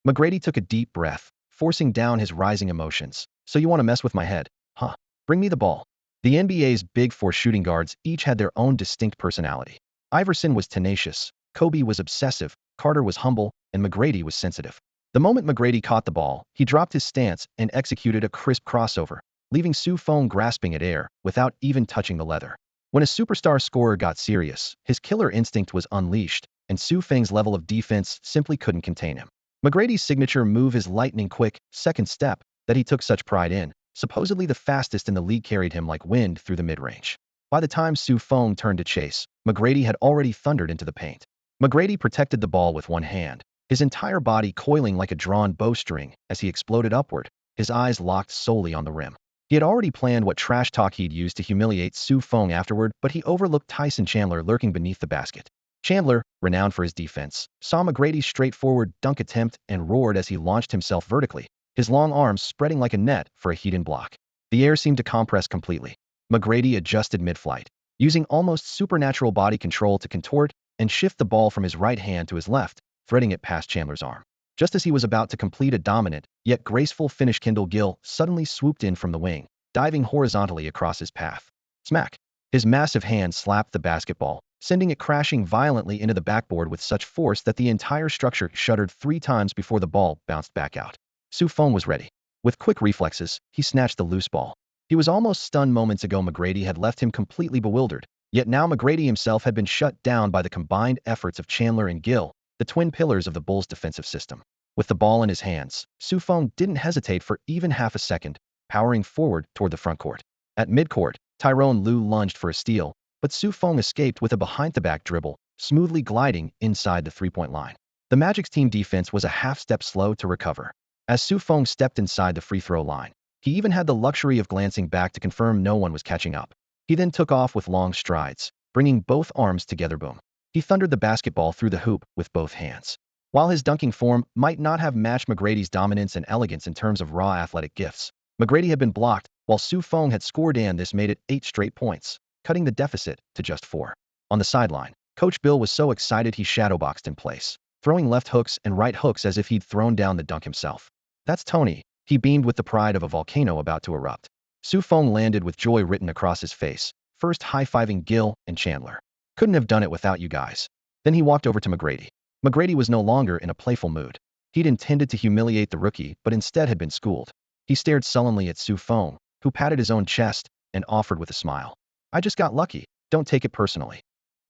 McGrady took a deep breath, forcing down his rising emotions. So you want to mess with my head, huh? Bring me the ball. The NBA's big four shooting guards each had their own distinct personality. Iverson was tenacious, Kobe was obsessive, Carter was humble, and McGrady was sensitive. The moment McGrady caught the ball, he dropped his stance and executed a crisp crossover, leaving Su Feng grasping at air without even touching the leather. When a superstar scorer got serious, his killer instinct was unleashed, and Su Feng's level of defense simply couldn't contain him. McGrady's signature move is lightning quick, second step, that he took such pride in, supposedly the fastest in the league, carried him like wind through the mid-range. By the time Su Feng turned to chase, McGrady had already thundered into the paint. McGrady protected the ball with one hand, his entire body coiling like a drawn bowstring as he exploded upward, his eyes locked solely on the rim. He had already planned what trash talk he'd use to humiliate Su Feng afterward, but he overlooked Tyson Chandler lurking beneath the basket. Chandler, renowned for his defense, saw McGrady's straightforward dunk attempt and roared as he launched himself vertically, his long arms spreading like a net for a heat-in block. The air seemed to compress completely. McGrady adjusted mid-flight, using almost supernatural body control to contort and shift the ball from his right hand to his left, threading it past Chandler's arm. Just as he was about to complete a dominant, yet graceful finish, Kendall Gill suddenly swooped in from the wing, diving horizontally across his path. Smack! His massive hand slapped the basketball, sending it crashing violently into the backboard with such force that the entire structure shuddered 3 times before the ball bounced back out. Su Feng was ready. With quick reflexes, he snatched the loose ball. He was almost stunned. Moments ago McGrady had left him completely bewildered, yet now McGrady himself had been shut down by the combined efforts of Chandler and Gill, the twin pillars of the Bulls' defensive system. With the ball in his hands, Su Feng didn't hesitate for even half a second, powering forward toward the front court. At midcourt, Tyronn Lue lunged for a steal, but Su Feng escaped with a behind-the-back dribble, smoothly gliding inside the three-point line. The Magic's team defense was a half-step slow to recover. As Su Feng stepped inside the free-throw line, he even had the luxury of glancing back to confirm no one was catching up. He then took off with long strides, bringing both arms together. Boom. He thundered the basketball through the hoop with both hands. While his dunking form might not have matched McGrady's dominance and elegance in terms of raw athletic gifts, McGrady had been blocked while Su Feng had scored, and this made it 8 straight points, cutting the deficit to just 4. On the sideline, Coach Bill was so excited he shadowboxed in place, throwing left hooks and right hooks as if he'd thrown down the dunk himself. That's Tony, he beamed with the pride of a volcano about to erupt. Su Feng landed with joy written across his face, first high-fiving Gill and Chandler. Couldn't have done it without you guys. Then he walked over to McGrady. McGrady was no longer in a playful mood. He'd intended to humiliate the rookie, but instead had been schooled. He stared sullenly at Su Feng, who patted his own chest and offered with a smile. I just got lucky. Don't take it personally.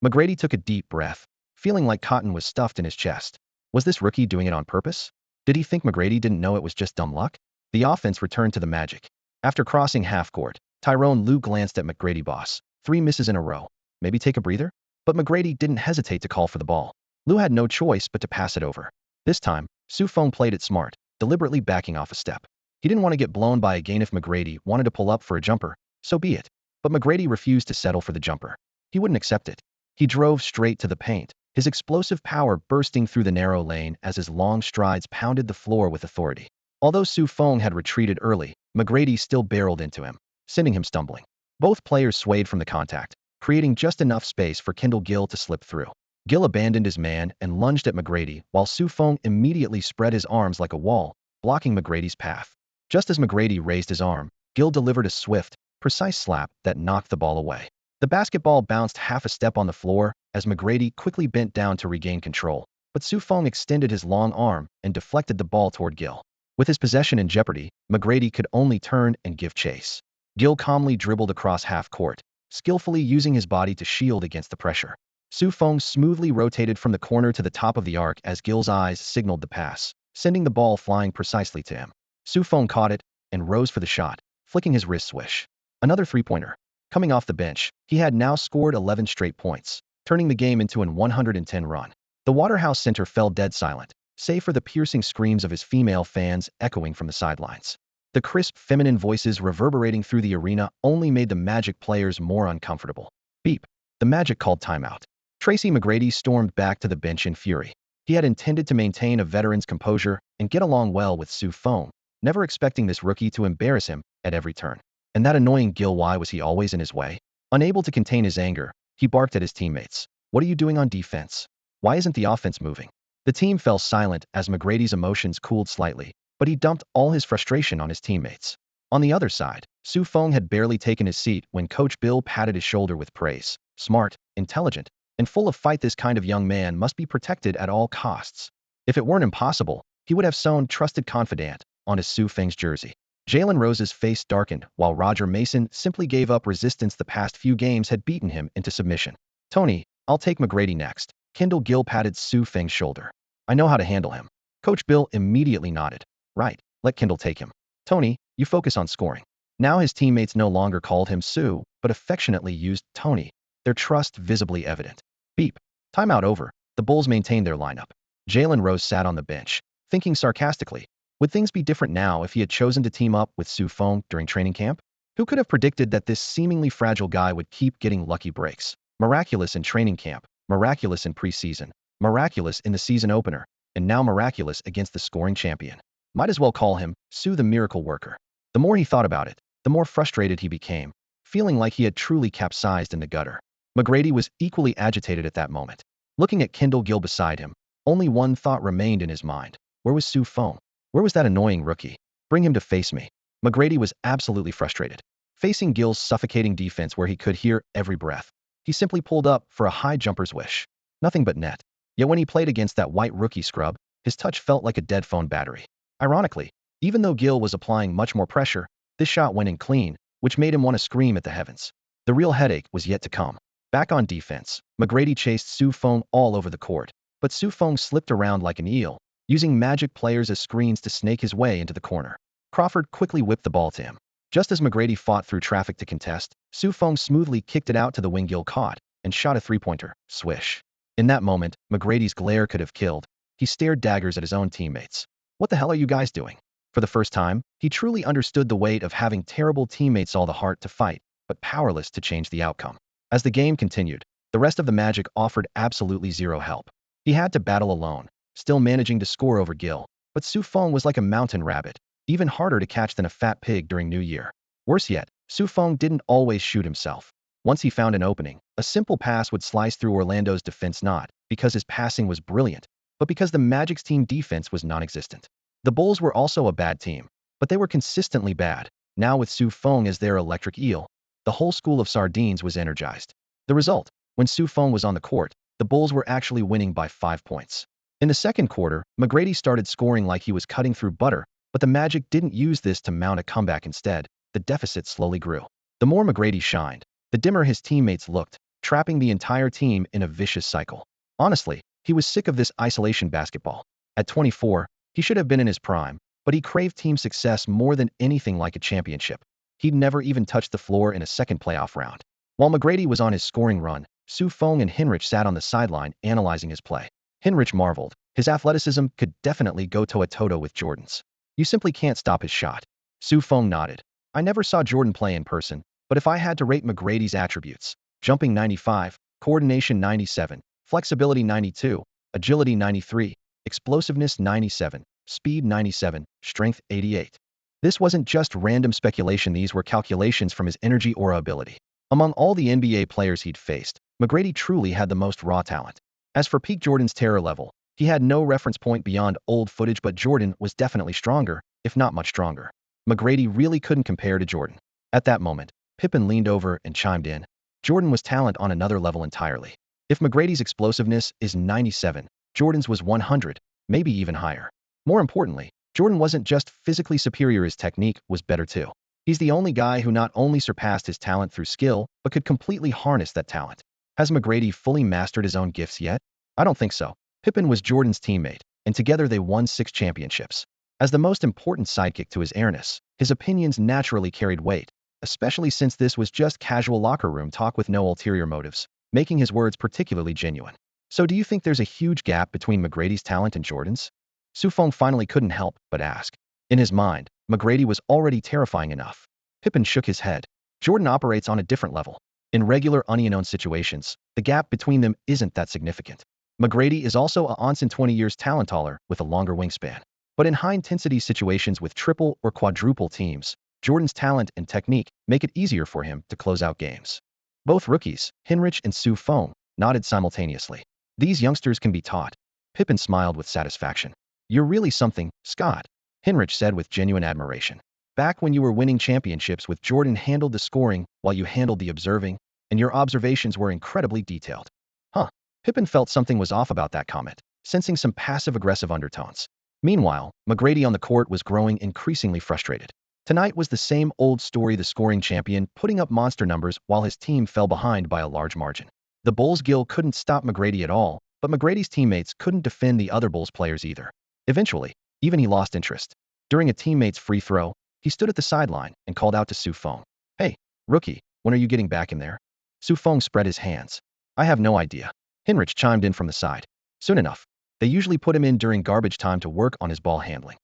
McGrady took a deep breath, feeling like cotton was stuffed in his chest. Was this rookie doing it on purpose? Did he think McGrady didn't know it was just dumb luck? The offense returned to the Magic. After crossing half-court, Tyronn Lue glanced at McGrady. Boss, 3 misses in a row. Maybe take a breather? But McGrady didn't hesitate to call for the ball. Lue had no choice but to pass it over. This time, Su Feng played it smart, deliberately backing off a step. He didn't want to get blown by a gain. If McGrady wanted to pull up for a jumper, so be it. But McGrady refused to settle for the jumper. He wouldn't accept it. He drove straight to the paint, his explosive power bursting through the narrow lane as his long strides pounded the floor with authority. Although Su Feng had retreated early, McGrady still barreled into him, sending him stumbling. Both players swayed from the contact, creating just enough space for Kendall Gill to slip through. Gill abandoned his man and lunged at McGrady, while Su Feng immediately spread his arms like a wall, blocking McGrady's path. Just as McGrady raised his arm, Gill delivered a swift, precise slap that knocked the ball away. The basketball bounced half a step on the floor as McGrady quickly bent down to regain control, but Su Feng extended his long arm and deflected the ball toward Gill. With his possession in jeopardy, McGrady could only turn and give chase. Gill calmly dribbled across half-court, skillfully using his body to shield against the pressure. Su Feng smoothly rotated from the corner to the top of the arc as Gill's eyes signaled the pass, sending the ball flying precisely to him. Su Feng caught it and rose for the shot, flicking his wrist swish. Another three-pointer. Coming off the bench, he had now scored 11 straight points, turning the game into an 110 run. The Waterhouse Center fell dead silent, save for the piercing screams of his female fans echoing from the sidelines. The crisp feminine voices reverberating through the arena only made the Magic players more uncomfortable. Beep. The Magic called timeout. Tracy McGrady stormed back to the bench in fury. He had intended to maintain a veteran's composure and get along well with Su Feng, never expecting this rookie to embarrass him at every turn. And that annoying Gil, why was he always in his way? Unable to contain his anger, he barked at his teammates. What are you doing on defense? Why isn't the offense moving? The team fell silent as McGrady's emotions cooled slightly, but he dumped all his frustration on his teammates. On the other side, Su Feng had barely taken his seat when Coach Bill patted his shoulder with praise. Smart, intelligent, and full of fight, this kind of young man must be protected at all costs. If it weren't impossible, he would have sewn "trusted confidant" on his Su Feng's jersey. Jalen Rose's face darkened, while Roger Mason simply gave up resistance. The past few games had beaten him into submission. Tony, I'll take McGrady next. Kendall Gill patted Su Feng's shoulder. I know how to handle him. Coach Bill immediately nodded. Right, let Kendall take him. Tony, you focus on scoring. Now his teammates no longer called him Su, but affectionately used Tony, their trust visibly evident. Beep. Timeout over. The Bulls maintained their lineup. Jalen Rose sat on the bench, thinking sarcastically. Would things be different now if he had chosen to team up with Su Feng during training camp? Who could have predicted that this seemingly fragile guy would keep getting lucky breaks? Miraculous in training camp, miraculous in preseason, miraculous in the season opener, and now miraculous against the scoring champion. Might as well call him Su the miracle worker. The more he thought about it, the more frustrated he became, feeling like he had truly capsized in the gutter. McGrady was equally agitated at that moment. Looking at Kendall Gill beside him, only one thought remained in his mind. Where was Su Feng? Where was that annoying rookie? Bring him to face me. McGrady was absolutely frustrated. Facing Gill's suffocating defense where he could hear every breath, he simply pulled up for a high jumper's wish. Nothing but net. Yet when he played against that white rookie scrub, his touch felt like a dead phone battery. Ironically, even though Gill was applying much more pressure, this shot went in clean, which made him want to scream at the heavens. The real headache was yet to come. Back on defense, McGrady chased Su Feng all over the court, but Su Feng slipped around like an eel, using magic players as screens to snake his way into the corner. Crawford quickly whipped the ball to him. Just as McGrady fought through traffic to contest, Su Feng smoothly kicked it out to the wing. Gill caught and shot a three-pointer. Swish. In that moment, McGrady's glare could have killed. He stared daggers at his own teammates. What the hell are you guys doing? For the first time, he truly understood the weight of having terrible teammates, all the heart to fight, but powerless to change the outcome. As the game continued, the rest of the Magic offered absolutely zero help. He had to battle alone, still managing to score over Gill, but Su Feng was like a mountain rabbit, even harder to catch than a fat pig during New Year. Worse yet, Su Feng didn't always shoot himself. Once he found an opening, a simple pass would slice through Orlando's defense, not because his passing was brilliant, but because the Magic's team defense was non-existent. The Bulls were also a bad team, but they were consistently bad. Now with Su Feng as their electric eel, the whole school of sardines was energized. The result, when Su Feng was on the court, the Bulls were actually winning by 5 points. In the second quarter, McGrady started scoring like he was cutting through butter, but the Magic didn't use this to mount a comeback. Instead, the deficit slowly grew. The more McGrady shined, the dimmer his teammates looked, trapping the entire team in a vicious cycle. Honestly, he was sick of this isolation basketball. At 24, he should have been in his prime, but he craved team success more than anything like a championship. He'd never even touched the floor in a second playoff round. While McGrady was on his scoring run, Su Feng and Hinrich sat on the sideline analyzing his play. Hinrich marveled. His athleticism could definitely go toe-to-toe with Jordan's. You simply can't stop his shot. Su Feng nodded. I never saw Jordan play in person, but if I had to rate McGrady's attributes, jumping 95, coordination 97, flexibility 92, agility 93, explosiveness 97, speed 97, strength 88. This wasn't just random speculation, these were calculations from his energy aura ability. Among all the NBA players he'd faced, McGrady truly had the most raw talent. As for peak Jordan's terror level, he had no reference point beyond old footage, but Jordan was definitely stronger, if not much stronger. McGrady really couldn't compare to Jordan. At that moment, Pippen leaned over and chimed in. Jordan was talent on another level entirely. If McGrady's explosiveness is 97, Jordan's was 100, maybe even higher. More importantly, Jordan wasn't just physically superior, his technique was better too. He's the only guy who not only surpassed his talent through skill, but could completely harness that talent. Has McGrady fully mastered his own gifts yet? I don't think so. Pippen was Jordan's teammate, and together they won 6 championships. As the most important sidekick to his airness, his opinions naturally carried weight, especially since this was just casual locker room talk with no ulterior motives, making his words particularly genuine. So do you think there's a huge gap between McGrady's talent and Jordan's? Su Feng finally couldn't help but ask. In his mind, McGrady was already terrifying enough. Pippen shook his head. Jordan operates on a different level. In regular, unknown situations, the gap between them isn't that significant. McGrady is also a onsen 20 years talent taller with a longer wingspan. But in high-intensity situations with triple or quadruple teams, Jordan's talent and technique make it easier for him to close out games. Both rookies, Hinrich and Feng, nodded simultaneously. These youngsters can be taught. Pippen smiled with satisfaction. You're really something, Scott, Hinrich said with genuine admiration. Back when you were winning championships with Jordan handled the scoring while you handled the observing, and your observations were incredibly detailed. Huh. Pippen felt something was off about that comment, sensing some passive-aggressive undertones. Meanwhile, McGrady on the court was growing increasingly frustrated. Tonight was the same old story, the scoring champion putting up monster numbers while his team fell behind by a large margin. The Bulls' Gill couldn't stop McGrady at all, but McGrady's teammates couldn't defend the other Bulls players either. Eventually, even he lost interest. During a teammate's free throw, he stood at the sideline and called out to Feng. Hey, rookie, when are you getting back in there? Feng spread his hands. I have no idea. Hinrich chimed in from the side. Soon enough. They usually put him in during garbage time to work on his ball handling.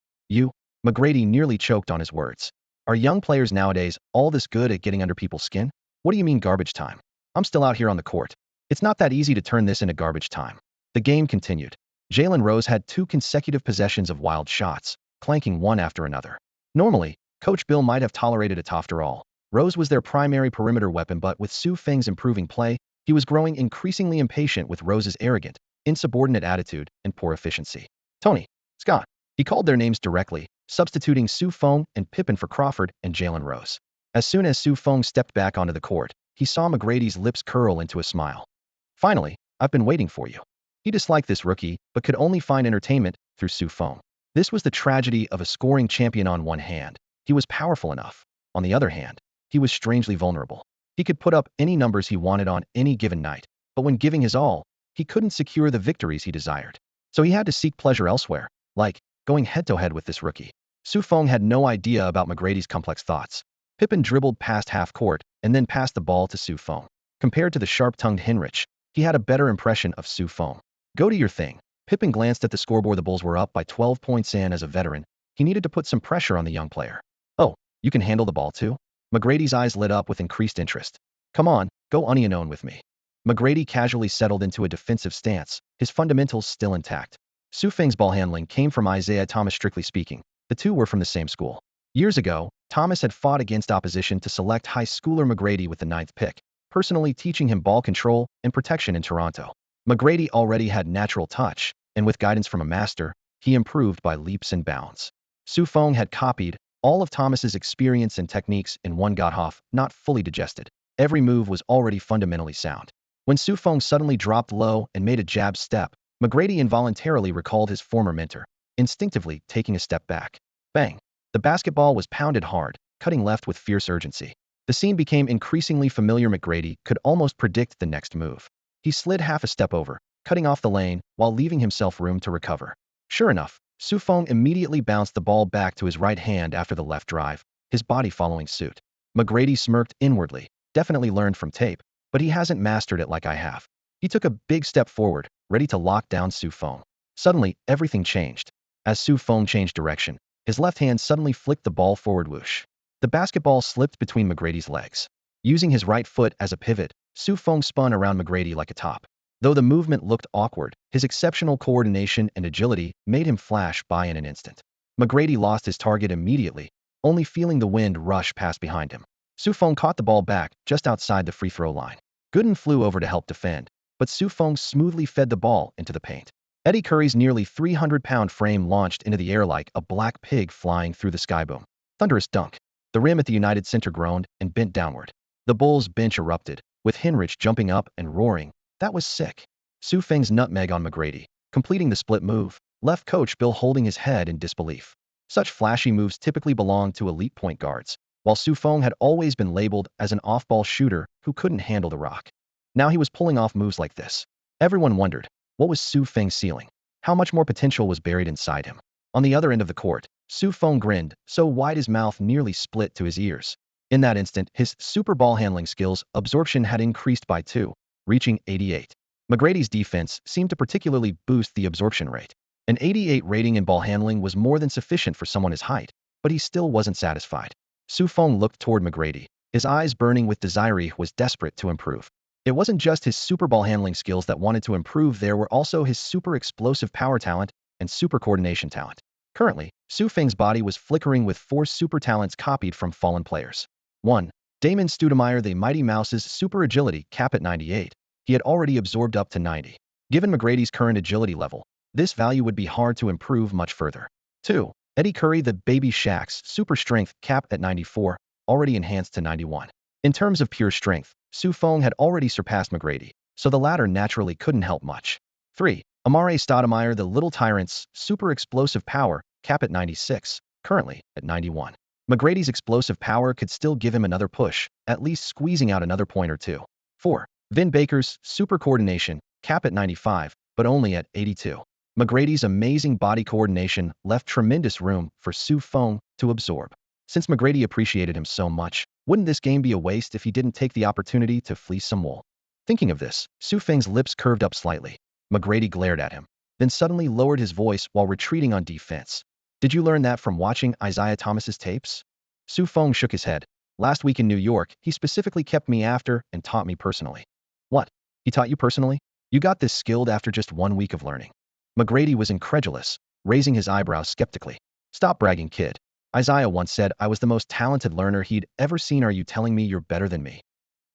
McGrady nearly choked on his words. Are young players nowadays all this good at getting under people's skin? What do you mean garbage time? I'm still out here on the court. It's not that easy to turn this into garbage time. The game continued. Jalen Rose had 2 consecutive possessions of wild shots, clanking one after another. Normally, Coach Bill might have tolerated it after all. Rose was their primary perimeter weapon, but with Feng's improving play, he was growing increasingly impatient with Rose's arrogant, insubordinate attitude and poor efficiency. Tony, Scott, he called their names directly, substituting Feng and Pippen for Crawford and Jalen Rose. As soon as Feng stepped back onto the court, he saw McGrady's lips curl into a smile. Finally, I've been waiting for you. He disliked this rookie, but could only find entertainment through Feng. This was the tragedy of a scoring champion. On one hand, he was powerful enough. On the other hand, he was strangely vulnerable. He could put up any numbers he wanted on any given night, but when giving his all, he couldn't secure the victories he desired. So he had to seek pleasure elsewhere, like going head-to-head with this rookie. Feng had no idea about McGrady's complex thoughts. Pippen dribbled past half court and then passed the ball to Feng. Compared to the sharp-tongued Hinrich, he had a better impression of Feng. Go to your thing. Pippen glanced at the scoreboard. The Bulls were up by 12 points, and as a veteran, he needed to put some pressure on the young player. Oh, you can handle the ball too? McGrady's eyes lit up with increased interest. Come on, go onion with me. McGrady casually settled into a defensive stance, his fundamentals still intact. Feng's ball handling came from Isaiah Thomas. Strictly speaking, the two were from the same school. Years ago, Thomas had fought against opposition to select high schooler McGrady with the 9th pick, personally teaching him ball control and protection in Toronto. McGrady already had natural touch, and with guidance from a master, he improved by leaps and bounds. Feng had copied all of Thomas's experience and techniques in one got off, not fully digested. Every move was already fundamentally sound. When Feng suddenly dropped low and made a jab step, McGrady involuntarily recalled his former mentor, instinctively taking a step back. Bang! The basketball was pounded hard, cutting left with fierce urgency. The scene became increasingly familiar. McGrady could almost predict the next move. He slid half a step over, cutting off the lane while leaving himself room to recover. Sure enough, Feng immediately bounced the ball back to his right hand after the left drive, his body following suit. McGrady smirked inwardly, definitely learned from tape, but he hasn't mastered it like I have. He took a big step forward, ready to lock down Feng. Suddenly, everything changed. As Feng changed direction, his left hand suddenly flicked the ball forward. Whoosh. The basketball slipped between McGrady's legs. Using his right foot as a pivot, Feng spun around McGrady like a top. Though the movement looked awkward, his exceptional coordination and agility made him flash by in an instant. McGrady lost his target immediately, only feeling the wind rush past behind him. Feng caught the ball back just outside the free throw line. Gooden flew over to help defend, but Feng smoothly fed the ball into the paint. Eddie Curry's nearly 300-pound frame launched into the air like a black pig flying through the skyboom. Thunderous dunk. The rim at the United Center groaned and bent downward. The Bulls' bench erupted, with Hinrich jumping up and roaring. That was sick. Feng's nutmeg on McGrady, completing the split move, left Coach Bill holding his head in disbelief. Such flashy moves typically belong to elite point guards, while Feng had always been labeled as an off-ball shooter who couldn't handle the rock. Now he was pulling off moves like this. Everyone wondered, what was Feng's ceiling? How much more potential was buried inside him? On the other end of the court, Feng grinned, so wide his mouth nearly split to his ears. In that instant, his super ball handling skills absorption had increased by 2, reaching 88. McGrady's defense seemed to particularly boost the absorption rate. An 88 rating in ball handling was more than sufficient for someone his height, but he still wasn't satisfied. Feng looked toward McGrady, his eyes burning with desire. He was desperate to improve. It wasn't just his super ball handling skills that wanted to improve, there were also his super explosive power talent and super coordination talent. Currently, Su Feng's body was flickering with four super talents copied from fallen players. 1. Damon Stoudemire, the Mighty Mouse's super agility, cap at 98. He had already absorbed up to 90. Given McGrady's current agility level, this value would be hard to improve much further. 2. Eddie Curry, the Baby Shaq's super strength, cap at 94, already enhanced to 91. In terms of pure strength, Su Feng had already surpassed McGrady, so the latter naturally couldn't help much. 3. Amare Stoudemire, the Little Tyrant's super explosive power, cap at 96, currently at 91. McGrady's explosive power could still give him another push, at least squeezing out another point or two. 4. Vin Baker's super coordination, cap at 95, but only at 82. McGrady's amazing body coordination left tremendous room for Su Feng to absorb. Since McGrady appreciated him so much, wouldn't this game be a waste if he didn't take the opportunity to fleece some wool? Thinking of this, Su Feng's lips curved up slightly. McGrady glared at him, then suddenly lowered his voice while retreating on defense. Did you learn that from watching Isaiah Thomas's tapes? Su Feng shook his head. Last week in New York, he specifically kept me after and taught me personally. What? He taught you personally? You got this skilled after just 1 week of learning. McGrady was incredulous, raising his eyebrows skeptically. Stop bragging, kid. Isaiah once said I was the most talented learner he'd ever seen. Are you telling me you're better than me?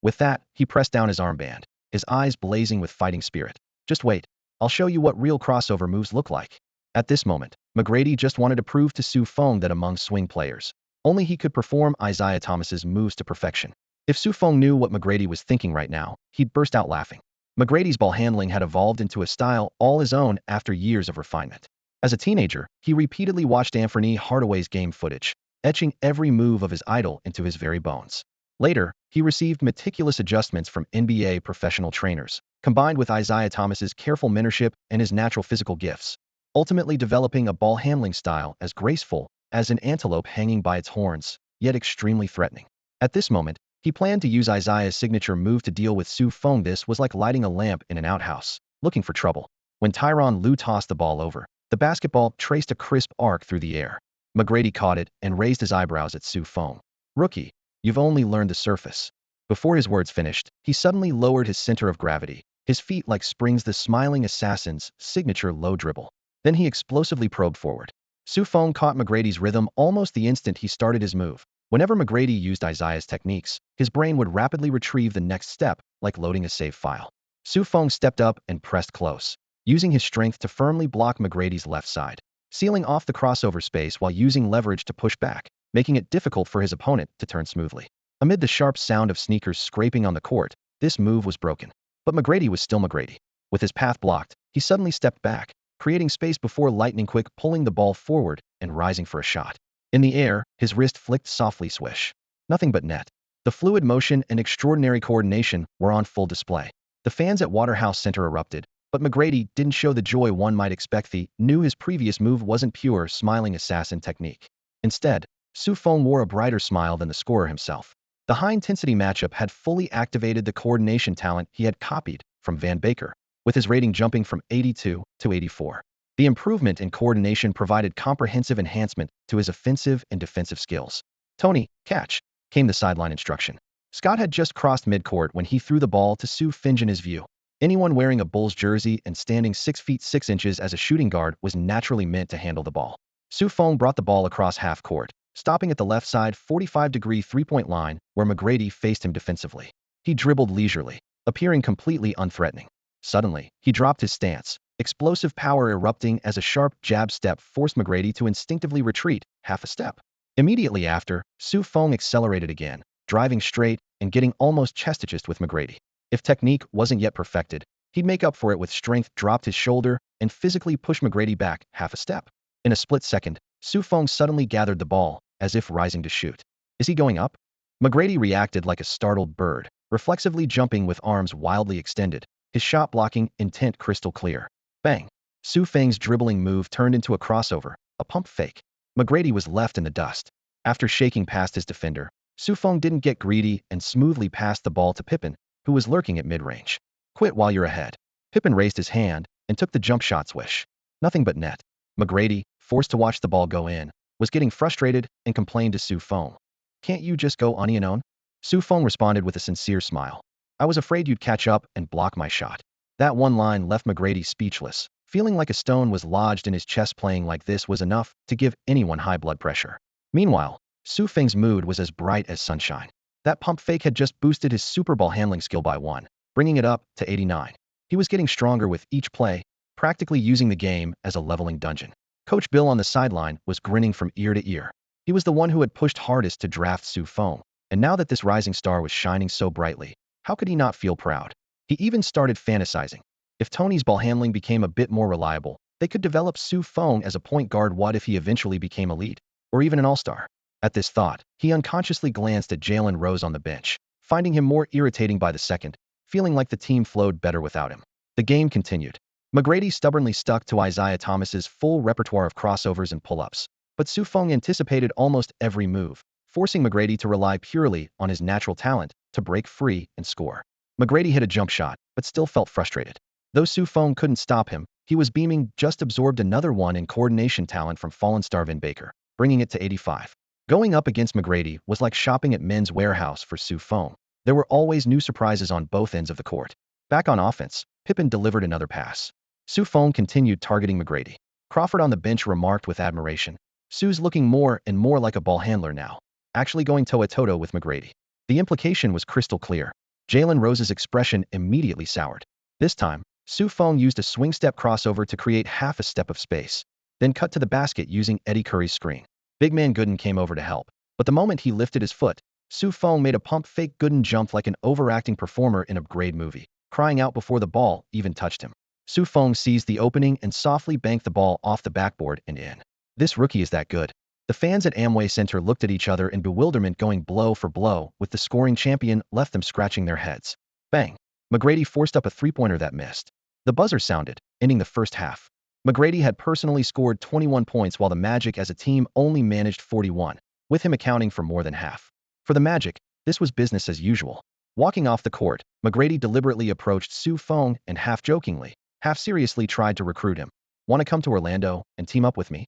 With that, he pressed down his armband, his eyes blazing with fighting spirit. Just wait. I'll show you what real crossover moves look like. At this moment, McGrady just wanted to prove to Su Feng that among swing players, only he could perform Isaiah Thomas's moves to perfection. If Su Feng knew what McGrady was thinking right now, he'd burst out laughing. McGrady's ball handling had evolved into a style all his own after years of refinement. As a teenager, he repeatedly watched Anthony Hardaway's game footage, etching every move of his idol into his very bones. Later, he received meticulous adjustments from NBA professional trainers, combined with Isaiah Thomas's careful mentorship and his natural physical gifts, ultimately developing a ball handling style as graceful as an antelope hanging by its horns, yet extremely threatening. At this moment, he planned to use Isaiah's signature move to deal with Su Feng. This was like lighting a lamp in an outhouse, looking for trouble. When Tyronn Lue tossed the ball over, the basketball traced a crisp arc through the air. McGrady caught it and raised his eyebrows at Su Feng. Rookie, you've only learned the surface. Before his words finished, he suddenly lowered his center of gravity, his feet like springs, the smiling assassin's signature low dribble. Then he explosively probed forward. Su Feng caught McGrady's rhythm almost the instant he started his move. Whenever McGrady used Isaiah's techniques, his brain would rapidly retrieve the next step, like loading a save file. Su Feng stepped up and pressed close, using his strength to firmly block McGrady's left side, sealing off the crossover space while using leverage to push back, making it difficult for his opponent to turn smoothly. Amid the sharp sound of sneakers scraping on the court, this move was broken. But McGrady was still McGrady. With his path blocked, he suddenly stepped back, creating space before lightning quick pulling the ball forward and rising for a shot. In the air, his wrist flicked softly, swish. Nothing but net. The fluid motion and extraordinary coordination were on full display. The fans at Waterhouse Center erupted, but McGrady didn't show the joy one might expect. He knew his previous move wasn't pure smiling assassin technique. Instead, Su Feng wore a brighter smile than the scorer himself. The high-intensity matchup had fully activated the coordination talent he had copied from Van Baker, with his rating jumping from 82 to 84. The improvement in coordination provided comprehensive enhancement to his offensive and defensive skills. Tony, catch, came the sideline instruction. Scott had just crossed midcourt when he threw the ball to Su Feng. In his view, anyone wearing a Bulls jersey and standing 6 feet 6 inches as a shooting guard was naturally meant to handle the ball. Su Feng brought the ball across half court, stopping at the left side 45-degree three-point line where McGrady faced him defensively. He dribbled leisurely, appearing completely unthreatening. Suddenly, he dropped his stance, explosive power erupting as a sharp jab step forced McGrady to instinctively retreat half a step. Immediately after, Su Feng accelerated again, driving straight and getting almost chest-to-chest with McGrady. If technique wasn't yet perfected, he'd make up for it with strength, dropped his shoulder, and physically pushed McGrady back half a step. In a split second, Su Feng suddenly gathered the ball, as if rising to shoot. Is he going up? McGrady reacted like a startled bird, reflexively jumping with arms wildly extended, his shot blocking intent crystal clear. Bang! Su Feng's dribbling move turned into a crossover, a pump fake. McGrady was left in the dust. After shaking past his defender, Su Feng didn't get greedy and smoothly passed the ball to Pippen, who was lurking at mid-range. Quit while you're ahead. Pippen raised his hand and took the jump shot swish. Nothing but net. McGrady, forced to watch the ball go in, was getting frustrated and complained to Su Feng. Can't you just go on your own? Su Feng responded with a sincere smile. I was afraid you'd catch up and block my shot." That one line left McGrady speechless, feeling like a stone was lodged in his chest. Playing like this was enough to give anyone high blood pressure. Meanwhile, Feng's mood was as bright as sunshine. That pump fake had just boosted his super ball handling skill by 1, bringing it up to 89. He was getting stronger with each play, practically using the game as a leveling dungeon. Coach Bill on the sideline was grinning from ear to ear. He was the one who had pushed hardest to draft Feng, and now that this rising star was shining so brightly, how could he not feel proud? He even started fantasizing. If Tony's ball handling became a bit more reliable, they could develop Feng as a point guard. What if he eventually became elite, or even an all-star? At this thought, he unconsciously glanced at Jalen Rose on the bench, finding him more irritating by the second, feeling like the team flowed better without him. The game continued. McGrady stubbornly stuck to Isaiah Thomas's full repertoire of crossovers and pull-ups, but Feng anticipated almost every move, forcing McGrady to rely purely on his natural talent to break free and score. McGrady hit a jump shot, but still felt frustrated. Though Feng couldn't stop him, he was beaming. Just absorbed another one in coordination talent from fallen star Vin Baker, bringing it to 85. Going up against McGrady was like shopping at Men's Warehouse for Feng. There were always new surprises on both ends of the court. Back on offense, Pippen delivered another pass. Feng continued targeting McGrady. Crawford on the bench remarked with admiration, "Sue's looking more and more like a ball handler now, actually going toe-to-toe with McGrady." The implication was crystal clear. Jalen Rose's expression immediately soured. This time, Feng used a swing step crossover to create half a step of space, then cut to the basket using Eddie Curry's screen. Big man Gooden came over to help, but the moment he lifted his foot, Feng made a pump fake. Gooden jumped like an overacting performer in a grade movie, crying out before the ball even touched him. Feng seized the opening and softly banked the ball off the backboard and in. This rookie is that good. The fans at Amway Center looked at each other in bewilderment, going blow for blow with the scoring champion left them scratching their heads. Bang! McGrady forced up a three-pointer that missed. The buzzer sounded, ending the first half. McGrady had personally scored 21 points while the Magic as a team only managed 41, with him accounting for more than half. For the Magic, this was business as usual. Walking off the court, McGrady deliberately approached Feng and half-jokingly, half-seriously tried to recruit him. "Want to come to Orlando and team up with me?"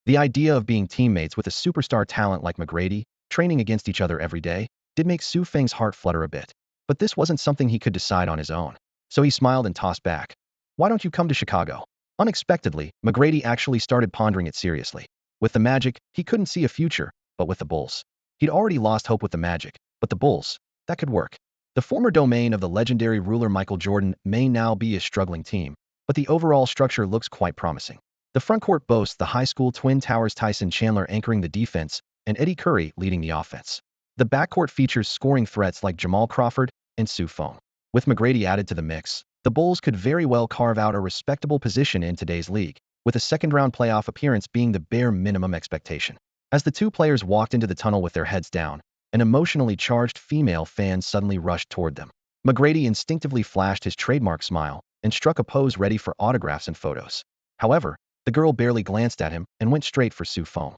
The idea of being teammates with a superstar talent like McGrady, training against each other every day, did make Feng's heart flutter a bit. But this wasn't something he could decide on his own. So he smiled and tossed back, "Why don't you come to Chicago?" Unexpectedly, McGrady actually started pondering it seriously. With the Magic, he couldn't see a future, but with the Bulls. He'd already lost hope with the Magic, but the Bulls, that could work. The former domain of the legendary ruler Michael Jordan may now be a struggling team, but the overall structure looks quite promising. The frontcourt boasts the high school twin towers, Tyson Chandler anchoring the defense and Eddie Curry leading the offense. The backcourt features scoring threats like Jamal Crawford and Feng. With McGrady added to the mix, the Bulls could very well carve out a respectable position in today's league, with a second-round playoff appearance being the bare minimum expectation. As the two players walked into the tunnel with their heads down, an emotionally charged female fan suddenly rushed toward them. McGrady instinctively flashed his trademark smile and struck a pose ready for autographs and photos. However, the girl barely glanced at him and went straight for Feng.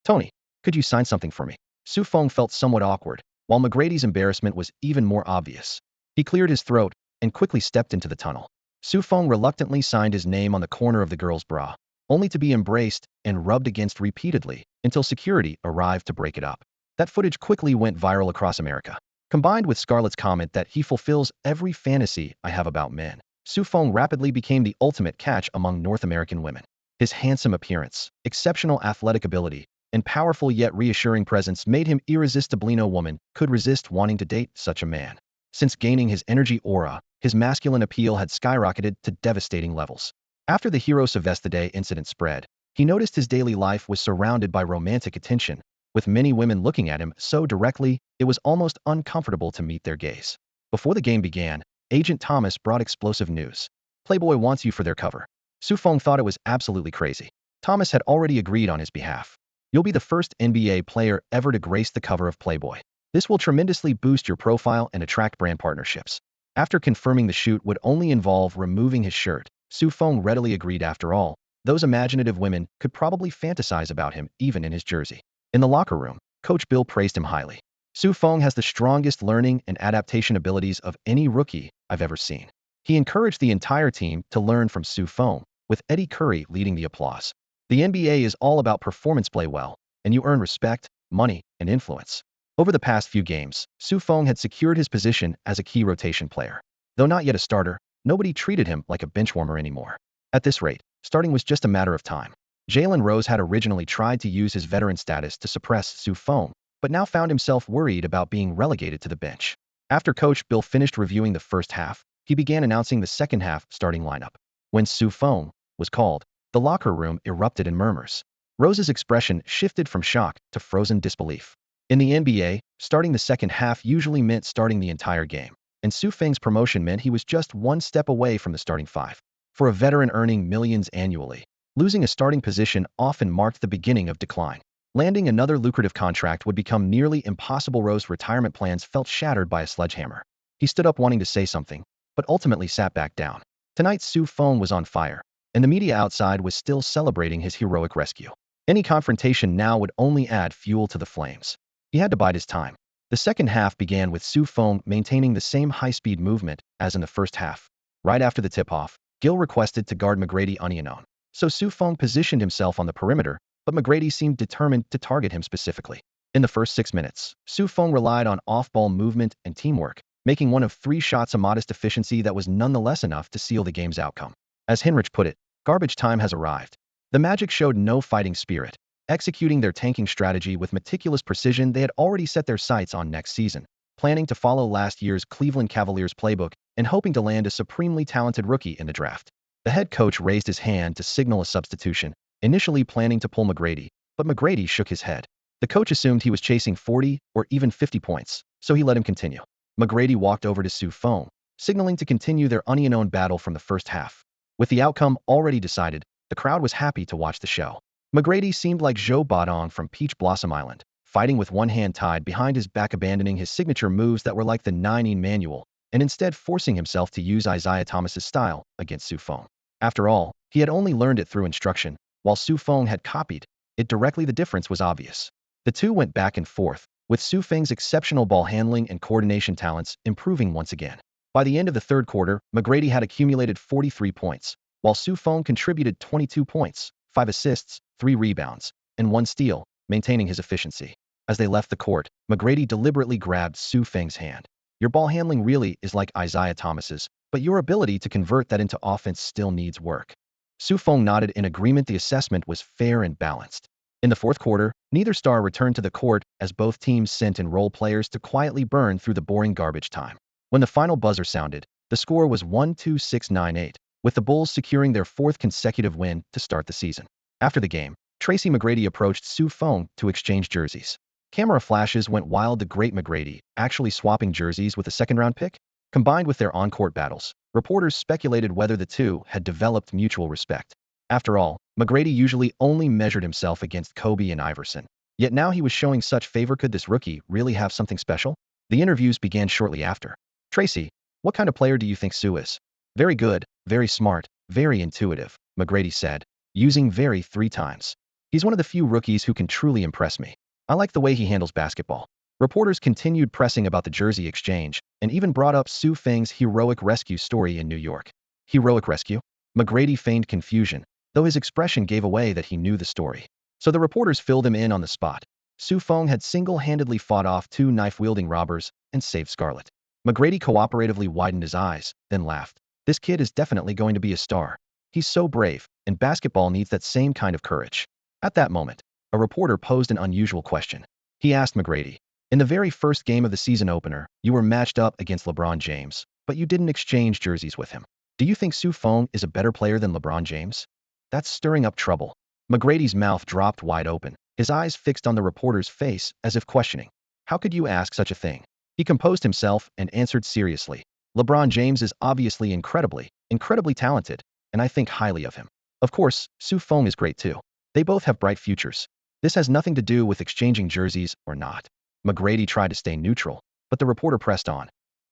"Tony, could you sign something for me?" Feng felt somewhat awkward, while McGrady's embarrassment was even more obvious. He cleared his throat and quickly stepped into the tunnel. Feng reluctantly signed his name on the corner of the girl's bra, only to be embraced and rubbed against repeatedly until security arrived to break it up. That footage quickly went viral across America. Combined with Scarlett's comment that he fulfills every fantasy I have about men, Feng rapidly became the ultimate catch among North American women. His handsome appearance, exceptional athletic ability, and powerful yet reassuring presence made him irresistible. No woman could resist wanting to date such a man. Since gaining his energy aura, his masculine appeal had skyrocketed to devastating levels. After the Hero Sevestide incident spread, he noticed his daily life was surrounded by romantic attention, with many women looking at him so directly it was almost uncomfortable to meet their gaze. Before the game began, Agent Thomas brought explosive news. "Playboy wants you for their cover." Feng thought it was absolutely crazy. Thomas had already agreed on his behalf. "You'll be the first NBA player ever to grace the cover of Playboy. This will tremendously boost your profile and attract brand partnerships." After confirming the shoot would only involve removing his shirt, Feng readily agreed. After all, those imaginative women could probably fantasize about him even in his jersey. In the locker room, Coach Bill praised him highly. Feng has the strongest learning and adaptation abilities of any rookie I've ever seen. He encouraged the entire team to learn from Feng, with Eddie Curry leading the applause. "The NBA is all about performance. Play well, and you earn respect, money, and influence." Over the past few games, Su Feng had secured his position as a key rotation player. Though not yet a starter, nobody treated him like a benchwarmer anymore. At this rate, starting was just a matter of time. Jalen Rose had originally tried to use his veteran status to suppress Su Feng, but now found himself worried about being relegated to the bench. After Coach Bill finished reviewing the first half, he began announcing the second half starting lineup. When Su Feng was called, the locker room erupted in murmurs. Rose's expression shifted from shock to frozen disbelief. In the NBA, starting the second half usually meant starting the entire game, and Su Feng's promotion meant he was just one step away from the starting five. For a veteran earning millions annually, losing a starting position often marked the beginning of decline. Landing another lucrative contract would become nearly impossible. Rose's retirement plans felt shattered by a sledgehammer. He stood up wanting to say something, but ultimately sat back down. Tonight Su Feng was on fire, and the media outside was still celebrating his heroic rescue. Any confrontation now would only add fuel to the flames. He had to bide his time. The second half began with Su Feng maintaining the same high-speed movement as in the first half. Right after the tip-off, Gill requested to guard McGrady unknown. So Su Feng positioned himself on the perimeter, but McGrady seemed determined to target him specifically. In the first 6 minutes, Su Feng relied on off-ball movement and teamwork, making one of 3 shots a modest efficiency that was nonetheless enough to seal the game's outcome. As Henrich put it, garbage time has arrived. The Magic showed no fighting spirit. Executing their tanking strategy with meticulous precision, they had already set their sights on next season, planning to follow last year's Cleveland Cavaliers playbook and hoping to land a supremely talented rookie in the draft. The head coach raised his hand to signal a substitution, initially planning to pull McGrady, but McGrady shook his head. The coach assumed he was chasing 40 or even 50 points, so he let him continue. McGrady walked over to Su Feng, signaling to continue their unknown battle from the first half. With the outcome already decided, the crowd was happy to watch the show. McGrady seemed like Joe Baudin from Peach Blossom Island, fighting with one hand tied behind his back, abandoning his signature moves that were like the 9 manual, and instead forcing himself to use Isaiah Thomas's style against Su Feng. After all, he had only learned it through instruction, while Su Feng had copied it directly. The difference was obvious. The two went back and forth, with Su Feng's exceptional ball handling and coordination talents improving once again. By the end of the third quarter, McGrady had accumulated 43 points, while Su Feng contributed 22 points, 5 assists, 3 rebounds, and 1 steal, maintaining his efficiency. As they left the court, McGrady deliberately grabbed Su Feng's hand. Your ball handling really is like Isaiah Thomas's, but your ability to convert that into offense still needs work. Su Feng nodded in agreement. The assessment was fair and balanced. In the fourth quarter, neither star returned to the court as both teams sent in role players to quietly burn through the boring garbage time. When the final buzzer sounded, the score was 1-2-6-9-8, with the Bulls securing their 4th consecutive win to start the season. After the game, Tracy McGrady approached Su Feng to exchange jerseys. Camera flashes went wild. The great McGrady actually swapping jerseys with a second-round pick? Combined with their on-court battles, reporters speculated whether the two had developed mutual respect. After all, McGrady usually only measured himself against Kobe and Iverson. Yet now he was showing such favor. Could this rookie really have something special? The interviews began shortly after. Tracy, what kind of player do you think Su is? Very good, very smart, very intuitive, McGrady said, using very 3 times. He's one of the few rookies who can truly impress me. I like the way he handles basketball. Reporters continued pressing about the jersey exchange and even brought up Su Feng's heroic rescue story in New York. Heroic rescue? McGrady feigned confusion, though his expression gave away that he knew the story. So the reporters filled him in on the spot. Su Feng had single-handedly fought off 2 knife-wielding robbers and saved Scarlett. McGrady cooperatively widened his eyes, then laughed. This kid is definitely going to be a star. He's so brave, and basketball needs that same kind of courage. At that moment, a reporter posed an unusual question. He asked McGrady, in the very first game of the season opener, you were matched up against LeBron James, but you didn't exchange jerseys with him. Do you think Su Feng is a better player than LeBron James? That's stirring up trouble. McGrady's mouth dropped wide open, his eyes fixed on the reporter's face as if questioning. How could you ask such a thing? He composed himself and answered seriously. LeBron James is obviously incredibly talented, and I think highly of him. Of course, Su Feng is great too. They both have bright futures. This has nothing to do with exchanging jerseys or not. McGrady tried to stay neutral, but the reporter pressed on.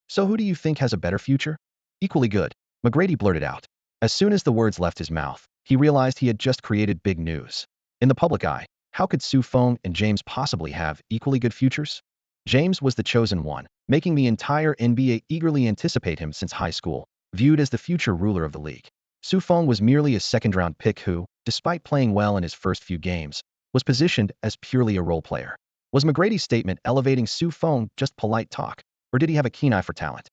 So who do you think has a better future? Equally good, McGrady blurted out. As soon as the words left his mouth, he realized he had just created big news. In the public eye, how could Su Feng and James possibly have equally good futures? James was the chosen one, making the entire NBA eagerly anticipate him since high school, viewed as the future ruler of the league. Su Feng was merely a second-round pick who, despite playing well in his first few games, was positioned as purely a role player. Was McGrady's statement elevating Su Feng just polite talk, or did he have a keen eye for talent?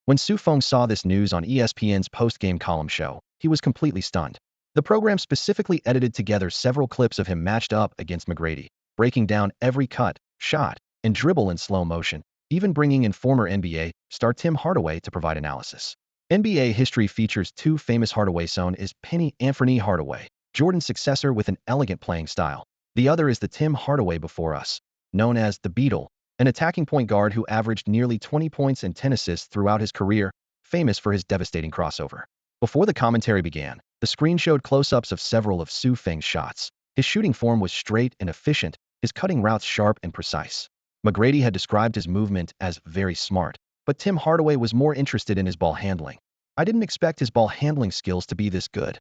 When Su Feng saw this news on ESPN's post-game column show, he was completely stunned. The program specifically edited together several clips of him matched up against McGrady, breaking down every cut, shot, and dribble in slow motion, even bringing in former NBA star Tim Hardaway to provide analysis. NBA history features two famous Hardaway. One is Penny Anthony Hardaway, Jordan's successor with an elegant playing style. The other is the Tim Hardaway before us, known as the Beetle, an attacking point guard who averaged nearly 20 points and 10 assists throughout his career, famous for his devastating crossover. Before the commentary began, the screen showed close-ups of several of Su Feng's shots. His shooting form was straight and efficient, his cutting routes sharp and precise. McGrady had described his movement as very smart, but Tim Hardaway was more interested in his ball handling. I didn't expect his ball handling skills to be this good.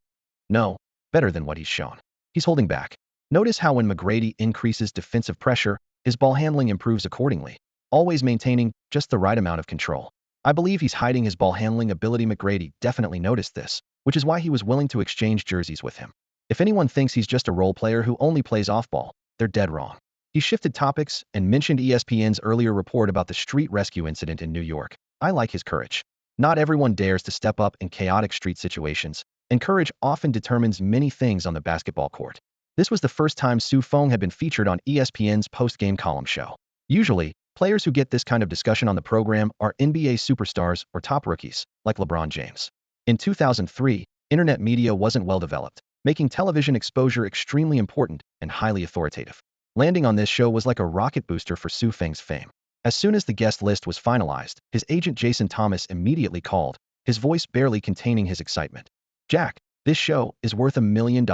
No, better than what he's shown. He's holding back. Notice how when McGrady increases defensive pressure, his ball handling improves accordingly, always maintaining just the right amount of control. I believe he's hiding his ball handling ability. McGrady definitely noticed this, which is why he was willing to exchange jerseys with him. If anyone thinks he's just a role player who only plays off-ball, they're dead wrong. He shifted topics and mentioned ESPN's earlier report about the street rescue incident in New York. I like his courage. Not everyone dares to step up in chaotic street situations, and courage often determines many things on the basketball court. This was the first time Su Feng had been featured on ESPN's post-game column show. Usually, players who get this kind of discussion on the program are NBA superstars or top rookies, like LeBron James. In 2003, internet media wasn't well developed, making television exposure extremely important and highly authoritative. Landing on this show was like a rocket booster for Su Feng's fame. As soon as the guest list was finalized, his agent Jason Thomas immediately called, his voice barely containing his excitement. "Jack, this show is worth $1 million.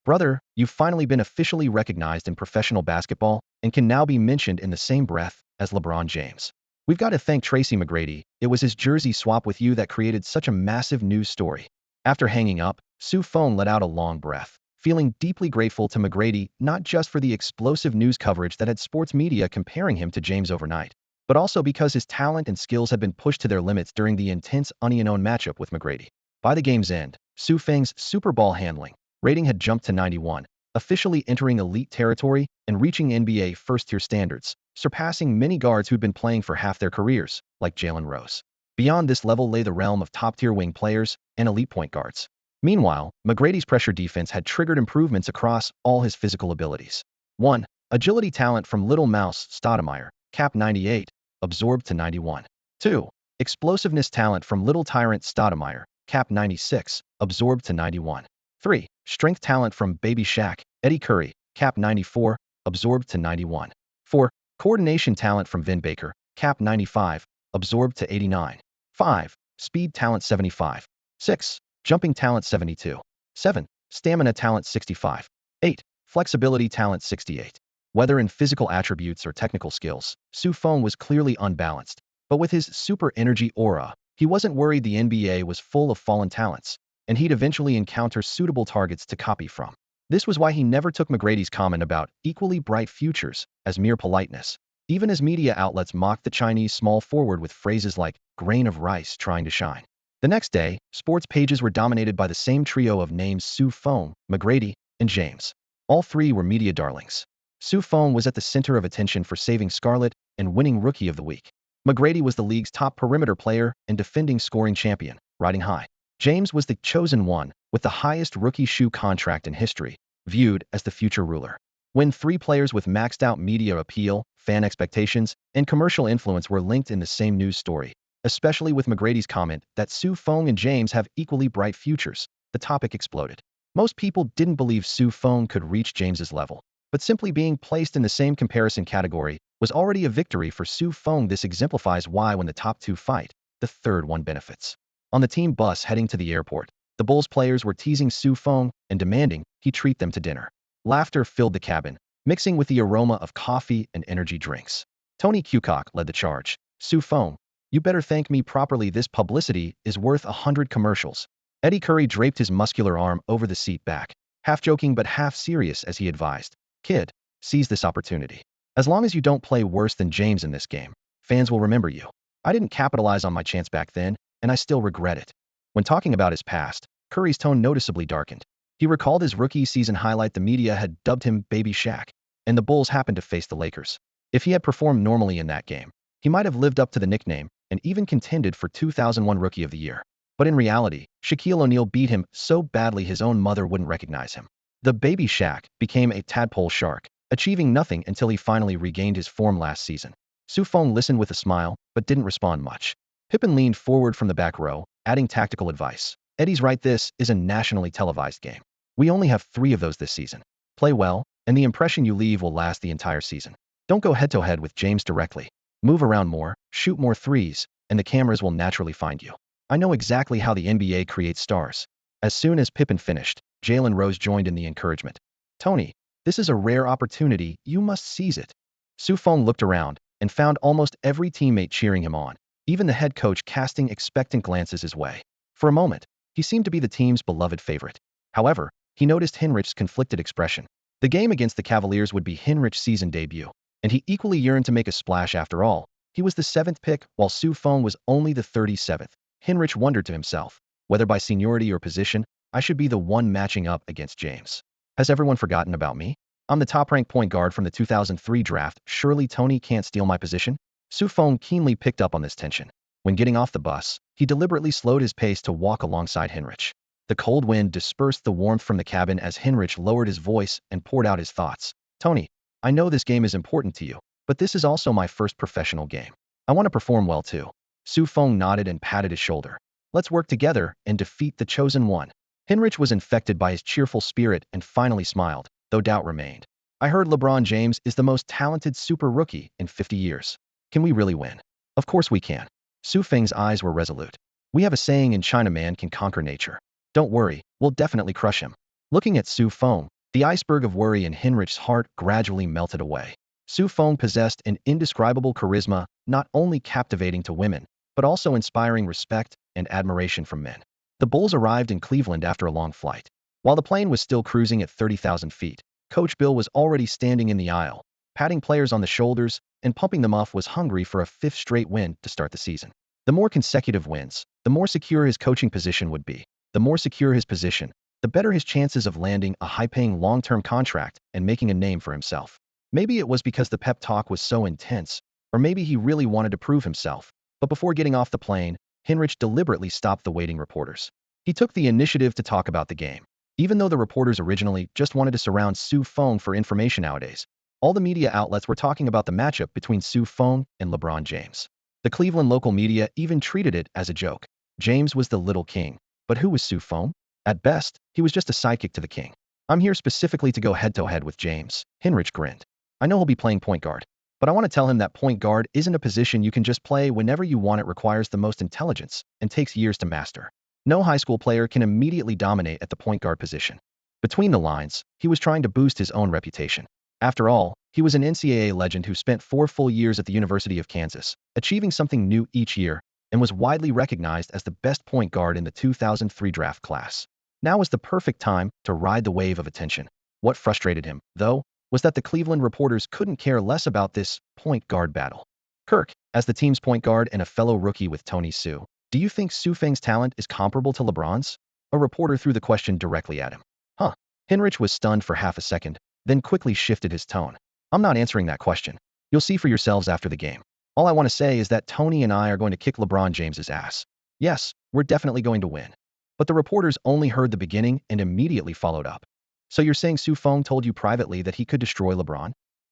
Brother, you've finally been officially recognized in professional basketball and can now be mentioned in the same breath as LeBron James. We've got to thank Tracy McGrady. It was his jersey swap with you that created such a massive news story." After hanging up, Su Feng let out a long breath, feeling deeply grateful to McGrady not just for the explosive news coverage that had sports media comparing him to James overnight, but also because his talent and skills had been pushed to their limits during the intense unknown matchup with McGrady. By the game's end, Su Feng's super ball handling rating had jumped to 91, officially entering elite territory and reaching NBA first-tier standards, surpassing many guards who'd been playing for half their careers, like Jalen Rose. Beyond this level lay the realm of top-tier wing players and elite point guards. Meanwhile, McGrady's pressure defense had triggered improvements across all his physical abilities. 1. Agility talent from Little Mouse Stoudemire, cap 98, absorbed to 91. 2. Explosiveness talent from Little Tyrant Stoudemire, cap 96, absorbed to 91. 3. Strength talent from Baby Shaq, Eddie Curry, cap 94, absorbed to 91. 4. Coordination talent from Vin Baker, cap 95, absorbed to 89. 5. Speed talent 75. 6. Jumping talent 72. 7. Stamina talent 65. 8. Flexibility talent 68. Whether in physical attributes or technical skills, Su Feng was clearly unbalanced. But with his super energy aura, he wasn't worried. The NBA was full of fallen talents, and he'd eventually encounter suitable targets to copy from. This was why he never took McGrady's comment about equally bright futures as mere politeness, even as media outlets mocked the Chinese small forward with phrases like grain of rice trying to shine. The next day, sports pages were dominated by the same trio of names: Su Feng, McGrady, and James. All three were media darlings. Su Feng was at the center of attention for saving Scarlet and winning Rookie of the Week. McGrady was the league's top perimeter player and defending scoring champion, riding high. James was the chosen one, with the highest rookie shoe contract in history, viewed as the future ruler. When three players with maxed-out media appeal, fan expectations, and commercial influence were linked in the same news story, especially with McGrady's comment that Su Feng and James have equally bright futures, the topic exploded. Most people didn't believe Su Feng could reach James's level, but simply being placed in the same comparison category was already a victory for Su Feng. This exemplifies why when the top two fight, the third one benefits. On the team bus heading to the airport, the Bulls players were teasing Su Feng and demanding he treat them to dinner. Laughter filled the cabin, mixing with the aroma of coffee and energy drinks. Tony Kukoc led the charge. "Su Feng, you better thank me properly. This publicity is worth 100 commercials." Eddie Curry draped his muscular arm over the seat back, half joking but half serious as he advised, "Kid, seize this opportunity. As long as you don't play worse than James in this game, fans will remember you. I didn't capitalize on my chance back then, and I still regret it." When talking about his past, Curry's tone noticeably darkened. He recalled his rookie season highlight. The media had dubbed him Baby Shaq. and the Bulls happened to face the Lakers. If he had performed normally in that game, he might have lived up to the nickname and even contended for 2001 Rookie of the Year. But in reality, Shaquille O'Neal beat him so badly his own mother wouldn't recognize him. The baby Shaq became a tadpole shark, achieving nothing until he finally regained his form last season. Feng listened with a smile, but didn't respond much. Pippen leaned forward from the back row, adding tactical advice. Eddie's right, this is a nationally televised game. We only have 3 of those this season. Play well, and the impression you leave will last the entire season. Don't go head-to-head with James directly. Move around more, shoot more threes, and the cameras will naturally find you. I know exactly how the NBA creates stars. As soon as Pippen finished, Jalen Rose joined in the encouragement. Tony, this is a rare opportunity, you must seize it. Feng looked around and found almost every teammate cheering him on, even the head coach casting expectant glances his way. For a moment, he seemed to be the team's beloved favorite. However, he noticed Hinrich's conflicted expression. The game against the Cavaliers would be Hinrich's season debut, and he equally yearned to make a splash after all. He was the 7th pick, while Feng was only the 37th. Hinrich wondered to himself, whether by seniority or position, I should be the one matching up against James. Has everyone forgotten about me? I'm the top-ranked point guard from the 2003 draft. Surely Tony can't steal my position? Feng keenly picked up on this tension. When getting off the bus, he deliberately slowed his pace to walk alongside Hinrich. The cold wind dispersed the warmth from the cabin as Hinrich lowered his voice and poured out his thoughts. Tony, I know this game is important to you, but this is also my first professional game. I want to perform well too. Feng nodded and patted his shoulder. Let's work together and defeat the chosen one. Hinrich was infected by his cheerful spirit and finally smiled, though doubt remained. I heard LeBron James is the most talented super rookie in 50 years. Can we really win? Of course we can. Feng's eyes were resolute. We have a saying in China, man can conquer nature. Don't worry, we'll definitely crush him. Looking at Feng, the iceberg of worry in Hinrich's heart gradually melted away. Feng possessed an indescribable charisma, not only captivating to women, but also inspiring respect and admiration from men. The Bulls arrived in Cleveland after a long flight. While the plane was still cruising at 30,000 feet, Coach Bill was already standing in the aisle, patting players on the shoulders and pumping them up, was hungry for a 5th straight win to start the season. The more consecutive wins, the more secure his coaching position would be. The more secure his position, the better his chances of landing a high-paying long-term contract and making a name for himself. Maybe it was because the pep talk was so intense, or maybe he really wanted to prove himself. But before getting off the plane, Hinrich deliberately stopped the waiting reporters. He took the initiative to talk about the game. Even though the reporters originally just wanted to surround Feng for information nowadays, all the media outlets were talking about the matchup between Feng and LeBron James. The Cleveland local media even treated it as a joke. James was the little king, but who was Feng? At best, he was just a sidekick to the king. I'm here specifically to go head-to-head with James. Hinrich grinned. I know he'll be playing point guard, but I want to tell him that point guard isn't a position you can just play whenever you want. It requires the most intelligence and takes years to master. No high school player can immediately dominate at the point guard position. Between the lines, he was trying to boost his own reputation. After all, he was an NCAA legend who spent 4 full years at the University of Kansas, achieving something new each year, and was widely recognized as the best point guard in the 2003 draft class. Now was the perfect time to ride the wave of attention. What frustrated him, though, was that the Cleveland reporters couldn't care less about this point guard battle. Kirk, as the team's point guard and a fellow rookie with Tony Hsu, do you think Feng's talent is comparable to LeBron's? A reporter threw the question directly at him. Huh. Hinrich was stunned for half a second, then quickly shifted his tone. I'm not answering that question. You'll see for yourselves after the game. All I want to say is that Tony and I are going to kick LeBron James's ass. Yes, we're definitely going to win. But the reporters only heard the beginning and immediately followed up. So you're saying Feng told you privately that he could destroy LeBron?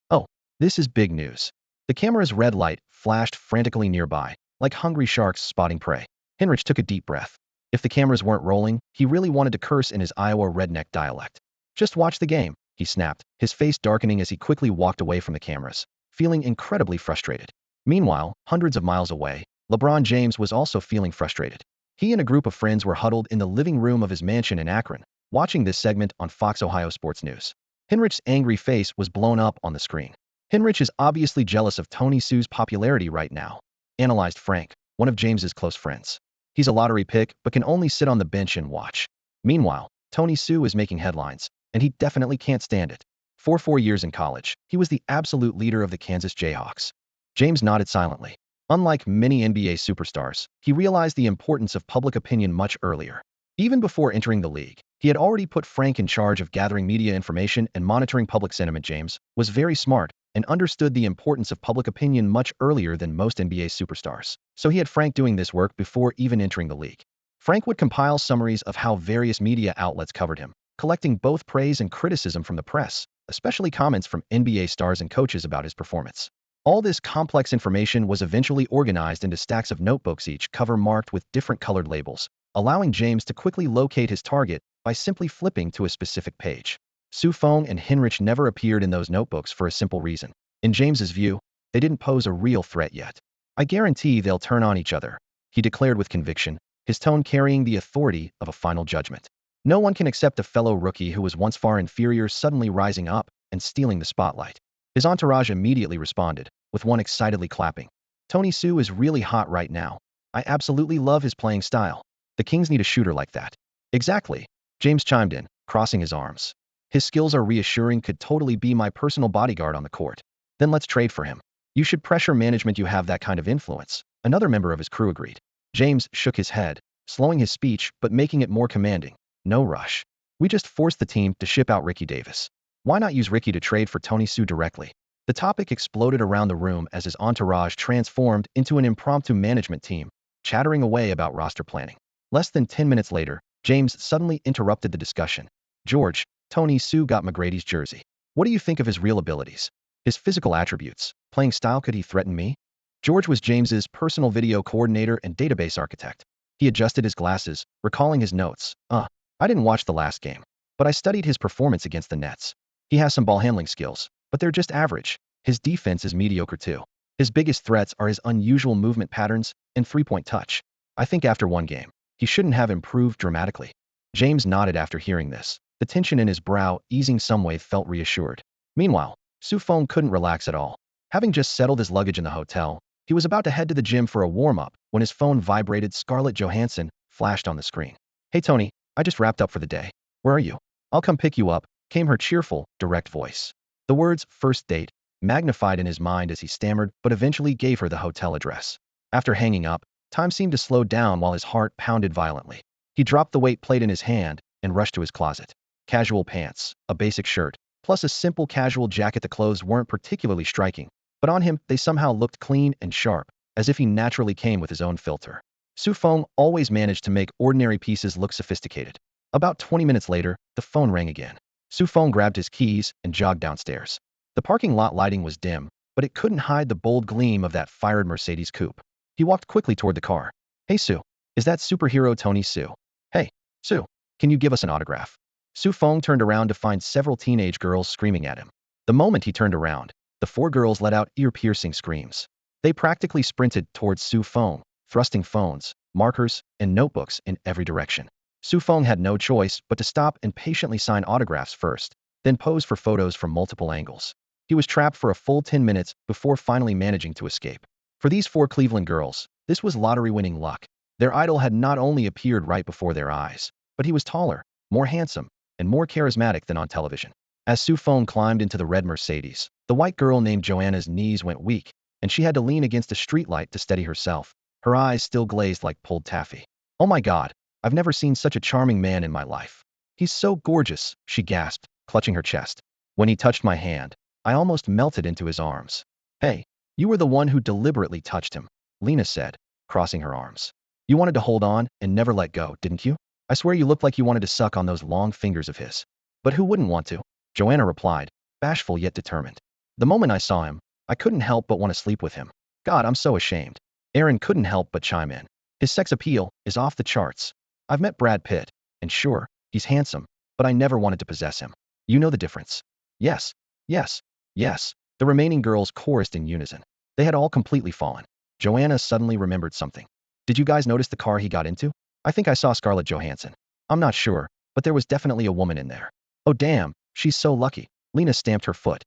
Oh, this is big news. The camera's red light flashed frantically nearby, like hungry sharks spotting prey. Hinrich took a deep breath. If the cameras weren't rolling, he really wanted to curse in his Iowa redneck dialect. Just watch the game, he snapped, his face darkening as he quickly walked away from the cameras, feeling incredibly frustrated. Meanwhile, hundreds of miles away, LeBron James was also feeling frustrated. He and a group of friends were huddled in the living room of his mansion in Akron, watching this segment on Fox Ohio Sports News. Hinrich's angry face was blown up on the screen. Hinrich is obviously jealous of Tony Hsu's popularity right now, analyzed Feng, one of James's close friends. He's a lottery pick, but can only sit on the bench and watch. Meanwhile, Tony Hsu is making headlines, and he definitely can't stand it. For 4 years in college, he was the absolute leader of the Kansas Jayhawks. James nodded silently. Unlike many NBA superstars, he realized the importance of public opinion much earlier. Even before entering the league, He had already put Frank in charge of gathering media information and monitoring public sentiment. James was very smart and understood the importance of public opinion much earlier than most NBA superstars. So he had Frank doing this work before even entering the league. Frank would compile summaries of how various media outlets covered him, collecting both praise and criticism from the press, especially comments from NBA stars and coaches about his performance. All this complex information was eventually organized into stacks of notebooks, each cover marked with different colored labels, allowing James to quickly locate his target by simply flipping to a specific page. Feng and Henrich never appeared in those notebooks for a simple reason. In James's view, they didn't pose a real threat yet. I guarantee they'll turn on each other, he declared with conviction, his tone carrying the authority of a final judgment. No one can accept a fellow rookie who was once far inferior suddenly rising up and stealing the spotlight. His entourage immediately responded, with one excitedly clapping. Tony Sue is really hot right now. I absolutely love his playing style. The Kings need a shooter like that. Exactly, James chimed in, crossing his arms. His skills are reassuring, could totally be my personal bodyguard on the court. Then let's trade for him. You should pressure management, you have that kind of influence. Another member of his crew agreed. James shook his head, slowing his speech but making it more commanding. No rush. We just forced the team to ship out Ricky Davis. Why not use Ricky to trade for Tony Sue directly? The topic exploded around the room as his entourage transformed into an impromptu management team, chattering away about roster planning. Less than 10 minutes later, James suddenly interrupted the discussion. George, Tony Sue got McGrady's jersey. What do you think of his real abilities? His physical attributes? Playing style? Could he threaten me? George was James's personal video coordinator and database architect. He adjusted his glasses, recalling his notes. I didn't watch the last game, but I studied his performance against the Nets. He has some ball handling skills, but they're just average. His defense is mediocre too. His biggest threats are his unusual movement patterns and three-point touch. I think after one game, he shouldn't have improved dramatically. James nodded after hearing this. The tension in his brow easing some way, felt reassured. Meanwhile, Feng couldn't relax at all. Having just settled his luggage in the hotel, he was about to head to the gym for a warm-up when his phone vibrated. Scarlett Johansson flashed on the screen. Hey Tony, I just wrapped up for the day. Where are you? I'll come pick you up, came her cheerful, direct voice. The words first date magnified in his mind as he stammered but eventually gave her the hotel address. After hanging up, time seemed to slow down while his heart pounded violently. He dropped the weight plate in his hand and rushed to his closet. Casual pants, a basic shirt, plus a simple casual jacket. The clothes weren't particularly striking, but on him they somehow looked clean and sharp, as if he naturally came with his own filter. Feng always managed to make ordinary pieces look sophisticated. About 20 minutes later, the phone rang again. Feng grabbed his keys and jogged downstairs. The parking lot lighting was dim, but it couldn't hide the bold gleam of that fired Mercedes coupe. He walked quickly toward the car. Hey Sue, is that superhero Tony Sue? Hey, Sue, can you give us an autograph? Feng turned around to find several teenage girls screaming at him. The moment he turned around, the four girls let out ear-piercing screams. They practically sprinted towards Feng, thrusting phones, markers, and notebooks in every direction. Feng had no choice but to stop and patiently sign autographs first, then pose for photos from multiple angles. He was trapped for a full 10 minutes before finally managing to escape. For these four Cleveland girls, this was lottery-winning luck. Their idol had not only appeared right before their eyes, but he was taller, more handsome, and more charismatic than on television. As Feng climbed into the red Mercedes, the white girl named Joanna's knees went weak, and she had to lean against a streetlight to steady herself, her eyes still glazed like pulled taffy. Oh my God, I've never seen such a charming man in my life. He's so gorgeous, she gasped, clutching her chest. When he touched my hand, I almost melted into his arms. Hey, you were the one who deliberately touched him, Lena said, crossing her arms. You wanted to hold on and never let go, didn't you? I swear you looked like you wanted to suck on those long fingers of his. But who wouldn't want to? Joanna replied, bashful yet determined. The moment I saw him, I couldn't help but want to sleep with him. God, I'm so ashamed. Aaron couldn't help but chime in. His sex appeal is off the charts. I've met Brad Pitt, and sure, he's handsome, but I never wanted to possess him. You know the difference. Yes, yes, yes, the remaining girls chorused in unison. They had all completely fallen. Joanna suddenly remembered something. Did you guys notice the car he got into? I think I saw Scarlett Johansson. I'm not sure, but there was definitely a woman in there. Oh damn, she's so lucky. Lena stamped her foot.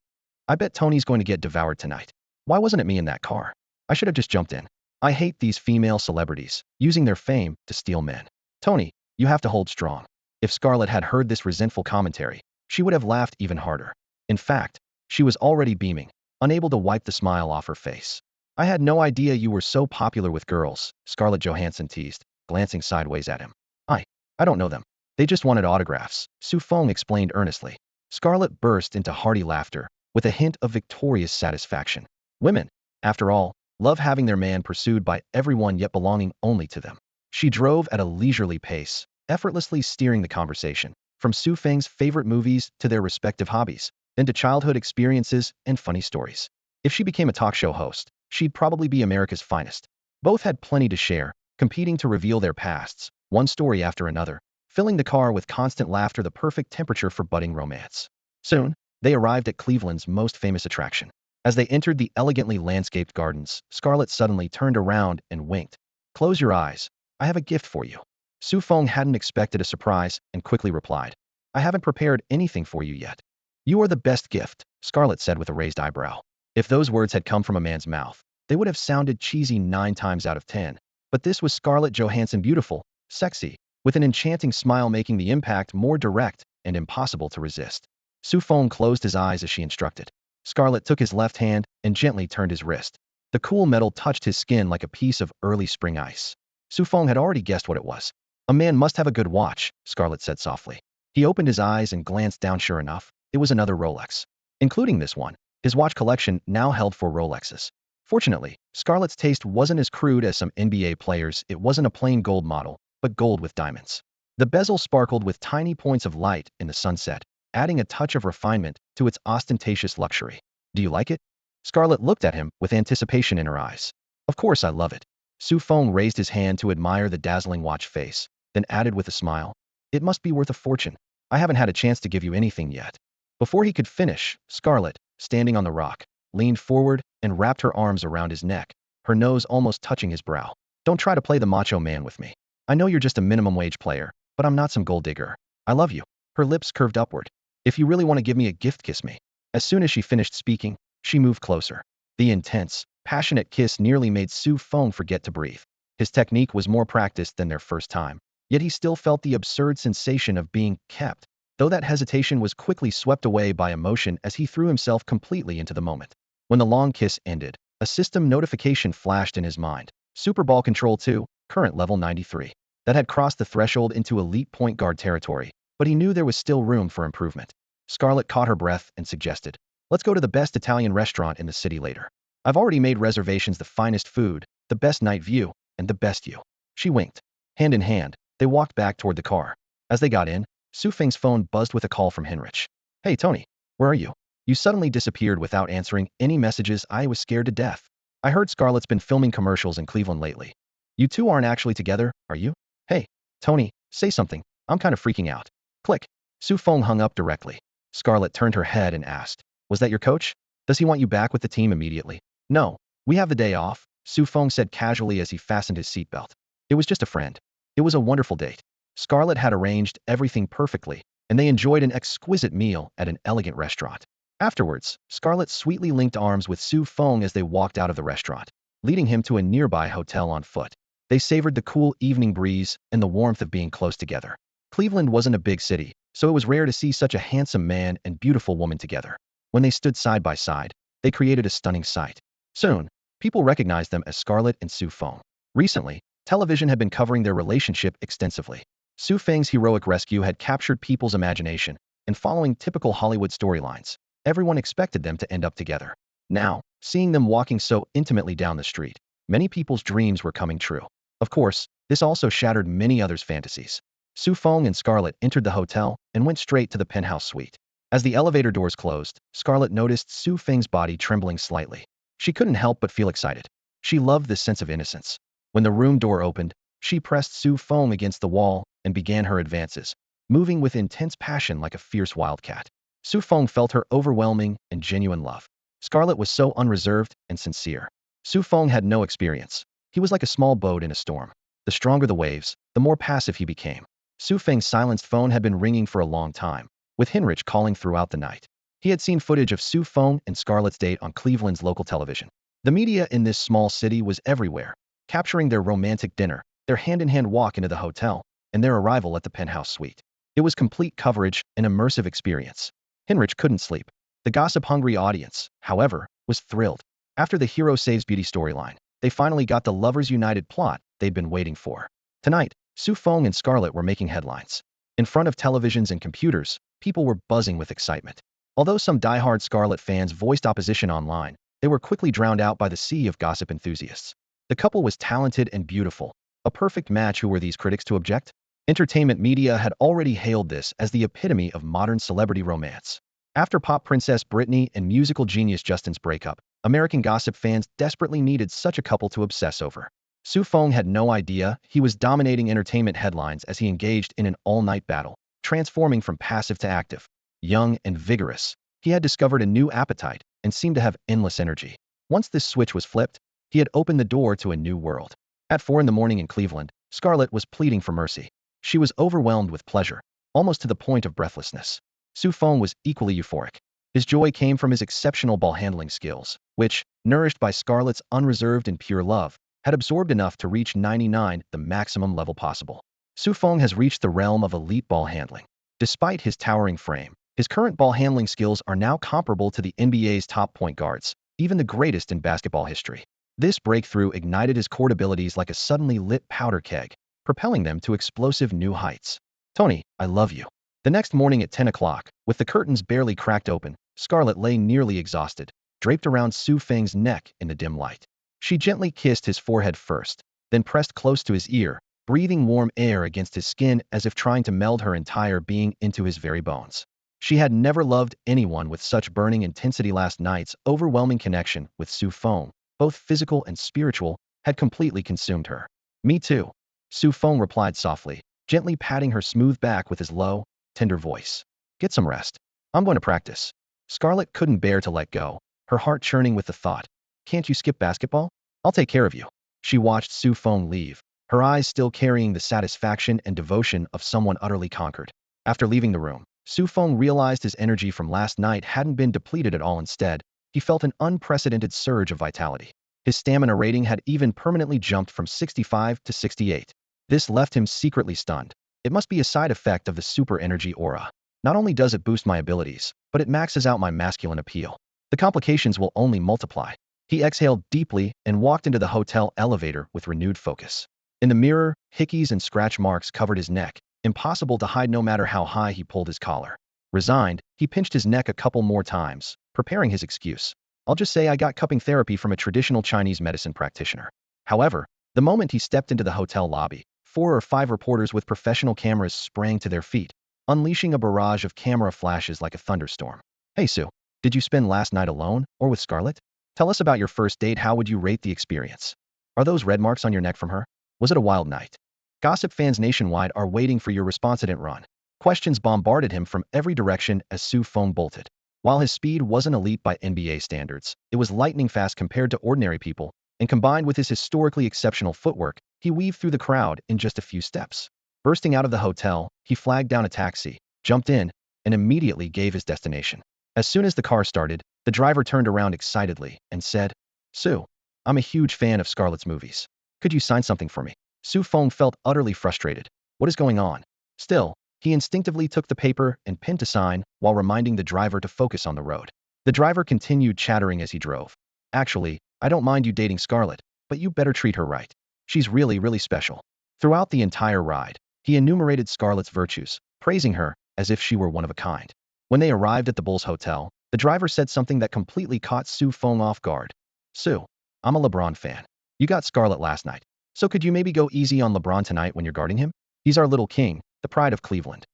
I bet Tony's going to get devoured tonight. Why wasn't it me in that car? I should have just jumped in. I hate these female celebrities, using their fame to steal men. Tony, you have to hold strong. If Scarlett had heard this resentful commentary, she would have laughed even harder. In fact, she was already beaming, unable to wipe the smile off her face. I had no idea you were so popular with girls, Scarlett Johansson teased, glancing sideways at him. I don't know them. They just wanted autographs, Su Feng explained earnestly. Scarlett burst into hearty laughter, with a hint of victorious satisfaction. Women, after all, love having their man pursued by everyone yet belonging only to them. She drove at a leisurely pace, effortlessly steering the conversation, from Su Feng's favorite movies to their respective hobbies, then to childhood experiences and funny stories. If she became a talk show host, she'd probably be America's finest. Both had plenty to share, competing to reveal their pasts, one story after another, filling the car with constant laughter, the perfect temperature for budding romance. Soon, they arrived at Cleveland's most famous attraction. As they entered the elegantly landscaped gardens, Scarlett suddenly turned around and winked. "Close your eyes. I have a gift for you." Su Feng hadn't expected a surprise and quickly replied, "I haven't prepared anything for you yet." "You are the best gift," Scarlett said with a raised eyebrow. If those words had come from a man's mouth, they would have sounded cheesy 9 times out of 10. But this was Scarlett Johansson, beautiful, sexy, with an enchanting smile making the impact more direct and impossible to resist. Su Feng closed his eyes as she instructed. Scarlett took his left hand and gently turned his wrist. The cool metal touched his skin like a piece of early spring ice. Su Feng had already guessed what it was. "A man must have a good watch," Scarlett said softly. He opened his eyes and glanced down. Sure enough, it was another Rolex. Including this one, his watch collection now held 4 Rolexes. Fortunately, Scarlett's taste wasn't as crude as some NBA players. It wasn't a plain gold model, but gold with diamonds. The bezel sparkled with tiny points of light in the sunset, adding a touch of refinement to its ostentatious luxury. "Do you like it?" Scarlett looked at him with anticipation in her eyes. "Of course I love it." Su Feng raised his hand to admire the dazzling watch face, then added with a smile, "It must be worth a fortune. I haven't had a chance to give you anything yet." Before he could finish, Scarlett, standing on the rock, leaned forward and wrapped her arms around his neck, her nose almost touching his brow. "Don't try to play the macho man with me. I know you're just a minimum wage player, but I'm not some gold digger. I love you." Her lips curved upward. "If you really want to give me a gift, kiss me." As soon as she finished speaking, she moved closer. The intense, passionate kiss nearly made Su Feng forget to breathe. His technique was more practiced than their first time, yet he still felt the absurd sensation of being kept, though that hesitation was quickly swept away by emotion as he threw himself completely into the moment. When the long kiss ended, a system notification flashed in his mind. Super Ball Control 2, current level 93. That had crossed the threshold into elite point guard territory, but he knew there was still room for improvement. Scarlett caught her breath and suggested, "Let's go to the best Italian restaurant in the city later. I've already made reservations, the finest food, the best night view, and the best you." She winked. Hand in hand, they walked back toward the car. As they got in, Su Feng's phone buzzed with a call from Heinrich. "Hey Tony, where are you? You suddenly disappeared without answering any messages. I was scared to death. I heard Scarlett's been filming commercials in Cleveland lately. You two aren't actually together, are you? Hey, Tony, say something. I'm kind of freaking out." Click. Su Feng hung up directly. Scarlett turned her head and asked, "Was that your coach? Does he want you back with the team immediately?" "No, we have the day off," Su Feng said casually as he fastened his seatbelt. "It was just a friend. It was a wonderful date." Scarlett had arranged everything perfectly, and they enjoyed an exquisite meal at an elegant restaurant. Afterwards, Scarlett sweetly linked arms with Su Feng as they walked out of the restaurant, leading him to a nearby hotel on foot. They savored the cool evening breeze and the warmth of being close together. Cleveland wasn't a big city, so it was rare to see such a handsome man and beautiful woman together. When they stood side by side, they created a stunning sight. Soon, people recognized them as Scarlett and Su Feng. Recently, television had been covering their relationship extensively. Su Feng's heroic rescue had captured people's imagination, and following typical Hollywood storylines, everyone expected them to end up together. Now, seeing them walking so intimately down the street, many people's dreams were coming true. Of course, this also shattered many others' fantasies. Su Feng and Scarlett entered the hotel and went straight to the penthouse suite. As the elevator doors closed, Scarlett noticed Su Feng's body trembling slightly. She couldn't help but feel excited. She loved this sense of innocence. When the room door opened, she pressed Su Feng against the wall and began her advances, moving with intense passion like a fierce wildcat. Su Feng felt her overwhelming and genuine love. Scarlett was so unreserved and sincere. Su Feng had no experience. He was like a small boat in a storm. The stronger the waves, the more passive he became. Su Feng's silenced phone had been ringing for a long time, with Heinrich calling throughout the night. He had seen footage of Su Feng and Scarlett's date on Cleveland's local television. The media in this small city was everywhere, capturing their romantic dinner, their hand-in-hand walk into the hotel, and their arrival at the penthouse suite. It was complete coverage, an immersive experience. Heinrich couldn't sleep. The gossip-hungry audience, however, was thrilled. After the hero saves beauty storyline, they finally got the lovers united plot they'd been waiting for. Tonight, Su Feng and Scarlett were making headlines. In front of televisions and computers, people were buzzing with excitement. Although some diehard Scarlet fans voiced opposition online, they were quickly drowned out by the sea of gossip enthusiasts. The couple was talented and beautiful. A perfect match. Who were these critics to object? Entertainment media had already hailed this as the epitome of modern celebrity romance. After pop princess Britney and musical genius Justin's breakup, American gossip fans desperately needed such a couple to obsess over. Feng had no idea he was dominating entertainment headlines as he engaged in an all-night battle, transforming from passive to active. Young and vigorous, he had discovered a new appetite and seemed to have endless energy. Once this switch was flipped, he had opened the door to a new world. At 4 a.m. in Cleveland, Scarlett was pleading for mercy. She was overwhelmed with pleasure, almost to the point of breathlessness. Feng was equally euphoric. His joy came from his exceptional ball handling skills, which, nourished by Scarlett's unreserved and pure love, had absorbed enough to reach 99, the maximum level possible. Feng has reached the realm of elite ball handling. Despite his towering frame, his current ball handling skills are now comparable to the NBA's top point guards, even the greatest in basketball history. This breakthrough ignited his court abilities like a suddenly lit powder keg, propelling them to explosive new heights. Tony, I love you. The next morning at 10 o'clock, with the curtains barely cracked open, Scarlett lay nearly exhausted, draped around Feng's neck in the dim light. She gently kissed his forehead first, then pressed close to his ear, breathing warm air against his skin as if trying to meld her entire being into his very bones. She had never loved anyone with such burning intensity. Last night's overwhelming connection with Feng, both physical and spiritual, had completely consumed her. Me too, Feng replied softly, gently patting her smooth back with his low, tender voice. Get some rest. I'm going to practice. Scarlett couldn't bear to let go, her heart churning with the thought. Can't you skip basketball? I'll take care of you. She watched Feng leave, her eyes still carrying the satisfaction and devotion of someone utterly conquered. After leaving the room, Feng realized his energy from last night hadn't been depleted at all. Instead, he felt an unprecedented surge of vitality. His stamina rating had even permanently jumped from 65 to 68. This left him secretly stunned. It must be a side effect of the super energy aura. Not only does it boost my abilities, but it maxes out my masculine appeal. The complications will only multiply. He exhaled deeply and walked into the hotel elevator with renewed focus. In the mirror, hickeys and scratch marks covered his neck, impossible to hide no matter how high he pulled his collar. Resigned, he pinched his neck a couple more times, preparing his excuse. I'll just say I got cupping therapy from a traditional Chinese medicine practitioner. However, the moment he stepped into the hotel lobby, 4 or 5 reporters with professional cameras sprang to their feet, unleashing a barrage of camera flashes like a thunderstorm. Hey Sue, did you spend last night alone or with Scarlett? Tell us about your first date. How would you rate the experience? Are those red marks on your neck from her? Was it a wild night? Gossip fans nationwide are waiting for your response. Didn't run. Questions bombarded him from every direction as Feng bolted. While his speed wasn't elite by NBA standards, it was lightning fast compared to ordinary people, and combined with his historically exceptional footwork, he weaved through the crowd in just a few steps. Bursting out of the hotel, he flagged down a taxi, jumped in, and immediately gave his destination. As soon as the car started, the driver turned around excitedly and said, Sue, I'm a huge fan of Scarlett's movies. Could you sign something for me? Feng felt utterly frustrated. What is going on? Still, he instinctively took the paper and pinned to sign while reminding the driver to focus on the road. The driver continued chattering as he drove. Actually, I don't mind you dating Scarlett, but you better treat her right. She's really, really special. Throughout the entire ride, he enumerated Scarlett's virtues, praising her as if she were one of a kind. When they arrived at the Bulls Hotel, the driver said something that completely caught Feng off guard. Sue, I'm a LeBron fan. You got Scarlett last night, so could you maybe go easy on LeBron tonight when you're guarding him? He's our little king, the pride of Cleveland.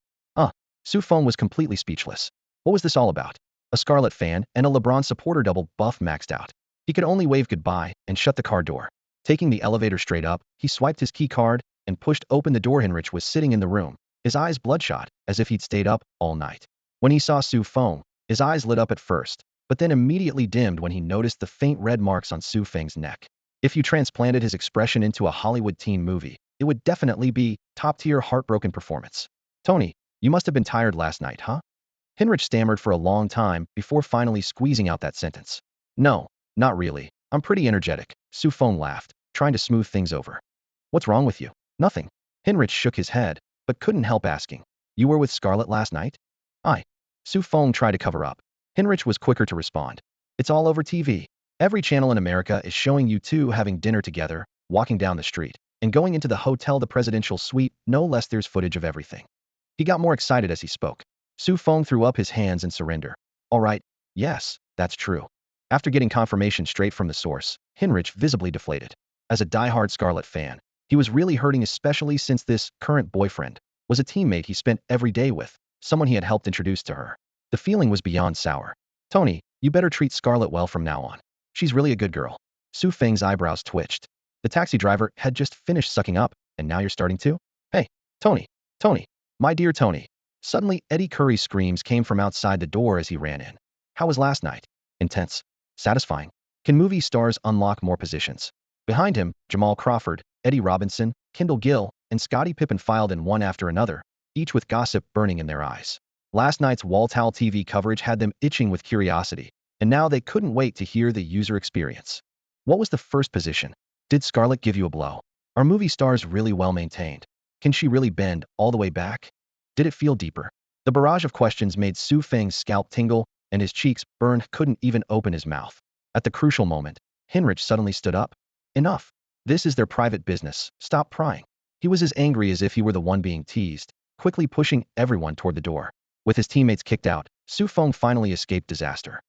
Feng was completely speechless. What was this all about? A Scarlett fan and a LeBron supporter double buff maxed out. He could only wave goodbye and shut the car door. Taking the elevator straight up, he swiped his key card and pushed open the door. Henrich was sitting in the room, his eyes bloodshot, as if he'd stayed up all night. When he saw Feng, his eyes lit up at first, but then immediately dimmed when he noticed the faint red marks on Feng's neck. If you transplanted his expression into a Hollywood teen movie, it would definitely be top-tier heartbroken performance. Tony, you must have been tired last night, huh? Henrich stammered for a long time before finally squeezing out that sentence. No, not really. I'm pretty energetic, Feng laughed, trying to smooth things over. What's wrong with you? Nothing. Henrich shook his head, but couldn't help asking. You were with Scarlett last night? Feng tried to cover up. Henrich was quicker to respond. It's all over TV. Every channel in America is showing you two having dinner together, walking down the street, and going into the hotel, the presidential suite. No less, there's footage of everything. He got more excited as he spoke. Su Feng threw up his hands in surrender. All right, yes, that's true. After getting confirmation straight from the source, Hinrich visibly deflated. As a diehard Scarlet fan, he was really hurting, especially since this current boyfriend was a teammate he spent every day with, someone he had helped introduce to her. The feeling was beyond sour. Tony, you better treat Scarlet well from now on. She's really a good girl. Su Feng's eyebrows twitched. The taxi driver had just finished sucking up, and now you're starting to? Hey, Tony, Tony, my dear Tony. Suddenly, Eddie Curry's screams came from outside the door as he ran in. How was last night? Intense. Satisfying. Can movie stars unlock more positions? Behind him, Jamal Crawford, Eddie Robinson, Kendall Gill, and Scottie Pippen filed in one after another, each with gossip burning in their eyes. Last night's wall-to-wall TV coverage had them itching with curiosity, and now they couldn't wait to hear the user experience. What was the first position? Did Scarlett give you a blow? Are movie stars really well maintained? Can she really bend all the way back? Did it feel deeper? The barrage of questions made Su Feng's scalp tingle, and his cheeks burned, couldn't even open his mouth. At the crucial moment, Hinrich suddenly stood up. Enough. This is their private business. Stop prying. He was as angry as if he were the one being teased, quickly pushing everyone toward the door. With his teammates kicked out, Su Feng finally escaped disaster.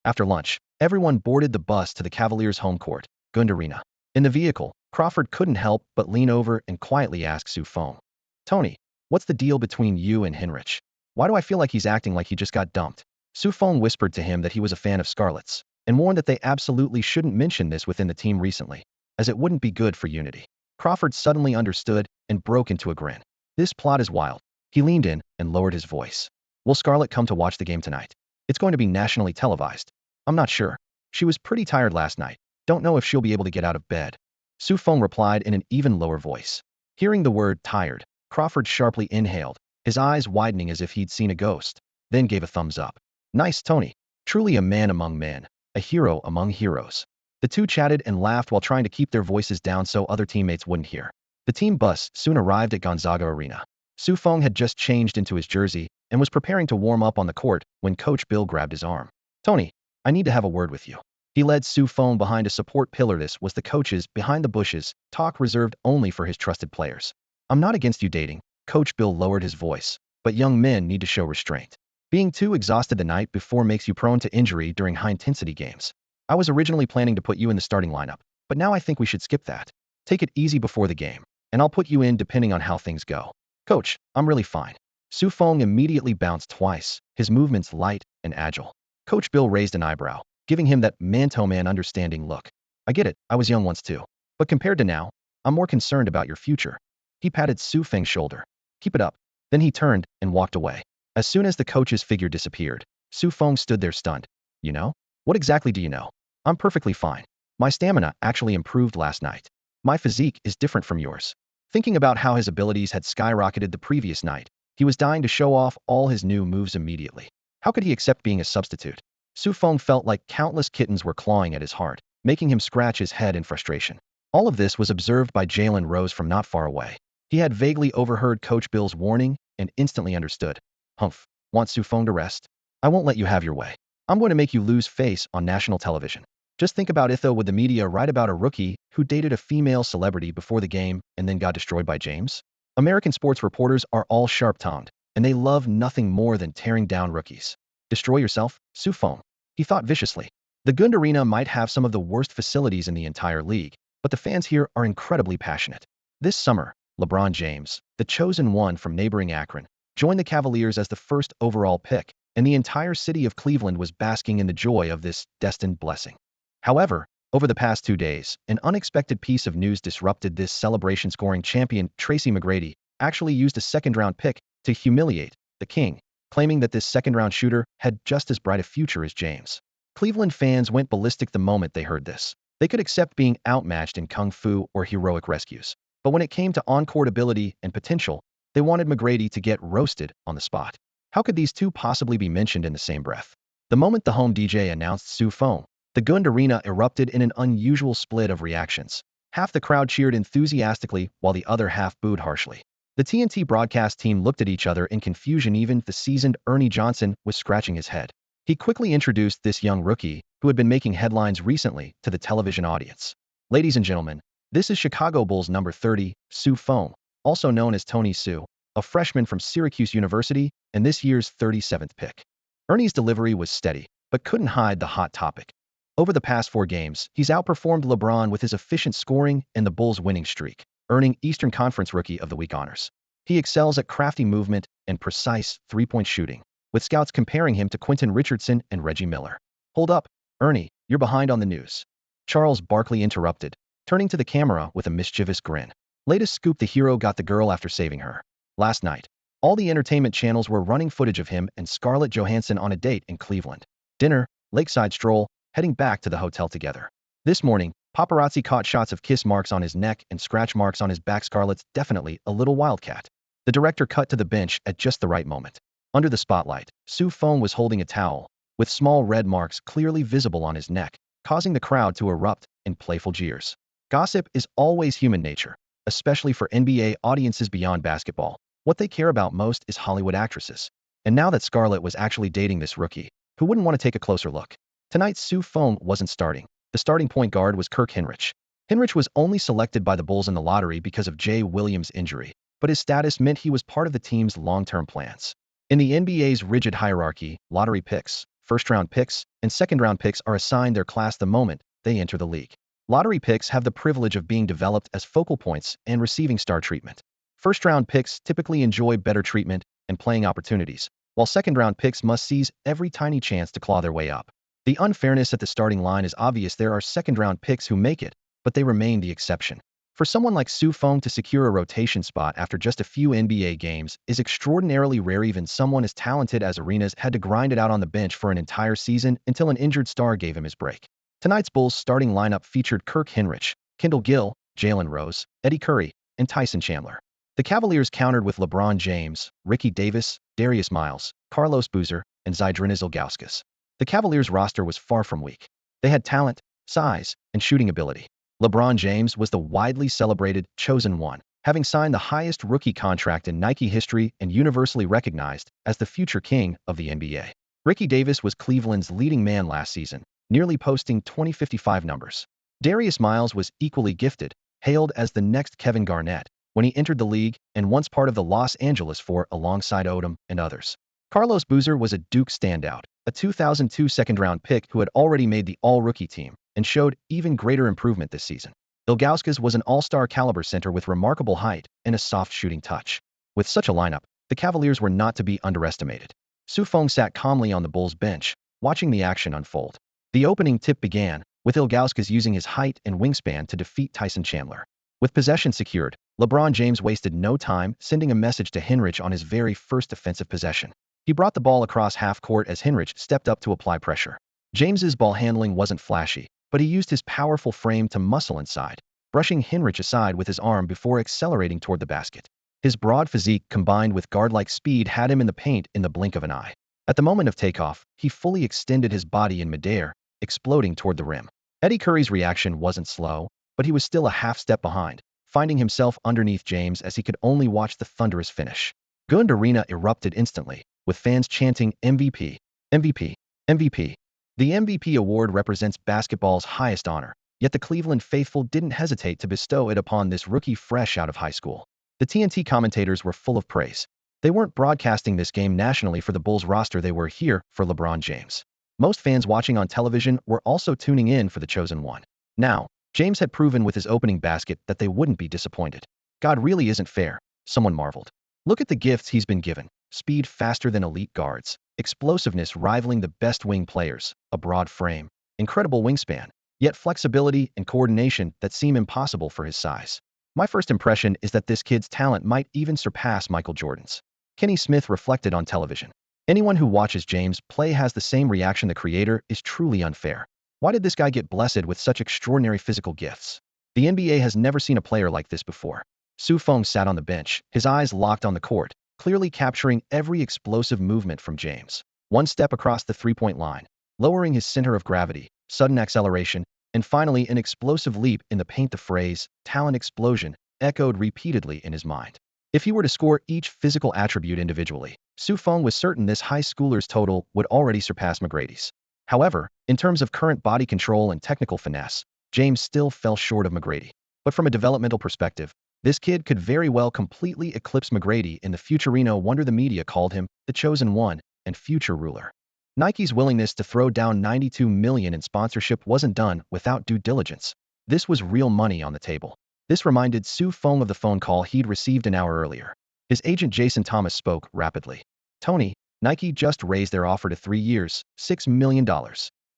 After lunch, everyone boarded the bus to the Cavaliers' home court, Gund Arena. In the vehicle, Crawford couldn't help but lean over and quietly ask Su Feng, Tony, what's the deal between you and Hinrich? Why do I feel like he's acting like he just got dumped? Su Feng whispered to him that he was a fan of Scarlett's, and warned that they absolutely shouldn't mention this within the team recently, as it wouldn't be good for unity. Crawford suddenly understood and broke into a grin. This plot is wild. He leaned in and lowered his voice. Will Scarlett come to watch the game tonight? It's going to be nationally televised. I'm not sure. She was pretty tired last night. Don't know if she'll be able to get out of bed. Su Feng replied in an even lower voice. Hearing the word tired, Crawford sharply inhaled, his eyes widening as if he'd seen a ghost, then gave a thumbs up. Nice, Tony. Truly a man among men, a hero among heroes. The two chatted and laughed while trying to keep their voices down so other teammates wouldn't hear. The team bus soon arrived at Gonzaga Arena. Su Feng had just changed into his jersey and was preparing to warm up on the court when Coach Bill grabbed his arm. Tony, I need to have a word with you. He led Su Feng behind a support pillar. This was the coach's behind the bushes talk reserved only for his trusted players. I'm not against you dating. Coach Bill lowered his voice, but young men need to show restraint. Being too exhausted the night before makes you prone to injury during high-intensity games. I was originally planning to put you in the starting lineup, but now I think we should skip that. Take it easy before the game, and I'll put you in depending on how things go. Coach, I'm really fine. Su Feng immediately bounced twice, his movements light and agile. Coach Bill raised an eyebrow, giving him that man-to-man understanding look. I get it, I was young once too. But compared to now, I'm more concerned about your future. He patted Su Feng's shoulder. Keep it up. Then he turned and walked away. As soon as the coach's figure disappeared, Su Feng stood there stunned. You know? What exactly do you know? I'm perfectly fine. My stamina actually improved last night. My physique is different from yours. Thinking about how his abilities had skyrocketed the previous night, he was dying to show off all his new moves immediately. How could he accept being a substitute? Su Feng felt like countless kittens were clawing at his heart, making him scratch his head in frustration. All of this was observed by Jalen Rose from not far away. He had vaguely overheard Coach Bill's warning and instantly understood. Humph, want Su Feng to rest? I won't let you have your way. I'm going to make you lose face on national television. Just think about it though, would the media write about a rookie who dated a female celebrity before the game and then got destroyed by James? American sports reporters are all sharp-tongued, and they love nothing more than tearing down rookies. Destroy yourself, Su Feng? He thought viciously. The Gund Arena might have some of the worst facilities in the entire league, but the fans here are incredibly passionate. This summer, LeBron James, the chosen one from neighboring Akron, joined the Cavaliers as the first overall pick, and the entire city of Cleveland was basking in the joy of this destined blessing. However, over the past 2 days, an unexpected piece of news disrupted this celebration. Scoring champion Tracy McGrady actually used a second-round pick to humiliate the king, claiming that this second-round shooter had just as bright a future as James. Cleveland fans went ballistic the moment they heard this. They could accept being outmatched in kung fu or heroic rescues, but when it came to on-court ability and potential, they wanted McGrady to get roasted on the spot. How could these two possibly be mentioned in the same breath? The moment the home DJ announced Su Feng, the Gund Arena erupted in an unusual split of reactions. Half the crowd cheered enthusiastically while the other half booed harshly. The TNT broadcast team looked at each other in confusion. Even the seasoned Ernie Johnson was scratching his head. He quickly introduced this young rookie, who had been making headlines recently, to the television audience. Ladies and gentlemen, this is Chicago Bulls number 30, Su Feng, also known as Tony Su, a a freshman from Syracuse University and this year's 37th pick. Ernie's delivery was steady, but couldn't hide the hot topic. Over the past 4 games, he's outperformed LeBron with his efficient scoring and the Bulls' winning streak, earning Eastern Conference Rookie of the Week honors. He excels at crafty movement and precise three-point shooting, with scouts comparing him to Quentin Richardson and Reggie Miller. Hold up, Ernie, you're behind on the news. Charles Barkley interrupted, turning to the camera with a mischievous grin. Latest scoop: the hero got the girl after saving her. Last night, all the entertainment channels were running footage of him and Scarlett Johansson on a date in Cleveland. Dinner, lakeside stroll, heading back to the hotel together. This morning, paparazzi caught shots of kiss marks on his neck and scratch marks on his back. Scarlett's definitely a little wildcat. The director cut to the bench at just the right moment. Under the spotlight, Feng was holding a towel, with small red marks clearly visible on his neck, causing the crowd to erupt in playful jeers. Gossip is always human nature, especially for NBA audiences beyond basketball. What they care about most is Hollywood actresses. And now that Scarlett was actually dating this rookie, who wouldn't want to take a closer look? Tonight, Feng wasn't starting. The starting point guard was Kirk Hinrich. Hinrich was only selected by the Bulls in the lottery because of Jay Williams' injury, but his status meant he was part of the team's long-term plans. In the NBA's rigid hierarchy, lottery picks, first-round picks, and second-round picks are assigned their class the moment they enter the league. Lottery picks have the privilege of being developed as focal points and receiving star treatment. First-round picks typically enjoy better treatment and playing opportunities, while second-round picks must seize every tiny chance to claw their way up. The unfairness at the starting line is obvious. There are second-round picks who make it, but they remain the exception. For someone like Feng to secure a rotation spot after just a few NBA games is extraordinarily rare. Even someone as talented as Arenas had to grind it out on the bench for an entire season until an injured star gave him his break. Tonight's Bulls starting lineup featured Kirk Hinrich, Kendall Gill, Jalen Rose, Eddie Curry, and Tyson Chandler. The Cavaliers countered with LeBron James, Ricky Davis, Darius Miles, Carlos Boozer, and Zydrunas Ilgauskas. The Cavaliers' roster was far from weak. They had talent, size, and shooting ability. LeBron James was the widely celebrated chosen one, having signed the highest rookie contract in Nike history and universally recognized as the future king of the NBA. Ricky Davis was Cleveland's leading man last season, nearly posting 20-55 numbers. Darius Miles was equally gifted, hailed as the next Kevin Garnett when he entered the league and once part of the Los Angeles Four alongside Odom and others. Carlos Boozer was a Duke standout, a 2002 second-round pick who had already made the All-Rookie team and showed even greater improvement this season. Ilgauskas was an all-star caliber center with remarkable height and a soft shooting touch. With such a lineup, the Cavaliers were not to be underestimated. Feng sat calmly on the Bulls' bench, watching the action unfold. The opening tip began, with Ilgauskas using his height and wingspan to defeat Tyson Chandler. With possession secured, LeBron James wasted no time sending a message to Hinrich on his very first offensive possession. He brought the ball across half-court as Hinrich stepped up to apply pressure. James's ball handling wasn't flashy, but he used his powerful frame to muscle inside, brushing Hinrich aside with his arm before accelerating toward the basket. His broad physique combined with guard-like speed had him in the paint in the blink of an eye. At the moment of takeoff, he fully extended his body in midair, exploding toward the rim. Eddie Curry's reaction wasn't slow, but he was still a half-step behind, finding himself underneath James as he could only watch the thunderous finish. Gund Arena erupted instantly, with fans chanting MVP, MVP, MVP. The MVP award represents basketball's highest honor, yet the Cleveland faithful didn't hesitate to bestow it upon this rookie fresh out of high school. The TNT commentators were full of praise. They weren't broadcasting this game nationally for the Bulls roster, they were here for LeBron James. Most fans watching on television were also tuning in for the chosen one. Now, James had proven with his opening basket that they wouldn't be disappointed. God really isn't fair, someone marveled. Look at the gifts he's been given. Speed faster than elite guards, explosiveness rivaling the best wing players, a broad frame, incredible wingspan, yet flexibility and coordination that seem impossible for his size. My first impression is that this kid's talent might even surpass Michael Jordan's. Kenny Smith reflected on television. Anyone who watches James play has the same reaction. The creator is truly unfair. Why did this guy get blessed with such extraordinary physical gifts? The NBA has never seen a player like this before. Feng sat on the bench, his eyes locked on the court, clearly capturing every explosive movement from James. One step across the three-point line, lowering his center of gravity, sudden acceleration, and finally an explosive leap in the paint. The phrase, talent explosion, echoed repeatedly in his mind. If he were to score each physical attribute individually, Feng was certain this high schooler's total would already surpass McGrady's. However, in terms of current body control and technical finesse, James still fell short of McGrady. But from a developmental perspective, This kid could very well completely eclipse McGrady in the Futurino wonder the media called him the chosen one and future ruler. Nike's willingness to throw down $92 million in sponsorship wasn't done without due diligence. This was real money on the table. This reminded Feng of the phone call he'd received an hour earlier. His agent Jason Thomas spoke rapidly. "Tony, Nike just raised their offer to 3 years, $6 million.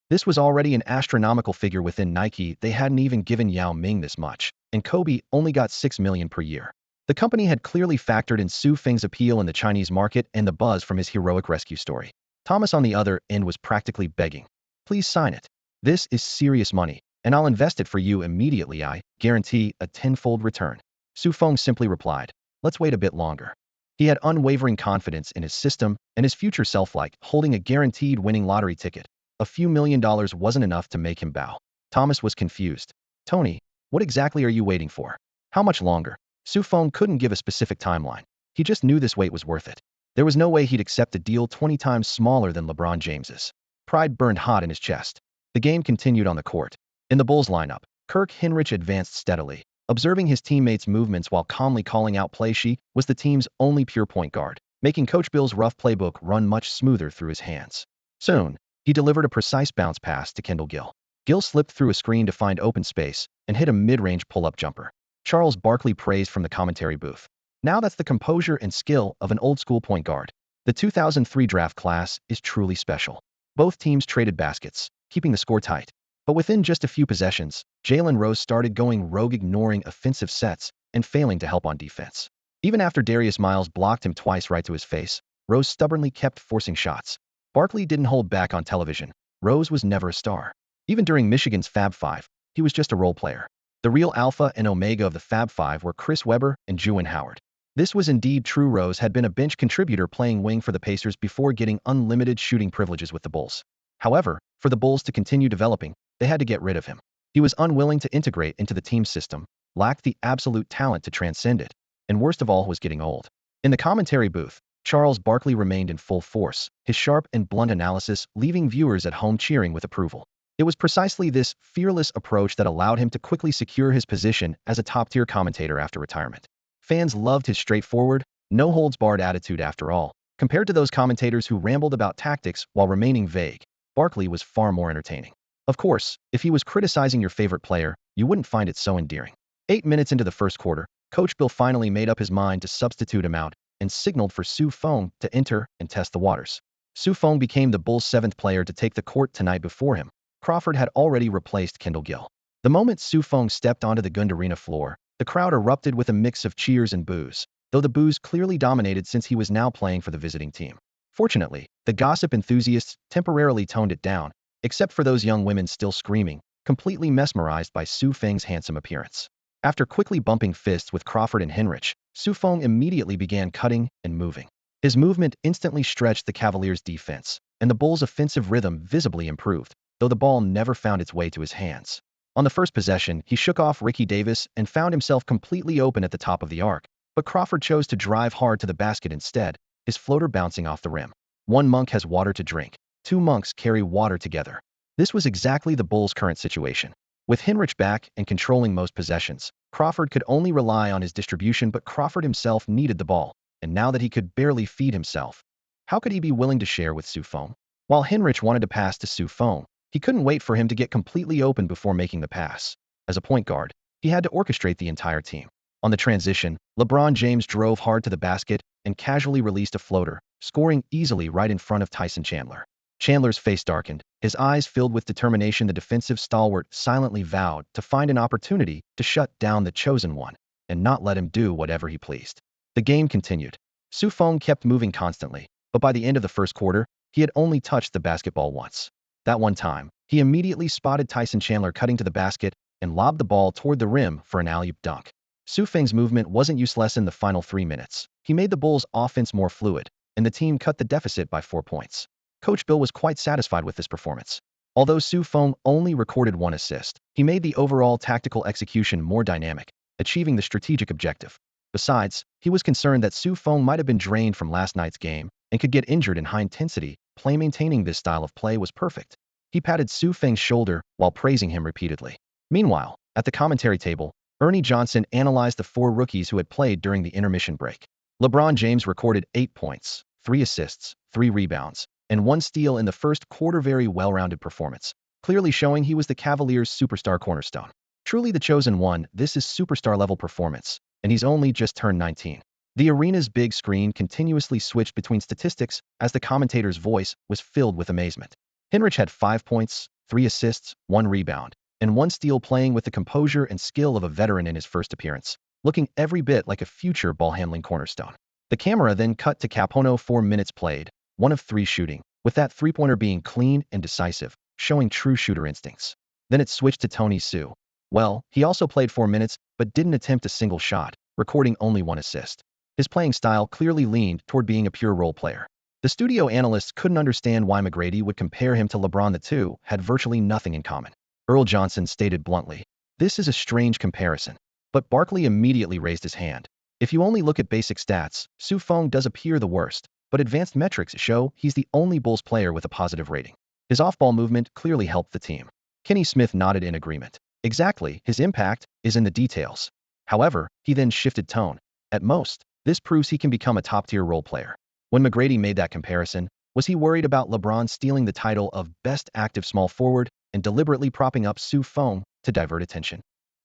This was already an astronomical figure within Nike. They hadn't even given Yao Ming this much, and Kobe only got $6 million per year." The company had clearly factored in Feng's appeal in the Chinese market and the buzz from his heroic rescue story. Thomas on the other end was practically begging. "Please sign it. This is serious money, and I'll invest it for you immediately. I guarantee a tenfold return." Feng simply replied, "Let's wait a bit longer." He had unwavering confidence in his system and his future self, like holding a guaranteed winning lottery ticket. A few $1,000,000 wasn't enough to make him bow. Thomas was confused. "Tony, what exactly are you waiting for? How much longer?" Feng couldn't give a specific timeline. He just knew this wait was worth it. There was no way he'd accept a deal 20 times smaller than LeBron James's. Pride burned hot in his chest. The game continued on the court. In the Bulls lineup, Kirk Hinrich advanced steadily. Observing his teammates' movements while calmly calling out plays, she was the team's only pure point guard, making Coach Bill's rough playbook run much smoother through his hands. Soon, he delivered a precise bounce pass to Kendall Gill. Gill slipped through a screen to find open space and hit a mid-range pull-up jumper. Charles Barkley praised from the commentary booth. "Now that's the composure and skill of an old-school point guard." The 2003 draft class is truly special. Both teams traded baskets, keeping the score tight. But within just a few possessions, Jalen Rose started going rogue, ignoring offensive sets and failing to help on defense. Even after Darius Miles blocked him twice right to his face, Rose stubbornly kept forcing shots. Barkley didn't hold back on television. Rose was never a star. Even during Michigan's Fab Five, he was just a role player. The real alpha and omega of the Fab Five were Chris Webber and Juwan Howard. This was indeed true. Rose had been a bench contributor playing wing for the Pacers before getting unlimited shooting privileges with the Bulls. However, for the Bulls to continue developing, they had to get rid of him. He was unwilling to integrate into the team system, lacked the absolute talent to transcend it, and worst of all, was getting old. In the commentary booth, Charles Barkley remained in full force, his sharp and blunt analysis leaving viewers at home cheering with approval. It was precisely this fearless approach that allowed him to quickly secure his position as a top-tier commentator after retirement. Fans loved his straightforward, no-holds-barred attitude. After all, compared to those commentators who rambled about tactics while remaining vague, Barkley was far more entertaining. Of course, if he was criticizing your favorite player, you wouldn't find it so endearing. 8 minutes into the first quarter, Coach Bill finally made up his mind to substitute him out and signaled for Feng to enter and test the waters. Feng became the Bulls' 7th player to take the court tonight. Before him, Crawford had already replaced Kendall Gill. The moment Feng stepped onto the Gund Arena floor, the crowd erupted with a mix of cheers and boos, though the boos clearly dominated since he was now playing for the visiting team. Fortunately, the gossip enthusiasts temporarily toned it down, except for those young women still screaming, completely mesmerized by Feng's handsome appearance. After quickly bumping fists with Crawford and Hinrich, Feng immediately began cutting and moving. His movement instantly stretched the Cavaliers' defense, and the Bulls' offensive rhythm visibly improved, though the ball never found its way to his hands. On the first possession, he shook off Ricky Davis and found himself completely open at the top of the arc, but Crawford chose to drive hard to the basket instead, his floater bouncing off the rim. One monk has water to drink. 2 monks carry water together. This was exactly the Bulls' current situation. With Hinrich back and controlling most possessions, Crawford could only rely on his distribution, but Crawford himself needed the ball, and now that he could barely feed himself, how could he be willing to share with Feng? While Hinrich wanted to pass to Feng, he couldn't wait for him to get completely open before making the pass. As a point guard, he had to orchestrate the entire team. On the transition, LeBron James drove hard to the basket and casually released a floater, scoring easily right in front of Tyson Chandler. Chandler's face darkened, his eyes filled with determination. The defensive stalwart silently vowed to find an opportunity to shut down the chosen one and not let him do whatever he pleased. The game continued. Feng kept moving constantly, but by the end of the first quarter, he had only touched the basketball once. That one time, he immediately spotted Tyson Chandler cutting to the basket and lobbed the ball toward the rim for an alley-oop dunk. Feng's movement wasn't useless in the final 3 minutes. He made the Bulls' offense more fluid, and the team cut the deficit by 4 points. Coach Bill was quite satisfied with this performance. Although Feng only recorded 1 assist, he made the overall tactical execution more dynamic, achieving the strategic objective. Besides, he was concerned that Feng might have been drained from last night's game and could get injured in high intensity play. Maintaining this style of play was perfect. He patted Feng's shoulder while praising him repeatedly. Meanwhile, at the commentary table, Ernie Johnson analyzed the 4 rookies who had played during the intermission break. LeBron James recorded 8 points, 3 assists, 3 rebounds, and 1 steal in the first quarter. Very well-rounded performance, clearly showing he was the Cavaliers' superstar cornerstone. Truly the chosen one. This is superstar-level performance, and he's only just turned 19. The arena's big screen continuously switched between statistics as the commentator's voice was filled with amazement. Hinrich had 5 points, 3 assists, 1 rebound, and 1 steal, playing with the composure and skill of a veteran in his first appearance, looking every bit like a future ball-handling cornerstone. The camera then cut to Capono. 4 minutes played, 1 of 3 shooting, with that three-pointer being clean and decisive, showing true shooter instincts. Then it switched to Tony Sue. Well, he also played 4 minutes, but didn't attempt a single shot, recording only 1 assist. His playing style clearly leaned toward being a pure role player. The studio analysts couldn't understand why McGrady would compare him to LeBron. The two had virtually nothing in common. Earl Johnson stated bluntly, "This is a strange comparison." But Barkley immediately raised his hand. "If you only look at basic stats, Feng does appear the worst, but advanced metrics show he's the only Bulls player with a positive rating. His off-ball movement clearly helped the team." Kenny Smith nodded in agreement. "Exactly, his impact is in the details." However, he then shifted tone. "At most, this proves he can become a top-tier role player." When McGrady made that comparison, was he worried about LeBron stealing the title of Best Active Small Forward and deliberately propping up Feng to divert attention?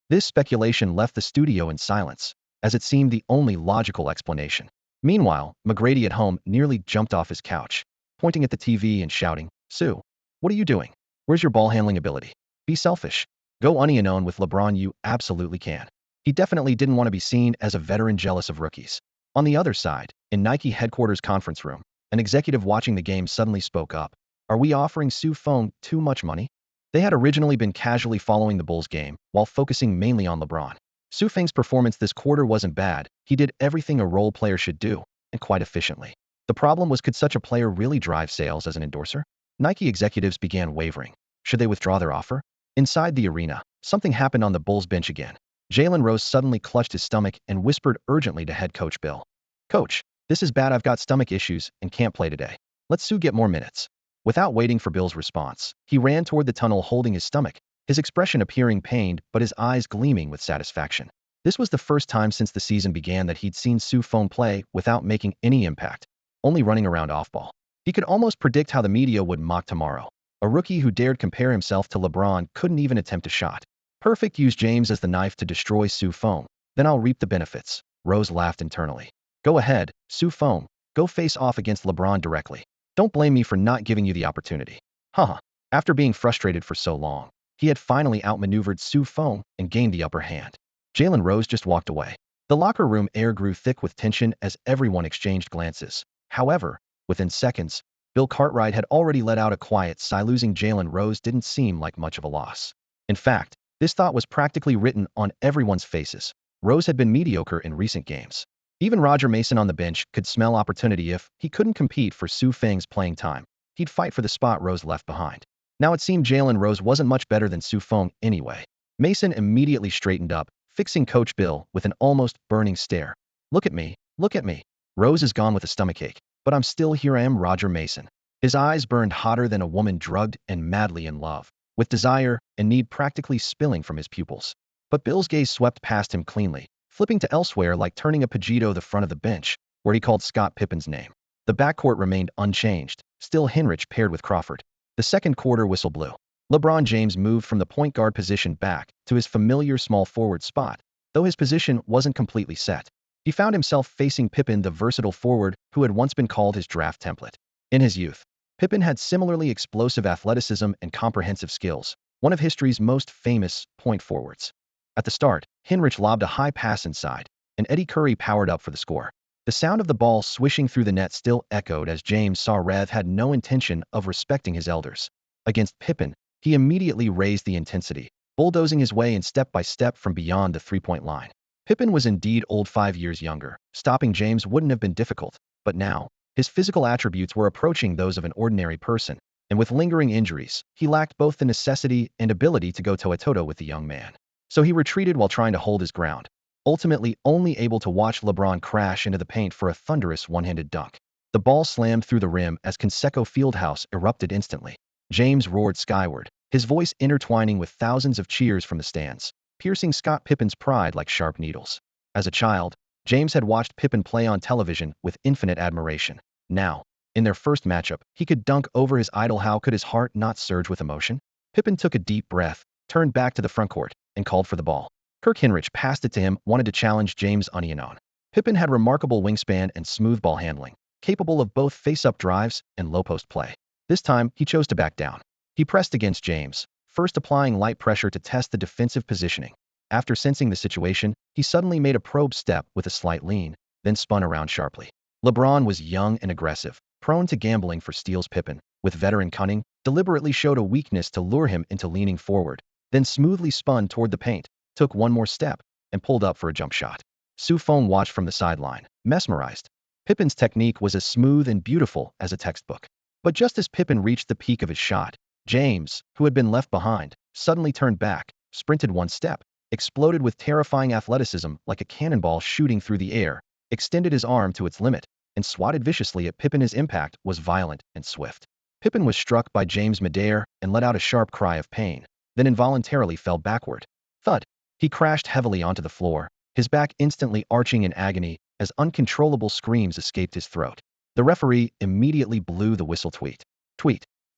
This speculation left the studio in silence, as it seemed the only logical explanation. Meanwhile, McGrady at home nearly jumped off his couch, pointing at the TV and shouting, "Sue, what are you doing? Where's your ball-handling ability? Be selfish. Go unknown with LeBron. You absolutely can." He definitely didn't want to be seen as a veteran jealous of rookies. On the other side, in Nike headquarters conference room, an executive watching the game suddenly spoke up. "Are we offering Feng too much money?" They had originally been casually following the Bulls game, while focusing mainly on LeBron. Feng's performance this quarter wasn't bad. He did everything a role player should do, and quite efficiently. The problem was, could such a player really drive sales as an endorser? Nike executives began wavering. Should they withdraw their offer? Inside the arena, something happened on the Bulls bench again. Jalen Rose suddenly clutched his stomach and whispered urgently to head coach Bill. "Coach, this is bad. I've got stomach issues and can't play today. Let Sue get more minutes." Without waiting for Bill's response, he ran toward the tunnel holding his stomach, his expression appearing pained but his eyes gleaming with satisfaction. This was the first time since the season began that he'd seen Feng play without making any impact, only running around off-ball. He could almost predict how the media would mock tomorrow. A rookie who dared compare himself to LeBron couldn't even attempt a shot. "Perfect. Use James as the knife to destroy Feng. Then I'll reap the benefits." Rose laughed internally. "Go ahead, Feng. Go face off against LeBron directly. Don't blame me for not giving you the opportunity." Haha. After being frustrated for so long, he had finally outmaneuvered Feng and gained the upper hand. Jalen Rose just walked away. The locker room air grew thick with tension as everyone exchanged glances. However, within seconds, Bill Cartwright had already let out a quiet sigh. Losing Jalen Rose didn't seem like much of a loss. In fact, this thought was practically written on everyone's faces. Rose had been mediocre in recent games. Even Roger Mason on the bench could smell opportunity. If he couldn't compete for Feng's playing time, he'd fight for the spot Rose left behind. Now it seemed Jalen Rose wasn't much better than Feng anyway. Mason immediately straightened up, fixing Coach Bill with an almost burning stare. "Look at me, look at me. Rose is gone with a stomachache, but I'm still here. I am Roger Mason." His eyes burned hotter than a woman drugged and madly in love, with desire and need practically spilling from his pupils. But Bill's gaze swept past him cleanly, flipping to elsewhere like turning a Pagito the front of the bench, where he called Scott Pippen's name. The backcourt remained unchanged, still Hinrich paired with Crawford. The second quarter whistle blew. LeBron James moved from the point guard position back to his familiar small forward spot, though his position wasn't completely set. He found himself facing Pippen, the versatile forward who had once been called his draft template. In his youth, Pippen had similarly explosive athleticism and comprehensive skills, one of history's most famous point forwards. At the start, Hinrich lobbed a high pass inside, and Eddie Curry powered up for the score. The sound of the ball swishing through the net still echoed as James saw Rev had no intention of respecting his elders. Against Pippen, he immediately raised the intensity, bulldozing his way in step by step from beyond the three-point line. Pippen was indeed old, 5 years younger. Stopping James wouldn't have been difficult, but now, his physical attributes were approaching those of an ordinary person, and with lingering injuries, he lacked both the necessity and ability to go toe-to-toe with the young man. So he retreated while trying to hold his ground, ultimately only able to watch LeBron crash into the paint for a thunderous one-handed dunk. The ball slammed through the rim as Conseco Fieldhouse erupted instantly. James roared skyward, his voice intertwining with thousands of cheers from the stands. piercing Scott Pippen's pride like sharp needles. As a child, James had watched Pippen play on television with infinite admiration. Now, in their first matchup, he could dunk over his idol. How could his heart not surge with emotion? Pippen took a deep breath, turned back to the frontcourt, and called for the ball. Kirk Hinrich passed it to him, wanted to challenge James on. Pippen had remarkable wingspan and smooth ball handling, capable of both face-up drives and low-post play. This time, he chose to back down. He pressed against James, first applying light pressure to test the defensive positioning. After sensing the situation, he suddenly made a probe step with a slight lean, then spun around sharply. LeBron was young and aggressive, prone to gambling for steals. Pippen, with veteran cunning, deliberately showed a weakness to lure him into leaning forward, then smoothly spun toward the paint, took one more step, and pulled up for a jump shot. Feng watched from the sideline, mesmerized. Pippen's technique was as smooth and beautiful as a textbook. But just as Pippen reached the peak of his shot, James, who had been left behind, suddenly turned back, sprinted one step, exploded with terrifying athleticism like a cannonball shooting through the air, extended his arm to its limit, and swatted viciously at Pippen. His impact was violent and swift. Pippen was struck by James midair and let out a sharp cry of pain, then involuntarily fell backward. Thud! He crashed heavily onto the floor, his back instantly arching in agony as uncontrollable screams escaped his throat. The referee immediately blew the whistle. Tweet.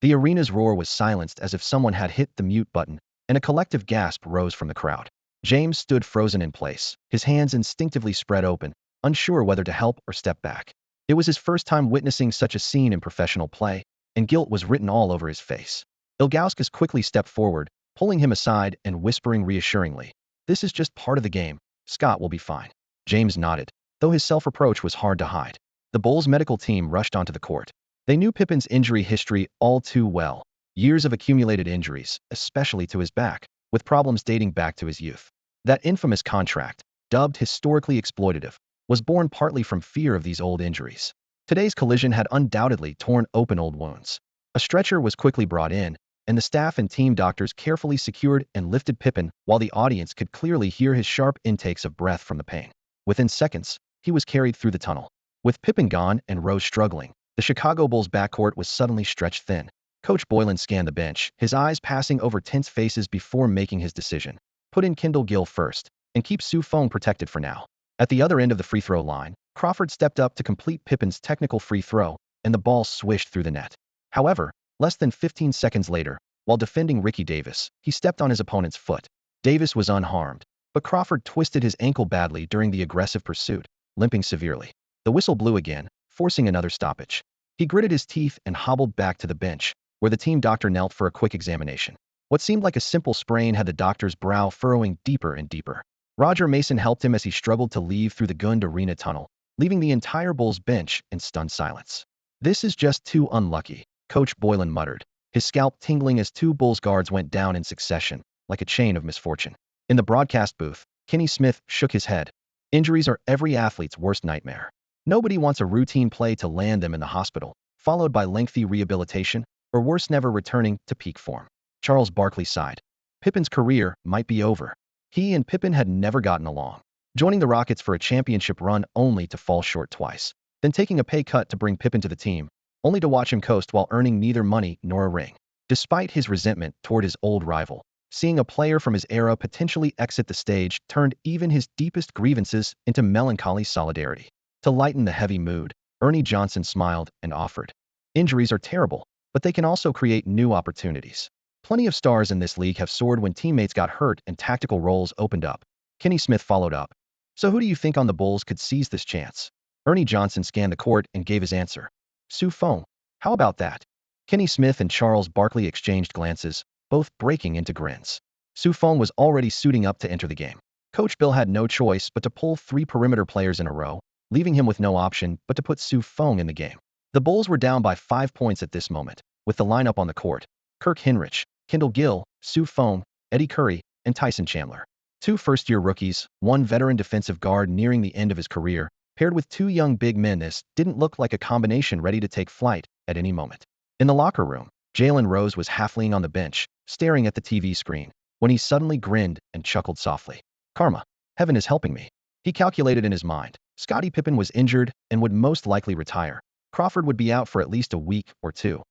The arena's roar was silenced as if someone had hit the mute button, and a collective gasp rose from the crowd. James stood frozen in place, his hands instinctively spread open, unsure whether to help or step back. It was his first time witnessing such a scene in professional play, and guilt was written all over his face. Ilgauskas quickly stepped forward, pulling him aside and whispering reassuringly, "This is just part of the game. Scott will be fine." James nodded, though his self-reproach was hard to hide. The Bulls' medical team rushed onto the court. They knew Pippen's injury history all too well. Years of accumulated injuries, especially to his back, with problems dating back to his youth. That infamous contract, dubbed historically exploitative, was born partly from fear of these old injuries. Today's collision had undoubtedly torn open old wounds. A stretcher was quickly brought in, and the staff and team doctors carefully secured and lifted Pippen while the audience could clearly hear his sharp intakes of breath from the pain. Within seconds, he was carried through the tunnel. With Pippen gone and Rose struggling, the Chicago Bulls' backcourt was suddenly stretched thin. Coach Boylan scanned the bench, his eyes passing over tense faces before making his decision. Put in Kendall Gill first, and keep Feng protected for now. At the other end of the free throw line, Crawford stepped up to complete Pippen's technical free throw, and the ball swished through the net. However, less than 15 seconds later, while defending Ricky Davis, he stepped on his opponent's foot. Davis was unharmed, but Crawford twisted his ankle badly during the aggressive pursuit, limping severely. The whistle blew again, forcing another stoppage. He gritted his teeth and hobbled back to the bench, where the team doctor knelt for a quick examination. What seemed like a simple sprain had the doctor's brow furrowing deeper and deeper. Roger Mason helped him as he struggled to leave through the Gund Arena tunnel, leaving the entire Bulls bench in stunned silence. "This is just too unlucky," Coach Boylan muttered, his scalp tingling as two Bulls guards went down in succession, like a chain of misfortune. In the broadcast booth, Kenny Smith shook his head. "Injuries are every athlete's worst nightmare. Nobody wants a routine play to land them in the hospital, followed by lengthy rehabilitation, or worse, never returning to peak form." Charles Barkley sighed. Pippen's career might be over. He and Pippen had never gotten along, joining the Rockets for a championship run only to fall short twice, then taking a pay cut to bring Pippen to the team, only to watch him coast while earning neither money nor a ring. Despite his resentment toward his old rival, seeing a player from his era potentially exit the stage turned even his deepest grievances into melancholy solidarity. To lighten the heavy mood, Ernie Johnson smiled and offered, "Injuries are terrible, but they can also create new opportunities. Plenty of stars in this league have soared when teammates got hurt and tactical roles opened up." Kenny Smith followed up, "So who do you think on the Bulls could seize this chance?" Ernie Johnson scanned the court and gave his answer. "Feng. How about that?" Kenny Smith and Charles Barkley exchanged glances, both breaking into grins. Feng was already suiting up to enter the game. Coach Bill had no choice but to pull 3 perimeter players in a row, leaving him with no option but to put Feng in the game. The Bulls were down by 5 points at this moment, with the lineup on the court: Kirk Hinrich, Kendall Gill, Feng, Eddie Curry, and Tyson Chandler. 2 first-year rookies, 1 veteran defensive guard nearing the end of his career, paired with 2 young big men. This didn't look like a combination ready to take flight at any moment. In the locker room, Jalen Rose was half leaning on the bench, staring at the TV screen, when he suddenly grinned and chuckled softly. "Karma. Heaven is helping me." He calculated in his mind. Scottie Pippen was injured and would most likely retire. Crawford would be out for at least a week or 2.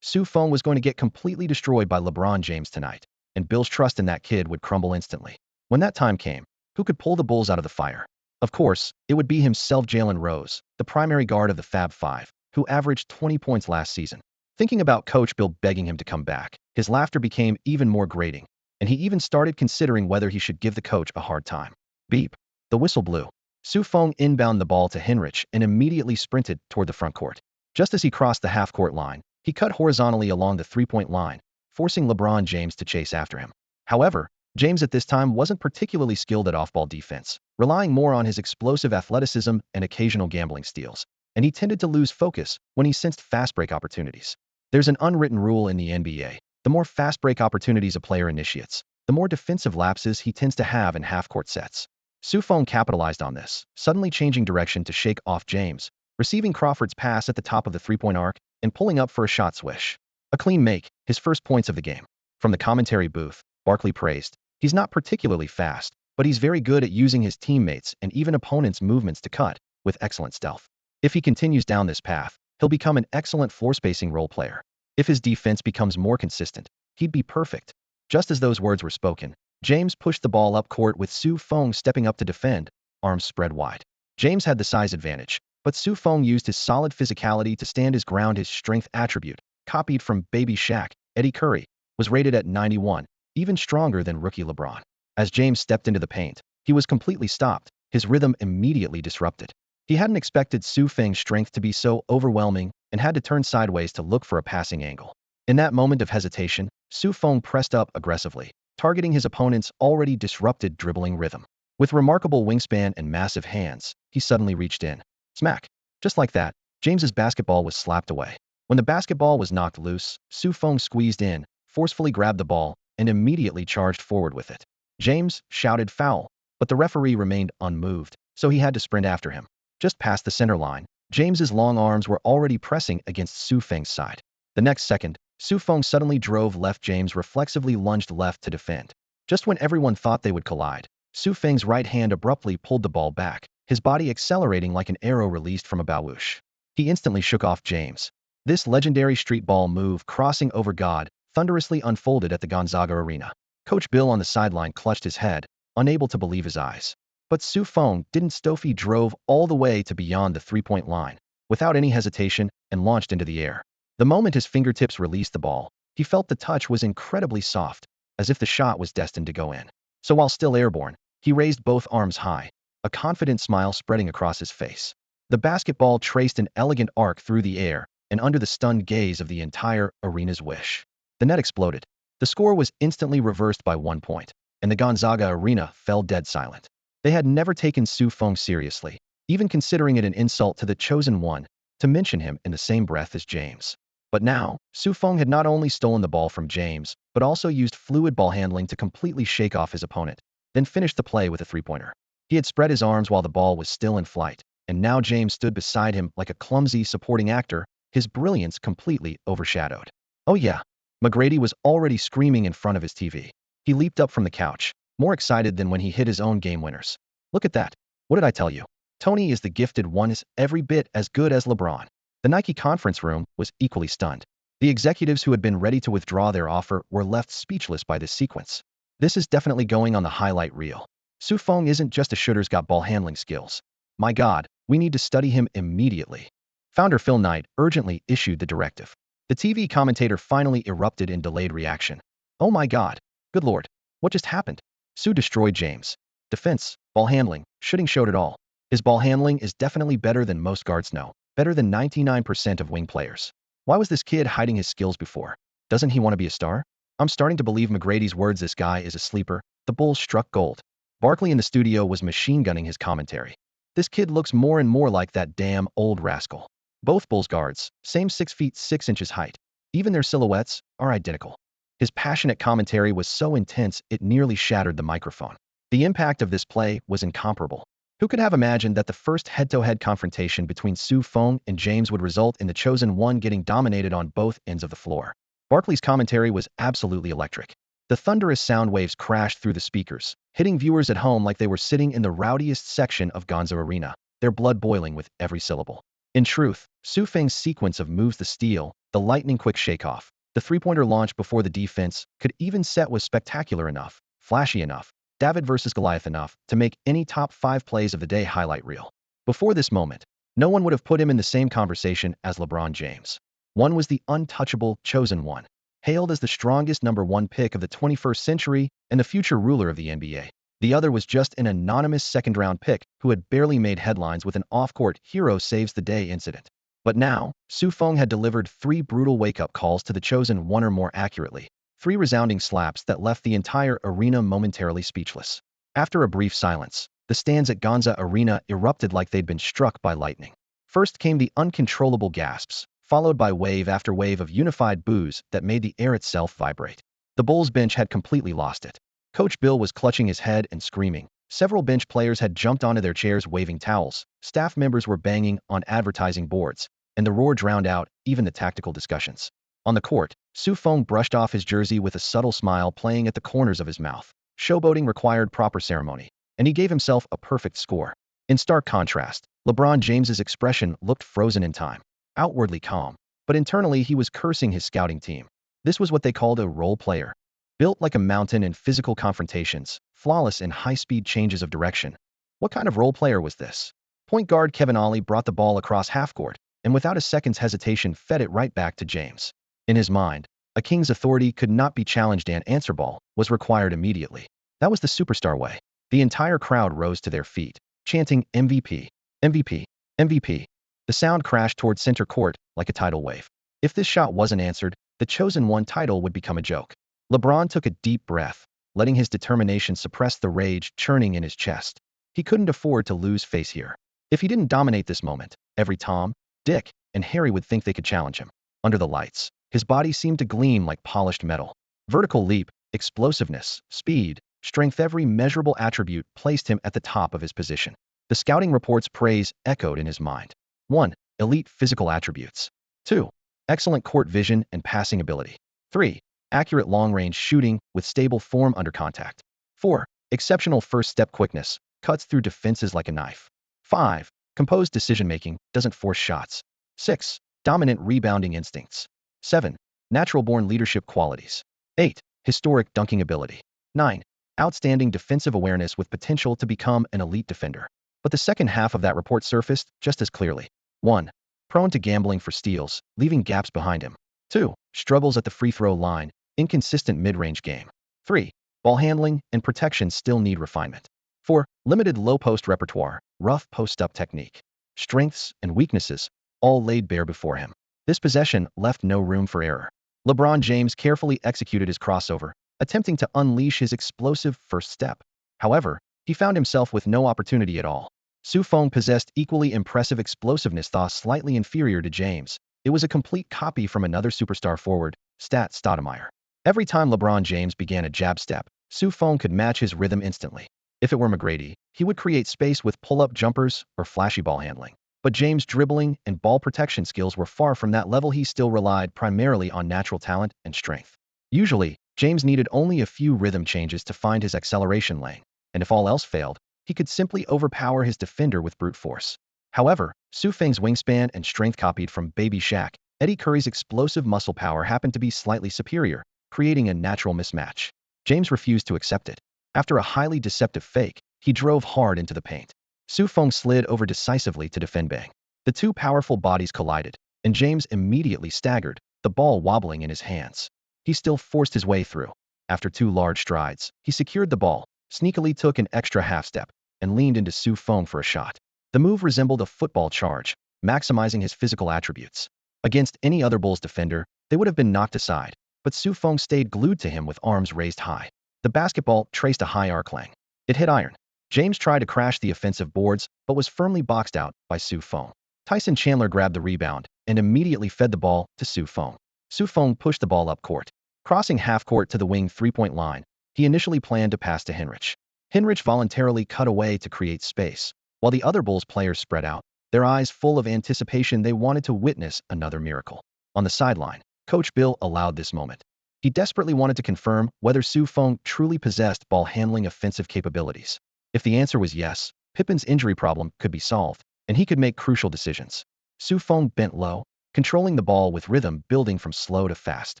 Feng was going to get completely destroyed by LeBron James tonight, and Bill's trust in that kid would crumble instantly. When that time came, who could pull the Bulls out of the fire? Of course, it would be himself, Jalen Rose, the primary guard of the Fab Five, who averaged 20 points last season. Thinking about Coach Bill begging him to come back, his laughter became even more grating, and he even started considering whether he should give the coach a hard time. Beep. The whistle blew. Feng inbound the ball to Hinrich and immediately sprinted toward the front court. Just as he crossed the half-court line, he cut horizontally along the three-point line, forcing LeBron James to chase after him. However, James at this time wasn't particularly skilled at off-ball defense, relying more on his explosive athleticism and occasional gambling steals, and he tended to lose focus when he sensed fast-break opportunities. There's an unwritten rule in the NBA. The more fast-break opportunities a player initiates, the more defensive lapses he tends to have in half-court sets. Feng capitalized on this, suddenly changing direction to shake off James, receiving Crawford's pass at the top of the three-point arc, and pulling up for a shot swish. A clean make, his first points of the game. From the commentary booth, Barkley praised, "He's not particularly fast, but he's very good at using his teammates and even opponents' movements to cut, with excellent stealth. If he continues down this path, he'll become an excellent floor-spacing role player. If his defense becomes more consistent, he'd be perfect." Just as those words were spoken, James pushed the ball up court with Feng stepping up to defend, arms spread wide. James had the size advantage, but Feng used his solid physicality to stand his ground. His strength attribute, copied from Baby Shaq, Eddie Curry, was rated at 91, even stronger than rookie LeBron. As James stepped into the paint, he was completely stopped, his rhythm immediately disrupted. He hadn't expected Feng's strength to be so overwhelming and had to turn sideways to look for a passing angle. In that moment of hesitation, Feng pressed up aggressively, targeting his opponent's already disrupted dribbling rhythm. With remarkable wingspan and massive hands, he suddenly reached in. Smack! Just like that, James's basketball was slapped away. When the basketball was knocked loose, Feng squeezed in, forcefully grabbed the ball, and immediately charged forward with it. James shouted foul, but the referee remained unmoved, so he had to sprint after him. Just past the center line, James's long arms were already pressing against Feng's side. The next second, Feng suddenly drove left. James reflexively lunged left to defend. Just when everyone thought they would collide, Feng's right hand abruptly pulled the ball back, his body accelerating like an arrow released from a baluch. He instantly shook off James. This legendary street ball move, crossing over God, thunderously unfolded at the Gonzaga Arena. Coach Bill on the sideline clutched his head, unable to believe his eyes. But Feng didn't. He drove all the way to beyond the three-point line, without any hesitation, and launched into the air. The moment his fingertips released the ball, he felt the touch was incredibly soft, as if the shot was destined to go in. So while still airborne, he raised both arms high, a confident smile spreading across his face. The basketball traced an elegant arc through the air and under the stunned gaze of the entire arena's wish. The net exploded. The score was instantly reversed by 1 point, and the Gonzaga Arena fell dead silent. They had never taken Feng seriously, even considering it an insult to the chosen one to mention him in the same breath as James. But now, Feng had not only stolen the ball from James, but also used fluid ball handling to completely shake off his opponent, then finished the play with a three-pointer. He had spread his arms while the ball was still in flight, and now James stood beside him like a clumsy supporting actor, his brilliance completely overshadowed. Oh yeah, McGrady was already screaming in front of his TV. He leaped up from the couch, more excited than when he hit his own game winners. Look at that. What did I tell you? Tony is the gifted one, is every bit as good as LeBron. The Nike conference room was equally stunned. The executives who had been ready to withdraw their offer were left speechless by this sequence. This is definitely going on the highlight reel. Feng isn't just a shooter's got ball handling skills. My God, we need to study him immediately. Founder Phil Knight urgently issued the directive. The TV commentator finally erupted in delayed reaction. Oh my God. Good Lord. What just happened? Destroyed James. Defense, ball handling, shooting showed it all. His ball handling is definitely better than most guards know. Better than 99% of wing players. Why was this kid hiding his skills before? Doesn't he want to be a star? I'm starting to believe McGrady's words. This guy is a sleeper. The Bulls struck gold. Barkley in the studio was machine gunning his commentary. This kid looks more and more like that damn old rascal. Both Bulls guards, same 6 feet 6 inches height. Even their silhouettes are identical. His passionate commentary was so intense it nearly shattered the microphone. The impact of this play was incomparable. Who could have imagined that the first head-to-head confrontation between Feng and James would result in the chosen one getting dominated on both ends of the floor? Barkley's commentary was absolutely electric. The thunderous sound waves crashed through the speakers, hitting viewers at home like they were sitting in the rowdiest section of Gonza Arena, their blood boiling with every syllable. In truth, Feng's sequence of moves, the steal, the lightning-quick shake-off, the three-pointer launch before the defense could even set was spectacular enough, flashy enough, David versus Goliath enough to make any top 5 plays of the day highlight reel. Before this moment, no one would have put him in the same conversation as LeBron James. One was the untouchable chosen one, hailed as the strongest #1 pick of the 21st century and the future ruler of the NBA. The other was just an anonymous second-round pick who had barely made headlines with an off-court hero saves the day incident. But now, Feng had delivered 3 brutal wake-up calls to the chosen one, or more accurately, 3 resounding slaps that left the entire arena momentarily speechless. After a brief silence, the stands at Gonza Arena erupted like they'd been struck by lightning. First came the uncontrollable gasps, followed by wave after wave of unified boos that made the air itself vibrate. The Bulls bench had completely lost it. Coach Bill was clutching his head and screaming. Several bench players had jumped onto their chairs waving towels. Staff members were banging on advertising boards, and the roar drowned out even the tactical discussions. On the court, Feng brushed off his jersey with a subtle smile playing at the corners of his mouth. Showboating required proper ceremony, and he gave himself a perfect score. In stark contrast, LeBron James's expression looked frozen in time, outwardly calm, but internally he was cursing his scouting team. This was what they called a role player. Built like a mountain in physical confrontations, flawless in high-speed changes of direction. What kind of role player was this? Point guard Kevin Ollie brought the ball across half-court, and without a second's hesitation fed it right back to James. In his mind, a king's authority could not be challenged and answer ball was required immediately. That was the superstar way. The entire crowd rose to their feet, chanting MVP, MVP, MVP. The sound crashed toward center court like a tidal wave. If this shot wasn't answered, the chosen one title would become a joke. LeBron took a deep breath, letting his determination suppress the rage churning in his chest. He couldn't afford to lose face here. If he didn't dominate this moment, every Tom, Dick, and Harry would think they could challenge him. Under the lights, his body seemed to gleam like polished metal. Vertical leap, explosiveness, speed, strength, every measurable attribute placed him at the top of his position. The scouting report's praise echoed in his mind. 1. Elite physical attributes. 2. Excellent court vision and passing ability. 3. Accurate long-range shooting with stable form under contact. 4. Exceptional first-step quickness, cuts through defenses like a knife. 5. Composed decision-making, doesn't force shots. 6. Dominant rebounding instincts. 7. Natural-born leadership qualities. 8. Historic dunking ability. 9. Outstanding defensive awareness with potential to become an elite defender. But the second half of that report surfaced just as clearly. 1. Prone to gambling for steals, leaving gaps behind him. 2. Struggles at the free throw line, inconsistent mid-range game. 3. Ball handling and protection still need refinement. 4. Limited low-post repertoire, rough post-up technique. Strengths and weaknesses, all laid bare before him. This possession left no room for error. LeBron James carefully executed his crossover, attempting to unleash his explosive first step. However, he found himself with no opportunity at all. Feng possessed equally impressive explosiveness, though slightly inferior to James. It was a complete copy from another superstar forward, Stat Stoudemire. Every time LeBron James began a jab step, Feng could match his rhythm instantly. If it were McGrady, he would create space with pull-up jumpers or flashy ball handling. But James' dribbling and ball protection skills were far from that level. He still relied primarily on natural talent and strength. Usually, James needed only a few rhythm changes to find his acceleration lane, and if all else failed, he could simply overpower his defender with brute force. However, Feng's wingspan and strength, copied from Baby Shaq, Eddie Curry's explosive muscle power, happened to be slightly superior, creating a natural mismatch. James refused to accept it. After a highly deceptive fake, he drove hard into the paint. Feng slid over decisively to defend Bang. The two powerful bodies collided, and James immediately staggered, the ball wobbling in his hands. He still forced his way through. After 2 large strides, he secured the ball, sneakily took an extra half step, and leaned into Feng for a shot. The move resembled a football charge, maximizing his physical attributes. Against any other Bulls defender, they would have been knocked aside, but Feng stayed glued to him with arms raised high. The basketball traced a high arc length. It hit iron. James tried to crash the offensive boards, but was firmly boxed out by Feng. Tyson Chandler grabbed the rebound and immediately fed the ball to Feng. Feng pushed the ball up court. Crossing half-court to the wing three-point line, he initially planned to pass to Henrich. Henrich voluntarily cut away to create space, while the other Bulls players spread out, their eyes full of anticipation. They wanted to witness another miracle. On the sideline, Coach Bill allowed this moment. He desperately wanted to confirm whether Feng truly possessed ball-handling offensive capabilities. If the answer was yes, Pippen's injury problem could be solved, and he could make crucial decisions. Feng bent low, controlling the ball with rhythm, building from slow to fast.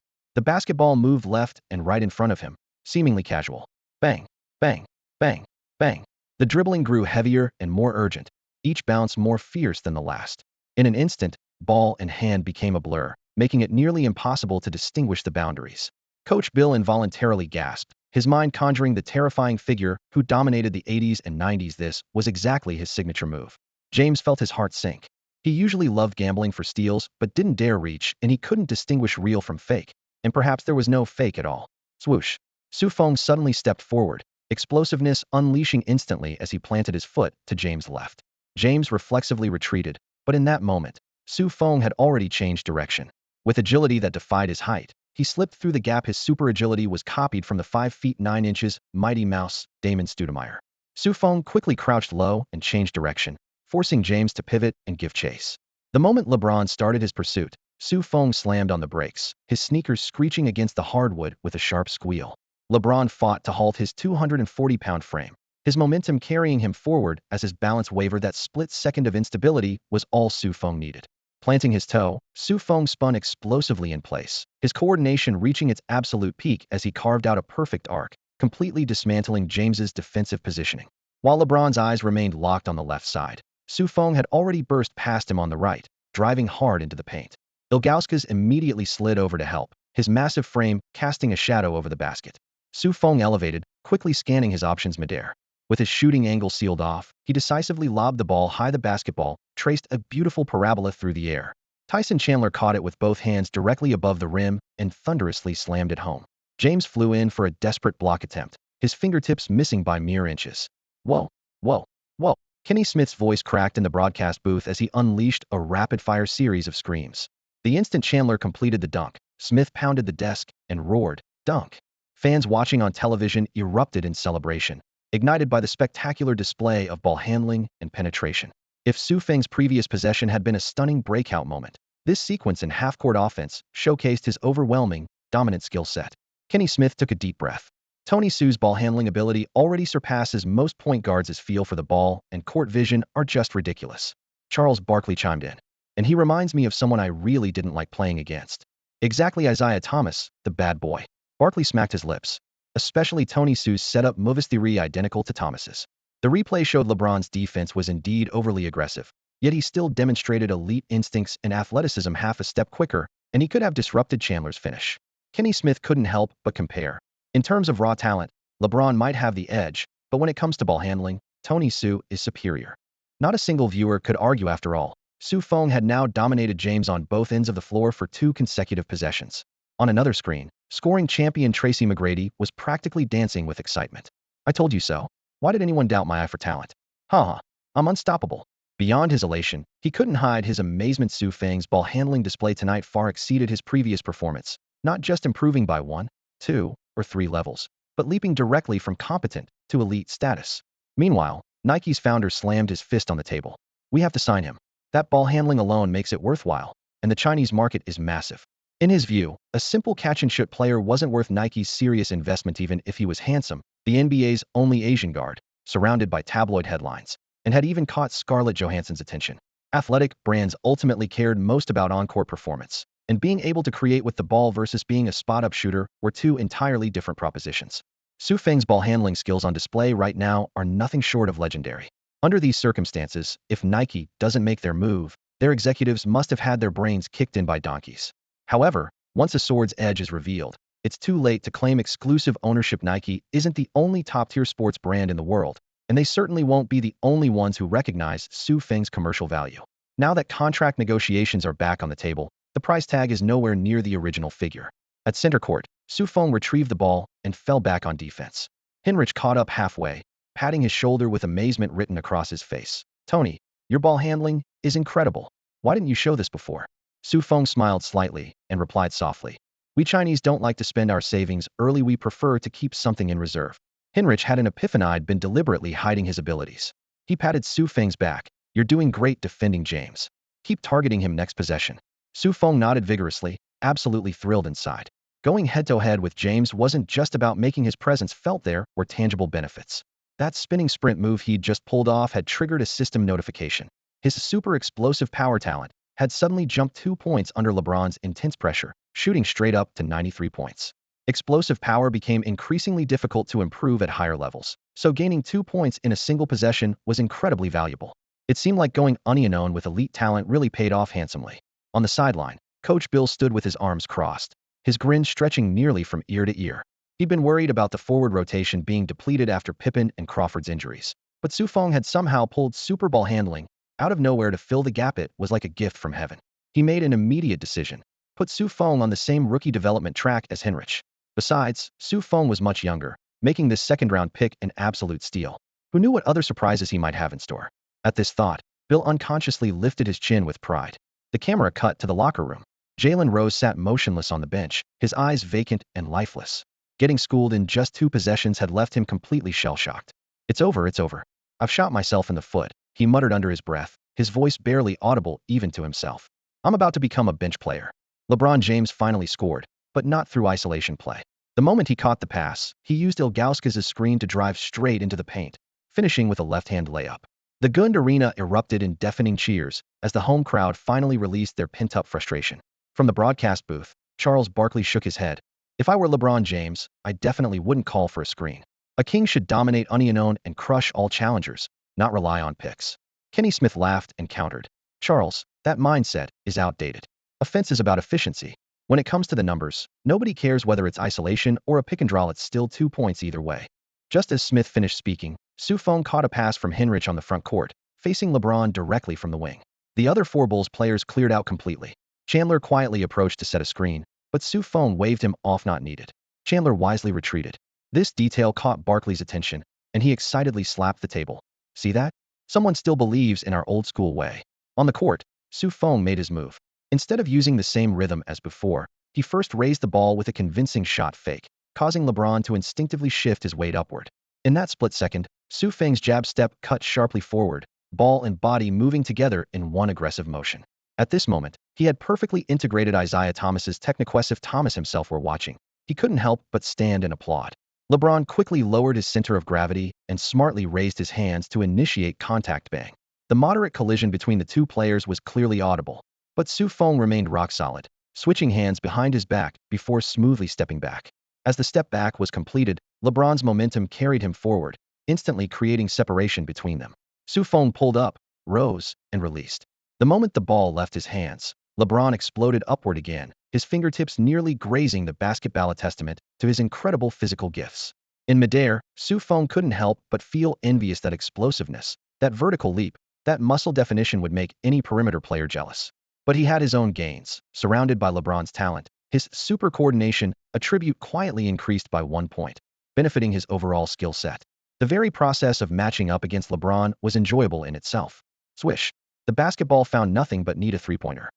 The basketball moved left and right in front of him, seemingly casual. Bang, bang, Bang, bang. The dribbling grew heavier and more urgent, each bounce more fierce than the last. In an instant, ball and hand became a blur, making it nearly impossible to distinguish the boundaries. Coach Bill involuntarily gasped, his mind conjuring the terrifying figure who dominated the 80s and 90s. This was exactly his signature move. James felt his heart sink. He usually loved gambling for steals, but didn't dare reach, and he couldn't distinguish real from fake. And perhaps there was no fake at all. Swoosh. Su Feng suddenly stepped forward, explosiveness unleashing instantly as he planted his foot to James' left. James reflexively retreated, but in that moment, Su Feng had already changed direction. With agility that defied his height, he slipped through the gap. His super agility was copied from the 5 feet 9 inches Mighty Mouse, Damon Stoudemire. Su Feng quickly crouched low and changed direction, forcing James to pivot and give chase. The moment LeBron started his pursuit, Su Feng slammed on the brakes, his sneakers screeching against the hardwood with a sharp squeal. LeBron fought to halt his 240-pound frame, his momentum carrying him forward as his balance wavered. That split second of instability was all Su Feng needed. Planting his toe, Su Feng spun explosively in place, his coordination reaching its absolute peak as he carved out a perfect arc, completely dismantling James's defensive positioning. While LeBron's eyes remained locked on the left side, Su Feng had already burst past him on the right, driving hard into the paint. Ilgauskas immediately slid over to help, his massive frame casting a shadow over the basket. Su Feng elevated, quickly scanning his options midair. With his shooting angle sealed off, he decisively lobbed the ball high. The basketball traced a beautiful parabola through the air. Tyson Chandler caught it with both hands directly above the rim and thunderously slammed it home. James flew in for a desperate block attempt, his fingertips missing by mere inches. Whoa, whoa, whoa. Kenny Smith's voice cracked in the broadcast booth as he unleashed a rapid-fire series of screams. The instant Chandler completed the dunk, Smith pounded the desk and roared, "Dunk!" Fans watching on television erupted in celebration, ignited by the spectacular display of ball handling and penetration. If Su Feng's previous possession had been a stunning breakout moment, this sequence in half-court offense showcased his overwhelming, dominant skill set. Kenny Smith took a deep breath. Tony Su's ball handling ability already surpasses most point guards. His feel for the ball and court vision are just ridiculous. Charles Barkley chimed in. And he reminds me of someone I really didn't like playing against. Exactly, Isaiah Thomas, the bad boy. Barkley smacked his lips. Especially Tony Su's setup move is theory identical to Thomas's. The replay showed LeBron's defense was indeed overly aggressive, yet he still demonstrated elite instincts and athleticism half a step quicker, and he could have disrupted Chandler's finish. Kenny Smith couldn't help but compare. In terms of raw talent, LeBron might have the edge, but when it comes to ball handling, Tony Su is superior. Not a single viewer could argue after all. Su Feng had now dominated James on both ends of the floor for 2 consecutive possessions. On another screen, scoring champion Tracy McGrady was practically dancing with excitement. I told you so. Why did anyone doubt my eye for talent? Haha, I'm unstoppable. Beyond his elation, he couldn't hide his amazement. Su Feng's ball handling display tonight far exceeded his previous performance, not just improving by 1, 2, or 3 levels, but leaping directly from competent to elite status. Meanwhile, Nike's founder slammed his fist on the table. We have to sign him. That ball handling alone makes it worthwhile, and the Chinese market is massive. In his view, a simple catch-and-shoot player wasn't worth Nike's serious investment even if he was handsome, the NBA's only Asian guard, surrounded by tabloid headlines, and had even caught Scarlett Johansson's attention. Athletic brands ultimately cared most about on-court performance, and being able to create with the ball versus being a spot-up shooter were 2 entirely different propositions. Su Feng's ball handling skills on display right now are nothing short of legendary. Under these circumstances, if Nike doesn't make their move, their executives must have had their brains kicked in by donkeys. However, once a sword's edge is revealed, it's too late to claim exclusive ownership. Nike isn't the only top-tier sports brand in the world, and they certainly won't be the only ones who recognize Su Feng's commercial value. Now that contract negotiations are back on the table, the price tag is nowhere near the original figure. At center court, Su Feng retrieved the ball and fell back on defense. Hinrich caught up halfway, patting his shoulder with amazement written across his face. Tony, your ball handling is incredible. Why didn't you show this before? Su Feng smiled slightly and replied softly. We Chinese don't like to spend our savings early. We prefer to keep something in reserve. Hinrich had an epiphany. I'd been deliberately hiding his abilities. He patted Su Feng's back. You're doing great defending James. Keep targeting him next possession. Su Feng nodded vigorously, absolutely thrilled inside. Going head-to-head with James wasn't just about making his presence felt. There were tangible benefits. That spinning sprint move he'd just pulled off had triggered a system notification. His super explosive power talent had suddenly jumped 2 points under LeBron's intense pressure, shooting straight up to 93 points. Explosive power became increasingly difficult to improve at higher levels, so gaining 2 points in a single possession was incredibly valuable. It seemed like going unknown with elite talent really paid off handsomely. On the sideline, Coach Bill stood with his arms crossed, his grin stretching nearly from ear to ear. He'd been worried about the forward rotation being depleted after Pippen and Crawford's injuries. But Feng had somehow pulled super ball handling out of nowhere to fill the gap. It was like a gift from heaven. He made an immediate decision. Put Feng on the same rookie development track as Hinrich. Besides, Feng was much younger, making this second-round pick an absolute steal. Who knew what other surprises he might have in store? At this thought, Bill unconsciously lifted his chin with pride. The camera cut to the locker room. Jalen Rose sat motionless on the bench, his eyes vacant and lifeless. Getting schooled in just 2 possessions had left him completely shell-shocked. It's over, it's over. I've shot myself in the foot, he muttered under his breath, his voice barely audible even to himself. I'm about to become a bench player. LeBron James finally scored, but not through isolation play. The moment he caught the pass, he used Ilgauskas' screen to drive straight into the paint, finishing with a left-hand layup. The Gund Arena erupted in deafening cheers as the home crowd finally released their pent-up frustration. From the broadcast booth, Charles Barkley shook his head. If I were LeBron James, I definitely wouldn't call for a screen. A king should dominate unknown and crush all challengers, not rely on picks. Kenny Smith laughed and countered. Charles, that mindset is outdated. Offense is about efficiency. When it comes to the numbers, nobody cares whether it's isolation or a pick and draw. It's still 2 points either way. Just as Smith finished speaking, Feng caught a pass from Hinrich on the front court, facing LeBron directly from the wing. The other 4 Bulls players cleared out completely. Chandler quietly approached to set a screen, but Feng waved him off, not needed. Chandler wisely retreated. This detail caught Barkley's attention, and he excitedly slapped the table. See that? Someone still believes in our old-school way. On the court, Feng made his move. Instead of using the same rhythm as before, he first raised the ball with a convincing shot fake, causing LeBron to instinctively shift his weight upward. In that split second, Feng's jab step cut sharply forward, ball and body moving together in one aggressive motion. At this moment, he had perfectly integrated Isaiah Thomas's technique. If Thomas himself were watching, he couldn't help but stand and applaud. LeBron quickly lowered his center of gravity and smartly raised his hands to initiate contact. Bang. The moderate collision between the 2 players was clearly audible, but Feng remained rock solid, switching hands behind his back before smoothly stepping back. As the step back was completed, LeBron's momentum carried him forward, instantly creating separation between them. Feng pulled up, rose, and released. The moment the ball left his hands, LeBron exploded upward again, his fingertips nearly grazing the basketball, a testament to his incredible physical gifts. In midair, Feng couldn't help but feel envious. That explosiveness, that vertical leap, that muscle definition would make any perimeter player jealous. But he had his own gains. Surrounded by LeBron's talent, his super coordination attribute quietly increased by 1 point, benefiting his overall skill set. The very process of matching up against LeBron was enjoyable in itself. Swish. The basketball found nothing but need a 3-pointer.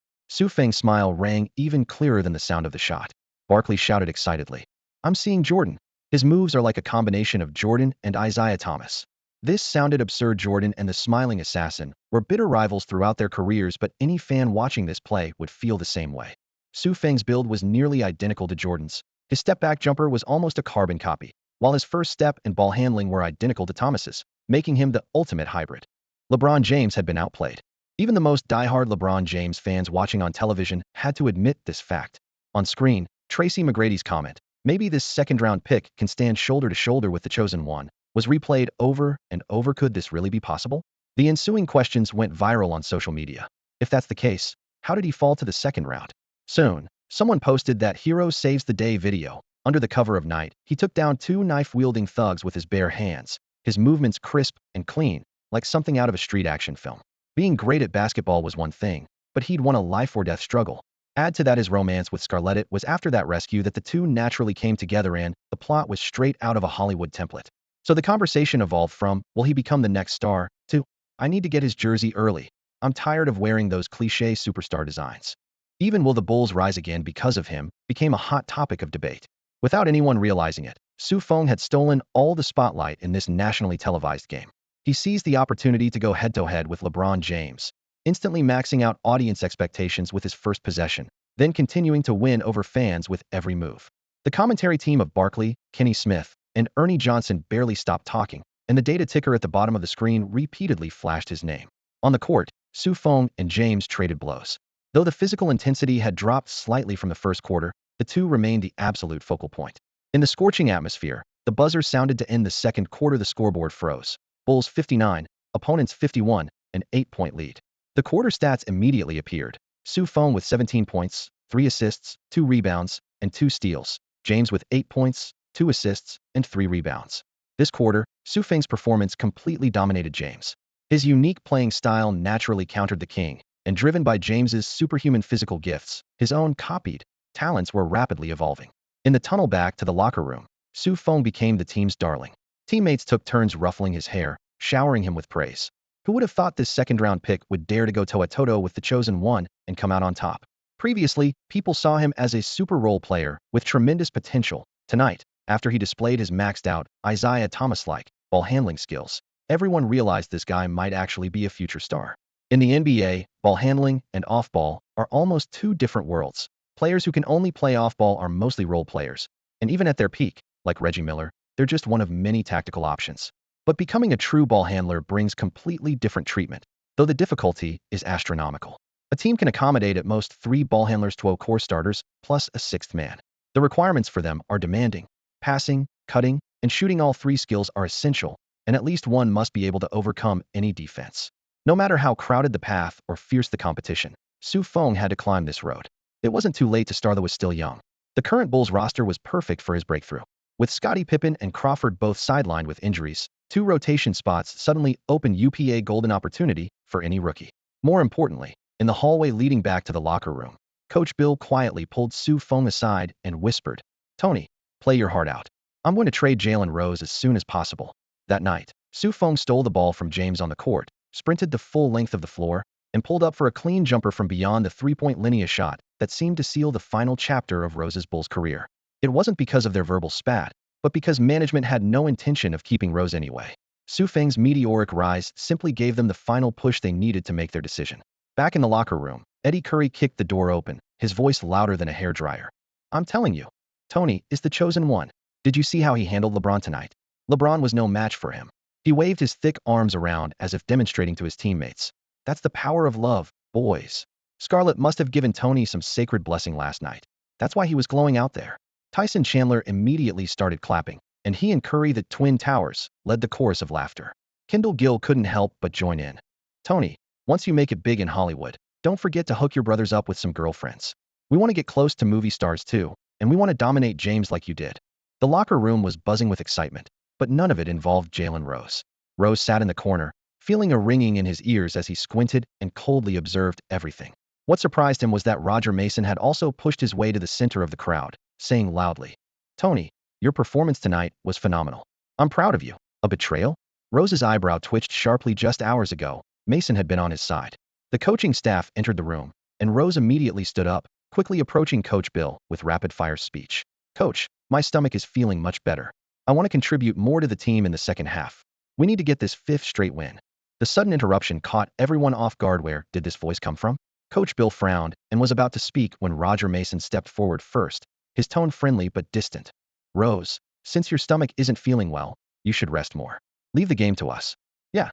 Feng's smile rang even clearer than the sound of the shot. Barkley shouted excitedly. I'm seeing Jordan. His moves are like a combination of Jordan and Isaiah Thomas. This sounded absurd. Jordan and the smiling assassin were bitter rivals throughout their careers, but any fan watching this play would feel the same way. Feng's build was nearly identical to Jordan's. His step-back jumper was almost a carbon copy, while his first step and ball handling were identical to Thomas's, making him the ultimate hybrid. LeBron James had been outplayed. Even the most diehard LeBron James fans watching on television had to admit this fact. On screen, Tracy McGrady's comment, maybe this second-round pick can stand shoulder to shoulder with the chosen one, was replayed over and over. Could this really be possible? The ensuing questions went viral on social media. If that's the case, how did he fall to the second round? Soon, someone posted that Hero Saves the Day video. Under the cover of night, he took down 2 knife-wielding thugs with his bare hands, his movements crisp and clean, like something out of a street action film. Being great at basketball was one thing, but he'd won a life-or-death struggle. Add to that his romance with Scarlett. It was after that rescue that the 2 naturally came together, and the plot was straight out of a Hollywood template. So the conversation evolved from, will he become the next star, to, I need to get his jersey early. I'm tired of wearing those cliché superstar designs. Even will the Bulls rise again because of him became a hot topic of debate. Without anyone realizing it, Feng had stolen all the spotlight in this nationally televised game. He seized the opportunity to go head-to-head with LeBron James, instantly maxing out audience expectations with his first possession, then continuing to win over fans with every move. The commentary team of Barkley, Kenny Smith, and Ernie Johnson barely stopped talking, and the data ticker at the bottom of the screen repeatedly flashed his name. On the court, Feng and James traded blows. Though the physical intensity had dropped slightly from the first quarter, the two remained the absolute focal point. In the scorching atmosphere, the buzzer sounded to end the second quarter. The scoreboard froze. Bulls 59, opponents 51, an 8-point lead. The quarter stats immediately appeared. Feng with 17 points, 3 assists, 2 rebounds, and 2 steals. James with 8 points, 2 assists, and 3 rebounds. This quarter, Feng's performance completely dominated James. His unique playing style naturally countered the king, and driven by James's superhuman physical gifts, his own copied talents were rapidly evolving. In the tunnel back to the locker room, Feng became the team's darling. Teammates took turns ruffling his hair, showering him with praise. Who would have thought this second-round pick would dare to go toe-to-toe with the chosen one and come out on top? Previously, people saw him as a super role player with tremendous potential. Tonight, after he displayed his maxed-out, Isaiah Thomas-like ball-handling skills, everyone realized this guy might actually be a future star. In the NBA, ball handling and off-ball are almost two different worlds. Players who can only play off-ball are mostly role players, and even at their peak, like Reggie Miller, they're just one of many tactical options. But becoming a true ball handler brings completely different treatment, though the difficulty is astronomical. A team can accommodate at most 3 ball handlers, 12 core starters, plus a 6th man. The requirements for them are demanding. Passing, cutting, and shooting, all 3 skills are essential, and at least one must be able to overcome any defense. No matter how crowded the path or fierce the competition, Feng had to climb this road. It wasn't too late to start, though was still young. The current Bulls roster was perfect for his breakthrough. With Scottie Pippen and Crawford both sidelined with injuries, 2 rotation spots suddenly opened up a golden opportunity for any rookie. More importantly, in the hallway leading back to the locker room, Coach Bill quietly pulled Feng aside and whispered, "Tony, play your heart out. I'm going to trade Jalen Rose as soon as possible." That night, Feng stole the ball from James on the court, sprinted the full length of the floor, and pulled up for a clean jumper from beyond the 3-point line, a shot that seemed to seal the final chapter of Rose's Bulls career. It wasn't because of their verbal spat, but because management had no intention of keeping Rose anyway. Feng's meteoric rise simply gave them the final push they needed to make their decision. Back in the locker room, Eddie Curry kicked the door open, his voice louder than a hairdryer. "I'm telling you, Tony is the chosen one. Did you see how he handled LeBron tonight? LeBron was no match for him." He waved his thick arms around as if demonstrating to his teammates. "That's the power of love, boys." Scarlett must have given Tony some sacred blessing last night. That's why he was glowing out there. Tyson Chandler immediately started clapping, and he and Curry, the Twin Towers, led the chorus of laughter. Kendall Gill couldn't help but join in. "Tony, once you make it big in Hollywood, don't forget to hook your brothers up with some girlfriends. We want to get close to movie stars too, and we want to dominate James like you did." The locker room was buzzing with excitement, but none of it involved Jalen Rose. Rose sat in the corner, feeling a ringing in his ears as he squinted and coldly observed everything. What surprised him was that Roger Mason had also pushed his way to the center of the crowd, saying loudly, "Tony, your performance tonight was phenomenal. I'm proud of you." A betrayal? Rose's eyebrow twitched sharply. Just hours ago, Mason had been on his side. The coaching staff entered the room, and Rose immediately stood up, quickly approaching Coach Bill with rapid-fire speech. "Coach, my stomach is feeling much better. I want to contribute more to the team in the second half. We need to get this 5th straight win." The sudden interruption caught everyone off guard. Where did this voice come from? Coach Bill frowned and was about to speak when Roger Mason stepped forward first, his tone friendly but distant. "Rose, since your stomach isn't feeling well, you should rest more. Leave the game to us." Yeah,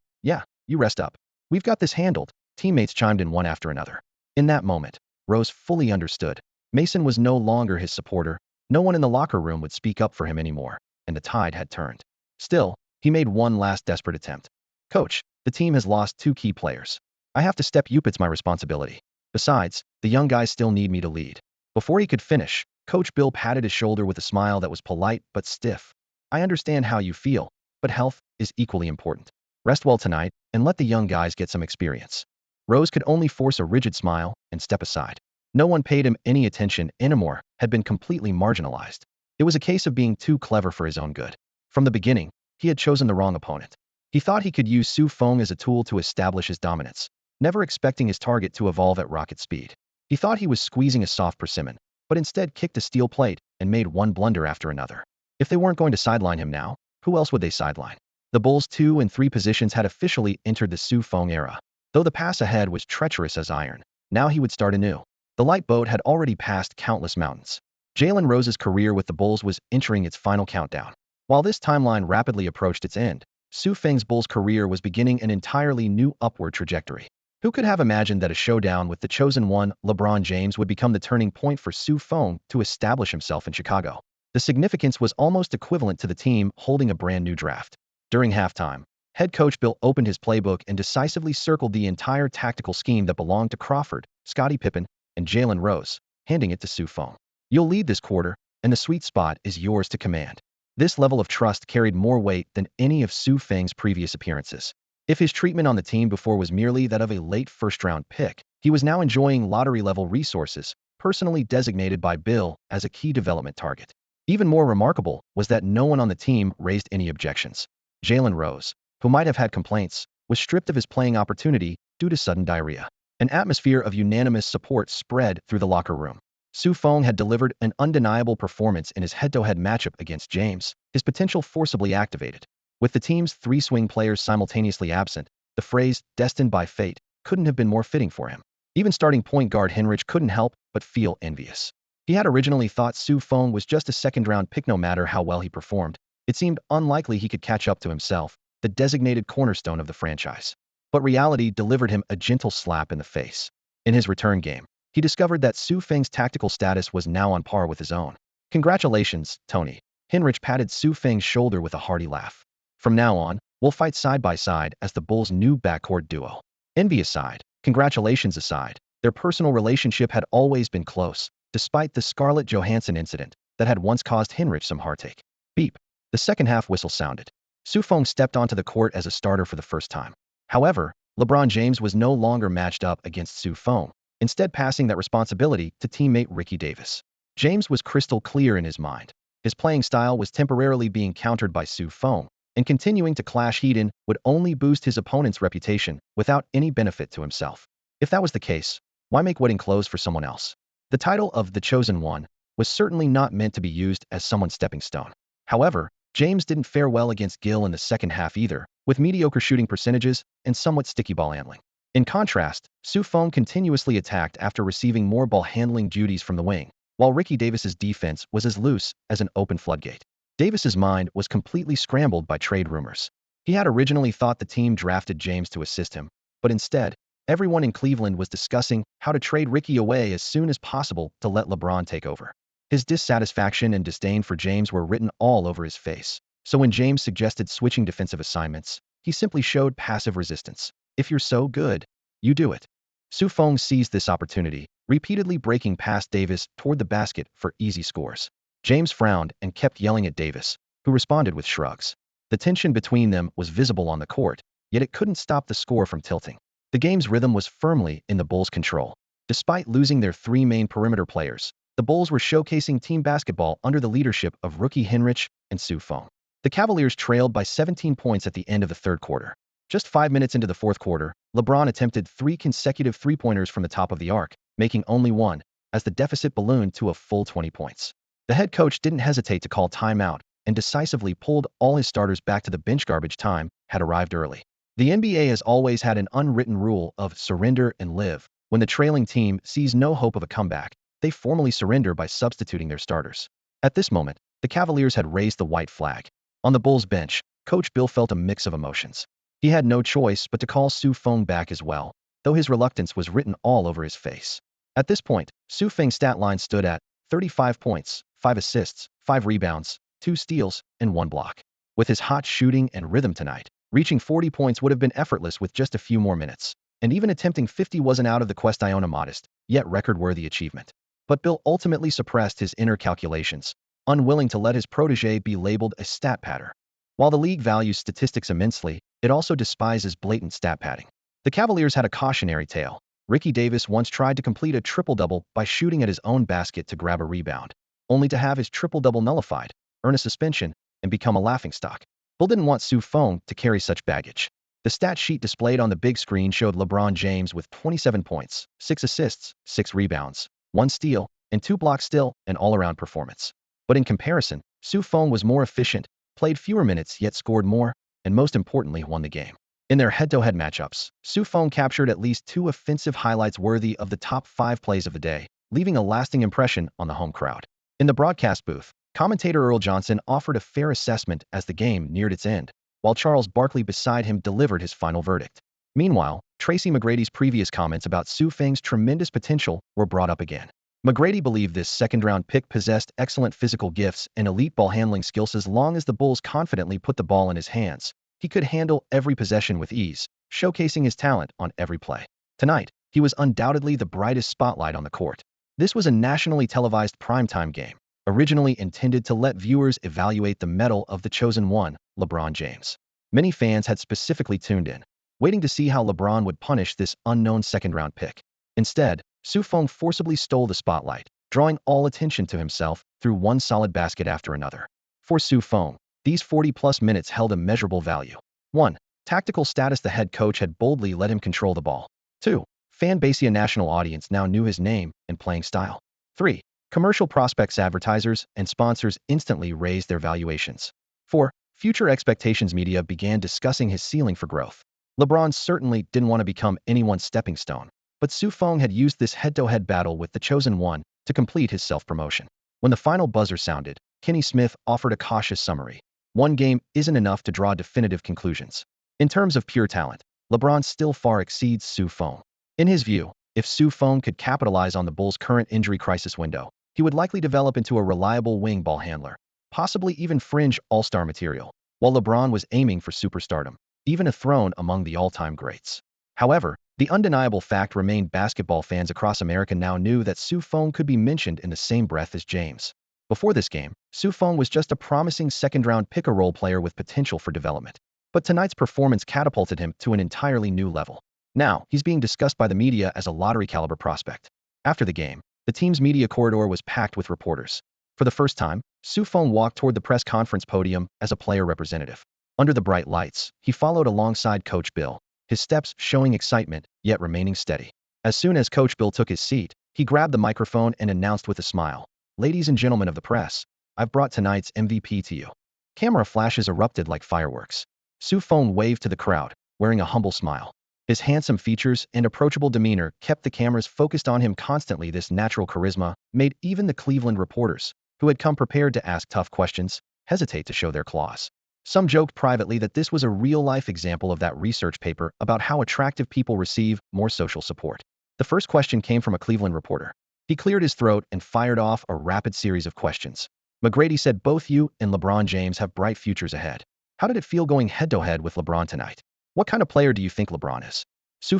you rest up. We've got this handled," teammates chimed in one after another. In that moment, Rose fully understood. Mason was no longer his supporter. No one in the locker room would speak up for him anymore, and the tide had turned. Still, he made one last desperate attempt. "Coach, the team has lost 2 key players. I have to step up. It's my responsibility. Besides, the young guys still need me to lead." Before he could finish, Coach Bill patted his shoulder with a smile that was polite but stiff. "I understand how you feel, but health is equally important. Rest well tonight, and let the young guys get some experience." Rose could only force a rigid smile and step aside. No one paid him any attention anymore, had been completely marginalized. It was a case of being too clever for his own good. From the beginning, he had chosen the wrong opponent. He thought he could use Feng as a tool to establish his dominance, never expecting his target to evolve at rocket speed. He thought he was squeezing a soft persimmon, but instead kicked a steel plate and made one blunder after another. If they weren't going to sideline him now, who else would they sideline? The Bulls' 2 and 3 positions had officially entered the Feng era. Though the pass ahead was treacherous as iron, now he would start anew. The light boat had already passed countless mountains. Jalen Rose's career with the Bulls was entering its final countdown. While this timeline rapidly approached its end, Feng's Bulls career was beginning an entirely new upward trajectory. Who could have imagined that a showdown with the chosen one, LeBron James, would become the turning point for Feng to establish himself in Chicago? The significance was almost equivalent to the team holding a brand new draft. During halftime, head coach Bill opened his playbook and decisively circled the entire tactical scheme that belonged to Crawford, Scottie Pippen, and Jalen Rose, handing it to Feng. You'll lead this quarter, and the sweet spot is yours to command. This level of trust carried more weight than any of Feng's previous appearances. If his treatment on the team before was merely that of a late first-round pick, he was now enjoying lottery-level resources, personally designated by Bill as a key development target. Even more remarkable was that no one on the team raised any objections. Jalen Rose, who might have had complaints, was stripped of his playing opportunity due to sudden diarrhea. An atmosphere of unanimous support spread through the locker room. Feng had delivered an undeniable performance in his head-to-head matchup against James, his potential forcibly activated. With the team's three swing players simultaneously absent, the phrase, destined by fate, couldn't have been more fitting for him. Even starting point guard Hinrich couldn't help but feel envious. He had originally thought Feng was just a second-round pick no matter how well he performed. It seemed unlikely he could catch up to himself, the designated cornerstone of the franchise. But reality delivered him a gentle slap in the face. In his return game, he discovered that Feng's tactical status was now on par with his own. "Congratulations, Tony." Hinrich patted Feng's shoulder with a hearty laugh. "From now on, we'll fight side by side as the Bulls' new backcourt duo." Envy aside, congratulations aside, their personal relationship had always been close, despite the Scarlett Johansson incident that had once caused Hinrich some heartache. Beep. The second-half whistle sounded. Feng stepped onto the court as a starter for the first time. However, LeBron James was no longer matched up against Feng, instead passing that responsibility to teammate Ricky Davis. James was crystal clear in his mind. His playing style was temporarily being countered by Feng, and continuing to clash heat in would only boost his opponent's reputation without any benefit to himself. If that was the case, why make wedding clothes for someone else? The title of the chosen one was certainly not meant to be used as someone's stepping stone. However, James didn't fare well against Gill in the second half either, with mediocre shooting percentages and somewhat sticky ball handling. In contrast, Feng continuously attacked after receiving more ball handling duties from the wing, while Ricky Davis's defense was as loose as an open floodgate. Davis's mind was completely scrambled by trade rumors. He had originally thought the team drafted James to assist him, but instead, everyone in Cleveland was discussing how to trade Ricky away as soon as possible to let LeBron take over. His dissatisfaction and disdain for James were written all over his face, so when James suggested switching defensive assignments, he simply showed passive resistance. If you're so good, you do it. Feng seized this opportunity, repeatedly breaking past Davis toward the basket for easy scores. James frowned and kept yelling at Davis, who responded with shrugs. The tension between them was visible on the court, yet it couldn't stop the score from tilting. The game's rhythm was firmly in the Bulls' control. Despite losing their three main perimeter players, the Bulls were showcasing team basketball under the leadership of rookie Hinrich and Feng. The Cavaliers trailed by 17 points at the end of the third quarter. Just 5 minutes into the fourth quarter, LeBron attempted 3 consecutive three-pointers from the top of the arc, making only one, as the deficit ballooned to a full 20 points. The head coach didn't hesitate to call timeout and decisively pulled all his starters back to the bench. Garbage time had arrived early. The NBA has always had an unwritten rule of surrender and live. When the trailing team sees no hope of a comeback, they formally surrender by substituting their starters. At this moment, the Cavaliers had raised the white flag. On the Bulls bench, Coach Bill felt a mix of emotions. He had no choice but to call Feng back as well, though his reluctance was written all over his face. At this point, Feng's stat line stood at 35 points, 5 assists, 5 rebounds, 2 steals, and 1 block. With his hot shooting and rhythm tonight, reaching 40 points would have been effortless with just a few more minutes. And even attempting 50 wasn't out of the question. A modest, yet record-worthy achievement. But Bill ultimately suppressed his inner calculations, unwilling to let his protege be labeled a stat padder. While the league values statistics immensely, it also despises blatant stat padding. The Cavaliers had a cautionary tale. Ricky Davis once tried to complete a triple-double by shooting at his own basket to grab a rebound, only to have his triple-double nullified, earn a suspension, and become a laughingstock. Bill didn't want Feng to carry such baggage. The stat sheet displayed on the big screen showed LeBron James with 27 points, 6 assists, 6 rebounds, 1 steal, and 2 blocks, still an all-around performance. But in comparison, Feng was more efficient, played fewer minutes yet scored more, and most importantly won the game. In their head-to-head matchups, Feng captured at least 2 offensive highlights worthy of the top 5 plays of the day, leaving a lasting impression on the home crowd. In the broadcast booth, commentator Earl Johnson offered a fair assessment as the game neared its end, while Charles Barkley beside him delivered his final verdict. Meanwhile, Tracy McGrady's previous comments about Feng's tremendous potential were brought up again. McGrady believed this second-round pick possessed excellent physical gifts and elite ball handling skills. As long as the Bulls confidently put the ball in his hands, he could handle every possession with ease, showcasing his talent on every play. Tonight, he was undoubtedly the brightest spotlight on the court. This was a nationally televised primetime game, originally intended to let viewers evaluate the mettle of the chosen one, LeBron James. Many fans had specifically tuned in, waiting to see how LeBron would punish this unknown second-round pick. Instead, Feng forcibly stole the spotlight, drawing all attention to himself through one solid basket after another. For Feng, these 40-plus minutes held immeasurable value. 1. Tactical status. The head coach had boldly let him control the ball. 2. Fan base. A national audience now knew his name and playing style. 3. Commercial prospects. Advertisers and sponsors instantly raised their valuations. 4. Future expectations. Media began discussing his ceiling for growth. LeBron certainly didn't want to become anyone's stepping stone, but Feng had used this head-to-head battle with the chosen one to complete his self-promotion. When the final buzzer sounded, Kenny Smith offered a cautious summary. One game isn't enough to draw definitive conclusions. In terms of pure talent, LeBron still far exceeds Feng. In his view, if Feng could capitalize on the Bulls' current injury crisis window, he would likely develop into a reliable wing ball handler, possibly even fringe all-star material, while LeBron was aiming for superstardom, even a throne among the all-time greats. However, the undeniable fact remained: basketball fans across America now knew that Feng could be mentioned in the same breath as James. Before this game, Feng was just a promising second-round pick-and-roll player with potential for development. But tonight's performance catapulted him to an entirely new level. Now, he's being discussed by the media as a lottery-caliber prospect. After the game, the team's media corridor was packed with reporters. For the first time, Feng walked toward the press conference podium as a player representative. Under the bright lights, he followed alongside Coach Bill, his steps showing excitement, yet remaining steady. As soon as Coach Bill took his seat, he grabbed the microphone and announced with a smile, "Ladies and gentlemen of the press, I've brought tonight's MVP to you." Camera flashes erupted like fireworks. Feng waved to the crowd, wearing a humble smile. His handsome features and approachable demeanor kept the cameras focused on him constantly. This natural charisma made even the Cleveland reporters, who had come prepared to ask tough questions, hesitate to show their claws. Some joked privately that this was a real-life example of that research paper about how attractive people receive more social support. The first question came from a Cleveland reporter. He cleared his throat and fired off a rapid series of questions. McGrady said, "Both you and LeBron James have bright futures ahead. How did it feel going head-to-head with LeBron tonight? What kind of player do you think LeBron is?"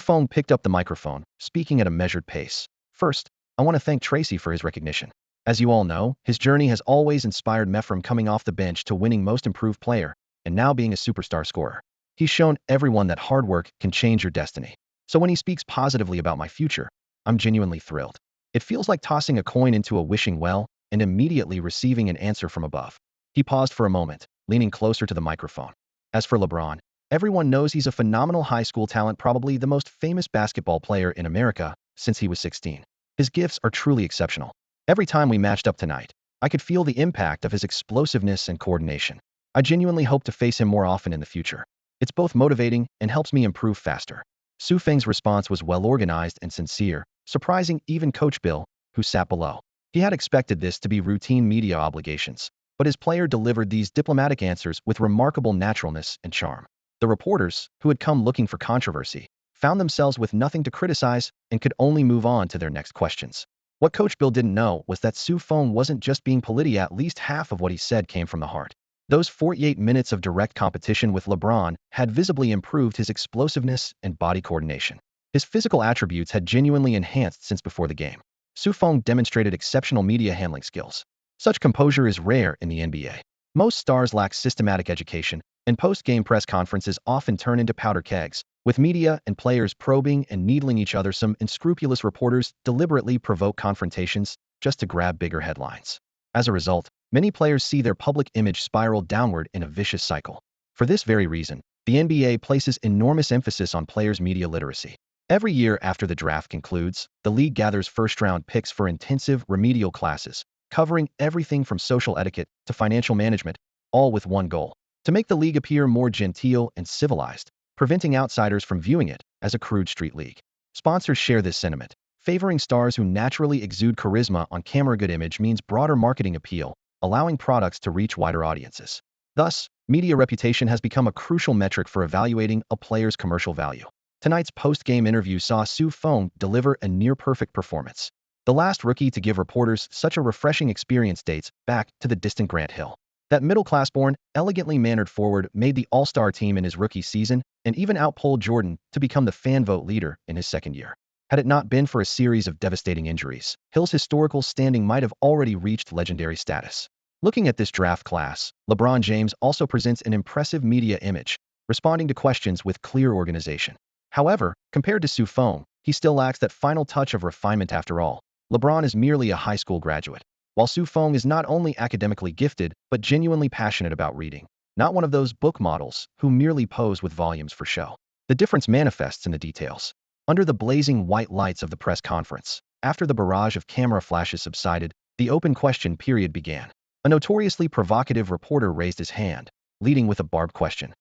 Feng picked up the microphone, speaking at a measured pace. "First, I want to thank Tracy for his recognition. As you all know, his journey has always inspired me, from coming off the bench to winning Most Improved Player, and now being a superstar scorer. He's shown everyone that hard work can change your destiny. So when he speaks positively about my future, I'm genuinely thrilled. It feels like tossing a coin into a wishing well and immediately receiving an answer from above." He paused for a moment, leaning closer to the microphone. "As for LeBron, everyone knows he's a phenomenal high school talent, probably the most famous basketball player in America since he was 16. His gifts are truly exceptional. Every time we matched up tonight, I could feel the impact of his explosiveness and coordination. I genuinely hope to face him more often in the future. It's both motivating and helps me improve faster." Feng's response was well-organized and sincere, surprising even Coach Bill, who sat below. He had expected this to be routine media obligations, but his player delivered these diplomatic answers with remarkable naturalness and charm. The reporters, who had come looking for controversy, found themselves with nothing to criticize and could only move on to their next questions. What Coach Bill didn't know was that Feng wasn't just being polite. At least half of what he said came from the heart. Those 48 minutes of direct competition with LeBron had visibly improved his explosiveness and body coordination. His physical attributes had genuinely enhanced since before the game. Feng demonstrated exceptional media handling skills. Such composure is rare in the NBA. Most stars lack systematic education, and post-game press conferences often turn into powder kegs, with media and players probing and needling each other. Some unscrupulous reporters deliberately provoke confrontations just to grab bigger headlines. As a result, many players see their public image spiral downward in a vicious cycle. For this very reason, the NBA places enormous emphasis on players' media literacy. Every year after the draft concludes, the league gathers first-round picks for intensive remedial classes, covering everything from social etiquette to financial management, all with one goal: to make the league appear more genteel and civilized, preventing outsiders from viewing it as a crude street league. Sponsors share this sentiment, favoring stars who naturally exude charisma on camera. Good image means broader marketing appeal, allowing products to reach wider audiences. Thus, media reputation has become a crucial metric for evaluating a player's commercial value. Tonight's post-game interview saw Feng deliver a near-perfect performance. The last rookie to give reporters such a refreshing experience dates back to the distant Grant Hill. That middle-class-born, elegantly mannered forward made the All-Star team in his rookie season and even outpolled Jordan to become the fan vote leader in his second year. Had it not been for a series of devastating injuries, Hill's historical standing might have already reached legendary status. Looking at this draft class, LeBron James also presents an impressive media image, responding to questions with clear organization. However, compared to Feng, he still lacks that final touch of refinement after all. LeBron is merely a high school graduate, while Feng is not only academically gifted but genuinely passionate about reading, not one of those book models who merely pose with volumes for show. The difference manifests in the details. Under the blazing white lights of the press conference, after the barrage of camera flashes subsided, the open question period began. A notoriously provocative reporter raised his hand, leading with a barbed question.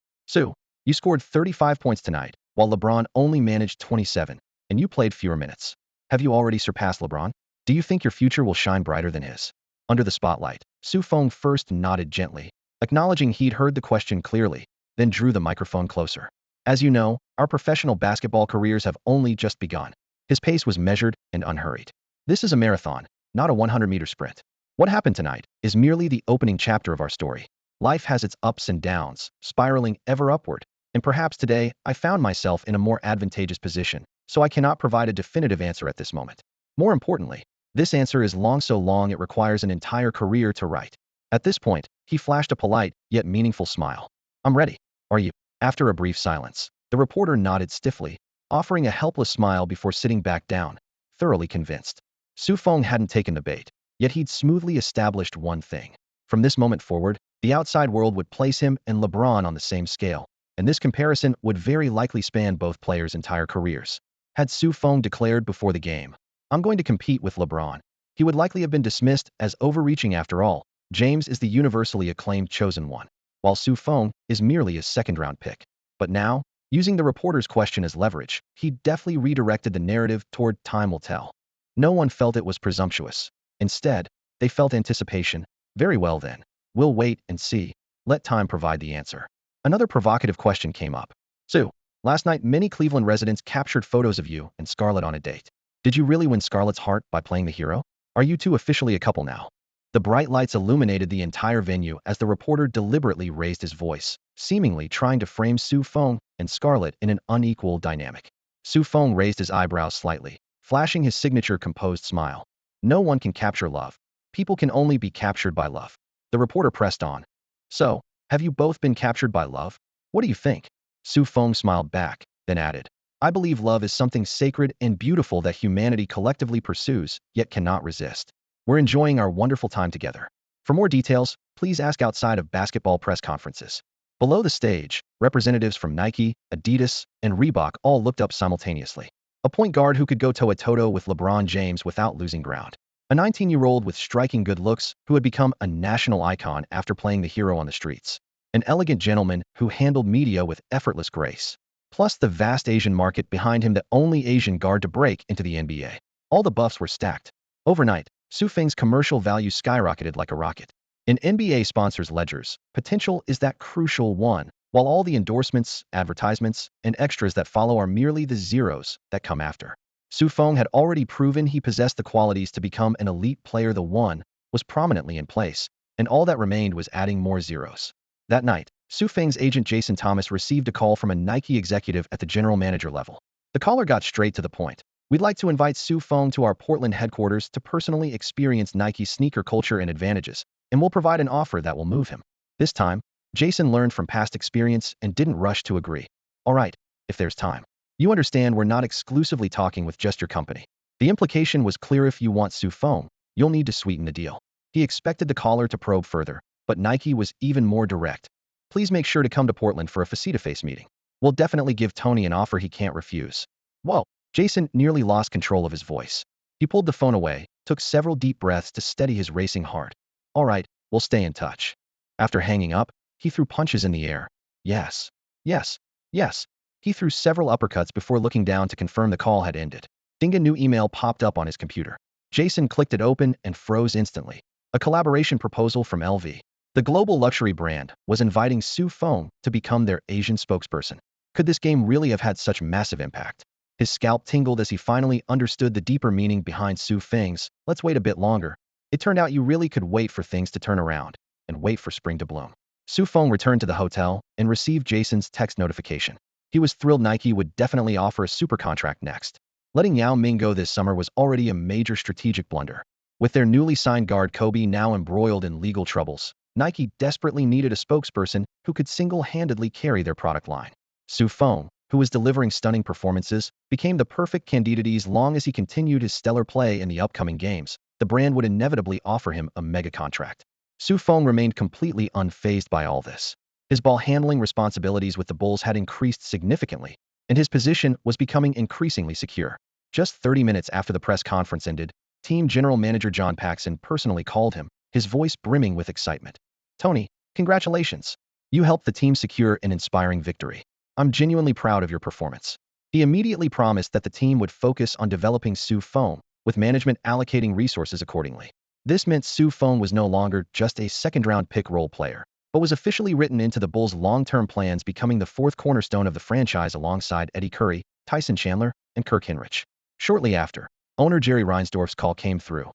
You scored 35 points tonight, while LeBron only managed 27, and you played fewer minutes. Have you already surpassed LeBron? Do you think your future will shine brighter than his? Under the spotlight, Feng first nodded gently, acknowledging he'd heard the question clearly, then drew the microphone closer. As you know, our professional basketball careers have only just begun. His pace was measured and unhurried. This is a marathon, not a 100-meter sprint. What happened tonight is merely the opening chapter of our story. Life has its ups and downs, spiraling ever upward. And perhaps today, I found myself in a more advantageous position, so I cannot provide a definitive answer at this moment. More importantly, this answer is so long it requires an entire career to write. At this point, he flashed a polite, yet meaningful smile. I'm ready. Are you? After a brief silence, the reporter nodded stiffly, offering a helpless smile before sitting back down, thoroughly convinced. Feng hadn't taken the bait, yet he'd smoothly established one thing. From this moment forward, the outside world would place him and LeBron on the same scale, and this comparison would very likely span both players' entire careers. Had Feng declared before the game, I'm going to compete with LeBron, he would likely have been dismissed as overreaching. After all, James is the universally acclaimed chosen one, while Feng is merely a second-round pick. But now, using the reporter's question as leverage, he deftly redirected the narrative toward time will tell. No one felt it was presumptuous. Instead, they felt anticipation. Very well then. We'll wait and see. Let time provide the answer. Another provocative question came up. Last night many Cleveland residents captured photos of you and Scarlett on a date. Did you really win Scarlett's heart by playing the hero? Are you two officially a couple now? The bright lights illuminated the entire venue as the reporter deliberately raised his voice, seemingly trying to frame Feng and Scarlett in an unequal dynamic. Feng raised his eyebrows slightly, flashing his signature composed smile. No one can capture love. People can only be captured by love. The reporter pressed on. So, have you both been captured by love? What do you think? Feng smiled back, then added, I believe love is something sacred and beautiful that humanity collectively pursues, yet cannot resist. We're enjoying our wonderful time together. For more details, please ask outside of basketball press conferences. Below the stage, representatives from Nike, Adidas, and Reebok all looked up simultaneously. A point guard who could go toe-to-toe with LeBron James without losing ground. A 19-year-old with striking good looks who had become a national icon after playing the hero on the streets. An elegant gentleman who handled media with effortless grace. Plus the vast Asian market behind him, the only Asian guard to break into the NBA. All the buffs were stacked. Overnight, Feng's commercial value skyrocketed like a rocket. In NBA sponsors' ledgers, potential is that crucial one, while all the endorsements, advertisements, and extras that follow are merely the zeros that come after. Feng had already proven he possessed the qualities to become an elite player. The one was prominently in place, and all that remained was adding more zeros. That night, Feng's agent Jason Thomas received a call from a Nike executive at the general manager level. The caller got straight to the point. We'd like to invite Feng to our Portland headquarters to personally experience Nike's sneaker culture and advantages, and we'll provide an offer that will move him. This time, Jason learned from past experience and didn't rush to agree. All right, if there's time. You understand we're not exclusively talking with just your company. The implication was clear: if you want Feng, you'll need to sweeten the deal. He expected the caller to probe further, but Nike was even more direct. Please make sure to come to Portland for a face-to-face meeting. We'll definitely give Tony an offer he can't refuse. Whoa! Jason nearly lost control of his voice. He pulled the phone away, took several deep breaths to steady his racing heart. All right, we'll stay in touch. After hanging up, he threw punches in the air. Yes. Yes. Yes. He threw several uppercuts before looking down to confirm the call had ended. Ding, a new email popped up on his computer. Jason clicked it open and froze instantly. A collaboration proposal from LV. The global luxury brand was inviting Feng to become their Asian spokesperson. Could this game really have had such massive impact? His scalp tingled as he finally understood the deeper meaning behind Feng's "let's wait a bit longer." It turned out you really could wait for things to turn around and wait for spring to bloom. Feng returned to the hotel and received Jason's text notification. He was thrilled Nike would definitely offer a super contract next. Letting Yao Ming go this summer was already a major strategic blunder. With their newly signed guard Kobe now embroiled in legal troubles, Nike desperately needed a spokesperson who could single-handedly carry their product line. Feng, who was delivering stunning performances, became the perfect candidate as long as he continued his stellar play in the upcoming games. The brand would inevitably offer him a mega contract. Feng remained completely unfazed by all this. His ball handling responsibilities with the Bulls had increased significantly, and his position was becoming increasingly secure. Just 30 minutes after the press conference ended, team general manager John Paxson personally called him, his voice brimming with excitement. "Tony, congratulations. You helped the team secure an inspiring victory. I'm genuinely proud of your performance." He immediately promised that the team would focus on developing Feng, with management allocating resources accordingly. This meant Feng was no longer just a second-round pick role player, but was officially written into the Bulls' long-term plans, becoming the fourth cornerstone of the franchise alongside Eddie Curry, Tyson Chandler, and Kirk Hinrich. Shortly after, owner Jerry Reinsdorf's call came through.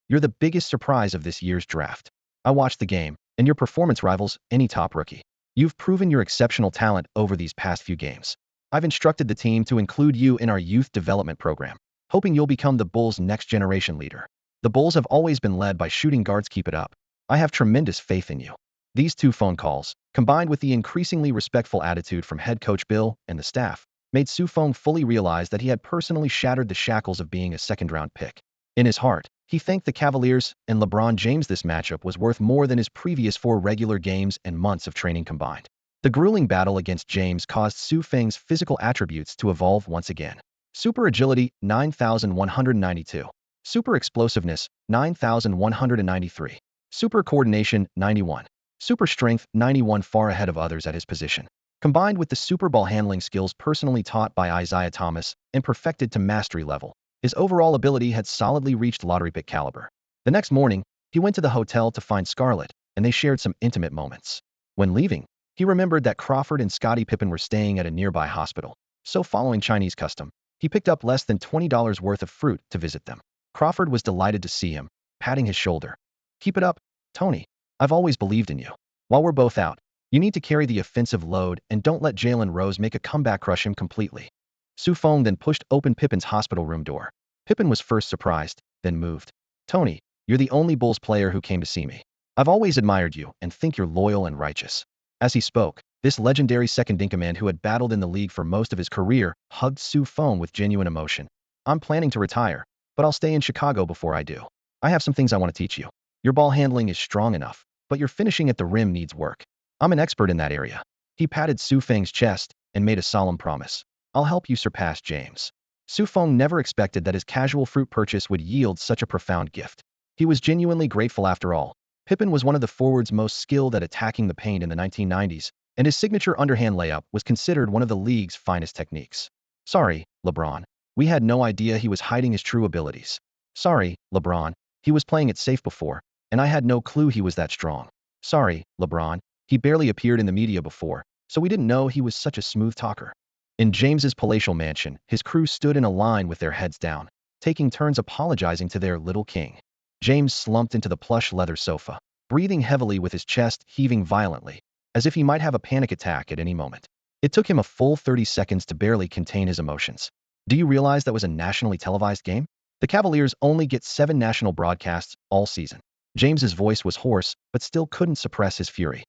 "You're the biggest surprise of this year's draft. I watched the game, and your performance rivals any top rookie. You've proven your exceptional talent over these past few games. I've instructed the team to include you in our youth development program, hoping you'll become the Bulls' next-generation leader. The Bulls have always been led by shooting guards. Keep it up. I have tremendous faith in you." These two phone calls, combined with the increasingly respectful attitude from head coach Bill and the staff, made Feng fully realize that he had personally shattered the shackles of being a second-round pick. In his heart, he thanked the Cavaliers and LeBron James. This matchup was worth more than his previous 4 regular games and months of training combined. The grueling battle against James caused Feng's physical attributes to evolve once again. Super agility, 9,192. Super explosiveness, 9,193. Super coordination, 91. Super strength, 91, far ahead of others at his position. Combined with the super ball handling skills personally taught by Isaiah Thomas and perfected to mastery level, his overall ability had solidly reached lottery pick caliber. The next morning, he went to the hotel to find Scarlett, and they shared some intimate moments. When leaving, he remembered that Crawford and Scottie Pippen were staying at a nearby hospital, so following Chinese custom, he picked up less than $20 worth of fruit to visit them. Crawford was delighted to see him, patting his shoulder. "Keep it up, Tony. I've always believed in you. While we're both out, you need to carry the offensive load and don't let Jalen Rose make a comeback, crush him completely." Feng then pushed open Pippen's hospital room door. Pippen was first surprised, then moved. "Tony, you're the only Bulls player who came to see me. I've always admired you and think you're loyal and righteous." As he spoke, this legendary second-in-command who had battled in the league for most of his career hugged Feng with genuine emotion. "I'm planning to retire, but I'll stay in Chicago before I do. I have some things I want to teach you. Your ball handling is strong enough, but your finishing at the rim needs work. I'm an expert in that area." He patted Feng's chest and made a solemn promise. "I'll help you surpass James." Feng never expected that his casual fruit purchase would yield such a profound gift. He was genuinely grateful. After all, Pippen was one of the forwards most skilled at attacking the paint in the 1990s, and his signature underhand layup was considered one of the league's finest techniques. "Sorry, LeBron. We had no idea he was hiding his true abilities." "Sorry, LeBron. He was playing it safe before, and I had no clue he was that strong." "Sorry, LeBron. He barely appeared in the media before, so we didn't know he was such a smooth talker." In James's palatial mansion, his crew stood in a line with their heads down, taking turns apologizing to their little king. James slumped into the plush leather sofa, breathing heavily with his chest heaving violently, as if he might have a panic attack at any moment. It took him a full 30 seconds to barely contain his emotions. "Do you realize that was a nationally televised game? The Cavaliers only get 7 national broadcasts all season." James's voice was hoarse, but still couldn't suppress his fury.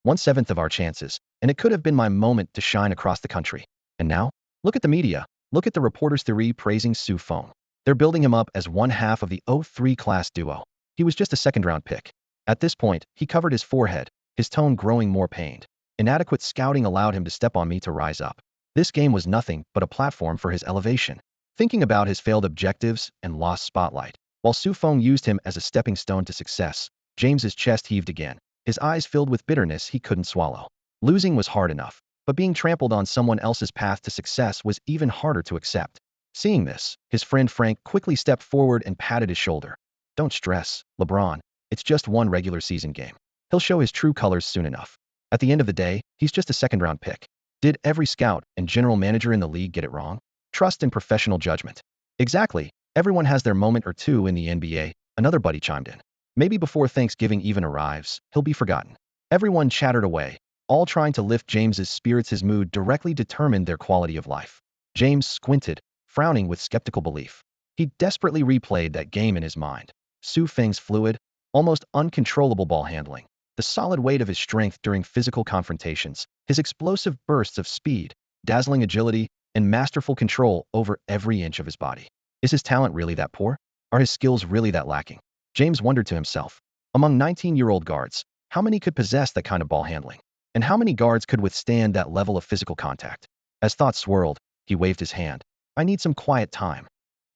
"1/7 of our chances, and it could have been my moment to shine across the country. And now, look at the media. Look at the reporters' theory praising Feng. They're building him up as one half of the '03 class duo. He was just a second-round pick." At this point, he covered his forehead, his tone growing more pained. "Inadequate scouting allowed him to step on me to rise up. This game was nothing but a platform for his elevation." Thinking about his failed objectives and lost spotlight, while Feng used him as a stepping stone to success, James's chest heaved again, his eyes filled with bitterness he couldn't swallow. Losing was hard enough, but being trampled on someone else's path to success was even harder to accept. Seeing this, his friend Frank quickly stepped forward and patted his shoulder. "Don't stress, LeBron. It's just one regular season game. He'll show his true colors soon enough. At the end of the day, he's just a second-round pick." Did every scout and general manager in the league get it wrong? Trust in professional judgment. Exactly. Everyone has their moment or two in the NBA, another buddy chimed in. Maybe before Thanksgiving even arrives, he'll be forgotten. Everyone chattered away, all trying to lift James's spirits. His mood directly determined their quality of life. James squinted, frowning with skeptical belief. He desperately replayed that game in his mind. Feng's fluid, almost uncontrollable ball handling, the solid weight of his strength during physical confrontations, his explosive bursts of speed, dazzling agility, and masterful control over every inch of his body. Is his talent really that poor? Are his skills really that lacking? James wondered to himself. Among 19-year-old guards, how many could possess that kind of ball handling? And how many guards could withstand that level of physical contact? As thoughts swirled, he waved his hand. I need some quiet time.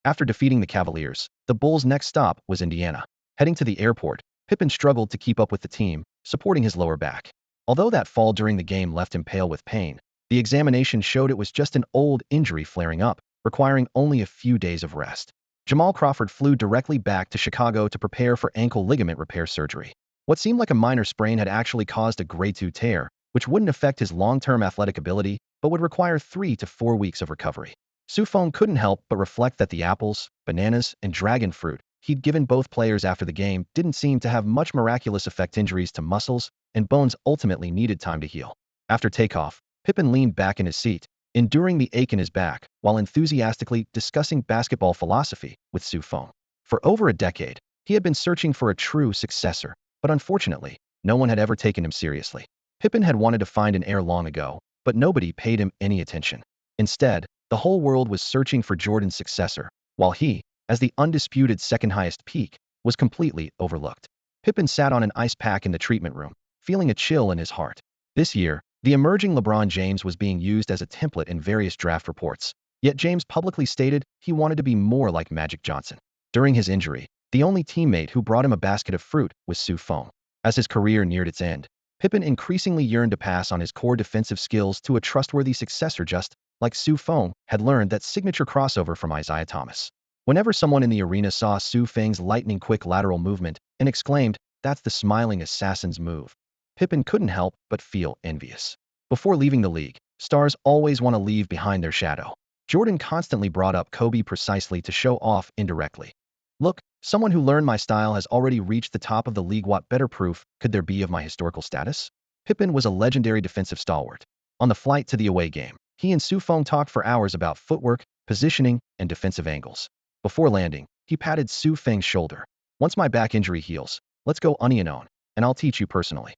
After defeating the Cavaliers, the Bulls' next stop was Indiana. Heading to the airport, Pippen struggled to keep up with the team, supporting his lower back. Although that fall during the game left him pale with pain, the examination showed it was just an old injury flaring up, requiring only a few days of rest. Jamal Crawford flew directly back to Chicago to prepare for ankle ligament repair surgery. What seemed like a minor sprain had actually caused a grade 2 tear, which wouldn't affect his long-term athletic ability, but would require 3 to 4 weeks of recovery. Feng couldn't help but reflect that the apples, bananas, and dragon fruit he'd given both players after the game didn't seem to have much miraculous effect. Injuries to muscles and bones ultimately needed time to heal. After takeoff, Pippen leaned back in his seat, enduring the ache in his back while enthusiastically discussing basketball philosophy with Feng. For over a decade, he had been searching for a true successor, but unfortunately, no one had ever taken him seriously. Pippen had wanted to find an heir long ago, but nobody paid him any attention. Instead, the whole world was searching for Jordan's successor, while he, as the undisputed second-highest peak, was completely overlooked. Pippen sat on an ice pack in the treatment room, feeling a chill in his heart. This year, the emerging LeBron James was being used as a template in various draft reports, yet James publicly stated he wanted to be more like Magic Johnson. During his injury, the only teammate who brought him a basket of fruit was Feng. As his career neared its end, Pippen increasingly yearned to pass on his core defensive skills to a trustworthy successor, just like Feng had learned that signature crossover from Isaiah Thomas. Whenever someone in the arena saw Feng's lightning-quick lateral movement and exclaimed, "That's the smiling assassin's move," Pippen couldn't help but feel envious. Before leaving the league, stars always want to leave behind their shadow. Jordan constantly brought up Kobe precisely to show off indirectly. Look, someone who learned my style has already reached the top of the league. What better proof could there be of my historical status? Pippen was a legendary defensive stalwart. On the flight to the away game, he and Feng talked for hours about footwork, positioning, and defensive angles. Before landing, he patted Feng's shoulder. Once my back injury heals, let's go onion on, and I'll teach you personally.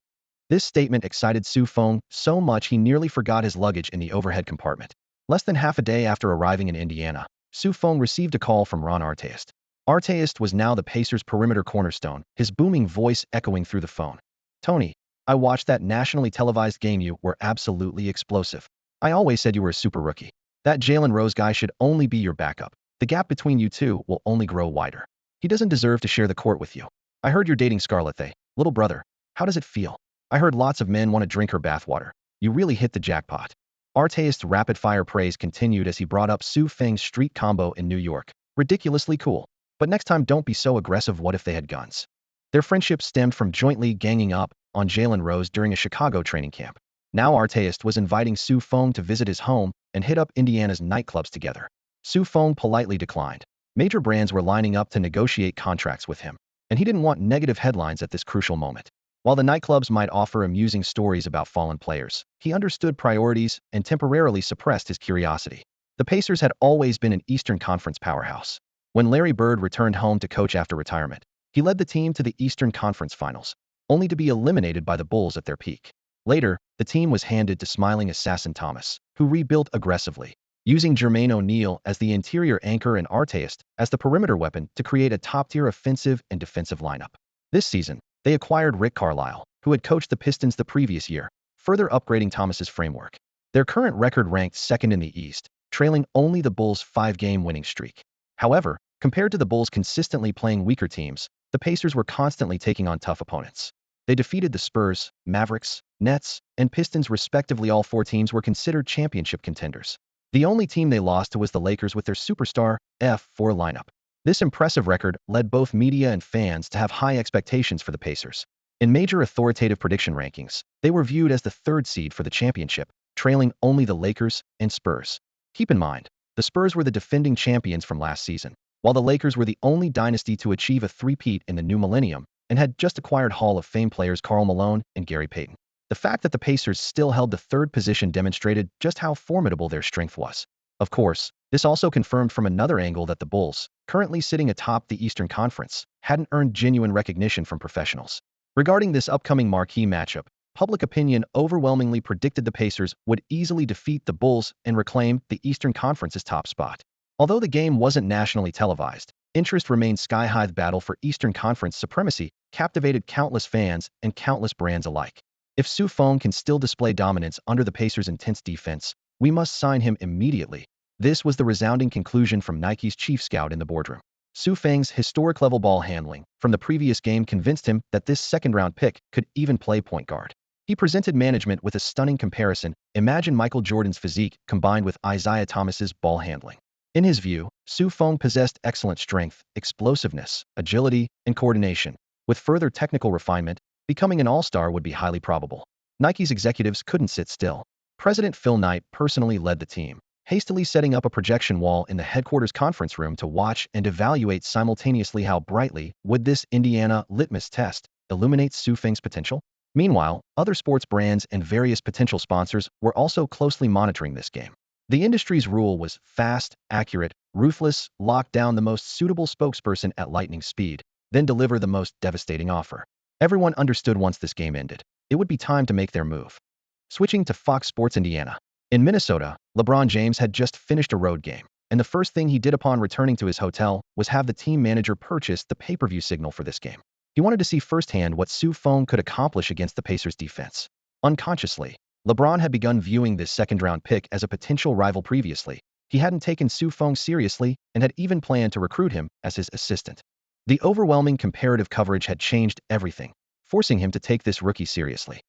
This statement excited Feng so much he nearly forgot his luggage in the overhead compartment. Less than half a day after arriving in Indiana, Feng received a call from Ron Artest. Artest was now the Pacers' perimeter cornerstone, his booming voice echoing through the phone. Tony, I watched that nationally televised game. You were absolutely explosive. I always said you were a super rookie. That Jalen Rose guy should only be your backup. The gap between you two will only grow wider. He doesn't deserve to share the court with you. I heard you're dating Scarlett. Little brother, how does it feel? I heard lots of men want to drink her bathwater. You really hit the jackpot. Artest's rapid-fire praise continued as he brought up Feng's street combo in New York. Ridiculously cool. But next time, don't be so aggressive. What if they had guns? Their friendship stemmed from jointly ganging up on Jalen Rose during a Chicago training camp. Now Artest was inviting Feng to visit his home and hit up Indiana's nightclubs together. Feng politely declined. Major brands were lining up to negotiate contracts with him, and he didn't want negative headlines at this crucial moment. While the nightclubs might offer amusing stories about fallen players, he understood priorities and temporarily suppressed his curiosity. The Pacers had always been an Eastern Conference powerhouse. When Larry Bird returned home to coach after retirement, he led the team to the Eastern Conference Finals, only to be eliminated by the Bulls at their peak. Later, the team was handed to smiling assassin Thomas, who rebuilt aggressively, using Jermaine O'Neal as the interior anchor and Artest as the perimeter weapon to create a top-tier offensive and defensive lineup. This season, they acquired Rick Carlisle, who had coached the Pistons the previous year, further upgrading Thomas's framework. Their current record ranked second in the East, trailing only the Bulls' 5-game winning streak. However, compared to the Bulls consistently playing weaker teams, the Pacers were constantly taking on tough opponents. They defeated the Spurs, Mavericks, Nets, and Pistons respectively. All 4 teams were considered championship contenders. The only team they lost to was the Lakers with their superstar, F4 lineup. This impressive record led both media and fans to have high expectations for the Pacers. In major authoritative prediction rankings, they were viewed as the 3rd seed for the championship, trailing only the Lakers and Spurs. Keep in mind, the Spurs were the defending champions from last season, while the Lakers were the only dynasty to achieve a three-peat in the new millennium and had just acquired Hall of Fame players Karl Malone and Gary Payton. The fact that the Pacers still held the third position demonstrated just how formidable their strength was. Of course, this also confirmed from another angle that the Bulls, currently sitting atop the Eastern Conference, hadn't earned genuine recognition from professionals. Regarding this upcoming marquee matchup, public opinion overwhelmingly predicted the Pacers would easily defeat the Bulls and reclaim the Eastern Conference's top spot. Although the game wasn't nationally televised, interest remained sky-high. The battle for Eastern Conference supremacy captivated countless fans and countless brands alike. If Feng can still display dominance under the Pacers' intense defense, we must sign him immediately. This was the resounding conclusion from Nike's chief scout in the boardroom. Feng's historic-level ball handling from the previous game convinced him that this second-round pick could even play point guard. He presented management with a stunning comparison. Imagine Michael Jordan's physique combined with Isaiah Thomas's ball handling. In his view, Feng possessed excellent strength, explosiveness, agility, and coordination. With further technical refinement, becoming an all-star would be highly probable. Nike's executives couldn't sit still. President Phil Knight personally led the team, hastily setting up a projection wall in the headquarters conference room to watch and evaluate simultaneously. How brightly would this Indiana litmus test illuminate Feng's potential? Meanwhile, other sports brands and various potential sponsors were also closely monitoring this game. The industry's rule was fast, accurate, ruthless, lock down the most suitable spokesperson at lightning speed, then deliver the most devastating offer. Everyone understood once this game ended, it would be time to make their move. Switching to Fox Sports Indiana. In Minnesota, LeBron James had just finished a road game, and the first thing he did upon returning to his hotel was have the team manager purchase the pay-per-view signal for this game. He wanted to see firsthand what Feng could accomplish against the Pacers' defense. Unconsciously, LeBron had begun viewing this second-round pick as a potential rival previously. He hadn't taken Feng seriously and had even planned to recruit him as his assistant. The overwhelming comparative coverage had changed everything, forcing him to take this rookie seriously.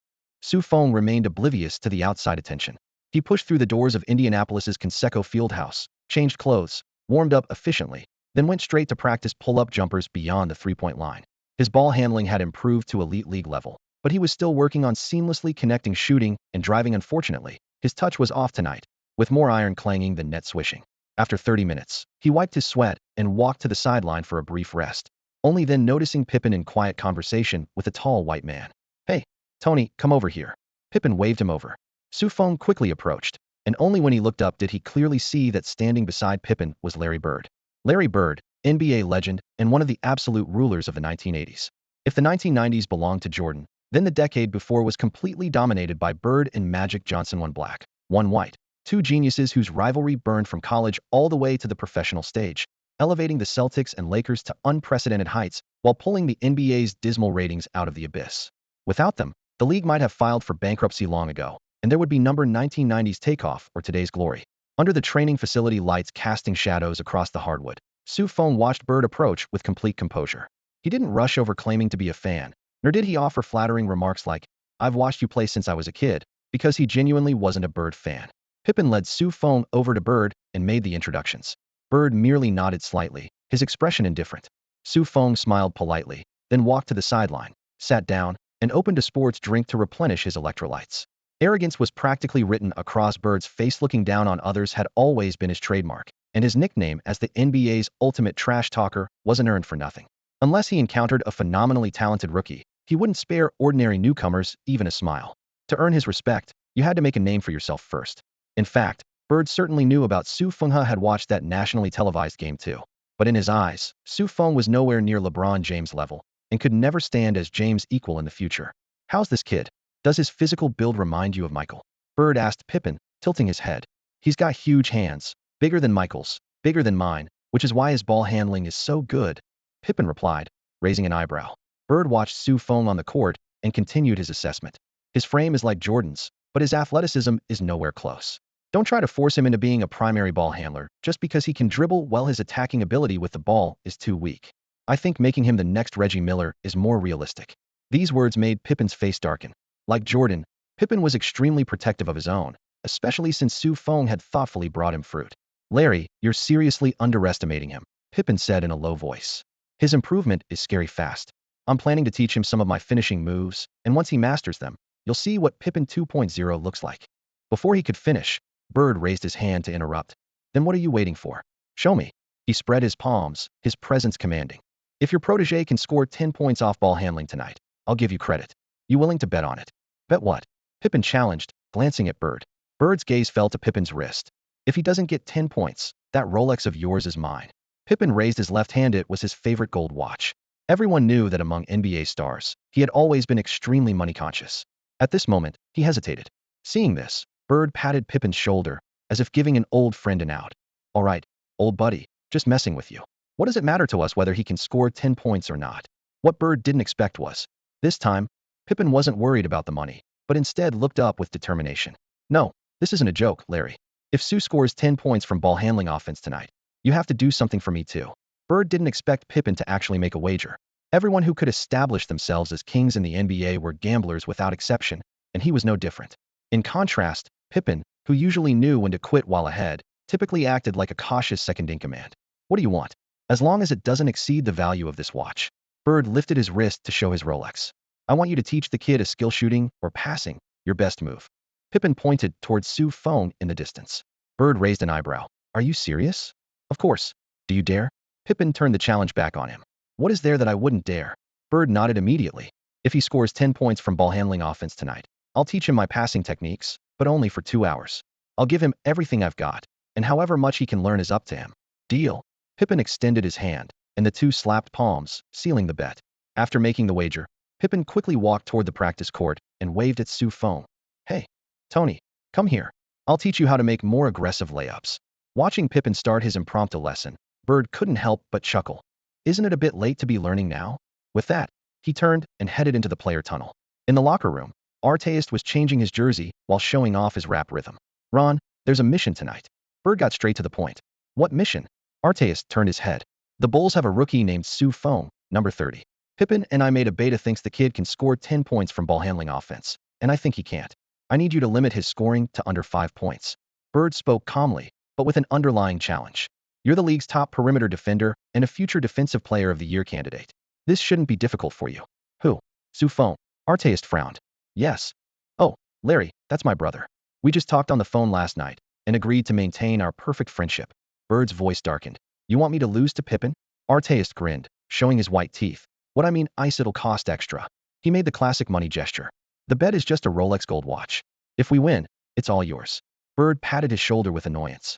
Feng remained oblivious to the outside attention. He pushed through the doors of Indianapolis's Conseco Fieldhouse, changed clothes, warmed up efficiently, then went straight to practice pull-up jumpers beyond the three-point line. His ball handling had improved to elite league level, but he was still working on seamlessly connecting shooting and driving. Unfortunately, his touch was off tonight, with more iron clanging than net swishing. After 30 minutes, he wiped his sweat and walked to the sideline for a brief rest, only then noticing Pippen in quiet conversation with a tall white man. "Hey, Tony, come over here." Pippen waved him over. Feng quickly approached, and only when he looked up did he clearly see that standing beside Pippen was Larry Bird. Larry Bird, NBA legend and one of the absolute rulers of the 1980s. If the 1990s belonged to Jordan, then the decade before was completely dominated by Bird and Magic Johnson. One black, one white, two geniuses whose rivalry burned from college all the way to the professional stage, elevating the Celtics and Lakers to unprecedented heights while pulling the NBA's dismal ratings out of the abyss. Without them, the league might have filed for bankruptcy long ago, and there would be number 1990s takeoff or today's glory. Under the training facility lights casting shadows across the hardwood, Feng watched Bird approach with complete composure. He didn't rush over claiming to be a fan, nor did he offer flattering remarks like, "I've watched you play since I was a kid," because he genuinely wasn't a Bird fan. Pippen led Feng over to Bird and made the introductions. Bird merely nodded slightly, his expression indifferent. Feng smiled politely, then walked to the sideline, sat down, and opened a sports drink to replenish his electrolytes. Arrogance was practically written across Bird's face. Looking down on others had always been his trademark, and his nickname as the NBA's ultimate trash talker wasn't earned for nothing. Unless he encountered a phenomenally talented rookie, he wouldn't spare ordinary newcomers even a smile. To earn his respect, you had to make a name for yourself first. In fact, Bird certainly knew about Feng had watched that nationally televised game too. But in his eyes, Feng was nowhere near LeBron James' level, and could never stand as James' equal in the future. "How's this kid? Does his physical build remind you of Michael?" Bird asked Pippen, tilting his head. "He's got huge hands, bigger than Michael's, bigger than mine, which is why his ball handling is so good," Pippen replied, raising an eyebrow. Bird watched Feng on the court and continued his assessment. "His frame is like Jordan's, but his athleticism is nowhere close. Don't try to force him into being a primary ball handler just because he can dribble while his attacking ability with the ball is too weak. I think making him the next Reggie Miller is more realistic." These words made Pippen's face darken. Like Jordan, Pippen was extremely protective of his own, especially since Feng had thoughtfully brought him fruit. "Larry, you're seriously underestimating him," Pippen said in a low voice. "His improvement is scary fast. I'm planning to teach him some of my finishing moves, and once he masters them, you'll see what Pippen 2.0 looks like." Before he could finish, Bird raised his hand to interrupt. Then what are you waiting for? Show me. He spread his palms, his presence commanding. If your protege can score 10 points off ball handling tonight, I'll give you credit. You willing to bet on it? Bet what? Pippen challenged, glancing at Bird. Bird's gaze fell to Pippen's wrist. If he doesn't get 10 points, that Rolex of yours is mine. Pippen raised his left hand. It was his favorite gold watch. Everyone knew that among NBA stars, he had always been extremely money-conscious. At this moment, he hesitated. Seeing this, Bird patted Pippen's shoulder, as if giving an old friend an out. All right, old buddy, just messing with you. What does it matter to us whether he can score 10 points or not? What Bird didn't expect was, this time, Pippen wasn't worried about the money, but instead looked up with determination. No, this isn't a joke, Larry. If Sue scores 10 points from ball handling offense tonight, you have to do something for me too. Bird didn't expect Pippen to actually make a wager. Everyone who could establish themselves as kings in the NBA were gamblers without exception, and he was no different. In contrast, Pippen, who usually knew when to quit while ahead, typically acted like a cautious second-in-command. What do you want? As long as it doesn't exceed the value of this watch. Bird lifted his wrist to show his Rolex. I want you to teach the kid a skill shooting or passing, your best move. Pippen pointed towards Feng in the distance. Bird raised an eyebrow. Are you serious? Of course. Do you dare? Pippen turned the challenge back on him. What is there that I wouldn't dare? Bird nodded immediately. If he scores 10 points from ball handling offense tonight, I'll teach him my passing techniques, but only for 2 hours. I'll give him everything I've got, and however much he can learn is up to him. Deal. Pippen extended his hand, and the two slapped palms, sealing the bet. After making the wager, Pippen quickly walked toward the practice court and waved at Feng. Hey, Tony, come here. I'll teach you how to make more aggressive layups. Watching Pippen start his impromptu lesson, Bird couldn't help but chuckle. Isn't it a bit late to be learning now? With that, he turned and headed into the player tunnel. In the locker room, Artest was changing his jersey while showing off his rap rhythm. Ron, there's a mission tonight. Bird got straight to the point. What mission? Artest turned his head. The Bulls have a rookie named Feng, number 30. Pippen and I made a beta thinks the kid can score 10 points from ball handling offense, and I think he can't. I need you to limit his scoring to under 5 points. Bird spoke calmly, but with an underlying challenge. You're the league's top perimeter defender and a future Defensive Player of the Year candidate. This shouldn't be difficult for you. Who? Feng. Artest frowned. Yes. Oh, Larry, that's my brother. We just talked on the phone last night and agreed to maintain our perfect friendship. Bird's voice darkened. You want me to lose to Pippen? Artest grinned, showing his white teeth. What I mean, it'll cost extra. He made the classic money gesture. The bet is just a Rolex gold watch. If we win, it's all yours. Bird patted his shoulder with annoyance.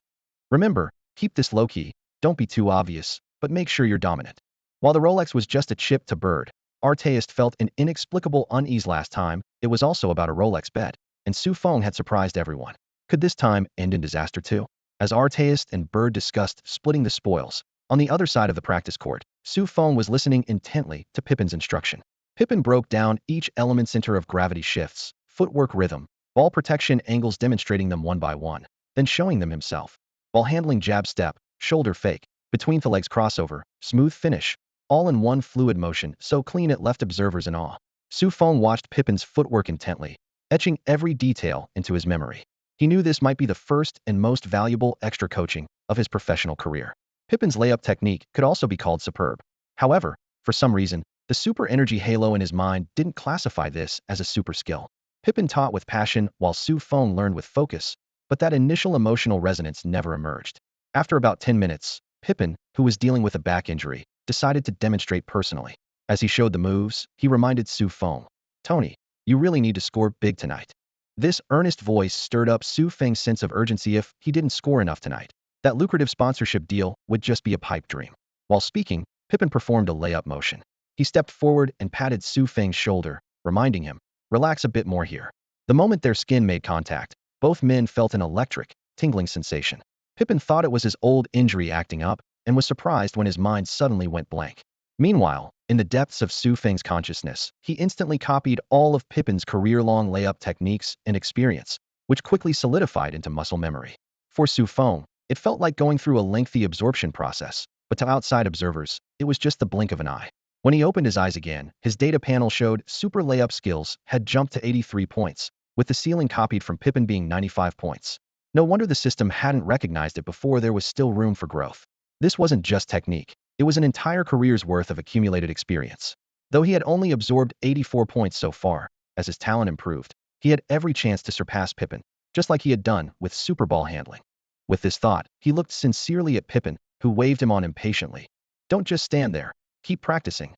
Remember, keep this low-key, don't be too obvious, but make sure you're dominant. While the Rolex was just a chip to Bird, Artest felt an inexplicable unease last time. It was also about a Rolex bet, and Feng had surprised everyone. Could this time end in disaster too? As Artest and Bird discussed splitting the spoils, on the other side of the practice court, Feng was listening intently to Pippen's instruction. Pippen broke down each element: center of gravity shifts, footwork rhythm, ball protection angles, demonstrating them one by one, then showing them himself. Ball handling: jab step, shoulder fake, between the legs crossover, smooth finish, all in one fluid motion, so clean it left observers in awe. Feng watched Pippen's footwork intently, etching every detail into his memory. He knew this might be the first and most valuable extra coaching of his professional career. Pippen's layup technique could also be called superb. However, for some reason, the super energy halo in his mind didn't classify this as a super skill. Pippen taught with passion while Feng learned with focus, but that initial emotional resonance never emerged. After about 10 minutes, Pippen, who was dealing with a back injury, decided to demonstrate personally. As he showed the moves, he reminded Feng, Tony, you really need to score big tonight. This earnest voice stirred up Feng's sense of urgency. If he didn't score enough tonight, that lucrative sponsorship deal would just be a pipe dream. While speaking, Pippen performed a layup motion. He stepped forward and patted Feng's shoulder, reminding him, relax a bit more here. The moment their skin made contact, both men felt an electric, tingling sensation. Pippen thought it was his old injury acting up, and was surprised when his mind suddenly went blank. Meanwhile, in the depths of Feng's consciousness, he instantly copied all of Pippen's career-long layup techniques and experience, which quickly solidified into muscle memory. For Feng, it felt like going through a lengthy absorption process, but to outside observers, it was just the blink of an eye. When he opened his eyes again, his data panel showed super layup skills had jumped to 83 points, with the ceiling copied from Pippen being 95 points. No wonder the system hadn't recognized it before. There was still room for growth. This wasn't just technique. It was an entire career's worth of accumulated experience. Though he had only absorbed 84 points so far, as his talent improved, he had every chance to surpass Pippen. just like he had done with Super Ball handling. With this thought, he looked sincerely at Pippen, who waved him on impatiently. Don't just stand there. Keep practicing.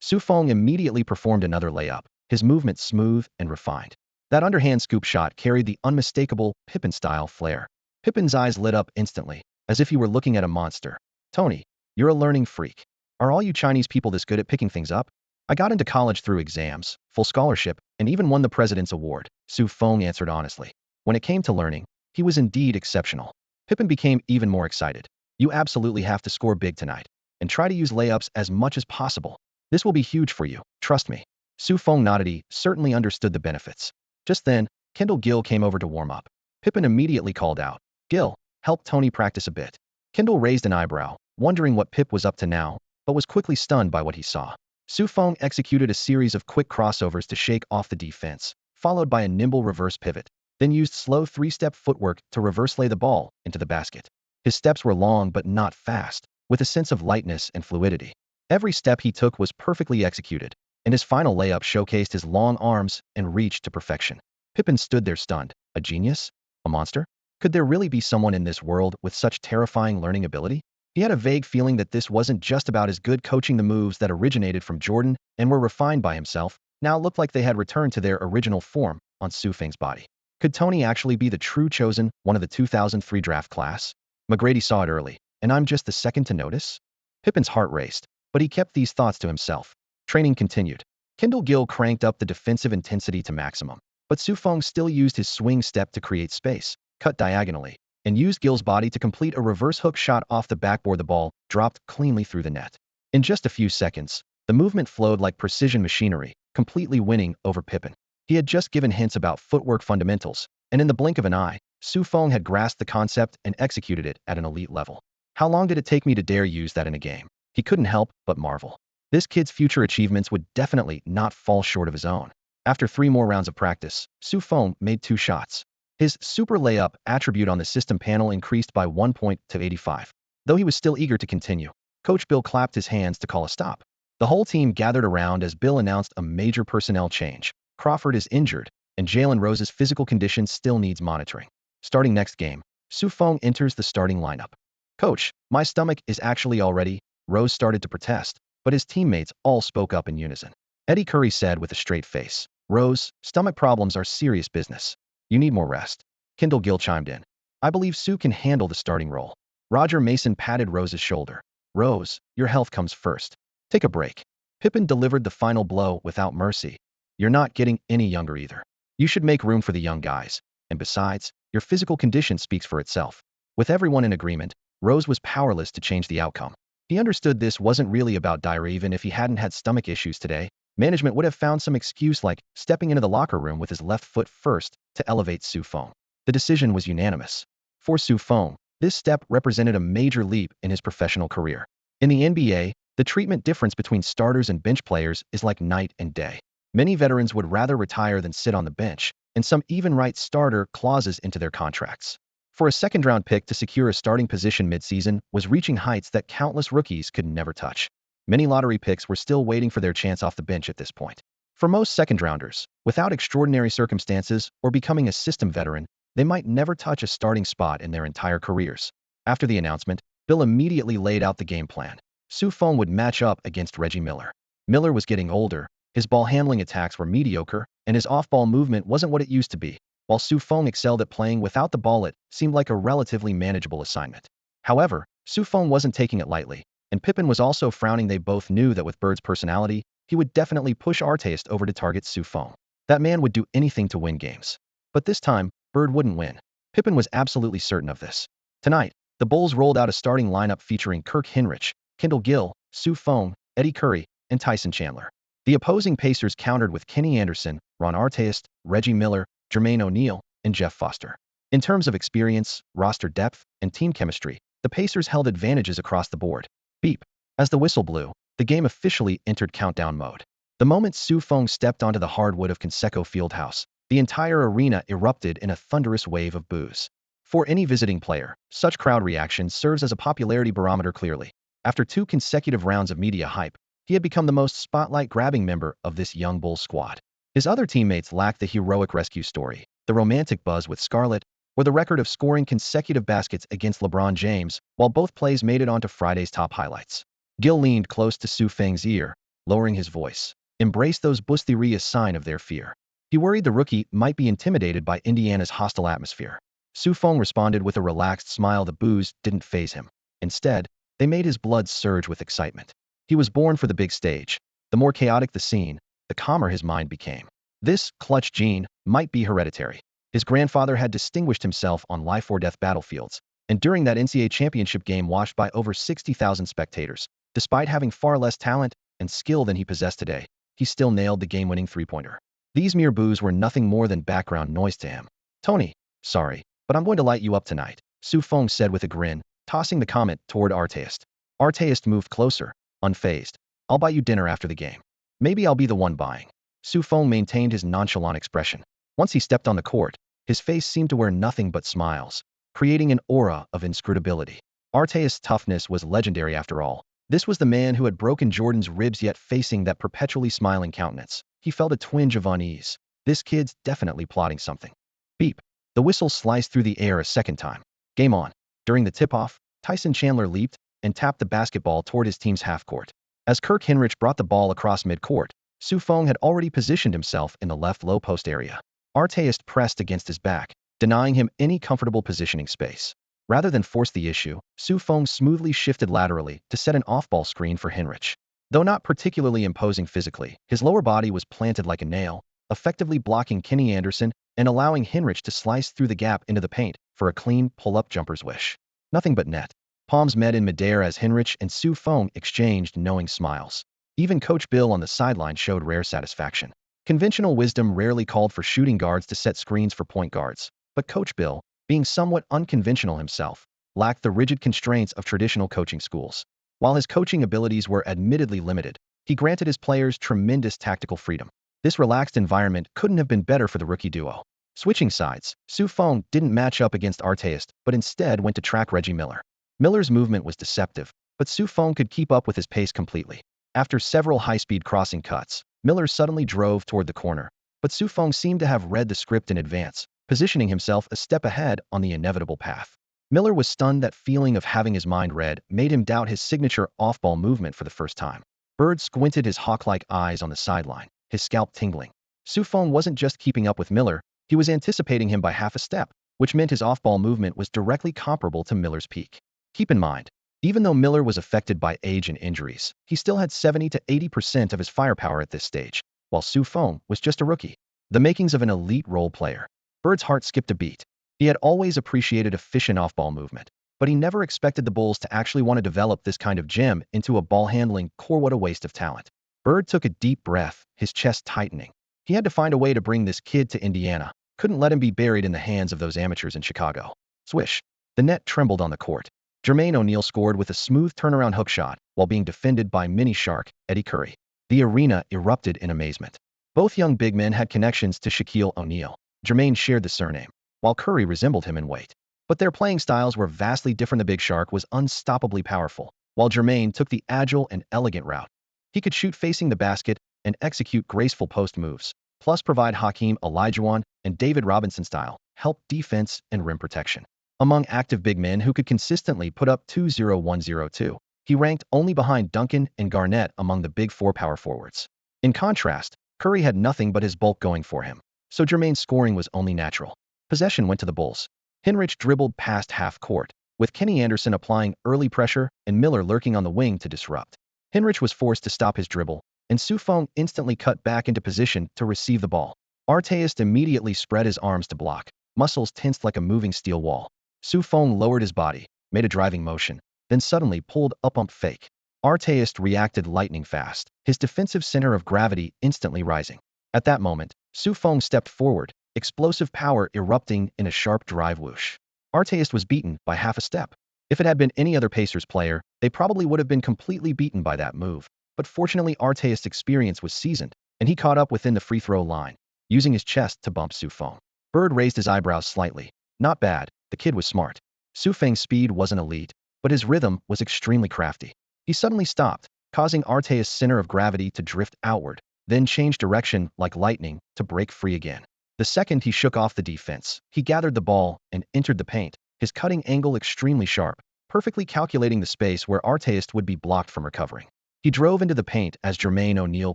Su Feng immediately performed another layup, his movement smooth and refined. That underhand scoop shot carried the unmistakable Pippen-style flair. Pippen's eyes lit up instantly, as if he were looking at a monster. Tony, you're a learning freak. Are all you Chinese people this good at picking things up? I got into college through exams, full scholarship, and even won the President's Award, Su Feng answered honestly. When it came to learning, he was indeed exceptional. Pippen became even more excited. You absolutely have to score big tonight, and try to use layups as much as possible. This will be huge for you, trust me. Su Feng nodded. He certainly understood the benefits. Just then, Kendall Gill came over to warm up. Pippen immediately called out, Gill, help Tony practice a bit. Kendall raised an eyebrow, wondering what Pip was up to now, but was quickly stunned by what he saw. Su Feng executed a series of quick crossovers to shake off the defense, followed by a nimble reverse pivot, then used slow three-step footwork to reverse lay the ball into the basket. His steps were long but not fast, with a sense of lightness and fluidity. Every step he took was perfectly executed, and his final layup showcased his long arms and reach to perfection. Pippen stood there stunned. A genius? A monster? Could there really be someone in this world with such terrifying learning ability? He had a vague feeling that this wasn't just about his good coaching. The moves that originated from Jordan and were refined by himself now looked like they had returned to their original form on Su Feng's body. Could Tony actually be the true chosen one of the 2003 draft class? McGrady saw it early, and I'm just the second to notice? Pippen's heart raced, but he kept these thoughts to himself. Training continued. Kendall Gill cranked up the defensive intensity to maximum, but Su Feng still used his swing step to create space, cut diagonally, and used Gill's body to complete a reverse hook shot off the backboard. The ball dropped cleanly through the net. In just a few seconds, the movement flowed like precision machinery, completely winning over Pippen. He had just given hints about footwork fundamentals, and in the blink of an eye, Su Feng had grasped the concept and executed it at an elite level. How long did it take me to dare use that in a game? He couldn't help but marvel. This kid's future achievements would definitely not fall short of his own. After 3 more rounds of practice, Su Feng made 2 shots. His super layup attribute on the system panel increased by 1 point to 85. Though he was still eager to continue, Coach Bill clapped his hands to call a stop. The whole team gathered around as Bill announced a major personnel change. Crawford is injured, and Jalen Rose's physical condition still needs monitoring. Starting next game, Su Feng enters the starting lineup. Coach, my stomach is actually all ready. Rose started to protest, but his teammates all spoke up in unison. Eddie Curry said with a straight face, Rose, stomach problems are serious business. You need more rest. Kendall Gill chimed in. I believe Sue can handle the starting role. Roger Mason patted Rose's shoulder. Rose, your health comes first. Take a break. Pippen delivered the final blow without mercy. You're not getting any younger either. You should make room for the young guys. And besides, your physical condition speaks for itself. With everyone in agreement, Rose was powerless to change the outcome. He understood this wasn't really about diarrhea. Even if he hadn't had stomach issues today, management would have found some excuse like stepping into the locker room with his left foot first to elevate Su Feng. The decision was unanimous. For Su Feng, this step represented a major leap in his professional career. In the NBA, the treatment difference between starters and bench players is like night and day. Many veterans would rather retire than sit on the bench, and some even write starter clauses into their contracts. For a second-round pick to secure a starting position mid-season was reaching heights that countless rookies could never touch. Many lottery picks were still waiting for their chance off the bench at this point. For most second-rounders, without extraordinary circumstances or becoming a system veteran, they might never touch a starting spot in their entire careers. After the announcement, Bill immediately laid out the game plan. Su Feng would match up against Reggie Miller. Miller was getting older, his ball handling attacks were mediocre, and his off-ball movement wasn't what it used to be. While Su Feng excelled at playing without the ball, it seemed like a relatively manageable assignment. However, Su Feng wasn't taking it lightly, and Pippen was also frowning. They both knew that with Bird's personality, he would definitely push Artest over to target Su Feng. That man would do anything to win games. But this time, Bird wouldn't win. Pippen was absolutely certain of this. Tonight, the Bulls rolled out a starting lineup featuring Kirk Hinrich, Kendall Gill, Su Feng, Eddie Curry, and Tyson Chandler. The opposing Pacers countered with Kenny Anderson, Ron Artest, Reggie Miller, Jermaine O'Neal, and Jeff Foster. In terms of experience, roster depth, and team chemistry, the Pacers held advantages across the board. Beep. As the whistle blew, the game officially entered countdown mode. The moment Su Feng stepped onto the hardwood of Conseco Fieldhouse, the entire arena erupted in a thunderous wave of boos. For any visiting player, such crowd reaction serves as a popularity barometer clearly. After 2 consecutive rounds of media hype, he had become the most spotlight-grabbing member of this young Bulls squad. His other teammates lacked the heroic rescue story. the romantic buzz with Scarlett, or the record of scoring consecutive baskets against LeBron James, while both plays made it onto Friday's top highlights. Gil leaned close to Feng's ear, lowering his voice. Embrace those bus theory a sign of their fear. He worried the rookie might be intimidated by Indiana's hostile atmosphere. Feng responded with a relaxed smile. The boos didn't faze him. Instead, they made his blood surge with excitement. He was born for the big stage. The more chaotic the scene, the calmer his mind became. This clutch gene might be hereditary. His grandfather had distinguished himself on life-or-death battlefields, and during that NCAA championship game watched by over 60,000 spectators, despite having far less talent and skill than he possessed today, he still nailed the game-winning three-pointer. These mere boos were nothing more than background noise to him. Tony, sorry, but I'm going to light you up tonight, Feng said with a grin, tossing the comment toward Arteist. Arteist moved closer, unfazed. I'll buy you dinner after the game. Maybe I'll be the one buying. Feng maintained his nonchalant expression. Once he stepped on the court, his face seemed to wear nothing but smiles, creating an aura of inscrutability. Arteist's toughness was legendary after all. This was the man who had broken Jordan's ribs, yet facing that perpetually smiling countenance, he felt a twinge of unease. This kid's definitely plotting something. Beep. The whistle sliced through the air a second time. Game on. During the tip-off, Tyson Chandler leaped and tapped the basketball toward his team's half-court. As Kirk Hinrich brought the ball across midcourt, Feng had already positioned himself in the left low post area. Arteist pressed against his back, denying him any comfortable positioning space. Rather than force the issue, Feng smoothly shifted laterally to set an off-ball screen for Hinrich. Though not particularly imposing physically, his lower body was planted like a nail, effectively blocking Kenny Anderson and allowing Hinrich to slice through the gap into the paint for a clean pull-up jumper's wish. Nothing but net. Palms met in midair as Hinrich and Feng exchanged knowing smiles. Even Coach Bill on the sideline showed rare satisfaction. Conventional wisdom rarely called for shooting guards to set screens for point guards, but Coach Bill, being somewhat unconventional himself, lacked the rigid constraints of traditional coaching schools. While his coaching abilities were admittedly limited, he granted his players tremendous tactical freedom. This relaxed environment couldn't have been better for the rookie duo. Switching sides, Feng didn't match up against Arteist, but instead went to track Reggie Miller. Miller's movement was deceptive, but Feng could keep up with his pace completely. After several high-speed crossing cuts, Miller suddenly drove toward the corner, but Feng seemed to have read the script in advance, positioning himself a step ahead on the inevitable path. Miller was stunned. That feeling of having his mind read made him doubt his signature off-ball movement for the first time. Bird squinted his hawk-like eyes on the sideline, his scalp tingling. Feng wasn't just keeping up with Miller, he was anticipating him by half a step, which meant his off-ball movement was directly comparable to Miller's peak. Keep in mind, even though Miller was affected by age and injuries, he still had 70 to 80% of his firepower at this stage, while Feng was just a rookie. The makings of an elite role player. Bird's heart skipped a beat. He had always appreciated efficient off-ball movement, but he never expected the Bulls to actually want to develop this kind of gem into a ball-handling core. What a waste of talent. Bird took a deep breath, his chest tightening. He had to find a way to bring this kid to Indiana. Couldn't let him be buried in the hands of those amateurs in Chicago. Swish. The net trembled on the court. Jermaine O'Neal scored with a smooth turnaround hook shot while being defended by mini shark Eddie Curry. The arena erupted in amazement. Both young big men had connections to Shaquille O'Neal. Jermaine shared the surname, while Curry resembled him in weight. But their playing styles were vastly different. The big shark was unstoppably powerful, while Jermaine took the agile and elegant route. He could shoot facing the basket and execute graceful post moves, plus provide Hakeem Olajuwon and David Robinson-style help defense and rim protection. Among active big men who could consistently put up 2-0-1-0-2, he ranked only behind Duncan and Garnett among the big four power forwards. In contrast, Curry had nothing but his bulk going for him, so Jermaine's scoring was only natural. Possession went to the Bulls. Hinrich dribbled past half court, with Kenny Anderson applying early pressure and Miller lurking on the wing to disrupt. Hinrich was forced to stop his dribble, and Feng instantly cut back into position to receive the ball. Arteist immediately spread his arms to block, muscles tensed like a moving steel wall. Feng lowered his body, made a driving motion, then suddenly pulled a pump fake. Arteist reacted lightning fast, his defensive center of gravity instantly rising. At that moment, Feng stepped forward, explosive power erupting in a sharp drive whoosh. Arteist was beaten by half a step. If it had been any other Pacers player, they probably would have been completely beaten by that move. But fortunately, Arteist's experience was seasoned, and he caught up within the free throw line, using his chest to bump Feng. Bird raised his eyebrows slightly. Not bad. The kid was smart. Feng's speed wasn't elite, but his rhythm was extremely crafty. He suddenly stopped, causing Arteist's center of gravity to drift outward, then changed direction like lightning to break free again. The second he shook off the defense, he gathered the ball and entered the paint, his cutting angle extremely sharp, perfectly calculating the space where Artest would be blocked from recovering. He drove into the paint as Jermaine O'Neal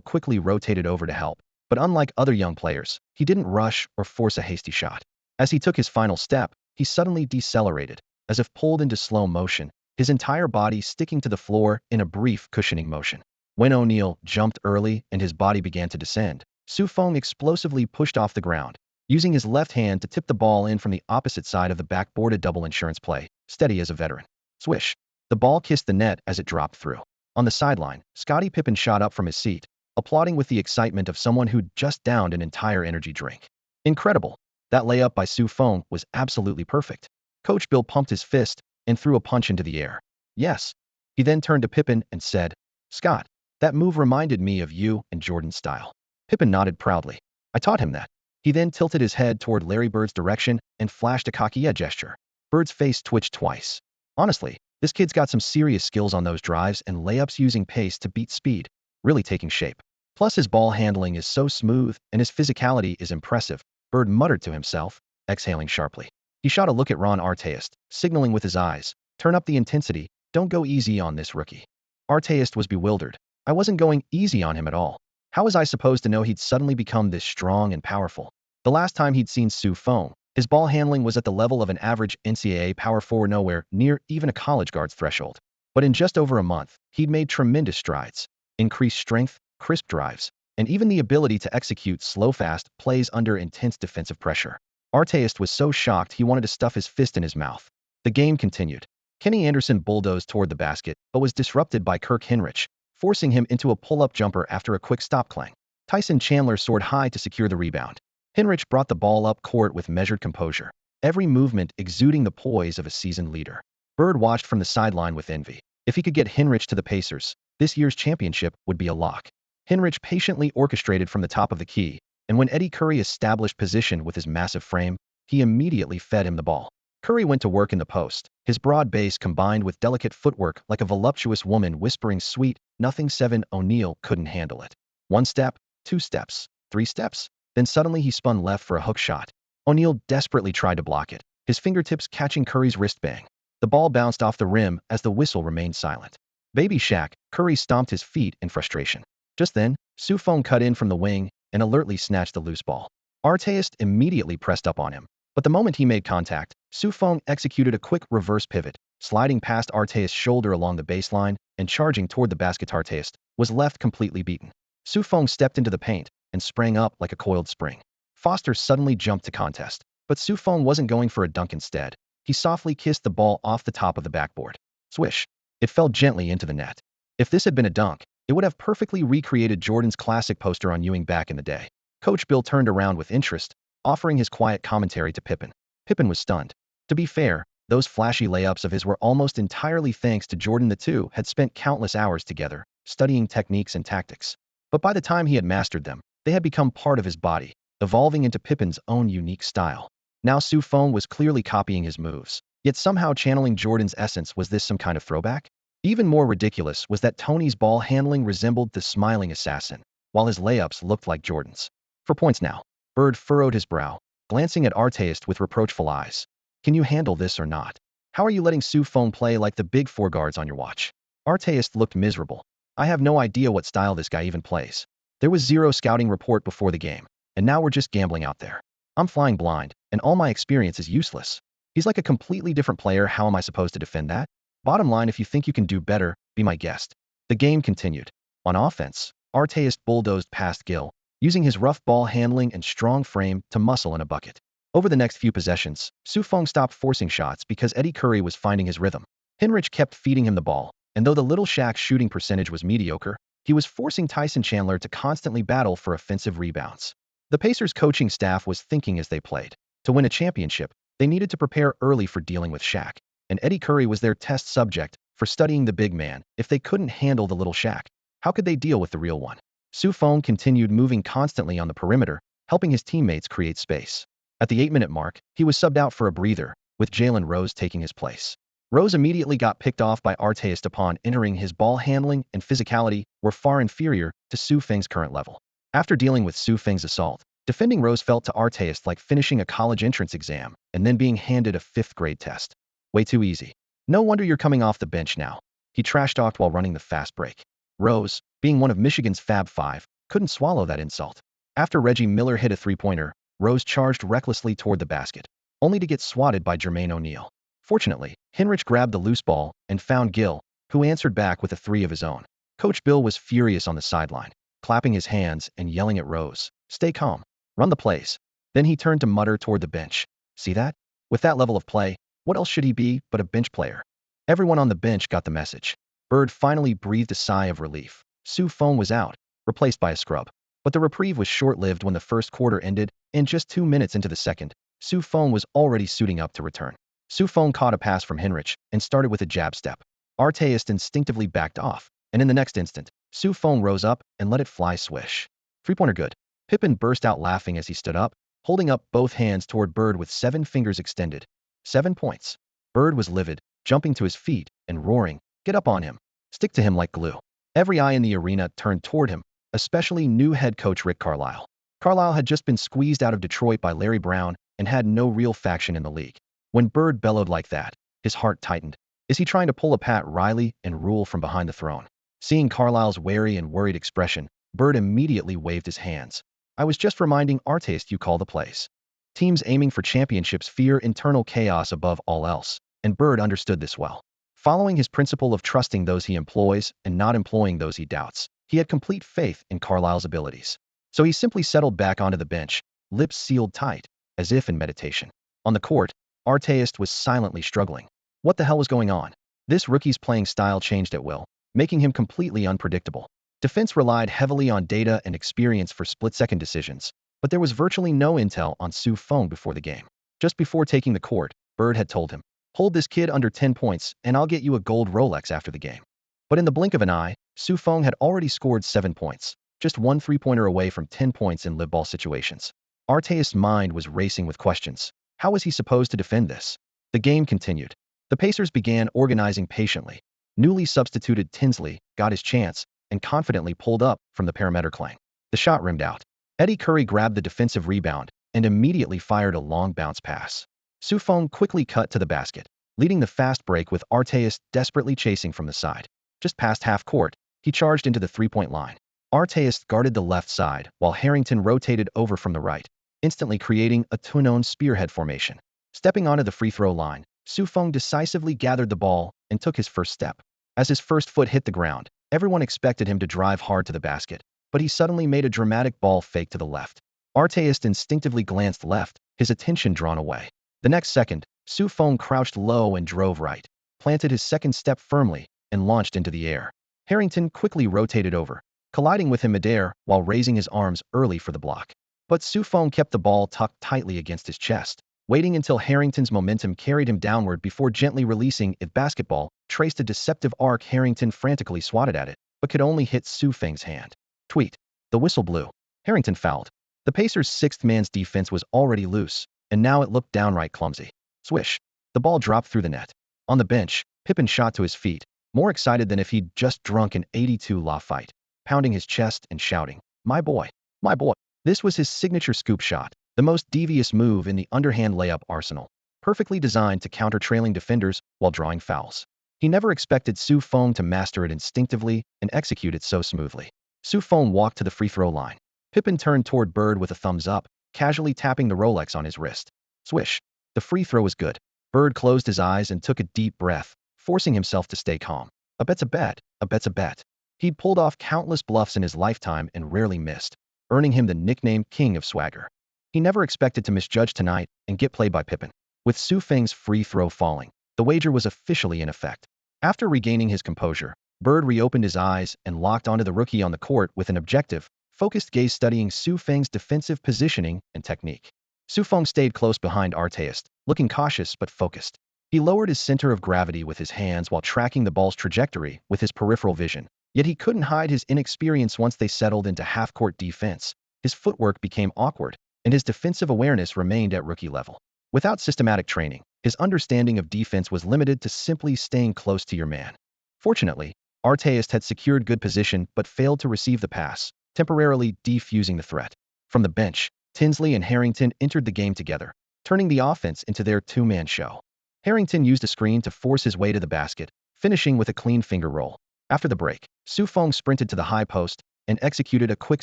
quickly rotated over to help, but unlike other young players, he didn't rush or force a hasty shot. As he took his final step, he suddenly decelerated, as if pulled into slow motion, his entire body sticking to the floor in a brief cushioning motion. When O'Neal jumped early and his body began to descend, Feng explosively pushed off the ground, using his left hand to tip the ball in from the opposite side of the backboarded double insurance play, steady as a veteran. Swish. The ball kissed the net as it dropped through. On the sideline, Scottie Pippen shot up from his seat, applauding with the excitement of someone who'd just downed an entire energy drink. Incredible. That layup by Feng was absolutely perfect. Coach Bill pumped his fist and threw a punch into the air. Yes. He then turned to Pippen and said, "Scott, that move reminded me of you and Jordan's style." Pippen nodded proudly. "I taught him that." He then tilted his head toward Larry Bird's direction and flashed a cocky gesture. Bird's face twitched twice. Honestly, this kid's got some serious skills on those drives and layups using pace to beat speed, really taking shape. Plus his ball handling is so smooth and his physicality is impressive, Bird muttered to himself, exhaling sharply. He shot a look at Ron Artest, signaling with his eyes, "Turn up the intensity, don't go easy on this rookie." Artest was bewildered. "I wasn't going easy on him at all. How was I supposed to know he'd suddenly become this strong and powerful?" The last time he'd seen Feng, his ball handling was at the level of an average NCAA power forward, nowhere near even a college guard's threshold. But in just over a month, he'd made tremendous strides, increased strength, crisp drives, and even the ability to execute slow-fast plays under intense defensive pressure. Artest was so shocked he wanted to stuff his fist in his mouth. The game continued. Kenny Anderson bulldozed toward the basket, but was disrupted by Kirk Hinrich, forcing him into a pull-up jumper after a quick stop clang. Tyson Chandler soared high to secure the rebound. Hinrich brought the ball up court with measured composure, every movement exuding the poise of a seasoned leader. Bird watched from the sideline with envy. If he could get Hinrich to the Pacers, this year's championship would be a lock. Hinrich patiently orchestrated from the top of the key, and when Eddie Curry established position with his massive frame, he immediately fed him the ball. Curry went to work in the post, his broad base combined with delicate footwork like a voluptuous woman whispering sweet, nothing. O'Neal couldn't handle it. One step, two steps, three steps, then suddenly he spun left for a hook shot. O'Neal desperately tried to block it, his fingertips catching Curry's wrist bang. The ball bounced off the rim as the whistle remained silent. Baby Shaq, Curry stomped his feet in frustration. Just then, Feng cut in from the wing and alertly snatched the loose ball. Artest immediately pressed up on him, but the moment he made contact, Feng executed a quick reverse pivot, sliding past Artest's shoulder along the baseline and charging toward the basket. Artest was left completely beaten. Feng stepped into the paint and sprang up like a coiled spring. Foster suddenly jumped to contest, but Feng wasn't going for a dunk instead. He softly kissed the ball off the top of the backboard. Swish. It fell gently into the net. If this had been a dunk, it would have perfectly recreated Jordan's classic poster on Ewing back in the day. Coach Bill turned around with interest, offering his quiet commentary to Pippen. Pippen was stunned. To be fair, those flashy layups of his were almost entirely thanks to Jordan. The two had spent countless hours together, studying techniques and tactics. But by the time he had mastered them, they had become part of his body, evolving into Pippen's own unique style. Now Feng was clearly copying his moves, yet somehow channeling Jordan's essence. Was this some kind of throwback? Even more ridiculous was that Tony's ball handling resembled the smiling assassin, while his layups looked like Jordan's. For points now. Bird furrowed his brow, glancing at Artest with reproachful eyes. Can you handle this or not? How are you letting Feng play like the big four guards on your watch? Artest looked miserable. I have no idea what style this guy even plays. There was zero scouting report before the game, and now we're just gambling out there. I'm flying blind, and all my experience is useless. He's like a completely different player. How am I supposed to defend that? Bottom line, if you think you can do better, be my guest. The game continued. On offense, Artest bulldozed past Gill, using his rough ball handling and strong frame to muscle in a bucket. Over the next few possessions, Feng stopped forcing shots because Eddie Curry was finding his rhythm. Hinrich kept feeding him the ball, and though the little Shaq's shooting percentage was mediocre, he was forcing Tyson Chandler to constantly battle for offensive rebounds. The Pacers' coaching staff was thinking as they played. To win a championship, they needed to prepare early for dealing with Shaq, and Eddie Curry was their test subject for studying the big man. If they couldn't handle the little Shaq, how could they deal with the real one? Feng continued moving constantly on the perimeter, helping his teammates create space. At the 8-minute mark, he was subbed out for a breather, with Jalen Rose taking his place. Rose immediately got picked off by Artest upon entering. His ball handling and physicality were far inferior to Feng's current level. After dealing with Feng's assault, Defending Rose felt to Arteist like finishing a college entrance exam and then being handed a fifth-grade test. Way too easy. No wonder you're coming off the bench now. He trash-talked while running the fast break. Rose, being one of Michigan's Fab Five, couldn't swallow that insult. After Reggie Miller hit a three-pointer, Rose charged recklessly toward the basket, only to get swatted by Jermaine O'Neal. Fortunately, Henrich grabbed the loose ball and found Gill, who answered back with a three of his own. Coach Bill was furious on the sideline, clapping his hands and yelling at Rose, "Stay calm. Run the plays." Then he turned to mutter toward the bench. "See that? With that level of play, what else should he be but a bench player?" Everyone on the bench got the message. Bird finally breathed a sigh of relief. Feng was out, replaced by a scrub. But the reprieve was short-lived when the first quarter ended, and just 2 minutes into the second, Feng was already suiting up to return. Feng caught a pass from Henrich and started with a jab step. Arteist instinctively backed off, and in the next instant, Feng rose up and let it fly swish. Three-pointer good. Pippen burst out laughing as he stood up, holding up both hands toward Bird with 7 fingers extended. 7 points. Bird was livid, jumping to his feet and roaring, "Get up on him. Stick to him like glue." Every eye in the arena turned toward him, especially new head coach Rick Carlisle. Carlisle had just been squeezed out of Detroit by Larry Brown and had no real faction in the league. When Bird bellowed like that, his heart tightened. Is he trying to pull a Pat Riley and rule from behind the throne? Seeing Carlisle's wary and worried expression, Bird immediately waved his hands. "I was just reminding Arteist you call the plays." Teams aiming for championships fear internal chaos above all else, and Bird understood this well. Following his principle of trusting those he employs and not employing those he doubts, he had complete faith in Carlisle's abilities. So he simply settled back onto the bench, lips sealed tight, as if in meditation. On the court, Arteist was silently struggling. What the hell was going on? This rookie's playing style changed at will, making him completely unpredictable. Defense relied heavily on data and experience for split-second decisions, but there was virtually no intel on Feng before the game. Just before taking the court, Bird had told him, "Hold this kid under 10 points and I'll get you a gold Rolex after the game." But in the blink of an eye, Feng had already scored 7 points, just one three-pointer away from 10 points in live ball situations. Arteist's mind was racing with questions. How was he supposed to defend this? The game continued. The Pacers began organizing patiently. Newly substituted Tinsley got his chance and confidently pulled up from the perimeter clang. The shot rimmed out. Eddie Curry grabbed the defensive rebound and immediately fired a long bounce pass. Feng quickly cut to the basket, leading the fast break with Arteist desperately chasing from the side. Just past half court, he charged into the three-point line. Arteist guarded the left side while Harrington rotated over from the right, instantly creating a two-known spearhead formation. Stepping onto the free throw line, Feng decisively gathered the ball and took his first step. As his first foot hit the ground, everyone expected him to drive hard to the basket, but he suddenly made a dramatic ball fake to the left. Arteist instinctively glanced left, his attention drawn away. The next second, Feng crouched low and drove right, planted his second step firmly, and launched into the air. Harrington quickly rotated over, colliding with him midair while raising his arms early for the block. But Feng kept the ball tucked tightly against his chest, waiting until Harrington's momentum carried him downward before gently releasing it. Basketball traced a deceptive arc. Harrington frantically swatted at it, but could only hit Feng's hand. Tweet. The whistle blew. Harrington fouled. The Pacers' sixth man's defense was already loose, and now it looked downright clumsy. Swish. The ball dropped through the net. On the bench, Pippen shot to his feet, more excited than if he'd just drunk an 82-law fight, pounding his chest and shouting, "My boy! My boy!" This was his signature scoop shot, the most devious move in the underhand layup arsenal, perfectly designed to counter trailing defenders while drawing fouls. He never expected Feng to master it instinctively and execute it so smoothly. Feng walked to the free throw line. Pippen turned toward Bird with a thumbs up, casually tapping the Rolex on his wrist. Swish. The free throw was good. Bird closed his eyes and took a deep breath, forcing himself to stay calm. A bet's a bet. A bet's a bet. He'd pulled off countless bluffs in his lifetime and rarely missed, earning him the nickname King of Swagger. He never expected to misjudge tonight and get played by Pippen. With Feng's free throw falling, the wager was officially in effect. After regaining his composure, Bird reopened his eyes and locked onto the rookie on the court with an objective, focused gaze studying Feng's defensive positioning and technique. Feng stayed close behind Arteist, looking cautious but focused. He lowered his center of gravity with his hands while tracking the ball's trajectory with his peripheral vision, yet he couldn't hide his inexperience. Once they settled into half-court defense, his footwork became awkward, and his defensive awareness remained at rookie level. Without systematic training, his understanding of defense was limited to simply staying close to your man. Fortunately, Arteist had secured good position but failed to receive the pass, temporarily defusing the threat. From the bench, Tinsley and Harrington entered the game together, turning the offense into their two-man show. Harrington used a screen to force his way to the basket, finishing with a clean finger roll. After the break, Feng sprinted to the high post and executed a quick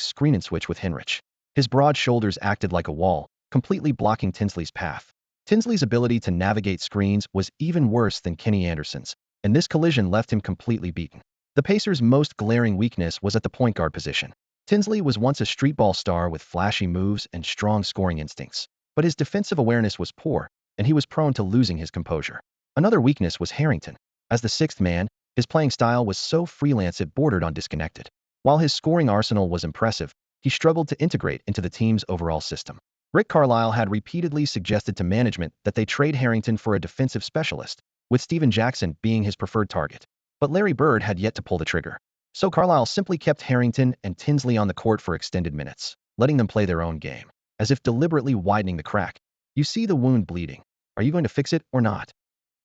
screen and switch with Hinrich. His broad shoulders acted like a wall, completely blocking Tinsley's path. Tinsley's ability to navigate screens was even worse than Kenny Anderson's, and this collision left him completely beaten. The Pacers' most glaring weakness was at the point guard position. Tinsley was once a street ball star with flashy moves and strong scoring instincts, but his defensive awareness was poor, and he was prone to losing his composure. Another weakness was Harrington. As the sixth man, his playing style was so freelance it bordered on disconnected. While his scoring arsenal was impressive, he struggled to integrate into the team's overall system. Rick Carlisle had repeatedly suggested to management that they trade Harrington for a defensive specialist, with Steven Jackson being his preferred target. But Larry Bird had yet to pull the trigger. So Carlisle simply kept Harrington and Tinsley on the court for extended minutes, letting them play their own game, as if deliberately widening the crack. You see the wound bleeding. Are you going to fix it or not?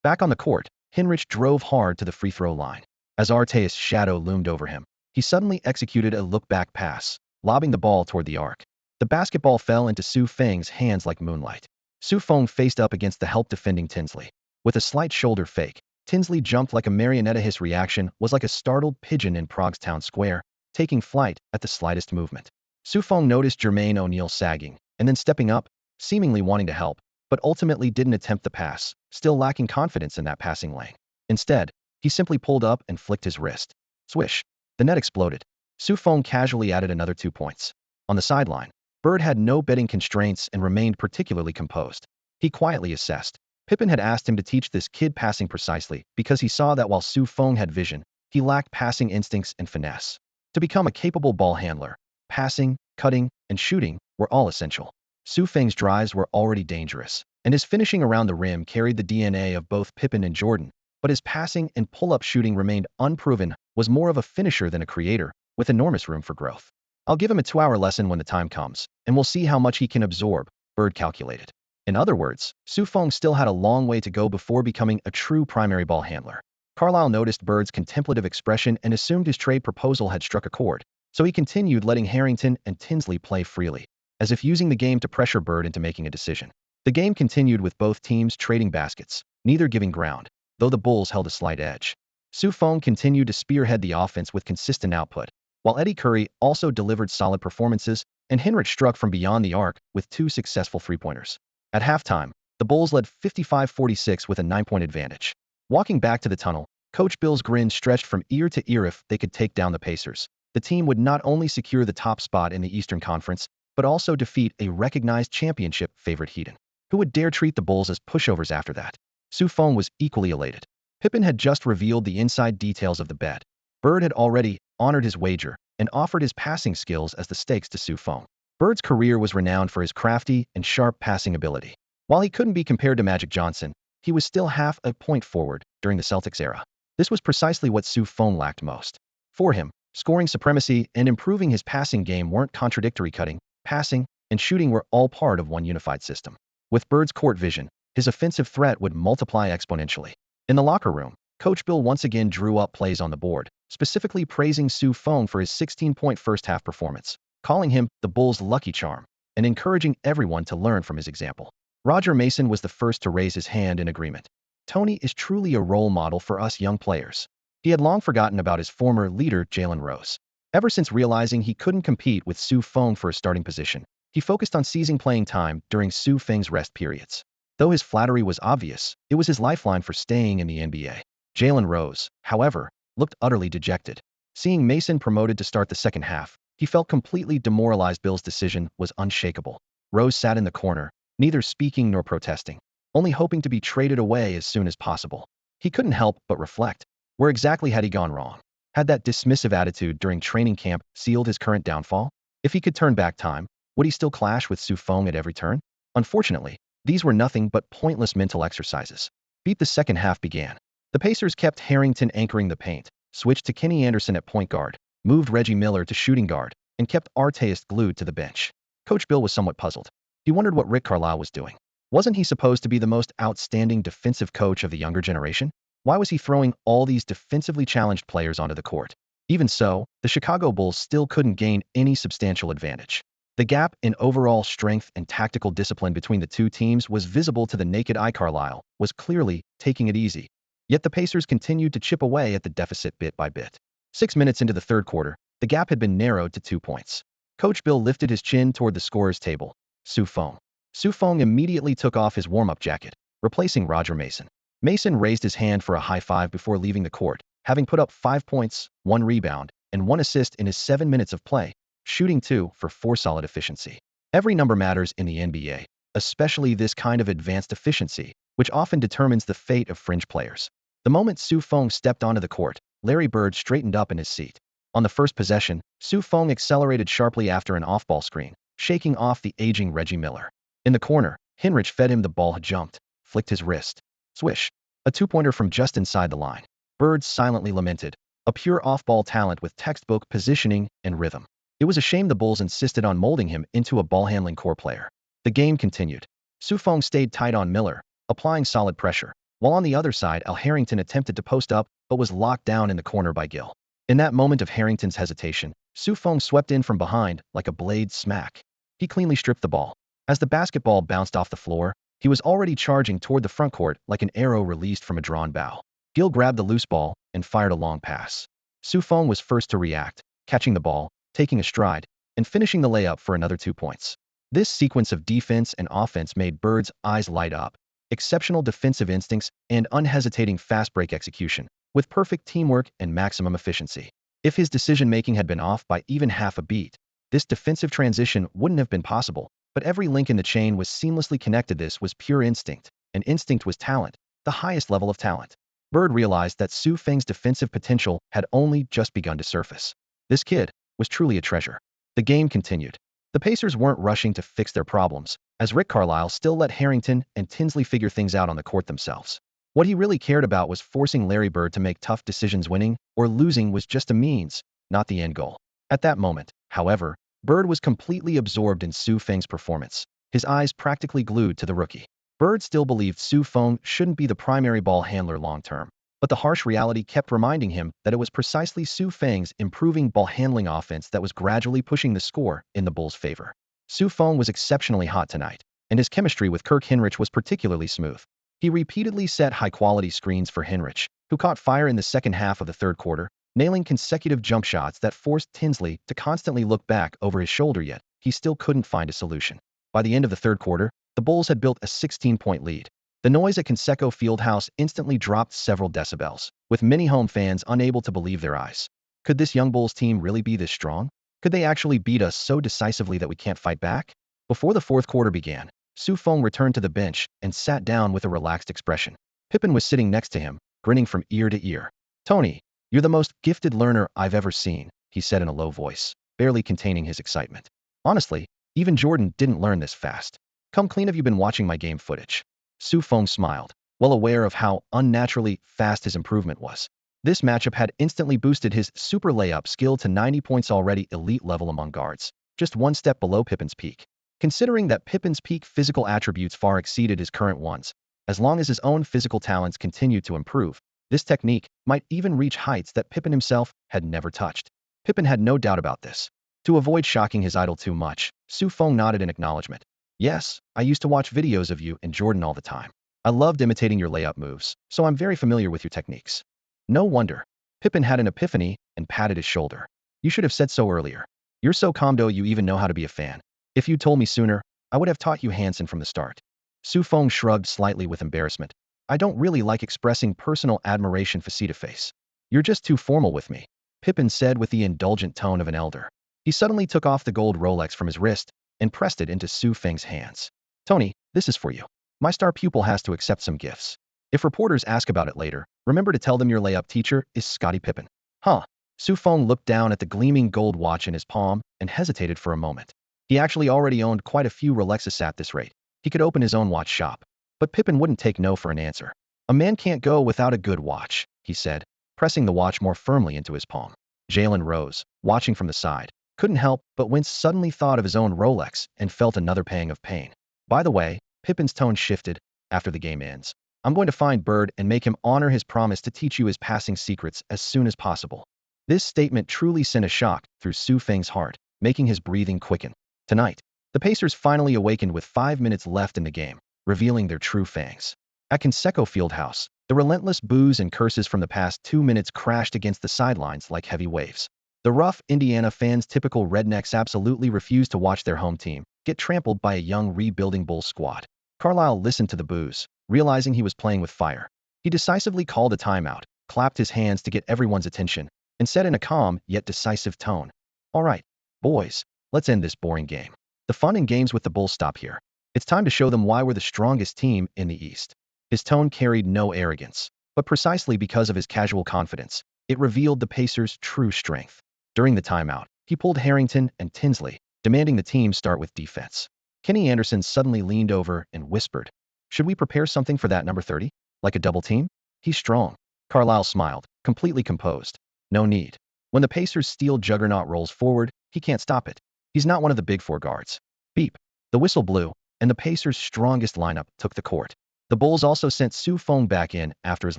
Back on the court, Hinrich drove hard to the free throw line. As Arteas' shadow loomed over him, he suddenly executed a look-back pass, lobbing the ball toward the arc. The basketball fell into Feng's hands like moonlight. Feng faced up against the help-defending Tinsley. With a slight shoulder fake, Tinsley jumped like a marionette. His reaction was like a startled pigeon in Prague's town square, taking flight at the slightest movement. Feng noticed Jermaine O'Neal sagging, and then stepping up, seemingly wanting to help, but ultimately didn't attempt the pass, still lacking confidence in that passing lane. Instead, he simply pulled up and flicked his wrist. Swish! The net exploded. Feng casually added another 2 points. On the sideline, Bird had no betting constraints and remained particularly composed. He quietly assessed. Pippen had asked him to teach this kid passing precisely because he saw that while Feng had vision, he lacked passing instincts and finesse. To become a capable ball handler, passing, cutting, and shooting were all essential. Feng's drives were already dangerous, and his finishing around the rim carried the DNA of both Pippen and Jordan, but his passing and pull-up shooting remained unproven. Was more of a finisher than a creator, with enormous room for growth. I'll give him a 2-hour lesson when the time comes, and we'll see how much he can absorb, Bird calculated. In other words, Feng still had a long way to go before becoming a true primary ball handler. Carlisle noticed Bird's contemplative expression and assumed his trade proposal had struck a chord, so he continued letting Harrington and Tinsley play freely, as if using the game to pressure Bird into making a decision. The game continued with both teams trading baskets, neither giving ground, though the Bulls held a slight edge. Feng continued to spearhead the offense with consistent output, while Eddie Curry also delivered solid performances, and Hinrich struck from beyond the arc with 2 successful three-pointers. At halftime, the Bulls led 55-46 with a 9-point advantage. Walking back to the tunnel, Coach Bill's grin stretched from ear to ear. If they could take down the Pacers, the team would not only secure the top spot in the Eastern Conference, but also defeat a recognized championship favorite Heat. Who would dare treat the Bulls as pushovers after that? Feng was equally elated. Pippen had just revealed the inside details of the bet. Bird had already honored his wager and offered his passing skills as the stakes to Feng. Bird's career was renowned for his crafty and sharp passing ability. While he couldn't be compared to Magic Johnson, he was still half a point forward during the Celtics era. This was precisely what Feng lacked most. For him, scoring supremacy and improving his passing game weren't contradictory. Cutting, passing, and shooting were all part of one unified system. With Bird's court vision, his offensive threat would multiply exponentially. In the locker room, Coach Bill once again drew up plays on the board, specifically praising Feng for his 16-point first-half performance, calling him the Bulls' lucky charm, and encouraging everyone to learn from his example. Roger Mason was the first to raise his hand in agreement. Tony is truly a role model for us young players. He had long forgotten about his former leader, Jalen Rose. Ever since realizing he couldn't compete with Feng for a starting position, he focused on seizing playing time during Feng's rest periods. Though his flattery was obvious, it was his lifeline for staying in the NBA. Jalen Rose, however, looked utterly dejected. Seeing Mason promoted to start the second half, he felt completely demoralized. Bill's decision was unshakable. Rose sat in the corner, neither speaking nor protesting, only hoping to be traded away as soon as possible. He couldn't help but reflect. Where exactly had he gone wrong? Had that dismissive attitude during training camp sealed his current downfall? If he could turn back time, would he still clash with Feng at every turn? Unfortunately, these were nothing but pointless mental exercises. The second half began. The Pacers kept Harrington anchoring the paint, switched to Kenny Anderson at point guard, moved Reggie Miller to shooting guard, and kept Arteas glued to the bench. Coach Bill was somewhat puzzled. He wondered what Rick Carlisle was doing. Wasn't he supposed to be the most outstanding defensive coach of the younger generation? Why was he throwing all these defensively challenged players onto the court? Even so, the Chicago Bulls still couldn't gain any substantial advantage. The gap in overall strength and tactical discipline between the two teams was visible to the naked eye. Carlisle was clearly taking it easy. Yet the Pacers continued to chip away at the deficit bit by bit. 6 minutes into the third quarter, the gap had been narrowed to 2 points. Coach Bill lifted his chin toward the scorer's table. Feng. Feng immediately took off his warm-up jacket, replacing Roger Mason. Mason raised his hand for a high five before leaving the court, having put up 5 points, 1 rebound, and 1 assist in his 7 minutes of play, shooting 2 for 4 solid efficiency. Every number matters in the NBA, especially this kind of advanced efficiency, which often determines the fate of fringe players. The moment Feng stepped onto the court, Larry Bird straightened up in his seat. On the first possession, Feng accelerated sharply after an off-ball screen, shaking off the aging Reggie Miller. In the corner, Hinrich fed him the ball. Had jumped, flicked his wrist. Swish. A two-pointer from just inside the line. Bird silently lamented. A pure off-ball talent with textbook positioning and rhythm. It was a shame the Bulls insisted on molding him into a ball-handling core player. The game continued. Feng stayed tight on Miller, applying solid pressure, while on the other side Al Harrington attempted to post up but was locked down in the corner by Gill. In that moment of Harrington's hesitation, Feng swept in from behind like a blade smack. He cleanly stripped the ball. As the basketball bounced off the floor, he was already charging toward the front court like an arrow released from a drawn bow. Gill grabbed the loose ball and fired a long pass. Feng was first to react, catching the ball, taking a stride, and finishing the layup for another 2 points. This sequence of defense and offense made Bird's eyes light up. Exceptional defensive instincts and unhesitating fast break execution, with perfect teamwork and maximum efficiency. If his decision-making had been off by even half a beat, this defensive transition wouldn't have been possible, but every link in the chain was seamlessly connected. This was pure instinct, and instinct was talent, the highest level of talent. Bird realized that Feng's defensive potential had only just begun to surface. This kid was truly a treasure. The game continued. The Pacers weren't rushing to fix their problems, as Rick Carlisle still let Harrington and Tinsley figure things out on the court themselves. What he really cared about was forcing Larry Bird to make tough decisions. Winning or losing was just a means, not the end goal. At that moment, however, Bird was completely absorbed in Feng's performance, his eyes practically glued to the rookie. Bird still believed Feng shouldn't be the primary ball handler long-term, but the harsh reality kept reminding him that it was precisely Feng's improving ball-handling offense that was gradually pushing the score in the Bulls' favor. Feng was exceptionally hot tonight, and his chemistry with Kirk Hinrich was particularly smooth. He repeatedly set high-quality screens for Hinrich, who caught fire in the second half of the third quarter, nailing consecutive jump shots that forced Tinsley to constantly look back over his shoulder. Yet he still couldn't find a solution. By the end of the third quarter, the Bulls had built a 16-point lead. The noise at Conseco Fieldhouse instantly dropped several decibels, with many home fans unable to believe their eyes. Could this young Bulls team really be this strong? Could they actually beat us so decisively that we can't fight back? Before the fourth quarter began, Feng returned to the bench and sat down with a relaxed expression. Pippen was sitting next to him, grinning from ear to ear. "Tony, you're the most gifted learner I've ever seen," he said in a low voice, barely containing his excitement. "Honestly, even Jordan didn't learn this fast. Come clean, have you been watching my game footage?" Feng smiled, well aware of how unnaturally fast his improvement was. This matchup had instantly boosted his super layup skill to 90 points, already elite level among guards, just one step below Pippen's peak. Considering that Pippen's peak physical attributes far exceeded his current ones, as long as his own physical talents continued to improve, this technique might even reach heights that Pippen himself had never touched. Pippen had no doubt about this. To avoid shocking his idol too much, Feng nodded in acknowledgement. "Yes, I used to watch videos of you and Jordan all the time. I loved imitating your layup moves, so I'm very familiar with your techniques." "No wonder." Pippen had an epiphany and patted his shoulder. "You should have said so earlier. You're so calm, though you even know how to be a fan. If you'd told me sooner, I would have taught you Hansen from the start." Feng shrugged slightly with embarrassment. "I don't really like expressing personal admiration face-to-face. You're just too formal with me," Pippen said with the indulgent tone of an elder. He suddenly took off the gold Rolex from his wrist and pressed it into Feng's hands. "Tony, this is for you. My star pupil has to accept some gifts. If reporters ask about it later, remember to tell them your layup teacher is Scottie Pippen." "Huh?" Feng looked down at the gleaming gold watch in his palm and hesitated for a moment. He actually already owned quite a few Rolexes at this rate. He could open his own watch shop. But Pippen wouldn't take no for an answer. "A man can't go without a good watch," he said, pressing the watch more firmly into his palm. Jalen Rose, watching from the side, couldn't help but wince, suddenly thought of his own Rolex and felt another pang of pain. "By the way," Pippen's tone shifted, "after the game ends, I'm going to find Bird and make him honor his promise to teach you his passing secrets as soon as possible." This statement truly sent a shock through Feng's heart, making his breathing quicken. Tonight, the Pacers finally awakened with 5 minutes left in the game, revealing their true fangs. At Conseco Fieldhouse, the relentless boos and curses from the past 2 minutes crashed against the sidelines like heavy waves. The rough Indiana fans' typical rednecks absolutely refused to watch their home team get trampled by a young rebuilding Bulls squad. Carlisle listened to the boos, realizing he was playing with fire. He decisively called a timeout, clapped his hands to get everyone's attention, and said in a calm yet decisive tone, "All right, boys, let's end this boring game. The fun and games with the Bulls stop here. It's time to show them why we're the strongest team in the East." His tone carried no arrogance, but precisely because of his casual confidence, it revealed the Pacers' true strength. During the timeout, he pulled Harrington and Tinsley, demanding the team start with defense. Kenny Anderson suddenly leaned over and whispered, "Should we prepare something for that number 30? Like a double team? He's strong." Carlisle smiled, completely composed. "No need. When the Pacers' steel juggernaut rolls forward, he can't stop it. He's not one of the big four guards." Beep. The whistle blew, and the Pacers' strongest lineup took the court. The Bulls also sent Feng back in after his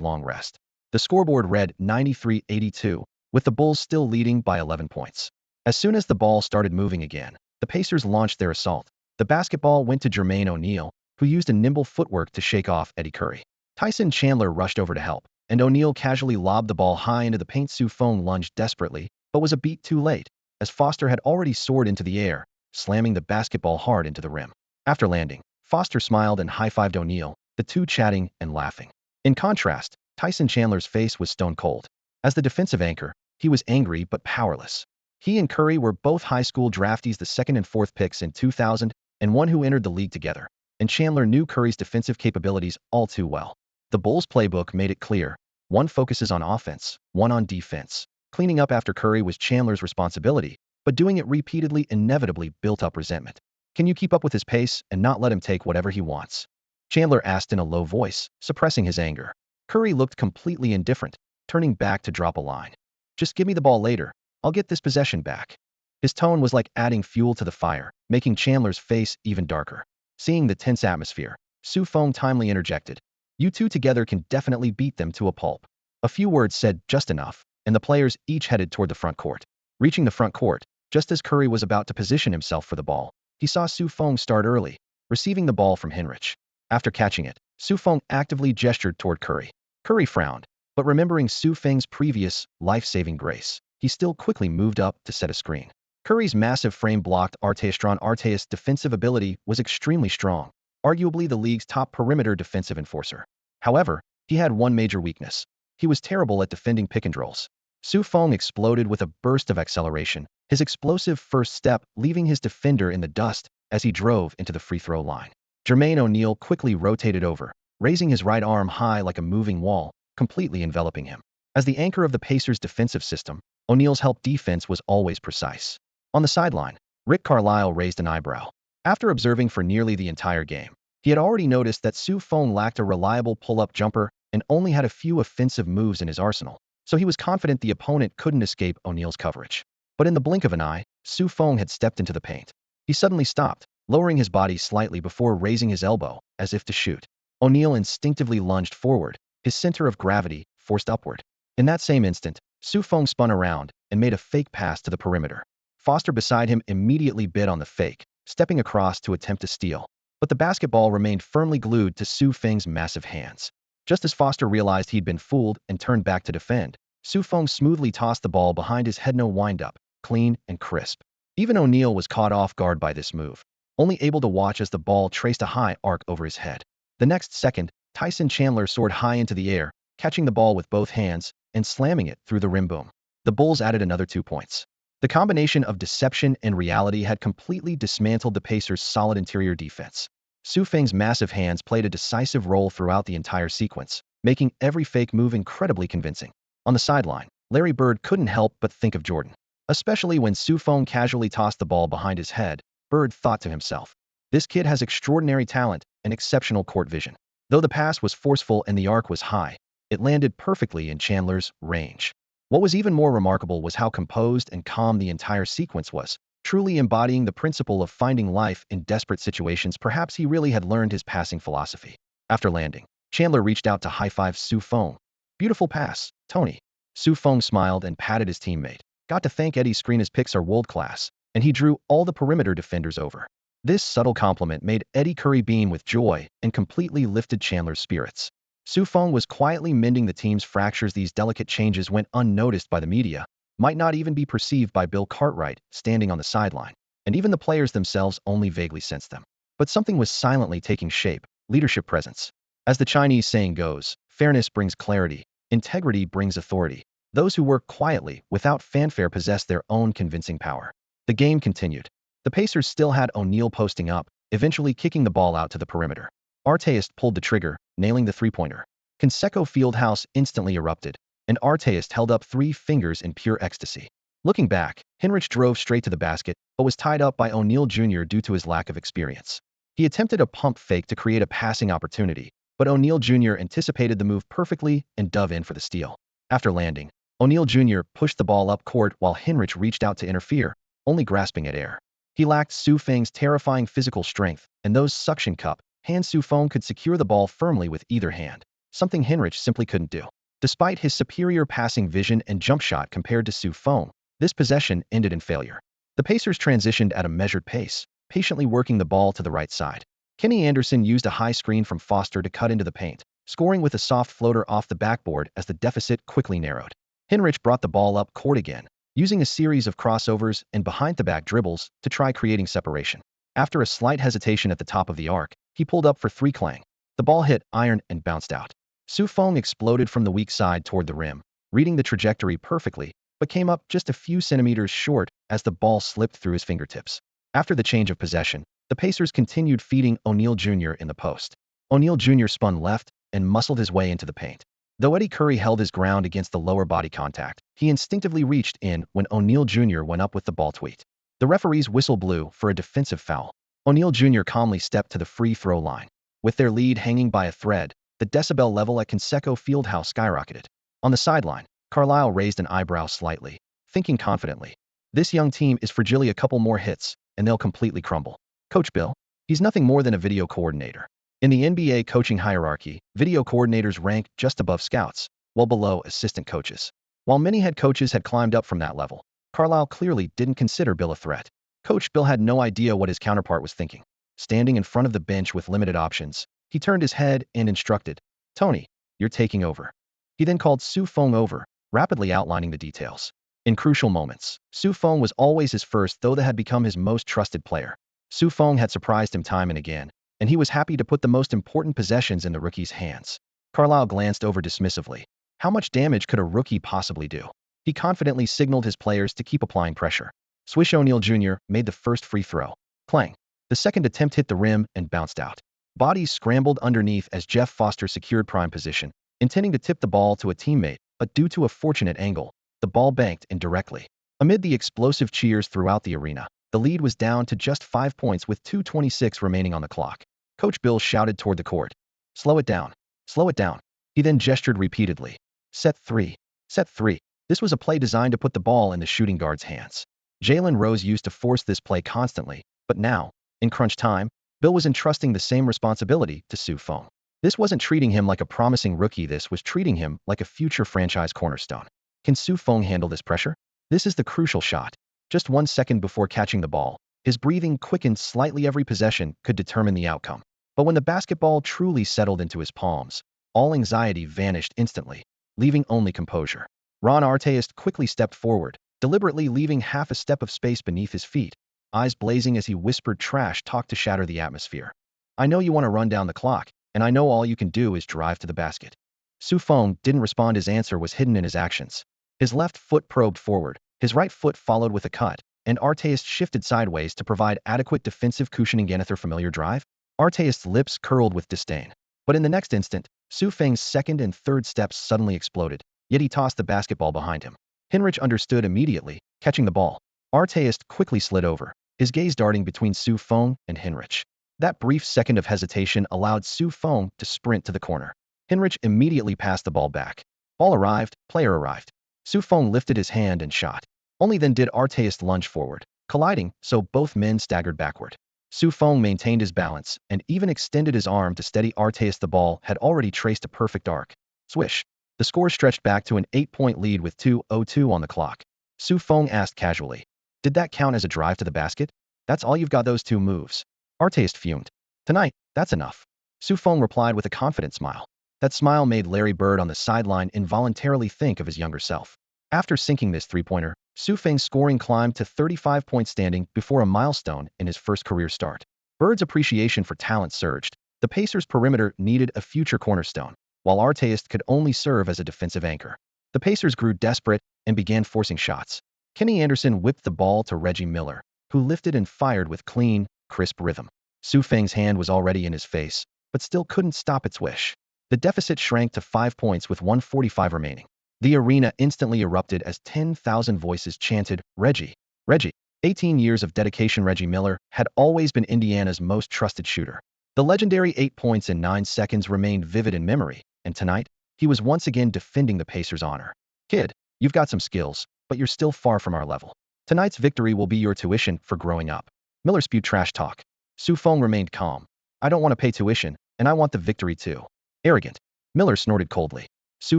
long rest. The scoreboard read 93-82, with the Bulls still leading by 11 points. As soon as the ball started moving again, the Pacers launched their assault. The basketball went to Jermaine O'Neal, who used a nimble footwork to shake off Eddie Curry. Tyson Chandler rushed over to help, and O'Neal casually lobbed the ball high into the paint. Feng lunged desperately, but was a beat too late, as Foster had already soared into the air, slamming the basketball hard into the rim. After landing, Foster smiled and high-fived O'Neal, the two chatting and laughing. In contrast, Tyson Chandler's face was stone cold. As the defensive anchor, he was angry but powerless. He and Curry were both high school draftees, the second and fourth picks in 2000, and one who entered the league together, and Chandler knew Curry's defensive capabilities all too well. The Bulls' playbook made it clear: one focuses on offense, one on defense. Cleaning up after Curry was Chandler's responsibility, but doing it repeatedly inevitably built up resentment. "Can you keep up with his pace and not let him take whatever he wants?" Chandler asked in a low voice, suppressing his anger. Curry looked completely indifferent, turning back to drop a line. "Just give me the ball later. I'll get this possession back." His tone was like adding fuel to the fire, making Chandler's face even darker. Seeing the tense atmosphere, Feng timely interjected, "You two together can definitely beat them to a pulp." A few words said just enough, and the players each headed toward the front court. Reaching the front court, just as Curry was about to position himself for the ball, he saw Feng start early, receiving the ball from Hinrich. After catching it, Feng actively gestured toward Curry. Curry frowned, but remembering Feng's previous life-saving grace, he still quickly moved up to set a screen. Curry's massive frame blocked Arteas' defensive ability was extremely strong, arguably the league's top perimeter defensive enforcer. However, he had one major weakness: he was terrible at defending pick-and-rolls. Feng exploded with a burst of acceleration, his explosive first step leaving his defender in the dust as he drove into the free throw line. Jermaine O'Neal quickly rotated over, raising his right arm high like a moving wall, completely enveloping him. As the anchor of the Pacers' defensive system, O'Neal's help defense was always precise. On the sideline, Rick Carlisle raised an eyebrow. After observing for nearly the entire game, he had already noticed that Feng lacked a reliable pull-up jumper and only had a few offensive moves in his arsenal, so he was confident the opponent couldn't escape O'Neal's coverage. But in the blink of an eye, Feng had stepped into the paint. He suddenly stopped, lowering his body slightly before raising his elbow, as if to shoot. O'Neal instinctively lunged forward, his center of gravity forced upward. In that same instant, Feng spun around and made a fake pass to the perimeter. Foster beside him immediately bid on the fake, stepping across to attempt to steal. But the basketball remained firmly glued to Feng's massive hands. Just as Foster realized he'd been fooled and turned back to defend, Feng smoothly tossed the ball behind his head. No wind-up, clean and crisp. Even O'Neal was caught off guard by this move, only able to watch as the ball traced a high arc over his head. The next second, Tyson Chandler soared high into the air, catching the ball with both hands and slamming it through the rim boom. The Bulls added another 2 points. The combination of deception and reality had completely dismantled the Pacers' solid interior defense. Feng's massive hands played a decisive role throughout the entire sequence, making every fake move incredibly convincing. On the sideline, Larry Bird couldn't help but think of Jordan. Especially when Feng casually tossed the ball behind his head, Bird thought to himself, "This kid has extraordinary talent and exceptional court vision." Though the pass was forceful and the arc was high, it landed perfectly in Chandler's range. What was even more remarkable was how composed and calm the entire sequence was, truly embodying the principle of finding life in desperate situations. Perhaps he really had learned his passing philosophy. After landing, Chandler reached out to high-five Feng. "Beautiful pass, Tony." Feng smiled and patted his teammate. "Got to thank Eddie's screen. His picks are world-class, and he drew all the perimeter defenders over. This subtle compliment made Eddie Curry beam with joy and completely lifted Chandler's spirits. Su Feng was quietly mending the team's fractures. These delicate changes went unnoticed by the media, might not even be perceived by Bill Cartwright, standing on the sideline, and even the players themselves only vaguely sensed them. But something was silently taking shape: leadership presence. As the Chinese saying goes, fairness brings clarity, integrity brings authority. Those who work quietly, without fanfare, possess their own convincing power. The game continued. The Pacers still had O'Neal posting up, eventually kicking the ball out to the perimeter. Artest pulled the trigger, nailing the three-pointer. Conseco Fieldhouse instantly erupted, and Artest held up 3 fingers in pure ecstasy. Looking back, Hinrich drove straight to the basket, but was tied up by O'Neal Jr. due to his lack of experience. He attempted a pump fake to create a passing opportunity, but O'Neal Jr. anticipated the move perfectly and dove in for the steal. After landing, O'Neal Jr. pushed the ball up court while Hinrich reached out to interfere, only grasping at air. He lacked Su Feng's terrifying physical strength, and those suction cup hands. Su Feng could secure the ball firmly with either hand, something Hinrich simply couldn't do. Despite his superior passing vision and jump shot compared to Su Feng, this possession ended in failure. The Pacers transitioned at a measured pace, patiently working the ball to the right side. Kenny Anderson used a high screen from Foster to cut into the paint, scoring with a soft floater off the backboard as the deficit quickly narrowed. Hinrich brought the ball up court again, using a series of crossovers and behind-the-back dribbles to try creating separation. After a slight hesitation at the top of the arc, he pulled up for 3. Clang. The ball hit iron and bounced out. Su Feng exploded from the weak side toward the rim, reading the trajectory perfectly, but came up just a few centimeters short as the ball slipped through his fingertips. After the change of possession, the Pacers continued feeding O'Neal Jr. in the post. O'Neal Jr. spun left and muscled his way into the paint. Though Eddie Curry held his ground against the lower body contact, he instinctively reached in when O'Neal Jr. went up with the ball tweet. The referee's whistle blew for a defensive foul. O'Neal Jr. calmly stepped to the free throw line. With their lead hanging by a thread, the decibel level at Conseco Fieldhouse skyrocketed. On the sideline, Carlisle raised an eyebrow slightly, thinking confidently, "This young team is fragile. A couple more hits, and they'll completely crumble." Coach Bill? He's nothing more than a video coordinator. In the NBA coaching hierarchy, video coordinators rank just above scouts, well below assistant coaches. While many head coaches had climbed up from that level, Carlisle clearly didn't consider Bill a threat. Coach Bill had no idea what his counterpart was thinking. Standing in front of the bench with limited options, he turned his head and instructed, "Tony, you're taking over." He then called Su Feng over, rapidly outlining the details. In crucial moments, Su Feng was always his first, though that had become his most trusted player. Su Feng had surprised him time and again, and he was happy to put the most important possessions in the rookie's hands. Carlisle glanced over dismissively. How much damage could a rookie possibly do? He confidently signaled his players to keep applying pressure. Swish O'Neal Jr. made the first free throw. Clang. The second attempt hit the rim and bounced out. Bodies scrambled underneath as Jeff Foster secured prime position, intending to tip the ball to a teammate, but due to a fortunate angle, the ball banked indirectly. Amid the explosive cheers throughout the arena, the lead was down to just 5 points with 2:26 remaining on the clock. Coach Bill shouted toward the court, "Slow it down. Slow it down." He then gestured repeatedly. Set 3. Set 3. This was a play designed to put the ball in the shooting guard's hands. Jalen Rose used to force this play constantly, but now, in crunch time, Bill was entrusting the same responsibility to Su Feng. This wasn't treating him like a promising rookie, this was treating him like a future franchise cornerstone. Can Su Feng handle this pressure? This is the crucial shot. Just 1 second before catching the ball, his breathing quickened slightly. Every possession could determine the outcome. But when the basketball truly settled into his palms, all anxiety vanished instantly, leaving only composure. Ron Artest quickly stepped forward, deliberately leaving half a step of space beneath his feet, eyes blazing as he whispered trash talk to shatter the atmosphere. "I know you want to run down the clock, and I know all you can do is drive to the basket." Su Feng didn't respond. His answer was hidden in his actions. His left foot probed forward, his right foot followed with a cut, and Artest shifted sideways to provide adequate defensive cushioning. Another familiar drive? Artest's lips curled with disdain. But in the next instant, Su Feng's second and third steps suddenly exploded, yet he tossed the basketball behind him. Hinrich understood immediately, catching the ball. Artest quickly slid over, his gaze darting between Su Feng and Hinrich. That brief second of hesitation allowed Su Feng to sprint to the corner. Hinrich immediately passed the ball back. Ball arrived, player arrived. Su Feng lifted his hand and shot. Only then did Artest lunge forward, colliding, so both men staggered backward. Su Feng maintained his balance and even extended his arm to steady Artest. The ball had already traced a perfect arc. Swish. The score stretched back to an 8-point lead with 2:02 on the clock. Su Feng asked casually, Did that count as a drive to the basket? That's all you've got, those two moves. Artest fumed. Tonight, that's enough. Su Feng replied with a confident smile. That smile made Larry Bird on the sideline involuntarily think of his younger self. After sinking this three-pointer, Su Feng's scoring climbed to 35 points, standing before a milestone in his first career start. Bird's appreciation for talent surged. The Pacers' perimeter needed a future cornerstone, while Artest could only serve as a defensive anchor. The Pacers grew desperate and began forcing shots. Kenny Anderson whipped the ball to Reggie Miller, who lifted and fired with clean, crisp rhythm. Su Feng's hand was already in his face, but still couldn't stop its wish. The deficit shrank to 5 points with 1:45 remaining. The arena instantly erupted as 10,000 voices chanted, "Reggie! Reggie!" 18 years of dedication. Reggie Miller had always been Indiana's most trusted shooter. The legendary 8 points in 9 seconds remained vivid in memory, and tonight, he was once again defending the Pacers' honor. "Kid, you've got some skills, but you're still far from our level. Tonight's victory will be your tuition for growing up." Miller spewed trash talk. Su Feng remained calm. "I don't want to pay tuition, and I want the victory too." "Arrogant." Miller snorted coldly. Su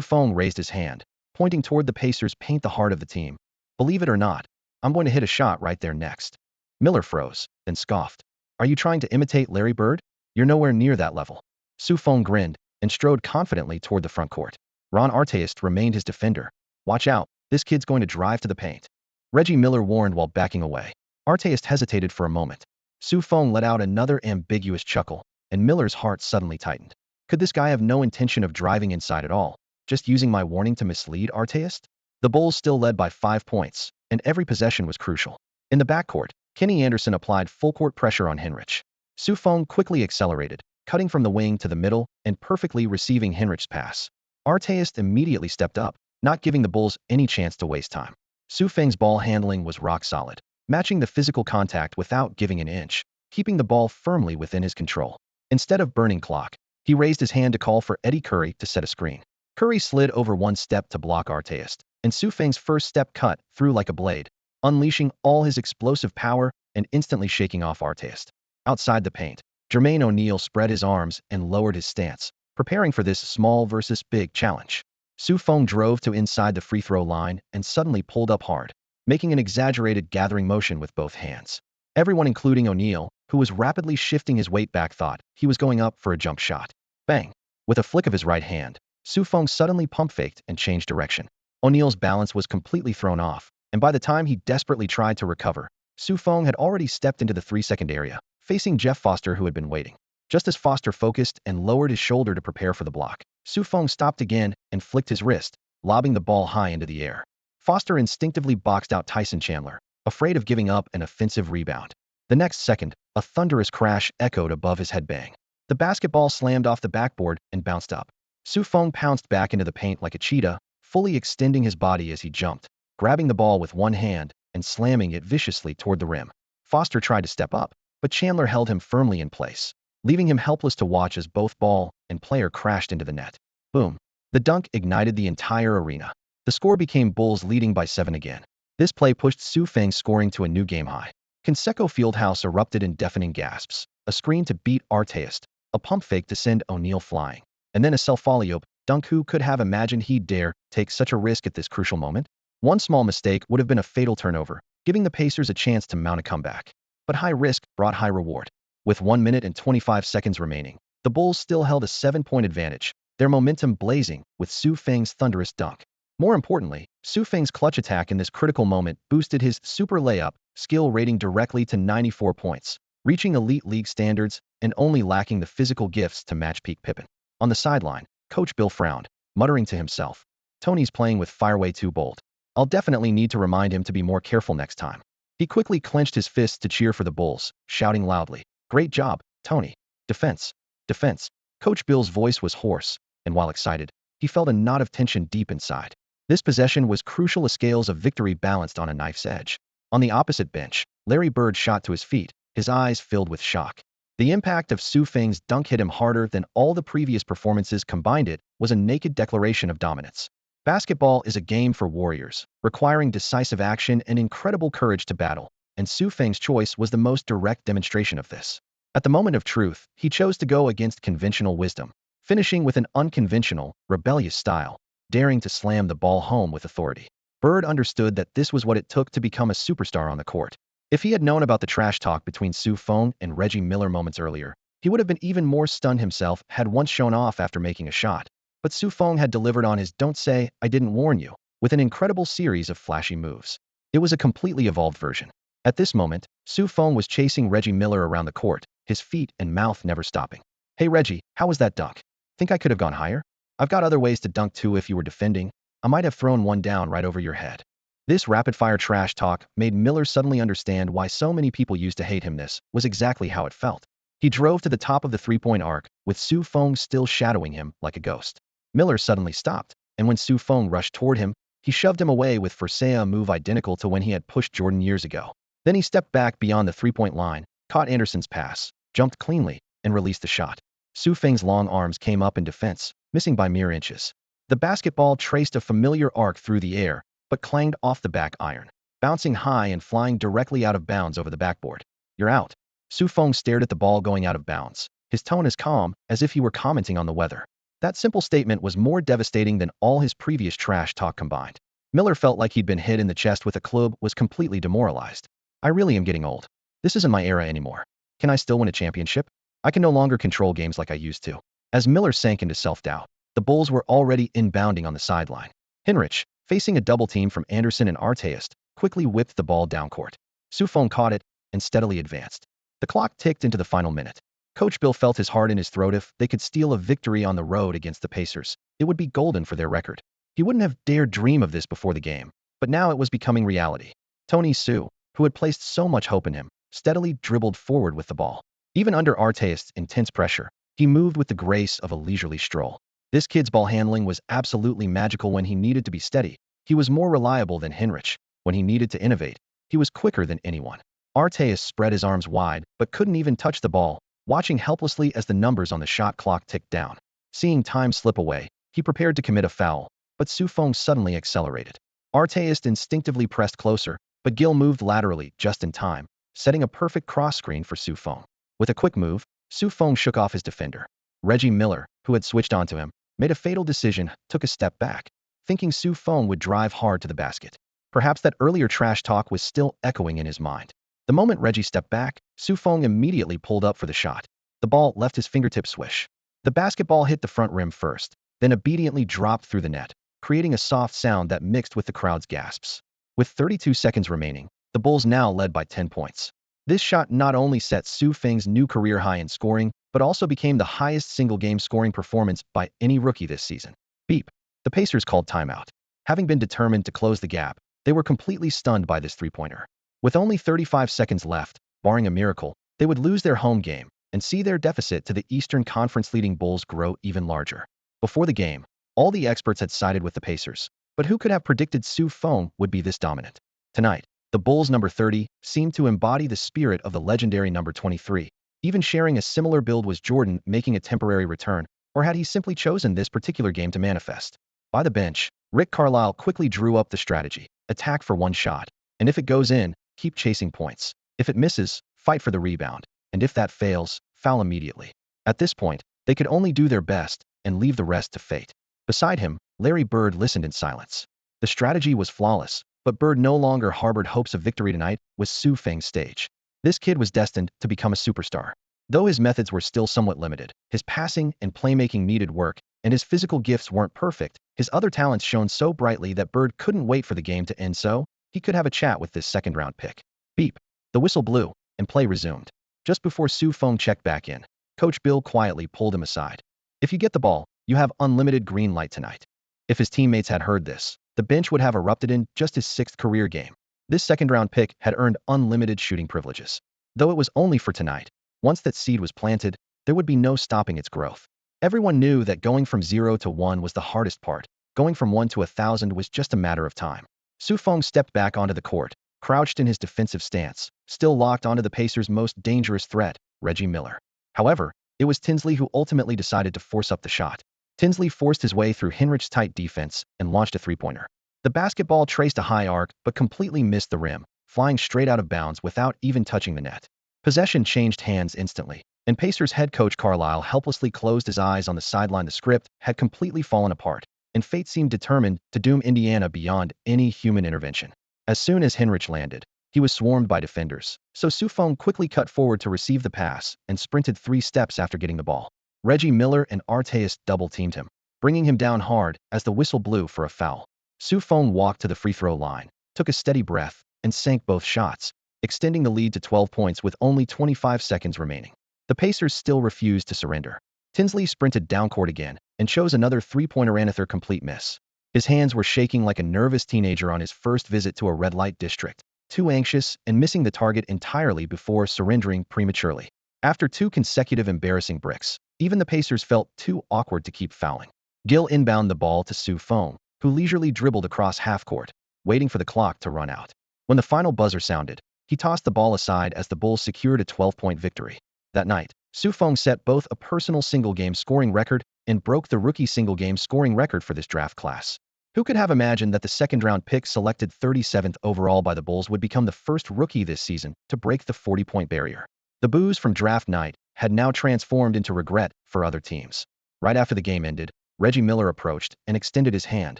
Feng raised his hand, pointing toward the Pacers' paint, the heart of the team. "Believe it or not, I'm going to hit a shot right there next." Miller froze, then scoffed. "Are you trying to imitate Larry Bird? You're nowhere near that level." Su Feng grinned and strode confidently toward the front court. Ron Artest remained his defender. "Watch out, this kid's going to drive to the paint," Reggie Miller warned while backing away. Artest hesitated for a moment. Su Feng let out another ambiguous chuckle, and Miller's heart suddenly tightened. Could this guy have no intention of driving inside at all, just using my warning to mislead Artest? The Bulls still led by 5 points, and every possession was crucial. In the backcourt, Kenny Anderson applied full-court pressure on Henrich. Su Feng quickly accelerated, cutting from the wing to the middle and perfectly receiving Henrich's pass. Artest immediately stepped up, not giving the Bulls any chance to waste time. Su Feng's ball handling was rock solid, matching the physical contact without giving an inch, keeping the ball firmly within his control. Instead of burning clock, he raised his hand to call for Eddie Curry to set a screen. Curry slid over one step to block Artest, and Su Feng's first step cut through like a blade, unleashing all his explosive power and instantly shaking off Artest. Outside the paint, Jermaine O'Neal spread his arms and lowered his stance, preparing for this small versus big challenge. Su Feng drove to inside the free throw line and suddenly pulled up hard, making an exaggerated gathering motion with both hands. Everyone, including O'Neal, who was rapidly shifting his weight back, thought he was going up for a jump shot. Bang! With a flick of his right hand, Su Feng suddenly pump-faked and changed direction. O'Neal's balance was completely thrown off, and by the time he desperately tried to recover, Su Feng had already stepped into the 3-second area, facing Jeff Foster, who had been waiting. Just as Foster focused and lowered his shoulder to prepare for the block, Su Feng stopped again and flicked his wrist, lobbing the ball high into the air. Foster instinctively boxed out Tyson Chandler, afraid of giving up an offensive rebound. The next second, a thunderous crash echoed above his head. Bang! The basketball slammed off the backboard and bounced up. Su Feng pounced back into the paint like a cheetah, fully extending his body as he jumped, grabbing the ball with one hand and slamming it viciously toward the rim. Foster tried to step up, but Chandler held him firmly in place, leaving him helpless to watch as both ball and player crashed into the net. Boom! The dunk ignited the entire arena. The score became Bulls leading by 7 again. This play pushed Su Feng's scoring to a new game high. Conseco Fieldhouse erupted in deafening gasps, a screen to beat Artest, a pump fake to send O'Neal flying, and then a self-volley-oop dunk. Who could have imagined he'd dare take such a risk at this crucial moment? One small mistake would have been a fatal turnover, giving the Pacers a chance to mount a comeback. But high risk brought high reward. With 1 minute and 25 seconds remaining, the Bulls still held a 7-point advantage, their momentum blazing with Su Feng's thunderous dunk. More importantly, Su Feng's clutch attack in this critical moment boosted his super layup skill rating directly to 94 points, reaching elite league standards and only lacking the physical gifts to match peak Pippen. On the sideline, Coach Bill frowned, muttering to himself, "Tony's playing with fire way too bold. I'll definitely need to remind him to be more careful next time." He quickly clenched his fists to cheer for the Bulls, shouting loudly, "Great job, Tony. Defense. Defense." Coach Bill's voice was hoarse, and while excited, he felt a knot of tension deep inside. This possession was crucial, as scales of victory balanced on a knife's edge. On the opposite bench, Larry Bird shot to his feet, his eyes filled with shock. The impact of Su Feng's dunk hit him harder than all the previous performances combined. It was a naked declaration of dominance. Basketball is a game for warriors, requiring decisive action and incredible courage to battle, and Su Feng's choice was the most direct demonstration of this. At the moment of truth, he chose to go against conventional wisdom, finishing with an unconventional, rebellious style, daring to slam the ball home with authority. Bird understood that this was what it took to become a superstar on the court. If he had known about the trash talk between Feng and Reggie Miller moments earlier, he would have been even more stunned himself had once shown off after making a shot. But Feng had delivered on his "don't say I didn't warn you" with an incredible series of flashy moves. It was a completely evolved version. At this moment, Feng was chasing Reggie Miller around the court, his feet and mouth never stopping. "Hey Reggie, how was that dunk? Think I could have gone higher? I've got other ways to dunk too if you were defending. I might have thrown one down right over your head." This rapid-fire trash talk made Miller suddenly understand why so many people used to hate him. This was exactly how it felt. He drove to the top of the three-point arc, with Feng still shadowing him like a ghost. Miller suddenly stopped, and when Feng rushed toward him, he shoved him away with a move identical to when he had pushed Jordan years ago. Then he stepped back beyond the three-point line, caught Anderson's pass, jumped cleanly, and released the shot. Feng's long arms came up in defense, missing by mere inches. The basketball traced a familiar arc through the air, but clanged off the back iron, bouncing high and flying directly out of bounds over the backboard. "You're out." Feng stared at the ball going out of bounds, his tone as calm as if he were commenting on the weather. That simple statement was more devastating than all his previous trash talk combined. Miller felt like he'd been hit in the chest with a club, was completely demoralized. "I really am getting old. This isn't my era anymore. Can I still win a championship? I can no longer control games like I used to." As Miller sank into self-doubt, the Bulls were already inbounding on the sideline. Hinrich, facing a double team from Anderson and Artest, quickly whipped the ball down court. Feng caught it and steadily advanced. The clock ticked into the final minute. Coach Bill felt his heart in his throat. If they could steal a victory on the road against the Pacers, it would be golden for their record. He wouldn't have dared dream of this before the game, but now it was becoming reality. Tony Sue, who had placed so much hope in him, steadily dribbled forward with the ball. Even under Artest's intense pressure, he moved with the grace of a leisurely stroll. This kid's ball handling was absolutely magical. When he needed to be steady, he was more reliable than Hinrich. When he needed to innovate, he was quicker than anyone. Artest spread his arms wide but couldn't even touch the ball, watching helplessly as the numbers on the shot clock ticked down. Seeing time slip away, he prepared to commit a foul, but Feng suddenly accelerated. Artest instinctively pressed closer, but Gill moved laterally just in time, setting a perfect cross screen for Feng. With a quick move, Feng shook off his defender. Reggie Miller, who had switched onto him, made a fatal decision, took a step back, thinking Feng would drive hard to the basket. Perhaps that earlier trash talk was still echoing in his mind. The moment Reggie stepped back, Feng immediately pulled up for the shot. The ball left his fingertips swish. The basketball hit the front rim first, then obediently dropped through the net, creating a soft sound that mixed with the crowd's gasps. With 32 seconds remaining, the Bulls now led by 10 points. This shot not only set Feng's new career high in scoring, but also became the highest single-game scoring performance by any rookie this season. Beep. The Pacers called timeout. Having been determined to close the gap, they were completely stunned by this three-pointer. With only 35 seconds left, barring a miracle, they would lose their home game and see their deficit to the Eastern Conference leading Bulls grow even larger. Before the game, all the experts had sided with the Pacers, but who could have predicted Feng would be this dominant? Tonight, the Bulls' number 30 seemed to embody the spirit of the legendary number 23. Even sharing a similar build was Jordan, making a temporary return, or had he simply chosen this particular game to manifest? By the bench, Rick Carlisle quickly drew up the strategy: attack for one shot, and if it goes in, keep chasing points. If it misses, fight for the rebound, and if that fails, foul immediately. At this point, they could only do their best and leave the rest to fate. Beside him, Larry Bird listened in silence. The strategy was flawless, but Bird no longer harbored hopes of victory. Tonight was Feng's stage. This kid was destined to become a superstar. Though his methods were still somewhat limited, his passing and playmaking needed work, and his physical gifts weren't perfect, his other talents shone so brightly that Bird couldn't wait for the game to end so he could have a chat with this second-round pick. Beep. The whistle blew, and play resumed. Just before Feng checked back in, Coach Bill quietly pulled him aside. "If you get the ball, you have unlimited green light tonight." If his teammates had heard this, the bench would have erupted in just his 6th career game. This second-round pick had earned unlimited shooting privileges. Though it was only for tonight, once that seed was planted, there would be no stopping its growth. Everyone knew that going from 0 to 1 was the hardest part. Going from 1 to 1,000 was just a matter of time. Feng stepped back onto the court, crouched in his defensive stance, still locked onto the Pacers' most dangerous threat, Reggie Miller. However, it was Tinsley who ultimately decided to force up the shot. Tinsley forced his way through Hinrich's tight defense and launched a three-pointer. The basketball traced a high arc but completely missed the rim, flying straight out of bounds without even touching the net. Possession changed hands instantly, and Pacers head coach Carlisle helplessly closed his eyes on the sideline. The script had completely fallen apart. and fate seemed determined to doom Indiana beyond any human intervention. As soon as Henrich landed, he was swarmed by defenders, so Su Feng quickly cut forward to receive the pass and sprinted 3 steps after getting the ball. Reggie Miller and Arteis double-teamed him, bringing him down hard as the whistle blew for a foul. Su Feng walked to the free throw line, took a steady breath, and sank both shots, extending the lead to 12 points with only 25 seconds remaining. The Pacers still refused to surrender. Tinsley sprinted down court again and chose another three-pointer, another complete miss. His hands were shaking like a nervous teenager on his first visit to a red light district, too anxious and missing the target entirely before surrendering prematurely. After 2 consecutive embarrassing bricks, even the Pacers felt too awkward to keep fouling. Gill inbound the ball to Su Feng, who leisurely dribbled across half-court, waiting for the clock to run out. When the final buzzer sounded, he tossed the ball aside as the Bulls secured a 12-point victory. That night, Su Feng set both a personal single-game scoring record and broke the rookie single-game scoring record for this draft class. Who could have imagined that the second-round pick selected 37th overall by the Bulls would become the first rookie this season to break the 40-point barrier? The boos from draft night had now transformed into regret for other teams. Right after the game ended, Reggie Miller approached and extended his hand.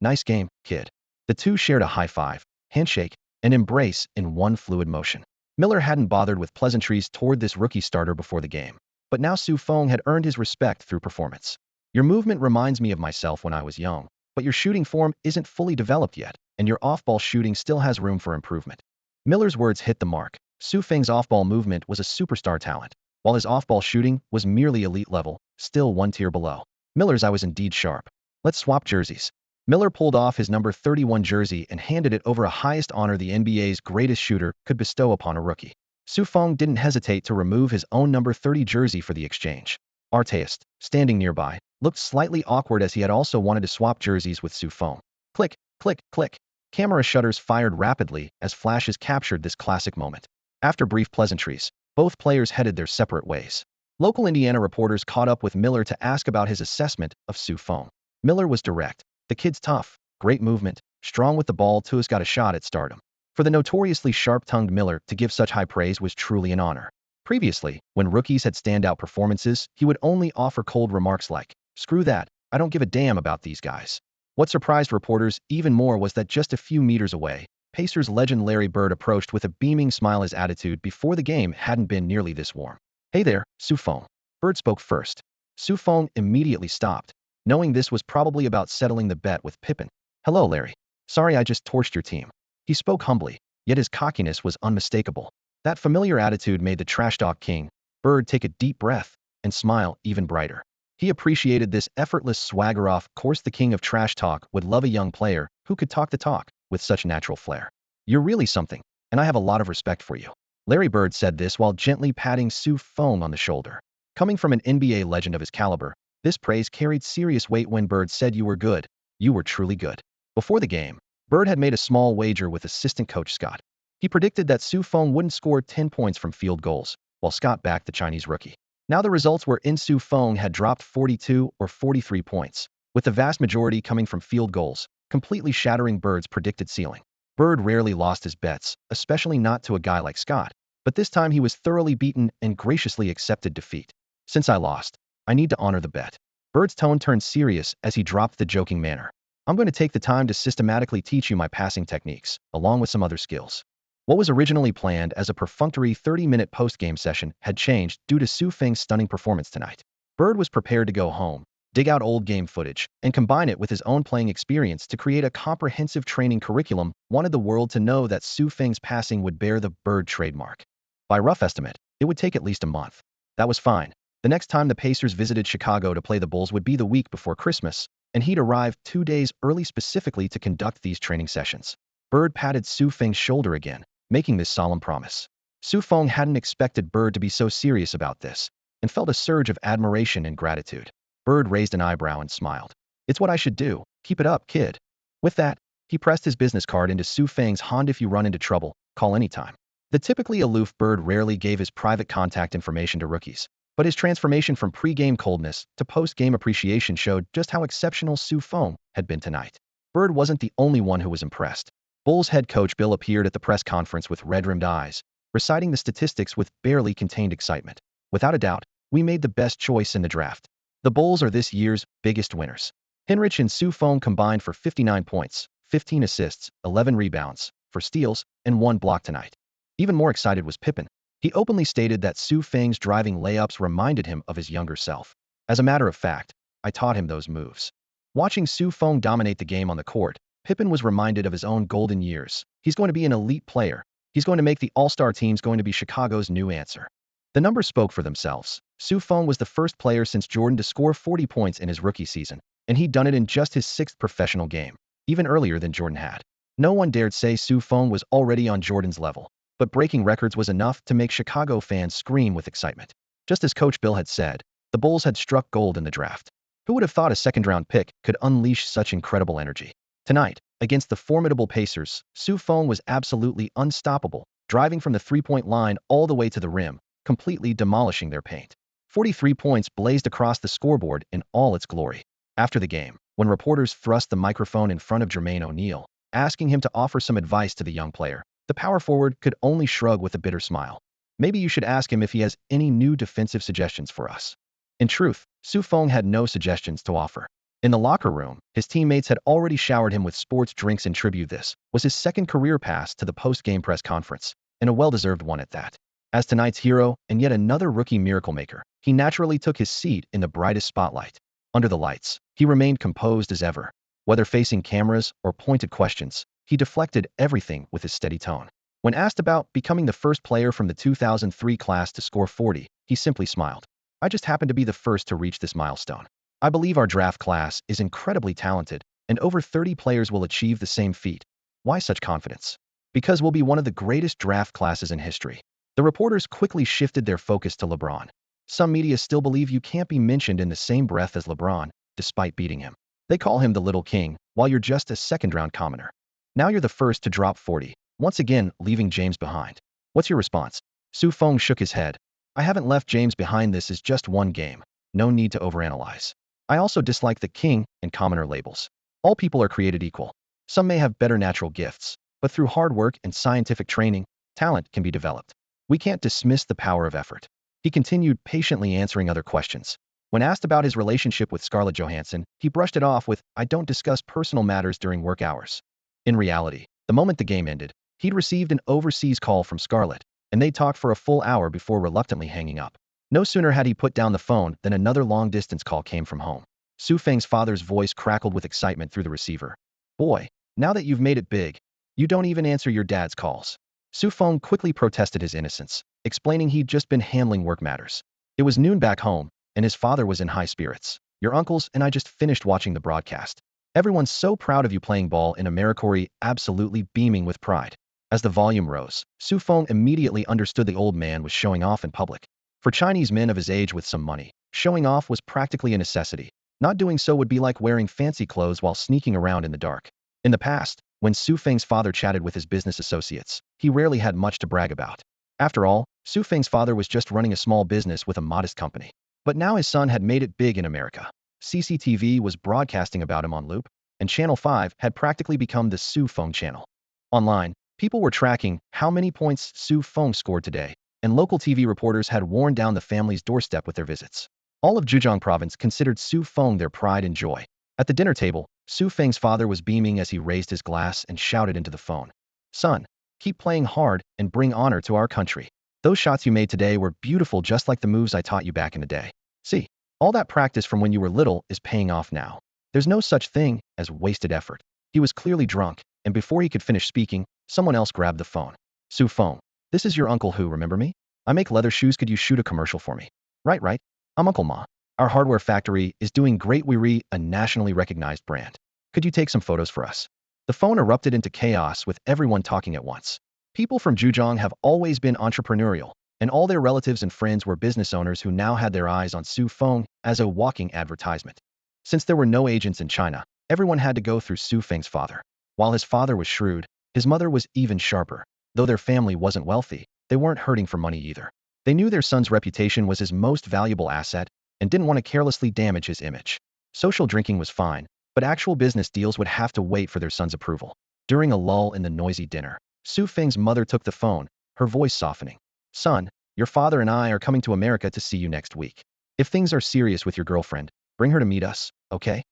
"Nice game, kid." The two shared a high-five, handshake, and embrace in one fluid motion. Miller hadn't bothered with pleasantries toward this rookie starter before the game, but now Su Feng had earned his respect through performance. "Your movement reminds me of myself when I was young, but your shooting form isn't fully developed yet, and your off-ball shooting still has room for improvement." Miller's words hit the mark. Su Feng's off-ball movement was a superstar talent, while his off-ball shooting was merely elite level, still one tier below. Miller's "I was indeed sharp. Let's swap jerseys." Miller pulled off his number 31 jersey and handed it over, a highest honor the NBA's greatest shooter could bestow upon a rookie. Su Feng didn't hesitate to remove his own number 30 jersey for the exchange. Arteis, standing nearby, looked slightly awkward as he had also wanted to swap jerseys with Su Feng. Click, click, click. Camera shutters fired rapidly as flashes captured this classic moment. After brief pleasantries, both players headed their separate ways. Local Indiana reporters caught up with Miller to ask about his assessment of Su Feng. Miller was direct. "The kid's tough, great movement, strong with the ball too, has got a shot at stardom." For the notoriously sharp-tongued Miller to give such high praise was truly an honor. Previously, when rookies had standout performances, he would only offer cold remarks like, "Screw that, I don't give a damn about these guys." What surprised reporters even more was that just a few meters away, Pacers legend Larry Bird approached with a beaming smile. His attitude before the game hadn't been nearly this warm. "Hey there, Su Feng." Bird spoke first. Su Feng immediately stopped, knowing this was probably about settling the bet with Pippen. "Hello, Larry. Sorry I just torched your team." He spoke humbly, yet his cockiness was unmistakable. That familiar attitude made the trash talk king, Bird, take a deep breath and smile even brighter. He appreciated this effortless swagger. Of course, the king of trash talk would love a young player who could talk the talk with such natural flair. "You're really something, and I have a lot of respect for you." Larry Bird said this while gently patting Su Feng on the shoulder. Coming from an NBA legend of his caliber, this praise carried serious weight. When Bird said you were good, you were truly good. Before the game, Bird had made a small wager with assistant coach Scott. He predicted that Su Feng wouldn't score 10 points from field goals, while Scott backed the Chinese rookie. Now the results were in. Su Feng had dropped 42 or 43 points, with the vast majority coming from field goals, completely shattering Bird's predicted ceiling. Bird rarely lost his bets, especially not to a guy like Scott, but this time he was thoroughly beaten and graciously accepted defeat. "Since I lost, I need to honor the bet." Bird's tone turned serious as he dropped the joking manner. "I'm going to take the time to systematically teach you my passing techniques, along with some other skills." What was originally planned as a perfunctory 30-minute post-game session had changed due to Su Feng's stunning performance tonight. Bird was prepared to go home, dig out old game footage, and combine it with his own playing experience to create a comprehensive training curriculum. Wanted the world to know that Su Feng's passing would bear the Bird trademark. By rough estimate, it would take at least a month. That was fine. The next time the Pacers visited Chicago to play the Bulls would be the week before Christmas, and he'd arrive 2 days early specifically to conduct these training sessions. Bird patted Su Feng's shoulder again, making this solemn promise. Su Feng hadn't expected Bird to be so serious about this, and felt a surge of admiration and gratitude. Bird raised an eyebrow and smiled. "It's what I should do. Keep it up, kid." With that, he pressed his business card into Su Feng's hand. "If you run into trouble, call anytime." The typically aloof Bird rarely gave his private contact information to rookies, but his transformation from pre-game coldness to post-game appreciation showed just how exceptional Su Feng had been tonight. Bird wasn't the only one who was impressed. Bulls head coach Bill appeared at the press conference with red-rimmed eyes, reciting the statistics with barely contained excitement. "Without a doubt, we made the best choice in the draft. The Bulls are this year's biggest winners." Hinrich and Su Feng combined for 59 points, 15 assists, 11 rebounds, 4 steals, and 1 block tonight. Even more excited was Pippen. He openly stated that Su Feng's driving layups reminded him of his younger self. As a matter of fact, I taught him those moves. Watching Su Feng dominate the game on the court, Pippen was reminded of his own golden years. He's going to be an elite player. He's going to make the All-Star team's going to be Chicago's new answer. The numbers spoke for themselves. Su Feng was the first player since Jordan to score 40 points in his rookie season, and he'd done it in just his 6th professional game, even earlier than Jordan had. No one dared say Su Feng was already on Jordan's level, but breaking records was enough to make Chicago fans scream with excitement. Just as Coach Bill had said, the Bulls had struck gold in the draft. Who would have thought a second-round pick could unleash such incredible energy? Tonight, against the formidable Pacers, Su Feng was absolutely unstoppable, driving from the three-point line all the way to the rim, completely demolishing their paint. 43 points blazed across the scoreboard in all its glory. After the game, when reporters thrust the microphone in front of Jermaine O'Neal, asking him to offer some advice to the young player, the power forward could only shrug with a bitter smile. Maybe you should ask him if he has any new defensive suggestions for us. In truth, Su Feng had no suggestions to offer. In the locker room, his teammates had already showered him with sports drinks in tribute. This was his second career pass to the post-game press conference, and a well-deserved one at that. As tonight's hero and yet another rookie miracle maker, he naturally took his seat in the brightest spotlight. Under the lights, he remained composed as ever. Whether facing cameras or pointed questions, he deflected everything with his steady tone. When asked about becoming the first player from the 2003 class to score 40, he simply smiled. I just happened to be the first to reach this milestone. I believe our draft class is incredibly talented, and over 30 players will achieve the same feat. Why such confidence? Because we'll be one of the greatest draft classes in history. The reporters quickly shifted their focus to LeBron. Some media still believe you can't be mentioned in the same breath as LeBron, despite beating him. They call him the Little King, while you're just a second-round commoner. Now you're the first to drop 40, once again leaving James behind. What's your response? Su Feng shook his head. I haven't left James behind. This is just one game. No need to overanalyze. I also dislike the king and commoner labels. All people are created equal. Some may have better natural gifts, but through hard work and scientific training, talent can be developed. We can't dismiss the power of effort. He continued patiently answering other questions. When asked about his relationship with Scarlett Johansson, he brushed it off with, I don't discuss personal matters during work hours. In reality, the moment the game ended, he'd received an overseas call from Scarlett, and they talked for a full hour before reluctantly hanging up. No sooner had he put down the phone than another long-distance call came from home. Su Feng's father's voice crackled with excitement through the receiver. Boy, now that you've made it big, you don't even answer your dad's calls. Su Feng quickly protested his innocence, explaining he'd just been handling work matters. It was noon back home, and his father was in high spirits. Your uncles and I just finished watching the broadcast. Everyone's so proud of you playing ball in America, absolutely beaming with pride. As the volume rose, Su Feng immediately understood the old man was showing off in public. For Chinese men of his age with some money, showing off was practically a necessity. Not doing so would be like wearing fancy clothes while sneaking around in the dark. In the past, when Su Feng's father chatted with his business associates, he rarely had much to brag about. After all, Su Feng's father was just running a small business with a modest company. But now his son had made it big in America. CCTV was broadcasting about him on loop, and Channel 5 had practically become the Su Feng channel. Online, people were tracking how many points Su Feng scored today, and local TV reporters had worn down the family's doorstep with their visits. All of Zhejiang province considered Su Feng their pride and joy. At the dinner table, Su Feng's father was beaming as he raised his glass and shouted into the phone. Son, keep playing hard and bring honor to our country. Those shots you made today were beautiful, just like the moves I taught you back in the day. See, all that practice from when you were little is paying off now. There's no such thing as wasted effort. He was clearly drunk, and before he could finish speaking, someone else grabbed the phone. Su Feng, this is your uncle who, remember me? I make leather shoes. Could you shoot a commercial for me? Right. I'm Uncle Ma. Our hardware factory is doing great. We're a nationally recognized brand. Could you take some photos for us? The phone erupted into chaos with everyone talking at once. People from Zhejiang have always been entrepreneurial, and all their relatives and friends were business owners who now had their eyes on Su Feng as a walking advertisement. Since there were no agents in China, everyone had to go through Su Feng's father. While his father was shrewd, his mother was even sharper. Though their family wasn't wealthy, they weren't hurting for money either. They knew their son's reputation was his most valuable asset and didn't want to carelessly damage his image. Social drinking was fine, but actual business deals would have to wait for their son's approval. During a lull in the noisy dinner, Su Feng's mother took the phone, her voice softening. Son, your father and I are coming to America to see you next week. If things are serious with your girlfriend, bring her to meet us, okay?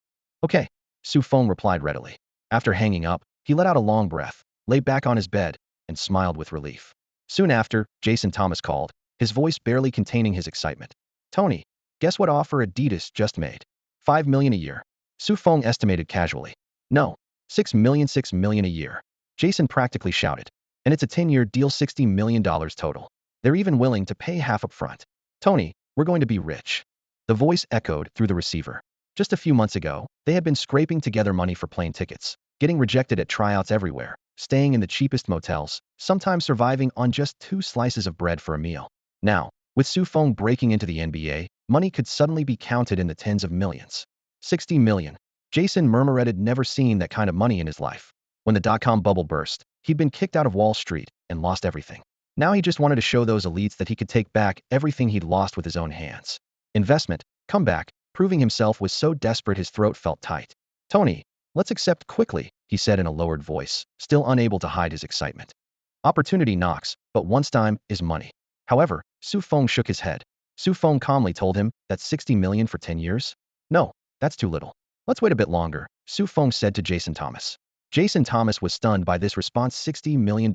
Okay, Su Feng replied readily. After hanging up, he let out a long breath, lay back on his bed, and smiled with relief. Soon after, Jason Thomas called, his voice barely containing his excitement. Tony, guess what offer Adidas just made? 5 million a year. Su Feng estimated casually. No, 6 million a year. Jason practically shouted. And it's a 10-year deal, $60 million total. They're even willing to pay half up front. Tony, we're going to be rich. The voice echoed through the receiver. Just a few months ago, they had been scraping together money for plane tickets, getting rejected at tryouts everywhere, staying in the cheapest motels, sometimes surviving on just 2 slices of bread for a meal. Now, with Su Feng breaking into the NBA, money could suddenly be counted in the tens of millions. 60 million. Jason murmured had never seen that kind of money in his life. When the dot-com bubble burst, he'd been kicked out of Wall Street and lost everything. Now he just wanted to show those elites that he could take back everything he'd lost with his own hands. Investment, comeback, proving himself was so desperate his throat felt tight. Tony, let's accept quickly, he said in a lowered voice, still unable to hide his excitement. Opportunity knocks, but once time is money. However, Su Feng shook his head. Su Feng calmly told him, that's 60 million for 10 years? No, that's too little. Let's wait a bit longer, Su Feng said to Jason Thomas. Jason Thomas was stunned by this response. $60 million.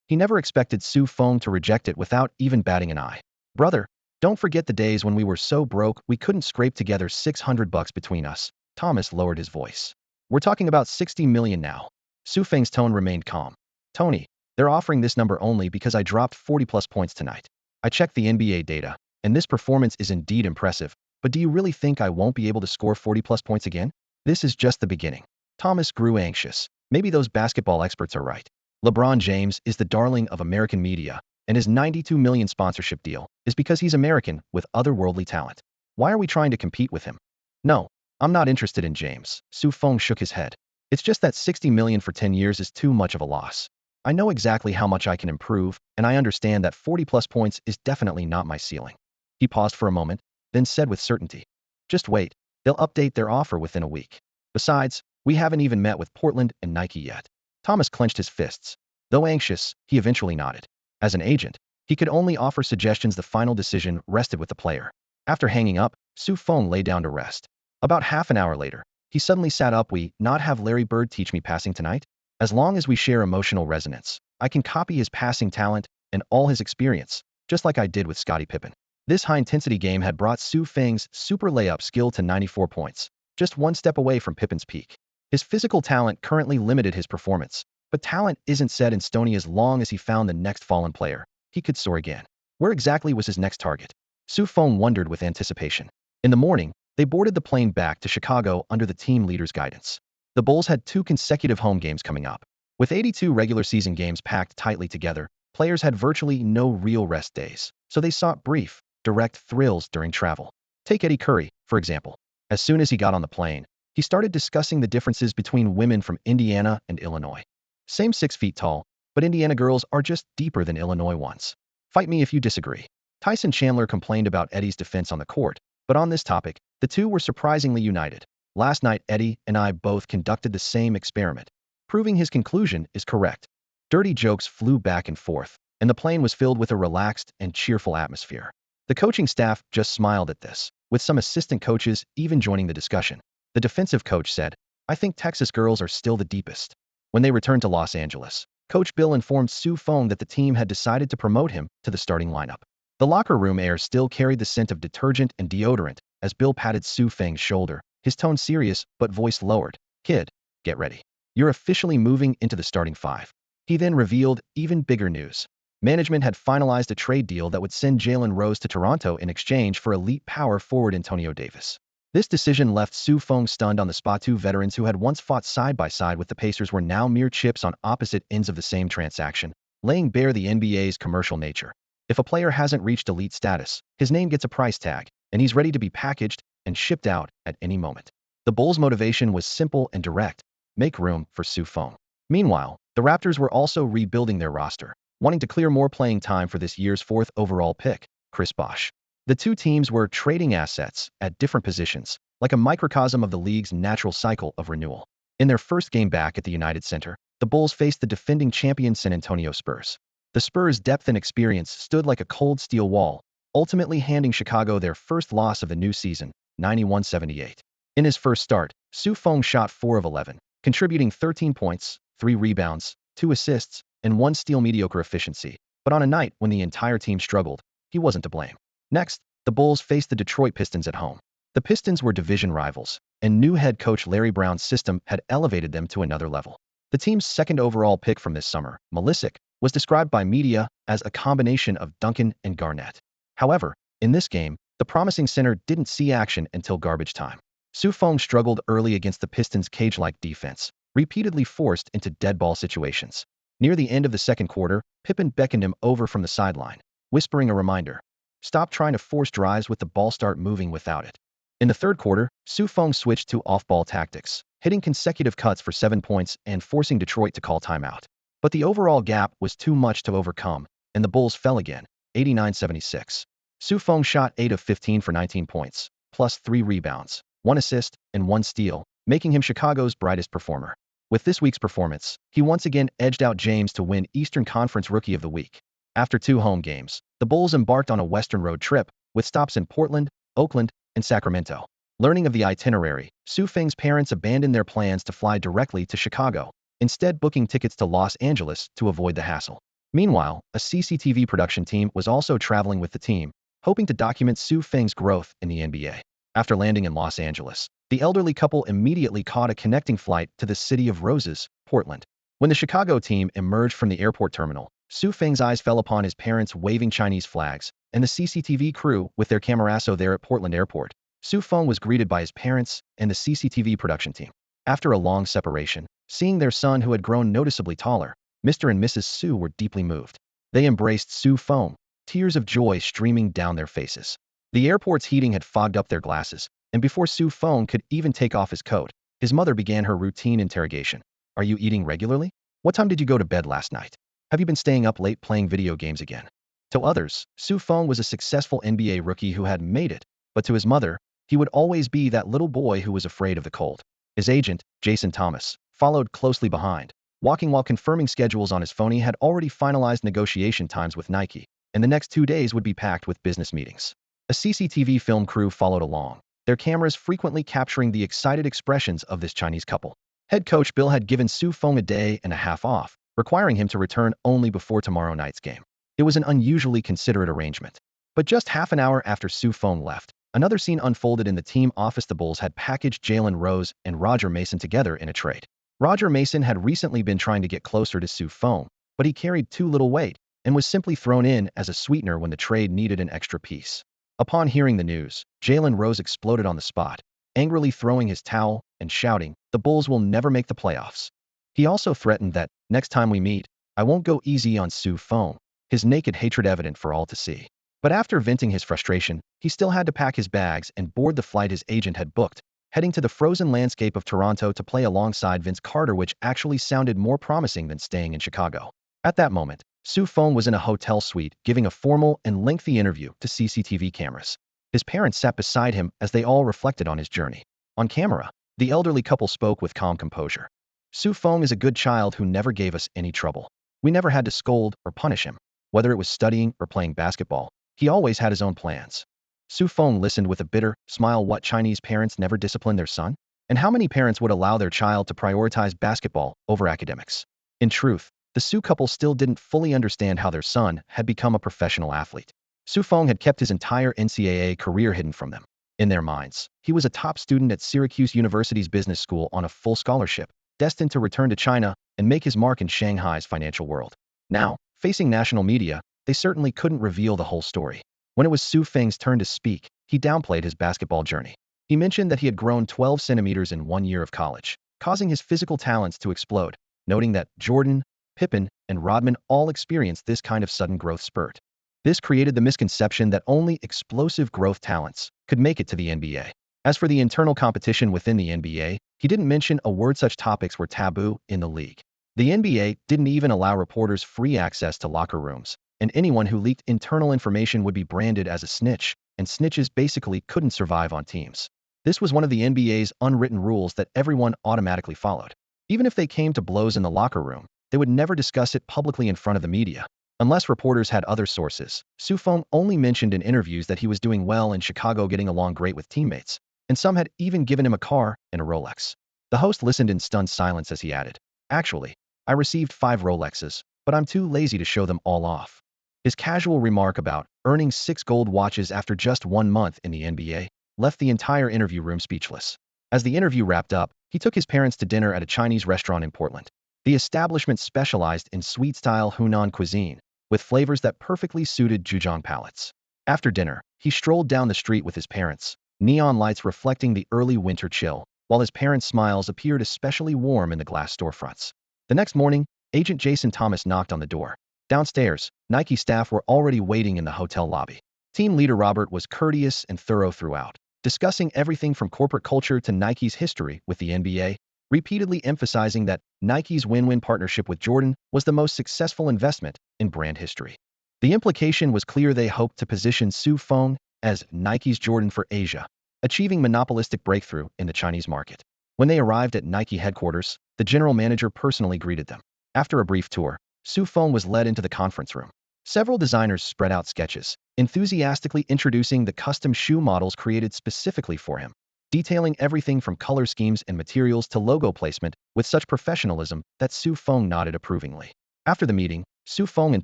He never expected Su Feng to reject it without even batting an eye. Brother, don't forget the days when we were so broke we couldn't scrape together $600 between us. Thomas lowered his voice. We're talking about 60 million now. Su Feng's tone remained calm. Tony, they're offering this number only because I dropped 40+ points tonight. I checked the NBA data, and this performance is indeed impressive, but do you really think I won't be able to score 40+ points again? This is just the beginning. Thomas grew anxious. Maybe those basketball experts are right. LeBron James is the darling of American media, and his 92 million sponsorship deal is because he's American with otherworldly talent. Why are we trying to compete with him? No, I'm not interested in James. Su Feng shook his head. It's just that 60 million for 10 years is too much of a loss. I know exactly how much I can improve, and I understand that 40+ points is definitely not my ceiling. He paused for a moment, then said with certainty, just wait, they'll update their offer within a week. Besides, we haven't even met with Portland and Nike yet. Thomas clenched his fists. Though anxious, he eventually nodded. As an agent, he could only offer suggestions. The final decision rested with the player. After hanging up, Su Feng lay down to rest. About half an hour later, he suddenly sat up. We not have Larry Bird teach me passing tonight? As long as we share emotional resonance, I can copy his passing talent and all his experience, just like I did with Scottie Pippen. This high-intensity game had brought Su Feng's super layup skill to 94 points, just one step away from Pippen's peak. His physical talent currently limited his performance, but talent isn't set in stone. As long as he found the next fallen player, he could soar again. Where exactly was his next target? Su Feng wondered with anticipation. In the morning, they boarded the plane back to Chicago under the team leader's guidance. The Bulls had 2 consecutive home games coming up. With 82 regular season games packed tightly together, players had virtually no real rest days, so they sought brief, direct thrills during travel. Take Eddie Curry, for example. As soon as he got on the plane, he started discussing the differences between women from Indiana and Illinois. Same 6 feet tall, but Indiana girls are just deeper than Illinois ones. Fight me if you disagree. Tyson Chandler complained about Eddie's defense on the court, but on this topic, the two were surprisingly united. Last night, Eddie and I both conducted the same experiment, proving his conclusion is correct. Dirty jokes flew back and forth, and the plane was filled with a relaxed and cheerful atmosphere. The coaching staff just smiled at this, with some assistant coaches even joining the discussion. The defensive coach said, I think Texas girls are still the deepest. When they returned to Los Angeles, Coach Bill informed Su Feng that the team had decided to promote him to the starting lineup. The locker room air still carried the scent of detergent and deodorant as Bill patted Su Feng's shoulder, his tone serious but voice lowered. Kid, get ready. You're officially moving into the starting 5. He then revealed even bigger news. Management had finalized a trade deal that would send Jalen Rose to Toronto in exchange for elite power forward Antonio Davis. This decision left Su Feng stunned on the spot. 2 veterans who had once fought side by side with the Pacers were now mere chips on opposite ends of the same transaction, laying bare the NBA's commercial nature. If a player hasn't reached elite status, his name gets a price tag, and he's ready to be packaged and shipped out at any moment. The Bulls' motivation was simple and direct: make room for Su Feng. Meanwhile, the Raptors were also rebuilding their roster, wanting to clear more playing time for this year's 4th overall pick, Chris Bosh. The 2 teams were trading assets at different positions, like a microcosm of the league's natural cycle of renewal. In their first game back at the United Center, the Bulls faced the defending champion San Antonio Spurs. The Spurs' depth and experience stood like a cold steel wall, ultimately handing Chicago their first loss of the new season, 91-78. In his first start, Su Feng shot 4 of 11, contributing 13 points, 3 rebounds, 2 assists, and 1 steal, mediocre efficiency. But on a night when the entire team struggled, he wasn't to blame. Next, the Bulls faced the Detroit Pistons at home. The Pistons were division rivals, and new head coach Larry Brown's system had elevated them to another level. The team's second overall pick from this summer, Malisic, was described by media as a combination of Duncan and Garnett. However, in this game, the promising center didn't see action until garbage time. Su Feng struggled early against the Pistons' cage-like defense, repeatedly forced into dead ball situations. Near the end of the second quarter, Pippen beckoned him over from the sideline, whispering a reminder. Stop trying to force drives with the ball, start moving without it. In the third quarter, Su Feng switched to off-ball tactics, hitting consecutive cuts for 7 points and forcing Detroit to call timeout. But the overall gap was too much to overcome, and the Bulls fell again, 89-76. Su Feng shot 8 of 15 for 19 points, plus 3 rebounds, 1 assist, and 1 steal, making him Chicago's brightest performer. With this week's performance, he once again edged out James to win Eastern Conference Rookie of the Week. After 2 home games, the Bulls embarked on a Western road trip, with stops in Portland, Oakland, and Sacramento. Learning of the itinerary, Su Feng's parents abandoned their plans to fly directly to Chicago, instead booking tickets to Los Angeles to avoid the hassle. Meanwhile, a CCTV production team was also traveling with the team, hoping to document Su Feng's growth in the NBA. After landing in Los Angeles, the elderly couple immediately caught a connecting flight to the City of Roses, Portland. When the Chicago team emerged from the airport terminal, Su Feng's eyes fell upon his parents waving Chinese flags, and the CCTV crew with their camerasso there at Portland Airport. Su Feng was greeted by his parents and the CCTV production team. After a long separation, seeing their son who had grown noticeably taller, Mr. and Mrs. Su were deeply moved. They embraced Su Feng, tears of joy streaming down their faces. The airport's heating had fogged up their glasses, and before Su Feng could even take off his coat, his mother began her routine interrogation. Are you eating regularly? What time did you go to bed last night? Have you been staying up late playing video games again? To others, Su Feng was a successful NBA rookie who had made it, but to his mother, he would always be that little boy who was afraid of the cold. His agent, Jason Thomas, followed closely behind, walking while confirming schedules on his phone. He had already finalized negotiation times with Nike, and the next 2 days would be packed with business meetings. A CCTV film crew followed along, their cameras frequently capturing the excited expressions of this Chinese couple. Head coach Bill had given Su Feng a day and a half off, requiring him to return only before tomorrow night's game. It was an unusually considerate arrangement. But just half an hour after Su Feng left, another scene unfolded in the team office. The Bulls had packaged Jalen Rose and Roger Mason together in a trade. Roger Mason had recently been trying to get closer to Su Feng, but he carried too little weight and was simply thrown in as a sweetener when the trade needed an extra piece. Upon hearing the news, Jalen Rose exploded on the spot, angrily throwing his towel and shouting, "The Bulls will never make the playoffs." He also threatened that, "Next time we meet, I won't go easy on Su Feng," his naked hatred evident for all to see. But after venting his frustration, he still had to pack his bags and board the flight his agent had booked, heading to the frozen landscape of Toronto to play alongside Vince Carter, which actually sounded more promising than staying in Chicago. At that moment, Su Feng was in a hotel suite giving a formal and lengthy interview to CCTV cameras. His parents sat beside him as they all reflected on his journey. On camera, the elderly couple spoke with calm composure. "Su Feng is a good child who never gave us any trouble. We never had to scold or punish him. Whether it was studying or playing basketball, he always had his own plans." Su Feng listened with a bitter smile. What Chinese parents never discipline their son? And how many parents would allow their child to prioritize basketball over academics? In truth, the Su couple still didn't fully understand how their son had become a professional athlete. Su Feng had kept his entire NCAA career hidden from them. In their minds, he was a top student at Syracuse University's business school on a full scholarship, destined to return to China and make his mark in Shanghai's financial world. Now, facing national media, they certainly couldn't reveal the whole story. When it was Su Feng's turn to speak, he downplayed his basketball journey. He mentioned that he had grown 12 centimeters in 1 year of college, causing his physical talents to explode, noting that Jordan, Pippen, and Rodman all experienced this kind of sudden growth spurt. This created the misconception that only explosive growth talents could make it to the NBA. As for the internal competition within the NBA, he didn't mention a word. Such topics were taboo in the league. The NBA didn't even allow reporters free access to locker rooms, and anyone who leaked internal information would be branded as a snitch, and snitches basically couldn't survive on teams. This was one of the NBA's unwritten rules that everyone automatically followed. Even if they came to blows in the locker room, they would never discuss it publicly in front of the media. Unless reporters had other sources, Su Feng only mentioned in interviews that he was doing well in Chicago, getting along great with teammates. and some had even given him a car and a Rolex. The host listened in stunned silence as he added, "Actually, I received 5 Rolexes, but I'm too lazy to show them all off." His casual remark about earning 6 gold watches after just 1 month in the NBA left the entire interview room speechless. As the interview wrapped up, he took his parents to dinner at a Chinese restaurant in Portland. The establishment specialized in sweet-style Hunan cuisine, with flavors that perfectly suited Zhejiang palates. After dinner, he strolled down the street with his parents, neon lights reflecting the early winter chill, while his parents' smiles appeared especially warm in the glass storefronts. The next morning, Agent Jason Thomas knocked on the door. Downstairs, Nike staff were already waiting in the hotel lobby. Team leader Robert was courteous and thorough throughout, discussing everything from corporate culture to Nike's history with the NBA, repeatedly emphasizing that Nike's win-win partnership with Jordan was the most successful investment in brand history. The implication was clear: they hoped to position Feng as Nike's Jordan for Asia, achieving monopolistic breakthrough in the Chinese market. When they arrived at Nike headquarters, the general manager personally greeted them. After a brief tour, Feng was led into the conference room. Several designers spread out sketches, enthusiastically introducing the custom shoe models created specifically for him, detailing everything from color schemes and materials to logo placement with such professionalism that Feng nodded approvingly. After the meeting, Feng and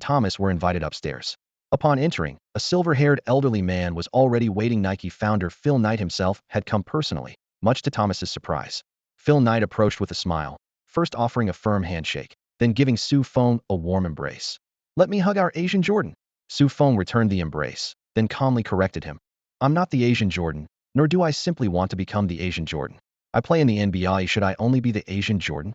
Thomas were invited upstairs. Upon entering, a silver-haired elderly man was already waiting. Nike founder Phil Knight himself had come personally, much to Thomas's surprise. Phil Knight approached with a smile, first offering a firm handshake, then giving Feng a warm embrace. "Let me hug our Asian Jordan." Feng returned the embrace, then calmly corrected him. "I'm not the Asian Jordan, nor do I simply want to become the Asian Jordan. I play in the NBA. Should I only be the Asian Jordan?"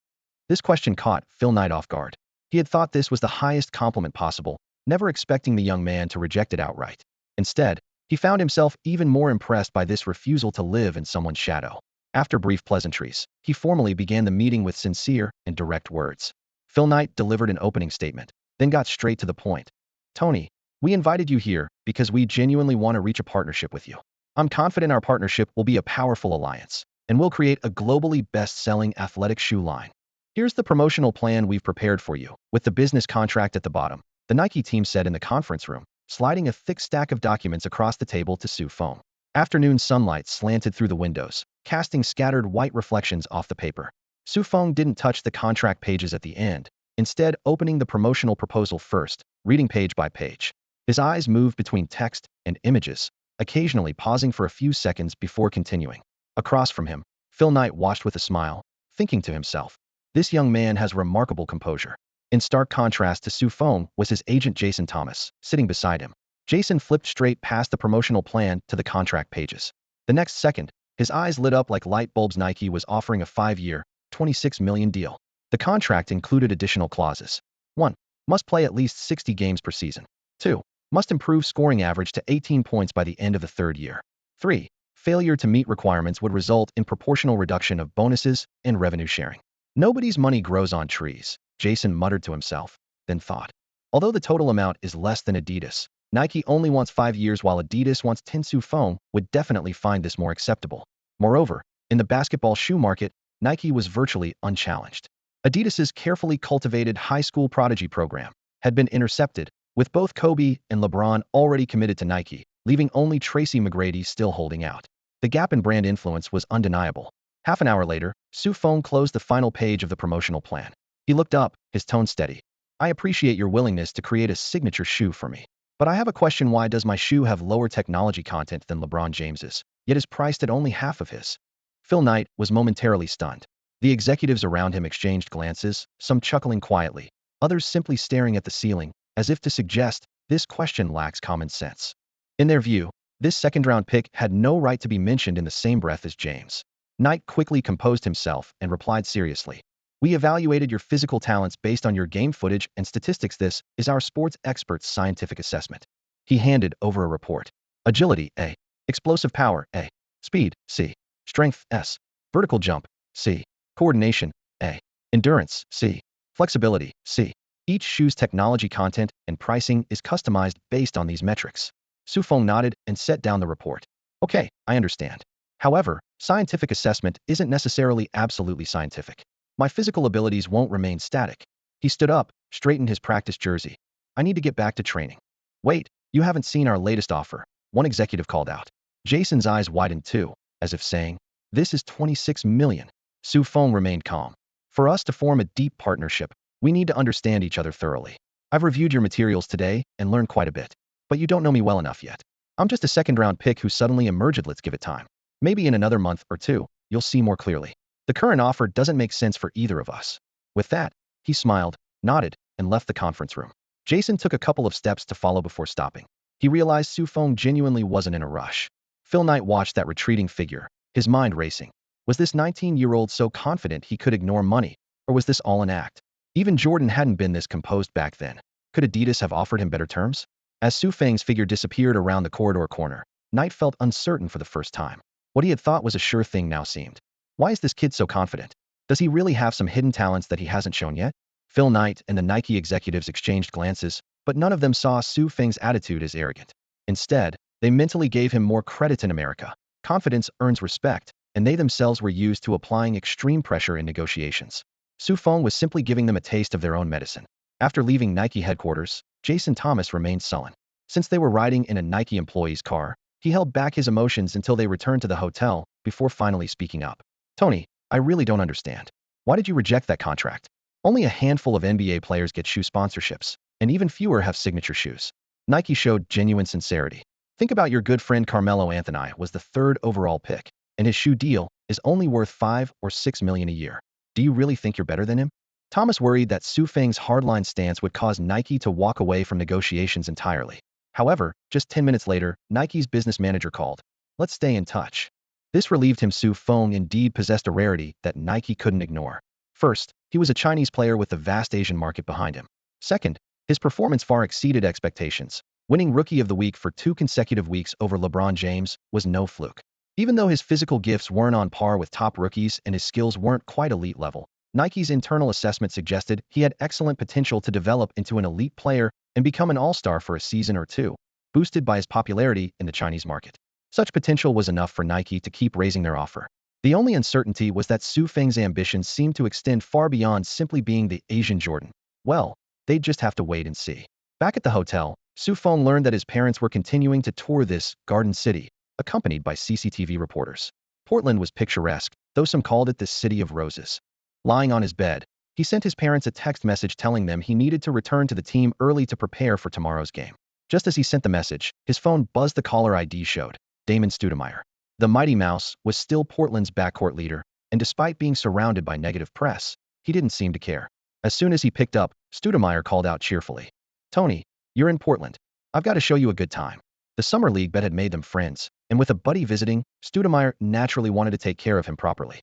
This question caught Phil Knight off guard. He had thought this was the highest compliment possible, never expecting the young man to reject it outright. Instead, he found himself even more impressed by this refusal to live in someone's shadow. After brief pleasantries, he formally began the meeting with sincere and direct words. Phil Knight delivered an opening statement, then got straight to the point. "Tony, we invited you here because we genuinely want to reach a partnership with you. I'm confident our partnership will be a powerful alliance, and we'll create a globally best-selling athletic shoe line. Here's the promotional plan we've prepared for you, with the business contract at the bottom," the Nike team said in the conference room, sliding a thick stack of documents across the table to Feng. Afternoon sunlight slanted through the windows, casting scattered white reflections off the paper. Feng didn't touch the contract pages at the end, instead opening the promotional proposal first, reading page by page. His eyes moved between text and images, occasionally pausing for a few seconds before continuing. Across from him, Phil Knight watched with a smile, thinking to himself, "This young man has remarkable composure." In stark contrast to Feng was his agent Jason Thomas, sitting beside him. Jason flipped straight past the promotional plan to the contract pages. The next second, his eyes lit up like light bulbs. Nike was offering a 5-year, $26 million deal. The contract included additional clauses. 1. Must play at least 60 games per season. 2. Must improve scoring average to 18 points by the end of the 3rd year. 3. Failure to meet requirements would result in proportional reduction of bonuses and revenue sharing. "Nobody's money grows on trees," Jason muttered to himself, then thought. Although the total amount is less than Adidas, Nike only wants 5 years while Adidas wants 10. Feng would definitely find this more acceptable. Moreover, in the basketball shoe market, Nike was virtually unchallenged. Adidas's carefully cultivated high school prodigy program had been intercepted, with both Kobe and LeBron already committed to Nike, leaving only Tracy McGrady still holding out. The gap in brand influence was undeniable. Half an hour later, Feng closed the final page of the promotional plan. He looked up, his tone steady. "I appreciate your willingness to create a signature shoe for me. But I have a question: why does my shoe have lower technology content than LeBron James's, yet is priced at only half of his?" Phil Knight was momentarily stunned. The executives around him exchanged glances, some chuckling quietly, others simply staring at the ceiling, as if to suggest this question lacks common sense. In their view, this second-round pick had no right to be mentioned in the same breath as James. Knight quickly composed himself and replied seriously, "We evaluated your physical talents based on your game footage and statistics. This is our sports expert's scientific assessment." He handed over a report. "Agility, A. Explosive power, A. Speed, C. Strength, S. Vertical jump, C. Coordination, A. Endurance, C. Flexibility, C. Each shoe's technology content and pricing is customized based on these metrics." Feng nodded and set down the report. "Okay, I understand. However, scientific assessment isn't necessarily absolutely scientific. My physical abilities won't remain static." He stood up, straightened his practice jersey. "I need to get back to training." "Wait, you haven't seen our latest offer," one executive called out. Jason's eyes widened too. as if saying, "This is 26 million." Su Feng remained calm. "For us to form a deep partnership, we need to understand each other thoroughly. I've reviewed your materials today and learned quite a bit. But you don't know me well enough yet. I'm just a second-round pick who suddenly emerged. Let's give it time. Maybe in another month or two, you'll see more clearly. The current offer doesn't make sense for either of us." With that, he smiled, nodded, and left the conference room. Jason took a couple of steps to follow before stopping. He realized Su Feng genuinely wasn't in a rush. Phil Knight watched that retreating figure, his mind racing. Was this 19-year-old so confident he could ignore money, or was this all an act? Even Jordan hadn't been this composed back then. Could Adidas have offered him better terms? As Su Feng's figure disappeared around the corridor corner, Knight felt uncertain for the first time. What he had thought was a sure thing now seemed. Why is this kid so confident? Does he really have some hidden talents that he hasn't shown yet? Phil Knight and the Nike executives exchanged glances, but none of them saw Su Feng's attitude as arrogant. Instead, they mentally gave him more credit. In America, confidence earns respect, and they themselves were used to applying extreme pressure in negotiations. Su Feng was simply giving them a taste of their own medicine. After leaving Nike headquarters, Jason Thomas remained sullen. Since they were riding in a Nike employee's car, he held back his emotions until they returned to the hotel before finally speaking up. "Tony, I really don't understand. Why did you reject that contract? Only a handful of NBA players get shoe sponsorships, and even fewer have signature shoes." Nike showed genuine sincerity. "Think about your good friend Carmelo Anthony was the 3rd overall pick, and his shoe deal is only worth 5 or 6 million a year. Do you really think you're better than him?" Thomas worried that Su Feng's hardline stance would cause Nike to walk away from negotiations entirely. However, just 10 minutes later, Nike's business manager called. "Let's stay in touch." This relieved him. Su Feng indeed possessed a rarity that Nike couldn't ignore. First, he was a Chinese player with the vast Asian market behind him. Second, his performance far exceeded expectations. Winning Rookie of the Week for 2 consecutive weeks over LeBron James was no fluke. Even though his physical gifts weren't on par with top rookies and his skills weren't quite elite level, Nike's internal assessment suggested he had excellent potential to develop into an elite player and become an all-star for a season or two, boosted by his popularity in the Chinese market. Such potential was enough for Nike to keep raising their offer. The only uncertainty was that Su Feng's ambitions seemed to extend far beyond simply being the Asian Jordan. Well, they'd just have to wait and see. Back at the hotel, Su Feng learned that his parents were continuing to tour this Garden City, accompanied by CCTV reporters. Portland was picturesque, though some called it the City of Roses. Lying on his bed, he sent his parents a text message telling them he needed to return to the team early to prepare for tomorrow's game. Just as he sent the message, his phone buzzed. The caller ID showed Damon Stoudemire. The Mighty Mouse was still Portland's backcourt leader, and despite being surrounded by negative press, he didn't seem to care. As soon as he picked up, Stoudemire called out cheerfully, "Tony, you're in Portland. I've got to show you a good time." The summer league bet had made them friends, and with a buddy visiting, Stoudemire naturally wanted to take care of him properly.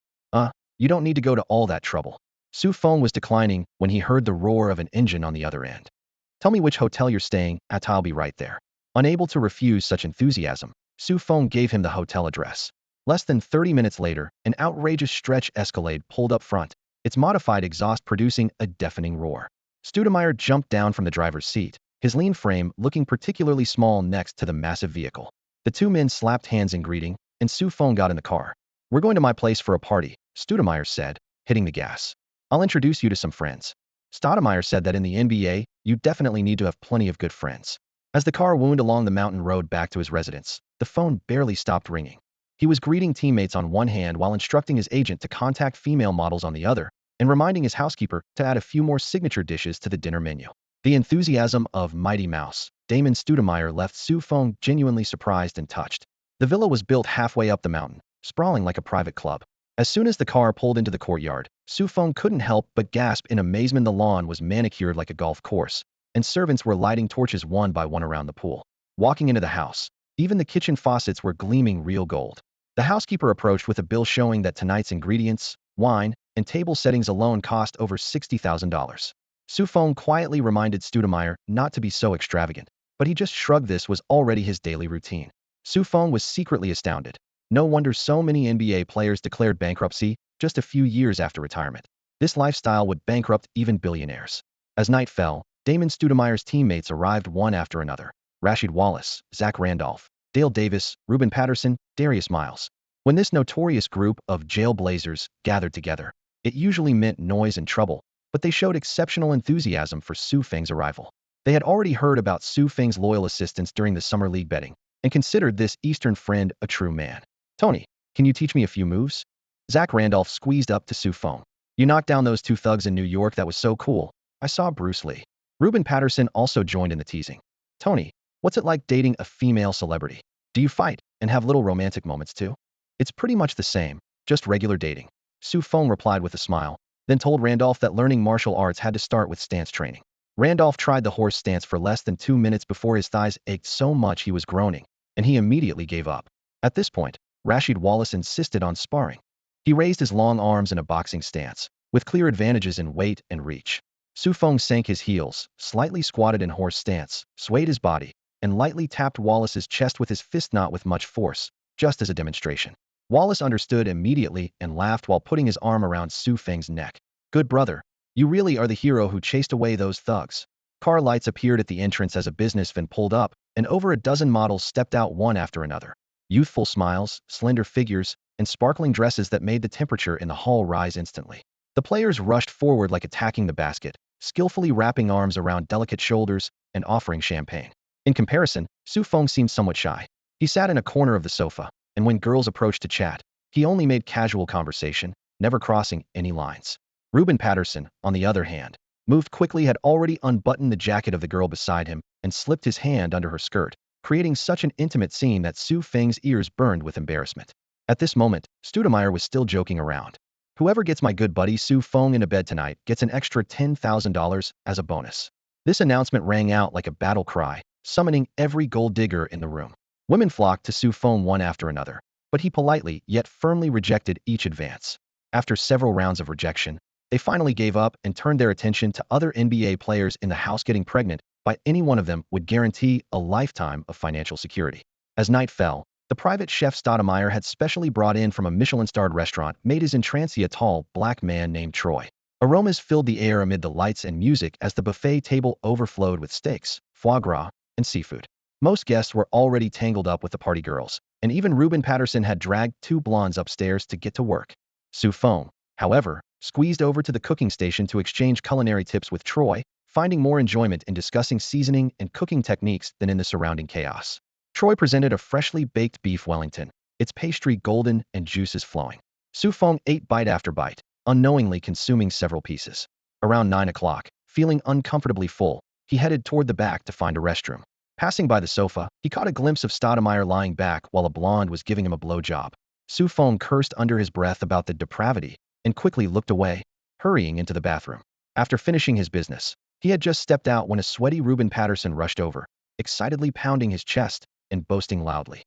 You don't need to go to all that trouble." Su Feng was declining when he heard the roar of an engine on the other end. "Tell me which hotel you're staying at. I'll be right there." Unable to refuse such enthusiasm, Su Feng gave him the hotel address. Less than 30 minutes later, an outrageous stretch Escalade pulled up front, its modified exhaust producing a deafening roar. Stoudemire jumped down from the driver's seat, his lean frame looking particularly small next to the massive vehicle. The two men slapped hands in greeting, and Su Feng got in the car. "We're going to my place for a party," Stoudemire said, hitting the gas. "I'll introduce you to some friends." Stoudemire said that in the NBA, you definitely need to have plenty of good friends. As the car wound along the mountain road back to his residence, the phone barely stopped ringing. He was greeting teammates on one hand while instructing his agent to contact female models on the other, and reminding his housekeeper to add a few more signature dishes to the dinner menu. The enthusiasm of Mighty Mouse, Damon Stoudemire, left Su Feng genuinely surprised and touched. The villa was built halfway up the mountain, sprawling like a private club. As soon as the car pulled into the courtyard, Su Feng couldn't help but gasp in amazement. The lawn was manicured like a golf course, and servants were lighting torches one by one around the pool. Walking into the house, even the kitchen faucets were gleaming real gold. The housekeeper approached with a bill showing that tonight's ingredients, wine, and table settings alone cost over $60,000. Su Feng quietly reminded Stoudemire not to be so extravagant, but he just shrugged. This was already his daily routine. Su Feng was secretly astounded. No wonder so many NBA players declared bankruptcy just a few years after retirement. This lifestyle would bankrupt even billionaires. As night fell, Damon Stoudemire's teammates arrived one after another. Rasheed Wallace, Zach Randolph, Dale Davis, Ruben Patterson, Darius Miles. When this notorious group of jailblazers gathered together, it usually meant noise and trouble, but they showed exceptional enthusiasm for Su Feng's arrival. They had already heard about Su Feng's loyal assistance during the summer league betting, and considered this Eastern friend a true man. "Tony, Can you teach me a few moves? Zach Randolph squeezed up to Su Feng. You knocked down those two thugs in New York. That was so cool. I saw Bruce Lee. Ruben Patterson also joined in the teasing. Tony, what's it like dating a female celebrity? Do you fight and have little romantic moments too? It's pretty much the same, just regular dating. Su Feng replied with a smile, then told Randolph that learning martial arts had to start with stance training. Randolph tried the horse stance for less than 2 minutes before his thighs ached so much he was groaning, and he immediately gave up. At this point, Rashid Wallace insisted on sparring. He raised his long arms in a boxing stance, with clear advantages in weight and reach. Su Feng sank his heels, slightly squatted in horse stance, swayed his body, and lightly tapped Wallace's chest with his fist, not with much force, just as a demonstration. Wallace understood immediately and laughed while putting his arm around Su Feng's neck. Good brother. You really are the hero who chased away those thugs. Car lights appeared at the entrance as a business van pulled up, and over a dozen models stepped out one after another. Youthful smiles, slender figures, and sparkling dresses that made the temperature in the hall rise instantly. The players rushed forward like attacking the basket, skillfully wrapping arms around delicate shoulders and offering champagne. In comparison, Su Feng seemed somewhat shy. He sat in a corner of the sofa, and when girls approached to chat, he only made casual conversation, never crossing any lines. Ruben Patterson, on the other hand, moved quickly, had already unbuttoned the jacket of the girl beside him and slipped his hand under her skirt, creating such an intimate scene that Su Feng's ears burned with embarrassment. At this moment, Stoudemire was still joking around. Whoever gets my good buddy Su Feng into bed tonight gets an extra $10,000 as a bonus. This announcement rang out like a battle cry, summoning every gold digger in the room. Women flocked to Su Feng one after another, but he politely yet firmly rejected each advance. After several rounds of rejection, they finally gave up and turned their attention to other NBA players in the house. Getting pregnant by any one of them would guarantee a lifetime of financial security. As night fell, the private chef Stoudemire had specially brought in from a Michelin-starred restaurant made his entrance a tall, black man named Troy. Aromas filled the air amid the lights and music as the buffet table overflowed with steaks, foie gras, and seafood. Most guests were already tangled up with the party girls, and even Ruben Patterson had dragged two blondes upstairs to get to work. Su Feng, however, squeezed over to the cooking station to exchange culinary tips with Troy, finding more enjoyment in discussing seasoning and cooking techniques than in the surrounding chaos. Troy presented a freshly baked beef Wellington, its pastry golden and juices flowing. Su Feng ate bite after bite, unknowingly consuming several pieces. Around 9 o'clock, feeling uncomfortably full, he headed toward the back to find a restroom. Passing by the sofa, he caught a glimpse of Stoudemire lying back while a blonde was giving him a blowjob. Su Feng cursed under his breath about the depravity and quickly looked away, hurrying into the bathroom. After finishing his business, he had just stepped out when a sweaty Ruben Patterson rushed over, excitedly pounding his chest and boasting loudly.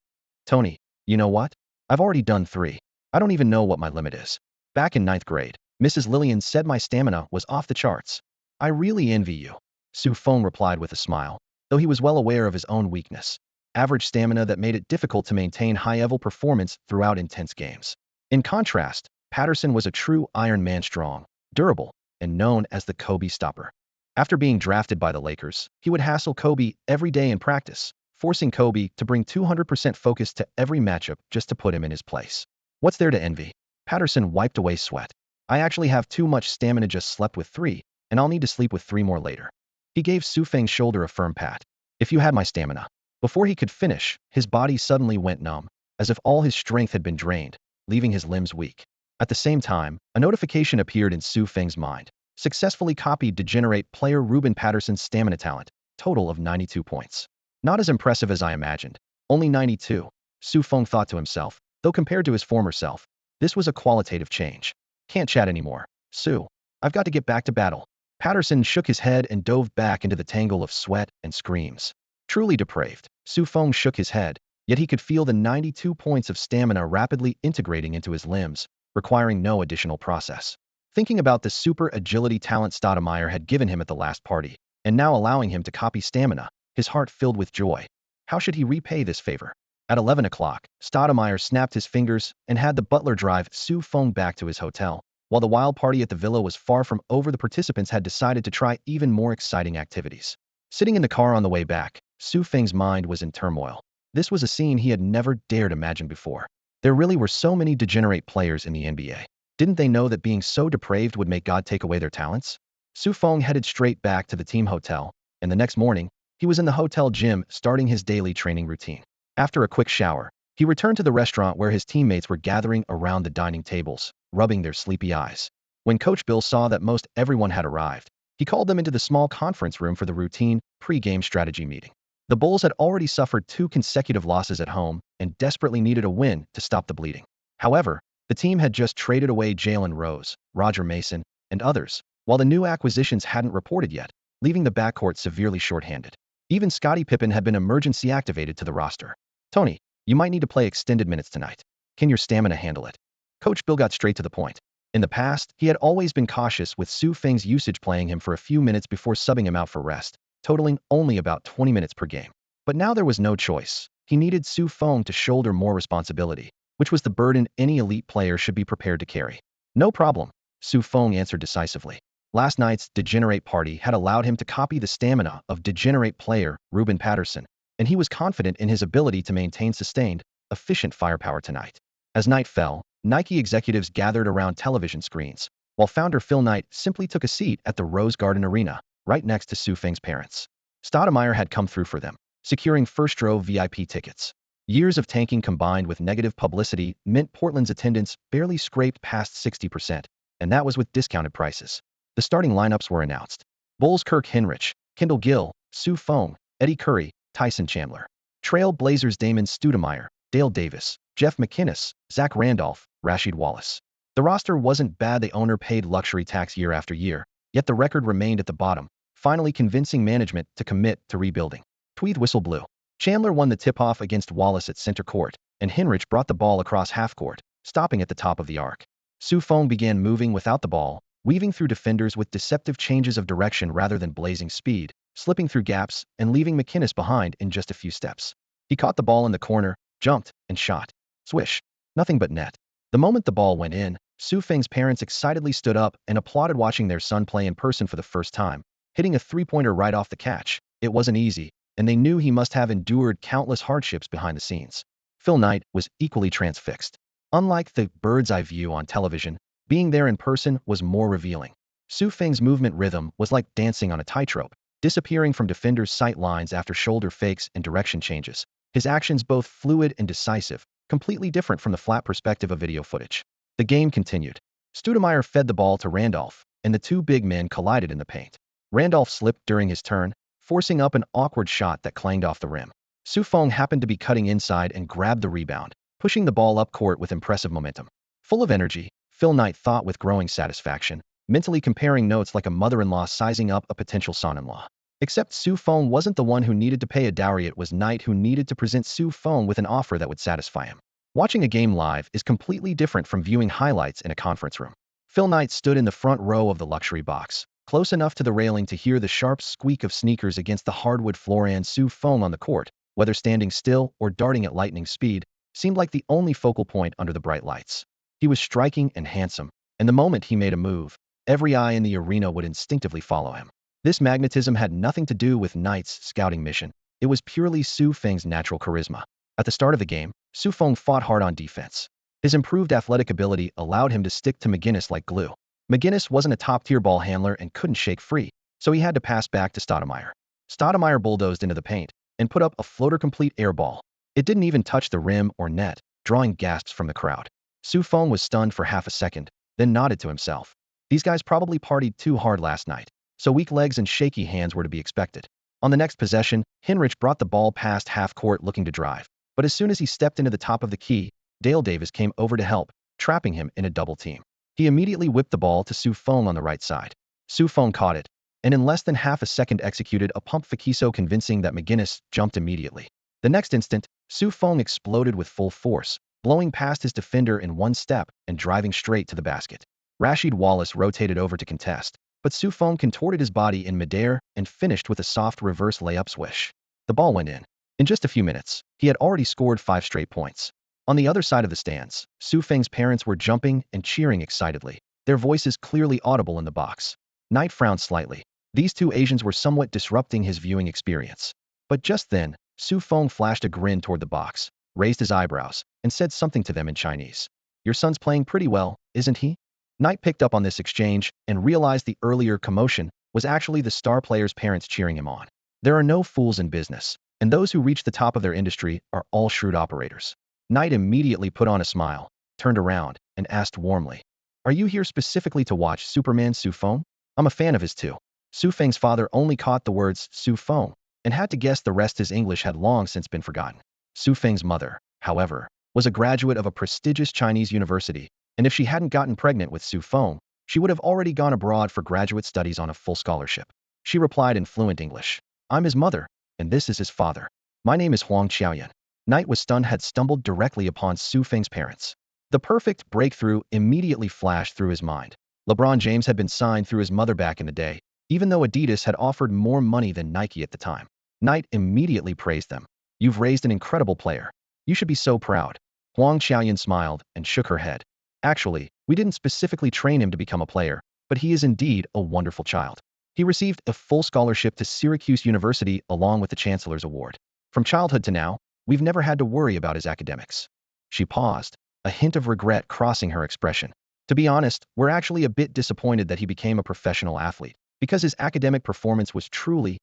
Tony, you know what? I've already done 3. I don't even know what my limit is. Back in 9th grade, Mrs. Lillian said my stamina was off the charts. I really envy you. Su Feng replied with a smile, though he was well aware of his own weakness. Average stamina that made it difficult to maintain high-level performance throughout intense games. In contrast, Patterson was a true Iron Man, strong, durable, and known as the Kobe stopper. After being drafted by the Lakers, he would hassle Kobe every day in practice, forcing Kobe to bring 200% focus to every matchup just to put him in his place. What's there to envy? Patterson wiped away sweat. I actually have too much stamina, just slept with 3, and I'll need to sleep with 3 more later. He gave Su Feng's shoulder a firm pat. If you had my stamina. Before he could finish, his body suddenly went numb, as if all his strength had been drained, leaving his limbs weak. At the same time, a notification appeared in Su Feng's mind. Successfully copied degenerate player Ruben Patterson's stamina talent, total of 92 points. Not as impressive as I imagined. Only 92, Su Feng thought to himself, though compared to his former self, this was a qualitative change. Can't chat anymore, Su. I've got to get back to battle. Patterson shook his head and dove back into the tangle of sweat and screams. Truly depraved, Su Feng shook his head, yet he could feel the 92 points of stamina rapidly integrating into his limbs, requiring no additional process. Thinking about the super agility talent Stoudemire had given him at the last party, and now allowing him to copy stamina, his heart filled with joy. How should he repay this favor? At 11 o'clock, Stoudemire snapped his fingers and had the butler drive Su Feng back to his hotel. While the wild party at the villa was far from over, the participants had decided to try even more exciting activities. Sitting in the car on the way back, Su Feng's mind was in turmoil. This was a scene he had never dared imagine before. There really were so many degenerate players in the NBA. Didn't they know that being so depraved would make God take away their talents? Su Feng headed straight back to the team hotel, and the next morning, he was in the hotel gym starting his daily training routine. After a quick shower, He returned to the restaurant where his teammates were gathering around the dining tables, rubbing their sleepy eyes. When Coach Bill saw that most everyone had arrived, he called them into the small conference room for the routine pre-game strategy meeting. The Bulls had already suffered 2 consecutive losses at home and desperately needed a win to stop the bleeding. However, the team had just traded away Jalen Rose, Roger Mason, and others, while the new acquisitions hadn't reported yet, leaving the backcourt severely shorthanded. Even Scottie Pippen had been emergency activated to the roster. Tony, you might need to play extended minutes tonight. Can your stamina handle it? Coach Bill got straight to the point. In the past, he had always been cautious with Feng's usage, playing him for a few minutes before subbing him out for rest, totaling only about 20 minutes per game. But now there was no choice. He needed Feng to shoulder more responsibility, which was the burden any elite player should be prepared to carry. No problem, Feng answered decisively. Last night's degenerate party had allowed him to copy the stamina of degenerate player Ruben Patterson, and he was confident in his ability to maintain sustained, efficient firepower tonight. As night fell, Nike executives gathered around television screens, while founder Phil Knight simply took a seat at the Rose Garden Arena, right next to Feng's parents. Stoudemire had come through for them, securing first-row VIP tickets. Years of tanking combined with negative publicity meant Portland's attendance barely scraped past 60%, and that was with discounted prices. The starting lineups were announced. Bulls Kirk Hinrich, Kendall Gill, Feng, Eddie Curry, Tyson Chandler. Trail Blazers Damon Stoudemire, Dale Davis, Jeff McInnes, Zach Randolph, Rasheed Wallace. The roster wasn't bad. The owner paid luxury tax year after year, yet the record remained at the bottom, finally convincing management to commit to rebuilding. Tweed whistle blew. Chandler won the tip-off against Wallace at center court, and Hinrich brought the ball across half-court, stopping at the top of the arc. Feng began moving without the ball, weaving through defenders with deceptive changes of direction rather than blazing speed, slipping through gaps and leaving McInnes behind in just a few steps. He caught the ball in the corner, jumped, and shot. Swish. Nothing but net. The moment the ball went in, Feng's parents excitedly stood up and applauded, watching their son play in person for the first time, hitting a three-pointer right off the catch. It wasn't easy, and they knew he must have endured countless hardships behind the scenes. Phil Knight was equally transfixed. Unlike the bird's-eye view on television, being there in person was more revealing. Feng's movement rhythm was like dancing on a tightrope, disappearing from defenders' sight lines after shoulder fakes and direction changes. His actions both fluid and decisive, completely different from the flat perspective of video footage. The game continued. Stoudemire fed the ball to Randolph, and the two big men collided in the paint. Randolph slipped during his turn, forcing up an awkward shot that clanged off the rim. Feng happened to be cutting inside and grabbed the rebound, pushing the ball up court with impressive momentum. Full of energy, Phil Knight thought with growing satisfaction, mentally comparing notes like a mother-in-law sizing up a potential son-in-law. Except Feng wasn't the one who needed to pay a dowry. It was Knight who needed to present Feng with an offer that would satisfy him. Watching a game live is completely different from viewing highlights in a conference room. Phil Knight stood in the front row of the luxury box, close enough to the railing to hear the sharp squeak of sneakers against the hardwood floor, and Feng on the court, whether standing still or darting at lightning speed, seemed like the only focal point under the bright lights. He was striking and handsome, and the moment he made a move, every eye in the arena would instinctively follow him. This magnetism had nothing to do with Knight's scouting mission. It was purely Feng's natural charisma. At the start of the game, Feng fought hard on defense. His improved athletic ability allowed him to stick to McInnes like glue. McInnes wasn't a top-tier ball handler and couldn't shake free, so he had to pass back to Stoudemire. Stoudemire bulldozed into the paint and put up a floater-complete air ball. It didn't even touch the rim or net, drawing gasps from the crowd. Feng was stunned for half a second, then nodded to himself. These guys probably partied too hard last night, so weak legs and shaky hands were to be expected. On the next possession, Hinrich brought the ball past half-court looking to drive, but as soon as he stepped into the top of the key, Dale Davis came over to help, trapping him in a double team. He immediately whipped the ball to Feng on the right side. Feng caught it, and in less than half a second executed a pump fake so convincing that McInnes jumped immediately. The next instant, Feng exploded with full force, blowing past his defender in one step and driving straight to the basket. Rasheed Wallace rotated over to contest, but Feng contorted his body in midair and finished with a soft reverse layup swish. The ball went in. In just a few minutes, he had already scored 5 straight points. On the other side of the stands, Feng's parents were jumping and cheering excitedly, their voices clearly audible in the box. Knight frowned slightly. These two Asians were somewhat disrupting his viewing experience. But just then, Feng flashed a grin toward the box, raised his eyebrows, and said something to them in Chinese. "Your son's playing pretty well, isn't he?" Knight picked up on this exchange and realized the earlier commotion was actually the star player's parents cheering him on. There are no fools in business, and those who reach the top of their industry are all shrewd operators. Knight immediately put on a smile, turned around, and asked warmly, "Are you here specifically to watch Superman Su Feng? I'm a fan of his too." Su Feng's father only caught the words Su Feng and had to guess the rest. His English had long since been forgotten. Su Feng's mother, however, was a graduate of a prestigious Chinese university, and if she hadn't gotten pregnant with Su Feng, she would have already gone abroad for graduate studies on a full scholarship. She replied in fluent English, "I'm his mother, and this is his father. My name is Huang Qiaoyan." Knight was stunned, had stumbled directly upon Su Feng's parents. The perfect breakthrough immediately flashed through his mind. LeBron James had been signed through his mother back in the day, even though Adidas had offered more money than Nike at the time. Knight immediately praised them. "You've raised an incredible player. You should be so proud." Huang Qiaoyan smiled and shook her head. "Actually, we didn't specifically train him to become a player, but he is indeed a wonderful child. He received a full scholarship to Syracuse University along with the Chancellor's Award. From childhood to now, we've never had to worry about his academics." She paused, a hint of regret crossing her expression. "To be honest, we're actually a bit disappointed that he became a professional athlete, because his academic performance was truly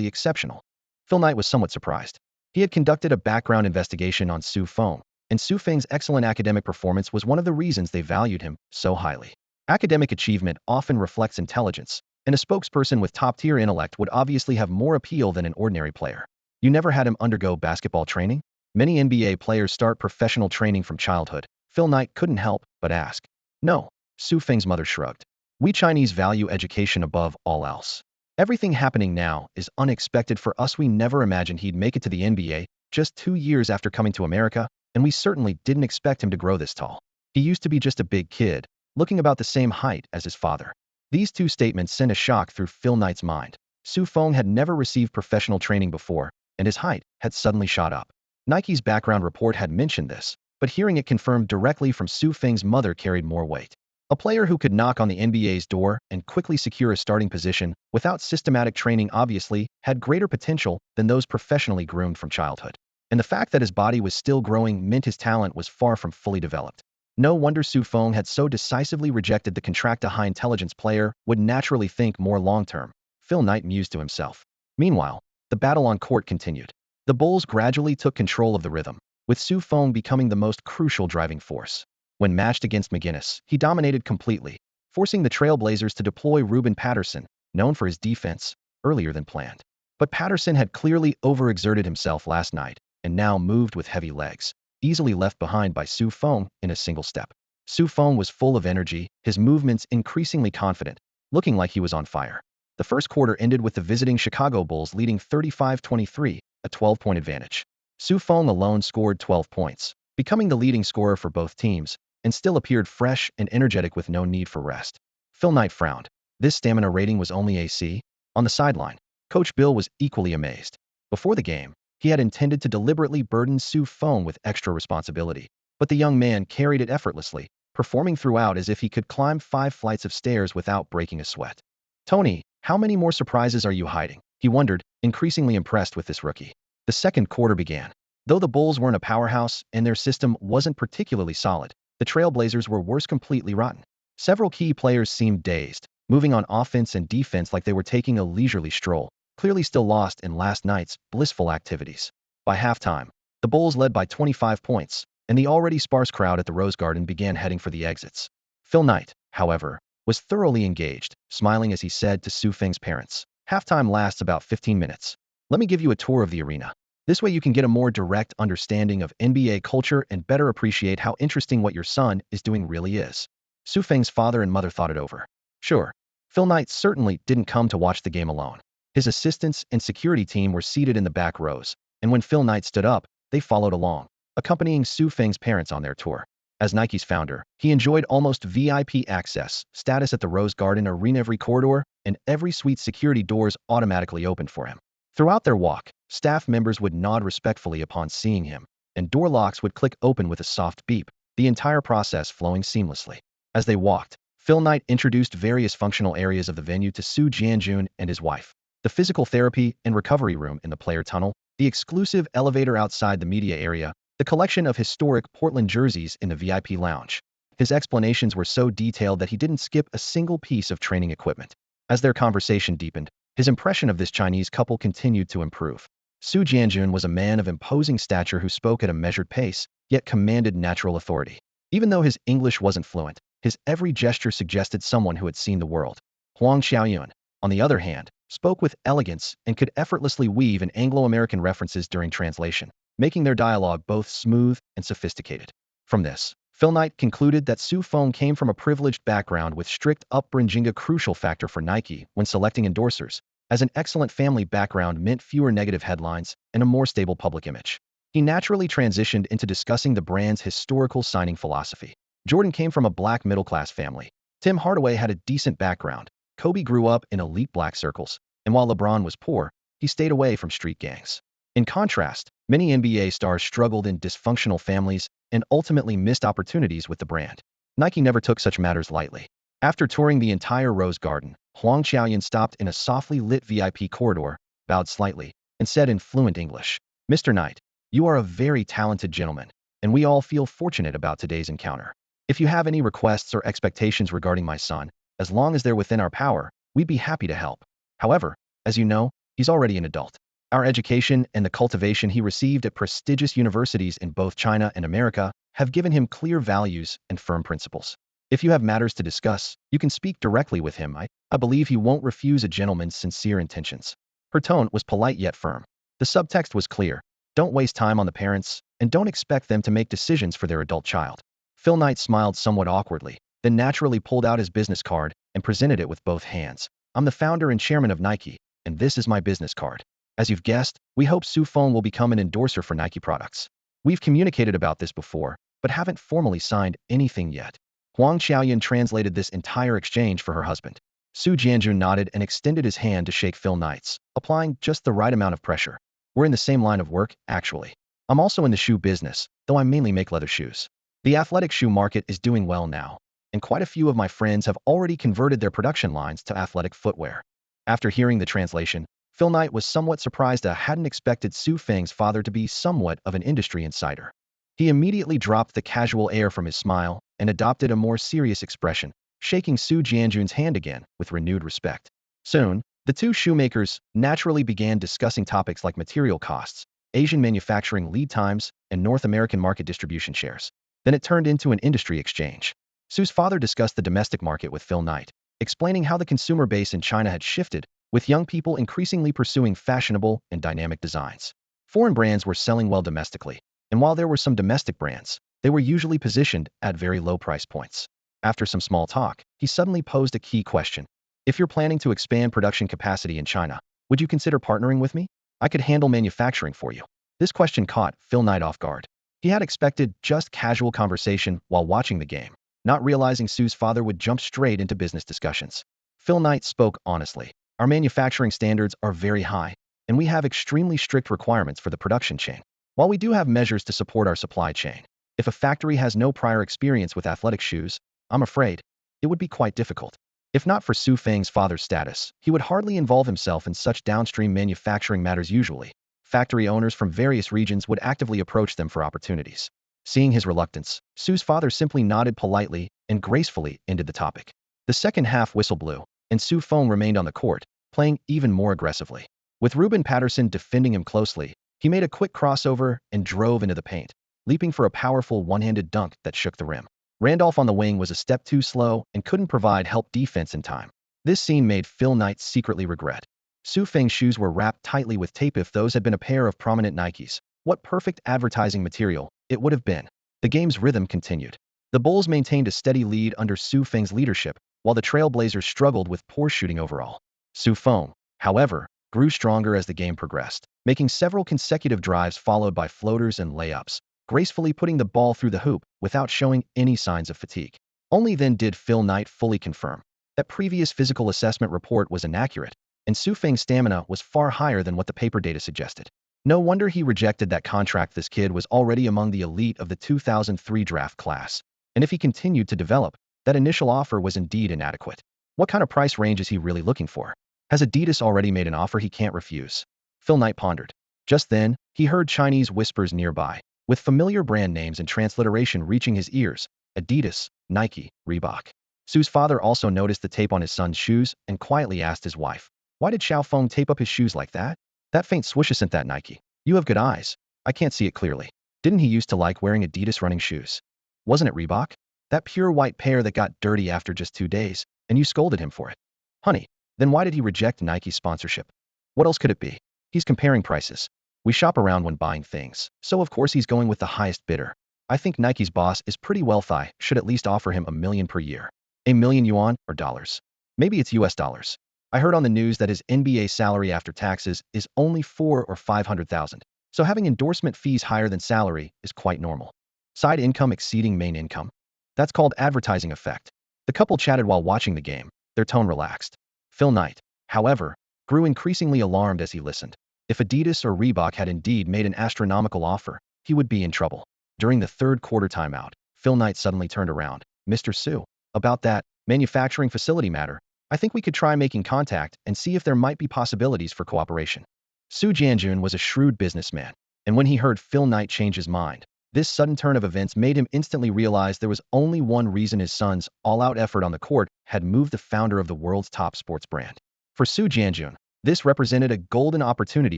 exceptional." Phil Knight was somewhat surprised. He had conducted a background investigation on Su Feng, and Su Feng's excellent academic performance was one of the reasons they valued him so highly. Academic achievement often reflects intelligence, and a spokesperson with top-tier intellect would obviously have more appeal than an ordinary player. "You never had him undergo basketball training?" Many NBA players start professional training from childhood. Phil Knight couldn't help but ask. "No," Su Feng's mother shrugged. "We Chinese value education above all else. Everything happening now is unexpected for us. We never imagined he'd make it to the NBA just 2 years after coming to America, and we certainly didn't expect him to grow this tall. He used to be just a big kid, looking about the same height as his father." These two statements sent a shock through Phil Knight's mind. Su Feng had never received professional training before, and his height had suddenly shot up. Nike's background report had mentioned this, but hearing it confirmed directly from Su Feng's mother carried more weight. A player who could knock on the NBA's door and quickly secure a starting position without systematic training obviously had greater potential than those professionally groomed from childhood. And the fact that his body was still growing meant his talent was far from fully developed. No wonder Su Feng had so decisively rejected the contract. A high-intelligence player would naturally think more long-term, Phil Knight mused to himself. Meanwhile, the battle on court continued. The Bulls gradually took control of the rhythm, with Su Feng becoming the most crucial driving force. When matched against McGinnis, he dominated completely, forcing the Trailblazers to deploy Ruben Patterson, known for his defense, earlier than planned. But Patterson had clearly overexerted himself last night, and now moved with heavy legs, easily left behind by Su Feng in a single step. Su Feng was full of energy, his movements increasingly confident, looking like he was on fire. The first quarter ended with the visiting Chicago Bulls leading 35-23, a 12-point advantage. Su Feng alone scored 12 points, becoming the leading scorer for both teams, and still appeared fresh and energetic with no need for rest. Phil Knight frowned. This stamina rating was only AC? On the sideline, Coach Bill was equally amazed. Before the game, he had intended to deliberately burden Su Feng with extra responsibility, but the young man carried it effortlessly, performing throughout as if he could climb 5 flights of stairs without breaking a sweat. "Tony, how many more surprises are you hiding?" he wondered, increasingly impressed with this rookie. The second quarter began. Though the Bulls weren't a powerhouse and their system wasn't particularly solid, the Trailblazers were worse, completely rotten. Several key players seemed dazed, moving on offense and defense like they were taking a leisurely stroll, clearly still lost in last night's blissful activities. By halftime, the Bulls led by 25 points, and the already sparse crowd at the Rose Garden began heading for the exits. Phil Knight, however, was thoroughly engaged, smiling as he said to Su Feng's parents, "Halftime lasts about 15 minutes. Let me give you a tour of the arena. This way you can get a more direct understanding of NBA culture and better appreciate how interesting what your son is doing really is." Su Feng's father and mother thought it over. Sure, Phil Knight certainly didn't come to watch the game alone. His assistants and security team were seated in the back rows, and when Phil Knight stood up, they followed along, accompanying Su Feng's parents on their tour. As Nike's founder, he enjoyed almost VIP access status at the Rose Garden arena. Every corridor and every suite's security doors automatically opened for him. Throughout their walk, staff members would nod respectfully upon seeing him, and door locks would click open with a soft beep, the entire process flowing seamlessly. As they walked, Phil Knight introduced various functional areas of the venue to Su Jianjun and his wife. The physical therapy and recovery room in the player tunnel, the exclusive elevator outside the media area, the collection of historic Portland jerseys in the VIP lounge. His explanations were so detailed that he didn't skip a single piece of training equipment. As their conversation deepened, his impression of this Chinese couple continued to improve. Su Jianjun was a man of imposing stature who spoke at a measured pace, yet commanded natural authority. Even though his English wasn't fluent, his every gesture suggested someone who had seen the world. Huang Xiaoyun, on the other hand, spoke with elegance and could effortlessly weave in Anglo-American references during translation, making their dialogue both smooth and sophisticated. From this, Phil Knight concluded that Su Feng came from a privileged background with strict upbringing, a crucial factor for Nike when selecting endorsers, as an excellent family background meant fewer negative headlines and a more stable public image. He naturally transitioned into discussing the brand's historical signing philosophy. Jordan came from a black middle-class family. Tim Hardaway had a decent background. Kobe grew up in elite black circles, and while LeBron was poor, he stayed away from street gangs. In contrast, many NBA stars struggled in dysfunctional families and ultimately missed opportunities with the brand. Nike never took such matters lightly. After touring the entire Rose Garden, Huang Xiaoyun stopped in a softly lit VIP corridor, bowed slightly, and said in fluent English, "Mr. Knight, you are a very talented gentleman, and we all feel fortunate about today's encounter. If you have any requests or expectations regarding my son, as long as they're within our power, we'd be happy to help. However, as you know, he's already an adult. Our education and the cultivation he received at prestigious universities in both China and America have given him clear values and firm principles. If you have matters to discuss, you can speak directly with him. I believe he won't refuse a gentleman's sincere intentions." Her tone was polite yet firm. The subtext was clear. Don't waste time on the parents, and don't expect them to make decisions for their adult child. Phil Knight smiled somewhat awkwardly, then naturally pulled out his business card and presented it with both hands. "I'm the founder and chairman of Nike, and this is my business card. As you've guessed, we hope Su Feng will become an endorser for Nike products. We've communicated about this before, but haven't formally signed anything yet." Huang Xiaoyun translated this entire exchange for her husband. Su Jianjun nodded and extended his hand to shake Phil Knight's, applying just the right amount of pressure. "We're in the same line of work, actually. I'm also in the shoe business, though I mainly make leather shoes. The athletic shoe market is doing well now, and quite a few of my friends have already converted their production lines to athletic footwear." After hearing the translation, Phil Knight was somewhat surprised and hadn't expected Su Feng's father to be somewhat of an industry insider. He immediately dropped the casual air from his smile and adopted a more serious expression, shaking Su Jianjun's hand again with renewed respect. Soon, the two shoemakers naturally began discussing topics like material costs, Asian manufacturing lead times, and North American market distribution shares. Then it turned into an industry exchange. Su's father discussed the domestic market with Phil Knight, explaining how the consumer base in China had shifted, with young people increasingly pursuing fashionable and dynamic designs. Foreign brands were selling well domestically, and while there were some domestic brands, they were usually positioned at very low price points. After some small talk, he suddenly posed a key question. "If you're planning to expand production capacity in China, would you consider partnering with me? I could handle manufacturing for you." This question caught Phil Knight off guard. He had expected just casual conversation while watching the game, not realizing Su's father would jump straight into business discussions. Phil Knight spoke honestly. "Our manufacturing standards are very high, and we have extremely strict requirements for the production chain. While we do have measures to support our supply chain, if a factory has no prior experience with athletic shoes, I'm afraid it would be quite difficult." If not for Su Feng's father's status, he would hardly involve himself in such downstream manufacturing matters usually. Factory owners from various regions would actively approach them for opportunities. Seeing his reluctance, Su's father simply nodded politely and gracefully ended the topic. The second half whistle blew, and Su Feng remained on the court, playing even more aggressively. With Ruben Patterson defending him closely, he made a quick crossover and drove into the paint, leaping for a powerful one-handed dunk that shook the rim. Randolph on the wing was a step too slow and couldn't provide help defense in time. This scene made Phil Knight secretly regret. Su Feng's shoes were wrapped tightly with tape. If those had been a pair of prominent Nikes, what perfect advertising material it would have been. The game's rhythm continued. The Bulls maintained a steady lead under Su Feng's leadership, while the Trailblazers struggled with poor shooting overall. Su Feng, however, grew stronger as the game progressed, making several consecutive drives followed by floaters and layups, gracefully putting the ball through the hoop without showing any signs of fatigue. Only then did Phil Knight fully confirm that previous physical assessment report was inaccurate, and Su Feng's stamina was far higher than what the paper data suggested. No wonder he rejected that contract. This kid was already among the elite of the 2003 draft class, and if he continued to develop, that initial offer was indeed inadequate. What kind of price range is he really looking for? Has Adidas already made an offer he can't refuse? Phil Knight pondered. Just then, he heard Chinese whispers nearby, with familiar brand names and transliteration reaching his ears: Adidas, Nike, Reebok. Su's father also noticed the tape on his son's shoes and quietly asked his wife, "Why did Xiao Feng tape up his shoes like that? That faint swoosh isn't that Nike. You have good eyes. I can't see it clearly." Didn't he used to like wearing Adidas running shoes? Wasn't it Reebok? That pure white pair that got dirty after just 2 days, and you scolded him for it. Honey, then why did he reject Nike's sponsorship? What else could it be? He's comparing prices. We shop around when buying things, so of course he's going with the highest bidder. I think Nike's boss is pretty wealthy, should at least offer him $1 million per year. $1 million or dollars? Maybe it's US dollars. I heard on the news that his NBA salary after taxes is only 4 or 500,000. So having endorsement fees higher than salary is quite normal. Side income exceeding main income? That's called advertising effect. The couple chatted while watching the game, their tone relaxed. Phil Knight, however, grew increasingly alarmed as he listened. If Adidas or Reebok had indeed made an astronomical offer, he would be in trouble. During the third quarter timeout, Phil Knight suddenly turned around. Mr. Sue, about that manufacturing facility matter, I think we could try making contact and see if there might be possibilities for cooperation. Su Jianjun was a shrewd businessman, and when he heard Phil Knight change his mind, this sudden turn of events made him instantly realize there was only one reason his son's all-out effort on the court had moved the founder of the world's top sports brand. For Su Jianjun, this represented a golden opportunity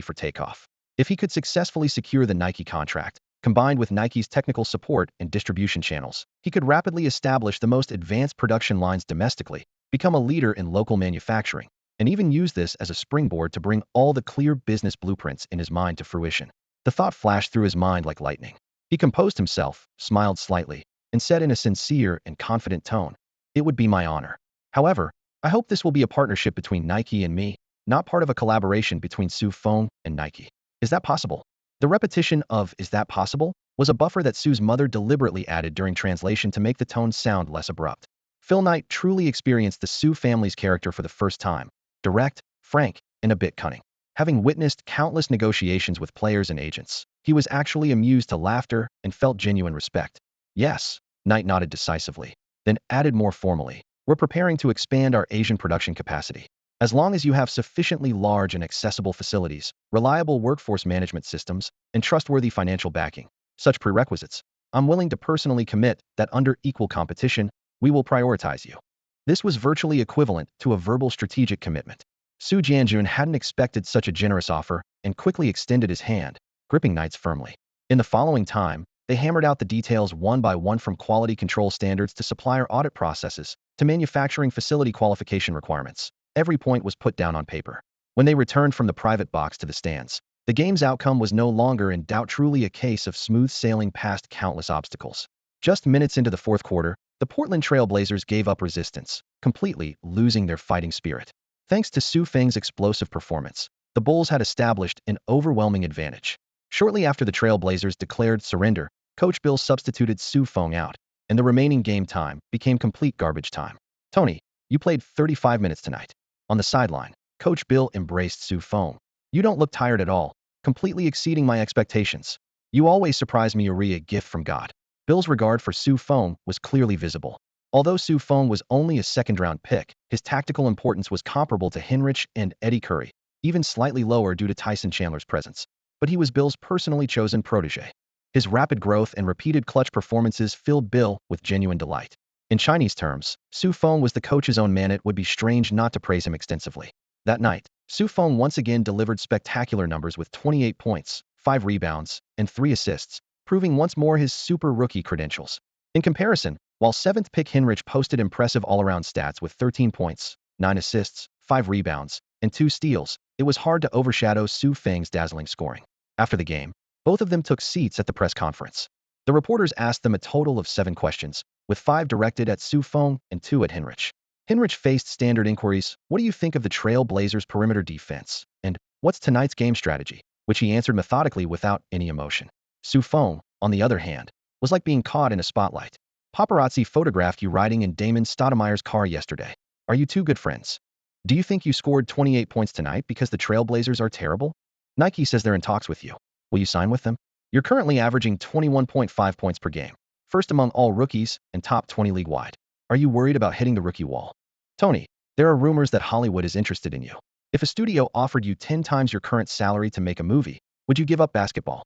for takeoff. If he could successfully secure the Nike contract, combined with Nike's technical support and distribution channels, he could rapidly establish the most advanced production lines domestically, become a leader in local manufacturing, and even use this as a springboard to bring all the clear business blueprints in his mind to fruition. The thought flashed through his mind like lightning. He composed himself, smiled slightly, and said in a sincere and confident tone, "It would be my honor. However, I hope this will be a partnership between Nike and me, not part of a collaboration between Feng and Nike. Is that possible?" The repetition of "is that possible" was a buffer that Sue's mother deliberately added during translation to make the tone sound less abrupt. Phil Knight truly experienced the Sue family's character for the first time, direct, frank, and a bit cunning. Having witnessed countless negotiations with players and agents, he was actually amused to laughter and felt genuine respect. "Yes," Knight nodded decisively, then added more formally, "we're preparing to expand our Asian production capacity. As long as you have sufficiently large and accessible facilities, reliable workforce management systems, and trustworthy financial backing, such prerequisites, I'm willing to personally commit that under equal competition, we will prioritize you." This was virtually equivalent to a verbal strategic commitment. Su Jianjun hadn't expected such a generous offer and quickly extended his hand, gripping Knight's firmly. In the following time, they hammered out the details one by one, from quality control standards to supplier audit processes to manufacturing facility qualification requirements. Every point was put down on paper. When they returned from the private box to the stands, the game's outcome was no longer in doubt, truly a case of smooth sailing past countless obstacles. Just minutes into the fourth quarter, the Portland Trail Blazers gave up resistance, completely losing their fighting spirit. Thanks to Su Feng's explosive performance, the Bulls had established an overwhelming advantage. Shortly after the Trail Blazers declared surrender, Coach Bill substituted Su Feng out, and the remaining game time became complete garbage time. "Tony, you played 35 minutes tonight." On the sideline, Coach Bill embraced Su Feng. "You don't look tired at all, completely exceeding my expectations. You always surprise me, a gift from God." Bill's regard for Su Feng was clearly visible. Although Su Feng was only a second-round pick, his tactical importance was comparable to Hinrich and Eddie Curry, even slightly lower due to Tyson Chandler's presence. But he was Bill's personally chosen protege. His rapid growth and repeated clutch performances filled Bill with genuine delight. In Chinese terms, Su Feng was the coach's own man. It would be strange not to praise him extensively. That night, Su Feng once again delivered spectacular numbers with 28 points, 5 rebounds, and 3 assists, proving once more his super rookie credentials. In comparison, while 7th pick Hinrich posted impressive all-around stats with 13 points, 9 assists, 5 rebounds, and 2 steals, it was hard to overshadow Su Feng's dazzling scoring. After the game, both of them took seats at the press conference. The reporters asked them a total of 7 questions, with 5 directed at Su Feng and 2 at Hinrich. Hinrich faced standard inquiries: "What do you think of the Trail Blazers' perimeter defense?" and "What's tonight's game strategy?" which he answered methodically without any emotion. Su Feng, on the other hand, was like being caught in a spotlight. "Paparazzi photographed you riding in Damon Stoudemire's car yesterday. Are you two good friends? Do you think you scored 28 points tonight because the Trail Blazers are terrible? Nike says they're in talks with you. Will you sign with them? You're currently averaging 21.5 points per game, first among all rookies and top 20 league-wide. Are you worried about hitting the rookie wall? Tony, there are rumors that Hollywood is interested in you. If a studio offered you 10 times your current salary to make a movie, would you give up basketball?"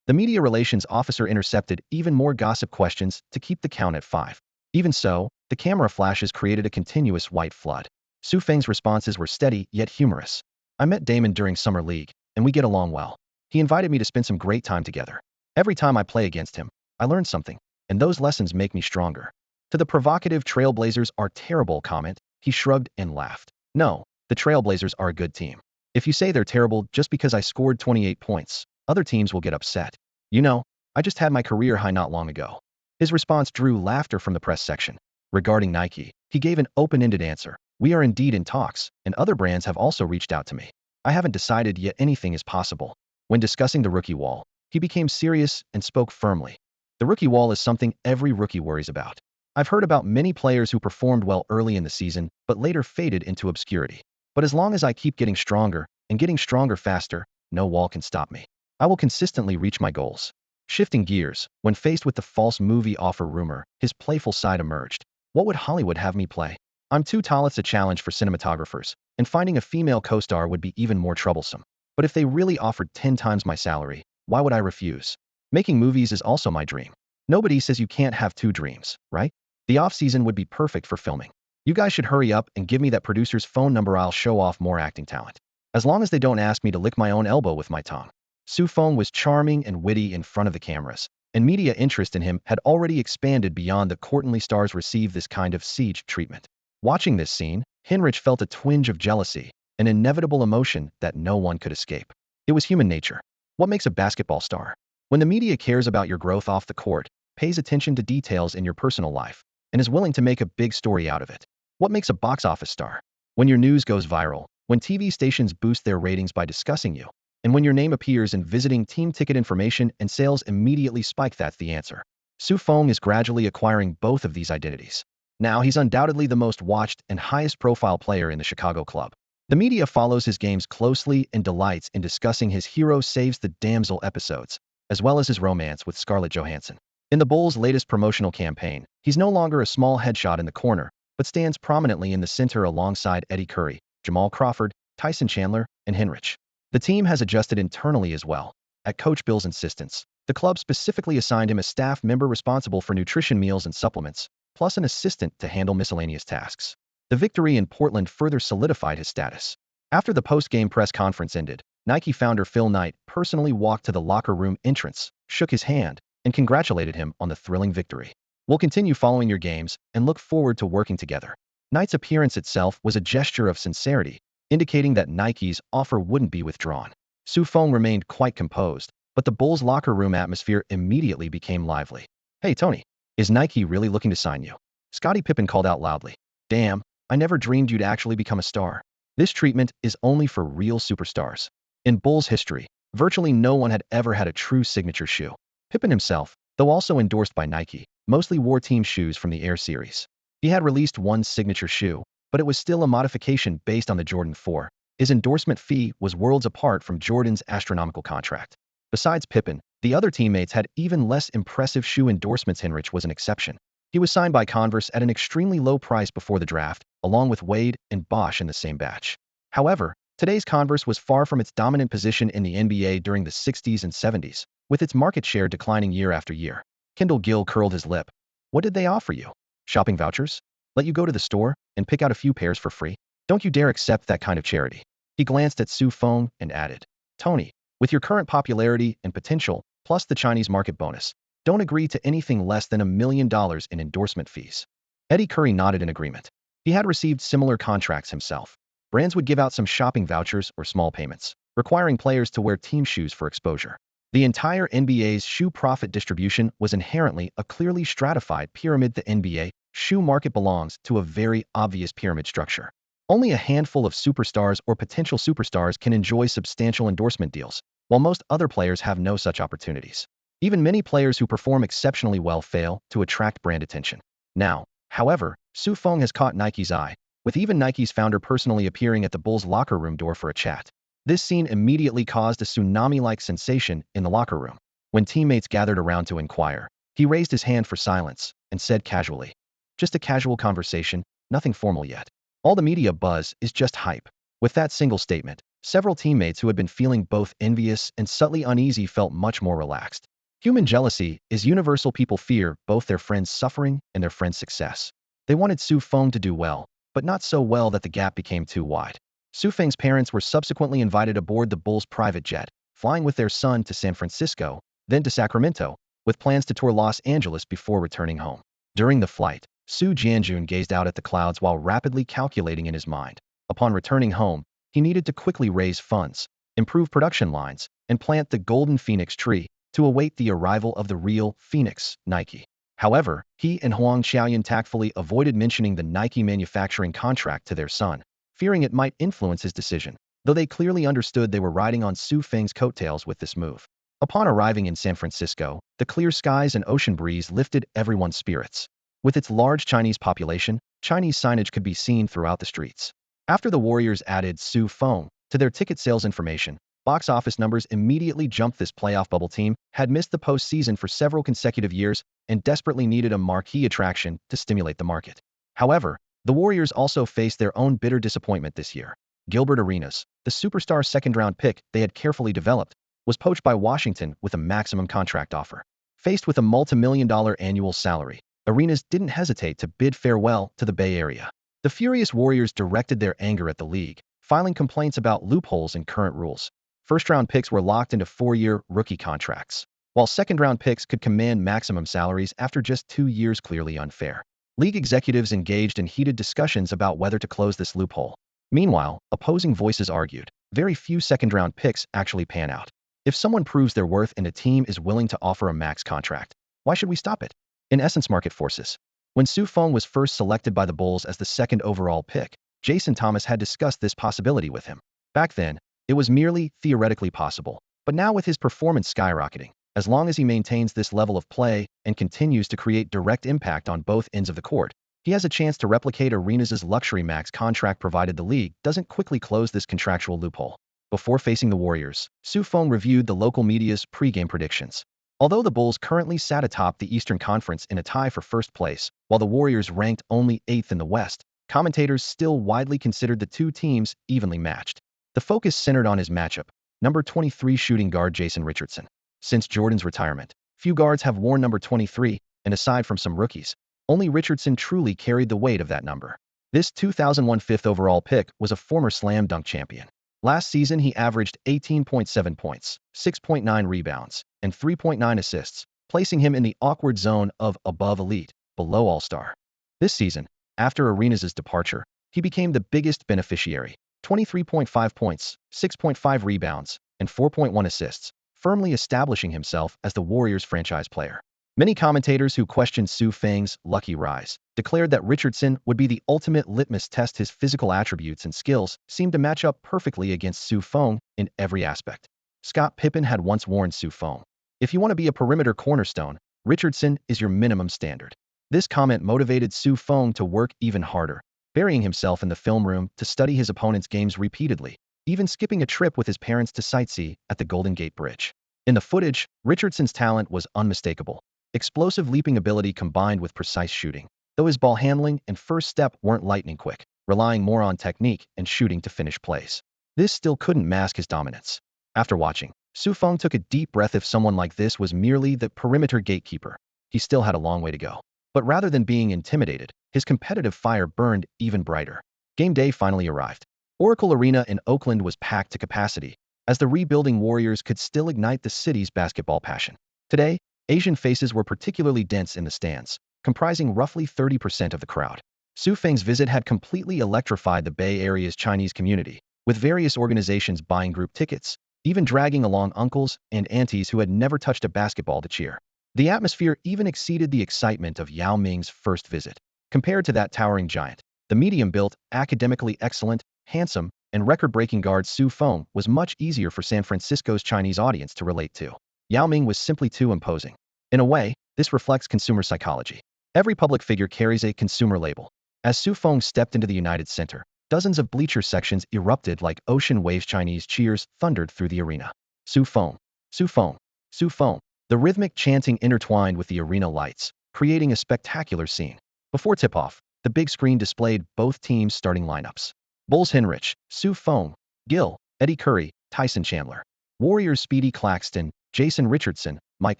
The media relations officer intercepted even more gossip questions to keep the count at 5. Even so, the camera flashes created a continuous white flood. Su Feng's responses were steady yet humorous. "I met Damon during Summer League, and we get along well. He invited me to spend some great time together. Every time I play against him, I learn something, and those lessons make me stronger. To the provocative Trailblazers are terrible comment, he shrugged and laughed. No, the Trailblazers are a good team. If you say they're terrible just because I scored 28 points, other teams will get upset. You know, I just had my career high not long ago. His response drew laughter from the press section. Regarding Nike, he gave an open-ended answer. We are indeed in talks, and other brands have also reached out to me. I haven't decided yet, anything is possible. When discussing the rookie wall, he became serious and spoke firmly. The rookie wall is something every rookie worries about. I've heard about many players who performed well early in the season, but later faded into obscurity. But as long as I keep getting stronger and getting stronger faster, no wall can stop me. I will consistently reach my goals. Shifting gears, when faced with the false movie offer rumor, his playful side emerged. What would Hollywood have me play? I'm too tall. It's a challenge for cinematographers, and finding a female co-star would be even more troublesome. But if they really offered 10 times my salary, why would I refuse? Making movies is also my dream. Nobody says you can't have two dreams, right? The off-season would be perfect for filming. You guys should hurry up and give me that producer's phone number. I'll show off more acting talent. As long as they don't ask me to lick my own elbow with my tongue. Feng was charming and witty in front of the cameras, and media interest in him had already expanded beyond the courtly stars receive this kind of siege treatment. Watching this scene, Heinrich felt a twinge of jealousy, an inevitable emotion that no one could escape. It was human nature. What makes a basketball star? When the media cares about your growth off the court, pays attention to details in your personal life, and is willing to make a big story out of it. What makes a box office star? When your news goes viral, when TV stations boost their ratings by discussing you, and when your name appears in visiting team ticket information and sales immediately spike. That's the answer. Feng is gradually acquiring both of these identities. Now he's undoubtedly the most watched and highest profile player in the Chicago club. The media follows his games closely and delights in discussing his hero saves the damsel episodes, as well as his romance with Scarlett Johansson. In the Bulls' latest promotional campaign, he's no longer a small headshot in the corner, but stands prominently in the center alongside Eddie Curry, Jamal Crawford, Tyson Chandler, and Heinrich. The team has adjusted internally as well. At Coach Bill's insistence, the club specifically assigned him a staff member responsible for nutrition, meals, and supplements, plus an assistant to handle miscellaneous tasks. The victory in Portland further solidified his status. After the post-game press conference ended, Nike founder Phil Knight personally walked to the locker room entrance, shook his hand, and congratulated him on the thrilling victory. We'll continue following your games and look forward to working together. Knight's appearance itself was a gesture of sincerity, indicating that Nike's offer wouldn't be withdrawn. Feng remained quite composed, but the Bulls' locker room atmosphere immediately became lively. Hey Tony, is Nike really looking to sign you? Scottie Pippen called out loudly. Damn, I never dreamed you'd actually become a star. This treatment is only for real superstars. In Bulls history, virtually no one had ever had a true signature shoe. Pippen himself, though also endorsed by Nike, mostly wore team shoes from the Air series. He had released one signature shoe, but it was still a modification based on the Jordan 4. His endorsement fee was worlds apart from Jordan's astronomical contract. Besides Pippen, the other teammates had even less impressive shoe endorsements. Heinrich was an exception. He was signed by Converse at an extremely low price before the draft, along with Wade and Bosch in the same batch. However, today's Converse was far from its dominant position in the NBA during the 60s and 70s, with its market share declining year after year. Kendall Gill curled his lip. What did they offer you? Shopping vouchers? Let you go to the store and pick out a few pairs for free? Don't you dare accept that kind of charity. He glanced at Feng and added, Tony, with your current popularity and potential, plus the Chinese market bonus, don't agree to anything less than $1 million in endorsement fees. Eddie Curry nodded in agreement. He had received similar contracts himself. Brands would give out some shopping vouchers or small payments, requiring players to wear team shoes for exposure. The entire NBA's shoe profit distribution was inherently a clearly stratified pyramid. The NBA shoe market belongs to a very obvious pyramid structure. Only a handful of superstars or potential superstars can enjoy substantial endorsement deals, while most other players have no such opportunities. Even many players who perform exceptionally well fail to attract brand attention. Now, however, Feng has caught Nike's eye, with even Nike's founder personally appearing at the Bulls' locker room door for a chat. This scene immediately caused a tsunami-like sensation in the locker room. When teammates gathered around to inquire, he raised his hand for silence and said casually, just a casual conversation, nothing formal yet. All the media buzz is just hype. With that single statement, several teammates who had been feeling both envious and subtly uneasy felt much more relaxed. Human jealousy is universal. People fear both their friends' suffering and their friends' success. They wanted Feng to do well, but not so well that the gap became too wide. Feng's parents were subsequently invited aboard the Bulls' private jet, flying with their son to San Francisco, then to Sacramento, with plans to tour Los Angeles before returning home. During the flight, Su Jianjun gazed out at the clouds while rapidly calculating in his mind. Upon returning home, he needed to quickly raise funds, improve production lines, and plant the golden phoenix tree to await the arrival of the real Phoenix, Nike. However, he and Huang Xiaoyan tactfully avoided mentioning the Nike manufacturing contract to their son, fearing it might influence his decision, though they clearly understood they were riding on Su Feng's coattails with this move. Upon arriving in San Francisco, the clear skies and ocean breeze lifted everyone's spirits. With its large Chinese population, Chinese signage could be seen throughout the streets. After the Warriors added Su Feng to their ticket sales information, box office numbers immediately jumped. This playoff bubble team had missed the postseason for several consecutive years and desperately needed a marquee attraction to stimulate the market. However, the Warriors also faced their own bitter disappointment this year. Gilbert Arenas, the superstar second-round pick they had carefully developed, was poached by Washington with a maximum contract offer. Faced with a multi-million-dollar annual salary, Arenas didn't hesitate to bid farewell to the Bay Area. The furious Warriors directed their anger at the league, filing complaints about loopholes in current rules. First-round picks were locked into 4-year rookie contracts, while second-round picks could command maximum salaries after just 2 years. Clearly unfair. League executives engaged in heated discussions about whether to close this loophole. Meanwhile, opposing voices argued, very few second-round picks actually pan out. If someone proves their worth and a team is willing to offer a max contract, why should we stop it? In essence, market forces. When Su Feng was first selected by the Bulls as the second overall pick, Jason Thomas had discussed this possibility with him. Back then, it was merely theoretically possible, but now with his performance skyrocketing, as long as he maintains this level of play and continues to create direct impact on both ends of the court, he has a chance to replicate Arenas' luxury max contract provided the league doesn't quickly close this contractual loophole. Before facing the Warriors, Su Feng reviewed the local media's pregame predictions. Although the Bulls currently sat atop the Eastern Conference in a tie for first place, while the Warriors ranked only 8th in the West, commentators still widely considered the two teams evenly matched. The focus centered on his matchup, number 23 shooting guard Jason Richardson. Since Jordan's retirement, few guards have worn number 23, and aside from some rookies, only Richardson truly carried the weight of that number. This 2001 fifth overall pick was a former slam dunk champion. Last season, he averaged 18.7 points, 6.9 rebounds, and 3.9 assists, placing him in the awkward zone of above elite, below all-star. This season, after Arenas' departure, he became the biggest beneficiary, 23.5 points, 6.5 rebounds, and 4.1 assists, firmly establishing himself as the Warriors' franchise player. Many commentators who questioned Su Feng's lucky rise declared that Richardson would be the ultimate litmus test. His physical attributes and skills seemed to match up perfectly against Su Feng in every aspect. Scott Pippen had once warned Su Feng, "If you want to be a perimeter cornerstone, Richardson is your minimum standard." This comment motivated Su Feng to work even harder, burying himself in the film room to study his opponent's games repeatedly, even skipping a trip with his parents to sightsee at the Golden Gate Bridge. In the footage, Richardson's talent was unmistakable. Explosive leaping ability combined with precise shooting, though his ball handling and first step weren't lightning quick, relying more on technique and shooting to finish plays. This still couldn't mask his dominance. After watching, Su Feng took a deep breath. If someone like this was merely the perimeter gatekeeper, he still had a long way to go. But rather than being intimidated, his competitive fire burned even brighter. Game day finally arrived. Oracle Arena in Oakland was packed to capacity, as the rebuilding Warriors could still ignite the city's basketball passion. Today, Asian faces were particularly dense in the stands, comprising roughly 30% of the crowd. Su Feng's visit had completely electrified the Bay Area's Chinese community, with various organizations buying group tickets, even dragging along uncles and aunties who had never touched a basketball to cheer. The atmosphere even exceeded the excitement of Yao Ming's first visit. Compared to that towering giant, the medium-built, academically excellent, handsome, and record-breaking guard Su Feng was much easier for San Francisco's Chinese audience to relate to. Yao Ming was simply too imposing. In a way, this reflects consumer psychology. Every public figure carries a consumer label. As Su Feng stepped into the United Center, dozens of bleacher sections erupted like ocean waves. Chinese cheers thundered through the arena. Su Feng, Su Feng, Su Feng. The rhythmic chanting intertwined with the arena lights, creating a spectacular scene. Before tip-off, the big screen displayed both teams' starting lineups. Bulls Hinrich, Su Feng, Gil, Eddie Curry, Tyson Chandler. Warriors Speedy Claxton, Jason Richardson, Mike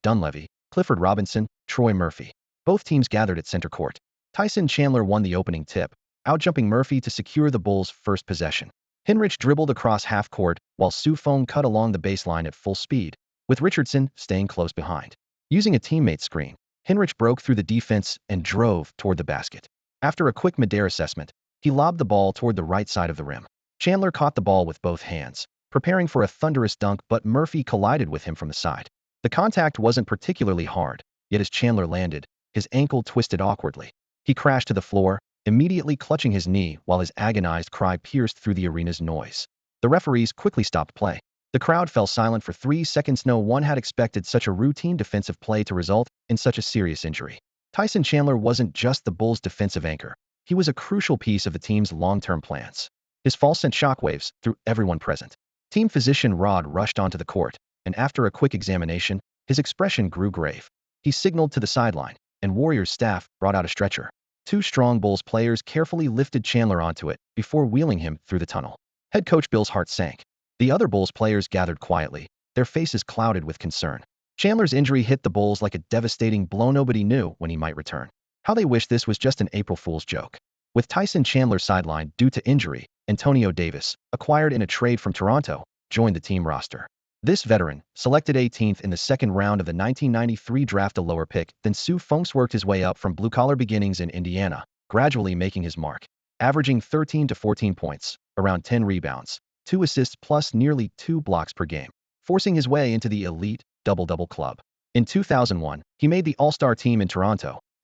Dunleavy, Clifford Robinson, Troy Murphy. Both teams gathered at center court. Tyson Chandler won the opening tip, outjumping Murphy to secure the Bulls' first possession. Hinrich dribbled across half court, while Su Feng cut along the baseline at full speed, with Richardson staying close behind. Using a teammate's screen, Hinrich broke through the defense and drove toward the basket. After a quick mid-air assessment, he lobbed the ball toward the right side of the rim. Chandler caught the ball with both hands, preparing for a thunderous dunk, but Murphy collided with him from the side. The contact wasn't particularly hard, yet as Chandler landed, his ankle twisted awkwardly. He crashed to the floor, immediately clutching his knee while his agonized cry pierced through the arena's noise. The referees quickly stopped play. The crowd fell silent for 3 seconds. No one had expected such a routine defensive play to result in such a serious injury. Tyson Chandler wasn't just the Bulls' defensive anchor. He was a crucial piece of the team's long-term plans. His fall sent shockwaves through everyone present. Team physician Rod rushed onto the court, and after a quick examination, his expression grew grave. He signaled to the sideline, and Warriors staff brought out a stretcher. 2 strong Bulls players carefully lifted Chandler onto it before wheeling him through the tunnel. Head coach Bill's heart sank. The other Bulls players gathered quietly, their faces clouded with concern. Chandler's injury hit the Bulls like a devastating blow. Nobody knew when he might return. How they wished this was just an April Fool's joke. With Tyson Chandler sidelined due to injury, Antonio Davis, acquired in a trade from Toronto, joined the team roster. This veteran, selected 18th in the second round of the 1993 draft, a lower pick than Feng, worked his way up from blue-collar beginnings in Indiana, gradually making his mark, averaging 13 to 14 points, around 10 rebounds, 2 assists plus nearly 2 blocks per game, forcing his way into the elite double-double club. In 2001, he made the All-Star team in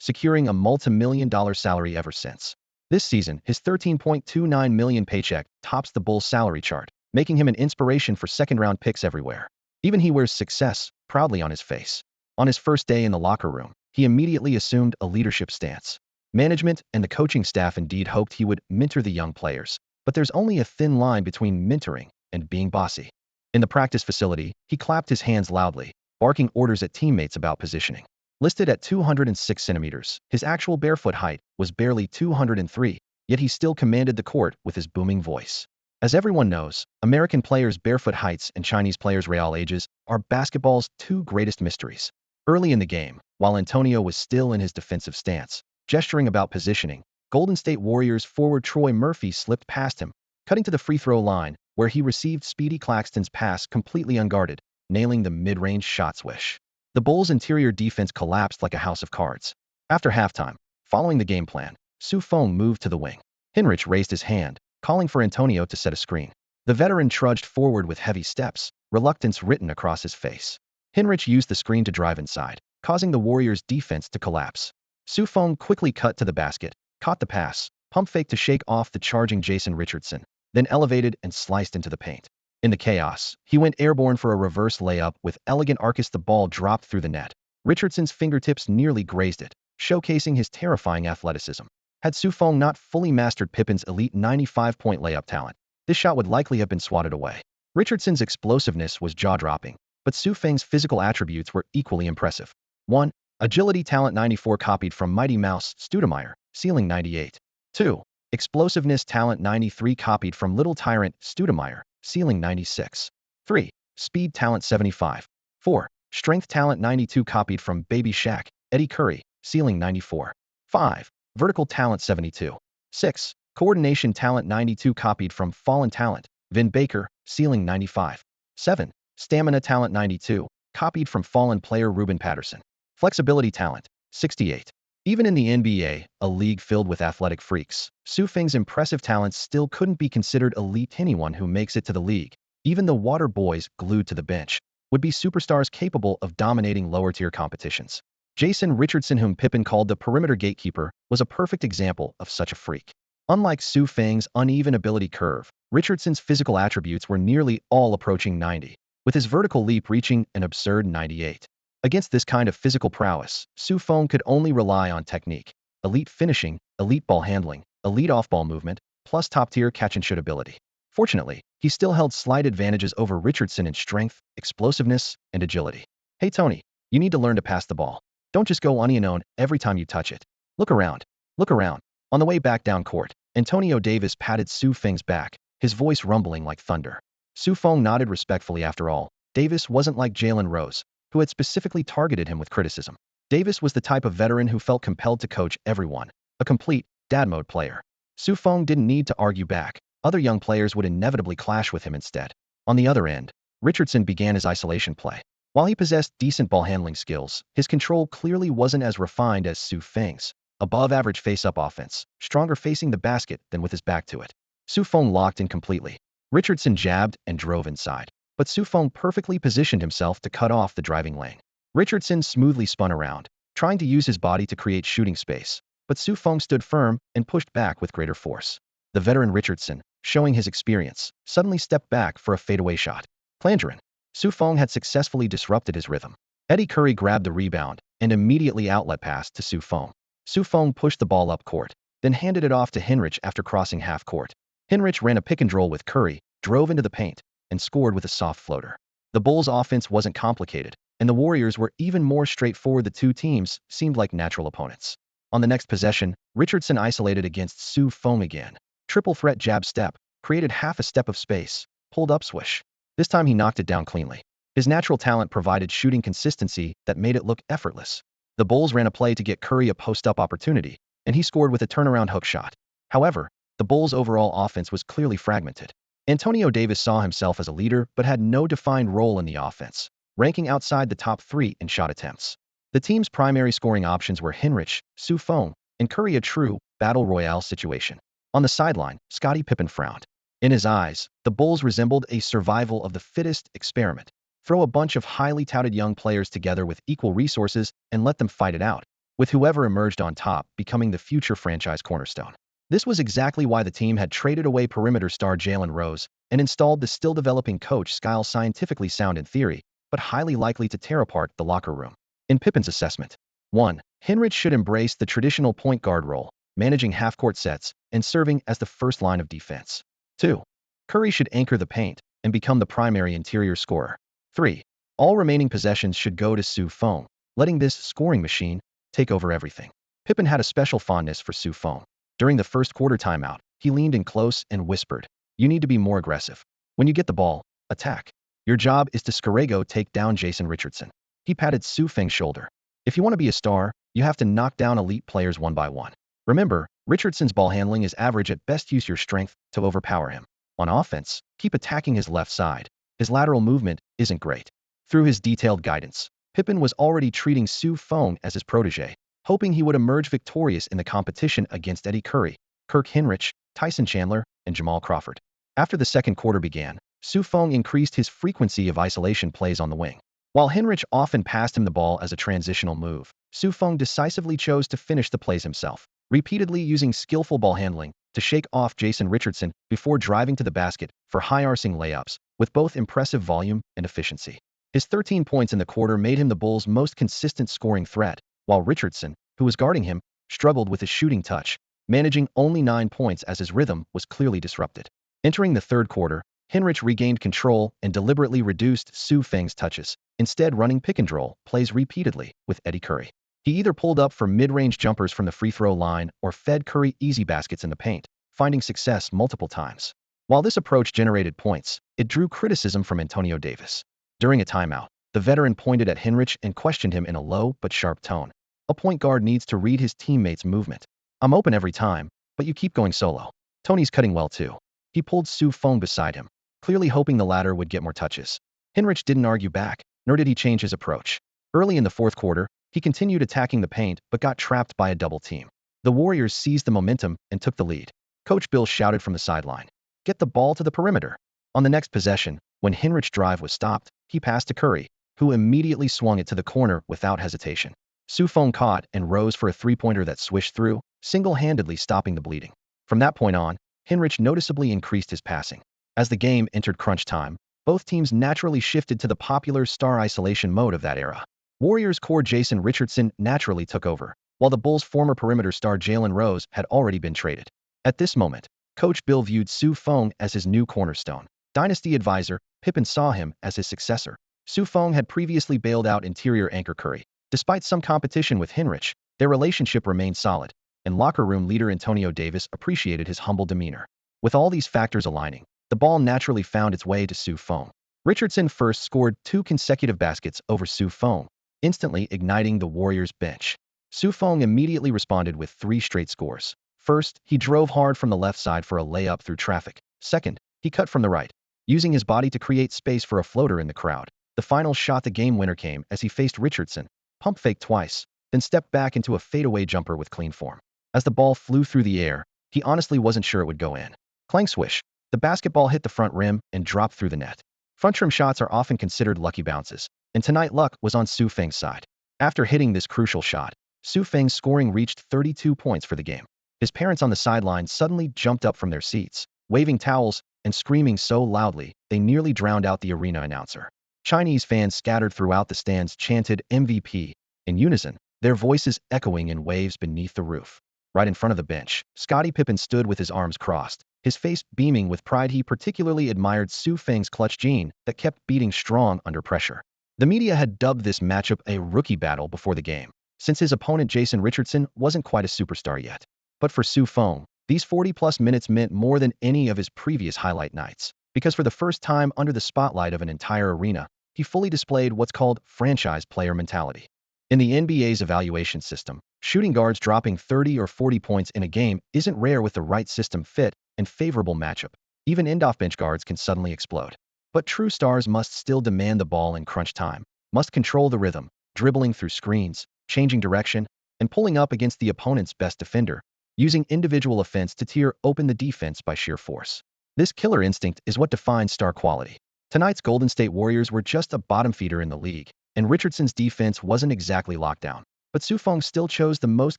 securing a multi-million-dollar salary ever since. This season, his $13.29 million paycheck tops the Bulls' salary chart, making him an inspiration for second-round picks everywhere. Even he wears success proudly on his face. On his first day in the locker room, he immediately assumed a leadership stance. Management and the coaching staff indeed hoped he would mentor the young players, but there's only a thin line between mentoring and being bossy. In the practice facility, he clapped his hands loudly, barking orders at teammates about positioning. Listed at 206 centimeters, his actual barefoot height was barely 203, yet he still commanded the court with his booming voice. As everyone knows, American players' barefoot heights and Chinese players' real ages are basketball's 2 greatest mysteries. Early in the game, while Antonio was still in his defensive stance, gesturing about positioning, Golden State Warriors forward Troy Murphy slipped past him, cutting to the free throw line, where he received Speedy Claxton's pass completely unguarded, nailing the mid-range shot swish. The Bulls' interior defense collapsed like a house of cards. After halftime, following the game plan, Feng moved to the wing. Hinrich raised his hand, calling for Antonio to set a screen. The veteran trudged forward with heavy steps, reluctance written across his face. Hinrich used the screen to drive inside, causing the Warriors' defense to collapse. Feng quickly cut to the basket, caught the pass, pump fake to shake off the charging Jason Richardson, then elevated and sliced into the paint. In the chaos, he went airborne for a reverse layup with elegant arcus. The ball dropped through the net. Richardson's fingertips nearly grazed it, showcasing his terrifying athleticism. Had Feng not fully mastered Pippen's elite 95-point layup talent, this shot would likely have been swatted away. Richardson's explosiveness was jaw-dropping, but Feng's physical attributes were equally impressive. 1. Agility talent 94 copied from Mighty Mouse Stoudemire, ceiling 98. 2. Explosiveness talent 93 copied from Little Tyrant Stoudemire, ceiling 96. 3. Speed talent 75. 4. Strength talent 92 copied from Baby Shaq, Eddie Curry, ceiling 94. 5. Vertical talent 72. 6. Coordination talent 92 copied from Fallen Talent, Vin Baker, ceiling 95. 7. Stamina talent 92, copied from Fallen player Ruben Patterson. Flexibility talent 68. Even in the NBA, a league filled with athletic freaks, Feng's impressive talents still couldn't be considered elite. Anyone who makes it to the league, even the water boys glued to the bench, would be superstars capable of dominating lower-tier competitions. Jason Richardson, whom Pippen called the perimeter gatekeeper, was a perfect example of such a freak. Unlike Feng's uneven ability curve, Richardson's physical attributes were nearly all approaching 90, with his vertical leap reaching an absurd 98. Against this kind of physical prowess, Feng could only rely on technique, elite finishing, elite ball handling, elite off-ball movement, plus top-tier catch-and-shoot ability. Fortunately, he still held slight advantages over Richardson in strength, explosiveness, and agility. Hey Tony, you need to learn to pass the ball. Don't just go unknown every time you touch it. Look around. Look around. On the way back down court, Antonio Davis patted Feng's back, his voice rumbling like thunder. Feng nodded respectfully. After all, Davis wasn't like Jalen Rose, who had specifically targeted him with criticism. Davis was the type of veteran who felt compelled to coach everyone, a complete dad mode player. Feng didn't need to argue back. Other young players would inevitably clash with him instead. On the other end, Richardson began his isolation play. While he possessed decent ball handling skills, his control clearly wasn't as refined as Su Feng's. Above-average face-up offense, stronger facing the basket than with his back to it. Su Feng locked in completely. Richardson jabbed and drove inside, but Su Feng perfectly positioned himself to cut off the driving lane. Richardson smoothly spun around, trying to use his body to create shooting space, but Su Feng stood firm and pushed back with greater force. The veteran Richardson, showing his experience, suddenly stepped back for a fadeaway shot. Plangerin. Su Feng had successfully disrupted his rhythm. Eddie Curry grabbed the rebound and immediately outlet passed to Su Feng. Su Feng pushed the ball up court, then handed it off to Hinrich after crossing half court. Hinrich ran a pick and roll with Curry, drove into the paint, and scored with a soft floater. The Bulls' offense wasn't complicated, and the Warriors were even more straightforward. The two teams seemed like natural opponents. On the next possession, Richardson isolated against Su Feng again. Triple threat jab step, created half a step of space, pulled up swish. This time he knocked it down cleanly. His natural talent provided shooting consistency that made it look effortless. The Bulls ran a play to get Curry a post-up opportunity, and he scored with a turnaround hook shot. However, the Bulls' overall offense was clearly fragmented. Antonio Davis saw himself as a leader but had no defined role in the offense, ranking outside the top 3 in shot attempts. The team's primary scoring options were Hinrich, Su Feng, and Curry, a true battle royale situation. On the sideline, Scottie Pippen frowned. In his eyes, the Bulls resembled a survival of the fittest experiment. Throw a bunch of highly touted young players together with equal resources and let them fight it out, with whoever emerged on top becoming the future franchise cornerstone. This was exactly why the team had traded away perimeter star Jalen Rose and installed the still-developing coach Skyle, scientifically sound in theory, but highly likely to tear apart the locker room. In Pippen's assessment, 1. Hinrich should embrace the traditional point guard role, managing half-court sets and serving as the first line of defense. 2. Curry should anchor the paint and become the primary interior scorer. 3. All remaining possessions should go to Su Feng, letting this scoring machine take over everything. Pippen had a special fondness for Su Feng. During the first quarter timeout, he leaned in close and whispered, "You need to be more aggressive. When you get the ball, attack. Your job is to Scarego take down Jason Richardson." He patted Su Feng's shoulder. "If you want to be a star, you have to knock down elite players one by one. Remember, Richardson's ball handling is average at best. Use your strength to overpower him. On offense, keep attacking his left side. His lateral movement isn't great." Through his detailed guidance, Pippen was already treating Su Feng as his protege, hoping he would emerge victorious in the competition against Eddie Curry, Kirk Hinrich, Tyson Chandler, and Jamal Crawford. After the second quarter began, Su Feng increased his frequency of isolation plays on the wing. While Hinrich often passed him the ball as a transitional move, Su Feng decisively chose to finish the plays himself, repeatedly using skillful ball handling to shake off Jason Richardson before driving to the basket for high-arcing layups, with both impressive volume and efficiency. His 13 points in the quarter made him the Bulls' most consistent scoring threat, while Richardson, who was guarding him, struggled with his shooting touch, managing only 9 points as his rhythm was clearly disrupted. Entering the third quarter, Hinrich regained control and deliberately reduced Su Feng's touches, instead running pick-and-roll plays repeatedly with Eddie Curry. He either pulled up for mid-range jumpers from the free-throw line or fed Curry easy baskets in the paint, finding success multiple times. While this approach generated points, it drew criticism from Antonio Davis. During a timeout, the veteran pointed at Hinrich and questioned him in a low but sharp tone. "A point guard needs to read his teammates' movement. I'm open every time, but you keep going solo. Tony's cutting well too." He pulled Su Feng beside him, clearly hoping the latter would get more touches. Hinrich didn't argue back, nor did he change his approach. Early in the fourth quarter, he continued attacking the paint but got trapped by a double team. The Warriors seized the momentum and took the lead. Coach Bill shouted from the sideline, "Get the ball to the perimeter." On the next possession, when Hinrich's drive was stopped, he passed to Curry, who immediately swung it to the corner without hesitation. Su Feng caught and rose for a three-pointer that swished through, single-handedly stopping the bleeding. From that point on, Hinrich noticeably increased his passing. As the game entered crunch time, both teams naturally shifted to the popular star isolation mode of that era. Warriors core Jason Richardson naturally took over, while the Bulls' former perimeter star Jalen Rose had already been traded. At this moment, Coach Bill viewed Su Feng as his new cornerstone. Dynasty advisor Pippen saw him as his successor. Su Feng had previously bailed out interior anchor Curry. Despite some competition with Hinrich, their relationship remained solid, and locker room leader Antonio Davis appreciated his humble demeanor. With all these factors aligning, the ball naturally found its way to Su Feng. Richardson first scored 2 consecutive baskets over Su Feng, instantly igniting the Warriors' bench. Su Feng immediately responded with 3 straight scores. First, he drove hard from the left side for a layup through traffic. Second, he cut from the right, using his body to create space for a floater in the crowd. The final shot, the game winner, came as he faced Richardson, pump fake twice, then stepped back into a fadeaway jumper with clean form. As the ball flew through the air, he honestly wasn't sure it would go in. Clang swish. The basketball hit the front rim and dropped through the net. Front rim shots are often considered lucky bounces, and tonight luck was on Feng's side. After hitting this crucial shot, Feng's scoring reached 32 points for the game. His parents on the sideline suddenly jumped up from their seats, waving towels and screaming so loudly they nearly drowned out the arena announcer. Chinese fans scattered throughout the stands chanted MVP in unison, their voices echoing in waves beneath the roof. Right in front of the bench, Scottie Pippen stood with his arms crossed, his face beaming with pride. He particularly admired Feng's clutch gene that kept beating strong under pressure. The media had dubbed this matchup a rookie battle before the game, since his opponent Jason Richardson wasn't quite a superstar yet. But for Feng, these 40-plus minutes meant more than any of his previous highlight nights, because for the first time under the spotlight of an entire arena, he fully displayed what's called franchise player mentality. In the NBA's evaluation system, shooting guards dropping 30 or 40 points in a game isn't rare. With the right system fit and favorable matchup, even end-off-bench guards can suddenly explode. But true stars must still demand the ball in crunch time, must control the rhythm, dribbling through screens, changing direction, and pulling up against the opponent's best defender, using individual offense to tear open the defense by sheer force. This killer instinct is what defines star quality. Tonight's Golden State Warriors were just a bottom feeder in the league, and Richardson's defense wasn't exactly locked down. But Feng still chose the most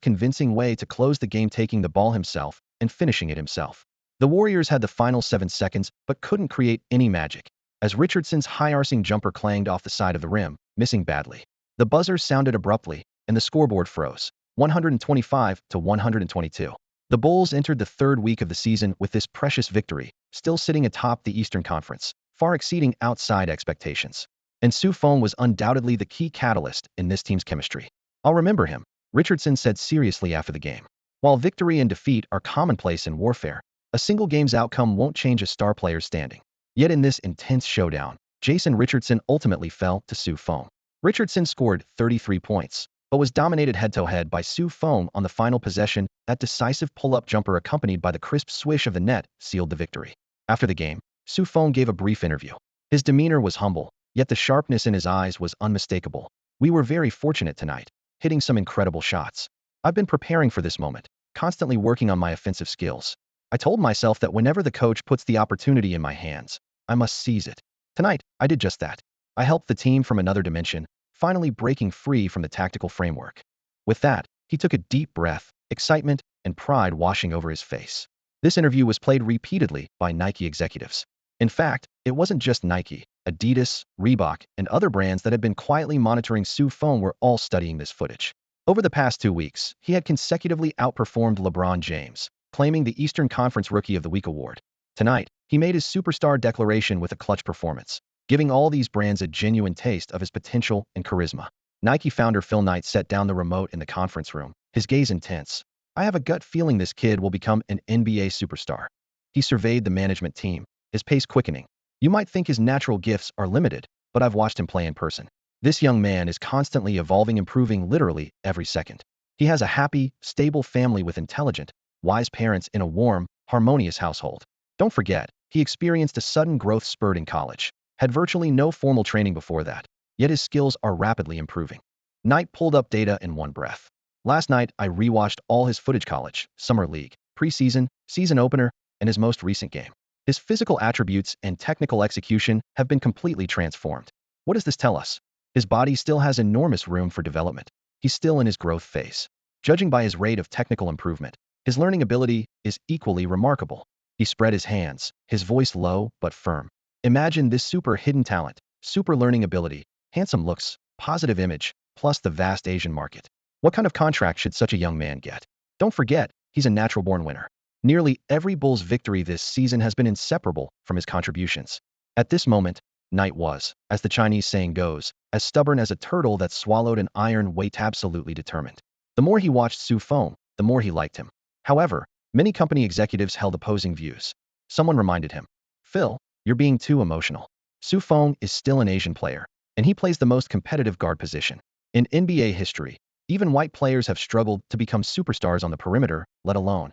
convincing way to close the game, taking the ball himself and finishing it himself. The Warriors had the final 7 seconds but couldn't create any magic, as Richardson's high-arcing jumper clanged off the side of the rim, missing badly. The buzzer sounded abruptly, and the scoreboard froze, 125-122. The Bulls entered the third week of the season with this precious victory, still sitting atop the Eastern Conference, far exceeding outside expectations. And Feng was undoubtedly the key catalyst in this team's chemistry. "I'll remember him," Richardson said seriously after the game. "While victory and defeat are commonplace in warfare, a single game's outcome won't change a star player's standing." Yet in this intense showdown, Jason Richardson ultimately fell to Feng. Richardson scored 33 points, but was dominated head-to-head by Feng on the final possession. That decisive pull-up jumper accompanied by the crisp swish of the net sealed the victory. After the game, Feng gave a brief interview. His demeanor was humble, yet the sharpness in his eyes was unmistakable. "We were very fortunate tonight, hitting some incredible shots. I've been preparing for this moment, constantly working on my offensive skills. I told myself that whenever the coach puts the opportunity in my hands, I must seize it. Tonight, I did just that. I helped the team from another dimension, finally breaking free from the tactical framework." With that, he took a deep breath, excitement and pride washing over his face. This interview was played repeatedly by Nike executives. In fact, it wasn't just Nike. Adidas, Reebok, and other brands that had been quietly monitoring Feng were all studying this footage. Over the past 2 weeks, he had consecutively outperformed LeBron James, claiming the Eastern Conference Rookie of the Week award. Tonight, he made his superstar declaration with a clutch performance, giving all these brands a genuine taste of his potential and charisma. Nike founder Phil Knight set down the remote in the conference room, his gaze intense. "I have a gut feeling this kid will become an NBA superstar." He surveyed the management team, his pace quickening. "You might think his natural gifts are limited, but I've watched him play in person. This young man is constantly evolving, improving literally every second. He has a happy, stable family with intelligent, wise parents in a warm, harmonious household. Don't forget, he experienced a sudden growth spurt in college, had virtually no formal training before that, yet his skills are rapidly improving." Knight pulled up data in one breath. "Last night, I rewatched all his footage: college, summer league, preseason, season opener, and his most recent game. His physical attributes and technical execution have been completely transformed. What does this tell us? His body still has enormous room for development. He's still in his growth phase. Judging by his rate of technical improvement, his learning ability is equally remarkable." He spread his hands, his voice low but firm. "Imagine this super hidden talent, super learning ability, handsome looks, positive image, plus the vast Asian market. What kind of contract should such a young man get? Don't forget, he's a natural-born winner. Nearly every Bulls victory this season has been inseparable from his contributions." At this moment, Knight was, as the Chinese saying goes, as stubborn as a turtle that swallowed an iron weight, absolutely determined. The more he watched Feng, the more he liked him. However, many company executives held opposing views. Someone reminded him, "Phil, you're being too emotional. Feng is still an Asian player, and he plays the most competitive guard position. In NBA history, even white players have struggled to become superstars on the perimeter, let alone."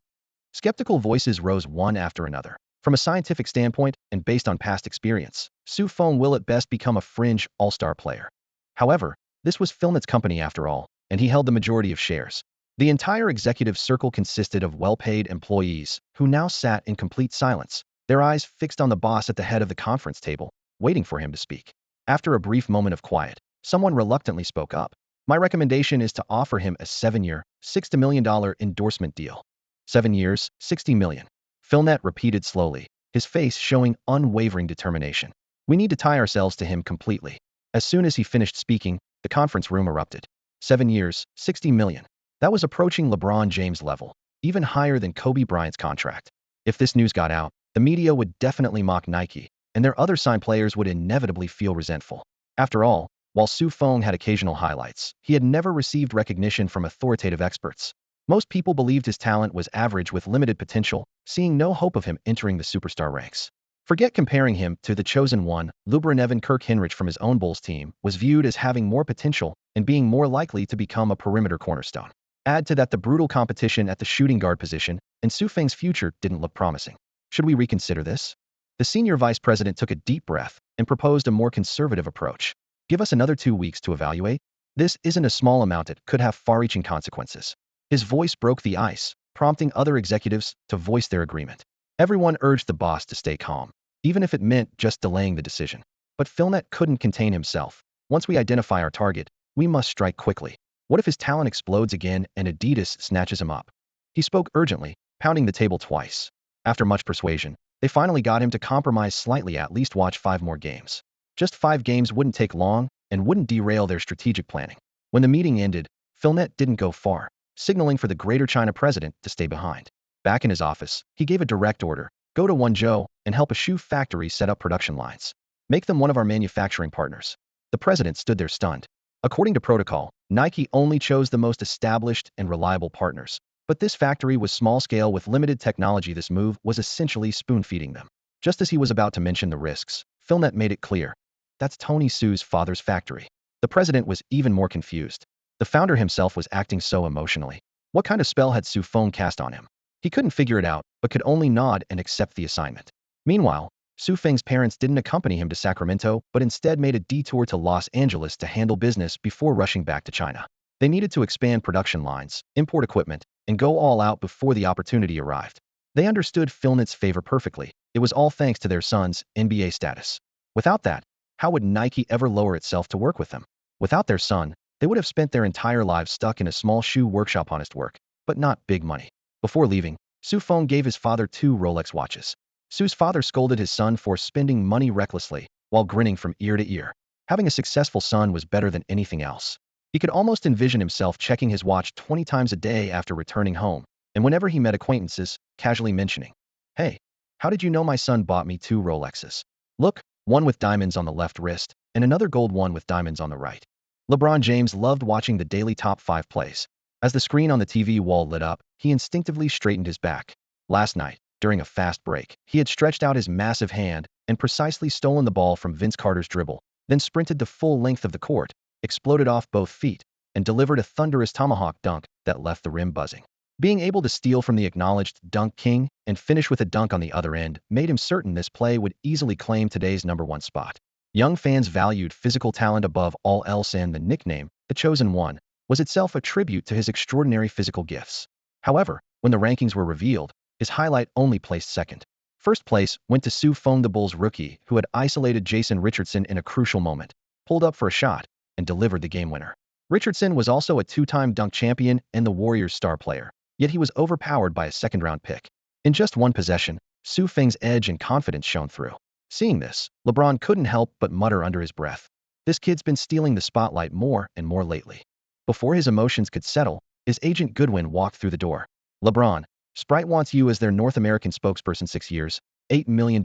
Skeptical voices rose one after another. From a scientific standpoint and based on past experience, Su Feng will at best become a fringe all-star player. However, this was Philnet's company after all, and he held the majority of shares. The entire executive circle consisted of well-paid employees who now sat in complete silence, their eyes fixed on the boss at the head of the conference table, waiting for him to speak. After a brief moment of quiet, someone reluctantly spoke up. My recommendation is to offer him a 7-year, $60 million endorsement deal. 7 years, $60 million. Philnet repeated slowly, his face showing unwavering determination. We need to tie ourselves to him completely. As soon as he finished speaking, the conference room erupted. 7 years, $60 million. That was approaching LeBron James level, even higher than Kobe Bryant's contract. If this news got out, the media would definitely mock Nike, and their other signed players would inevitably feel resentful. After all, while Su Feng had occasional highlights, he had never received recognition from authoritative experts. Most people believed his talent was average with limited potential, seeing no hope of him entering the superstar ranks. Forget comparing him to the chosen one. LeBron Kirk Hinrich from his own Bulls team was viewed as having more potential and being more likely to become a perimeter cornerstone. Add to that the brutal competition at the shooting guard position, and Su Feng's future didn't look promising. Should we reconsider this? The senior vice president took a deep breath and proposed a more conservative approach. Give us another 2 weeks to evaluate. This isn't a small amount, it could have far-reaching consequences. His voice broke the ice, prompting other executives to voice their agreement. Everyone urged the boss to stay calm, even if it meant just delaying the decision. But Philnet couldn't contain himself. Once we identify our target, we must strike quickly. What if his talent explodes again and Adidas snatches him up? He spoke urgently, pounding the table twice. After much persuasion, they finally got him to compromise slightly, at least watch 5 more games. Just 5 games wouldn't take long and wouldn't derail their strategic planning. When the meeting ended, Philnet didn't go far, signaling for the Greater China president to stay behind. Back in his office, he gave a direct order: go to Wenzhou and help a shoe factory set up production lines. Make them one of our manufacturing partners. The president stood there stunned. According to protocol, Nike only chose the most established and reliable partners. But this factory was small-scale with limited technology. This move was essentially spoon-feeding them. Just as he was about to mention the risks, Philnet made it clear: that's Tony Hsieh's father's factory. The president was even more confused. The founder himself was acting so emotionally. What kind of spell had Su Feng cast on him? He couldn't figure it out, but could only nod and accept the assignment. Meanwhile, Su Feng's parents didn't accompany him to Sacramento, but instead made a detour to Los Angeles to handle business before rushing back to China. They needed to expand production lines, import equipment, and go all out before the opportunity arrived. They understood Philnet's favor perfectly. It was all thanks to their son's NBA status. Without that, how would Nike ever lower itself to work with them? Without their son, they would have spent their entire lives stuck in a small shoe workshop. Honest work, but not big money. Before leaving, Su Feng gave his father 2 Rolex watches. Su's father scolded his son for spending money recklessly, while grinning from ear to ear. Having a successful son was better than anything else. He could almost envision himself checking his watch 20 times a day after returning home, and whenever he met acquaintances, casually mentioning, "Hey, how did you know my son bought me 2 Rolexes? Look, one with diamonds on the left wrist, and another gold one with diamonds on the right." LeBron James loved watching the daily top 5 plays. As the screen on the TV wall lit up, he instinctively straightened his back. Last night, during a fast break, he had stretched out his massive hand and precisely stolen the ball from Vince Carter's dribble, then sprinted the full length of the court, exploded off both feet, and delivered a thunderous tomahawk dunk that left the rim buzzing. Being able to steal from the acknowledged dunk king and finish with a dunk on the other end made him certain this play would easily claim today's #1 spot. Young fans valued physical talent above all else, and the nickname, the Chosen One, was itself a tribute to his extraordinary physical gifts. However, when the rankings were revealed, his highlight only placed second. First place went to Su Feng, the Bulls rookie, who had isolated Jason Richardson in a crucial moment, pulled up for a shot, and delivered the game winner. Richardson was also a 2-time dunk champion and the Warriors' star player, yet he was overpowered by a second-round pick. In just one possession, Su Feng's edge and confidence shone through. Seeing this, LeBron couldn't help but mutter under his breath, "This kid's been stealing the spotlight more and more lately." Before his emotions could settle, his agent Goodwin walked through the door. "LeBron, Sprite wants you as their North American spokesperson. 6 years, $8 million,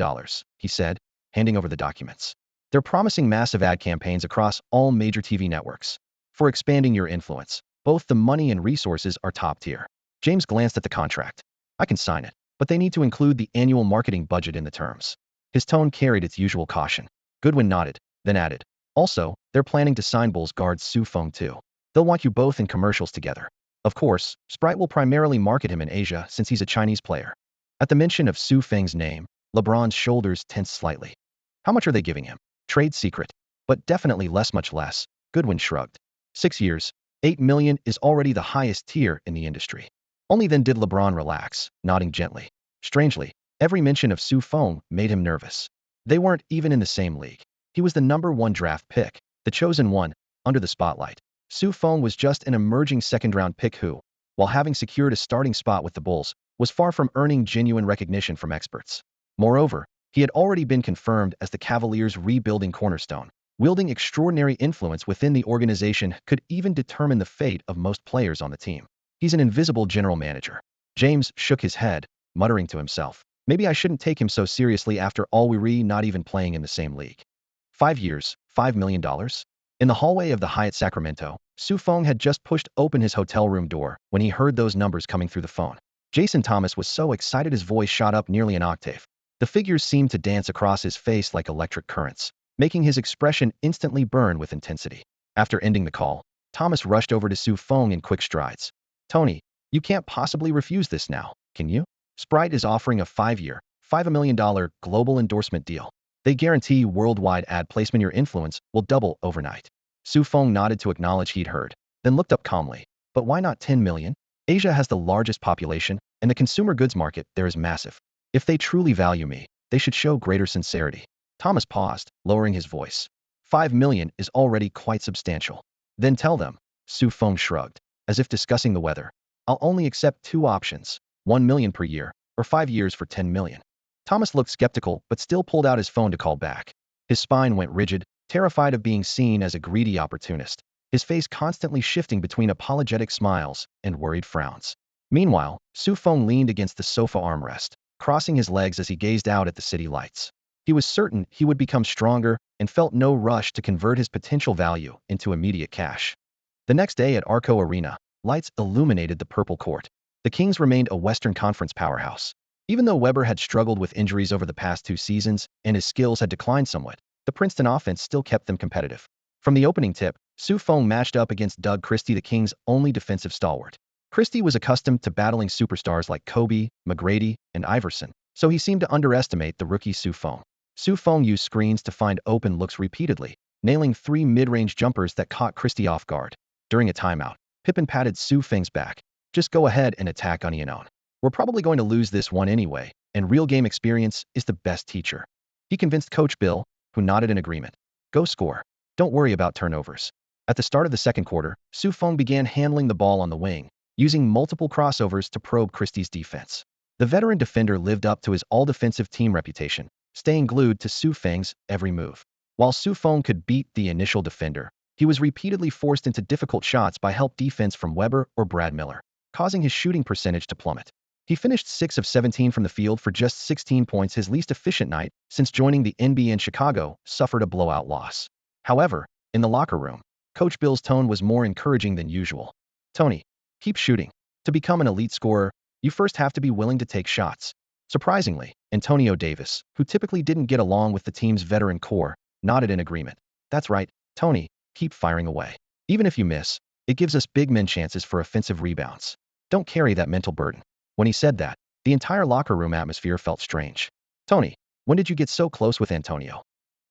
he said, handing over the documents. "They're promising massive ad campaigns across all major TV networks. For expanding your influence, both the money and resources are top tier." James glanced at the contract. "I can sign it, but they need to include the annual marketing budget in the terms." His tone carried its usual caution. Goodwin nodded, then added, "Also, they're planning to sign Bulls guard Su Feng too. They'll want you both in commercials together. Of course, Sprite will primarily market him in Asia since he's a Chinese player." At the mention of Su Feng's name, LeBron's shoulders tensed slightly. How much are they giving him? Trade secret. But definitely much less. Goodwin shrugged. 6 years, 8 million is already the highest tier in the industry. Only then did LeBron relax, nodding gently. Strangely, every mention of Feng made him nervous. They weren't even in the same league. He was the #1 draft pick, the chosen one, under the spotlight. Feng was just an emerging second-round pick who, while having secured a starting spot with the Bulls, was far from earning genuine recognition from experts. Moreover, he had already been confirmed as the Cavaliers' rebuilding cornerstone, wielding extraordinary influence within the organization could even determine the fate of most players on the team. He's an invisible general manager. James shook his head, muttering to himself, maybe I shouldn't take him so seriously after all, we're not even playing in the same league. 5 years, $5 million? In the hallway of the Hyatt Sacramento, Feng had just pushed open his hotel room door when he heard those numbers coming through the phone. Jason Thomas was so excited his voice shot up nearly an octave. The figures seemed to dance across his face like electric currents, making his expression instantly burn with intensity. After ending the call, Thomas rushed over to Feng in quick strides. Tony, you can't possibly refuse this now, can you? Sprite is offering a 5-year, $5 million global endorsement deal. They guarantee worldwide ad placement. Your influence will double overnight. Feng nodded to acknowledge he'd heard, then looked up calmly. But why not 10 million? Asia has the largest population, and the consumer goods market there is massive. If they truly value me, they should show greater sincerity. Thomas paused, lowering his voice. 5 million is already quite substantial. Then tell them, Feng shrugged, as if discussing the weather. I'll only accept 2 options, 1 million per year, or 5 years for 10 million. Thomas looked skeptical but still pulled out his phone to call back. His spine went rigid, terrified of being seen as a greedy opportunist, his face constantly shifting between apologetic smiles and worried frowns. Meanwhile, Feng leaned against the sofa armrest, crossing his legs as he gazed out at the city lights. He was certain he would become stronger and felt no rush to convert his potential value into immediate cash. The next day at Arco Arena, lights illuminated the purple court. The Kings remained a Western Conference powerhouse. Even though Weber had struggled with injuries over the past 2 seasons and his skills had declined somewhat, the Princeton offense still kept them competitive. From the opening tip, Feng matched up against Doug Christie, the Kings' only defensive stalwart. Christie was accustomed to battling superstars like Kobe, McGrady, and Iverson, so he seemed to underestimate the rookie Feng. Feng used screens to find open looks repeatedly, nailing 3 mid-range jumpers that caught Christie off guard. During a timeout, Pippen patted Feng's back. Just go ahead and attack on your own. We're probably going to lose this one anyway, and real game experience is the best teacher. He convinced Coach Bill, who nodded in agreement. Go score. Don't worry about turnovers. At the start of the second quarter, Feng began handling the ball on the wing, using multiple crossovers to probe Christie's defense. The veteran defender lived up to his all-defensive team reputation, staying glued to Feng's every move. While Feng could beat the initial defender, he was repeatedly forced into difficult shots by help defense from Weber or Brad Miller, causing his shooting percentage to plummet. He finished 6 of 17 from the field for just 16 points. His least efficient night since joining the NBA, and Chicago suffered a blowout loss. However, in the locker room, Coach Bill's tone was more encouraging than usual. Tony, keep shooting. To become an elite scorer, you first have to be willing to take shots. Surprisingly, Antonio Davis, who typically didn't get along with the team's veteran core, nodded in agreement. That's right, Tony, keep firing away. Even if you miss, it gives us big men chances for offensive rebounds. Don't carry that mental burden. When he said that, the entire locker room atmosphere felt strange. Tony, when did you get so close with Antonio?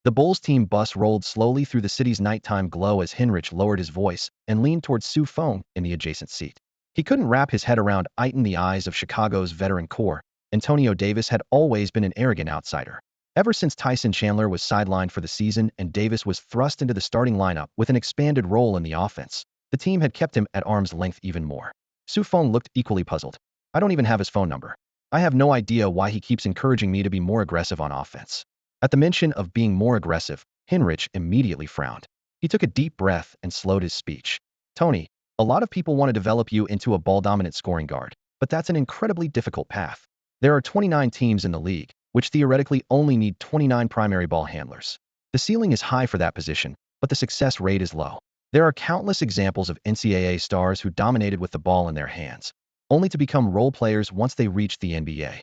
The Bulls team bus rolled slowly through the city's nighttime glow as Hinrich lowered his voice and leaned towards Feng in the adjacent seat. He couldn't wrap his head around it in the eyes of Chicago's veteran core. Antonio Davis had always been an arrogant outsider. Ever since Tyson Chandler was sidelined for the season and Davis was thrust into the starting lineup with an expanded role in the offense, the team had kept him at arm's length even more. Feng looked equally puzzled. I don't even have his phone number. I have no idea why he keeps encouraging me to be more aggressive on offense. At the mention of being more aggressive, Hinrich immediately frowned. He took a deep breath and slowed his speech. Tony, a lot of people want to develop you into a ball-dominant scoring guard, but that's an incredibly difficult path. There are 29 teams in the league, which theoretically only need 29 primary ball handlers. The ceiling is high for that position, but the success rate is low. There are countless examples of NCAA stars who dominated with the ball in their hands, only to become role players once they reached the NBA.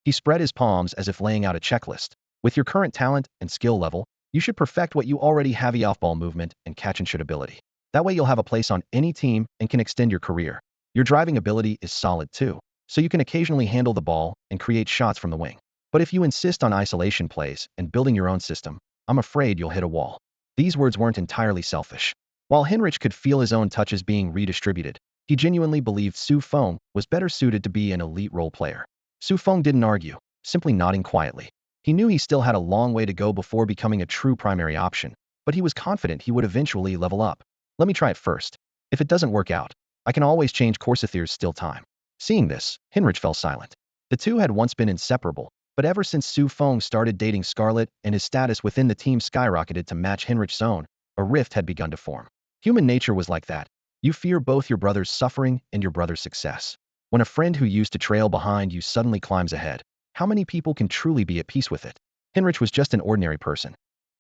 He spread his palms as if laying out a checklist. With your current talent and skill level, you should perfect what you already have: the off-ball movement and catch-and-shoot ability. That way you'll have a place on any team and can extend your career. Your driving ability is solid too, so you can occasionally handle the ball and create shots from the wing. But if you insist on isolation plays and building your own system, I'm afraid you'll hit a wall. These words weren't entirely selfish. While Hinrich could feel his own touches being redistributed, he genuinely believed Su Feng was better suited to be an elite role player. Su Feng didn't argue, simply nodding quietly. He knew he still had a long way to go before becoming a true primary option, but he was confident he would eventually level up. Let me try it first. If it doesn't work out, I can always change course if there's still time. Seeing this, Hinrich fell silent. The two had once been inseparable, but ever since Su Feng started dating Scarlett and his status within the team skyrocketed to match Hinrich's own, a rift had begun to form. Human nature was like that. You fear both your brother's suffering and your brother's success. When a friend who used to trail behind you suddenly climbs ahead, how many people can truly be at peace with it? Hinrich was just an ordinary person.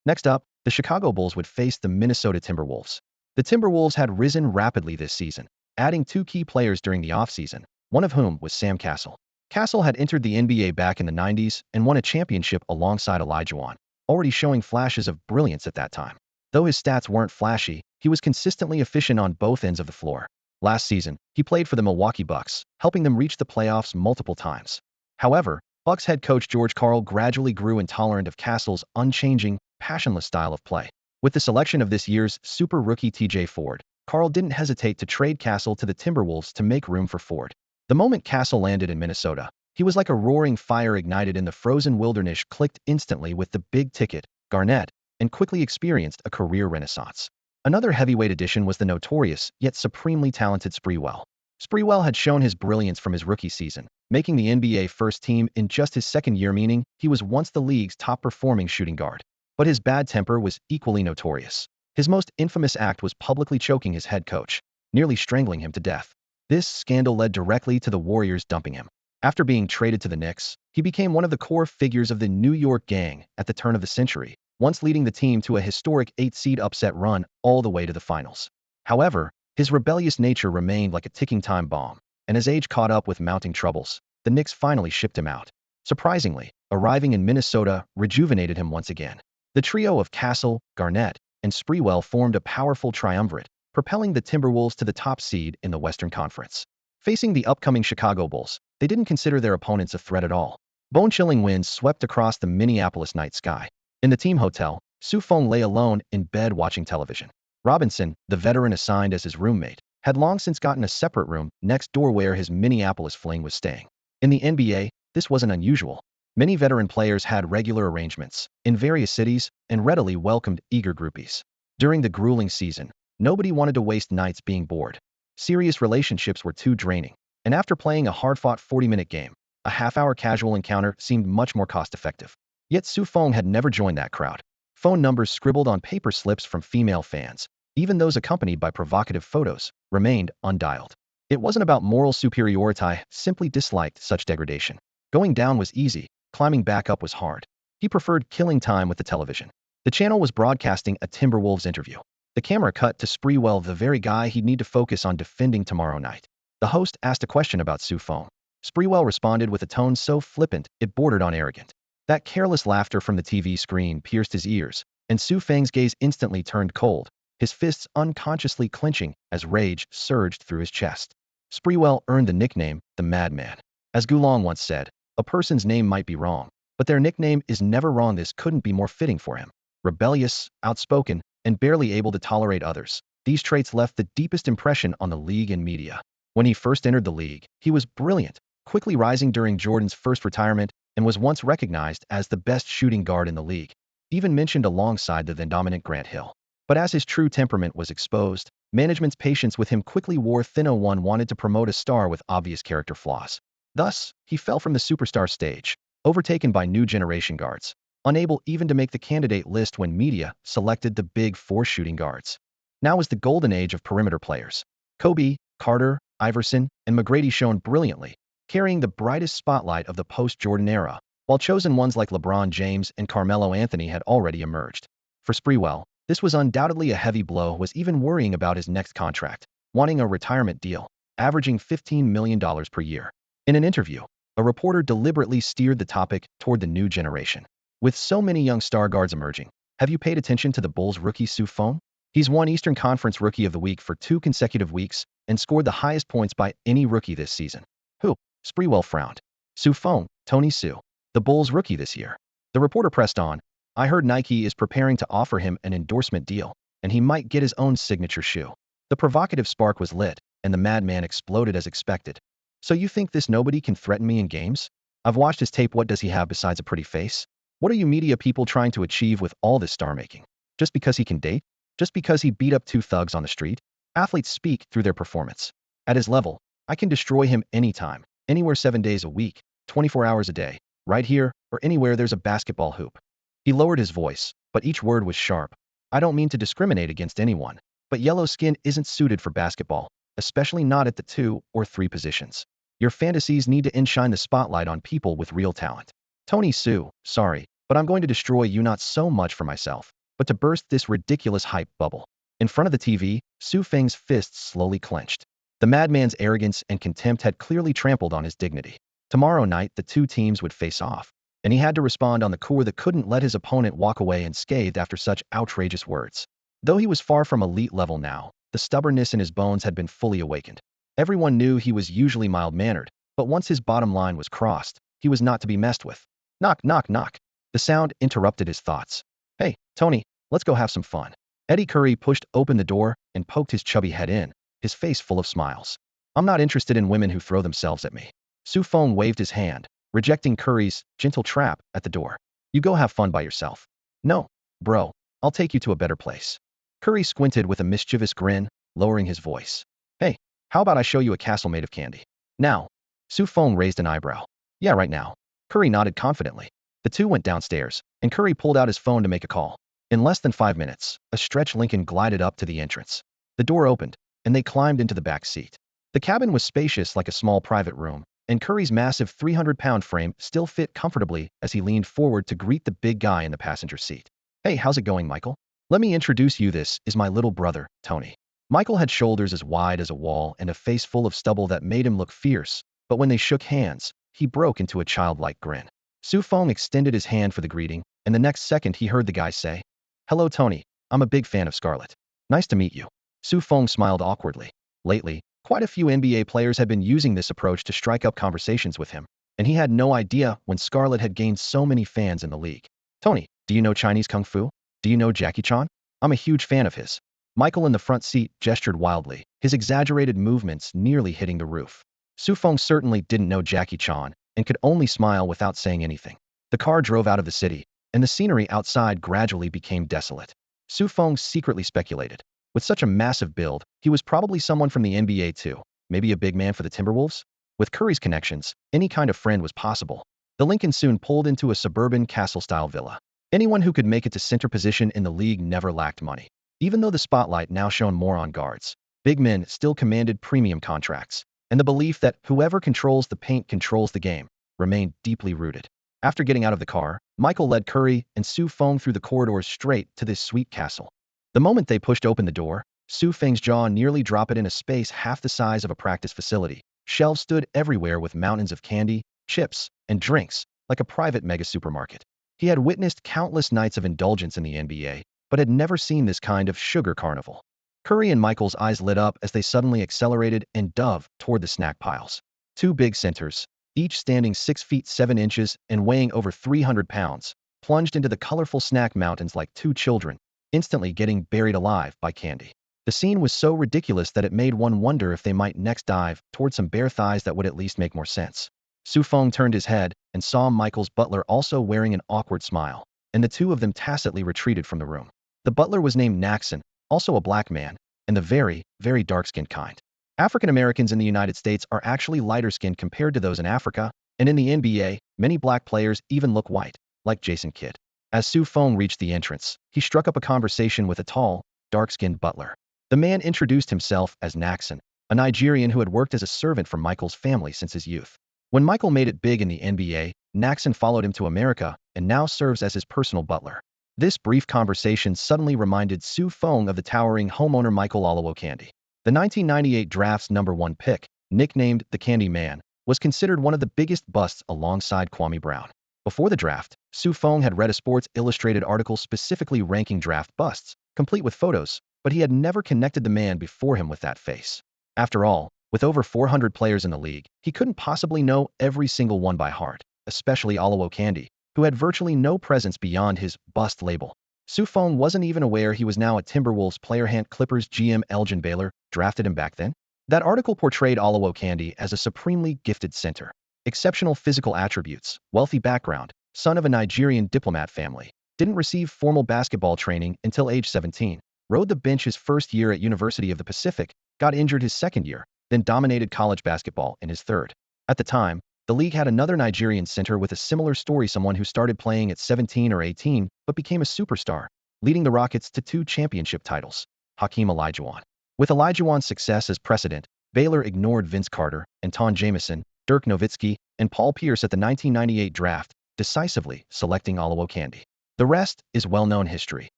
Next up, the Chicago Bulls would face the Minnesota Timberwolves. The Timberwolves had risen rapidly this season, adding two key players during the offseason, one of whom was Sam Cassell. Cassell had entered the NBA back in the 90s and won a championship alongside Olajuwon, already showing flashes of brilliance at that time. Though his stats weren't flashy, he was consistently efficient on both ends of the floor. Last season, he played for the Milwaukee Bucks, helping them reach the playoffs multiple times. However, Bucks head coach George Karl gradually grew intolerant of Cassell's unchanging, passionless style of play. With the selection of this year's super rookie TJ Ford, Karl didn't hesitate to trade Cassell to the Timberwolves to make room for Ford. The moment Cassell landed in Minnesota, he was like a roaring fire ignited in the frozen wilderness, clicked instantly with the big ticket, Garnett, and quickly experienced a career renaissance. Another heavyweight addition was the notorious, yet supremely talented Sprewell. Sprewell had shown his brilliance from his rookie season, making the NBA first team in just his second year, meaning he was once the league's top-performing shooting guard. But his bad temper was equally notorious. His most infamous act was publicly choking his head coach, nearly strangling him to death. This scandal led directly to the Warriors dumping him. After being traded to the Knicks, he became one of the core figures of the New York Gang at the turn of the century, once leading the team to a historic 8-seed upset run all the way to the finals. However, his rebellious nature remained like a ticking time bomb, and as age caught up with mounting troubles, the Knicks finally shipped him out. Surprisingly, arriving in Minnesota rejuvenated him once again. The trio of Cassell, Garnett, and Sprewell formed a powerful triumvirate, propelling the Timberwolves to the top seed in the Western Conference. Facing the upcoming Chicago Bulls, they didn't consider their opponents a threat at all. Bone-chilling winds swept across the Minneapolis night sky. In the team hotel, Su Feng lay alone in bed watching television. Robinson, the veteran assigned as his roommate, had long since gotten a separate room next door where his Minneapolis fling was staying. In the NBA, this wasn't unusual. Many veteran players had regular arrangements in various cities and readily welcomed eager groupies. During the grueling season, nobody wanted to waste nights being bored. Serious relationships were too draining, and after playing a hard-fought 40-minute game, a half-hour casual encounter seemed much more cost-effective. Yet Su Feng had never joined that crowd. Phone numbers scribbled on paper slips from female fans, even those accompanied by provocative photos, remained undialed. It wasn't about moral superiority, simply disliked such degradation. Going down was easy, climbing back up was hard. He preferred killing time with the television. The channel was broadcasting a Timberwolves interview. The camera cut to Sprewell, the very guy he'd need to focus on defending tomorrow night. The host asked a question about Su Feng. Sprewell responded with a tone so flippant it bordered on arrogant. That careless laughter from the TV screen pierced his ears, and Su Feng's gaze instantly turned cold, his fists unconsciously clenching as rage surged through his chest. Sprewell earned the nickname, the Madman. As Gulong once said, a person's name might be wrong, but their nickname is never wrong. This couldn't be more fitting for him. Rebellious, outspoken, and barely able to tolerate others, these traits left the deepest impression on the league and media. When he first entered the league, he was brilliant, quickly rising during Jordan's first retirement, and was once recognized as the best shooting guard in the league, even mentioned alongside the then-dominant Grant Hill. But as his true temperament was exposed, management's patience with him quickly wore thin. No one wanted to promote a star with obvious character flaws. Thus, he fell from the superstar stage, overtaken by new generation guards, unable even to make the candidate list when media selected the big four shooting guards. Now was the golden age of perimeter players. Kobe, Carter, Iverson, and McGrady shone brilliantly, carrying the brightest spotlight of the post-Jordan era, while chosen ones like LeBron James and Carmelo Anthony had already emerged. For Sprewell, this was undoubtedly a heavy blow, was even worrying about his next contract, wanting a retirement deal, averaging $15 million per year. In an interview, a reporter deliberately steered the topic toward the new generation. With so many young star guards emerging, have you paid attention to the Bulls' rookie Su Feng? He's won Eastern Conference Rookie of the Week for 2 consecutive weeks and scored the highest points by any rookie this season. Who? Sprewell frowned. Su Feng, Tony Su. the Bulls rookie this year. The reporter pressed on. I heard Nike is preparing to offer him an endorsement deal, and he might get his own signature shoe. The provocative spark was lit, and the madman exploded as expected. So you think this nobody can threaten me in games? I've watched his tape. What does he have besides a pretty face? What are you media people trying to achieve with all this star making? Just because he can date? Just because he beat up two thugs on the street? Athletes speak through their performance. At his level, I can destroy him anytime, anywhere 7 days a week, 24 hours a day, right here, or anywhere there's a basketball hoop. He lowered his voice, but each word was sharp. I don't mean to discriminate against anyone, but yellow skin isn't suited for basketball, especially not at the 2 or 3 positions. Your fantasies need to enshine the spotlight on people with real talent. Tony Sue, sorry, but I'm going to destroy you not so much for myself, but to burst this ridiculous hype bubble. In front of the TV, Su Feng's fists slowly clenched. The madman's arrogance and contempt had clearly trampled on his dignity. Tomorrow night, the two teams would face off, and he had to respond on the core that couldn't let his opponent walk away unscathed after such outrageous words. Though he was far from elite level now, the stubbornness in his bones had been fully awakened. Everyone knew he was usually mild-mannered, but once his bottom line was crossed, he was not to be messed with. Knock, knock, knock. The sound interrupted his thoughts. Hey, Tony, let's go have some fun. Eddie Curry pushed open the door and poked his chubby head in, his face full of smiles. I'm not interested in women who throw themselves at me. Su Feng waved his hand, rejecting Curry's gentle trap at the door. You go have fun by yourself. No, bro, I'll take you to a better place. Curry squinted with a mischievous grin, lowering his voice. Hey, how about I show you a castle made of candy? Now. Su Feng raised an eyebrow. Yeah, right now. Curry nodded confidently. The two went downstairs, and Curry pulled out his phone to make a call. In less than 5 minutes, a stretch Lincoln glided up to the entrance. The door opened, and they climbed into the back seat. The cabin was spacious like a small private room, and Curry's massive 300-pound frame still fit comfortably as he leaned forward to greet the big guy in the passenger seat. Hey, how's it going, Michael? Let me introduce you. This is my little brother, Tony. Michael had shoulders as wide as a wall and a face full of stubble that made him look fierce, but when they shook hands, he broke into a childlike grin. Su Feng extended his hand for the greeting, and the next second he heard the guy say, Hello, Tony. I'm a big fan of Scarlett. Nice to meet you. Su Feng smiled awkwardly. Lately, quite a few NBA players had been using this approach to strike up conversations with him, and he had no idea when Scarlett had gained so many fans in the league. Tony, do you know Chinese Kung Fu? Do you know Jackie Chan? I'm a huge fan of his. Michael in the front seat gestured wildly, his exaggerated movements nearly hitting the roof. Su Feng certainly didn't know Jackie Chan and could only smile without saying anything. The car drove out of the city, and the scenery outside gradually became desolate. Su Feng secretly speculated. With such a massive build, he was probably someone from the NBA too, maybe a big man for the Timberwolves? With Curry's connections, any kind of friend was possible. The Lincoln soon pulled into a suburban castle-style villa. Anyone who could make it to center position in the league never lacked money. Even though the spotlight now shone more on guards, big men still commanded premium contracts, and the belief that whoever controls the paint controls the game remained deeply rooted. After getting out of the car, Michael led Curry and Su Feng through the corridors straight to this sweet castle. The moment they pushed open the door, Su Feng's jaw nearly dropped. In a space half the size of a practice facility, shelves stood everywhere with mountains of candy, chips, and drinks, like a private mega supermarket. He had witnessed countless nights of indulgence in the NBA, but had never seen this kind of sugar carnival. Curry and Michael's eyes lit up as they suddenly accelerated and dove toward the snack piles. Two big centers, each standing 6 feet 7 inches and weighing over 300 pounds, plunged into the colorful snack mountains like two children, instantly getting buried alive by candy. The scene was so ridiculous that it made one wonder if they might next dive toward some bare thighs that would at least make more sense. Su Feng turned his head and saw Michael's butler also wearing an awkward smile, and the two of them tacitly retreated from the room. The butler was named Naxon, also a black man, and the very, very dark-skinned kind. African Americans in the United States are actually lighter-skinned compared to those in Africa, and in the NBA, many black players even look white, like Jason Kidd. As Su Feng reached the entrance, he struck up a conversation with a tall, dark-skinned butler. The man introduced himself as Naxon, a Nigerian who had worked as a servant for Michael's family since his youth. When Michael made it big in the NBA, Naxon followed him to America and now serves as his personal butler. This brief conversation suddenly reminded Su Feng of the towering homeowner Michael Olowokandi. The 1998 draft's #1 pick, nicknamed the Candy Man, was considered one of the biggest busts alongside Kwame Brown. Before the draft, Su Feng had read a Sports Illustrated article specifically ranking draft busts, complete with photos, but he had never connected the man before him with that face. After all, with over 400 players in the league, he couldn't possibly know every single one by heart. especially Olowokandi, who had virtually no presence beyond his bust label. Sufong wasn't even aware he was now a Timberwolves player. Clippers GM Elgin Baylor drafted him back then. That article portrayed Olowokandi as a supremely gifted center. Exceptional physical attributes, wealthy background, son of a Nigerian diplomat family. Didn't receive formal basketball training until age 17. Rode the bench his first year at University of the Pacific, got injured his second year, then dominated college basketball in his third. At the time, the league had another Nigerian center with a similar story, someone who started playing at 17 or 18 but became a superstar, leading the Rockets to 2 championship titles. Hakeem Olajuwon. With Olajuwon's success as precedent, Baylor ignored Vince Carter, Anton Jameson, Dirk Nowitzki, and Paul Pierce at the 1998 draft, decisively selecting Olowokandi. The rest is well-known history.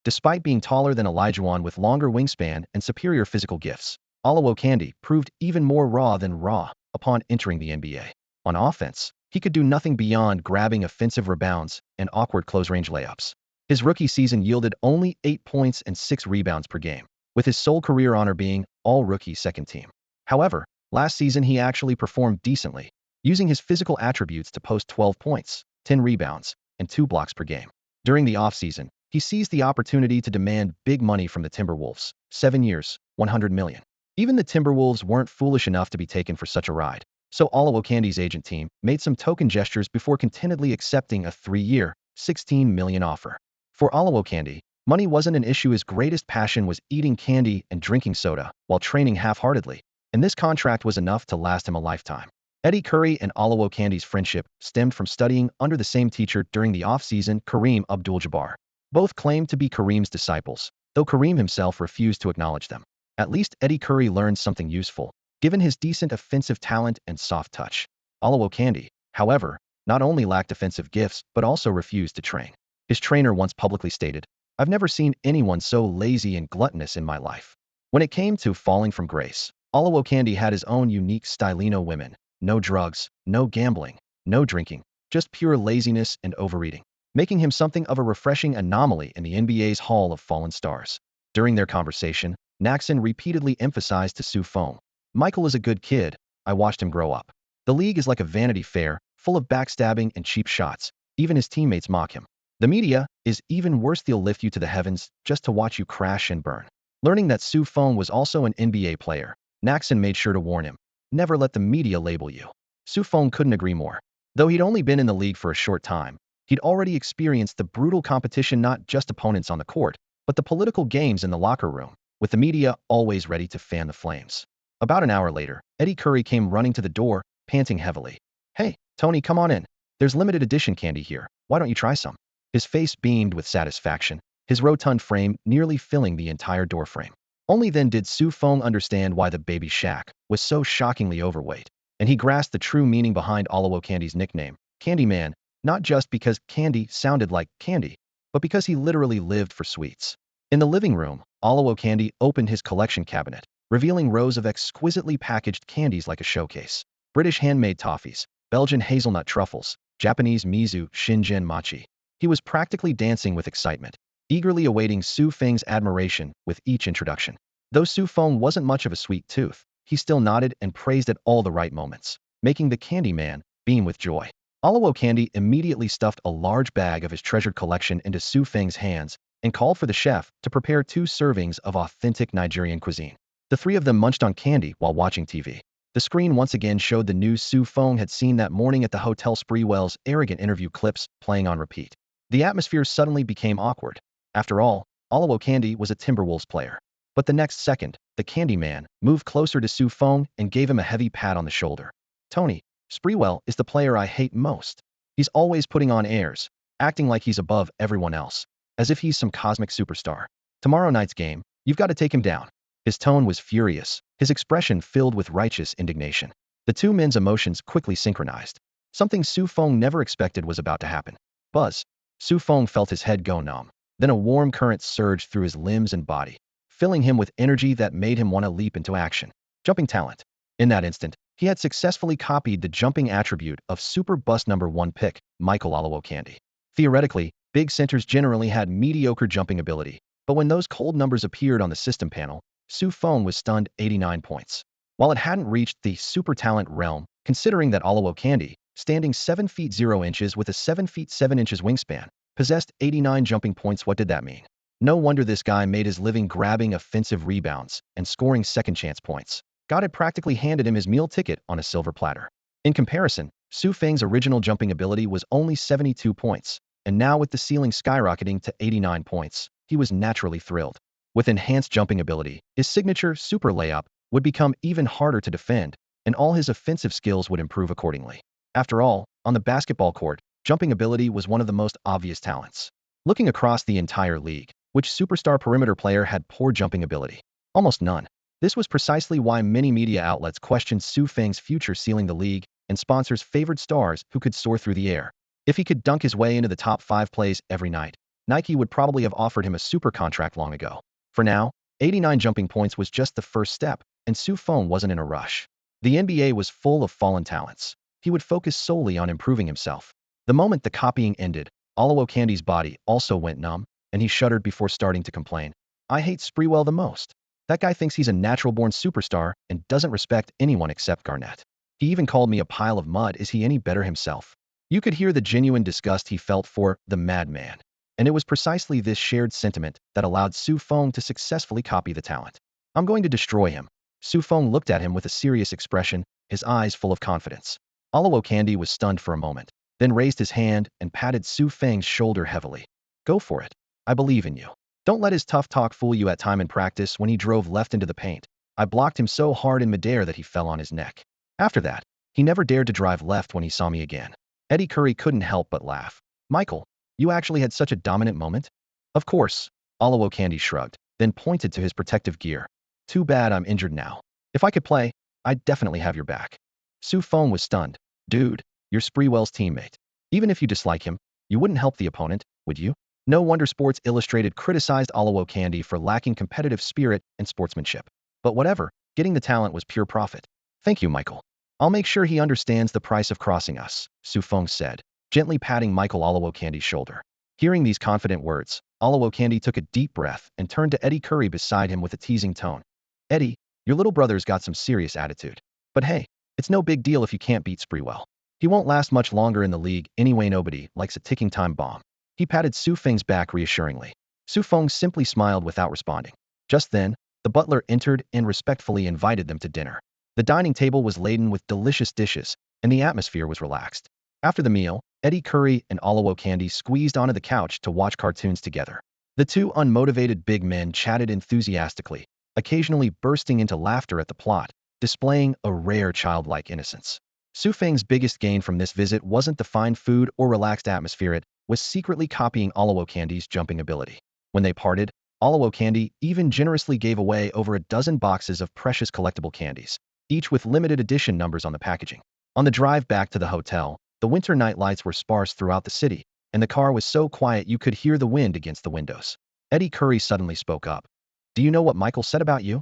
Despite being taller than Olajuwon with longer wingspan and superior physical gifts, Olowokandi proved even more raw than raw upon entering the NBA. On offense, he could do nothing beyond grabbing offensive rebounds and awkward close-range layups. His rookie season yielded only 8 points and 6 rebounds per game, with his sole career honor being All-Rookie Second Team. However, last season he actually performed decently, using his physical attributes to post 12 points, 10 rebounds, and 2 blocks per game. During the offseason, he seized the opportunity to demand big money from the Timberwolves, 7 years, $100 million. Even the Timberwolves weren't foolish enough to be taken for such a ride, so Olowokandi's agent team made some token gestures before contentedly accepting a 3-year, $16 million offer. For Olowokandi, money wasn't an issue. His greatest passion was eating candy and drinking soda while training half-heartedly, and this contract was enough to last him a lifetime. Eddie Curry and Olowokandi's friendship stemmed from studying under the same teacher during the off-season, Kareem Abdul-Jabbar. Both claimed to be Kareem's disciples, though Kareem himself refused to acknowledge them. At least Eddie Curry learned something useful, given his decent offensive talent and soft touch. Olowokandi, however, not only lacked offensive gifts but also refused to train. His trainer once publicly stated, "I've never seen anyone so lazy and gluttonous in my life." When it came to falling from grace, Olowokandi had his own unique stylino women. No drugs, no gambling, no drinking, just pure laziness and overeating, making him something of a refreshing anomaly in the NBA's Hall of Fallen Stars. During their conversation, Naxson repeatedly emphasized to Sufong, "Michael is a good kid. I watched him grow up. The league is like a Vanity Fair, full of backstabbing and cheap shots. Even his teammates mock him. The media is even worse. They'll lift you to the heavens just to watch you crash and burn." Learning that Sufong was also an NBA player, Naxson made sure to warn him, "Never let the media label you." Sufong couldn't agree more. Though he'd only been in the league for a short time, he'd already experienced the brutal competition, not just opponents on the court, but the political games in the locker room, with the media always ready to fan the flames. About an hour later, Eddie Curry came running to the door, panting heavily. "Hey, Tony, come on in. There's limited edition candy here. Why don't you try some?" His face beamed with satisfaction, his rotund frame nearly filling the entire doorframe. Only then did Sufong understand why the baby Shaq was so shockingly overweight, and he grasped the true meaning behind Olowokandi's nickname, Candyman, not just because candy sounded like candy, but because he literally lived for sweets. In the living room, Olowokandi opened his collection cabinet, revealing rows of exquisitely packaged candies like a showcase. British handmade toffees, Belgian hazelnut truffles, Japanese mizu shinjen mochi. He was practically dancing with excitement, eagerly awaiting Sufong's admiration with each introduction. Though Sufong wasn't much of a sweet tooth, he still nodded and praised at all the right moments, making the candy man beam with joy. Olowokandi immediately stuffed a large bag of his treasured collection into Sufong's hands and called for the chef to prepare 2 servings of authentic Nigerian cuisine. The 3 of them munched on candy while watching TV. The screen once again showed the news Sufong had seen that morning at the Hotel Spreewell's arrogant interview clips playing on repeat. The atmosphere suddenly became awkward. After all, Olowokandi was a Timberwolves player. But the next second, the candy man moved closer to Sufong and gave him a heavy pat on the shoulder. "Tony, Spreewell is the player I hate most. He's always putting on airs, acting like he's above everyone else, as if he's some cosmic superstar. Tomorrow night's game, you've got to take him down." His tone was furious, his expression filled with righteous indignation. The 2 men's emotions quickly synchronized. Something Sufong never expected was about to happen. Buzz. Sufong felt his head go numb. Then a warm current surged through his limbs and body, filling him with energy that made him want to leap into action. Jumping talent. In that instant, he had successfully copied the jumping attribute of Super Bust #1 pick, Michael Olowokandi. Theoretically, big centers generally had mediocre jumping ability, but when those cold numbers appeared on the system panel, Sufong was stunned. 89 points. While it hadn't reached the super talent realm, considering that Olowokandi standing 7 feet 0 inches with a 7 feet 7 inches wingspan, possessed 89 jumping points. What did that mean? No wonder this guy made his living grabbing offensive rebounds and scoring second-chance points. God had practically handed him his meal ticket on a silver platter. In comparison, Su Feng's original jumping ability was only 72 points, and now with the ceiling skyrocketing to 89 points, he was naturally thrilled. With enhanced jumping ability, his signature super layup would become even harder to defend, and all his offensive skills would improve accordingly. After all, on the basketball court, jumping ability was one of the most obvious talents. Looking across the entire league, which superstar perimeter player had poor jumping ability? Almost none. This was precisely why many media outlets questioned Su Feng's future sealing the league, and sponsors favored stars who could soar through the air. If he could dunk his way into the top 5 plays every night, Nike would probably have offered him a super contract long ago. For now, 89 jumping points was just the first step, and Su Feng wasn't in a rush. The NBA was full of fallen talents. He would focus solely on improving himself. The moment the copying ended, Olowokandi's body also went numb, and he shuddered before starting to complain. I hate Sprewell the most. That guy thinks he's a natural-born superstar and doesn't respect anyone except Garnett. He even called me a pile of mud. Is he any better himself? You could hear the genuine disgust he felt for the madman. And it was precisely this shared sentiment that allowed Su Feng to successfully copy the talent. I'm going to destroy him. Su Feng looked at him with a serious expression, his eyes full of confidence. Olowokandi was stunned for a moment, then raised his hand and patted Su Feng's shoulder heavily. Go for it. I believe in you. Don't let his tough talk fool you. At time in practice when he drove left into the paint, I blocked him so hard in midair that he fell on his neck. After that, he never dared to drive left when he saw me again. Eddie Curry couldn't help but laugh. Michael, you actually had such a dominant moment? Of course. Olowokandi shrugged, then pointed to his protective gear. Too bad I'm injured now. If I could play, I'd definitely have your back. Su Feng was stunned. Dude, you're Sprewell's teammate. Even if you dislike him, you wouldn't help the opponent, would you? No wonder Sports Illustrated criticized Olowokandi for lacking competitive spirit and sportsmanship. But whatever, getting the talent was pure profit. Thank you, Michael. I'll make sure he understands the price of crossing us, Su Feng said, gently patting Michael Olowokandi's shoulder. Hearing these confident words, Olowokandi took a deep breath and turned to Eddie Curry beside him with a teasing tone. Eddie, your little brother's got some serious attitude. But hey, it's no big deal if you can't beat Sprewell. He won't last much longer in the league anyway. Nobody likes a ticking time bomb. He patted Su Feng's back reassuringly. Su Feng simply smiled without responding. Just then, the butler entered and respectfully invited them to dinner. The dining table was laden with delicious dishes, and the atmosphere was relaxed. After the meal, Eddie Curry and Olowokandi squeezed onto the couch to watch cartoons together. The two unmotivated big men chatted enthusiastically, occasionally bursting into laughter at the plot, displaying a rare childlike innocence. Su Feng's biggest gain from this visit wasn't the fine food or relaxed atmosphere, it was secretly copying Olowokandi's jumping ability. When they parted, Olowokandi even generously gave away over a dozen boxes of precious collectible candies, each with limited edition numbers on the packaging. On the drive back to the hotel, the winter night lights were sparse throughout the city, and the car was so quiet you could hear the wind against the windows. Eddie Curry suddenly spoke up. Do you know what Michael said about you?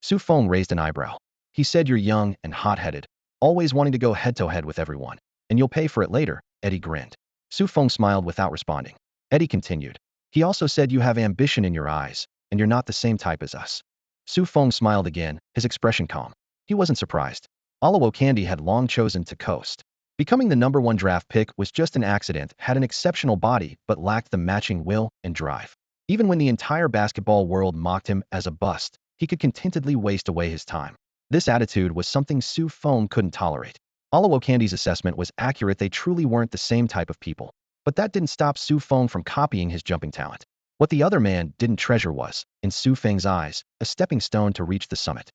Su Feng raised an eyebrow. He said you're young and hot-headed, always wanting to go head-to-head with everyone, and you'll pay for it later. Eddie grinned. Su Feng smiled without responding. Eddie continued. He also said you have ambition in your eyes, and you're not the same type as us. Su Feng smiled again, his expression calm. He wasn't surprised. Olowokandi had long chosen to coast. Becoming the #1 draft pick was just an accident, had an exceptional body but lacked the matching will and drive. Even when the entire basketball world mocked him as a bust, he could contentedly waste away his time. This attitude was something Su Feng couldn't tolerate. Olowokandi's assessment was accurate, they truly weren't the same type of people. But that didn't stop Su Feng from copying his jumping talent. What the other man didn't treasure was, in Su Feng's eyes, a stepping stone to reach the summit.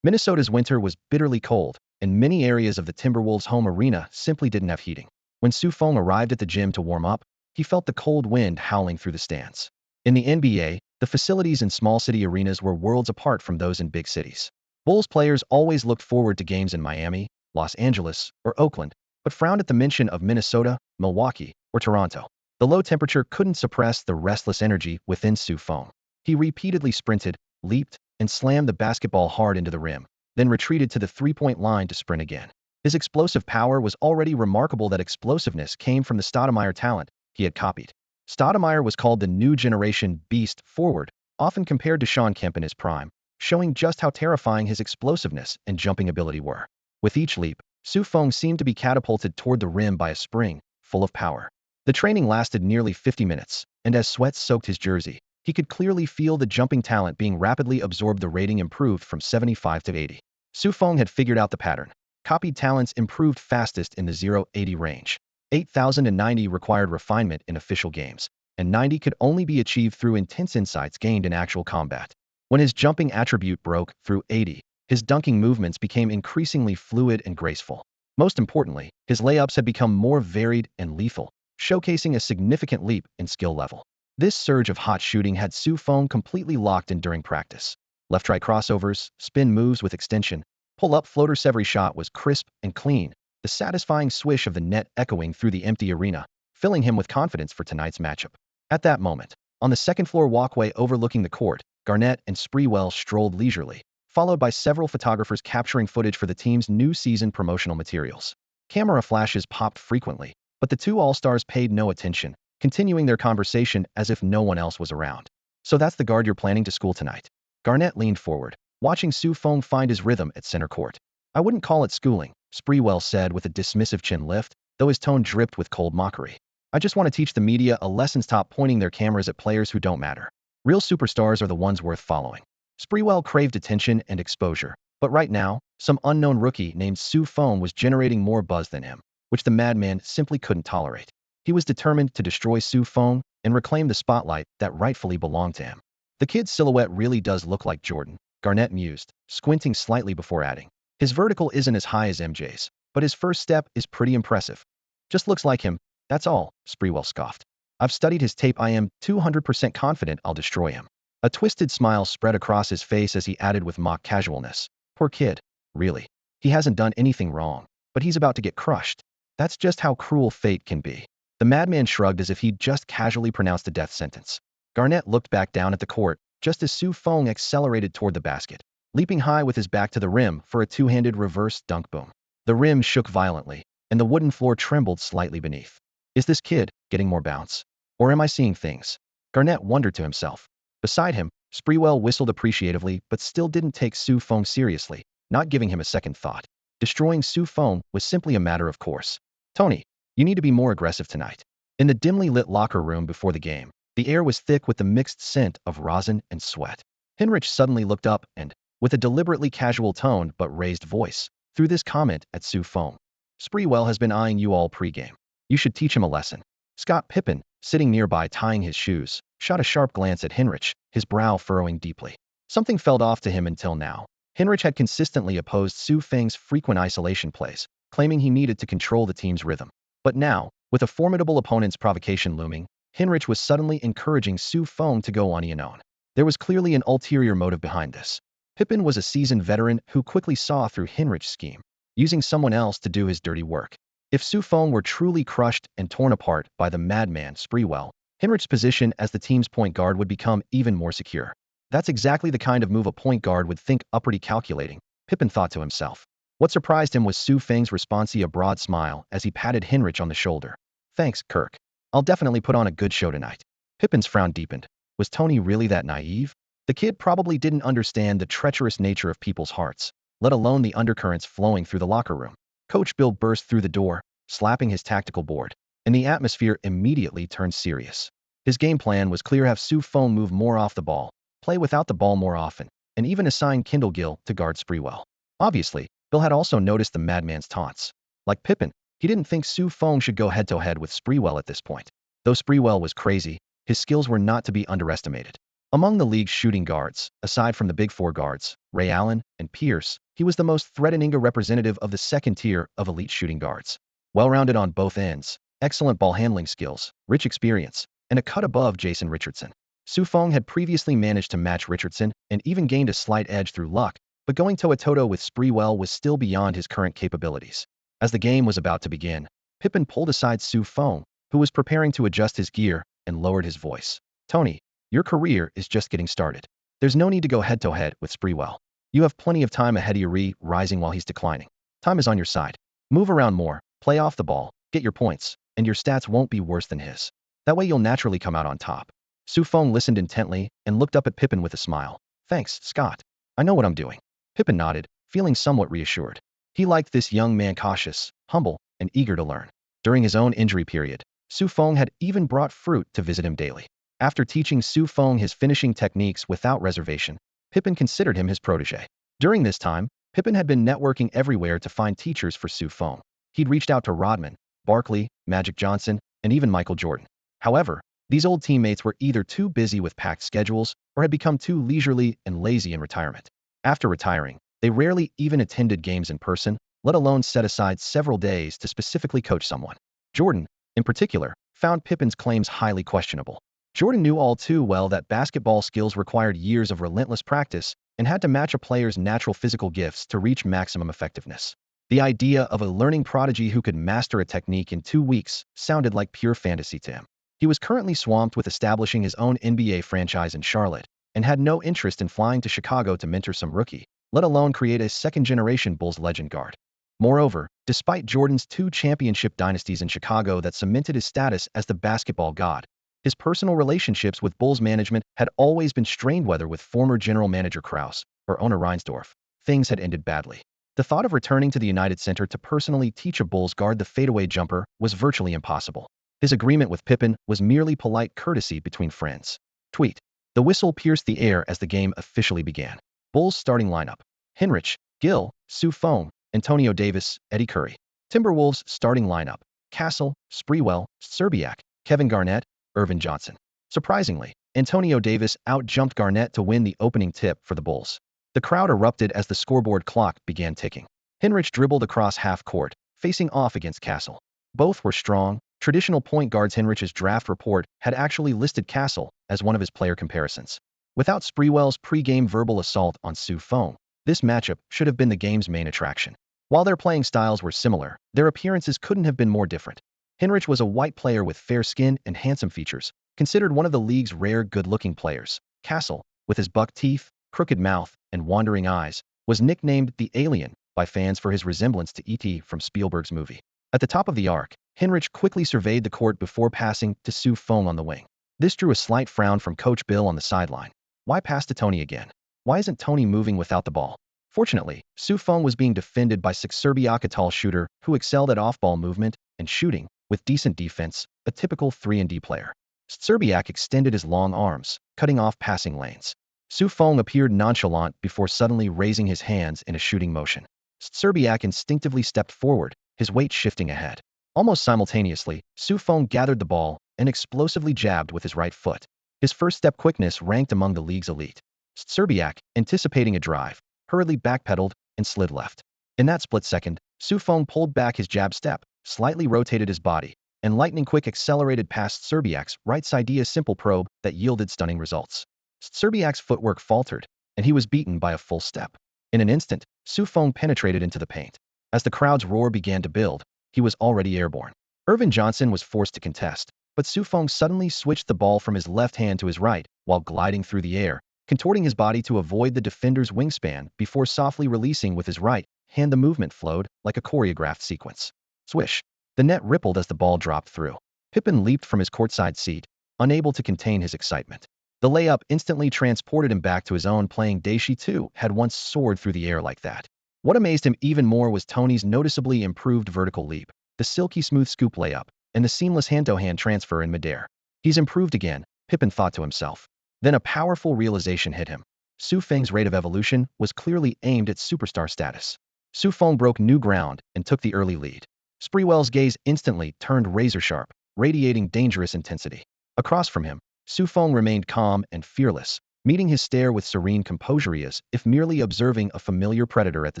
Minnesota's winter was bitterly cold, and many areas of the Timberwolves' home arena simply didn't have heating. When Su Feng arrived at the gym to warm up, he felt the cold wind howling through the stands. In the NBA, the facilities in small city arenas were worlds apart from those in big cities. Bulls players always looked forward to games in Miami, Los Angeles, or Oakland, but frowned at the mention of Minnesota, Milwaukee, or Toronto. The low temperature couldn't suppress the restless energy within Su Feng. He repeatedly sprinted, leaped, and slammed the basketball hard into the rim, then retreated to the three-point line to sprint again. His explosive power was already remarkable. That explosiveness came from the Stoudemire talent he had copied. Stoudemire was called the new generation beast forward, often compared to Shawn Kemp in his prime, showing just how terrifying his explosiveness and jumping ability were. With each leap, Su Feng seemed to be catapulted toward the rim by a spring, full of power. The training lasted nearly 50 minutes, and as sweat soaked his jersey, he could clearly feel the jumping talent being rapidly absorbed. The rating improved from 75 to 80. Su Feng had figured out the pattern. Copied talents improved fastest in the 0-80 range. 8,090 required refinement in official games, and 90 could only be achieved through intense insights gained in actual combat. When his jumping attribute broke through 80, his dunking movements became increasingly fluid and graceful. Most importantly, his layups had become more varied and lethal, showcasing a significant leap in skill level. This surge of hot shooting had Su Feng completely locked in during practice. Left-right crossovers, spin moves with extension, pull-up floaters. Every shot was crisp and clean, the satisfying swish of the net echoing through the empty arena, filling him with confidence for tonight's matchup. At that moment, on the second-floor walkway overlooking the court, Garnett and Sprewell strolled leisurely, followed by several photographers capturing footage for the team's new season promotional materials. Camera flashes popped frequently, but the two All-Stars paid no attention, continuing their conversation as if no one else was around. "So that's the guard you're planning to school tonight?" Garnett leaned forward, watching Su Feng find his rhythm at center court. "I wouldn't call it schooling," Sprewell said with a dismissive chin lift, though his tone dripped with cold mockery. "I just want to teach the media a lesson. Stop pointing their cameras at players who don't matter. Real superstars are the ones worth following." Sprewell craved attention and exposure, but right now, some unknown rookie named Su Feng was generating more buzz than him, which the madman simply couldn't tolerate. He was determined to destroy Su Feng and reclaim the spotlight that rightfully belonged to him. "The kid's silhouette really does look like Jordan," Garnett mused, squinting slightly before adding. "His vertical isn't as high as MJ's, but his first step is pretty impressive. Just looks like him, that's all," Sprewell scoffed. "I've studied his tape. I am 200% confident I'll destroy him." A twisted smile spread across his face as he added with mock casualness, "Poor kid. Really. He hasn't done anything wrong, but he's about to get crushed. That's just how cruel fate can be." The madman shrugged as if he'd just casually pronounced a death sentence. Garnett looked back down at the court, just as Su Feng accelerated toward the basket, leaping high with his back to the rim for a two-handed reverse dunk boom. The rim shook violently, and the wooden floor trembled slightly beneath. "Is this kid getting more bounce? Or am I seeing things?" Garnett wondered to himself. Beside him, Sprewell whistled appreciatively but still didn't take Su Feng seriously, not giving him a second thought. Destroying Su Feng was simply a matter of course. "Tony, you need to be more aggressive tonight." In the dimly lit locker room before the game, the air was thick with the mixed scent of rosin and sweat. Hinrich suddenly looked up and, with a deliberately casual tone but raised voice, threw this comment at Su Feng. "Sprewell has been eyeing you all pregame. You should teach him a lesson." Scott Pippen, sitting nearby tying his shoes, shot a sharp glance at Hinrich, his brow furrowing deeply. Something felt off to him until now. Hinrich had consistently opposed Su Feng's frequent isolation plays, claiming he needed to control the team's rhythm. But now, with a formidable opponent's provocation looming, Hinrich was suddenly encouraging Su Feng to go on his own. There was clearly an ulterior motive behind this. Pippen was a seasoned veteran who quickly saw through Hinrich's scheme, using someone else to do his dirty work. If Su Feng were truly crushed and torn apart by the madman Sprewell, Hinrich's position as the team's point guard would become even more secure. That's exactly the kind of move a point guard would think up. Pretty calculating, Pippen thought to himself. What surprised him was Su Feng's response, a broad smile as he patted Hinrich on the shoulder. "Thanks, Kirk. I'll definitely put on a good show tonight." Pippen's frown deepened. Was Tony really that naive? The kid probably didn't understand the treacherous nature of people's hearts, let alone the undercurrents flowing through the locker room. Coach Bill burst through the door, slapping his tactical board, and the atmosphere immediately turned serious. His game plan was clear: have Su Feng move more off the ball, play without the ball more often, and even assign Kendall Gill to guard Sprewell. Obviously, Bill had also noticed the madman's taunts. Like Pippen, he didn't think Su Feng should go head-to-head with Sprewell at this point. Though Sprewell was crazy, his skills were not to be underestimated. Among the league's shooting guards, aside from the big four guards, Ray Allen and Pierce, he was the most threatening representative of the second tier of elite shooting guards. Well-rounded on both ends, excellent ball handling skills, rich experience, and a cut above Jason Richardson. Su Feng had previously managed to match Richardson and even gained a slight edge through luck, but going toe-to-toe with Sprewell was still beyond his current capabilities. As the game was about to begin, Pippen pulled aside Su Feng, who was preparing to adjust his gear, and lowered his voice. "Tony, your career is just getting started. There's no need to go head-to-head with Sprewell. You have plenty of time ahead of you, rising while he's declining. Time is on your side. Move around more, play off the ball, get your points, and your stats won't be worse than his. That way you'll naturally come out on top." Su Feng listened intently and looked up at Pippen with a smile. "Thanks, Scott. I know what I'm doing." Pippen nodded, feeling somewhat reassured. He liked this young man cautious, humble, and eager to learn. During his own injury period, Su Feng had even brought fruit to visit him daily. After teaching Su Feng his finishing techniques without reservation, Pippen considered him his protege. During this time, Pippen had been networking everywhere to find teachers for Su Feng. He'd reached out to Rodman, Barkley, Magic Johnson, and even Michael Jordan. However, these old teammates were either too busy with packed schedules or had become too leisurely and lazy in retirement. After retiring, they rarely even attended games in person, let alone set aside several days to specifically coach someone. Jordan, in particular, found Pippen's claims highly questionable. Jordan knew all too well that basketball skills required years of relentless practice and had to match a player's natural physical gifts to reach maximum effectiveness. The idea of a learning prodigy who could master a technique in 2 weeks sounded like pure fantasy to him. He was currently swamped with establishing his own NBA franchise in Charlotte and had no interest in flying to Chicago to mentor some rookie, let alone create a second-generation Bulls legend guard. Moreover, despite Jordan's 2 championship dynasties in Chicago that cemented his status as the basketball god, his personal relationships with Bulls management had always been strained. Whether with former general manager Krause or owner Reinsdorf, things had ended badly. The thought of returning to the United Center to personally teach a Bulls guard the fadeaway jumper was virtually impossible. His agreement with Pippen was merely polite courtesy between friends. Tweet. The whistle pierced the air as the game officially began. Bulls starting lineup: Hinrich, Gill, Su Feng, Antonio Davis, Eddie Curry. Timberwolves starting lineup: Castle, Sprewell, Szczerbiak, Kevin Garnett, Irvin Johnson. Surprisingly, Antonio Davis out-jumped Garnett to win the opening tip for the Bulls. The crowd erupted as the scoreboard clock began ticking. Hinrich dribbled across half court, facing off against Castle. Both were strong, traditional point guards. Hinrich's draft report had actually listed Castle as one of his player comparisons. Without Sprewell's pre-game verbal assault on Su Feng, this matchup should have been the game's main attraction. While their playing styles were similar, their appearances couldn't have been more different. Hinrich was a white player with fair skin and handsome features, considered one of the league's rare good-looking players. Castle, with his buck teeth, crooked mouth, and wandering eyes, was nicknamed the Alien by fans for his resemblance to E.T. from Spielberg's movie. At the top of the arc, Hinrich quickly surveyed the court before passing to Su Feng on the wing. This drew a slight frown from Coach Bill on the sideline. Why pass to Tony again? Why isn't Tony moving without the ball? Fortunately, Su Feng was being defended by Szczerbiak, a tall shooter who excelled at off-ball movement and shooting, with decent defense, a typical 3-and-D player. Szczerbiak extended his long arms, cutting off passing lanes. Su Feng appeared nonchalant before suddenly raising his hands in a shooting motion. Szczerbiak instinctively stepped forward, his weight shifting ahead. Almost simultaneously, Su Feng gathered the ball and explosively jabbed with his right foot. His first-step quickness ranked among the league's elite. Szczerbiak, anticipating a drive, hurriedly backpedaled and slid left. In that split second, Su Feng pulled back his jab step, slightly rotated his body, and lightning-quick accelerated past Szczerbiak's right side. A simple probe that yielded stunning results. Szczerbiak's footwork faltered, and he was beaten by a full step. In an instant, Su Feng penetrated into the paint. As the crowd's roar began to build, he was already airborne. Irvin Johnson was forced to contest, but Su Feng suddenly switched the ball from his left hand to his right while gliding through the air, contorting his body to avoid the defender's wingspan before softly releasing with his right hand. The movement flowed like a choreographed sequence. Swish! The net rippled as the ball dropped through. Pippen leaped from his courtside seat, unable to contain his excitement. The layup instantly transported him back to his own playing days. She too had once soared through the air like that. What amazed him even more was Tony's noticeably improved vertical leap, the silky smooth scoop layup, and the seamless hand-to-hand transfer in midair. He's improved again, Pippen thought to himself. Then a powerful realization hit him. Su Feng's rate of evolution was clearly aimed at superstar status. Su Feng broke new ground and took the early lead. Sprewell's gaze instantly turned razor-sharp, radiating dangerous intensity. Across from him, Su Feng remained calm and fearless, meeting his stare with serene composure as if merely observing a familiar predator at the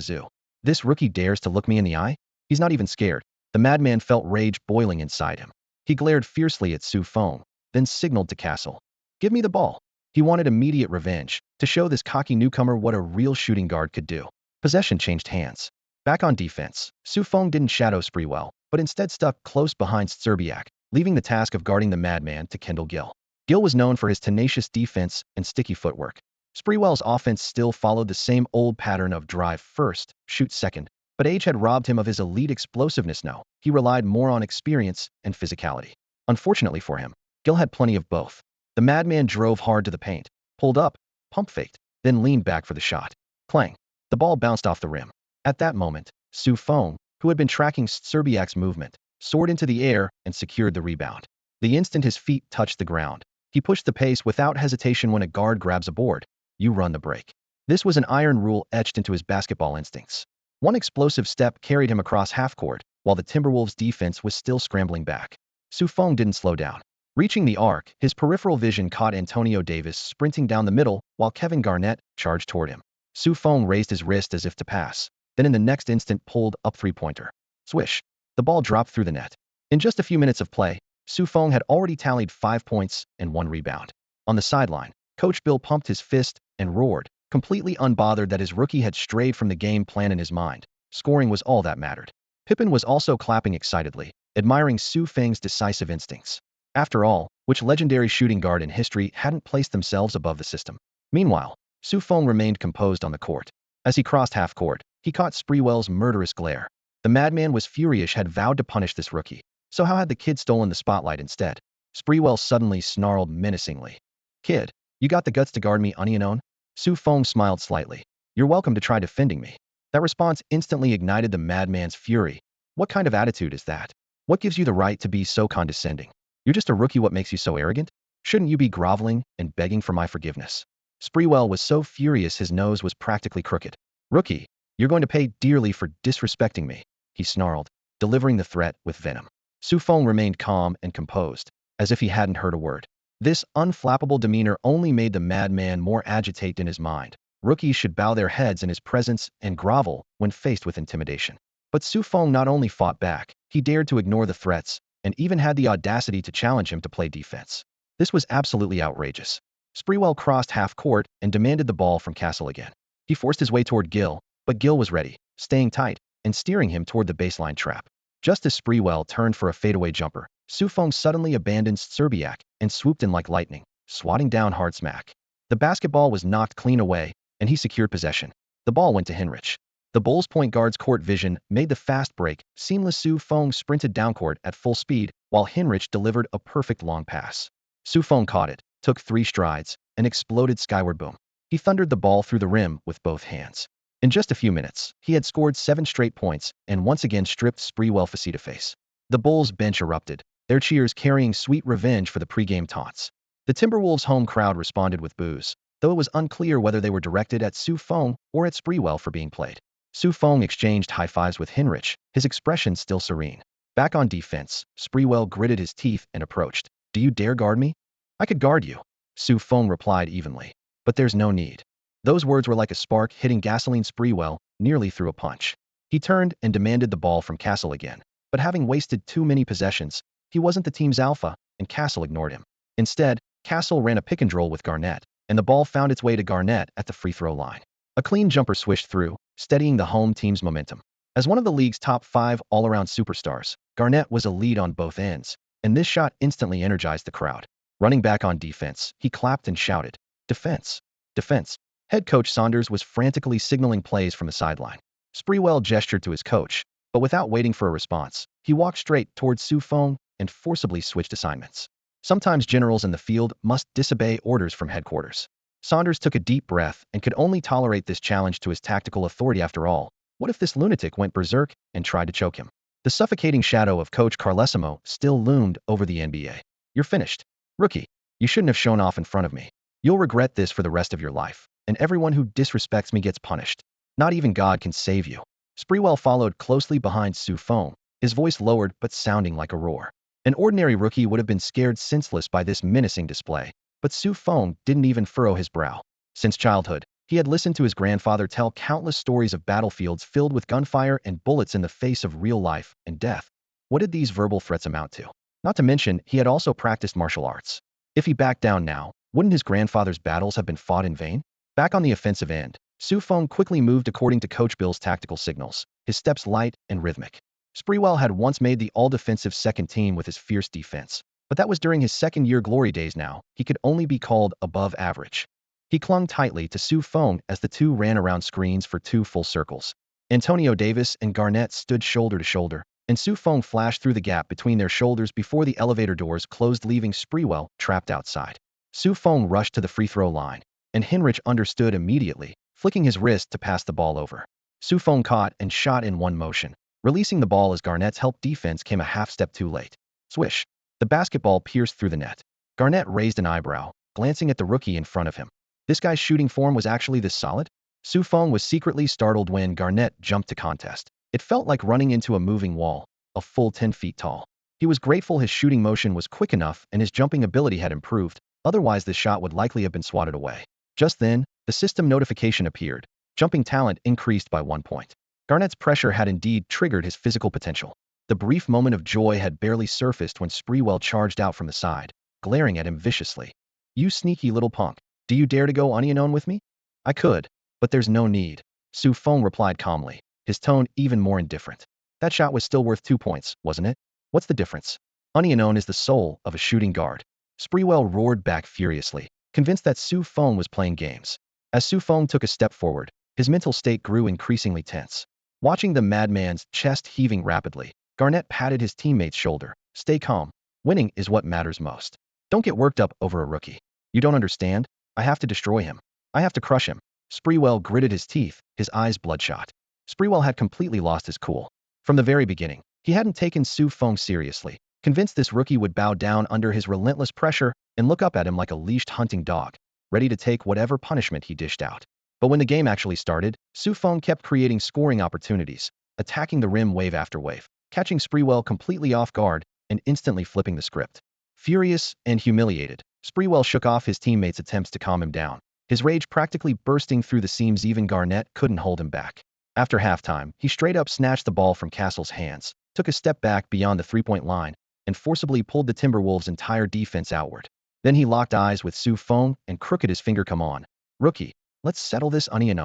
zoo. This rookie dares to look me in the eye? He's not even scared. The madman felt rage boiling inside him. He glared fiercely at Su Feng, then signaled to Castle. Give me the ball. He wanted immediate revenge, to show this cocky newcomer what a real shooting guard could do. Possession changed hands. Back on defense, Su Feng didn't shadow Sprewell, but instead stuck close behind Szczerbiak, leaving the task of guarding the madman to Kendall Gill. Gill was known for his tenacious defense and sticky footwork. Sprewell's offense still followed the same old pattern of drive first, shoot second, but age had robbed him of his elite explosiveness. Now, he relied more on experience and physicality. Unfortunately for him, Gill had plenty of both. The madman drove hard to the paint, pulled up, pump faked, then leaned back for the shot. Clang! The ball bounced off the rim. At that moment, Su Feng, who had been tracking Serbiak's movement, soared into the air and secured the rebound. The instant his feet touched the ground, he pushed the pace without hesitation. When a guard grabs a board, you run the break. This was an iron rule etched into his basketball instincts. One explosive step carried him across half-court, while the Timberwolves' defense was still scrambling back. Su Feng didn't slow down. Reaching the arc, his peripheral vision caught Antonio Davis sprinting down the middle while Kevin Garnett charged toward him. Su Feng raised his wrist as if to pass, then in the next instant pulled up three-pointer. Swish! The ball dropped through the net. In just a few minutes of play, Su Feng had already tallied 5 points and 1 rebound. On the sideline, Coach Bill pumped his fist and roared, completely unbothered that his rookie had strayed from the game plan in his mind. Scoring was all that mattered. Pippen was also clapping excitedly, admiring Su Feng's decisive instincts. After all, which legendary shooting guard in history hadn't placed themselves above the system? Meanwhile, Su Feng remained composed on the court. As he crossed half-court, he caught Sprewell's murderous glare. The madman was furious, had vowed to punish this rookie. So how had the kid stolen the spotlight instead? Sprewell suddenly snarled menacingly. "Kid, you got the guts to guard me unknown?" Su Feng smiled slightly. "You're welcome to try defending me." That response instantly ignited the madman's fury. What kind of attitude is that? What gives you the right to be so condescending? You're just a rookie. What makes you so arrogant? Shouldn't you be groveling and begging for my forgiveness? Sprewell was so furious his nose was practically crooked. "Rookie, you're going to pay dearly for disrespecting me," he snarled, delivering the threat with venom. Su Feng remained calm and composed, as if he hadn't heard a word. This unflappable demeanor only made the madman more agitated in his mind. Rookies should bow their heads in his presence and grovel when faced with intimidation. But Su Feng not only fought back, he dared to ignore the threats, and even had the audacity to challenge him to play defense. This was absolutely outrageous. Sprewell crossed half-court and demanded the ball from Castle again. He forced his way toward Gill, but Gill was ready, staying tight, and steering him toward the baseline trap. Just as Sprewell turned for a fadeaway jumper, Su Feng suddenly abandoned Serbiak and swooped in like lightning, swatting down hard smack. The basketball was knocked clean away, and he secured possession. The ball went to Hinrich. The Bulls' point guard's court vision made the fast break seamless. Su Feng sprinted downcourt at full speed, while Hinrich delivered a perfect long pass. Su Feng caught it, took 3 strides, and exploded skyward. Boom. He thundered the ball through the rim with both hands. In just a few minutes, he had scored 7 straight points and once again stripped Sprewell face-to-face. The Bulls' bench erupted, their cheers carrying sweet revenge for the pregame taunts. The Timberwolves' home crowd responded with boos, though it was unclear whether they were directed at Su Feng or at Sprewell for being played. Su Feng exchanged high-fives with Hinrich, his expression still serene. Back on defense, Sprewell gritted his teeth and approached. "Do you dare guard me?" "I could guard you," Su Feng replied evenly. "But there's no need." Those words were like a spark hitting gasoline. Sprewell nearly threw a punch. He turned and demanded the ball from Castle again. But having wasted too many possessions, he wasn't the team's alpha, and Castle ignored him. Instead, Castle ran a pick-and-roll with Garnett, and the ball found its way to Garnett at the free-throw line. A clean jumper swished through, steadying the home team's momentum. As one of the league's top 5 all-around superstars, Garnett was a lead on both ends, and this shot instantly energized the crowd. Running back on defense, he clapped and shouted, "Defense! Defense!" Head coach Saunders was frantically signaling plays from the sideline. Sprewell gestured to his coach, but without waiting for a response, he walked straight towards Su Feng and forcibly switched assignments. Sometimes generals in the field must disobey orders from headquarters. Saunders took a deep breath and could only tolerate this challenge to his tactical authority. After all, what if this lunatic went berserk and tried to choke him? The suffocating shadow of Coach Carlesimo still loomed over the NBA. "You're finished. Rookie, you shouldn't have shown off in front of me. You'll regret this for the rest of your life, and everyone who disrespects me gets punished. Not even God can save you." Sprewell followed closely behind Su Feng, his voice lowered but sounding like a roar. An ordinary rookie would have been scared senseless by this menacing display, but Su Feng didn't even furrow his brow. Since childhood, he had listened to his grandfather tell countless stories of battlefields filled with gunfire and bullets in the face of real life and death. What did these verbal threats amount to? Not to mention, he had also practiced martial arts. If he backed down now, wouldn't his grandfather's battles have been fought in vain? Back on the offensive end, Su Feng quickly moved according to Coach Bill's tactical signals, his steps light and rhythmic. Sprewell had once made the all-defensive second team with his fierce defense, but that was during his second-year glory days. Now, he could only be called above average. He clung tightly to Su Feng as the two ran around screens for 2 full circles. Antonio Davis and Garnett stood shoulder to shoulder, and Su Feng flashed through the gap between their shoulders before the elevator doors closed, leaving Sprewell trapped outside. Su Feng rushed to the free-throw line, and Hinrich understood immediately, flicking his wrist to pass the ball over. Su Feng caught and shot in one motion, releasing the ball as Garnett's help defense came a half step too late. Swish. The basketball pierced through the net. Garnett raised an eyebrow, glancing at the rookie in front of him. This guy's shooting form was actually this solid? Su Feng was secretly startled when Garnett jumped to contest. It felt like running into a moving wall, a full 10 feet tall. He was grateful his shooting motion was quick enough and his jumping ability had improved, otherwise this shot would likely have been swatted away. Just then, the system notification appeared. Jumping talent increased by 1 point. Garnett's pressure had indeed triggered his physical potential. The brief moment of joy had barely surfaced when Sprewell charged out from the side, glaring at him viciously. "You sneaky little punk. Do you dare to go onion with me?" "I could, but there's no need," Su Feng replied calmly, his tone even more indifferent. "That shot was still worth 2 points, wasn't it? What's the difference? Onion is the soul of a shooting guard." Sprewell roared back furiously, convinced that Su Feng was playing games. As Su Feng took a step forward, his mental state grew increasingly tense. Watching the madman's chest heaving rapidly, Garnett patted his teammate's shoulder. "Stay calm. Winning is what matters most. Don't get worked up over a rookie. You don't understand? I have to destroy him. I have to crush him." Sprewell gritted his teeth, his eyes bloodshot. Sprewell had completely lost his cool. From the very beginning, he hadn't taken Su Feng seriously, convinced this rookie would bow down under his relentless pressure and look up at him like a leashed hunting dog, ready to take whatever punishment he dished out. But when the game actually started, Su Feng kept creating scoring opportunities, attacking the rim wave after wave, catching Sprewell completely off guard and instantly flipping the script. Furious and humiliated, Sprewell shook off his teammates' attempts to calm him down, his rage practically bursting through the seams. Even Garnett couldn't hold him back. After halftime, he straight up snatched the ball from Castle's hands, took a step back beyond the three-point line, and forcibly pulled the Timberwolves' entire defense outward. Then he locked eyes with Su Feng and crooked his finger. "Come on, rookie, let's settle this onion."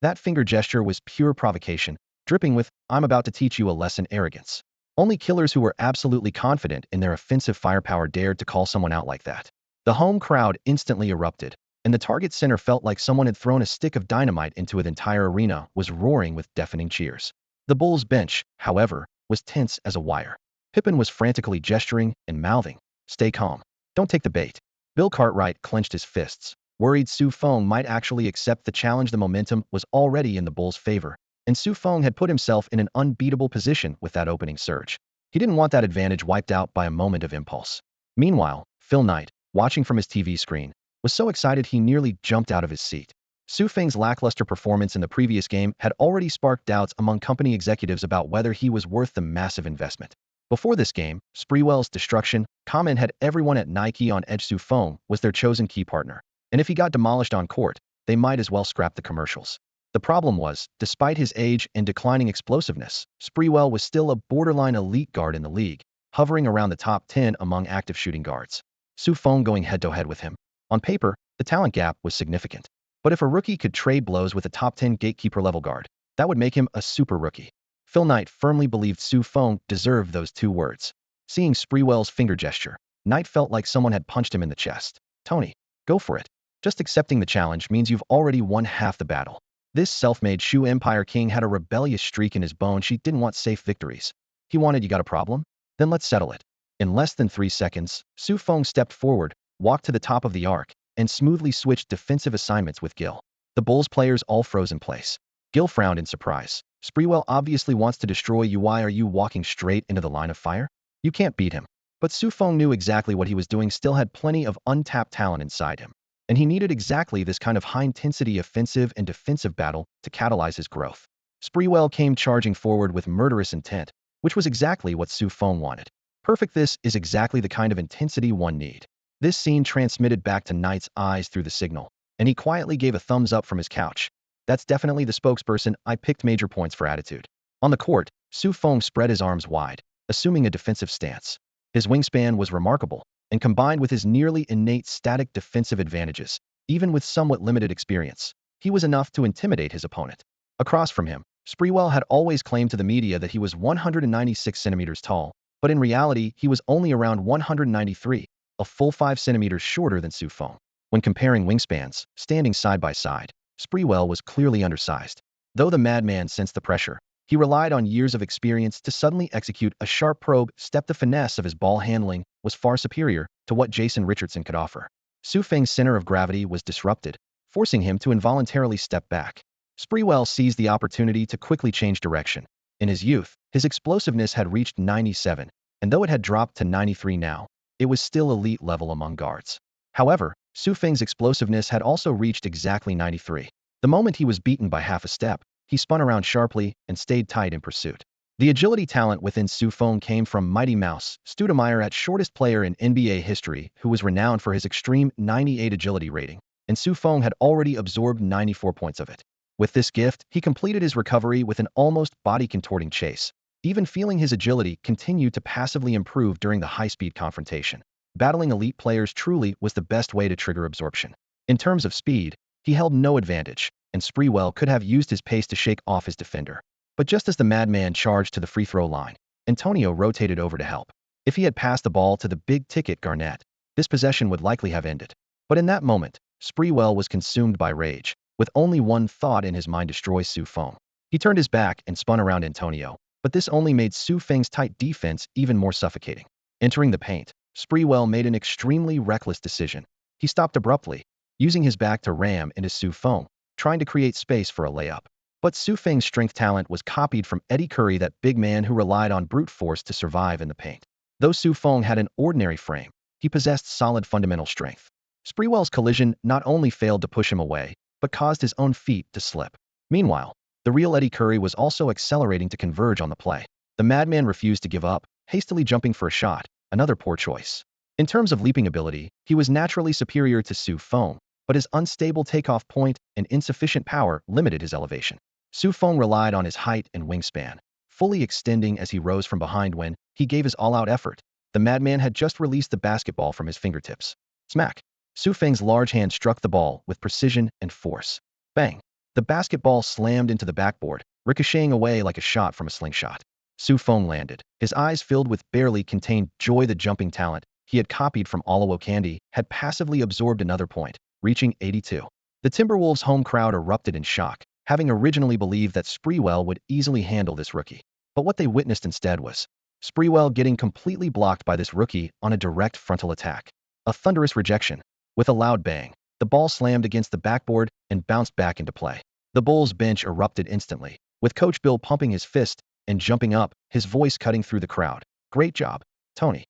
That finger gesture was pure provocation, dripping with, "I'm about to teach you a lesson," arrogance. Only killers who were absolutely confident in their offensive firepower dared to call someone out like that. The home crowd instantly erupted, and the Target Center felt like someone had thrown a stick of dynamite into it. The entire arena was roaring with deafening cheers. The Bulls' bench, however, was tense as a wire. Pippen was frantically gesturing and mouthing, "Stay calm. Don't take the bait." Bill Cartwright clenched his fists, worried Su Feng might actually accept the challenge. The momentum was already in the Bulls' favor, and Su Feng had put himself in an unbeatable position with that opening surge. He didn't want that advantage wiped out by a moment of impulse. Meanwhile, Phil Knight, watching from his TV screen, was so excited he nearly jumped out of his seat. Su Feng's lackluster performance in the previous game had already sparked doubts among company executives about whether he was worth the massive investment. Before this game, Sprewell's destruction comment had everyone at Nike on edge. Su Feng was their chosen key partner, and if he got demolished on court, they might as well scrap the commercials. The problem was, despite his age and declining explosiveness, Sprewell was still a borderline elite guard in the league, hovering around the top 10 among active shooting guards. Su Feng going head-to-head with him. On paper, the talent gap was significant. But if a rookie could trade blows with a top 10 gatekeeper-level guard, that would make him a super rookie. Phil Knight firmly believed Su Feng deserved those 2 words. Seeing Sprewell's finger gesture, Knight felt like someone had punched him in the chest. "Tony, go for it. Just accepting the challenge means you've already won half the battle." This self-made shoe empire king had a rebellious streak in his bones. He didn't want safe victories. He wanted, "You got a problem? Then let's settle it." In less than 3 seconds, Su Feng stepped forward, walked to the top of the arc, and smoothly switched defensive assignments with Gill. The Bulls players all froze in place. Gill frowned in surprise. "Sprewell obviously wants to destroy you. Why are you walking straight into the line of fire? You can't beat him." But Su Feng knew exactly what he was doing, still had plenty of untapped talent inside him. And he needed exactly this kind of high-intensity offensive and defensive battle to catalyze his growth. Sprewell came charging forward with murderous intent, which was exactly what Su Feng wanted. Perfect. This is exactly the kind of intensity one need. This scene transmitted back to Knight's eyes through the signal, and he quietly gave a thumbs up from his couch. "That's definitely the spokesperson I picked." Major points for attitude. On the court, Su Feng spread his arms wide, assuming a defensive stance. His wingspan was remarkable, and combined with his nearly innate static defensive advantages, even with somewhat limited experience, he was enough to intimidate his opponent. Across from him, Sprewell had always claimed to the media that he was 196 centimeters tall, but in reality, he was only around 193, a full 5 centimeters shorter than Su Feng. When comparing wingspans, standing side by side, Sprewell was clearly undersized. Though the madman sensed the pressure, he relied on years of experience to suddenly execute a sharp probe step. The finesse of his ball handling was far superior to what Jason Richardson could offer. Su Feng's center of gravity was disrupted, forcing him to involuntarily step back. Sprewell seized the opportunity to quickly change direction. In his youth, his explosiveness had reached 97, and though it had dropped to 93 now, it was still elite level among guards. However, Su Feng's explosiveness had also reached exactly 93. The moment he was beaten by half a step, he spun around sharply and stayed tight in pursuit. The agility talent within Su Feng came from Mighty Mouse, Stoudemire at shortest player in NBA history who was renowned for his extreme 98 agility rating, and Su Feng had already absorbed 94 points of it. With this gift, he completed his recovery with an almost body-contorting chase. Even feeling his agility continued to passively improve during the high-speed confrontation. Battling elite players truly was the best way to trigger absorption. In terms of speed, he held no advantage, and Sprewell could have used his pace to shake off his defender. But just as the madman charged to the free throw line, Antonio rotated over to help. If he had passed the ball to the big-ticket Garnett, this possession would likely have ended. But in that moment, Sprewell was consumed by rage, with only one thought in his mind: destroy Su Feng. He turned his back and spun around Antonio, but this only made Su Feng's tight defense even more suffocating. Entering the paint, Sprewell made an extremely reckless decision. He stopped abruptly, using his back to ram into Su Feng, trying to create space for a layup. But Su Feng's strength talent was copied from Eddie Curry, that big man who relied on brute force to survive in the paint. Though Su Feng had an ordinary frame, he possessed solid fundamental strength. Sprewell's collision not only failed to push him away, but caused his own feet to slip. Meanwhile, the real Eddie Curry was also accelerating to converge on the play. The madman refused to give up, hastily jumping for a shot, another poor choice. In terms of leaping ability, he was naturally superior to Su Feng, but his unstable takeoff point and insufficient power limited his elevation. Su Feng relied on his height and wingspan, fully extending as he rose from behind when he gave his all-out effort. The madman had just released the basketball from his fingertips. Smack! Su Feng's large hand struck the ball with precision and force. Bang! The basketball slammed into the backboard, ricocheting away like a shot from a slingshot. Su Feng landed, his eyes filled with barely contained joy. The jumping talent he had copied from Olawo Candy had passively absorbed another point, reaching 82. The Timberwolves' home crowd erupted in shock, having originally believed that Sprewell would easily handle this rookie. But what they witnessed instead was Sprewell getting completely blocked by this rookie on a direct frontal attack. A thunderous rejection. With a loud bang, the ball slammed against the backboard and bounced back into play. The Bulls' bench erupted instantly, with Coach Bill pumping his fist and jumping up, his voice cutting through the crowd. Great job, Tony.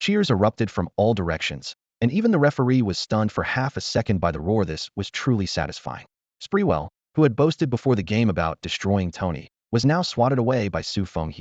Cheers erupted from all directions, and even the referee was stunned for half a second by the roar. This was truly satisfying. Sprewell, who had boasted before the game about destroying Tony, was now swatted away by Su Feng.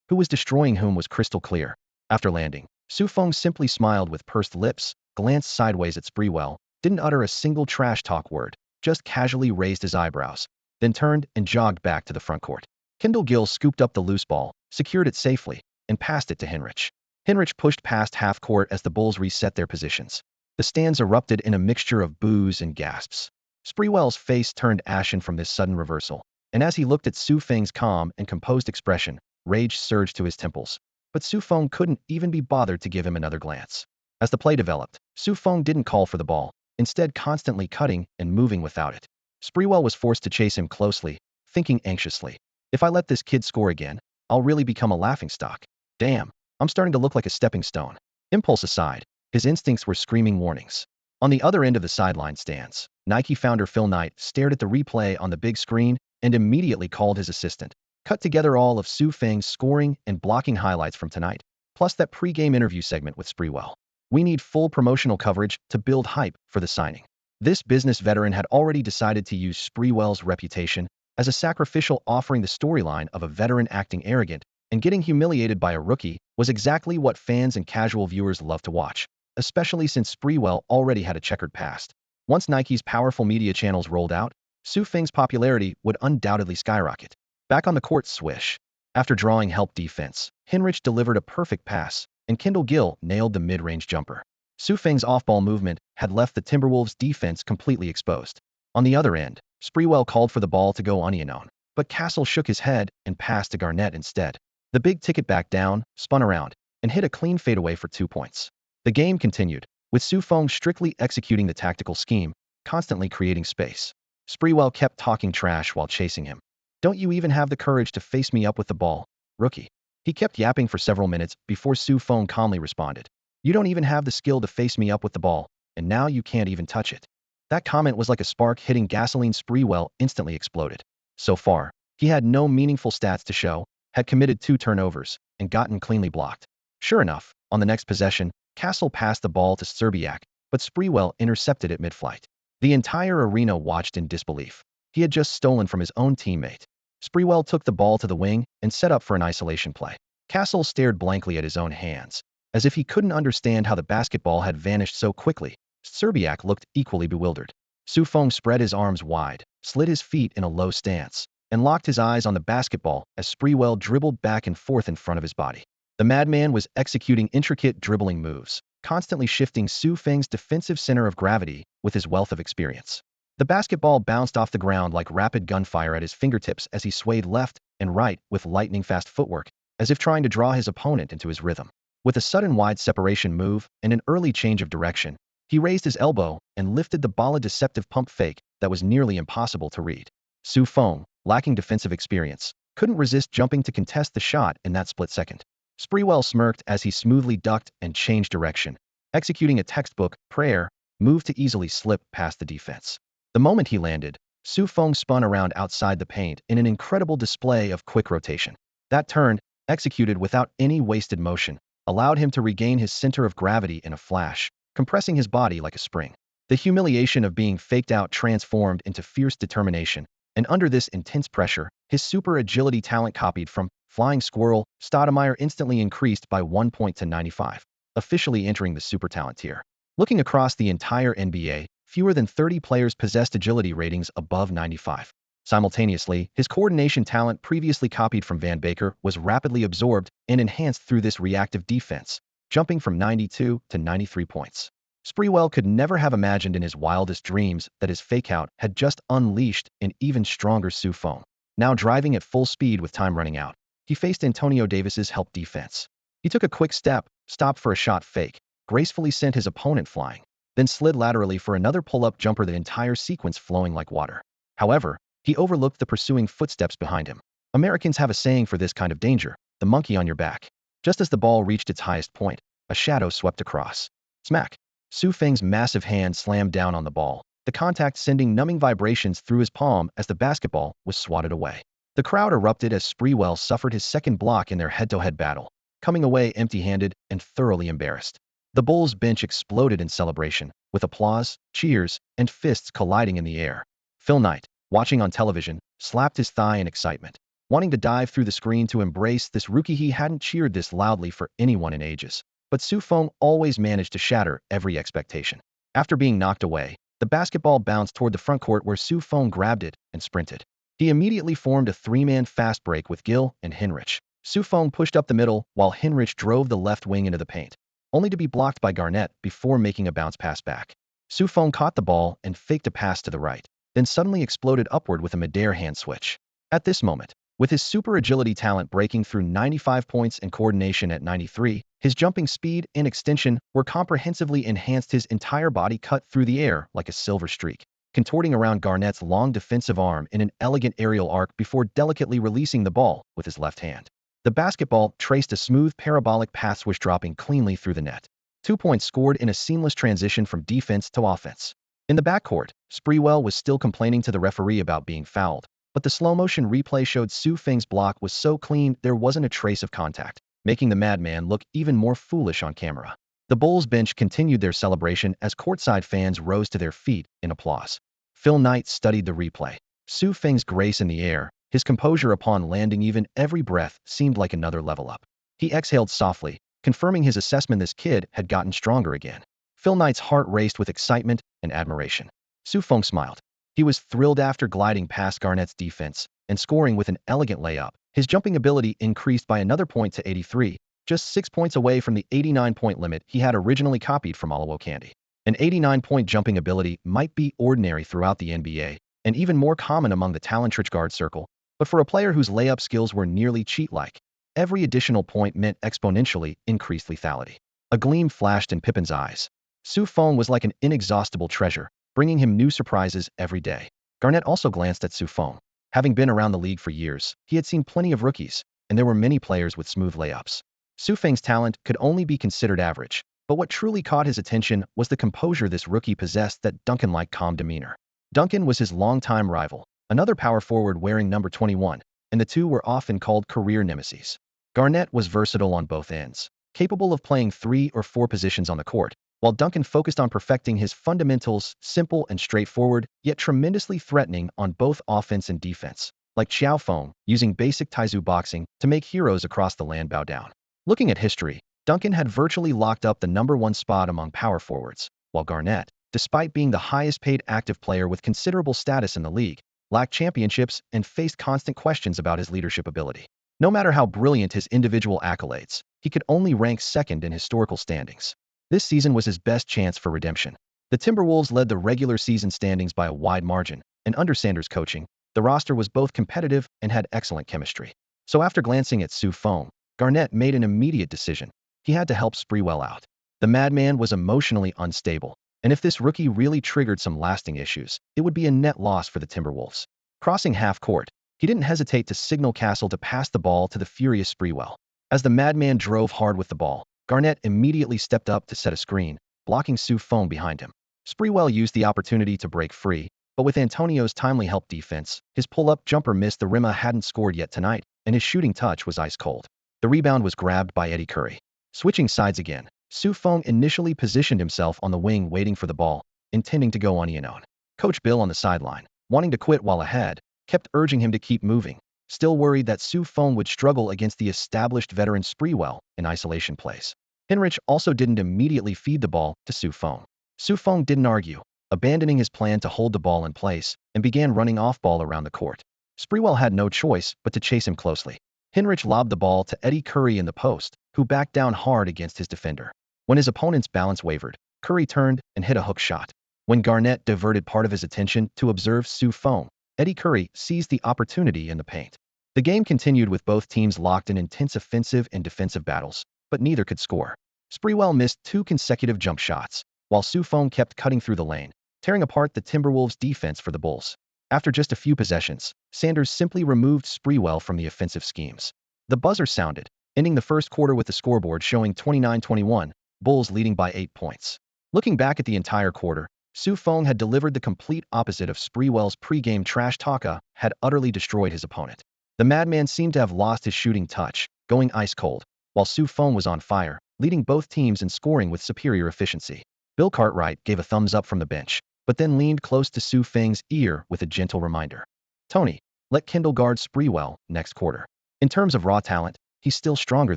Who was destroying whom was crystal clear. After landing, Su Feng simply smiled with pursed lips, glanced sideways at Sprewell, didn't utter a single trash talk word, just casually raised his eyebrows, then turned and jogged back to the front court. Kendall Gill scooped up the loose ball, secured it safely, and passed it to Henrich. Henrich pushed past half court as the Bulls reset their positions. The stands erupted in a mixture of boos and gasps. Sprewell's face turned ashen from this sudden reversal, and as he looked at Su Feng's calm and composed expression, rage surged to his temples. But Su Feng couldn't even be bothered to give him another glance. As the play developed, Su Feng didn't call for the ball, instead constantly cutting and moving without it. Sprewell was forced to chase him closely, thinking anxiously, if I let this kid score again, I'll really become a laughingstock. Damn, I'm starting to look like a stepping stone. Impulse aside, his instincts were screaming warnings. On the other end of the sideline stands, Nike founder Phil Knight stared at the replay on the big screen and immediately called his assistant. Cut together all of Su Feng's scoring and blocking highlights from tonight, plus that pre-game interview segment with Sprewell. We need full promotional coverage to build hype for the signing. This business veteran had already decided to use Sprewell's reputation as a sacrificial offering. The storyline of a veteran acting arrogant and getting humiliated by a rookie was exactly what fans and casual viewers love to watch, especially since Sprewell already had a checkered past. Once Nike's powerful media channels rolled out, Su Feng's popularity would undoubtedly skyrocket. Back on the court, swish. After drawing help defense, Henrich delivered a perfect pass, and Kendall Gill nailed the mid-range jumper. Su Feng's off-ball movement had left the Timberwolves' defense completely exposed. On the other end, Sprewell called for the ball to go unknown, but Castle shook his head and passed to Garnett instead. The big ticket backed down, spun around, and hit a clean fadeaway for 2 points. The game continued, with Su Feng strictly executing the tactical scheme, constantly creating space. Sprewell kept talking trash while chasing him. Don't you even have the courage to face me up with the ball, rookie? He kept yapping for several minutes before Su Feng calmly responded. You don't even have the skill to face me up with the ball, and now you can't even touch it. That comment was like a spark hitting gasoline. Sprewell instantly exploded. So far, he had no meaningful stats to show, had committed 2 turnovers, and gotten cleanly blocked. Sure enough, on the next possession, Castle passed the ball to Szczerbiak, but Sprewell intercepted it mid-flight. The entire arena watched in disbelief. He had just stolen from his own teammate. Sprewell took the ball to the wing and set up for an isolation play. Castle stared blankly at his own hands, as if he couldn't understand how the basketball had vanished so quickly. Szczerbiak looked equally bewildered. Feng spread his arms wide, slid his feet in a low stance, and locked his eyes on the basketball as Sprewell dribbled back and forth in front of his body. The madman was executing intricate dribbling moves, constantly shifting Feng's defensive center of gravity with his wealth of experience. The basketball bounced off the ground like rapid gunfire at his fingertips as he swayed left and right with lightning-fast footwork, as if trying to draw his opponent into his rhythm. With a sudden wide separation move and an early change of direction, he raised his elbow and lifted the ball, a deceptive pump fake that was nearly impossible to read. Feng, lacking defensive experience, couldn't resist jumping to contest the shot in that split second. Sprewell smirked as he smoothly ducked and changed direction, executing a textbook prayer move to easily slip past the defense. The moment he landed, Feng spun around outside the paint in an incredible display of quick rotation. That turn, executed without any wasted motion, allowed him to regain his center of gravity in a flash, compressing his body like a spring. The humiliation of being faked out transformed into fierce determination, and under this intense pressure, his super agility talent copied from Flying Squirrel, Stoudemire instantly increased by 1 point to 95, officially entering the super talent tier. Looking across the entire NBA, fewer than 30 players possessed agility ratings above 95. Simultaneously, his coordination talent, previously copied from Van Baker, was rapidly absorbed and enhanced through this reactive defense, jumping from 92 to 93 points. Sprewell could never have imagined in his wildest dreams that his fakeout had just unleashed an even stronger Feng. Now driving at full speed with time running out, he faced Antonio Davis's help defense. He took a quick step, stopped for a shot fake, gracefully sent his opponent flying, then slid laterally for another pull-up jumper, the entire sequence flowing like water. However, he overlooked the pursuing footsteps behind him. Americans have a saying for this kind of danger: the monkey on your back. Just as the ball reached its highest point, a shadow swept across. Smack! Feng's massive hand slammed down on the ball, the contact sending numbing vibrations through his palm as the basketball was swatted away. The crowd erupted as Sprewell suffered his second block in their head-to-head battle, coming away empty-handed and thoroughly embarrassed. The Bulls bench exploded in celebration, with applause, cheers, and fists colliding in the air. Phil Knight, watching on television, slapped his thigh in excitement, wanting to dive through the screen to embrace this rookie. He hadn't cheered this loudly for anyone in ages. But Feng always managed to shatter every expectation. After being knocked away, the basketball bounced toward the front court where Feng grabbed it and sprinted. He immediately formed a 3-man fast break with Gill and Hinrich. Feng pushed up the middle while Hinrich drove the left wing into the paint, only to be blocked by Garnett before making a bounce pass back. Feng caught the ball and faked a pass to the right, then suddenly exploded upward with a midair hand switch. At this moment, with his super agility talent breaking through 95 points and coordination at 93, his jumping speed and extension were comprehensively enhanced. His entire body cut through the air like a silver streak, contorting around Garnett's long defensive arm in an elegant aerial arc before delicately releasing the ball with his left hand. The basketball traced a smooth parabolic path swish, dropping cleanly through the net. 2 points scored in a seamless transition from defense to offense. In the backcourt, Sprewell was still complaining to the referee about being fouled, but the slow-motion replay showed Feng's block was so clean there wasn't a trace of contact, making the madman look even more foolish on camera. The Bulls bench continued their celebration as courtside fans rose to their feet in applause. Phil Knight studied the replay. Feng's grace in the air, his composure upon landing, even every breath seemed like another level up. He exhaled softly, confirming his assessment: this kid had gotten stronger again. Phil Knight's heart raced with excitement and admiration. Feng smiled. He was thrilled. After gliding past Garnett's defense and scoring with an elegant layup, his jumping ability increased by another point to 83, just 6 points away from the 89-point limit he had originally copied from Olowokandi. An 89-point jumping ability might be ordinary throughout the NBA, and even more common among the talent-rich guard circle, but for a player whose layup skills were nearly cheat-like, every additional point meant exponentially increased lethality. A gleam flashed in Pippin's eyes. Feng was like an inexhaustible treasure, bringing him new surprises every day. Garnett also glanced at Feng. Having been around the league for years, he had seen plenty of rookies, and there were many players with smooth layups. Feng's talent could only be considered average, But what truly caught his attention was the composure this rookie possessed, that Duncan-like calm demeanor. Duncan was his longtime rival, another power forward wearing number 21, and the two were often called career nemesis. Garnett was versatile on both ends, capable of playing 3 or 4 positions on the court, while Duncan focused on perfecting his fundamentals, simple and straightforward, yet tremendously threatening on both offense and defense, like Feng, using basic Taizu boxing to make heroes across the land bow down. Looking at history, Duncan had virtually locked up the number 1 spot among power forwards, while Garnett, despite being the highest-paid active player with considerable status in the league, lacked championships and faced constant questions about his leadership ability. No matter how brilliant his individual accolades, he could only rank second in historical standings. This season was his best chance for redemption. The Timberwolves led the regular season standings by a wide margin, and under Sanders' coaching, the roster was both competitive and had excellent chemistry. So after glancing at Feng, Garnett made an immediate decision. He had to help Sprewell out. The madman was emotionally unstable, and if this rookie really triggered some lasting issues, it would be a net loss for the Timberwolves. Crossing half court, he didn't hesitate to signal Castle to pass the ball to the furious Sprewell. As the madman drove hard with the ball, Garnett immediately stepped up to set a screen, blocking Feng behind him. Sprewell used the opportunity to break free, but with Antonio's timely help defense, his pull-up jumper missed the rim. Hadn't scored yet tonight, and his shooting touch was ice cold. The rebound was grabbed by Eddie Curry. Switching sides again, Feng initially positioned himself on the wing waiting for the ball, intending to go on and on. Coach Bill on the sideline, wanting to quit while ahead, kept urging him to keep moving, still worried that Feng would struggle against the established veteran Sprewell in isolation plays. Henrich also didn't immediately feed the ball to Feng. Feng didn't argue, abandoning his plan to hold the ball in place, and began running off ball around the court. Sprewell had no choice but to chase him closely. Henrich lobbed the ball to Eddie Curry in the post, who backed down hard against his defender. When his opponent's balance wavered, Curry turned and hit a hook shot. When Garnett diverted part of his attention to observe Feng, Eddie Curry seized the opportunity in the paint. The game continued with both teams locked in intense offensive and defensive battles, but neither could score. Sprewell missed 2 consecutive jump shots, while Feng kept cutting through the lane, tearing apart the Timberwolves' defense for the Bulls. After just a few possessions, Sanders simply removed Sprewell from the offensive schemes. The buzzer sounded, ending the first quarter with the scoreboard showing 29-21, Bulls leading by 8 points. Looking back at the entire quarter, Feng had delivered the complete opposite of Sprewell's pregame trash talk, had utterly destroyed his opponent. The madman seemed to have lost his shooting touch, going ice cold, while Feng was on fire, leading both teams in scoring with superior efficiency. Bill Cartwright gave a thumbs up from the bench, but then leaned close to Feng's ear with a gentle reminder. Tony, let Kendall guard Sprewell next quarter. In terms of raw talent, he's still stronger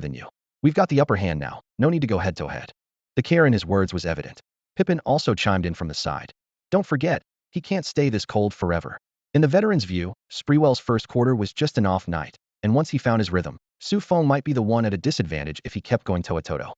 than you. We've got the upper hand now, no need to go head-to-head. The care in his words was evident. Pippen also chimed in from the side. Don't forget, he can't stay this cold forever. In the veteran's view, Sprewell's first quarter was just an off night, and once he found his rhythm, Feng might be the one at a disadvantage if he kept going toe-to-toe.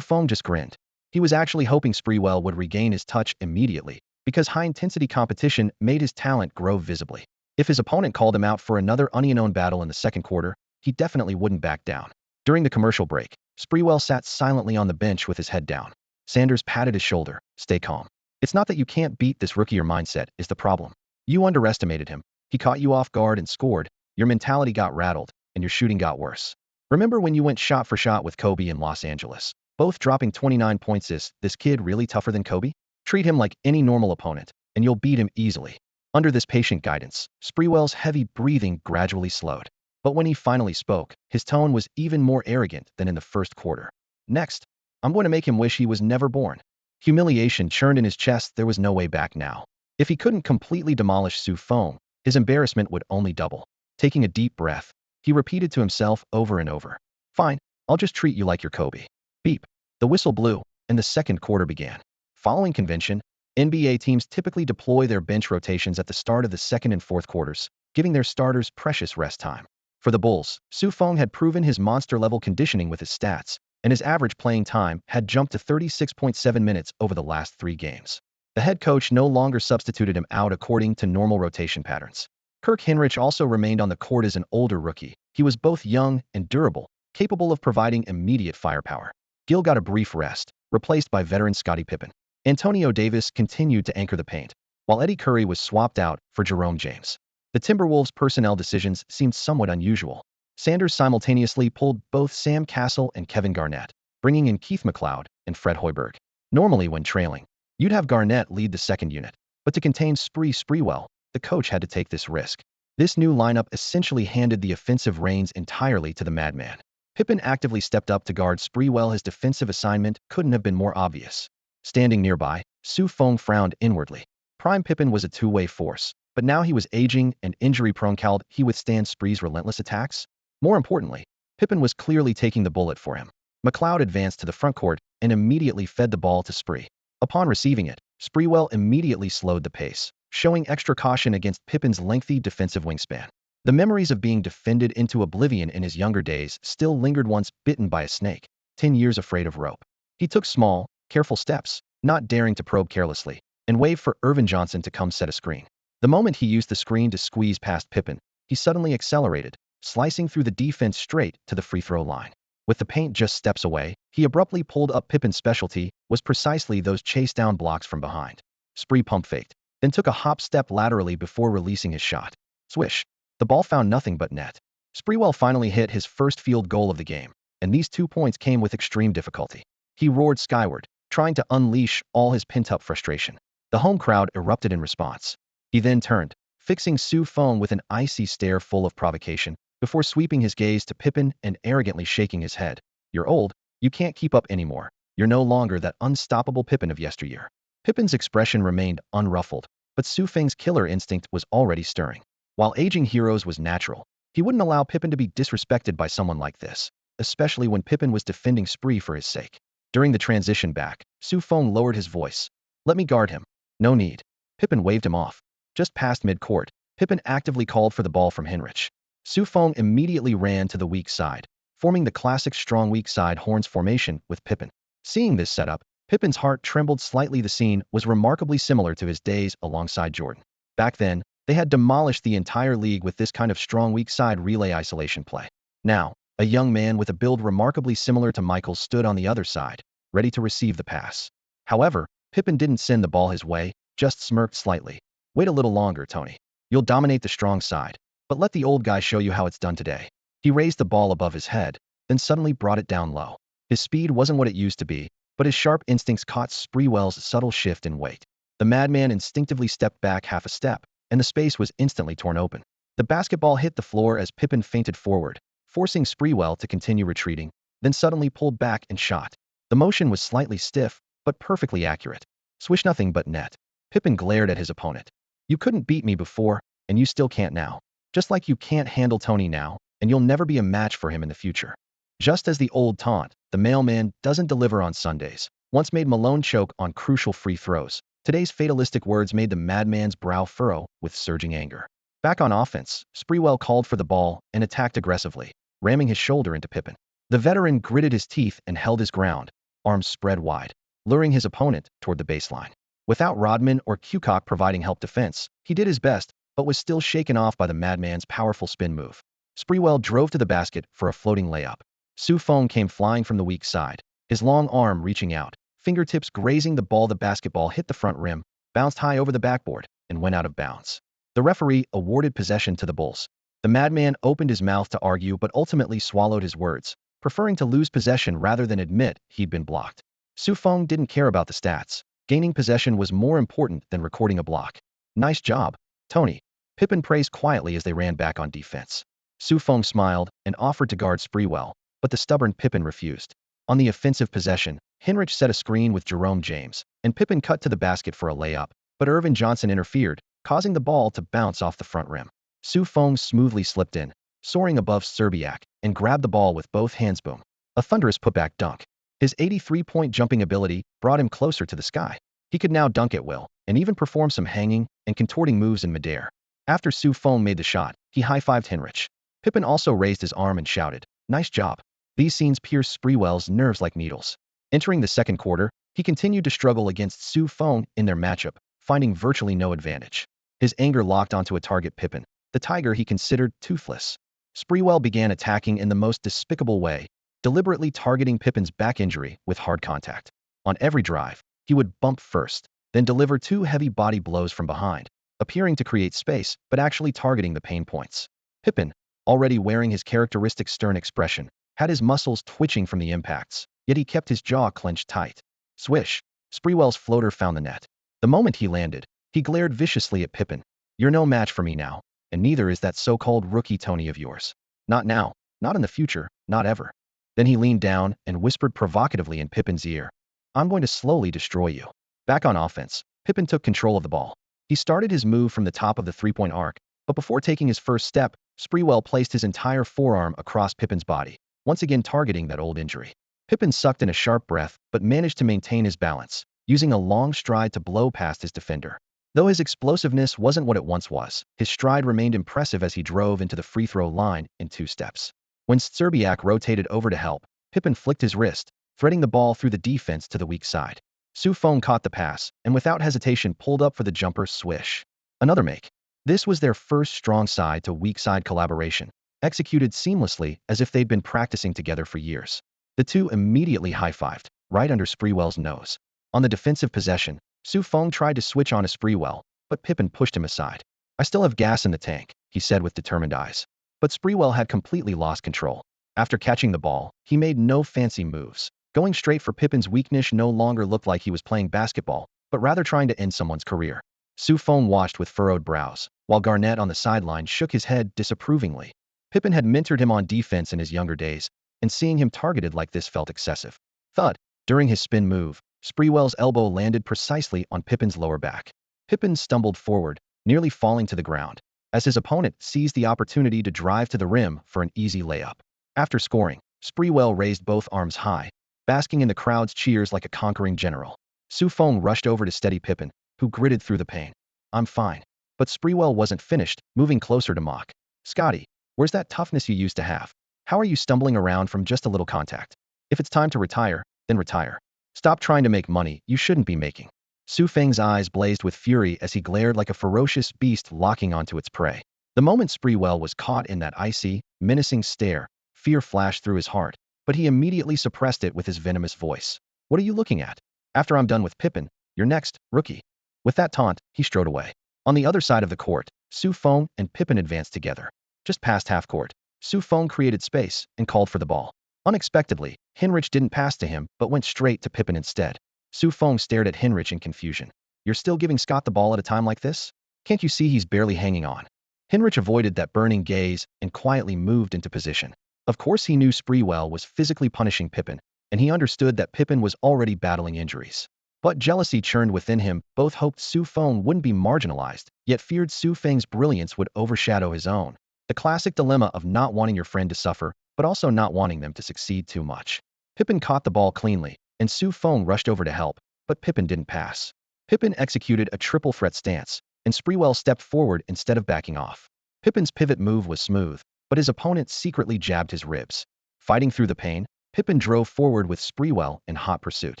Feng just grinned. He was actually hoping Sprewell would regain his touch immediately, because high-intensity competition made his talent grow visibly. If his opponent called him out for another unknown battle in the second quarter, he definitely wouldn't back down. During the commercial break, Sprewell sat silently on the bench with his head down. Sanders patted his shoulder. Stay calm. It's not that you can't beat this rookie. Your mindset is the problem. You underestimated him. He caught you off guard and scored. Your mentality got rattled, and your shooting got worse. Remember when you went shot for shot with Kobe in Los Angeles, both dropping 29 points? Is this kid really tougher than Kobe? Treat him like any normal opponent, and you'll beat him easily. Under this patient guidance, Sprewell's heavy breathing gradually slowed. But when he finally spoke, his tone was even more arrogant than in the first quarter. Next, I'm going to make him wish he was never born. Humiliation churned in his chest. There was no way back now. If he couldn't completely demolish Feng, his embarrassment would only double. Taking a deep breath, he repeated to himself over and over. Fine, I'll just treat you like you're Kobe. Beep. The whistle blew, and the second quarter began. Following convention, NBA teams typically deploy their bench rotations at the start of the second and fourth quarters, giving their starters precious rest time. For the Bulls, Feng had proven his monster-level conditioning with his stats, and his average playing time had jumped to 36.7 minutes over the last 3 games. The head coach no longer substituted him out according to normal rotation patterns. Kirk Hinrich also remained on the court as an older rookie. He was both young and durable, capable of providing immediate firepower. Gill got a brief rest, replaced by veteran Scottie Pippen. Antonio Davis continued to anchor the paint, while Eddie Curry was swapped out for Jerome James. The Timberwolves' personnel decisions seemed somewhat unusual. Sanders simultaneously pulled both Sam Cassell and Kevin Garnett, bringing in Keith McLeod, and Fred Hoiberg. Normally, when trailing, you'd have Garnett lead the second unit, but to contain Sprewell, the coach had to take this risk. This new lineup essentially handed the offensive reins entirely to the madman. Pippen actively stepped up to guard Sprewell. His defensive assignment couldn't have been more obvious. Standing nearby, Feng frowned inwardly. Prime Pippen was a two-way force, but now he was aging and injury-prone. Could he withstand Spree's relentless attacks? More importantly, Pippen was clearly taking the bullet for him. McLeod advanced to the front court and immediately fed the ball to Spree. Upon receiving it, Sprewell immediately slowed the pace, showing extra caution against Pippen's lengthy defensive wingspan. The memories of being defended into oblivion in his younger days still lingered. Once bitten by a snake, 10 years afraid of rope. He took small, careful steps, not daring to probe carelessly, and waved for Earvin Johnson to come set a screen. The moment he used the screen to squeeze past Pippen, he suddenly accelerated, slicing through the defense straight to the free throw line. With the paint just steps away, he abruptly pulled up. Pippen's specialty was precisely those chase-down blocks from behind. Spree pump faked, then took a hop step laterally before releasing his shot. Swish! The ball found nothing but net. Sprewell finally hit his first field goal of the game, and these 2 points came with extreme difficulty. He roared skyward, trying to unleash all his pent-up frustration. The home crowd erupted in response. He then turned, fixing Feng with an icy stare full of provocation, before sweeping his gaze to Pippen and arrogantly shaking his head. "You're old. You can't keep up anymore. You're no longer that unstoppable Pippen of yesteryear." Pippen's expression remained unruffled, but Feng's killer instinct was already stirring. While aging heroes was natural, he wouldn't allow Pippen to be disrespected by someone like this, especially when Pippen was defending Spree for his sake. During the transition back, Feng lowered his voice. "Let me guard him." "No need." Pippen waved him off. Just past mid-court, Pippen actively called for the ball from Hinrich. Feng immediately ran to the weak side, forming the classic strong weak side horns formation with Pippen. Seeing this setup, Pippen's heart trembled slightly. The scene was remarkably similar to his days alongside Jordan. Back then, they had demolished the entire league with this kind of strong weak side relay isolation play. Now, a young man with a build remarkably similar to Michael's stood on the other side, ready to receive the pass. However, Pippen didn't send the ball his way, just smirked slightly. "Wait a little longer, Tony. You'll dominate the strong side, but let the old guy show you how it's done today." He raised the ball above his head, then suddenly brought it down low. His speed wasn't what it used to be, but his sharp instincts caught Sprewell's subtle shift in weight. The madman instinctively stepped back half a step, and the space was instantly torn open. The basketball hit the floor as Pippen feinted forward, forcing Sprewell to continue retreating, then suddenly pulled back and shot. The motion was slightly stiff, but perfectly accurate. Swish, nothing but net. Pippen glared at his opponent. "You couldn't beat me before, and you still can't now. Just like you can't handle Tony now, and you'll never be a match for him in the future." Just as the old taunt, "the mailman doesn't deliver on Sundays," once made Malone choke on crucial free throws, today's fatalistic words made the madman's brow furrow with surging anger. Back on offense, Sprewell called for the ball and attacked aggressively, ramming his shoulder into Pippen. The veteran gritted his teeth and held his ground, arms spread wide, luring his opponent toward the baseline. Without Rodman or Kukoc providing help defense, he did his best, but was still shaken off by the madman's powerful spin move. Sprewell drove to the basket for a floating layup. Feng came flying from the weak side, his long arm reaching out, fingertips grazing the ball. The basketball hit the front rim, bounced high over the backboard, and went out of bounds. The referee awarded possession to the Bulls. The madman opened his mouth to argue but ultimately swallowed his words, preferring to lose possession rather than admit he'd been blocked. Feng didn't care about the stats. Gaining possession was more important than recording a block. "Nice job, Tony." Pippen praised quietly as they ran back on defense. Feng smiled and offered to guard Sprewell, but the stubborn Pippen refused. On the offensive possession, Hinrich set a screen with Jerome James, and Pippen cut to the basket for a layup, but Earvin Johnson interfered, causing the ball to bounce off the front rim. Feng smoothly slipped in, soaring above Serbiak, and grabbed the ball with both hands. Boom. A thunderous putback dunk. His 83-point jumping ability brought him closer to the sky. He could now dunk at will, and even perform some hanging and contorting moves in midair. After Feng made the shot, he high-fived Hinrich. Pippen also raised his arm and shouted, "Nice job." These scenes pierced Sprewell's nerves like needles. Entering the second quarter, he continued to struggle against Feng in their matchup, finding virtually no advantage. His anger locked onto a target, Pippen, the tiger he considered toothless. Sprewell began attacking in the most despicable way, deliberately targeting Pippen's back injury with hard contact. On every drive, he would bump first, then deliver 2 heavy body blows from behind, appearing to create space but actually targeting the pain points. Pippen, already wearing his characteristic stern expression, had his muscles twitching from the impacts. yet he kept his jaw clenched tight. Swish! Sprewell's floater found the net. The moment he landed, he glared viciously at Pippen. You're no match for me now, and neither is that so-called rookie Tony of yours. Not now, not in the future, not ever. Then he leaned down and whispered provocatively in Pippen's ear. I'm going to slowly destroy you. Back on offense, Pippen took control of the ball. He started his move from the top of the three-point arc, but before taking his first step, Sprewell placed his entire forearm across Pippen's body, once again targeting that old injury. Pippen sucked in a sharp breath, but managed to maintain his balance, using a long stride to blow past his defender. Though his explosiveness wasn't what it once was, his stride remained impressive as he drove into the free throw line in 2 steps. When Szczerbiak rotated over to help, Pippen flicked his wrist, threading the ball through the defense to the weak side. Feng caught the pass, and without hesitation pulled up for the jumper swish. Another make. This was their first strong side to weak side collaboration, executed seamlessly as if they'd been practicing together for years. The two immediately high-fived, right under Sprewell's nose. On the defensive possession, Feng tried to switch on to Sprewell, but Pippen pushed him aside. I still have gas in the tank, he said with determined eyes. But Sprewell had completely lost control. After catching the ball, he made no fancy moves. Going straight for Pippen's weakness no longer looked like he was playing basketball, but rather trying to end someone's career. Feng watched with furrowed brows, while Garnett on the sideline shook his head disapprovingly. Pippen had mentored him on defense in his younger days, and seeing him targeted like this felt excessive. Thud! During his spin move, Sprewell's elbow landed precisely on Pippen's lower back. Pippen stumbled forward, nearly falling to the ground, as his opponent seized the opportunity to drive to the rim for an easy layup. After scoring, Sprewell raised both arms high, basking in the crowd's cheers like a conquering general. Feng rushed over to steady Pippen, who gritted through the pain. I'm fine. But Sprewell wasn't finished, moving closer to mock. Scotty, where's that toughness you used to have? How are you stumbling around from just a little contact? If it's time to retire, then retire. Stop trying to make money you shouldn't be making. Feng's eyes blazed with fury as he glared like a ferocious beast locking onto its prey. The moment Sprewell was caught in that icy, menacing stare, fear flashed through his heart, but he immediately suppressed it with his venomous voice. What are you looking at? After I'm done with Pippen, you're next, rookie. With that taunt, he strode away. On the other side of the court, Feng and Pippen advanced together. Just past half court, Feng created space and called for the ball. Unexpectedly, Henrich didn't pass to him but went straight to Pippen instead. Feng stared at Henrich in confusion. You're still giving Scott the ball at a time like this? Can't you see he's barely hanging on? Henrich avoided that burning gaze and quietly moved into position. Of course he knew Sprewell was physically punishing Pippen, and he understood that Pippen was already battling injuries. But jealousy churned within him. Both hoped Feng wouldn't be marginalized, yet feared Feng's brilliance would overshadow his own. The classic dilemma of not wanting your friend to suffer, but also not wanting them to succeed too much. Pippen caught the ball cleanly, and Feng rushed over to help, but Pippen didn't pass. Pippen executed a triple threat stance, and Sprewell stepped forward instead of backing off. Pippen's pivot move was smooth, but his opponent secretly jabbed his ribs. Fighting through the pain, Pippen drove forward with Sprewell in hot pursuit.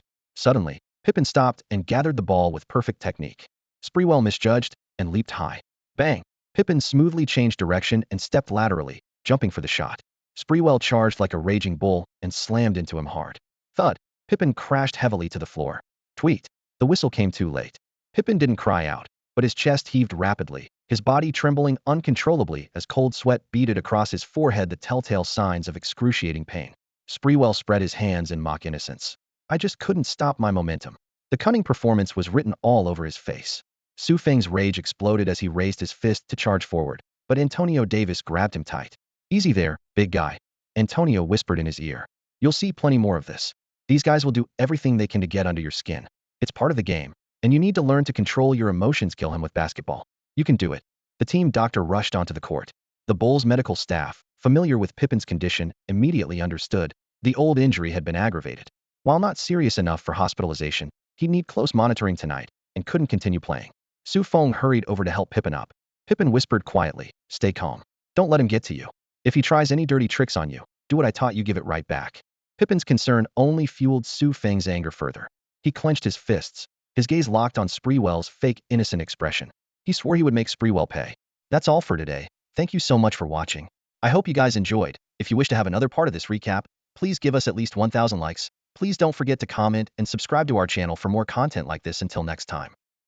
Suddenly, Pippen stopped and gathered the ball with perfect technique. Sprewell misjudged and leaped high. Bang! Pippen smoothly changed direction and stepped laterally, jumping for the shot. Sprewell charged like a raging bull and slammed into him hard. Thud! Pippen crashed heavily to the floor. Tweet! The whistle came too late. Pippen didn't cry out, but his chest heaved rapidly, his body trembling uncontrollably as cold sweat beaded across his forehead, the telltale signs of excruciating pain. Sprewell spread his hands in mock innocence. I just couldn't stop my momentum. The cunning performance was written all over his face. Feng's rage exploded as he raised his fist to charge forward, but Antonio Davis grabbed him tight. Easy there, big guy. Antonio whispered in his ear. You'll see plenty more of this. These guys will do everything they can to get under your skin. It's part of the game, and you need to learn to control your emotions. Kill him with basketball. You can do it. The team doctor rushed onto the court. The Bulls' medical staff, familiar with Pippen's condition, immediately understood. The old injury had been aggravated. While not serious enough for hospitalization, he'd need close monitoring tonight and couldn't continue playing. Feng hurried over to help Pippen up. Pippen whispered quietly, stay calm. Don't let him get to you. If he tries any dirty tricks on you, do what I taught you, give it right back. Pippen's concern only fueled Feng's anger further. He clenched his fists, his gaze locked on Sprewell's fake, innocent expression. He swore he would make Sprewell pay. That's all for today. Thank you so much for watching. I hope you guys enjoyed. If you wish to have another part of this recap, please give us at least 1,000 likes. Please don't forget to comment and subscribe to our channel for more content like this. Until next time.